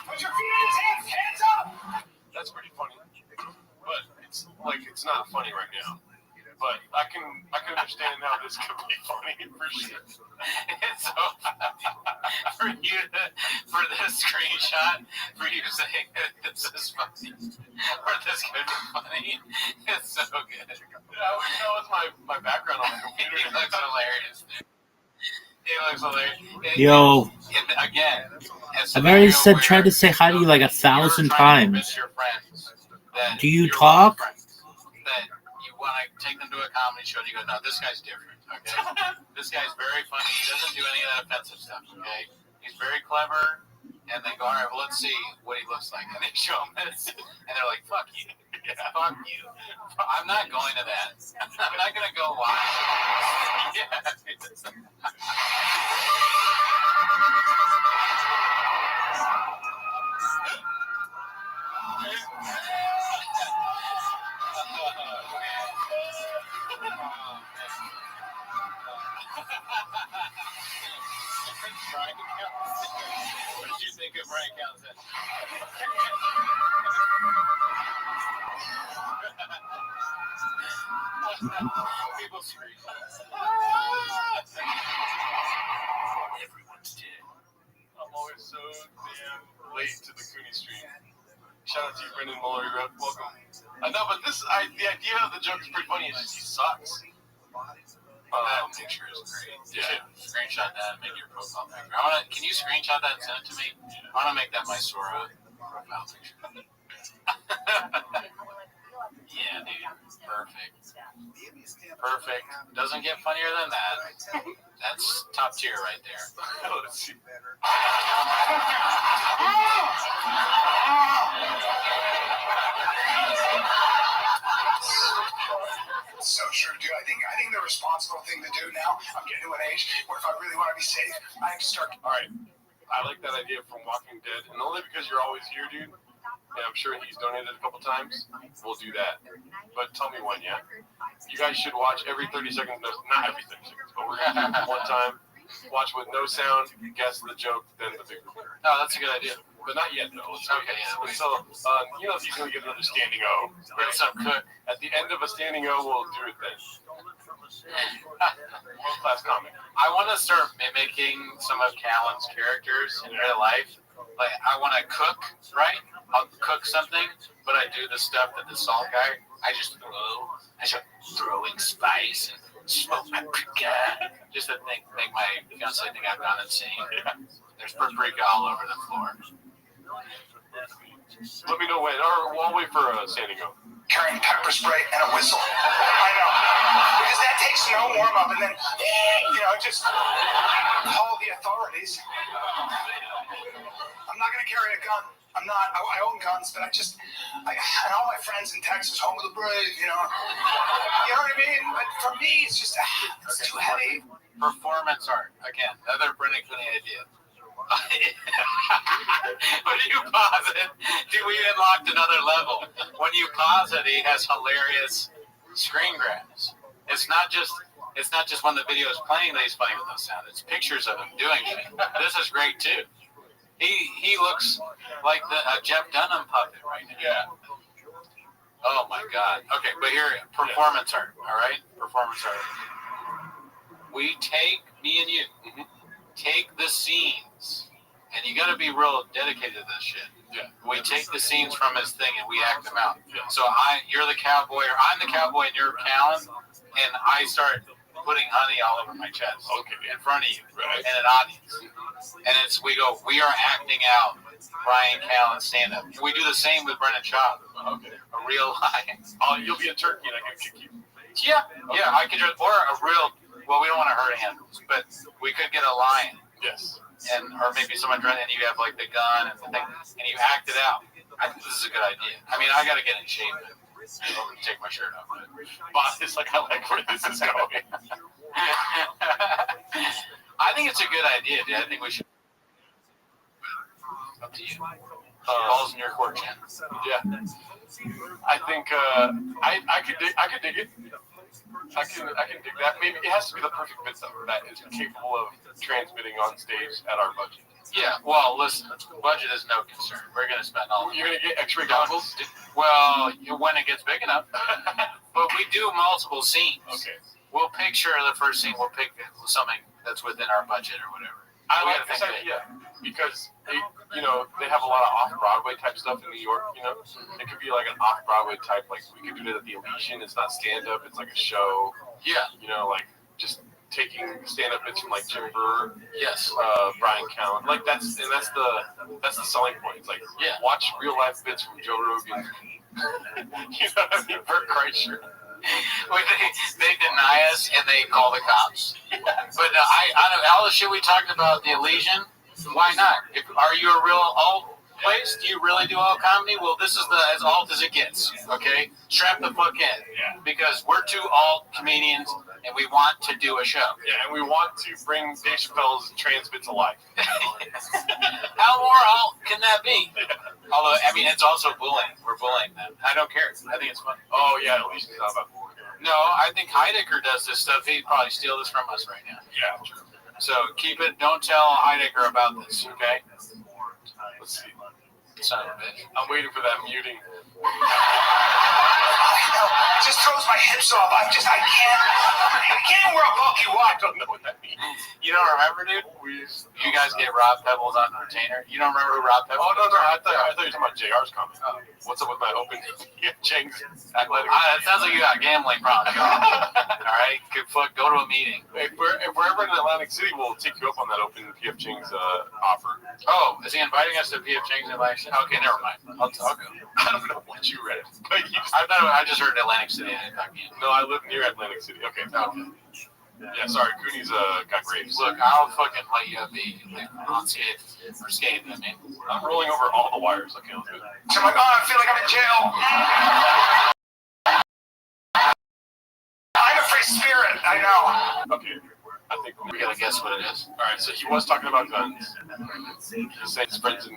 Speaker 4: Put your feet in his hands. Hands up.
Speaker 18: That's pretty funny. But it's not funny right now. But I can understand how this could be funny for sure.
Speaker 17: So for this screenshot, for you saying this is funny, or this could be funny, it's so good.
Speaker 18: Yeah, I wish that was my background on the computer.
Speaker 17: He looks hilarious. He looks hilarious.
Speaker 5: Yo.
Speaker 17: Again,
Speaker 5: I've already tried to say hi to you like 1,000 times. Do you talk?
Speaker 17: That you want to take them to a comedy show and you go, no, this guy's different, okay? This guy's very funny. He doesn't do any of that offensive stuff, okay? He's very clever. And they go, all right, well, let's see what he looks like. And they show him this. And they're like, fuck you. Fuck you. I'm not going to that. I'm not going to go watch. Yeah. What did you think of Brian Townsend? People scream.
Speaker 18: Everyone's dead. I'm always so damn late to the Cooney stream. Shout out to you, Brendan Muller. Welcome. No, but the idea of the joke is pretty funny. It's just he sucks.
Speaker 17: That picture is great. Yeah. Screenshot that and make your profile picture. Can you screenshot that and send it to me? I want to make that my Sora profile picture. Yeah, dude. Perfect. Doesn't get funnier than that. That's top tier right there.
Speaker 18: Let's see.
Speaker 4: So true, dude. I think the responsible thing to do now, I'm getting to an age where if I really want to be safe, I have to start.
Speaker 18: All right. I like that idea from Walking Dead, and only because you're always here, dude. And I'm sure he's donated a couple times. We'll do that. But tell me when, yeah? You guys should watch every 30 seconds. No, not every 30 seconds, but we're going to do it one time. Watch with no sound, guess the joke, then the big reveal.
Speaker 17: No, that's a good idea.
Speaker 18: But not yet, though.
Speaker 17: Okay, yeah.
Speaker 18: So, you know, he's going to get another standing O.
Speaker 17: Right? So,
Speaker 18: at the end of a standing O, we'll do it then. World-class comic.
Speaker 17: I want to start mimicking some of Callan's characters in real life. Like, I want to cook, right? I'll cook something, but I do the stuff that the salt guy, I start throwing spice and smoke paprika. Just to make my fiance think I've gone insane. There's paprika all over the floor.
Speaker 18: Let me know when, or we'll wait for a standing O.
Speaker 4: Carrying pepper spray and a whistle. I know. Because that takes no warm up, and then, just call the authorities. I'm not going to carry a gun. I'm not. I own guns, but I and all my friends in Texas, home of the brave, You know what I mean? But for me, it's just, it's too heavy.
Speaker 17: Performance art. Again, another Brendan Cooney idea. When you pause it, we unlocked another level. When you pause it, he has hilarious screen grabs. It's not just when the video is playing that he's playing with no sound. It's pictures of him doing shit. This is great too. He looks like a Jeff Dunham puppet right now.
Speaker 18: Yeah.
Speaker 17: Oh my God. Okay, but here, performance art. All right, performance art. We take me and you. Take the scenes, and you got to be real dedicated to this shit.
Speaker 18: Yeah.
Speaker 17: We take the scenes from his thing and we act them out. Yeah. So you're the cowboy, or I'm the cowboy, and you're Callan, and I start putting honey all over my chest.
Speaker 18: Okay.
Speaker 17: In front of you, right. And an audience, and we are acting out Brian Callan stand up. We do the same with Brendan Schaub.
Speaker 18: Okay.
Speaker 17: A real lion.
Speaker 18: Oh, you'll be a turkey, and I can kick you.
Speaker 17: Yeah. Okay. Yeah. I could just, or a real. Well, we don't want to hurt animals, but we could get a lion.
Speaker 18: Yes.
Speaker 17: Or maybe someone running, and you have like the gun and the thing, and you act it out. I think this is a good idea. I mean, I got to get in shape and take my shirt off.
Speaker 18: Boss is like, I like where this is going.
Speaker 17: I think it's a good idea, dude. I think we should. Up to you. Ball's in your court, Jen.
Speaker 18: Yeah. I think I could dig it. I can dig that. Maybe it has to be the perfect bit though that is capable of transmitting on stage at our budget.
Speaker 17: Yeah, well, listen, budget is no concern. We're going to spend all.
Speaker 18: You're going to get X-ray goggles?
Speaker 17: Well, when it gets big enough. But we do multiple scenes.
Speaker 18: Okay.
Speaker 17: We'll picture the first scene. We'll pick something that's within our budget or whatever.
Speaker 18: I like this idea because they have a lot of off-Broadway type stuff in New York. It could be like an off-Broadway type. Like we could do it at the Elysian. It's not stand-up. It's like a show.
Speaker 17: Yeah.
Speaker 18: Like just taking stand-up bits from like Jim Burr.
Speaker 17: Yes.
Speaker 18: Brian Callan. Like that's the selling point. It's like watch real life bits from Joe Rogan. You know what I mean? Bert Kreischer.
Speaker 17: They deny us and they call the cops. But out of all the shit we talked about, the Elysian, why not? Are you a real place? Do you really do all comedy? Well, this is as alt as it gets. Okay, strap the fuck in.
Speaker 18: Yeah.
Speaker 17: Because we're two alt comedians, and we want to do a show.
Speaker 18: Yeah, and we want to bring Dave Chappelle's transmit to life.
Speaker 17: How more alt can that be? Although, I mean, it's also bullying. We're bullying them. I don't care. I think it's fun.
Speaker 18: Oh yeah, at least it's not about bullying.
Speaker 17: No, I think Heidecker does this stuff. He'd probably steal this from us right now.
Speaker 18: Yeah, true.
Speaker 17: So keep it. Don't tell Heidecker about this, okay?
Speaker 18: Let's see.
Speaker 17: Son of a bitch.
Speaker 18: I'm waiting for that muting.
Speaker 4: It just throws my hips off. I can't wear a bulky watch.
Speaker 18: I don't know what that means.
Speaker 17: You don't remember, dude? You guys get Rob Pebbles on the retainer. You don't remember who Rob Pebbles?
Speaker 18: Oh no, I thought you were talking about JR's comment. Oh. What's up with my open Cheng's athletic?
Speaker 17: It sounds like you got gambling problems. All right, good fuck. Go to a meeting.
Speaker 18: If we're ever in Atlantic City, we'll take you up on that open PF Chang's offer.
Speaker 17: Oh, is he inviting us to PF Chang's in Atlantic City? Okay, never mind. I'll go.
Speaker 18: I don't know what you read.
Speaker 17: I just heard Atlantic City.
Speaker 18: No, I live near Atlantic City. Okay. Yeah, sorry, Cooney's got grapes.
Speaker 17: Look, I'll fucking let you be on skate or skate. I mean,
Speaker 18: I'm rolling over all the wires. Okay, let's do it.
Speaker 4: So I'm like, oh, I feel like I'm in jail. I'm a free spirit. I know.
Speaker 18: Okay, I think
Speaker 17: we gotta guess what it is.
Speaker 18: All right, so he was talking about guns. He said his friends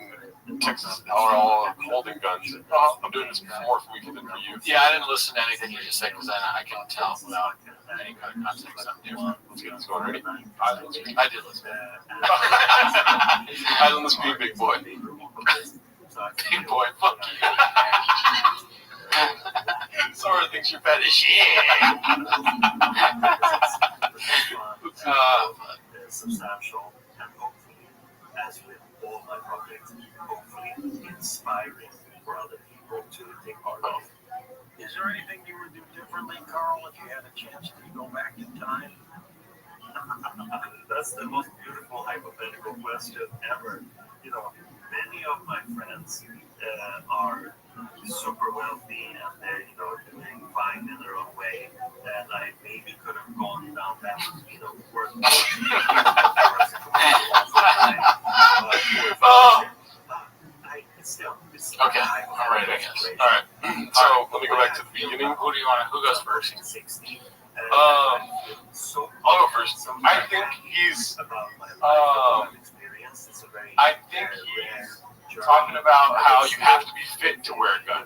Speaker 18: in Texas are all holding guns. I'm doing this more for weekend than for you.
Speaker 17: Yeah, I didn't listen to anything you just said because I can tell without any kind of context something different.
Speaker 18: Let's get this going. Ready?
Speaker 17: I did listen.
Speaker 18: Island the Screen, big boy.
Speaker 17: Big boy, fuck you.
Speaker 18: Sora thinks you're fat as shit.
Speaker 8: Substantial and hopefully, as with all my projects, hopefully inspiring for other people to take part of.
Speaker 15: Is there anything you would do differently, Carl, if you had a chance to go back in time?
Speaker 8: That's the most beautiful hypothetical question ever. You know, many of my friends are super wealthy and they're, doing fine in their own way. And I maybe could have gone down that, work.
Speaker 17: Okay, all right, I guess.
Speaker 18: All right, so let me go back to the beginning.
Speaker 17: Who goes first?
Speaker 18: I'll go first. I think he's talking about how you have to be fit to wear a gun.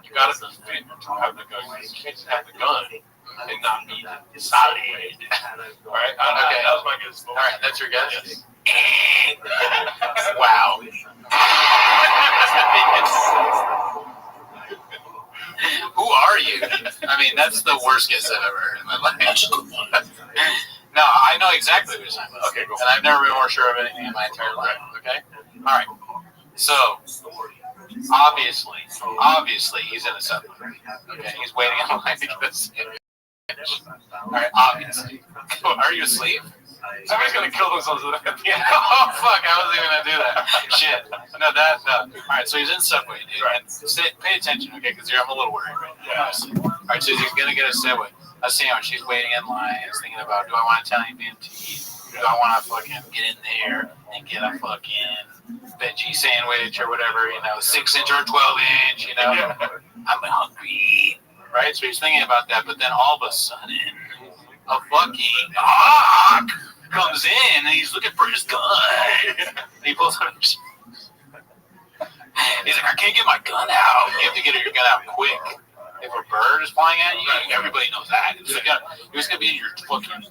Speaker 18: You gotta be fit to have the gun. You can't just have the gun and not be solid. All right, okay, that was my guess.
Speaker 17: All right, that's your guess?
Speaker 18: Yes.
Speaker 17: Wow. Who are you? I mean, that's the worst guess I've ever heard in my life. No, I know exactly what you're talking about.
Speaker 18: Okay, go.
Speaker 17: And I've never been more sure of anything in my entire life. Okay? All right. So, obviously, he's in a subway. Okay? He's waiting in line to get a sandwich. All right, obviously. Are you asleep?
Speaker 18: Somebody's gonna kill themselves at the end.
Speaker 17: Oh, fuck, I wasn't even gonna do that. Shit. No. All right, so he's in subway, dude. Right. Pay attention, okay, because I'm a little worried right now. Yeah. All right, so he's gonna get a sandwich. He's waiting in line. He's thinking about, do I want Italian BMT? Do I want to fucking get in there and get a fucking veggie sandwich or whatever, 6-inch or 12-inch,
Speaker 18: Yeah.
Speaker 17: I'm hungry. Right? So he's thinking about that, but then all of a sudden, a fucking hawk comes in and he's looking for his gun. And he pulls out his... He's like, I can't get my gun out. You have to get your gun out quick. If a bird is flying at you, everybody knows that. It's like, it was going to be in your fucking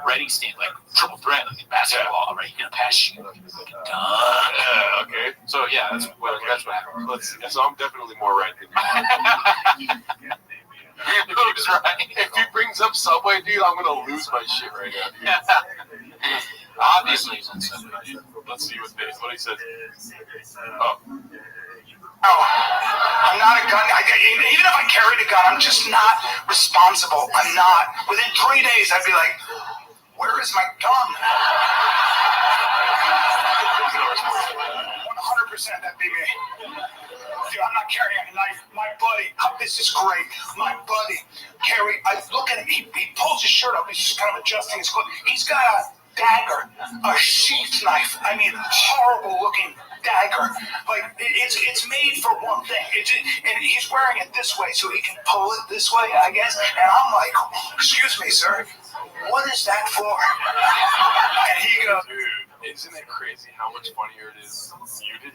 Speaker 17: ready stand, like triple threat, like in basketball, right? He's going to pass you like a gun.
Speaker 18: Yeah, okay.
Speaker 17: So, yeah, that's what happened.
Speaker 18: Let's see. So I'm definitely more right than you.
Speaker 17: Who's right?
Speaker 18: If he brings up Subway, dude, I'm gonna lose my shit right now, dude.
Speaker 17: Obviously, he's in Subway, dude.
Speaker 18: Let's see what he said.
Speaker 4: Oh, I'm not a gun. Even if I carried a gun, I'm just not responsible. I'm not. Within 3 days, I'd be like, where is my gun? 100% that'd be me. Dude, I'm not carrying a knife. My buddy, this is great. My buddy, I look at him. He pulls his shirt up. He's just kind of adjusting his clothes. He's got a dagger, a sheath knife. I mean, horrible looking dagger. Like it's made for one thing. And he's wearing it this way so he can pull it this way, I guess. And I'm like, excuse me, sir, what is that for? And he goes,
Speaker 18: dude, isn't it crazy how much funnier it is muted?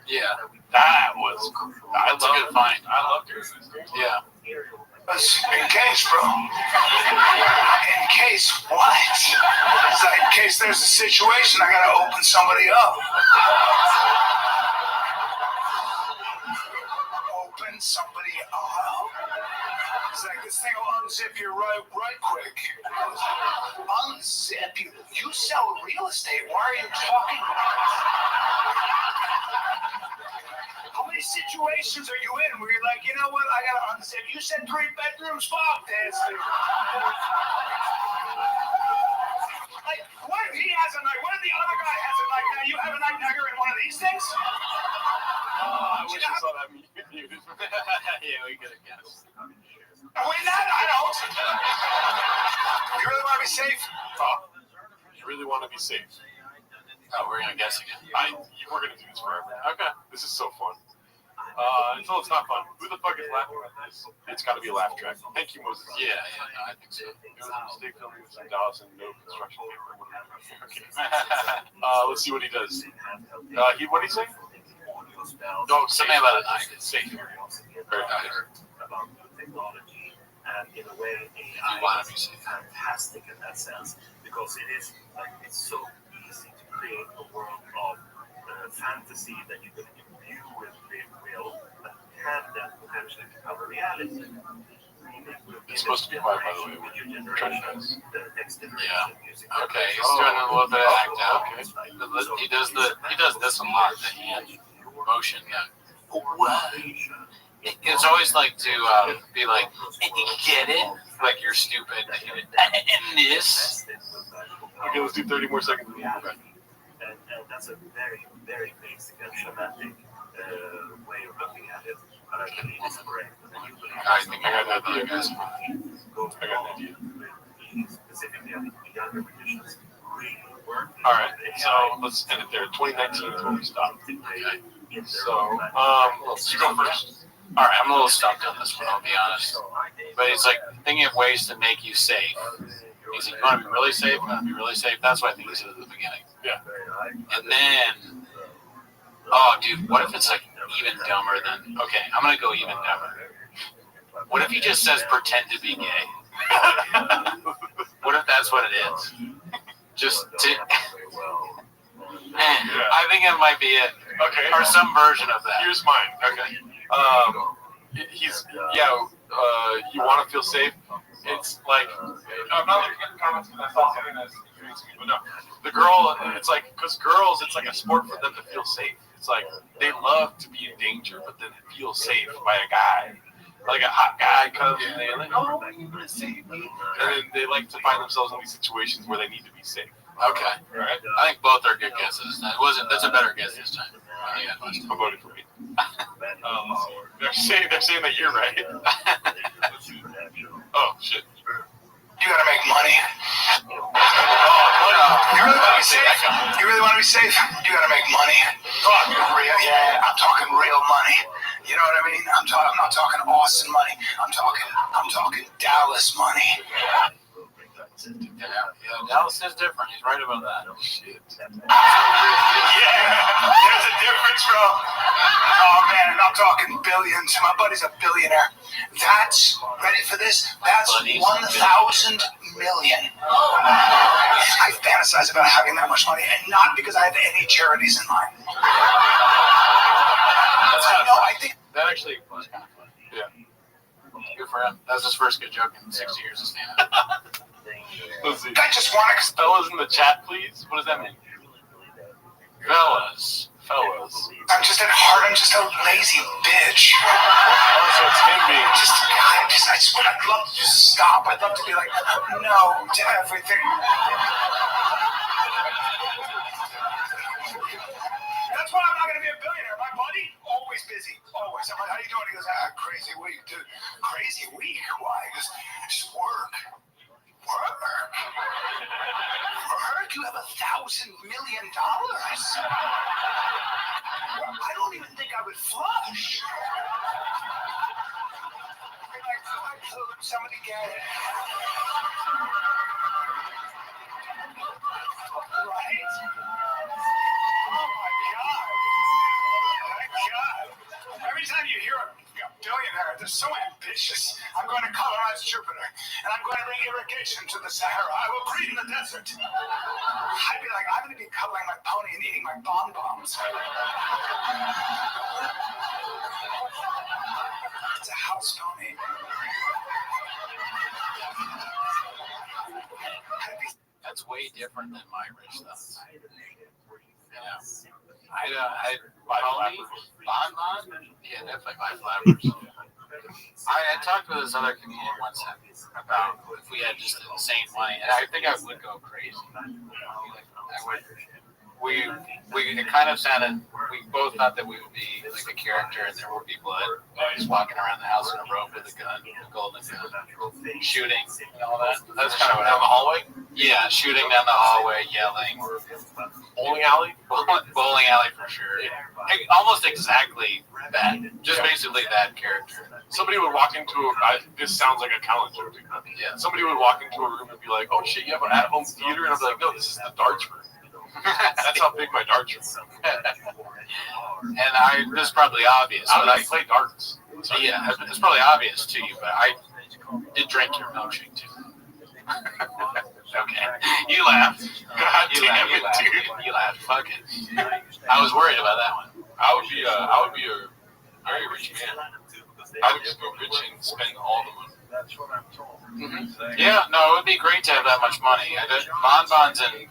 Speaker 17: Yeah.
Speaker 18: That was.
Speaker 17: That's a good find.
Speaker 18: I loved it.
Speaker 17: Yeah.
Speaker 4: in case, bro. In case what? It's like, in case there's a situation, I gotta open somebody up. Open somebody up. It's like, this thing will unzip you right quick. Unzip you? You sell real estate. Why are you talking about it? How many situations are you in where you're like, you know what, I gotta unzip? You said 3 bedrooms, fuck this. Like, what if he has a night? What if the other guy has a night? Now you have a night, now you're in one of these things?
Speaker 18: I wish I saw that muted.
Speaker 17: Yeah, we could have guessed.
Speaker 4: Are we not? I don't. You really want to be safe?
Speaker 18: You really want to be safe?
Speaker 17: Oh, we're gonna guess again.
Speaker 18: We're gonna do this forever. Okay. This is so fun. Until it's not fun. Who the fuck is laughing at this? It's got to be a laugh track. Thank you, Moses.
Speaker 17: Yeah, no, I think so.
Speaker 18: It was a mistake filming with some Dallas and no construction paper. Okay. Let's see what he does. What did he say?
Speaker 17: No, something about a knife. It's safe.
Speaker 8: Very nice. About technology, and in a way, AI is fantastic in that sense because it is like it's so easy to create a world of fantasy that you can imbue with real that can then potentially become a reality.
Speaker 18: It's supposed to be quiet, by the way.
Speaker 8: The next generation music.
Speaker 17: Okay, he's doing a little bit of act out. Okay. He does this a lot. The hand motion. It's always like to be like, get it? Like you're stupid. And this.
Speaker 18: Okay, let's do 30 more seconds.
Speaker 8: And that's a very, very basic and schematic way of looking at it. But I believe it's correct.
Speaker 17: I think I got that other guys.
Speaker 18: I got an idea.
Speaker 8: Specifically, I think the younger musicians really work.
Speaker 18: All right, so let's end it there. 2019 is where we stopped. Okay. So, let's go first.
Speaker 17: All right, I'm a little stumped on this one, I'll be honest. But it's like thinking of ways to make you safe. He's like, you want to be really safe? You want to be really safe? That's what I think he said at the beginning.
Speaker 18: Yeah.
Speaker 17: And then, oh, dude, what if it's like even dumber than, okay, I'm going to go even dumber. What if he just says pretend to be gay? What if that's what it is? Just to, I think it might be it.
Speaker 18: Okay.
Speaker 17: Or some version of that.
Speaker 18: Here's mine. Okay. You want to feel safe? It's like, I'm not looking at the comments because I saw something that's but no. The girl, it's like, because girls, it's like a sport for them to feel safe. It's like, they love to be in danger, but then feel safe by a guy. Like a hot guy comes and they're like, oh, you're going to save me. And then they like to find themselves in these situations where they need to be safe.
Speaker 17: Okay.
Speaker 18: Right?
Speaker 17: I think both are good guesses. That's a better guess this time.
Speaker 18: I'm voting for me. They're saying that you're right. Oh, shit.
Speaker 4: You gotta make money. You really want to be safe? You really want to be safe? You gotta make money. Yeah, I'm talking real money. You know what I mean? I'm not talking Austin money. I'm talking Dallas money.
Speaker 17: Yeah, Dallas is different. He's right about that.
Speaker 18: Shit.
Speaker 4: Yeah, there's a difference, bro. Oh man, and I'm talking billions. My buddy's a billionaire. That's, ready for this? That's 1,000 million. I fantasize about having that much money, and not because I have any charities in mind. I think
Speaker 17: that actually was kind of fun.
Speaker 18: Yeah.
Speaker 17: Good for him. That was his first good joke in 60 years of stand-up.
Speaker 18: Let's see.
Speaker 4: I just want to.
Speaker 18: Fellas in the chat, please. What does that mean? Fellas.
Speaker 4: I'm just at heart. I'm just a lazy bitch.
Speaker 18: Oh, so it's him being.
Speaker 4: I swear, I'd love to just stop. I'd love to be like, no to everything. That's why I'm not going to be a billionaire. My buddy, always busy. Always. I'm like, how you doing? He goes, crazy week, dude. Crazy week? Why? He goes, just work. Work? You have $1,000 million. would flush. Somebody get it. Right? Oh my God. Thank God. Every time you hear a billionaire, they're so ambitious. I'm going to colonize Jupiter, and I'm going to bring irrigation to the Sahara. I will breed in the desert. I'd be like, I'm going to be cuddling my pony and eating my bonbons. It's a house pony.
Speaker 17: That's way different than my rich stuff. Yeah. Bonbon? Yeah, definitely my flappers. I talked with this other comedian once about if we had just insane money, and I think I would go crazy. I would. It kind of sounded. We both thought that we would be like a character, and there were people that were just walking around the house in a robe with a gun, a golden gun, shooting and all that. That's kind of what
Speaker 18: down the hallway.
Speaker 17: Yeah, shooting down the hallway, yelling.
Speaker 18: Bowling alley.
Speaker 17: Bowling alley for sure. Hey, almost exactly that. Just basically that character.
Speaker 18: Somebody would walk into this sounds like a talent joke.
Speaker 17: Yeah.
Speaker 18: Somebody would walk into a room and be like, "Oh shit, you have an at-home theater?" And I'd be like, "No, this is the darts room." That's how big my darts room.
Speaker 17: And this is probably obvious.
Speaker 18: I play darts.
Speaker 17: So yeah, it's probably obvious to you, but I did drink your milkshake too. Okay. You laughed.
Speaker 18: God damn it, dude.
Speaker 17: You laughed. Fuck it. I was worried about that one.
Speaker 18: I would be a very rich man. I would just go rich and spend all the money.
Speaker 7: That's what I'm told.
Speaker 17: Mm-hmm. Yeah, no, it would be great to have that much money. Bonbons and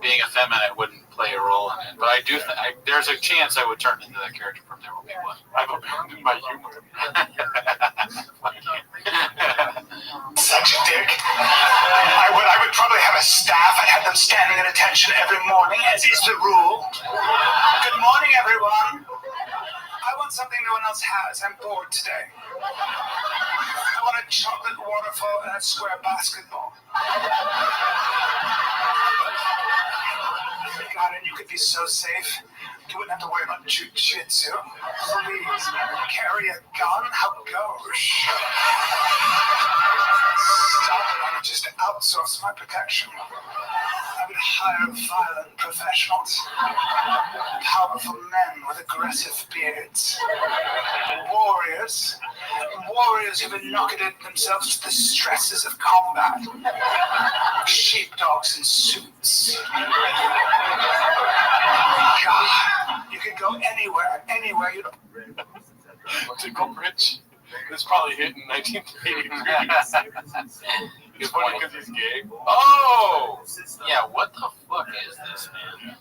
Speaker 17: being effeminate wouldn't play a role in it, but I do. There's a chance I would turn into that character from There Will Be Blood.
Speaker 18: I've abandoned my humor.
Speaker 4: Such a dick. I would probably have a staff. I'd have them standing at attention every morning, as is the rule. Good morning, everyone. I want something no one else has. I'm bored today. I want a chocolate waterfall and a square basketball. God, and you could be so safe. You wouldn't have to worry about jujitsu. Please, carry a gun? How gauche. Stop it. I would just outsource my protection. I would hire violent professionals. Powerful men with aggressive beards. Warriors. Warriors who've inoculated themselves to the stresses of combat. Sheepdogs in suits. God, you could go anywhere you don't.
Speaker 18: To go rich, this probably hit in 1983. It's funny because he's gay.
Speaker 17: Oh! Yeah, what the fuck is this, man?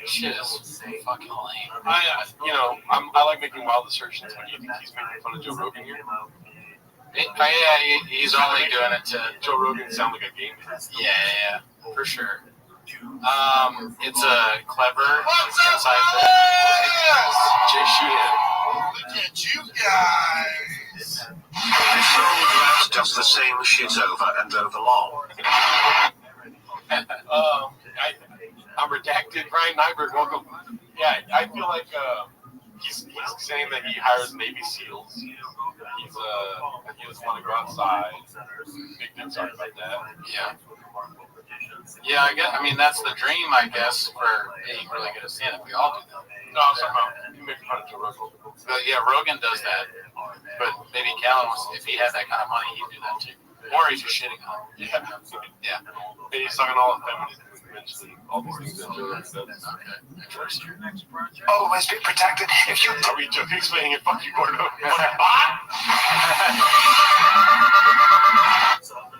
Speaker 17: Shit is so fucking lame.
Speaker 18: I like making wild assertions when you think he's making fun of Joe Rogan here.
Speaker 17: He's only doing it to
Speaker 18: Joe Rogan sound like a gay man.
Speaker 17: Yeah, for sure. It's a clever inside
Speaker 18: Jay Sheehan.
Speaker 11: Look at you guys. This just the same shit over and over long.
Speaker 18: I'm redacted. Brian Nyberg, welcome. Yeah, I feel like he's saying that he hires Navy SEALs. He doesn't want to go outside. Big dick, sorry about that.
Speaker 17: Yeah. Yeah, I mean, that's the dream, I guess, for being really good at stand-up. We all do that.
Speaker 18: No, I'm talking about you make fun of Joe Rogan.
Speaker 17: But yeah, Rogan does that. But maybe Callan, if he had that kind of money, he'd do that too. Or he's just shitting on him. Yeah.
Speaker 18: And he's talking all feminine. Eventually, all these things that Joe Rogan does.
Speaker 17: Okay.
Speaker 4: Always be protected. If you
Speaker 18: are we joking, explaining it? Fuck you, Gordo.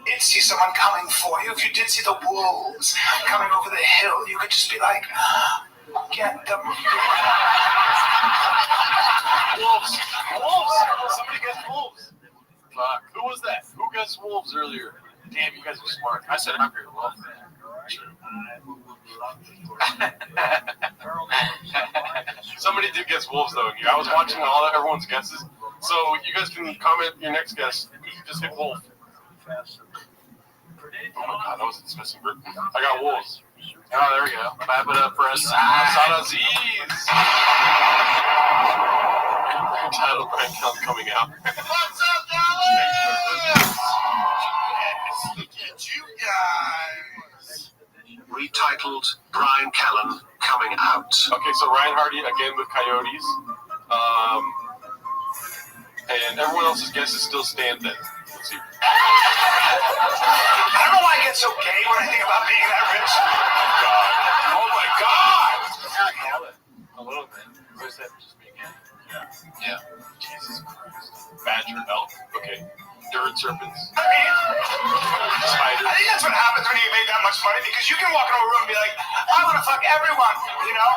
Speaker 4: Did see someone coming for you. If you did see the wolves coming over the hill, you could just be like, get them.
Speaker 18: Wolves! Somebody gets wolves! Fuck. Who was that? Who gets wolves earlier? Damn, you guys are smart.
Speaker 17: I said hungry wolf.
Speaker 18: Somebody did guess wolves though. I was watching everyone's guesses. So you guys can comment your next guess. You just hit wolf. Oh my god, that was a dismissing group. I got wolves. Oh, there we go. Clap it up for Assad Aziz. Title prank coming out. What's up, Dallas? Look at you guys.
Speaker 9: Retitled Brian Callen coming out.
Speaker 18: Okay, so Ryan Hardy again with Coyotes. And everyone else's guess is still stand then. Let's see.
Speaker 4: I don't know why I get so gay when I think about being that rich. Oh my God!
Speaker 18: A little bit. Where's that just being gay? Yeah. Jesus Christ. Badger, elk. Okay. Dirt serpents.
Speaker 4: I think that's what happens when you make that much money, because you can walk into a room and be like, I want to fuck everyone, you know?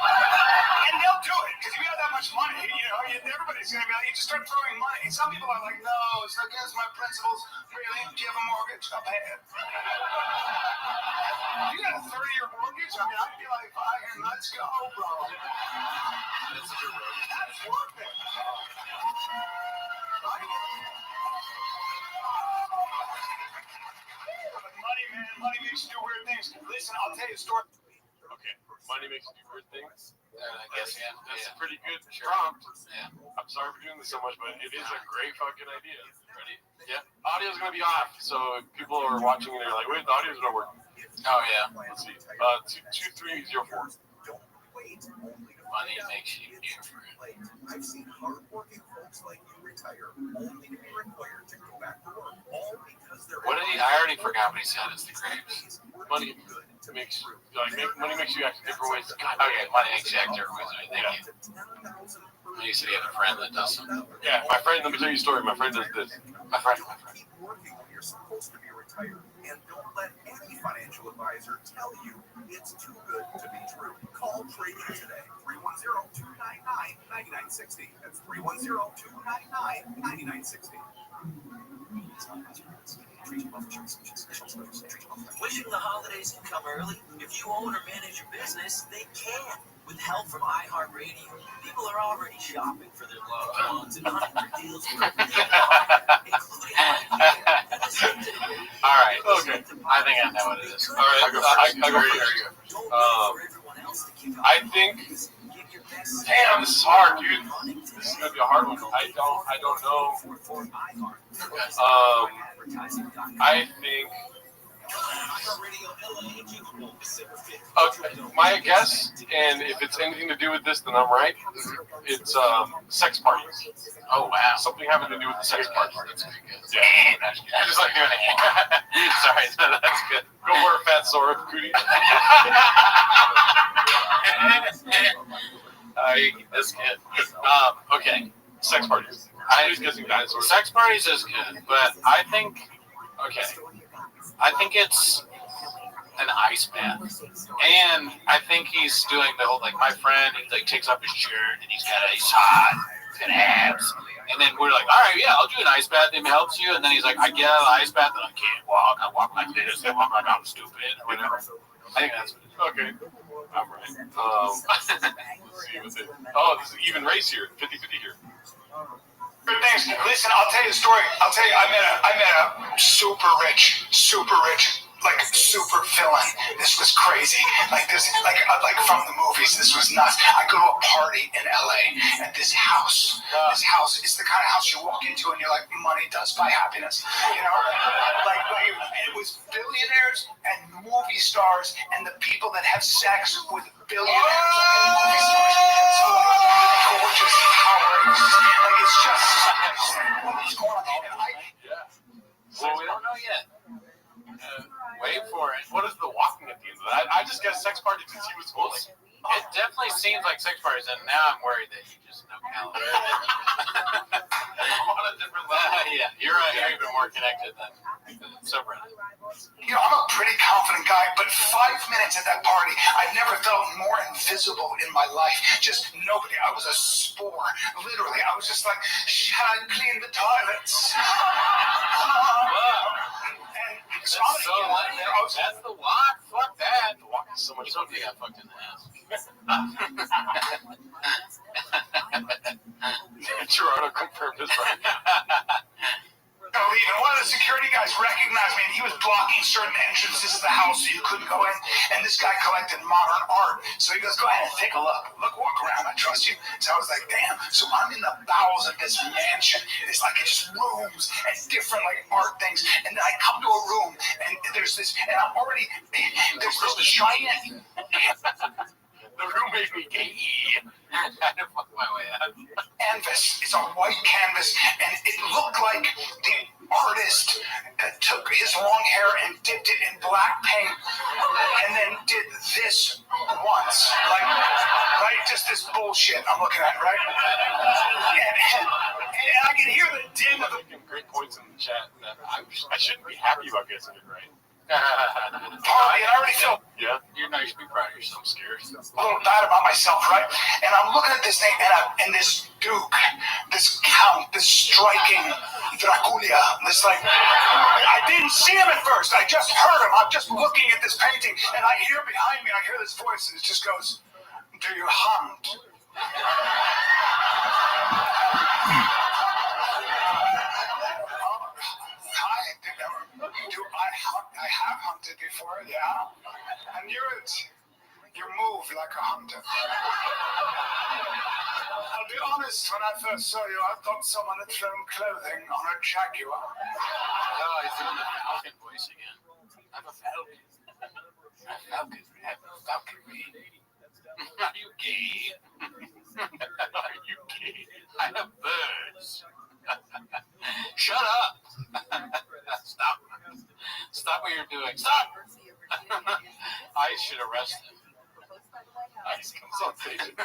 Speaker 4: And they'll do it, because if you have that much money, you know, everybody's going to be like, you just start throwing money. And some people are like, no, it's against my principles. Really? Do you have a mortgage? I'll pay it. You got a 30-year mortgage? I mean, I'd be like, fucking, let's go, bro. That's worth it. Money makes you do weird things. Listen, I'll tell you a story.
Speaker 18: Okay. Money makes you do weird things.
Speaker 17: I guess, yeah.
Speaker 18: That's a pretty good prompt. Yeah. I'm sorry for doing this so much, but it is a great fucking idea. Ready? Yeah. Audio's gonna be off, so if people are watching and they're like, wait, the audio's not working. Oh yeah. Let's see. 2304. Money makes you different.
Speaker 2: I've seen hardworking folks like you retire only to be required to go back to work, all because they're.
Speaker 17: What did he? I already forgot what he said. It's the grapes.
Speaker 18: Money makes money makes you act different ways.
Speaker 17: Okay, money makes you act different ways. Thank you. You said you had a friend that does something.
Speaker 18: Yeah, my friend. Let me tell you a story. My friend does this.
Speaker 17: My friend.
Speaker 2: Keep working when you're supposed to be retired, and don't let any financial advisor tell you it's too good to be true. Call Trading today. 310-299-9960. That's 310-299-9960.
Speaker 6: Wishing the holidays can come early? If you own or manage your business, they can. With help from iHeartRadio, people are already shopping for their loved ones and hunting for deals for including
Speaker 17: All right. Okay. I think I know what it is.
Speaker 18: All right. I go first. I think. Damn, this is hard, dude. This is gonna be a hard one. I don't know. I think. Okay, my guess, and if it's anything to do with this, then I'm right. It's sex parties. Oh wow, something having to do with the sex parties. That's pretty good. Yeah, I just like doing it. Sorry, that's good. Go for a fat Sora, Cootie. That's good. Okay, sex parties. I was guessing dinosaurs.
Speaker 17: Sex parties is good, but I think it's an ice bath, and I think he's doing the whole like my friend. He like takes off his shirt and he's hot, he's got abs, and then we're like, all right, yeah, I'll do an ice bath. It helps you, and then he's like, I get out of the ice bath and I can't walk. I walk like this. I walk like I'm stupid or whatever. I think that's what it is.
Speaker 18: Okay, I'm right. Let's see what's it. Oh, this is even race here, 50-50 here.
Speaker 4: Things. Listen, I'll tell you a story. I met a super rich, like super villain. This was crazy. Like from the movies. This was nuts. I go to a party in LA at this house. This house is the kind of house you walk into and you're like, money does buy happiness. You know, like it was billionaires and movie stars and the people that have sex with billionaires and movie stars. So gorgeous, outrageous. Like it's just what's going on.
Speaker 17: Well, we don't know yet.
Speaker 18: Wait for it. What is the walking at the end of that? I just guessed sex party since he was holy.
Speaker 17: It definitely seems like sex parties, and now I'm worried that you just know Cal. A lot of different levels. Yeah, you're right. You're even more connected than subreddit.
Speaker 4: You know, I'm a pretty confident guy, but 5 minutes at that party, I never felt more invisible in my life. Just nobody. I was a spore. Literally, I was just like, shall I clean the toilets?
Speaker 17: That's the walk. Fuck that.
Speaker 18: The walk is so much fun.
Speaker 17: Somebody got fucked in the ass.
Speaker 18: Gerardo confirmed his friend.
Speaker 4: One of the security guys recognized me, and he was blocking certain entrances to the house so you couldn't go in. And this guy collected modern art. So he goes, go ahead and take a look. Walk around. I trust you. So I was like, damn. So I'm in the bowels of this mansion. It's like it's just rooms and different like art things. And then I come to a room, and there's this, and I'm already, there's this giant.
Speaker 17: The room made me gay. I had to fuck my way out.
Speaker 4: Canvas. It's a white canvas, and it looked like the artist took his long hair and dipped it in black paint, and then did this once, like, right? Just this bullshit I'm looking at, right? And I can hear the din of the.
Speaker 18: Great points in the chat that I shouldn't be happy about guessing it right.
Speaker 4: I already feel.
Speaker 18: Yeah.
Speaker 17: You're not. You should be proud of yourself.
Speaker 18: I'm scared.
Speaker 4: A little bad about myself, right? And I'm looking at this thing, and this Duke, this Count, this striking Dracula, this like, I didn't see him at first. I just heard him. I'm just looking at this painting, and I hear behind me, I hear this voice, and it just goes, "Do you hunt?" I have hunted before, yeah. And you move like a hunter. I'll be honest, when I first saw you, I thought someone had thrown clothing on a jaguar.
Speaker 17: Oh, he's doing the Falcon voice again. I'm a Falcon. Falconry. Are you gay? Are you gay? I have birds. Shut up. Stop. Stop what you're doing. Stop. I should arrest him.
Speaker 18: Ice comes on stage.
Speaker 4: And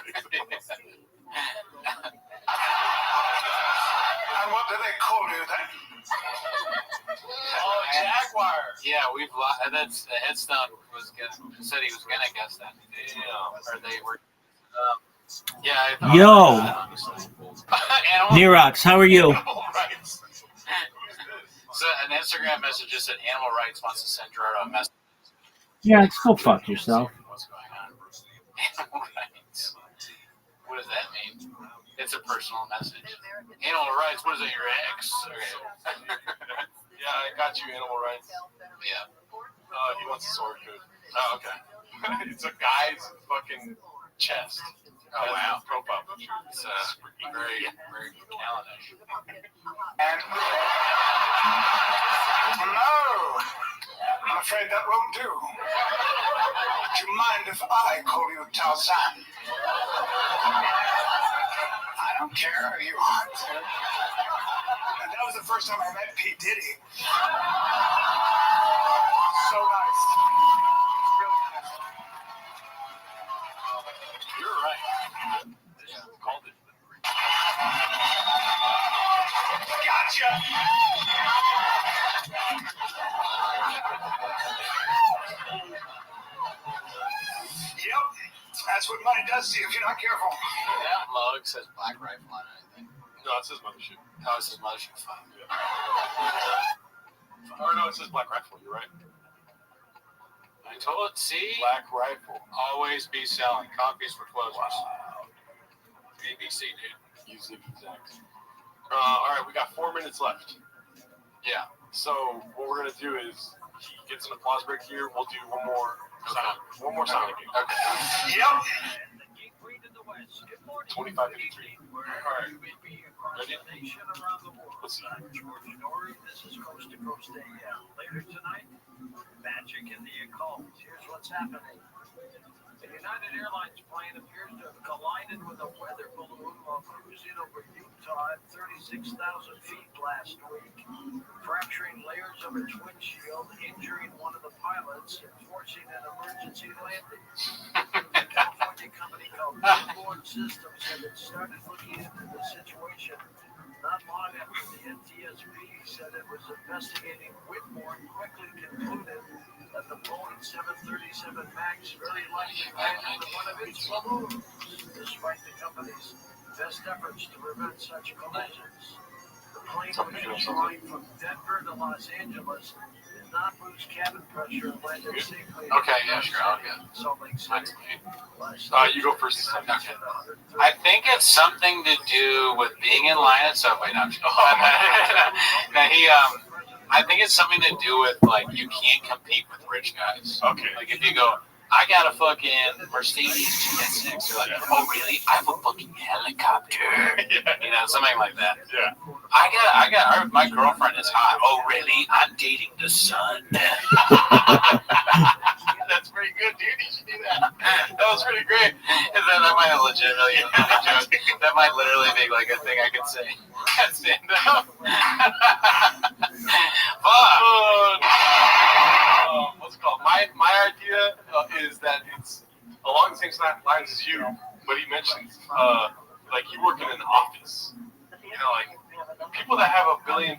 Speaker 4: what do they call you then?
Speaker 17: Oh, Jaguar. Yeah, we've lost. That's the headstone said he was gonna guess that. Or they were. Yeah. I thought
Speaker 5: Yo. Nerox, how are you?
Speaker 17: So an Instagram message just said Animal Rights wants to send Gerardo a message.
Speaker 5: Yeah, go fuck yourself.
Speaker 17: What's going on? Animal Rights. What does that mean? It's a personal message. Animal Rights. What is it? Your ex? Okay.
Speaker 18: Yeah, I got you, Animal Rights.
Speaker 17: Yeah.
Speaker 18: He wants a sword too. Oh, okay. It's a guy's fucking chest.
Speaker 17: Oh, wow.
Speaker 18: Profile picture.
Speaker 17: It's very, very calendar.
Speaker 4: And no, I'm afraid that won't do. Would you mind if I call you Tarzan? I don't care, you hunt. And that was the first time I met P. Diddy. So nice. Really nice.
Speaker 17: You're right. Yeah, called it.
Speaker 4: Gotcha. Yep, that's what money does to you if you're not careful.
Speaker 17: That mug says Black Rifle on it, I think.
Speaker 18: No, it says Mothership.
Speaker 17: Oh, it says Mothership. Fine.
Speaker 18: Yeah. Or no, it says Black Rifle. You're right.
Speaker 17: I told it. See?
Speaker 18: Black Rifle.
Speaker 17: Always be selling copies for closers.
Speaker 18: Wow.
Speaker 17: ABC, dude.
Speaker 18: Use it exact. All right, we got 4 minutes left.
Speaker 17: Yeah.
Speaker 18: So what we're gonna do is he gets an applause break here. We'll do one more sound. One more sound.
Speaker 17: Okay.
Speaker 4: Yep.
Speaker 18: 25:53. All right. Ready? Let's see.
Speaker 15: This is Coast to Coast AM. Later tonight, magic in the occult. Here's what's happening. The United Airlines plane appears to have collided with a weather balloon while cruising over Utah at 36,000 feet last week, fracturing layers of its windshield, injuring one of the pilots, and forcing an emergency landing. A California company called Billboard Systems said it started looking into the situation not long after the NTSB said it was investigating Whitmore and quickly concluded that the Boeing 737 MAX very likely ran into one of its balloons, despite the company's best efforts to prevent such collisions. The plane, which was flying from Denver to Los Angeles, did not lose cabin pressure and landed safely.
Speaker 17: Okay, yeah, sure, I'll get it.
Speaker 15: Salt Lake City.
Speaker 18: You go first.
Speaker 17: Okay. I think it's something to do with being in line at Subway. No, I'm just I I think it's something to do with like you can't compete with rich guys.
Speaker 18: Okay.
Speaker 17: Like if you go, I got a fucking Mercedes GS6. You're like, oh really? I have a fucking helicopter. You know, something like that.
Speaker 18: Yeah.
Speaker 17: My girlfriend is hot. Oh really? I'm dating the sun. That's pretty good, dude. You should do that. That was pretty great. And then that might legitimately be a joke. That might literally be like a thing I could say. Stand up. Fuck.
Speaker 18: What's it called? My idea is that it's along the same lines as you, but he mentions like you work in an office. You know, like people that have $1,000 billion,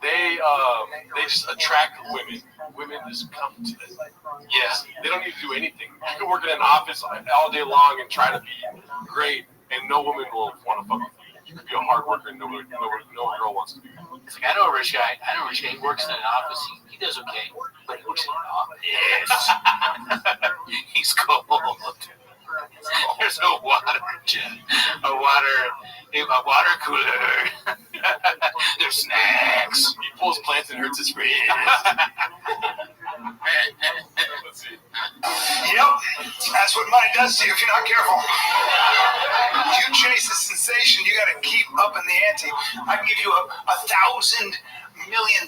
Speaker 18: they just attract women. Women just come to them. Yes, they don't need to do anything. You can work in an office all day long and try to be great, and no woman will want to fuck with you. You could be a hard worker and no girl wants to be.
Speaker 17: It's like, I know a rich guy. He works in an office. He does okay, but he works in an office. He's cold. There's a water jet, a water cooler. There's snacks.
Speaker 18: He pulls plants and hurts his friends. Let's see.
Speaker 4: Yep, that's what money does to you if you're not careful. If you chase the sensation, you got to keep up in the ante. I can give you $1,000 million,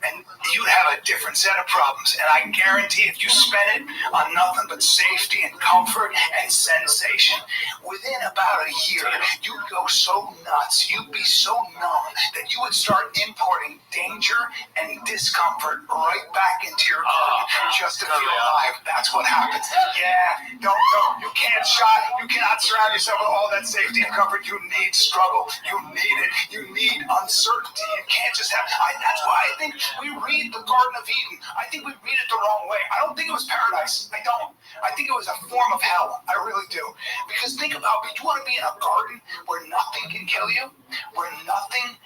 Speaker 4: and you'd have a different set of problems. And I guarantee if you spend it on nothing but safety and comfort and sensation, within about a year, you'd go so nuts, you'd be so numb that you would start importing danger and discomfort right back into your garden just to feel alive. That's what happens. Yeah, don't. You can't you cannot surround yourself with all that safety and comfort. You need struggle. You need it. You need uncertainty. You can't just have. That's why I think we read the Garden of Eden. I think we read it the wrong way. I don't think it was paradise. I don't. I think it was a form of hell. I really do. Because think about it. You want to be in a garden where nothing can kill you, where nothing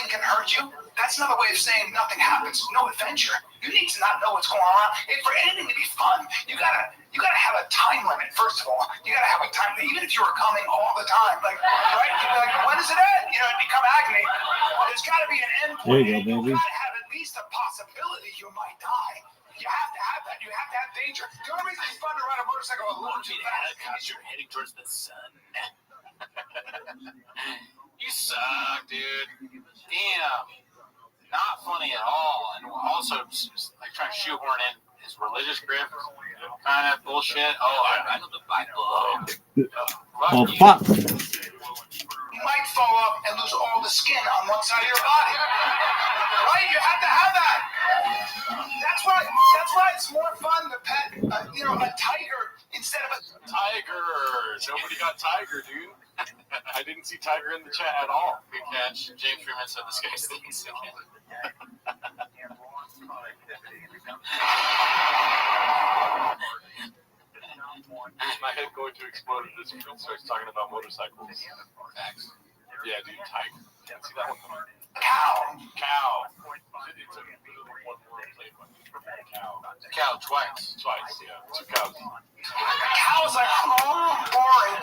Speaker 4: can hurt you. That's another way of saying nothing happens. No adventure. You need to not know what's going on. And for anything to be fun, you gotta have a time limit. First of all, you gotta have a time limit. Even if you were coming all the time, like right, you'd be like, when does it end? You know, it'd become agony. There's gotta be an end point.
Speaker 5: There you go, baby.
Speaker 4: You gotta have at least a possibility you might die. You have to have that. You have to have danger. The only reason it's fun to ride a motorcycle a little too fast is you're heading towards the sun.
Speaker 17: You suck, dude. Damn. Not funny at all. And also, like, trying to shoehorn in his religious grip. Kind of bullshit. Oh, I know the Bible.
Speaker 5: Oh, fuck.
Speaker 4: You might fall off and lose all the skin on one side of your body. Right? You have to have that. That's why it's more fun to pet, a tiger instead of a
Speaker 18: Tiger. Nobody got Tiger, dude. I didn't see Tiger in the chat at all.
Speaker 17: Good catch. James Freeman said this guy's thinking so.
Speaker 18: Is my head going to explode if this kid starts talking about motorcycles?
Speaker 17: Facts.
Speaker 18: Yeah, dude, Tiger. Can't see that one coming.
Speaker 4: cow.
Speaker 18: It took one more play button. Cow twice, yeah. 2 cows.
Speaker 4: Cows like boring.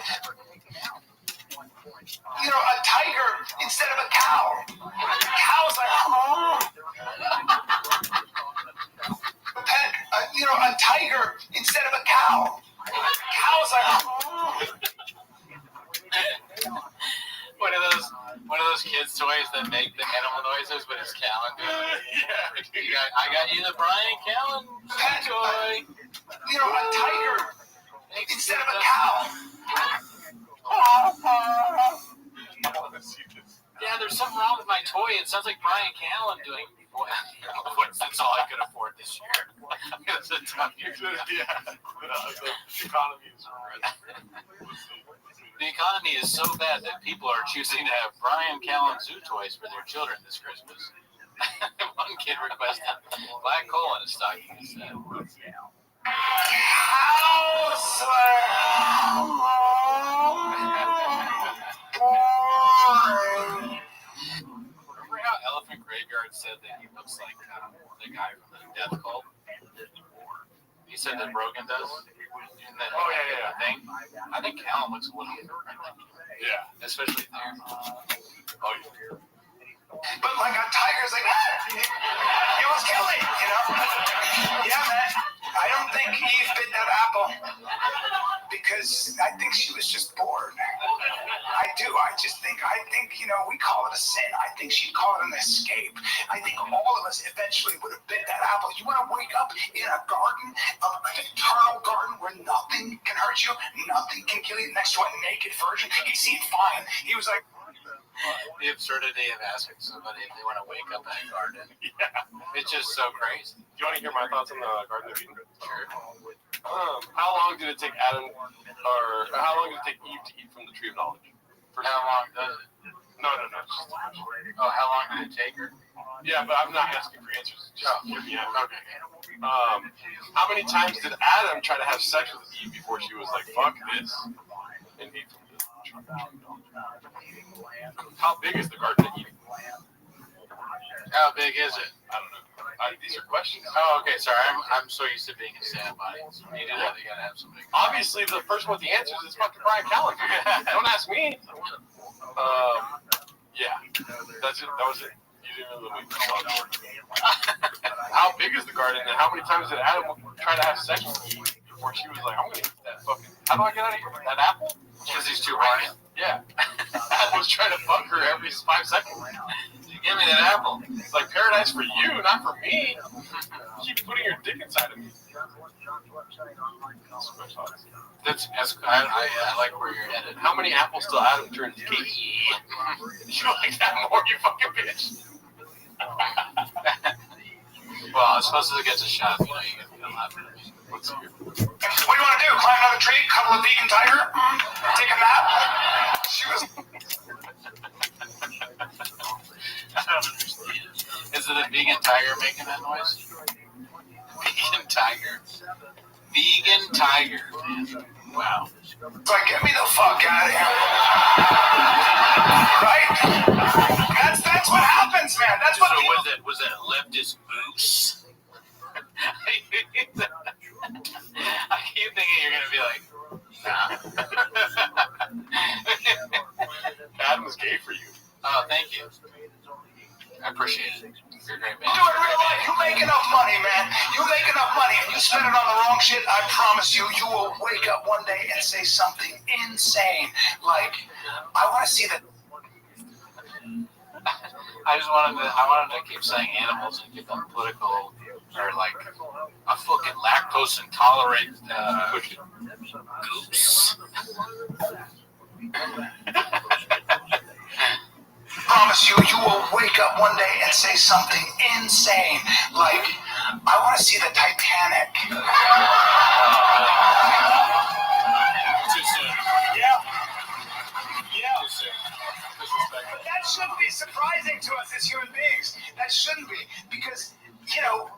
Speaker 4: A tiger instead of a cow. Cows like pet. A tiger instead of a cow. Cows like
Speaker 17: one of those kids' toys that make the animal noises, but it's Callan. I got you the Brian Callan toy.
Speaker 4: A tiger instead of a cow.
Speaker 17: Yeah, there's something wrong with my toy. It sounds like Brian Callan doing. That's all I could afford this year. It's a tough year.
Speaker 18: Yeah, the economy is
Speaker 17: The economy is so bad that people are choosing to have Brian Callan zoo toys for their children this Christmas. One kid requested black coal in his stocking instead. Remember how Elephant Graveyard said that he looks like the guy from the Death Cult? He said that Rogan does. Thing. I think Callan looks a little different.
Speaker 18: Yeah.
Speaker 17: Especially there.
Speaker 18: Oh, yeah.
Speaker 4: But like a tiger's like, he almost killed me, you know? Yeah, man. I don't think Eve bit that apple because I think she was just bored. I do. I think, you know, we call it a sin. I think she'd call it an escape. I think all of us eventually would have bit that apple. You want to wake up in a garden, an eternal garden where nothing can hurt you, nothing can kill you, next to a naked virgin? He seemed fine. He was like,
Speaker 17: the absurdity of asking somebody if they want to wake up in a garden. Yeah. It's just so crazy.
Speaker 18: Do you want to hear my thoughts on the Garden of Eden?
Speaker 17: Sure.
Speaker 18: How long did it take how long did it take Eve to eat from the tree of knowledge?
Speaker 17: How long does it?
Speaker 18: No.
Speaker 17: Oh, how long did it take her?
Speaker 18: Yeah, but I'm not asking for answers. Just hear me out. Okay. How many times did Adam try to have sex with Eve before she was like, fuck this, and ate from the tree of knowledge? How big is the Garden of Eden?
Speaker 17: How big is it?
Speaker 18: I don't know. These are questions.
Speaker 17: Oh, okay. Sorry, I'm so used to being a stand audience. You gotta have somebody.
Speaker 18: Obviously, the person with the answers is fucking Brian Callen. Don't ask me. Yeah, that's it. That was it. You didn't know the movie. How big is the garden, and how many times did Adam try to have sex with Eve before she was like, "I'm gonna eat that fucking"? How do I get out of here? That apple?
Speaker 17: Because he's too horny.
Speaker 18: Yeah. Adam was trying to fuck her every 5 seconds.
Speaker 17: Give me that apple.
Speaker 18: It's like paradise for you, not for me. Keep putting your dick inside of me.
Speaker 17: I like where you're headed.
Speaker 18: How many apples till Adam turns gay? You like that more, you fucking bitch?
Speaker 17: Well, I suppose it gets a shot. You know, you get a lot.
Speaker 4: What do you want to do? Climb another tree, cuddle a vegan tiger, take a nap? She was.
Speaker 17: I don't understand. Is it a vegan tiger making that noise? Vegan tiger. Vegan tiger. Wow.
Speaker 4: It's like, get me the fuck out of here. Right? That's what happens, man. That's what.
Speaker 17: So was it a leftist moose? I keep thinking you're gonna be like, nah.
Speaker 18: Adam's gay for you.
Speaker 17: Oh, thank you. I appreciate it. You're a great man.
Speaker 4: Do it in real life. You make enough money, man. You make enough money and you spend it on the wrong shit, I promise you, you will wake up one day and say something insane. Like, I want to see the...
Speaker 17: I wanted to keep saying animals and get them political, or like a fucking lactose intolerant goose.
Speaker 4: Promise you, you will wake up one day and say something insane. Like, I want to see the Titanic.
Speaker 17: Too soon.
Speaker 4: Yeah.
Speaker 17: Too soon.
Speaker 4: But that shouldn't be surprising to us as human beings. That shouldn't be. Because, you know,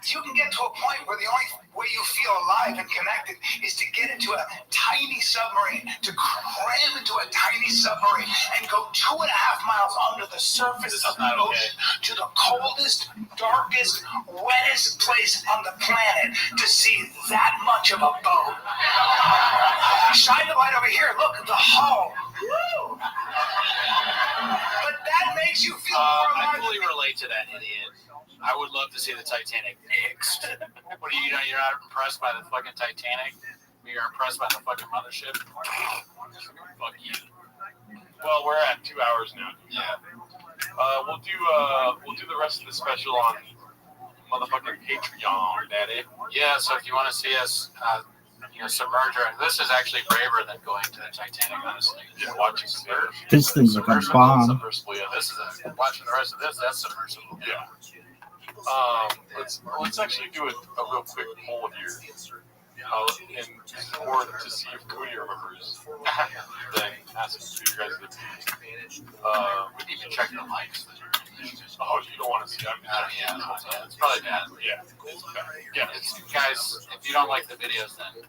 Speaker 4: you can get to a point where the only way you feel alive and connected is to get into a tiny submarine, to cram into a tiny submarine and go 2.5 miles under the surface of the ocean to the coldest, darkest, wettest place on the planet to see that much of a boat. Shine the light over here. Look at the hull. Woo! But that makes you feel more alive.
Speaker 17: I fully relate to that idiot. I would love to see the Titanic next. What are you doing? You're not impressed by the fucking Titanic? You're impressed by the fucking mothership? Fuck you.
Speaker 18: Well, we're at 2 hours now.
Speaker 17: Yeah.
Speaker 18: We'll do the rest of the special on motherfucking Patreon, daddy.
Speaker 17: Yeah. So if you want to see us, submerge our. This is actually braver than going to the Titanic, honestly.
Speaker 18: Yeah, watching submerge.
Speaker 5: This thing's like a bomb.
Speaker 18: Submersible, yeah.
Speaker 17: This is watching the rest of this. That's submersible.
Speaker 18: Yeah. Let's actually do a real quick poll here, and more to see if Cody remembers than asking for your guys' opinions.
Speaker 17: We need to check the likes.
Speaker 18: Oh, you don't want to see that?
Speaker 17: Yeah, it's probably bad.
Speaker 18: Yeah.
Speaker 17: Yeah. Guys, if you don't like the videos, then I'm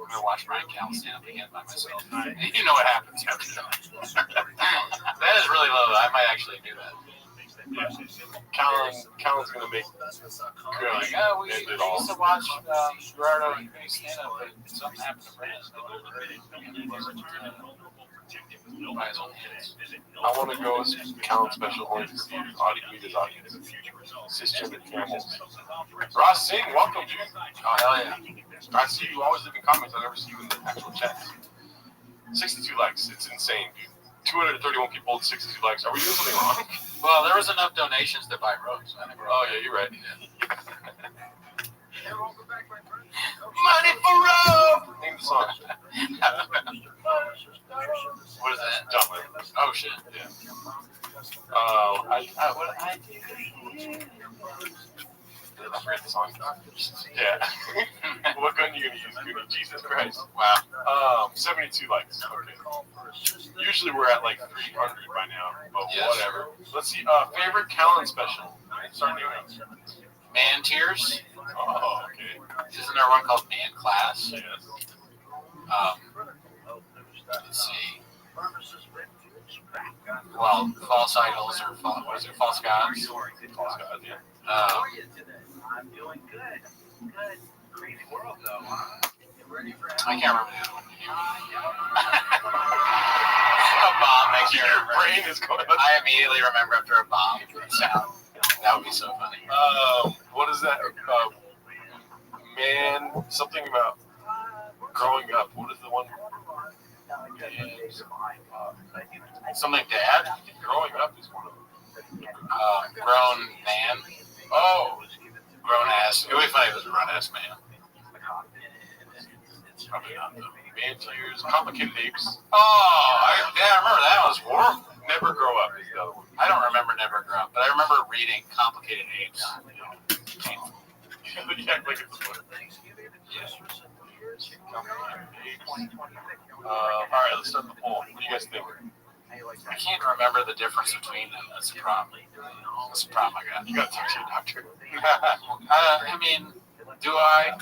Speaker 17: gonna watch Brian Callen stand up again by myself. You know what happens after that. That is really low. I might actually do that.
Speaker 18: Yeah. Callen's gonna make
Speaker 17: You're like, oh, we used to watch Gerardo and Vinny stand up, but something happened to Brandon. by his own hands.
Speaker 18: I want to go as Callan special only to see Media's audience. Cisgender camels. Ross Singh, welcome, dude.
Speaker 17: Oh, hell yeah.
Speaker 18: I see you always leaving comments. I never see you in the actual chats. 62 likes. It's insane, dude. 231 people with 62 likes. Are we doing something wrong?
Speaker 17: Well, there was enough donations to buy roads.
Speaker 18: Oh, yeah, you're right.
Speaker 17: Money for road!
Speaker 18: Name the song.
Speaker 17: What is that?
Speaker 18: John Lennon.
Speaker 17: Oh, shit.
Speaker 18: Yeah. I forget the song. Yeah. What gun are you going to use? Goonie? Jesus Christ.
Speaker 17: Wow.
Speaker 18: 72 likes. Okay. Usually we're at like 300 by now, but whatever. Let's see. Favorite Callan special. Start new ones.
Speaker 17: Man Tears.
Speaker 18: Oh, okay.
Speaker 17: Isn't there one called Man Class?
Speaker 18: Yes.
Speaker 17: Let's see. Well, False Idols or False Gods.
Speaker 18: False Gods, yeah.
Speaker 8: I'm doing good. Good. Crazy world, though, huh? You ready for
Speaker 17: I can't remember the other one. A bomb makes you
Speaker 18: Your brain is going.
Speaker 17: I immediately remember after a bomb sound. That would be so funny.
Speaker 18: What is that? Man, something about growing up. What is the one?
Speaker 17: Something dad?
Speaker 18: Growing up is one of them.
Speaker 17: Grown man.
Speaker 18: Oh,
Speaker 17: grown ass. It would be funny if it was a grown ass man.
Speaker 18: Probably not though. Man Tears, Complicated Apes.
Speaker 17: Oh, I remember that was horrible.
Speaker 18: Never Grow Up is the other one.
Speaker 17: I don't remember Never Grow Up, but I remember reading Complicated Apes.
Speaker 18: You act like it's a book. Alright, let's start the poll. What do you guys think?
Speaker 17: I can't remember the difference between them. That's the problem. That's the problem I got.
Speaker 18: You got to talk to your doctor.
Speaker 17: I mean, do I?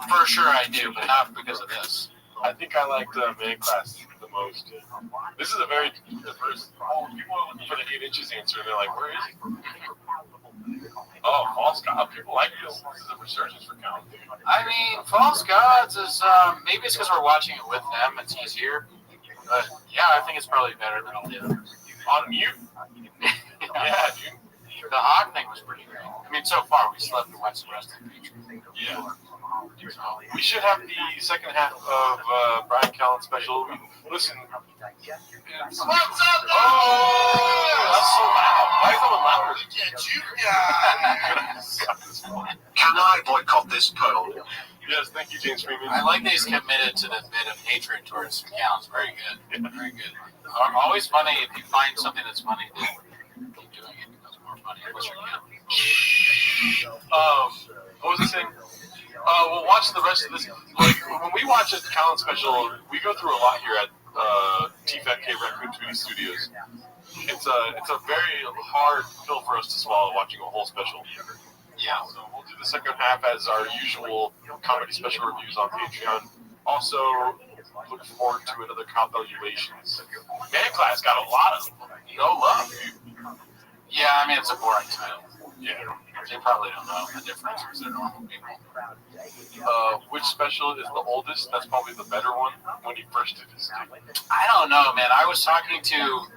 Speaker 17: For sure I do, but not because of this.
Speaker 18: I think I liked Man Class the most. This is a very diverse. People are looking for the 8 inches answer, and they're like, where is he? Oh, False God. People like this. This is a resurgence for Callan.
Speaker 17: I mean, False Gods is, maybe it's because we're watching it with them. It's easier. But, yeah, I think it's probably better than all the others.
Speaker 18: On mute? Yeah, dude.
Speaker 17: The Hawk thing was pretty great. I mean, so far, we still have to watch the rest of the feature.
Speaker 18: Yeah. We should have the second half of Brian Callan special. Listen. What's up, oh, that's so loud. Why is that louder?
Speaker 9: Can I boycott this poll?
Speaker 18: Yes, thank you, James Freeman.
Speaker 17: I like that he's committed to the bit of hatred towards Callan's. Very good. Very good. Always funny if you find something that's funny, then keep doing it. It becomes more funny. What's your count?
Speaker 18: What was I saying? We'll watch the rest of this. Like, when we watch a Callan special, we go through a lot here at TFK Raccoon Tweety Studios. It's a very hard pill for us to swallow watching a whole special. Yeah, so we'll do the second half as our usual comedy special reviews on Patreon. Also, look forward to another Calvaluations. Man Class got a lot of no love, dude.
Speaker 17: Yeah, I mean, it's a boring title.
Speaker 18: Yeah.
Speaker 17: They probably don't know the difference because they're normal people.
Speaker 18: Which special is the oldest? That's probably the better one when he first did his thing.
Speaker 17: I don't know, man. I was talking to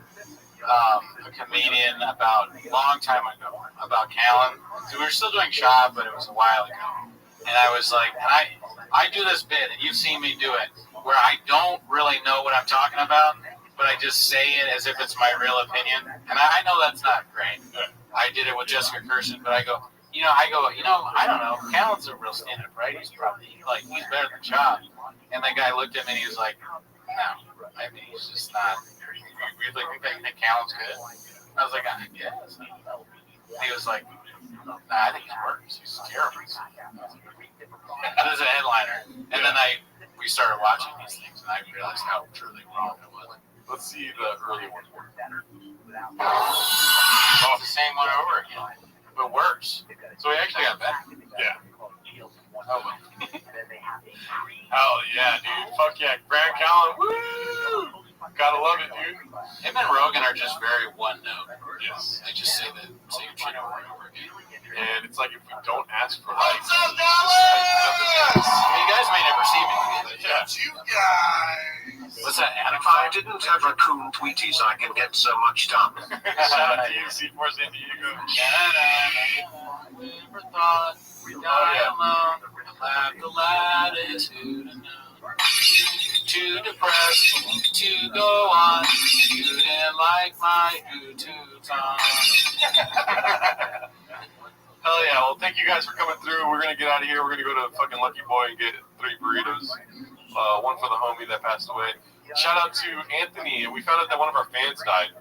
Speaker 17: a comedian about a long time ago about Callan. We were still doing Shop, but it was a while ago. And I was like, I do this bit, and you've seen me do it, where I don't really know what I'm talking about, but I just say it as if it's my real opinion. And I know that's not great. I did it with Jessica Kirsten, but I don't know. Callan's a real stand-up, right? He's probably, he's better than Chop. And the guy looked at me and he was like, no. I mean, he's just not. You think Callan's good? I was like, I guess. And he was like, nah, I think he's worse. He's terrible. This is a headliner. And then we started watching these things, and I realized how truly wrong it was.
Speaker 18: Let's see the early one.
Speaker 17: Oh, it's the same one over again, but worse. So he actually got better.
Speaker 18: Yeah.
Speaker 17: Oh, well.
Speaker 18: Hell yeah, dude. Fuck yeah. Brian Callan. Woo! Gotta love it, dude.
Speaker 17: Him and Rogan are just very one note.
Speaker 18: Yes.
Speaker 17: They just say the same shit over and over again.
Speaker 18: And it's like if we don't ask for likes,
Speaker 17: you guys may never see me.
Speaker 18: Yeah.
Speaker 17: You guys. What's that? Anime?
Speaker 9: I didn't have raccoon tweeties, I can get so much done.
Speaker 18: Shout out to you, C4 San Diego.
Speaker 17: Never thought we'd die alone. Have the latitude enough. Too depressed to go on. You didn't like my YouTube song.
Speaker 18: Hell yeah. Well, thank you guys for coming through. We're going to get out of here. We're going to go to fucking Lucky Boy and get 3 burritos. One for the homie that passed away. Shout out to Anthony. We found out that one of our fans died.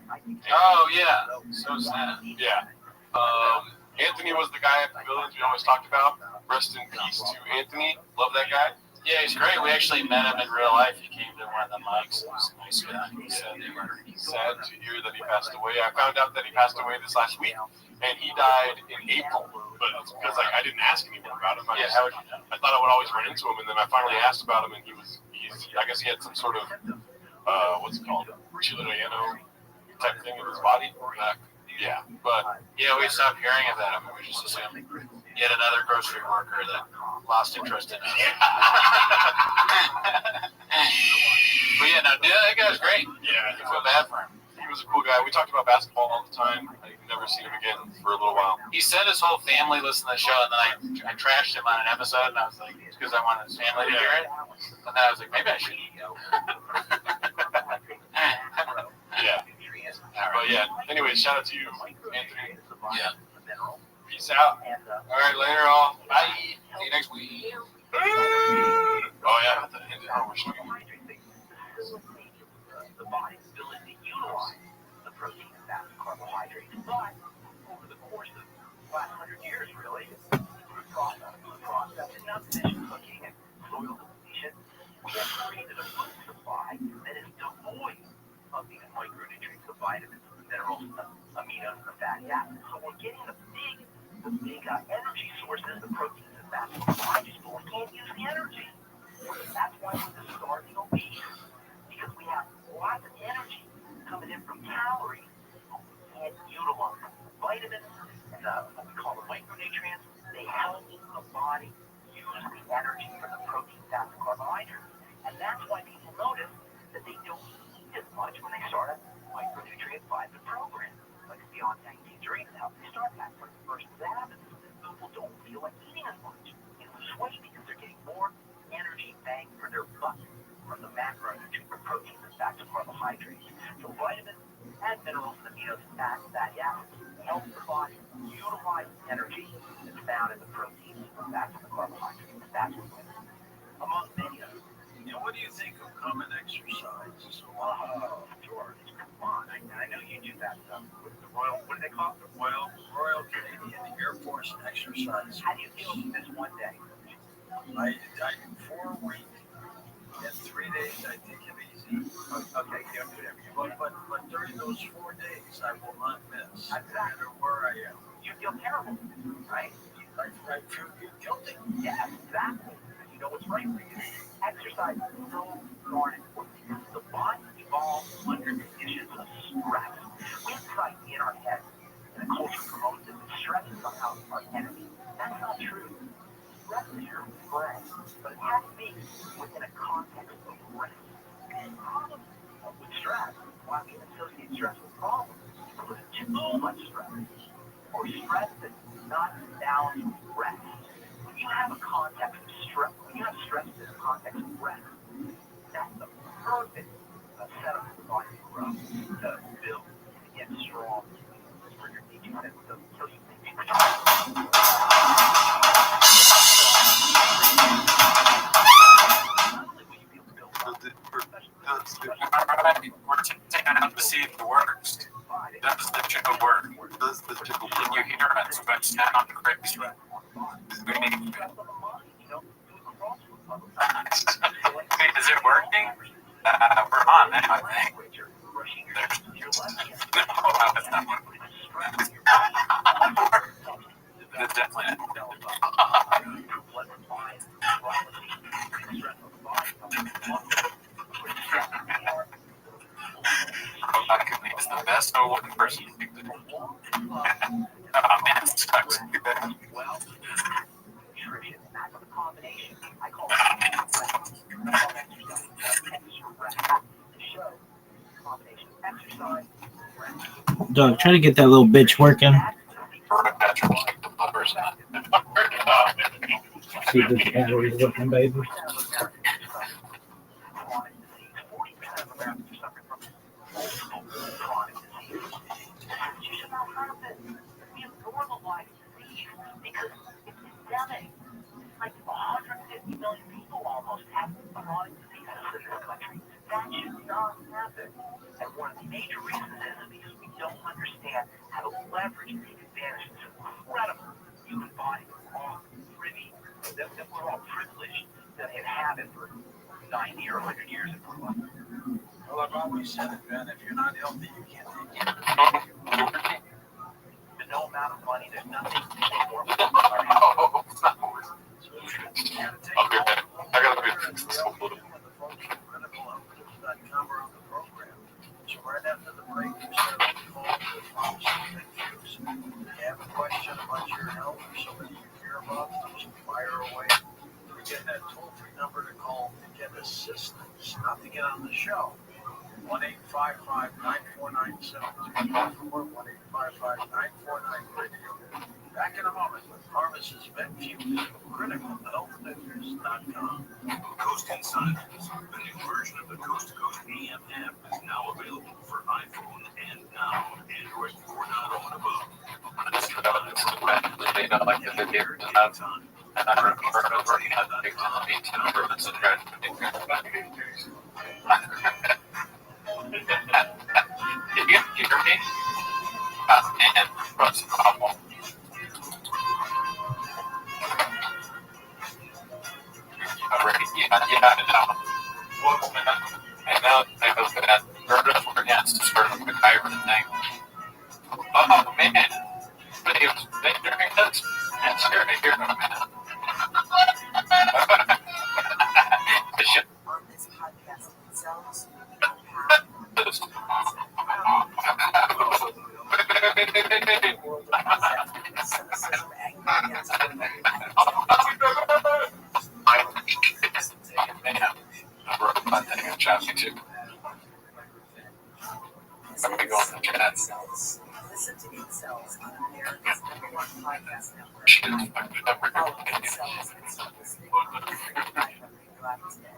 Speaker 17: Oh, yeah. So sad.
Speaker 18: Yeah. Anthony was the guy at Pavilions we always talked about. Rest in peace to Anthony. Love that guy.
Speaker 17: Yeah, he's great. We actually met him in real life. He came to one of the mics. It was a nice guy. He said they were
Speaker 18: sad to hear that he passed away. I found out that he passed away this last week, and he died in April. But it's because I didn't ask anyone about him. I thought I would always run into him, and then I finally asked about him, and I guess he had some sort of what's it called, Chileano type thing in his body. Yeah, but
Speaker 17: we stopped hearing about him. We just assumed yet another grocery worker that lost interest in us. But yeah, no, that guy's great.
Speaker 18: Yeah,
Speaker 17: I feel bad for him.
Speaker 18: He was a cool guy. We talked about basketball all the time. I've never seen him again for a little while.
Speaker 17: He said his whole family listened to the show, and then I trashed him on an episode, and I was like, because I wanted his family to hear it. And then I was like, maybe I should go.
Speaker 18: Yeah. But yeah, anyway, shout out to you, Anthony.
Speaker 17: Yeah.
Speaker 18: Peace out.
Speaker 17: All right, later all. Bye. See you next week.
Speaker 18: Oh yeah, the hour stream.
Speaker 2: The body's ability to utilize the protein and fat and carbohydrates. But over the course of the last 100 years, really, food process, and not to mention cooking and soil depletion, we have created a food supply that is devoid of these micronutrients, the vitamins, the minerals, the aminos, the fatty acids. So we're getting the big energy sources, the proteins and fats and carbohydrates, but we can't use the energy. That's why we're starving obese, because we have lots of energy coming in from calories, but we can't utilize vitamins and what we call the micronutrients. They help the body use the energy for the protein, fats, and carbohydrates. And that's why people notice that they don't eat as much when they start a micronutrient vitamin program. Like beyond 19 during and help they start that for the first exam. People don't feel like eating as much. They lose weight because they're getting more energy bang for their buck from the macronutrients, the proteins, and fats, and carbohydrates. So vitamins and minerals and aminos and fats, fatty acids help the body utilize energy that's found in the proteins, the fats, and the carbohydrates. That's what we do. Among many others.
Speaker 15: What do you think of common exercise?
Speaker 2: Oh, sure. Come on. I know you do that stuff with the Royal, what do they call it? The
Speaker 15: Royal Canadian Air Force exercise.
Speaker 2: How do you feel with this one day?
Speaker 15: I do 4 a week. And 3 days I take it easy.
Speaker 2: Okay, you don't do whatever you want.
Speaker 15: But during those 4 days, I will not miss, no matter where I am.
Speaker 2: You feel terrible, right?
Speaker 15: I feel guilty.
Speaker 2: Yeah, exactly. You know what's right for you. Exercise is so darn important because the body evolves under conditions of stress. We have this idea in our head, and the culture promotes it, that stress is somehow our enemy. That's not true. Stress is your friend, but it has to be within a context of rest. The problem with stress, why we associate stress with problems, is because too much stress, or stress that's not balanced with rest. When you have a context of stress, when you have stress in a context of rest, that's the perfect setup for the body to grow, to build, to get strong, for your teaching system. So you think
Speaker 17: We're taking out to see if it works. Does the show work? Can you hear us? But it's not on the correct stream. Is it working? We're on now, I think. No, it's not working. It's definitely not. I could be the best looking person you think that. Oh man, it sucks.
Speaker 2: well, nutrition, that's the combination. I call it extra rest. To show
Speaker 5: Dog, try to get that little bitch working. See if the battery's looking, baby.
Speaker 6: Like 150 million people almost have chronic diseases in this country. That should not happen. And one of the major reasons is because we don't understand how to leverage and take advantage of this incredible human body. We're all privy, that we're all privileged that have it for 90 or 100 years if we're lucky.
Speaker 15: Well, I've always said it, Ben. If you're not healthy, you can't take care of it.
Speaker 6: And no amount of money, there's nothing more.
Speaker 15: I gotta be so right after the break, you start to call the pharmacy juice. If you have a question about your health or somebody you care about, just fire away. Again, that toll-free number to call to get assistance, not to get on the show. 1-855-949-7224, 1-855-949-radio. Back in a moment with pharmacist Ben Hughes of CriticalHealthMeasures.com.
Speaker 1: Coast Insiders, the new version of the Coast to Coast AM app, is now available for iPhone and now Android 4.0 and above.
Speaker 17: Did you hear me? Man, what's the problem? I know that murders were against a certain MacGyver thing. Oh man, but he was during this. That's scary to hear about, man.
Speaker 22: On this podcast themselves, cynicism, anger against
Speaker 17: I wrote about that in chat too. I'm going to go on the chat.
Speaker 22: Listen to Incels on America's #1 podcast network.
Speaker 17: She didn't fuck it up.
Speaker 22: Follow Incels and start listening on the free iHeartRadio app today.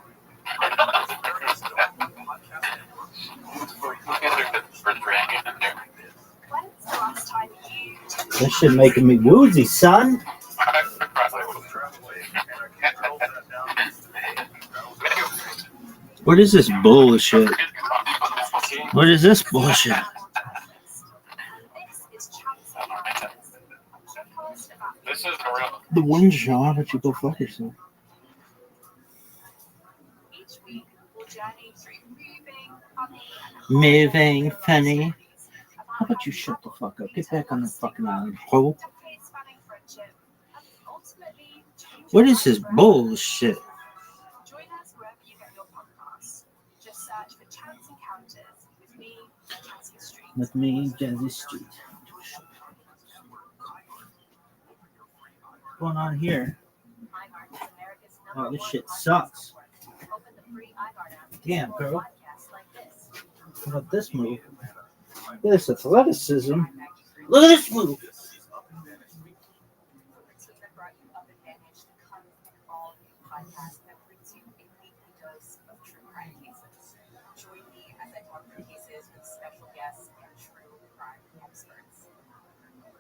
Speaker 10: When's the last time you...
Speaker 5: This shit making me woozy, son. What is this bullshit? What is this bullshit?
Speaker 17: This is a real.
Speaker 5: The wind shot, but you go fuck yourself.
Speaker 10: Each week, we'll journey through moving,
Speaker 5: Moving, funny. How about you shut the fuck up? Get back on the fucking island, ho.
Speaker 10: decade-spanning friendship, and ultimately...
Speaker 5: What is this bullshit?
Speaker 10: Join us wherever you get your podcasts. Just search for Chance Encounters with me, Jazzy Street.
Speaker 5: With me, Jazzy Street. What's going on here? Oh, this shit sucks. Damn, bro. What about this move? This athleticism. Look at this move.
Speaker 22: Join me as I talk through cases with special guests and true crime experts.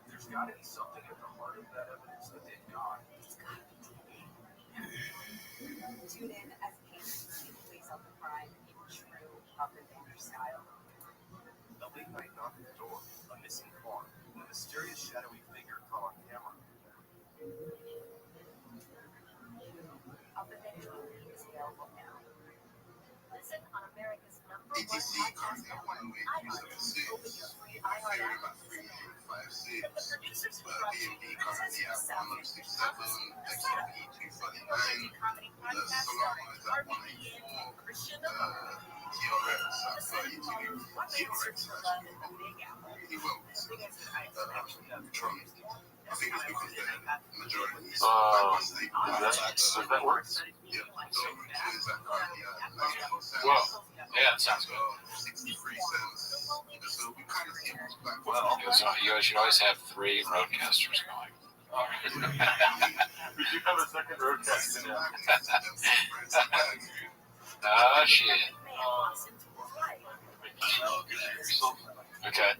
Speaker 1: There's got to be something at the heart of that evidence that they got.
Speaker 22: It's got to be DNA. Tune in as cases plays out the crime in true Up and Banner style.
Speaker 1: A late night knock at the door, a missing car, a mysterious shadowy figure caught on camera.
Speaker 22: Up and Banner is available now. Listen on America's #1 podcast network, iHeart. Open your free iHeart app. From the producers who brought you Princess Yourself, the comedy podcast starring RBE and Christian Navarro. What makes you love in the Big Apple? The thing is that I actually have trouble.
Speaker 18: Does that work?
Speaker 17: Whoa. Yeah, that sounds good. Well, you should always have 3 roadcasters going.
Speaker 18: We do have a second roadcaster now.
Speaker 17: Oh, shit. Okay.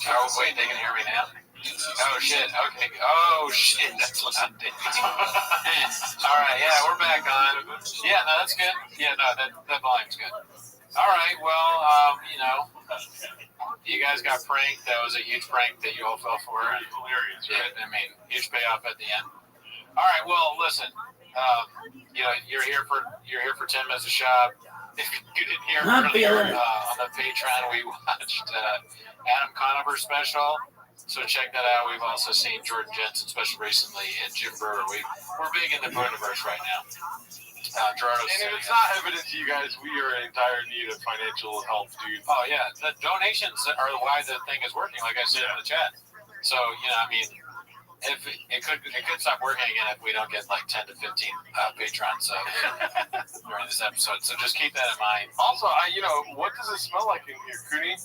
Speaker 17: Oh, wait, they can hear me now? Oh, shit. Okay. Oh, shit. That's loud. All right. Yeah, we're back on. Yeah, no, that's good. Yeah, no, that volume's good. All right. Well, you guys got pranked. That was a huge prank that you all fell for.
Speaker 18: Hilarious, right?
Speaker 17: Yeah, I mean, huge payoff at the end. All right. Well, listen. You're here for 10 minutes of shop. If you didn't hear earlier on the Patreon, we watched Adam Conover's special. So check that out. We've also seen Jordan Jensen's special recently and Jim Brewer. We're big in the Brooniverse right now.
Speaker 18: And if it's not evident to you guys, we are in dire need of financial help, dude.
Speaker 17: Oh, yeah. The donations are why the thing is working, like I said in the chat. So, if it could stop working again if we don't get like 10 to 15 Patreon subs during this episode. So just keep that in mind.
Speaker 18: Also, what does it smell like in here, Cooney?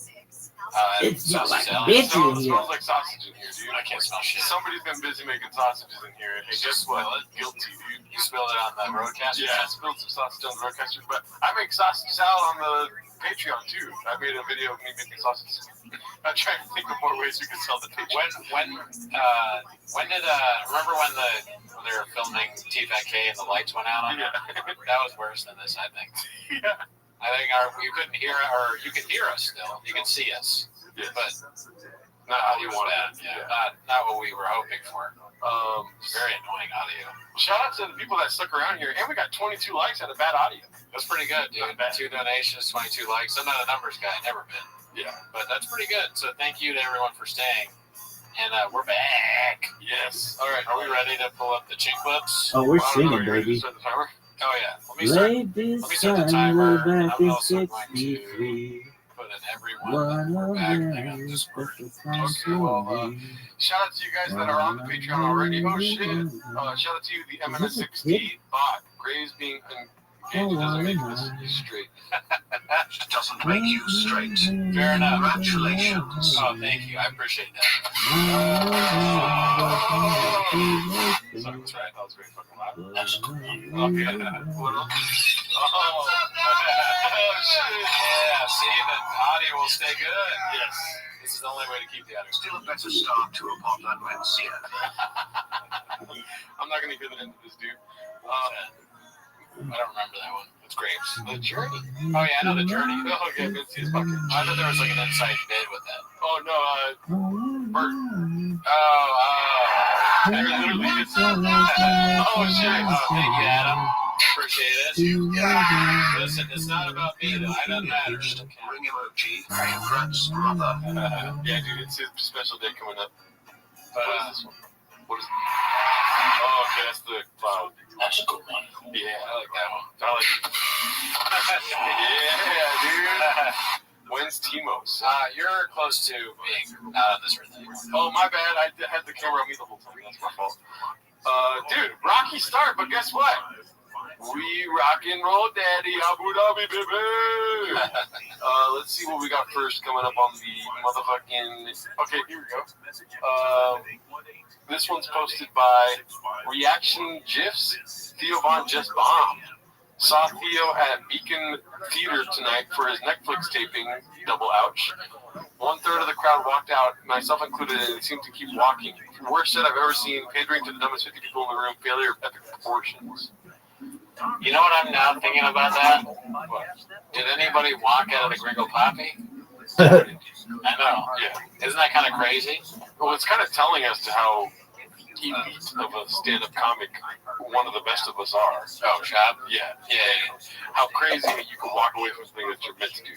Speaker 5: It smells like
Speaker 18: It
Speaker 5: bitch in here.
Speaker 18: smells like sausage in here, dude.
Speaker 17: I can't smell shit.
Speaker 18: Somebody's been busy making sausages in here. And guess what? Guilty, dude.
Speaker 17: You spilled it on the roadcaster?
Speaker 18: Yeah, I spilled some sausage on the roadcaster, but I make sausage salad on the Patreon too. I made a video of me making sausage. I'm trying to think of more ways we can sell the Patreon.
Speaker 17: When did remember when they were filming T-Fat-K and the lights went out on it? That was worse than this, I think.
Speaker 18: Yeah.
Speaker 17: I think you couldn't hear, or you could hear us still. You can see us, but
Speaker 18: not how you want
Speaker 17: it. Yeah, not what we were hoping for. Very annoying audio.
Speaker 18: Shout out to the people that stuck around here, and we got 22 likes out of bad audio.
Speaker 17: That's pretty good, dude. 2 donations, 22 likes. I'm not a numbers guy, never been.
Speaker 18: Yeah,
Speaker 17: but that's pretty good. So thank you to everyone for staying, and we're back.
Speaker 18: Yes.
Speaker 17: All right, are we ready to pull up the chink clips?
Speaker 5: Oh, we're singing, baby.
Speaker 17: Oh yeah. Let me start the timer. I'm also going to put in everyone that we're back. Hang on, just
Speaker 18: okay, well, shout out to you guys that are on the Patreon already. Oh shit! Shout out to you, the MNS60 bot. Graves being engaged doesn't make this straight.
Speaker 9: Doesn't make you straight.
Speaker 17: Fair enough.
Speaker 9: Congratulations.
Speaker 17: Oh, thank you. I appreciate that.
Speaker 18: That's right. That was very fucking loud.
Speaker 17: Okay. Yeah, see, the audio will stay good.
Speaker 18: Yes.
Speaker 17: This is the only way to keep the audio.
Speaker 9: Still a better start to a pod than Wednesday.
Speaker 18: I'm not going to give it into this, dude.
Speaker 17: I don't remember that one. It's Graves.
Speaker 18: The Journey.
Speaker 17: Oh, yeah, I know The Journey.
Speaker 18: Oh, okay, Vince's fucking.
Speaker 17: I thought there was like an inside bit with that.
Speaker 18: Oh, no, Bert.
Speaker 17: I literally just oh, shit. Oh, thank you, Adam. Appreciate it. Listen, it's not about me, though. I don't matter.
Speaker 9: Ring emoji. Congrats, brother.
Speaker 18: Yeah, dude, it's his special day coming up.
Speaker 17: But,
Speaker 18: what is this one? What is it? Oh, okay, that's the cloud.
Speaker 17: That's a good one.
Speaker 18: Yeah, I like that one. I like it. Yeah, dude. When's Timos?
Speaker 17: You're close to being out of this thing.
Speaker 18: Oh, my bad. I had the camera on me the whole time. That's my fault. Dude, rocky start, but guess what? We rock and roll, daddy. Abu Dhabi, baby. Let's see what we got first coming up on the motherfucking... Okay, here we go. This one's posted by Reaction GIFs. Theo Von just bombed. Saw Theo at Beacon Theater tonight for his Netflix taping. Double ouch. 1/3 of the crowd walked out, myself included, and it seemed to keep walking. Worst set I've ever seen. Pandering to the dumbest 50 people in the room. Failure of epic proportions.
Speaker 17: You know what I'm now thinking about that? What? Did anybody walk out of the Gringo Poppy? I know.
Speaker 18: Yeah.
Speaker 17: Isn't that kind of crazy?
Speaker 18: Well, it's kind of telling us to how elite of a stand-up comic one of the best of us are.
Speaker 17: Oh, Chad?
Speaker 18: Yeah.
Speaker 17: Yeah.
Speaker 18: How crazy that you can walk away from something that you're meant to do.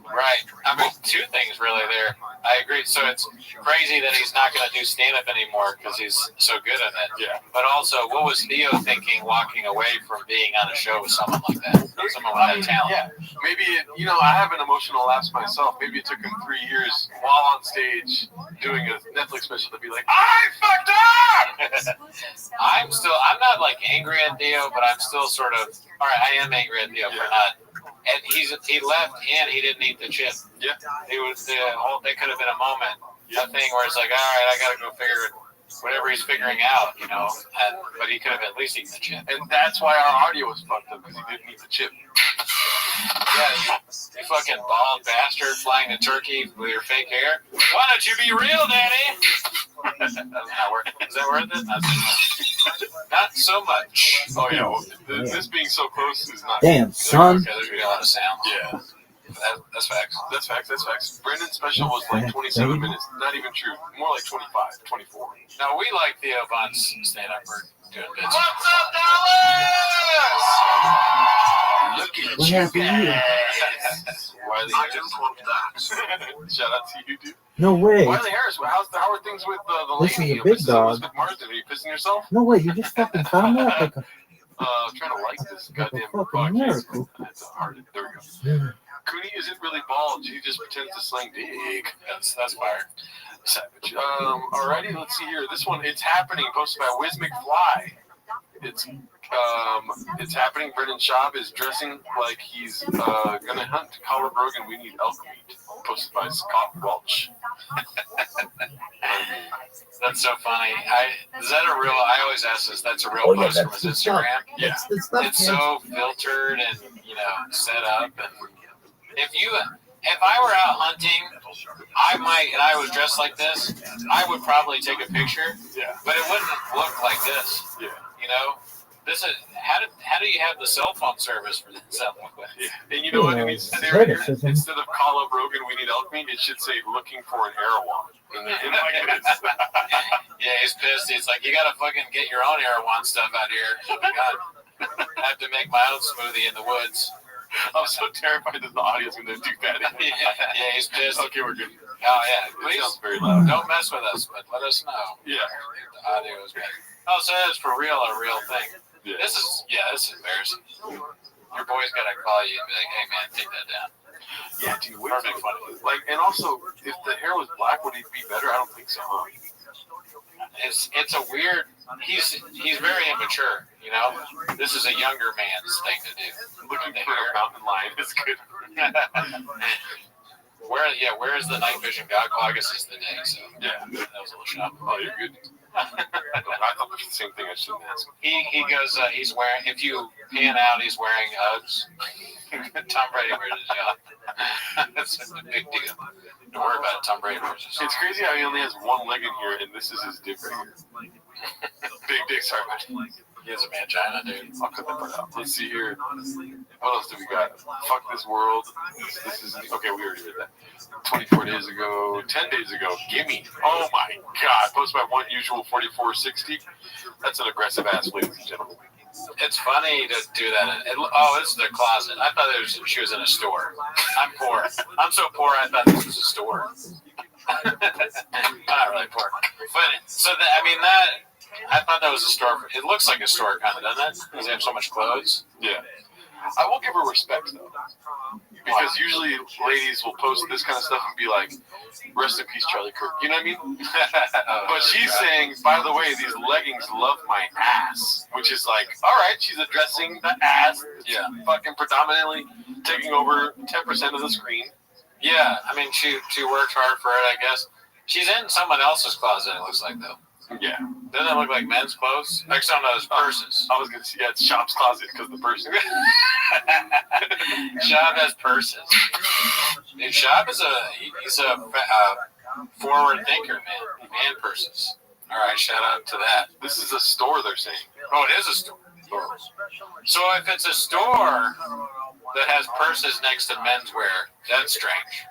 Speaker 17: Right. I mean, two things really there. I agree. So it's crazy that he's not going to do stand-up anymore because he's so good at it.
Speaker 18: Yeah.
Speaker 17: But also, what was Theo thinking walking away from being on a show with someone like that? Someone with that talent.
Speaker 18: Yeah. Maybe, I have an emotional lapse myself. Maybe it took him 3 years while on stage doing a Netflix special to be like, I fucked up!
Speaker 17: I'm not like angry at Theo, but I'm still sort of, all right, I am angry at Theo for not. And he left and he didn't eat the chip.
Speaker 18: Yeah.
Speaker 17: They could have been a moment, a thing where it's like, all right, I got to go figure whatever he's figuring out, but he could have at least eaten the chip.
Speaker 18: And that's why our audio was fucked up, because he didn't eat the chip.
Speaker 17: Yeah, you fucking bald bastard flying a turkey with your fake hair. Why don't you be real, Daddy? Is that worth it? Not so much.
Speaker 18: Oh, yeah. Well, this being so close is not.
Speaker 5: Damn, son.
Speaker 17: Okay, there's a lot of sound.
Speaker 18: Yeah.
Speaker 17: That's facts.
Speaker 18: That's facts. Brendan's special was like 27 minutes. Not even true. More like 25, 24.
Speaker 17: No, we like Theo Von's stand-up for doing bits.
Speaker 18: What's up, Dallas? Look at you guys. Wiley Harris. Shout out to you, dude.
Speaker 5: No way.
Speaker 18: Wiley Harris, how are things with the lady?
Speaker 5: This is a big dog.
Speaker 18: Elizabeth Marsden, are you pissing yourself?
Speaker 5: No way, you just fucking found me up like a
Speaker 18: Trying to like this goddamn
Speaker 5: fucking miracle.
Speaker 18: That's hard. There we go. Cooney isn't really bald. He just pretends to slang dick. That's fire. Savage. Alrighty, let's see here. This one, it's happening. Posted by Wiz McFly. It's happening. Brendan Schaub is dressing like he's gonna hunt. Colin Brogan, we need elk meat. Posted by Scott Welch.
Speaker 17: That's so funny. Is that a real? I always ask this. That's a real post from his Instagram.
Speaker 18: Yeah,
Speaker 17: it's so filtered and set up. And if I were out hunting, and I was dressed like this, I would probably take a picture.
Speaker 18: Yeah.
Speaker 17: But it wouldn't look like this.
Speaker 18: Yeah.
Speaker 17: This is how do you have the cell phone service for this?
Speaker 18: Yeah. And you know what? I mean, instead of Colin Brogan, we need elk meat, it should say looking for an Erewhon.
Speaker 17: Yeah, he's pissed. He's like, you gotta fucking get your own Erewhon stuff out here. Oh my God. I have to make my own smoothie in the woods.
Speaker 18: I'm so terrified that the audio's gonna do that.
Speaker 17: Yeah, he's pissed.
Speaker 18: Okay, we're good.
Speaker 17: Oh yeah, please.
Speaker 18: It sounds very loud.
Speaker 17: Don't mess with us, but let us know.
Speaker 18: Yeah.
Speaker 17: The audio is bad. Oh, so that's for real, a real thing.
Speaker 18: Yeah.
Speaker 17: This is embarrassing. Your boy's gotta call you and be like, hey man, take that down.
Speaker 18: Yeah, dude, what is funny? Like, and also, if the hair was black, would it be better? I don't think so. Huh?
Speaker 17: It's a weird. He's very immature. This is a younger man's thing to do.
Speaker 18: Looking for a mountain lion is good.
Speaker 17: Where's the night vision goggle? I guess it's the day. So
Speaker 18: yeah,
Speaker 17: that was a little shop.
Speaker 18: Oh, you're good. I thought it was the same thing. I shouldn't ask.
Speaker 17: He goes. He's wearing. If you pan out, he's wearing Uggs. Tom Brady wears his yacht. That's a big deal. Don't worry about it. Tom Brady wears his.
Speaker 18: It's crazy how he only has one leg in here, and this is his dick right here. Big dick, sorry, man.
Speaker 17: He has a mangina, dude.
Speaker 18: I'll cut that part out. Let's see here. What else do we got? Fuck this world. This is okay. We already did that. 24 days ago, 10 days ago. Gimme. Oh my God. Posted by One Usual 4460. That's an aggressive ass, ladies and gentlemen.
Speaker 17: It's funny to do that. This is their closet. I thought she was in a store. I'm poor. I'm so poor. I thought this was a store. Not really poor. But I thought that was a store. It looks like a store, kind of, doesn't it? Because they have so much clothes.
Speaker 18: Yeah. I will give her respect, though. Because usually ladies will post this kind of stuff and be like, rest in peace, Charlie Kirk. You know what I mean? But she's saying, by the way, these leggings love my ass. Which is like, all right, she's addressing the ass.
Speaker 17: Yeah.
Speaker 18: Fucking predominantly taking over 10% of the screen.
Speaker 17: Yeah. I mean, she worked hard for it, I guess. She's in someone else's closet, it looks like, though.
Speaker 18: Yeah.
Speaker 17: Doesn't it look like men's clothes? Like some of those purses.
Speaker 18: I was going to say, it's Shop's closet because the purse.
Speaker 17: Schaub has purses. Dude, Schaub is he's a forward thinker, man. Man purses. All right, shout out to that.
Speaker 18: This is a store, they're saying.
Speaker 17: Oh, it is a store. So if it's a store that has purses next to menswear, that's strange.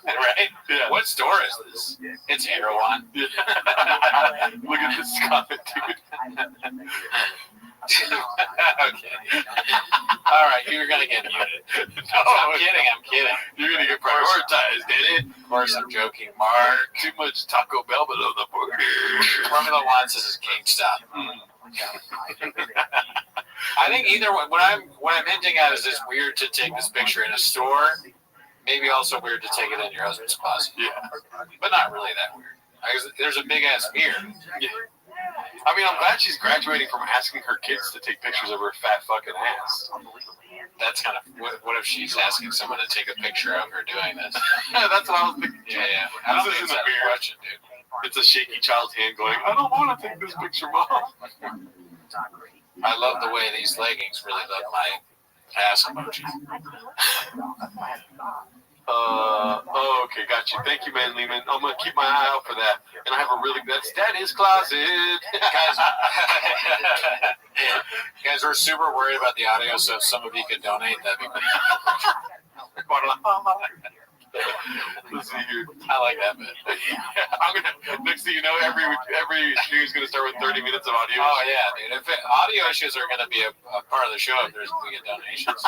Speaker 17: Right?
Speaker 18: Yeah.
Speaker 17: What store is this? It's Erewhon.
Speaker 18: Yeah. Look at this comment, dude.
Speaker 17: Okay. All right, you're gonna get muted. No, I'm kidding. You're gonna get prioritized, did it? Of course, I'm joking. Mark,
Speaker 18: too much Taco Bell below the burger.
Speaker 17: Formula One says is GameStop. I think either one. What I'm hinting at is it's weird to take this picture in a store. Maybe also weird to take it in your husband's closet.
Speaker 18: Yeah,
Speaker 17: but not really that weird. There's a big ass mirror.
Speaker 18: Yeah. I mean, I'm glad she's graduating from asking her kids to take pictures of her fat fucking ass.
Speaker 17: That's kind of what if she's asking someone to take a picture of her doing this?
Speaker 18: Yeah, that's what I was thinking.
Speaker 17: Yeah. I don't think it's that question, dude.
Speaker 18: It's a shaky child's hand going, I don't want to take this picture, Mom.
Speaker 17: I love the way these leggings really love my ass emoji.
Speaker 18: Okay, got you. Thank you, man, Lehman. I'm gonna keep my eye out for that. And I have a really that's Daddy's closet.
Speaker 17: Guys, we're super worried about the audio, so if some of you could donate, that'd be great.
Speaker 18: Let's see here.
Speaker 17: I like that bit.
Speaker 18: I'm gonna. Next thing you know, every stream is gonna start with 30 minutes of audio.
Speaker 17: Oh yeah, dude. If audio issues are gonna be a part of the show, if we get donations.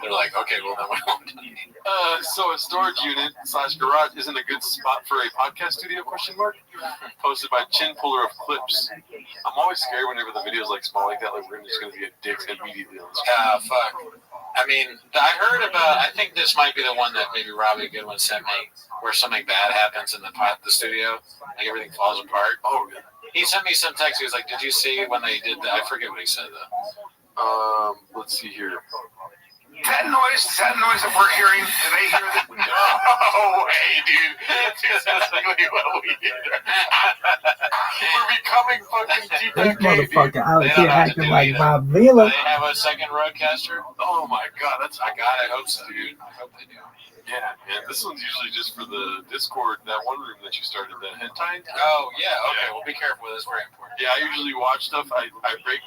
Speaker 17: They're like, okay, well then we won't.
Speaker 18: So a storage unit / garage isn't a good spot for a podcast studio? ? Posted by Chin Puller of Clips. I'm always scared whenever the video's like small like that, like we're just gonna be a dicks immediately on the screen.
Speaker 17: Fuck. I mean, I heard about. I think this might be the one that maybe Robbie Goodwin sent me, where something bad happens in the studio, like everything falls apart.
Speaker 18: Oh, yeah.
Speaker 17: He sent me some text. He was like, "Did you see when they did that?" I forget what he said though.
Speaker 18: Let's see here.
Speaker 4: That noise that we're hearing, do they hear that?
Speaker 18: No way, dude. That's exactly what we did. We're becoming fucking
Speaker 5: This
Speaker 18: TPK,
Speaker 5: motherfucker out
Speaker 17: They
Speaker 5: here
Speaker 17: don't have to
Speaker 5: acting
Speaker 17: do
Speaker 5: like
Speaker 17: either.
Speaker 5: Bob
Speaker 17: Do
Speaker 5: Vila.
Speaker 17: they have a second roadcaster?
Speaker 18: Oh my god, that's
Speaker 17: I hope so, dude. I hope they do.
Speaker 18: yeah, man. This one's usually just for the Discord, that one room that you started, the hentai.
Speaker 17: Oh yeah, okay. Well, be careful. That's very important.
Speaker 18: Yeah, I usually watch stuff. I break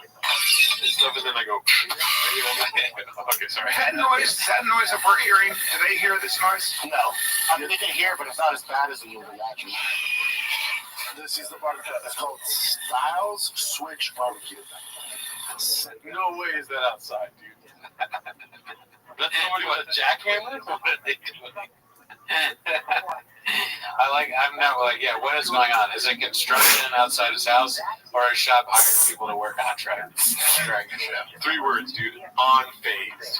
Speaker 18: stuff and then I go. Okay, sorry.
Speaker 4: That noise that we're hearing, do they hear this noise?
Speaker 11: No. I mean, they can hear, but it's not as bad as the reaction. This is the barbecue. It's called Styles Switch Barbecue.
Speaker 18: No way is that outside, dude. That's somebody with a jackhammer? What are they doing?
Speaker 17: I'm not like, yeah, what is going on? Is it construction outside his house, or a shop hiring people to work on a track during a show?
Speaker 18: 3 words, dude. On phase.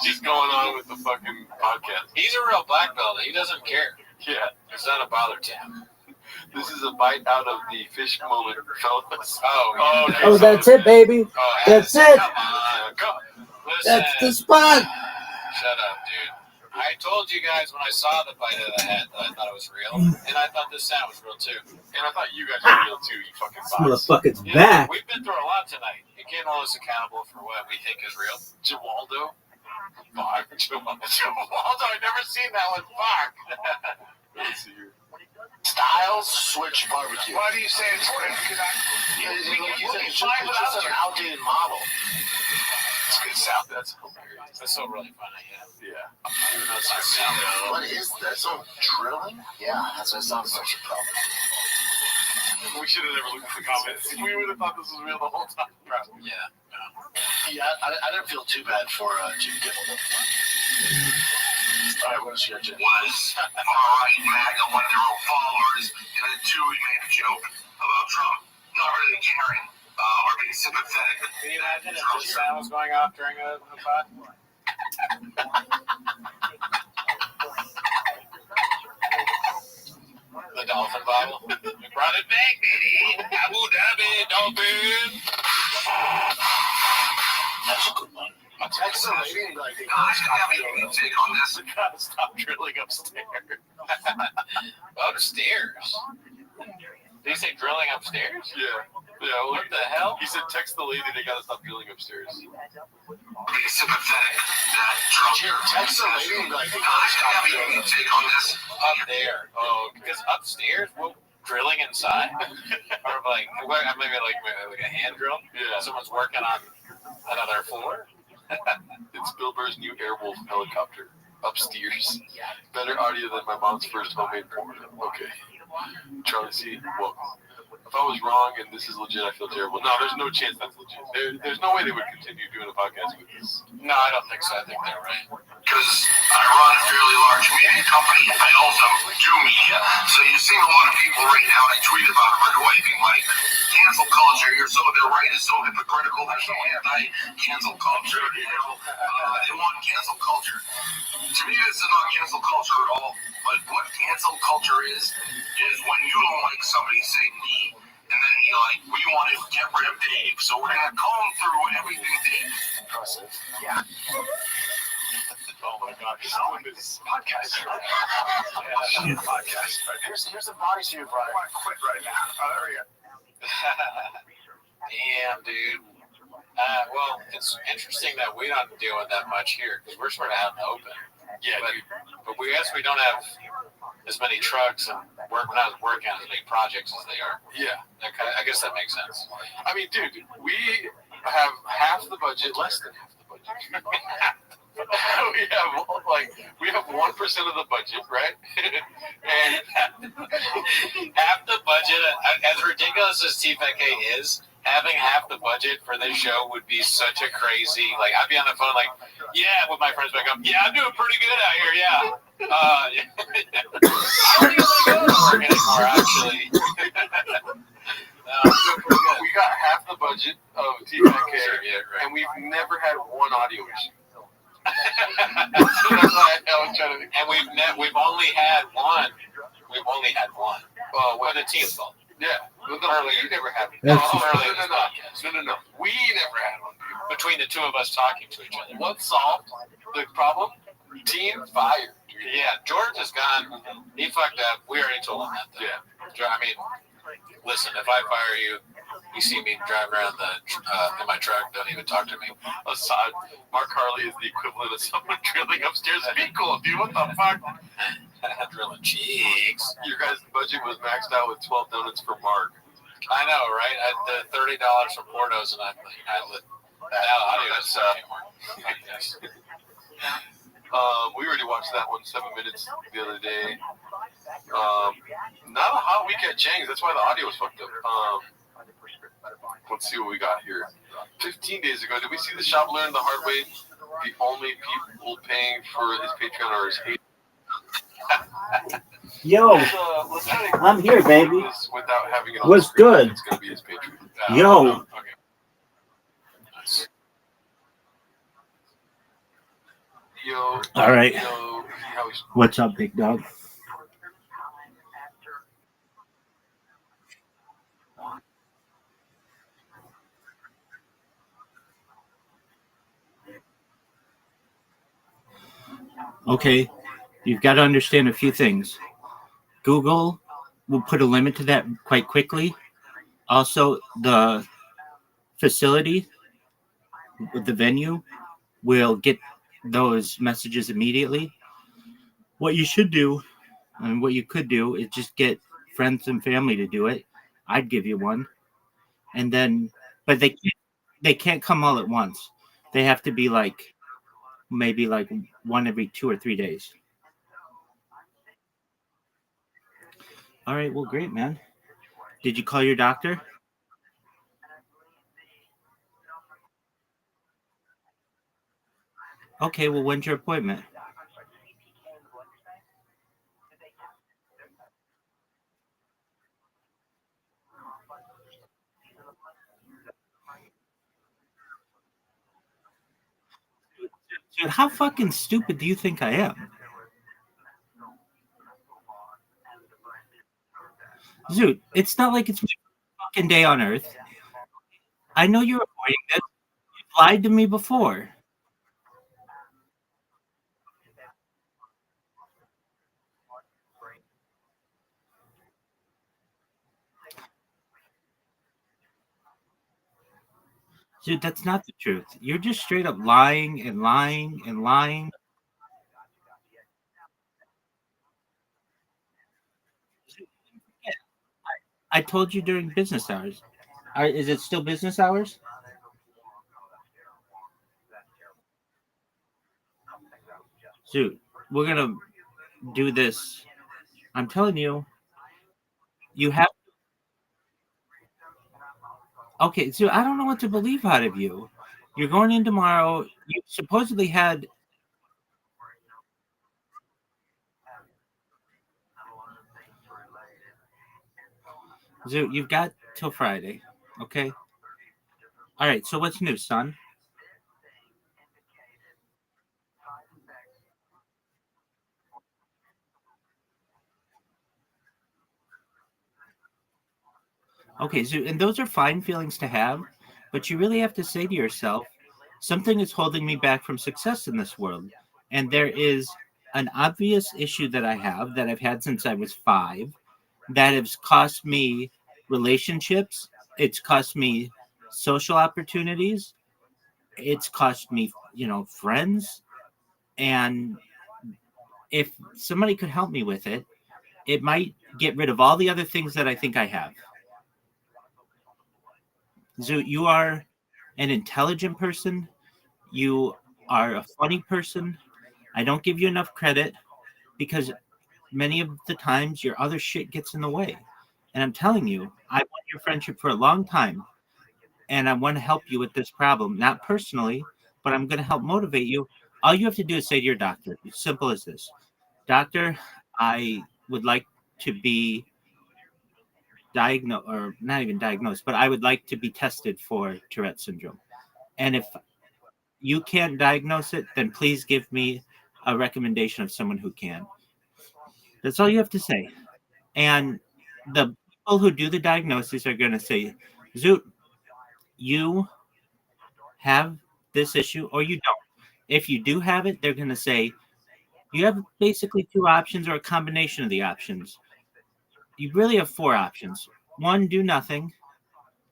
Speaker 18: Just going on with the fucking podcast.
Speaker 17: He's a real black belt. He doesn't care.
Speaker 18: Yeah.
Speaker 17: It's not a bother to him.
Speaker 18: This is a bite out of the fish moment, fellas.
Speaker 17: Oh, okay.
Speaker 5: Oh, that's it, baby. That's it.
Speaker 17: Come on. Listen,
Speaker 5: That's the spot.
Speaker 17: shut up, dude. I told you guys when I saw the bite of the head that I thought it was real, and I thought this sound was real too.
Speaker 18: And I thought you guys were real too, you fucking
Speaker 5: This
Speaker 18: bots.
Speaker 5: motherfucker's
Speaker 17: Yeah,
Speaker 5: back.
Speaker 17: we've been through a lot tonight. You can't hold us accountable for what we think is real.
Speaker 18: Jawaldo?
Speaker 17: Fuck. Jawaldo, I've never seen that one. Fuck.
Speaker 18: Let's see here.
Speaker 11: Styles Switch Barbecue.
Speaker 4: Why do you say it's good?
Speaker 11: It's just an outdated model.
Speaker 18: It's good sound. That's hilarious.
Speaker 17: That's so really funny,
Speaker 18: Yeah.
Speaker 11: What is that? So drilling? Yeah, that sounds such a problem.
Speaker 18: We should have never looked at the comments. We would have thought this was real the whole time.
Speaker 17: Yeah.
Speaker 11: Yeah, I didn't feel too bad for Jim Gibble. All right, what else you got, Jim?
Speaker 2: Was far-right MAGA one of their own followers, and then 2, he made a joke about Trump not really caring or being sympathetic.
Speaker 17: Can you imagine if this sound was going off during a pod? The dolphin bottle. We brought it back, baby. Abu Dhabi dolphin.
Speaker 11: That's a good one. Text a lady and be like,
Speaker 2: I have a take on this.
Speaker 18: We gotta stop drilling upstairs.
Speaker 17: Upstairs? Did he say drilling upstairs?
Speaker 18: Yeah. Yeah. Well,
Speaker 17: What the hell?
Speaker 18: He said text the lady, they gotta stop drilling upstairs.
Speaker 2: Be sympathetic that Trump.
Speaker 11: Jim, text a lady and be like,
Speaker 2: I have a take on this.
Speaker 17: Up there. Oh, because upstairs? Well, drilling inside? Or like, maybe like a hand drill?
Speaker 18: Yeah.
Speaker 17: Someone's working on another floor?
Speaker 18: It's Bill Burr's new Airwolf helicopter. Upstairs. Better audio than my mom's first homemade porn. Okay. Charlie C. Well, if I was wrong and this is legit, I feel terrible. No, there's no chance that's legit. There's no way they would continue doing a podcast with this.
Speaker 17: No, I don't think so. I think they're right.
Speaker 9: Because I run a fairly large media company. I also do media. So you're seeing a lot of people right now that tweet about it right away being like, cancel culture. You're so, their right is so hypocritical. They're so anti-cancel culture. You know, they want cancel culture. To me, this is not cancel culture at all. But what cancel culture is when you don't like somebody, say me, and then you're like, we want to get rid of Dave. So we're going to comb through everything Dave.
Speaker 17: Impressive.
Speaker 9: Yeah.
Speaker 18: Oh my God, this podcast.
Speaker 17: Podcast. Here's the bodysuit, Brian.
Speaker 9: I want to quit right now. Oh, there we go.
Speaker 17: Damn, dude. Well, it's interesting that we don't deal with that much here because we're sort of out in the open.
Speaker 18: Yeah,
Speaker 17: but we guess we don't have as many trucks and we're not working on as many projects as they are.
Speaker 18: Yeah.
Speaker 17: I guess that makes sense.
Speaker 18: I mean, dude, we have half the budget, less than half the budget. we have 1% of the budget, right? And
Speaker 17: half the budget, as ridiculous as TFK is, having half the budget for this show would be such a crazy. Like, I'd be on the phone, like, yeah, with my friends back up. Yeah, I'm doing pretty good out here. Yeah. I don't even want to go to work anymore, actually.
Speaker 18: We got half the budget of TFK,
Speaker 17: right.
Speaker 18: and we've never had one audio issue. So that's why I was trying to.
Speaker 17: And we've only had one. We've only had one. When the team's fault.
Speaker 18: Yeah. We never had one.
Speaker 17: No.
Speaker 18: We never had one.
Speaker 17: Between the two of us talking to each other.
Speaker 18: What solved the problem? Team fired.
Speaker 17: Yeah, George is gone. He fucked up. We already told him that, though.
Speaker 18: Yeah.
Speaker 17: I mean, listen, if I fire you, you see me driving around in my truck, don't even talk to me.
Speaker 18: Assad, Mark Harley is the equivalent of someone drilling upstairs. Be cool, dude. What the fuck?
Speaker 17: Drilling cheeks.
Speaker 18: Your guys' budget was maxed out with 12 donuts for Mark.
Speaker 17: I know, right? I had the $30 for Portos, and I lit that out. Yes.
Speaker 18: We already watched that one 7 minutes the other day. Not a hot week at Chang's. That's why the audio was fucked up. Let's see what we got here. 15 days ago, did we see the shop learn the hard way? The only people paying for his Patreon are his haters.
Speaker 5: Yo, I'm here, baby.
Speaker 18: Without having it on
Speaker 5: What's
Speaker 18: screen,
Speaker 5: good?
Speaker 18: It's gonna be his Patreon.
Speaker 5: Yo.
Speaker 18: Okay. Yo.
Speaker 5: All right.
Speaker 18: Yo.
Speaker 5: What's up, big dog? Okay, you've got to understand a few things. Google will put a limit to that quite quickly. Also, the facility, the venue, will get those messages immediately. What you should do, and what you could do, is just get friends and family to do it. I'd give you one. And then, but they can't come all at once. They have to be like, maybe like one every 2 or 3 days. All right, well, great, man. Did you call your doctor? Okay, well, when's your appointment? Dude, how fucking stupid do you think I am? Dude, it's not like it's my fucking day on earth. I know you're avoiding this. You've lied to me before. Dude, that's not the truth. You're just straight up lying and lying and lying. I told you during business hours. Is it still business hours? Dude, we're going to do this. I'm telling you, You have. Okay, so I don't know what to believe out of you. You're going in tomorrow. You supposedly had. So you've got till Friday. Okay. All right. So what's new, son? Okay. So and those are fine feelings to have, but you really have to say to yourself, something is holding me back from success in this world, and there is an obvious issue that I have that I've had since I was 5 that has cost me relationships. It's cost me social opportunities. It's cost me, friends. And if somebody could help me with it, it might get rid of all the other things that I think I have. So you are an intelligent person. You are a funny person. I don't give you enough credit because many of the times your other shit gets in the way. And I'm telling you, I want your friendship for a long time. And I want to help you with this problem, not personally, but I'm going to help motivate you. All you have to do is say to your doctor, as simple as this: Doctor, I would like to be diagnosed, or not even diagnosed, but I would like to be tested for Tourette syndrome. And if you can't diagnose it, then please give me a recommendation of someone who can. That's all you have to say. And the people who do the diagnosis are going to say, Zoot, you have this issue or you don't. If you do have it, they're going to say, you have basically 2 options or a combination of the options. You really have 4 options. 1, do nothing.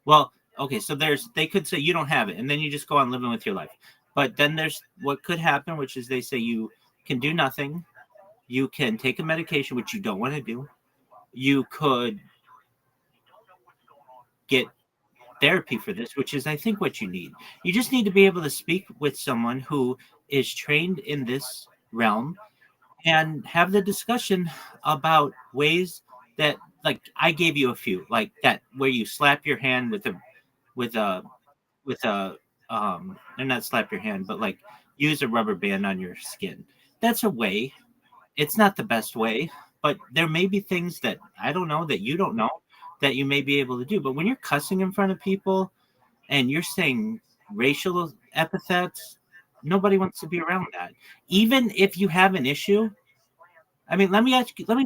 Speaker 5: Well, okay, so they could say you don't have it, and then you just go on living with your life. But then there's what could happen, which is they say you can do nothing. You can take a medication, which you don't want to do. You could get therapy for this, which is, I think, what you need. You just need to be able to speak with someone who is trained in this realm and have the discussion about ways that, like, I gave you a few, like that, where you slap your hand with a, with a, with a, and not slap your hand, but like use a rubber band on your skin. That's a way. It's not the best way, but there may be things that I don't know that you don't know that you may be able to do. But when you're cussing in front of people and you're saying racial epithets, nobody wants to be around that. Even if you have an issue, I mean, let me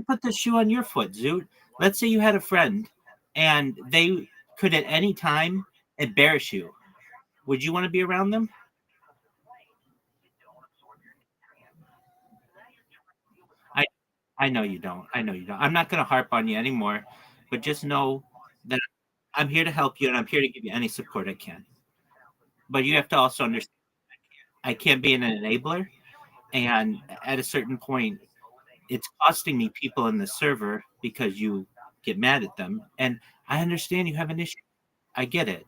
Speaker 5: put this shoe on your foot, Zoot. Let's say you had a friend and they could at any time embarrass you. Would you want to be around them? I I know you don't. I know you don't. I'm not going to harp on you anymore, but just know that I'm here to help you and I'm here to give you any support I can. But you have to also understand I can't be an enabler, and at a certain point it's costing me people in the server because you get mad at them. And I understand you have an issue. I get it.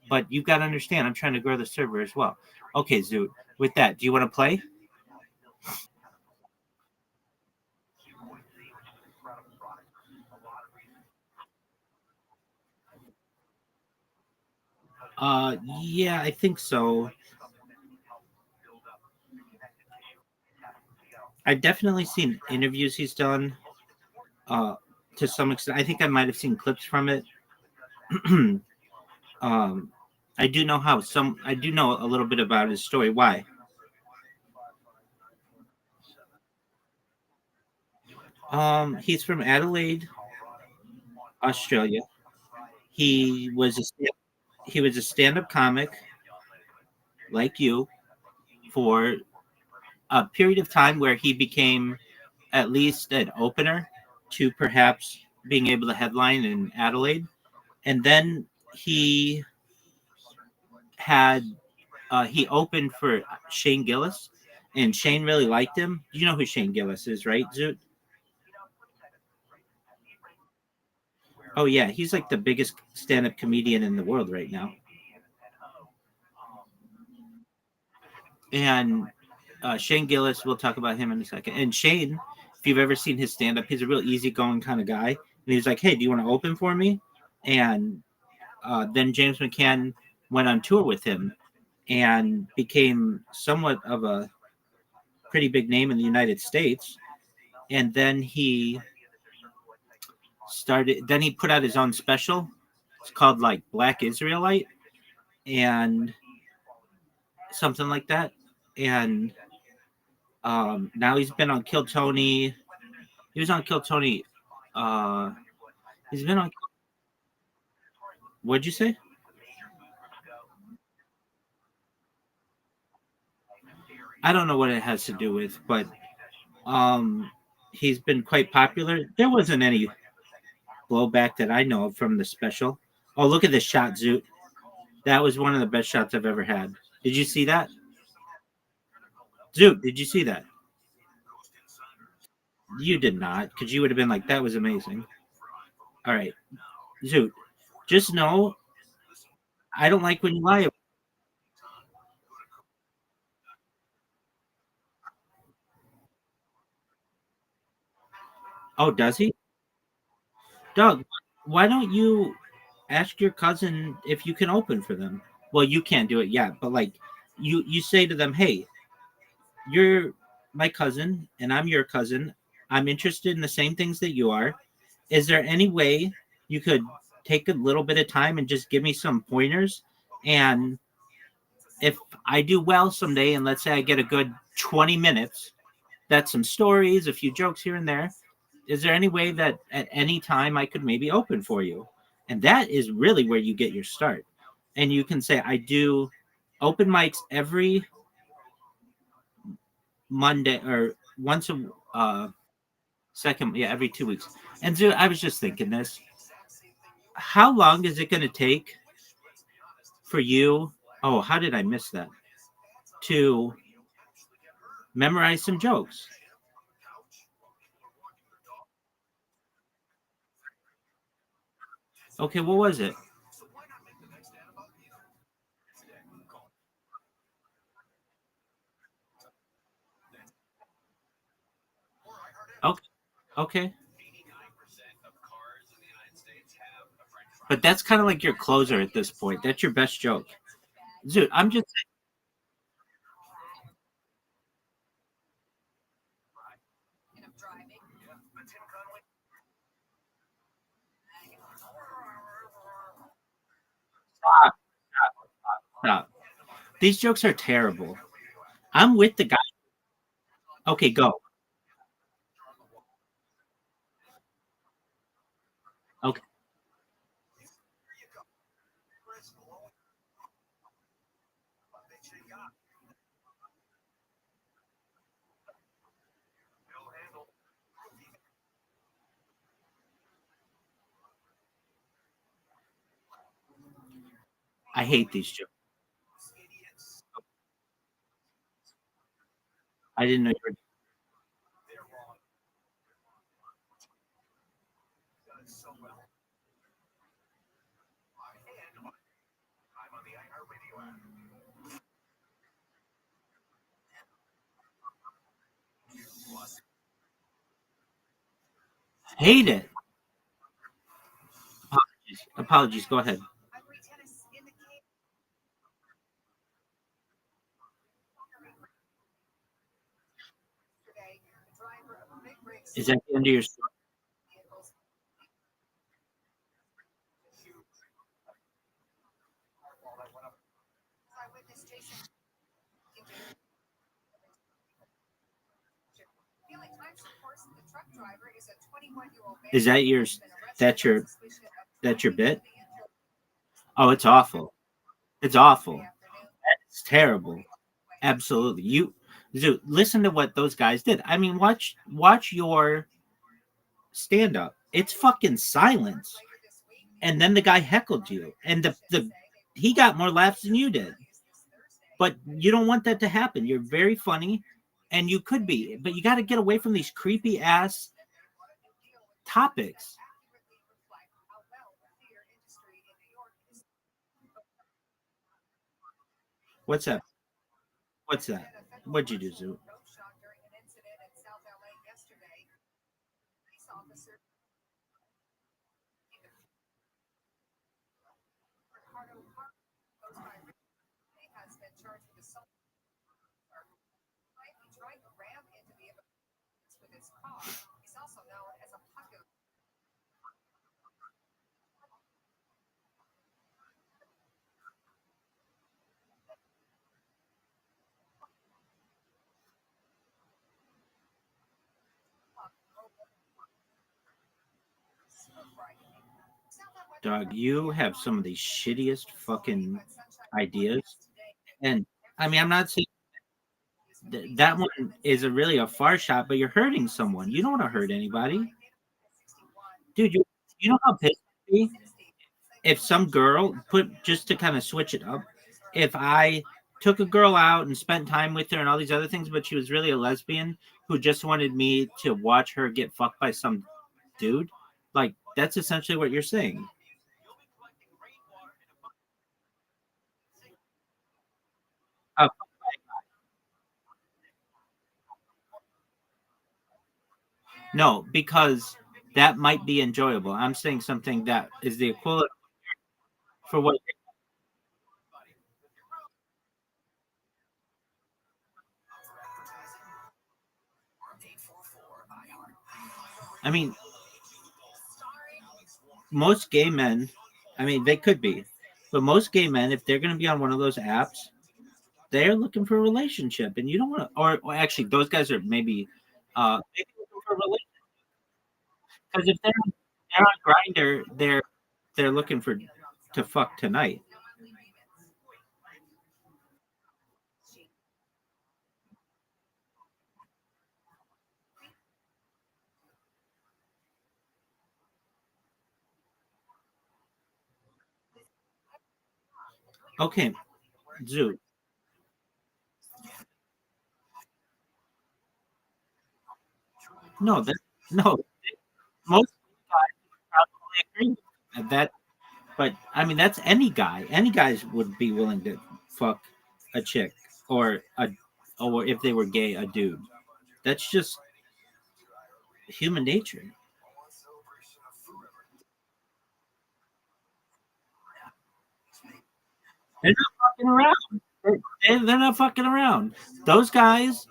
Speaker 5: But you've got to understand I'm trying to grow the server as well. Okay, Zoot, with that, do you want to play? Yeah, I think so. I've definitely seen interviews he's done. Uh, to some extent, I think I might have seen clips from it. um, I do know how some. I do know a little bit about his story. Why? He's from Adelaide, Australia. He was a he was a stand-up comic like you for a period of time where he became at least an opener to perhaps being able to headline in Adelaide. And then had he opened for Shane Gillis, and Shane really liked him. You know who Shane Gillis is, right, Zoot? Oh yeah, he's like the biggest stand-up comedian in the world right now. And Shane Gillis, we'll talk about him in a second. And Shane, if you've ever seen his stand-up, he's a real easygoing kind of guy. he was like, "Hey, do you want to open for me?" And then James McCann went on tour with him and became somewhat of a pretty big name in the United States. And then he put out his own special. It's called like Black Israelite and something like that. And now he's been on Kill Tony. He was on Kill Tony. He's been on. What'd you say? I don't know what it has to do with, but he's been quite popular. There wasn't any blowback that I know of from the special. Oh, look at this shot, Zoot. That was one of the best shots I've ever had. Did you see that? Zoot, did you see that? You did not, because you would have been like, that was amazing. All right. Zoot, just know I don't like when you lie. Oh, does he? Doug, why don't you ask your cousin if you can open for them? Well, you can't do it yet, but like you say to them, "Hey, you're my cousin and I'm your cousin. I'm interested in the same things that you are. Is there any way you could take a little bit of time and just give me some pointers? And if I do well someday, and let's say I get a good 20 minutes, that's some stories, a few jokes here and there. Is there any way that at any time I could maybe open for you?" And that is really where you get your start. And you can say, I do open mics every Monday or once a second, yeah, every 2 weeks. And so I was just thinking this. How long is it going to take for you? Oh, how did I miss that? To memorize some jokes. Okay, what was it? Okay. Okay. But that's kind of like your closer at this point. That's your best joke. Dude, I'm just stop, stop. These jokes are terrible. I'm with the guy. Okay, go. Okay. I hate these jokes. I didn't know you were. Hate it. Apologies. Apologies. Go ahead. Is that the end of your story? Is that your that's your that's your bit? Oh, it's awful. It's awful. It's terrible. Absolutely. You Dude, listen to what those guys did. I mean, watch your stand up. It's fucking silence. And then the guy heckled you. And the he got more laughs than you did. But you don't want that to happen. You're very funny and you could be, but you got to get away from these creepy ass topics. What's that? What's that? What'd you do, Zoo?
Speaker 13: has been charged with assault. He tried to ram into the with his car. He's also known as a popular.
Speaker 5: Dog, you have some of the shittiest fucking ideas. And I mean, I'm not saying that one is really a far shot, but you're hurting someone. You don't want to hurt anybody. Dude, you know how pissed I'd be if some girl put, just to kind of switch it up, if I took a girl out and spent time with her and all these other things, but she was really a lesbian who just wanted me to watch her get fucked by some dude. Like, that's essentially what you're saying. No, because that might be enjoyable. I'm saying something that is the equivalent for what. I mean, most gay men, I mean, they could be, but most gay men, if they're going to be on one of those apps, they're looking for a relationship, and you don't want to. Or actually, those guys are maybe looking for a relationship because if they're on Grinder, they're looking for to fuck tonight. Okay, Zoo. No, that no. Most guys probably agree with that. But I mean, that's any guy. Any guys would be willing to fuck a chick or or if they were gay, a dude. That's just human nature. They're not fucking around. They're not fucking around. Those guys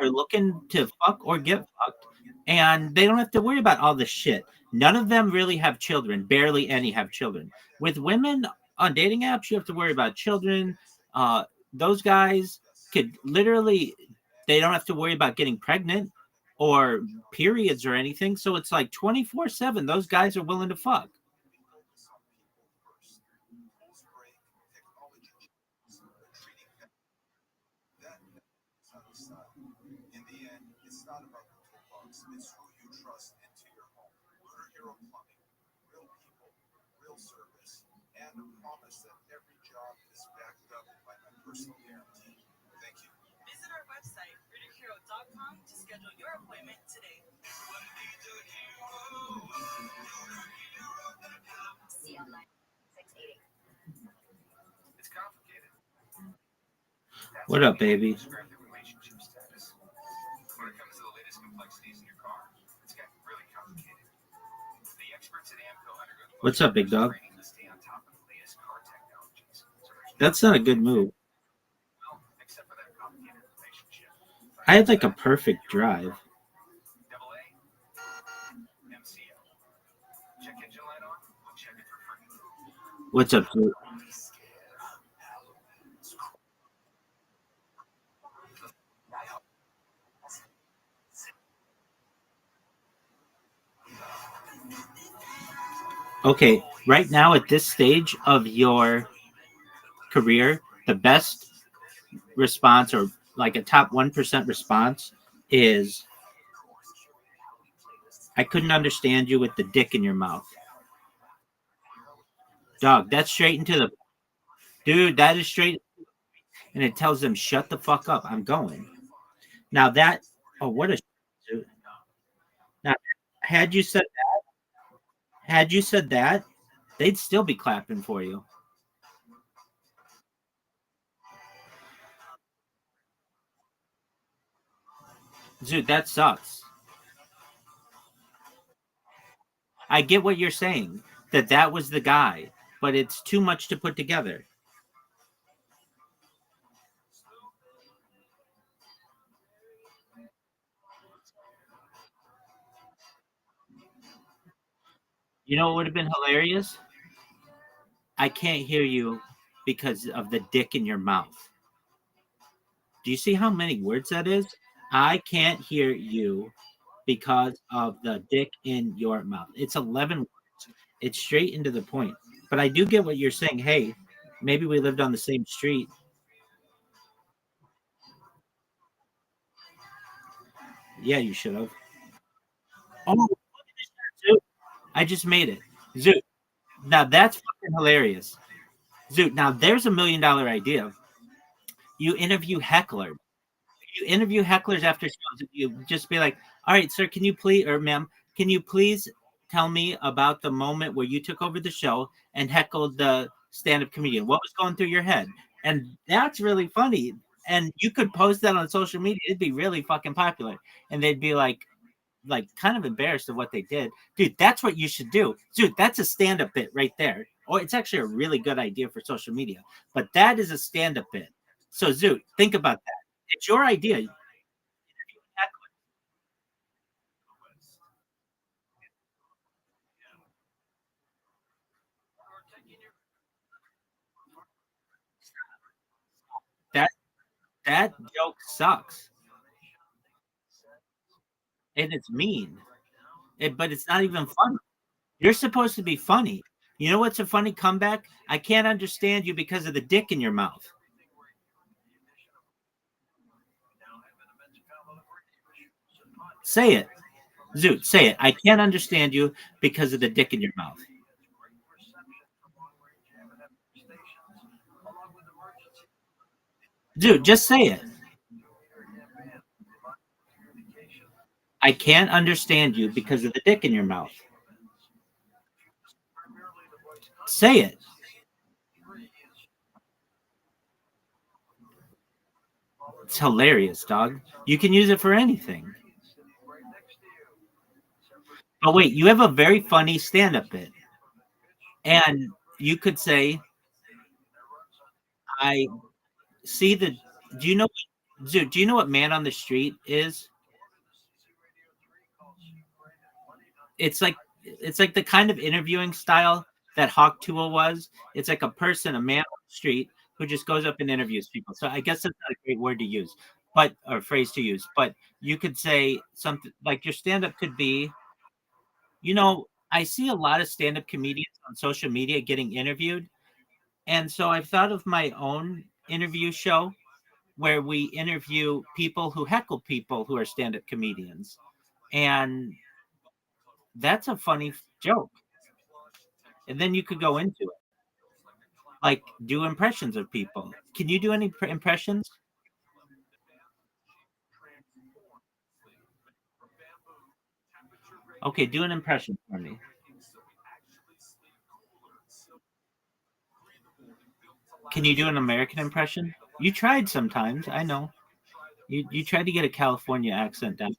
Speaker 5: are looking to fuck or get fucked, and they don't have to worry about all this shit. None of them really have children. Barely any have children. With women on dating apps, you have to worry about children. Those guys could literally, they don't have to worry about getting pregnant or periods or anything. So it's like 24/7. Those guys are willing to fuck.
Speaker 12: In the end, it's not about the toolbox. It's who you trust into your home. Hero Plumbing, real people, real service, and a promise that every job is backed up by my personal guarantee. Thank you.
Speaker 14: Visit our website, RooterHero.com, to schedule your appointment today.
Speaker 2: It's complicated.
Speaker 5: What up, baby?
Speaker 2: Describe the relationship status. When it comes to the latest complexities in your car, it's gotten really complicated. The experts at AMCO undergo
Speaker 5: What's up, big dog?
Speaker 2: training to stay on top of the latest car technologies. So there's
Speaker 5: That's not a good move.
Speaker 2: well, except for that complicated relationship.
Speaker 5: I had like a perfect drive.
Speaker 2: Double A, MCO. Check engine light on, we'll check it for free.
Speaker 5: What's up, dude? Okay, right now at this stage of your career, the best response or like a top 1% response is I couldn't understand you with the dick in your mouth. Dog, that's straight into the dude, that is straight, and it tells them shut the fuck up. I'm going. Now that what a dude. Now had you said that, they'd still be clapping for you. Dude, that sucks. I get what you're saying, that was the guy. but it's too much to put together. You know what would have been hilarious? I can't hear you because of the dick in your mouth. Do you see how many words that is? I can't hear you because of the dick in your mouth. It's 11 words. It's straight into the point. But I do get what you're saying. Hey, maybe we lived on the same street. Yeah, you should have. Oh, Zoot. I just made it. Zoot. Now that's fucking hilarious. Zoot. Now there's $1 million idea. You interview hecklers. You interview hecklers after shows. You just be like, all right, sir, can you please, or ma'am, can you please tell me about the moment where you took over the show and heckled the stand-up comedian? What was going through your head? And that's really funny. And you could post that on social media. It'd be really fucking popular. And they'd be like kind of embarrassed of what they did. Dude, that's what you should do. Dude, that's a stand-up bit right there. Or it's actually a really good idea for social media. But that is a stand-up bit. So Zoot, think about that. It's your idea. That joke sucks. And it's mean. But it's not even funny. You're supposed to be funny. You know what's a funny comeback? I can't understand you because of the dick in your mouth. Say it. Zoot, say it. I can't understand you because of the dick in your mouth. Dude, just say it. I can't understand you because of the dick in your mouth. Say it. It's hilarious, dog. You can use it for anything. Oh, wait, you have a very funny stand-up bit. And you could say, I see the, do you know, Dude, do you know what man on the street is? It's like the kind of interviewing style that Hawk Tuah was. It's like a person, a man on the street who just goes up and interviews people. So I guess that's not a great word to use, but or phrase to use. But you could say something like your stand-up could be, I see a lot of stand-up comedians on social media getting interviewed. And so I've thought of my own interview show where we interview people who heckle people who are stand-up comedians. And that's a funny joke. And then you could go into it. Like do impressions of people. Can you do any impressions? Okay, do an impression for me. Can you do an American impression? You tried sometimes, I know. You tried to get a California accent down.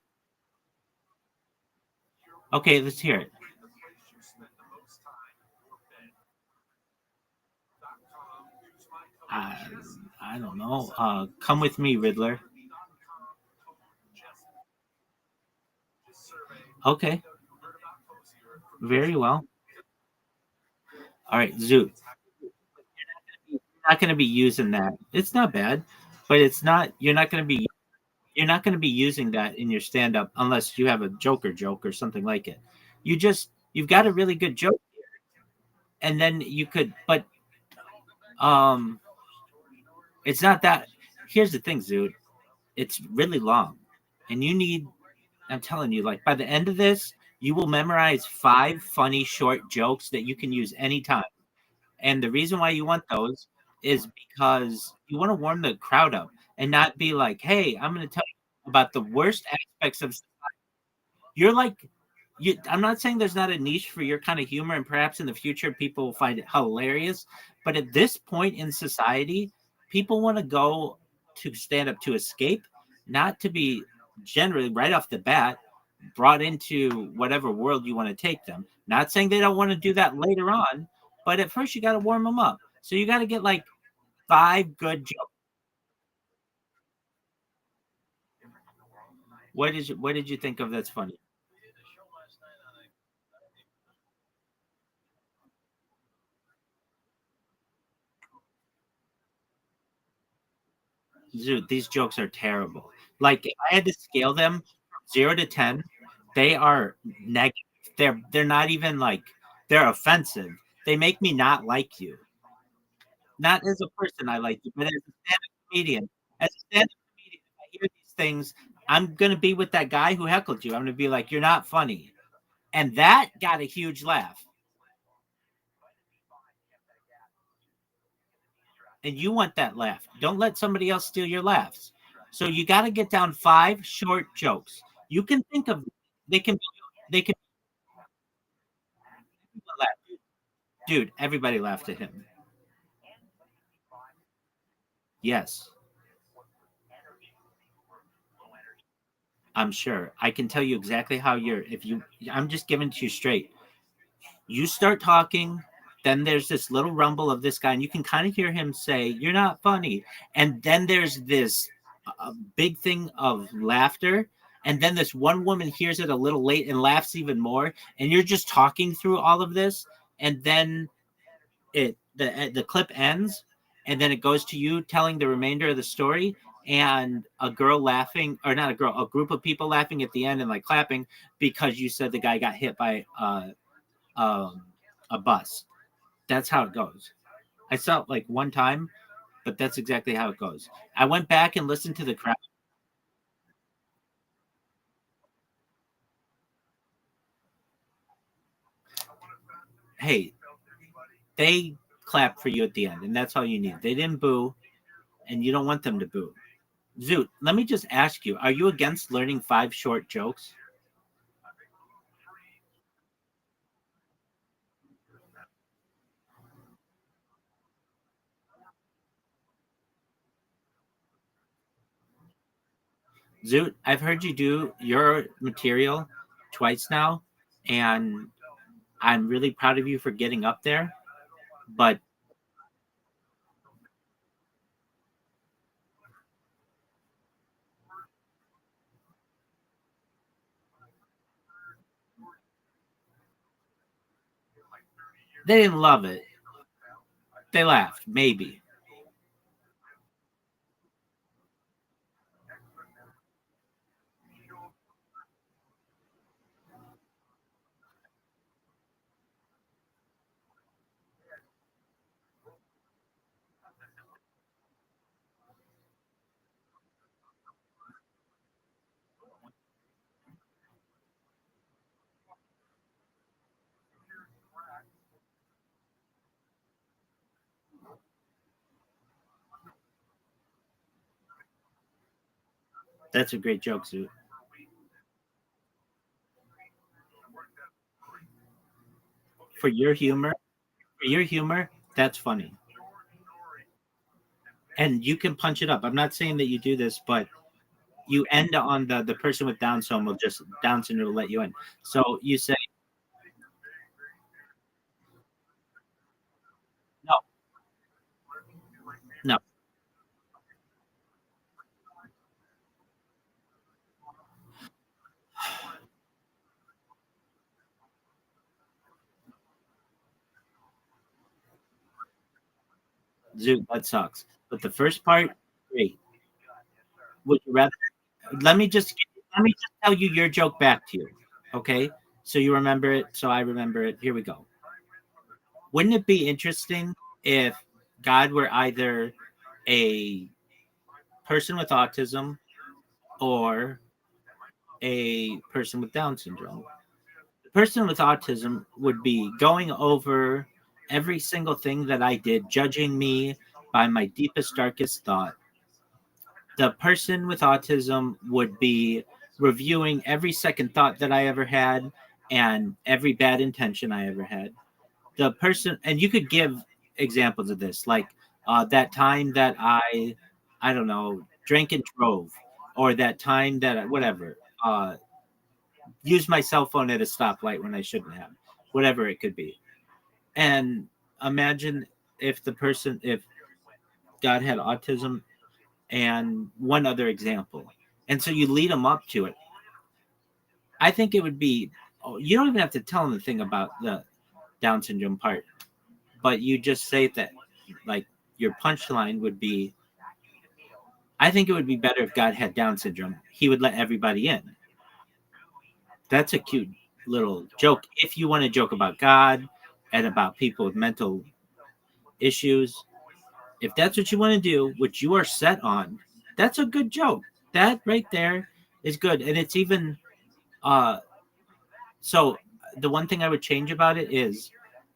Speaker 5: Okay, let's hear it. Uh, I don't know. Come with me, Riddler. Okay. Very well. All right, Zoot. You're not going to be using that. It's not bad, but it's not. You're not going to be. You're not going to be using that in your stand-up unless you have a Joker joke or something like it. You've got a really good joke, and then you could. But it's not that. Here's the thing, Zoot. It's really long, and you need. I'm telling you, like by the end of this, you will memorize 5 funny short jokes that you can use anytime. And the reason why you want those is because you want to warm the crowd up and not be like, hey, I'm going to tell you about the worst aspects of society. You're like, I'm not saying there's not a niche for your kind of humor, and perhaps in the future people will find it hilarious. But at this point in society, people want to go to stand up to escape, not to be generally right off the bat brought into whatever world you want to take them. Not saying they don't want to do that later on, but at first you got to warm them up. So you got to get like 5 good jokes. What did you think of that's funny? Dude, these jokes are terrible. Like if I had to scale them from 0 to 10, they are negative. They're not even like they're offensive. They make me not like you. Not as a person I like you, but as a stand-up comedian. As a stand-up comedian, if I hear these things, I'm gonna be with that guy who heckled you. I'm gonna be like, "You're not funny," and that got a huge laugh. And you want that laugh. Don't let somebody else steal your laughs. So you got to get down 5 short jokes. You can think of they can laugh. Dude, everybody laughed at him. Yes, I'm sure. I can tell you exactly how I'm just giving it to you straight. You start talking, then there's this little rumble of this guy, and you can kind of hear him say, "You're not funny." And then there's this big thing of laughter. And then this one woman hears it a little late and laughs even more. And you're just talking through all of this. And then the clip ends. And then it goes to you telling the remainder of the story. And a girl laughing, or not a girl, a group of people laughing at the end and like clapping because you said the guy got hit by a bus. That's how it goes. I saw it like one time, but that's exactly how it goes. I went back and listened to the crowd. Hey, they clapped for you at the end, and that's all you need. They didn't boo, and you don't want them to boo. Zoot, let me just ask you: are you against learning 5 short jokes? Zoot, I've heard you do your material twice now, and I'm really proud of you for getting up there. But they didn't love it. They laughed, maybe. That's a great joke, Zoot. For your humor, that's funny. And you can punch it up. I'm not saying that you do this, but you end on the person with Down syndrome will just Down syndrome will let you in. So you say no, no, Zoot, that sucks. But the first part, great. Would you rather? Let me just tell you your joke back to you, okay? So you remember it. So I remember it. Here we go. Wouldn't it be interesting if God were either a person with autism or a person with Down syndrome? The person with autism would be going over every single thing that I did, judging me by my deepest, darkest thought. The person with autism would be reviewing every second thought that I ever had and every bad intention I ever had. The person, and you could give examples of this, like that time that I don't know, drank and drove, or that time that whatever, used my cell phone at a stoplight when I shouldn't have, whatever it could be. And imagine if God had autism, and one other example, and so you lead them up to it. I think it would be, you don't even have to tell them the thing about the Down syndrome part, but you just say that, like, your punchline would be, I think it would be better if God had Down syndrome. He would let everybody in. That's a cute little joke. If you want to joke about God and about people with mental issues, if that's what you want to do, which you are set on, that's a good joke. That right there is good. And it's even, so the one thing I would change about it is,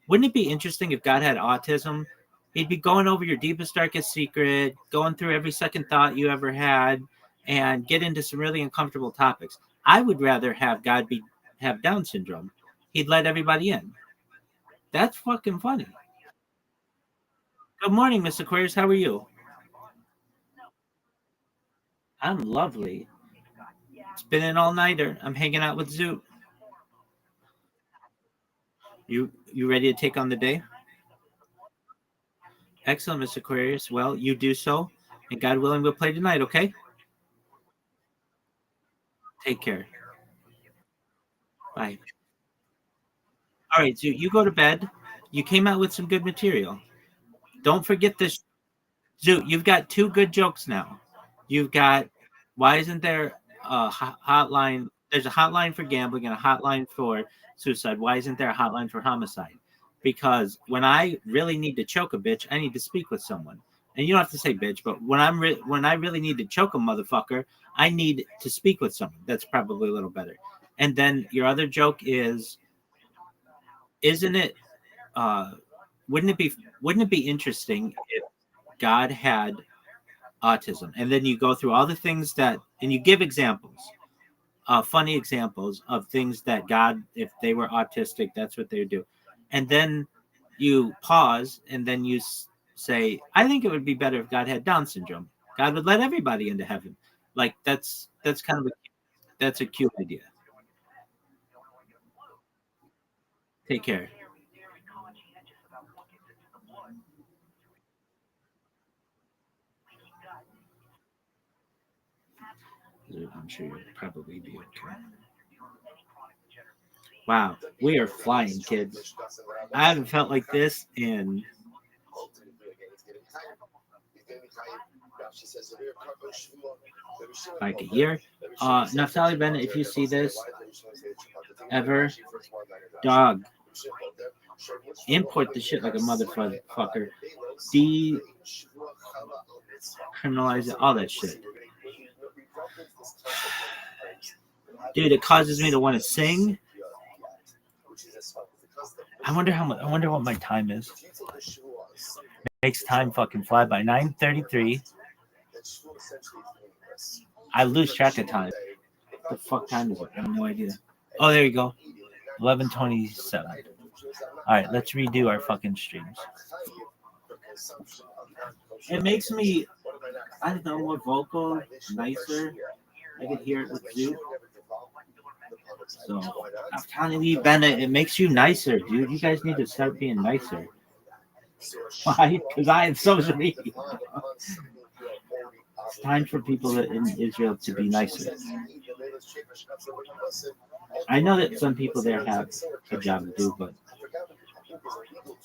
Speaker 5: wouldn't it be interesting if God had autism? He'd be going over your deepest, darkest secret, going through every second thought you ever had, and get into some really uncomfortable topics. I would rather have God have Down syndrome. He'd let everybody in. That's fucking funny. Good morning, Miss Aquarius. How are you? I'm lovely. It's been an all-nighter. I'm hanging out with Zoot. You ready to take on the day? Excellent, Miss Aquarius. Well, you do so, and God willing, we'll play tonight, okay? Take care. Bye. All right, Zoot, you go to bed. You came out with some good material. Don't forget this. Zoot, you've got 2 good jokes now. You've got, why isn't there a hotline? There's a hotline for gambling and a hotline for suicide. Why isn't there a hotline for homicide? Because when I really need to choke a bitch, I need to speak with someone. And you don't have to say bitch, but when I really need to choke a motherfucker, I need to speak with someone. That's probably a little better. And then your other joke is, isn't it? Wouldn't it be interesting if God had autism? And then you go through all the things and you give examples, funny examples of things that God, if they were autistic, that's what they would do. And then you pause, and then you say, I think it would be better if God had Down syndrome. God would let everybody into heaven. Like, that's kind of that's a cute idea. Take care. I'm sure you'll probably be okay. Wow, we are flying, kids. I haven't felt like this in like a year. Naftali Bennett, if you see this ever, dog, import the shit like a motherfucker. Decriminalize it, all that shit. Dude, it causes me to want to sing. I wonder what my time is. It makes time fucking fly by. 9:33. I lose track of time. What the fuck time is it? I have no idea. Oh, there you go. 11:27. All right, let's redo our fucking streams. It makes me, I don't know, more vocal, nicer. I can hear it with you. So, I'm telling you, Bennett, it makes you nicer, dude. You guys need to start being nicer. Why? Because I have social media. It's time for people in Israel to be nicer. I know that some people there have a job to do, but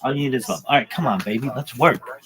Speaker 5: all you need is love. All right, come on, baby. Let's work.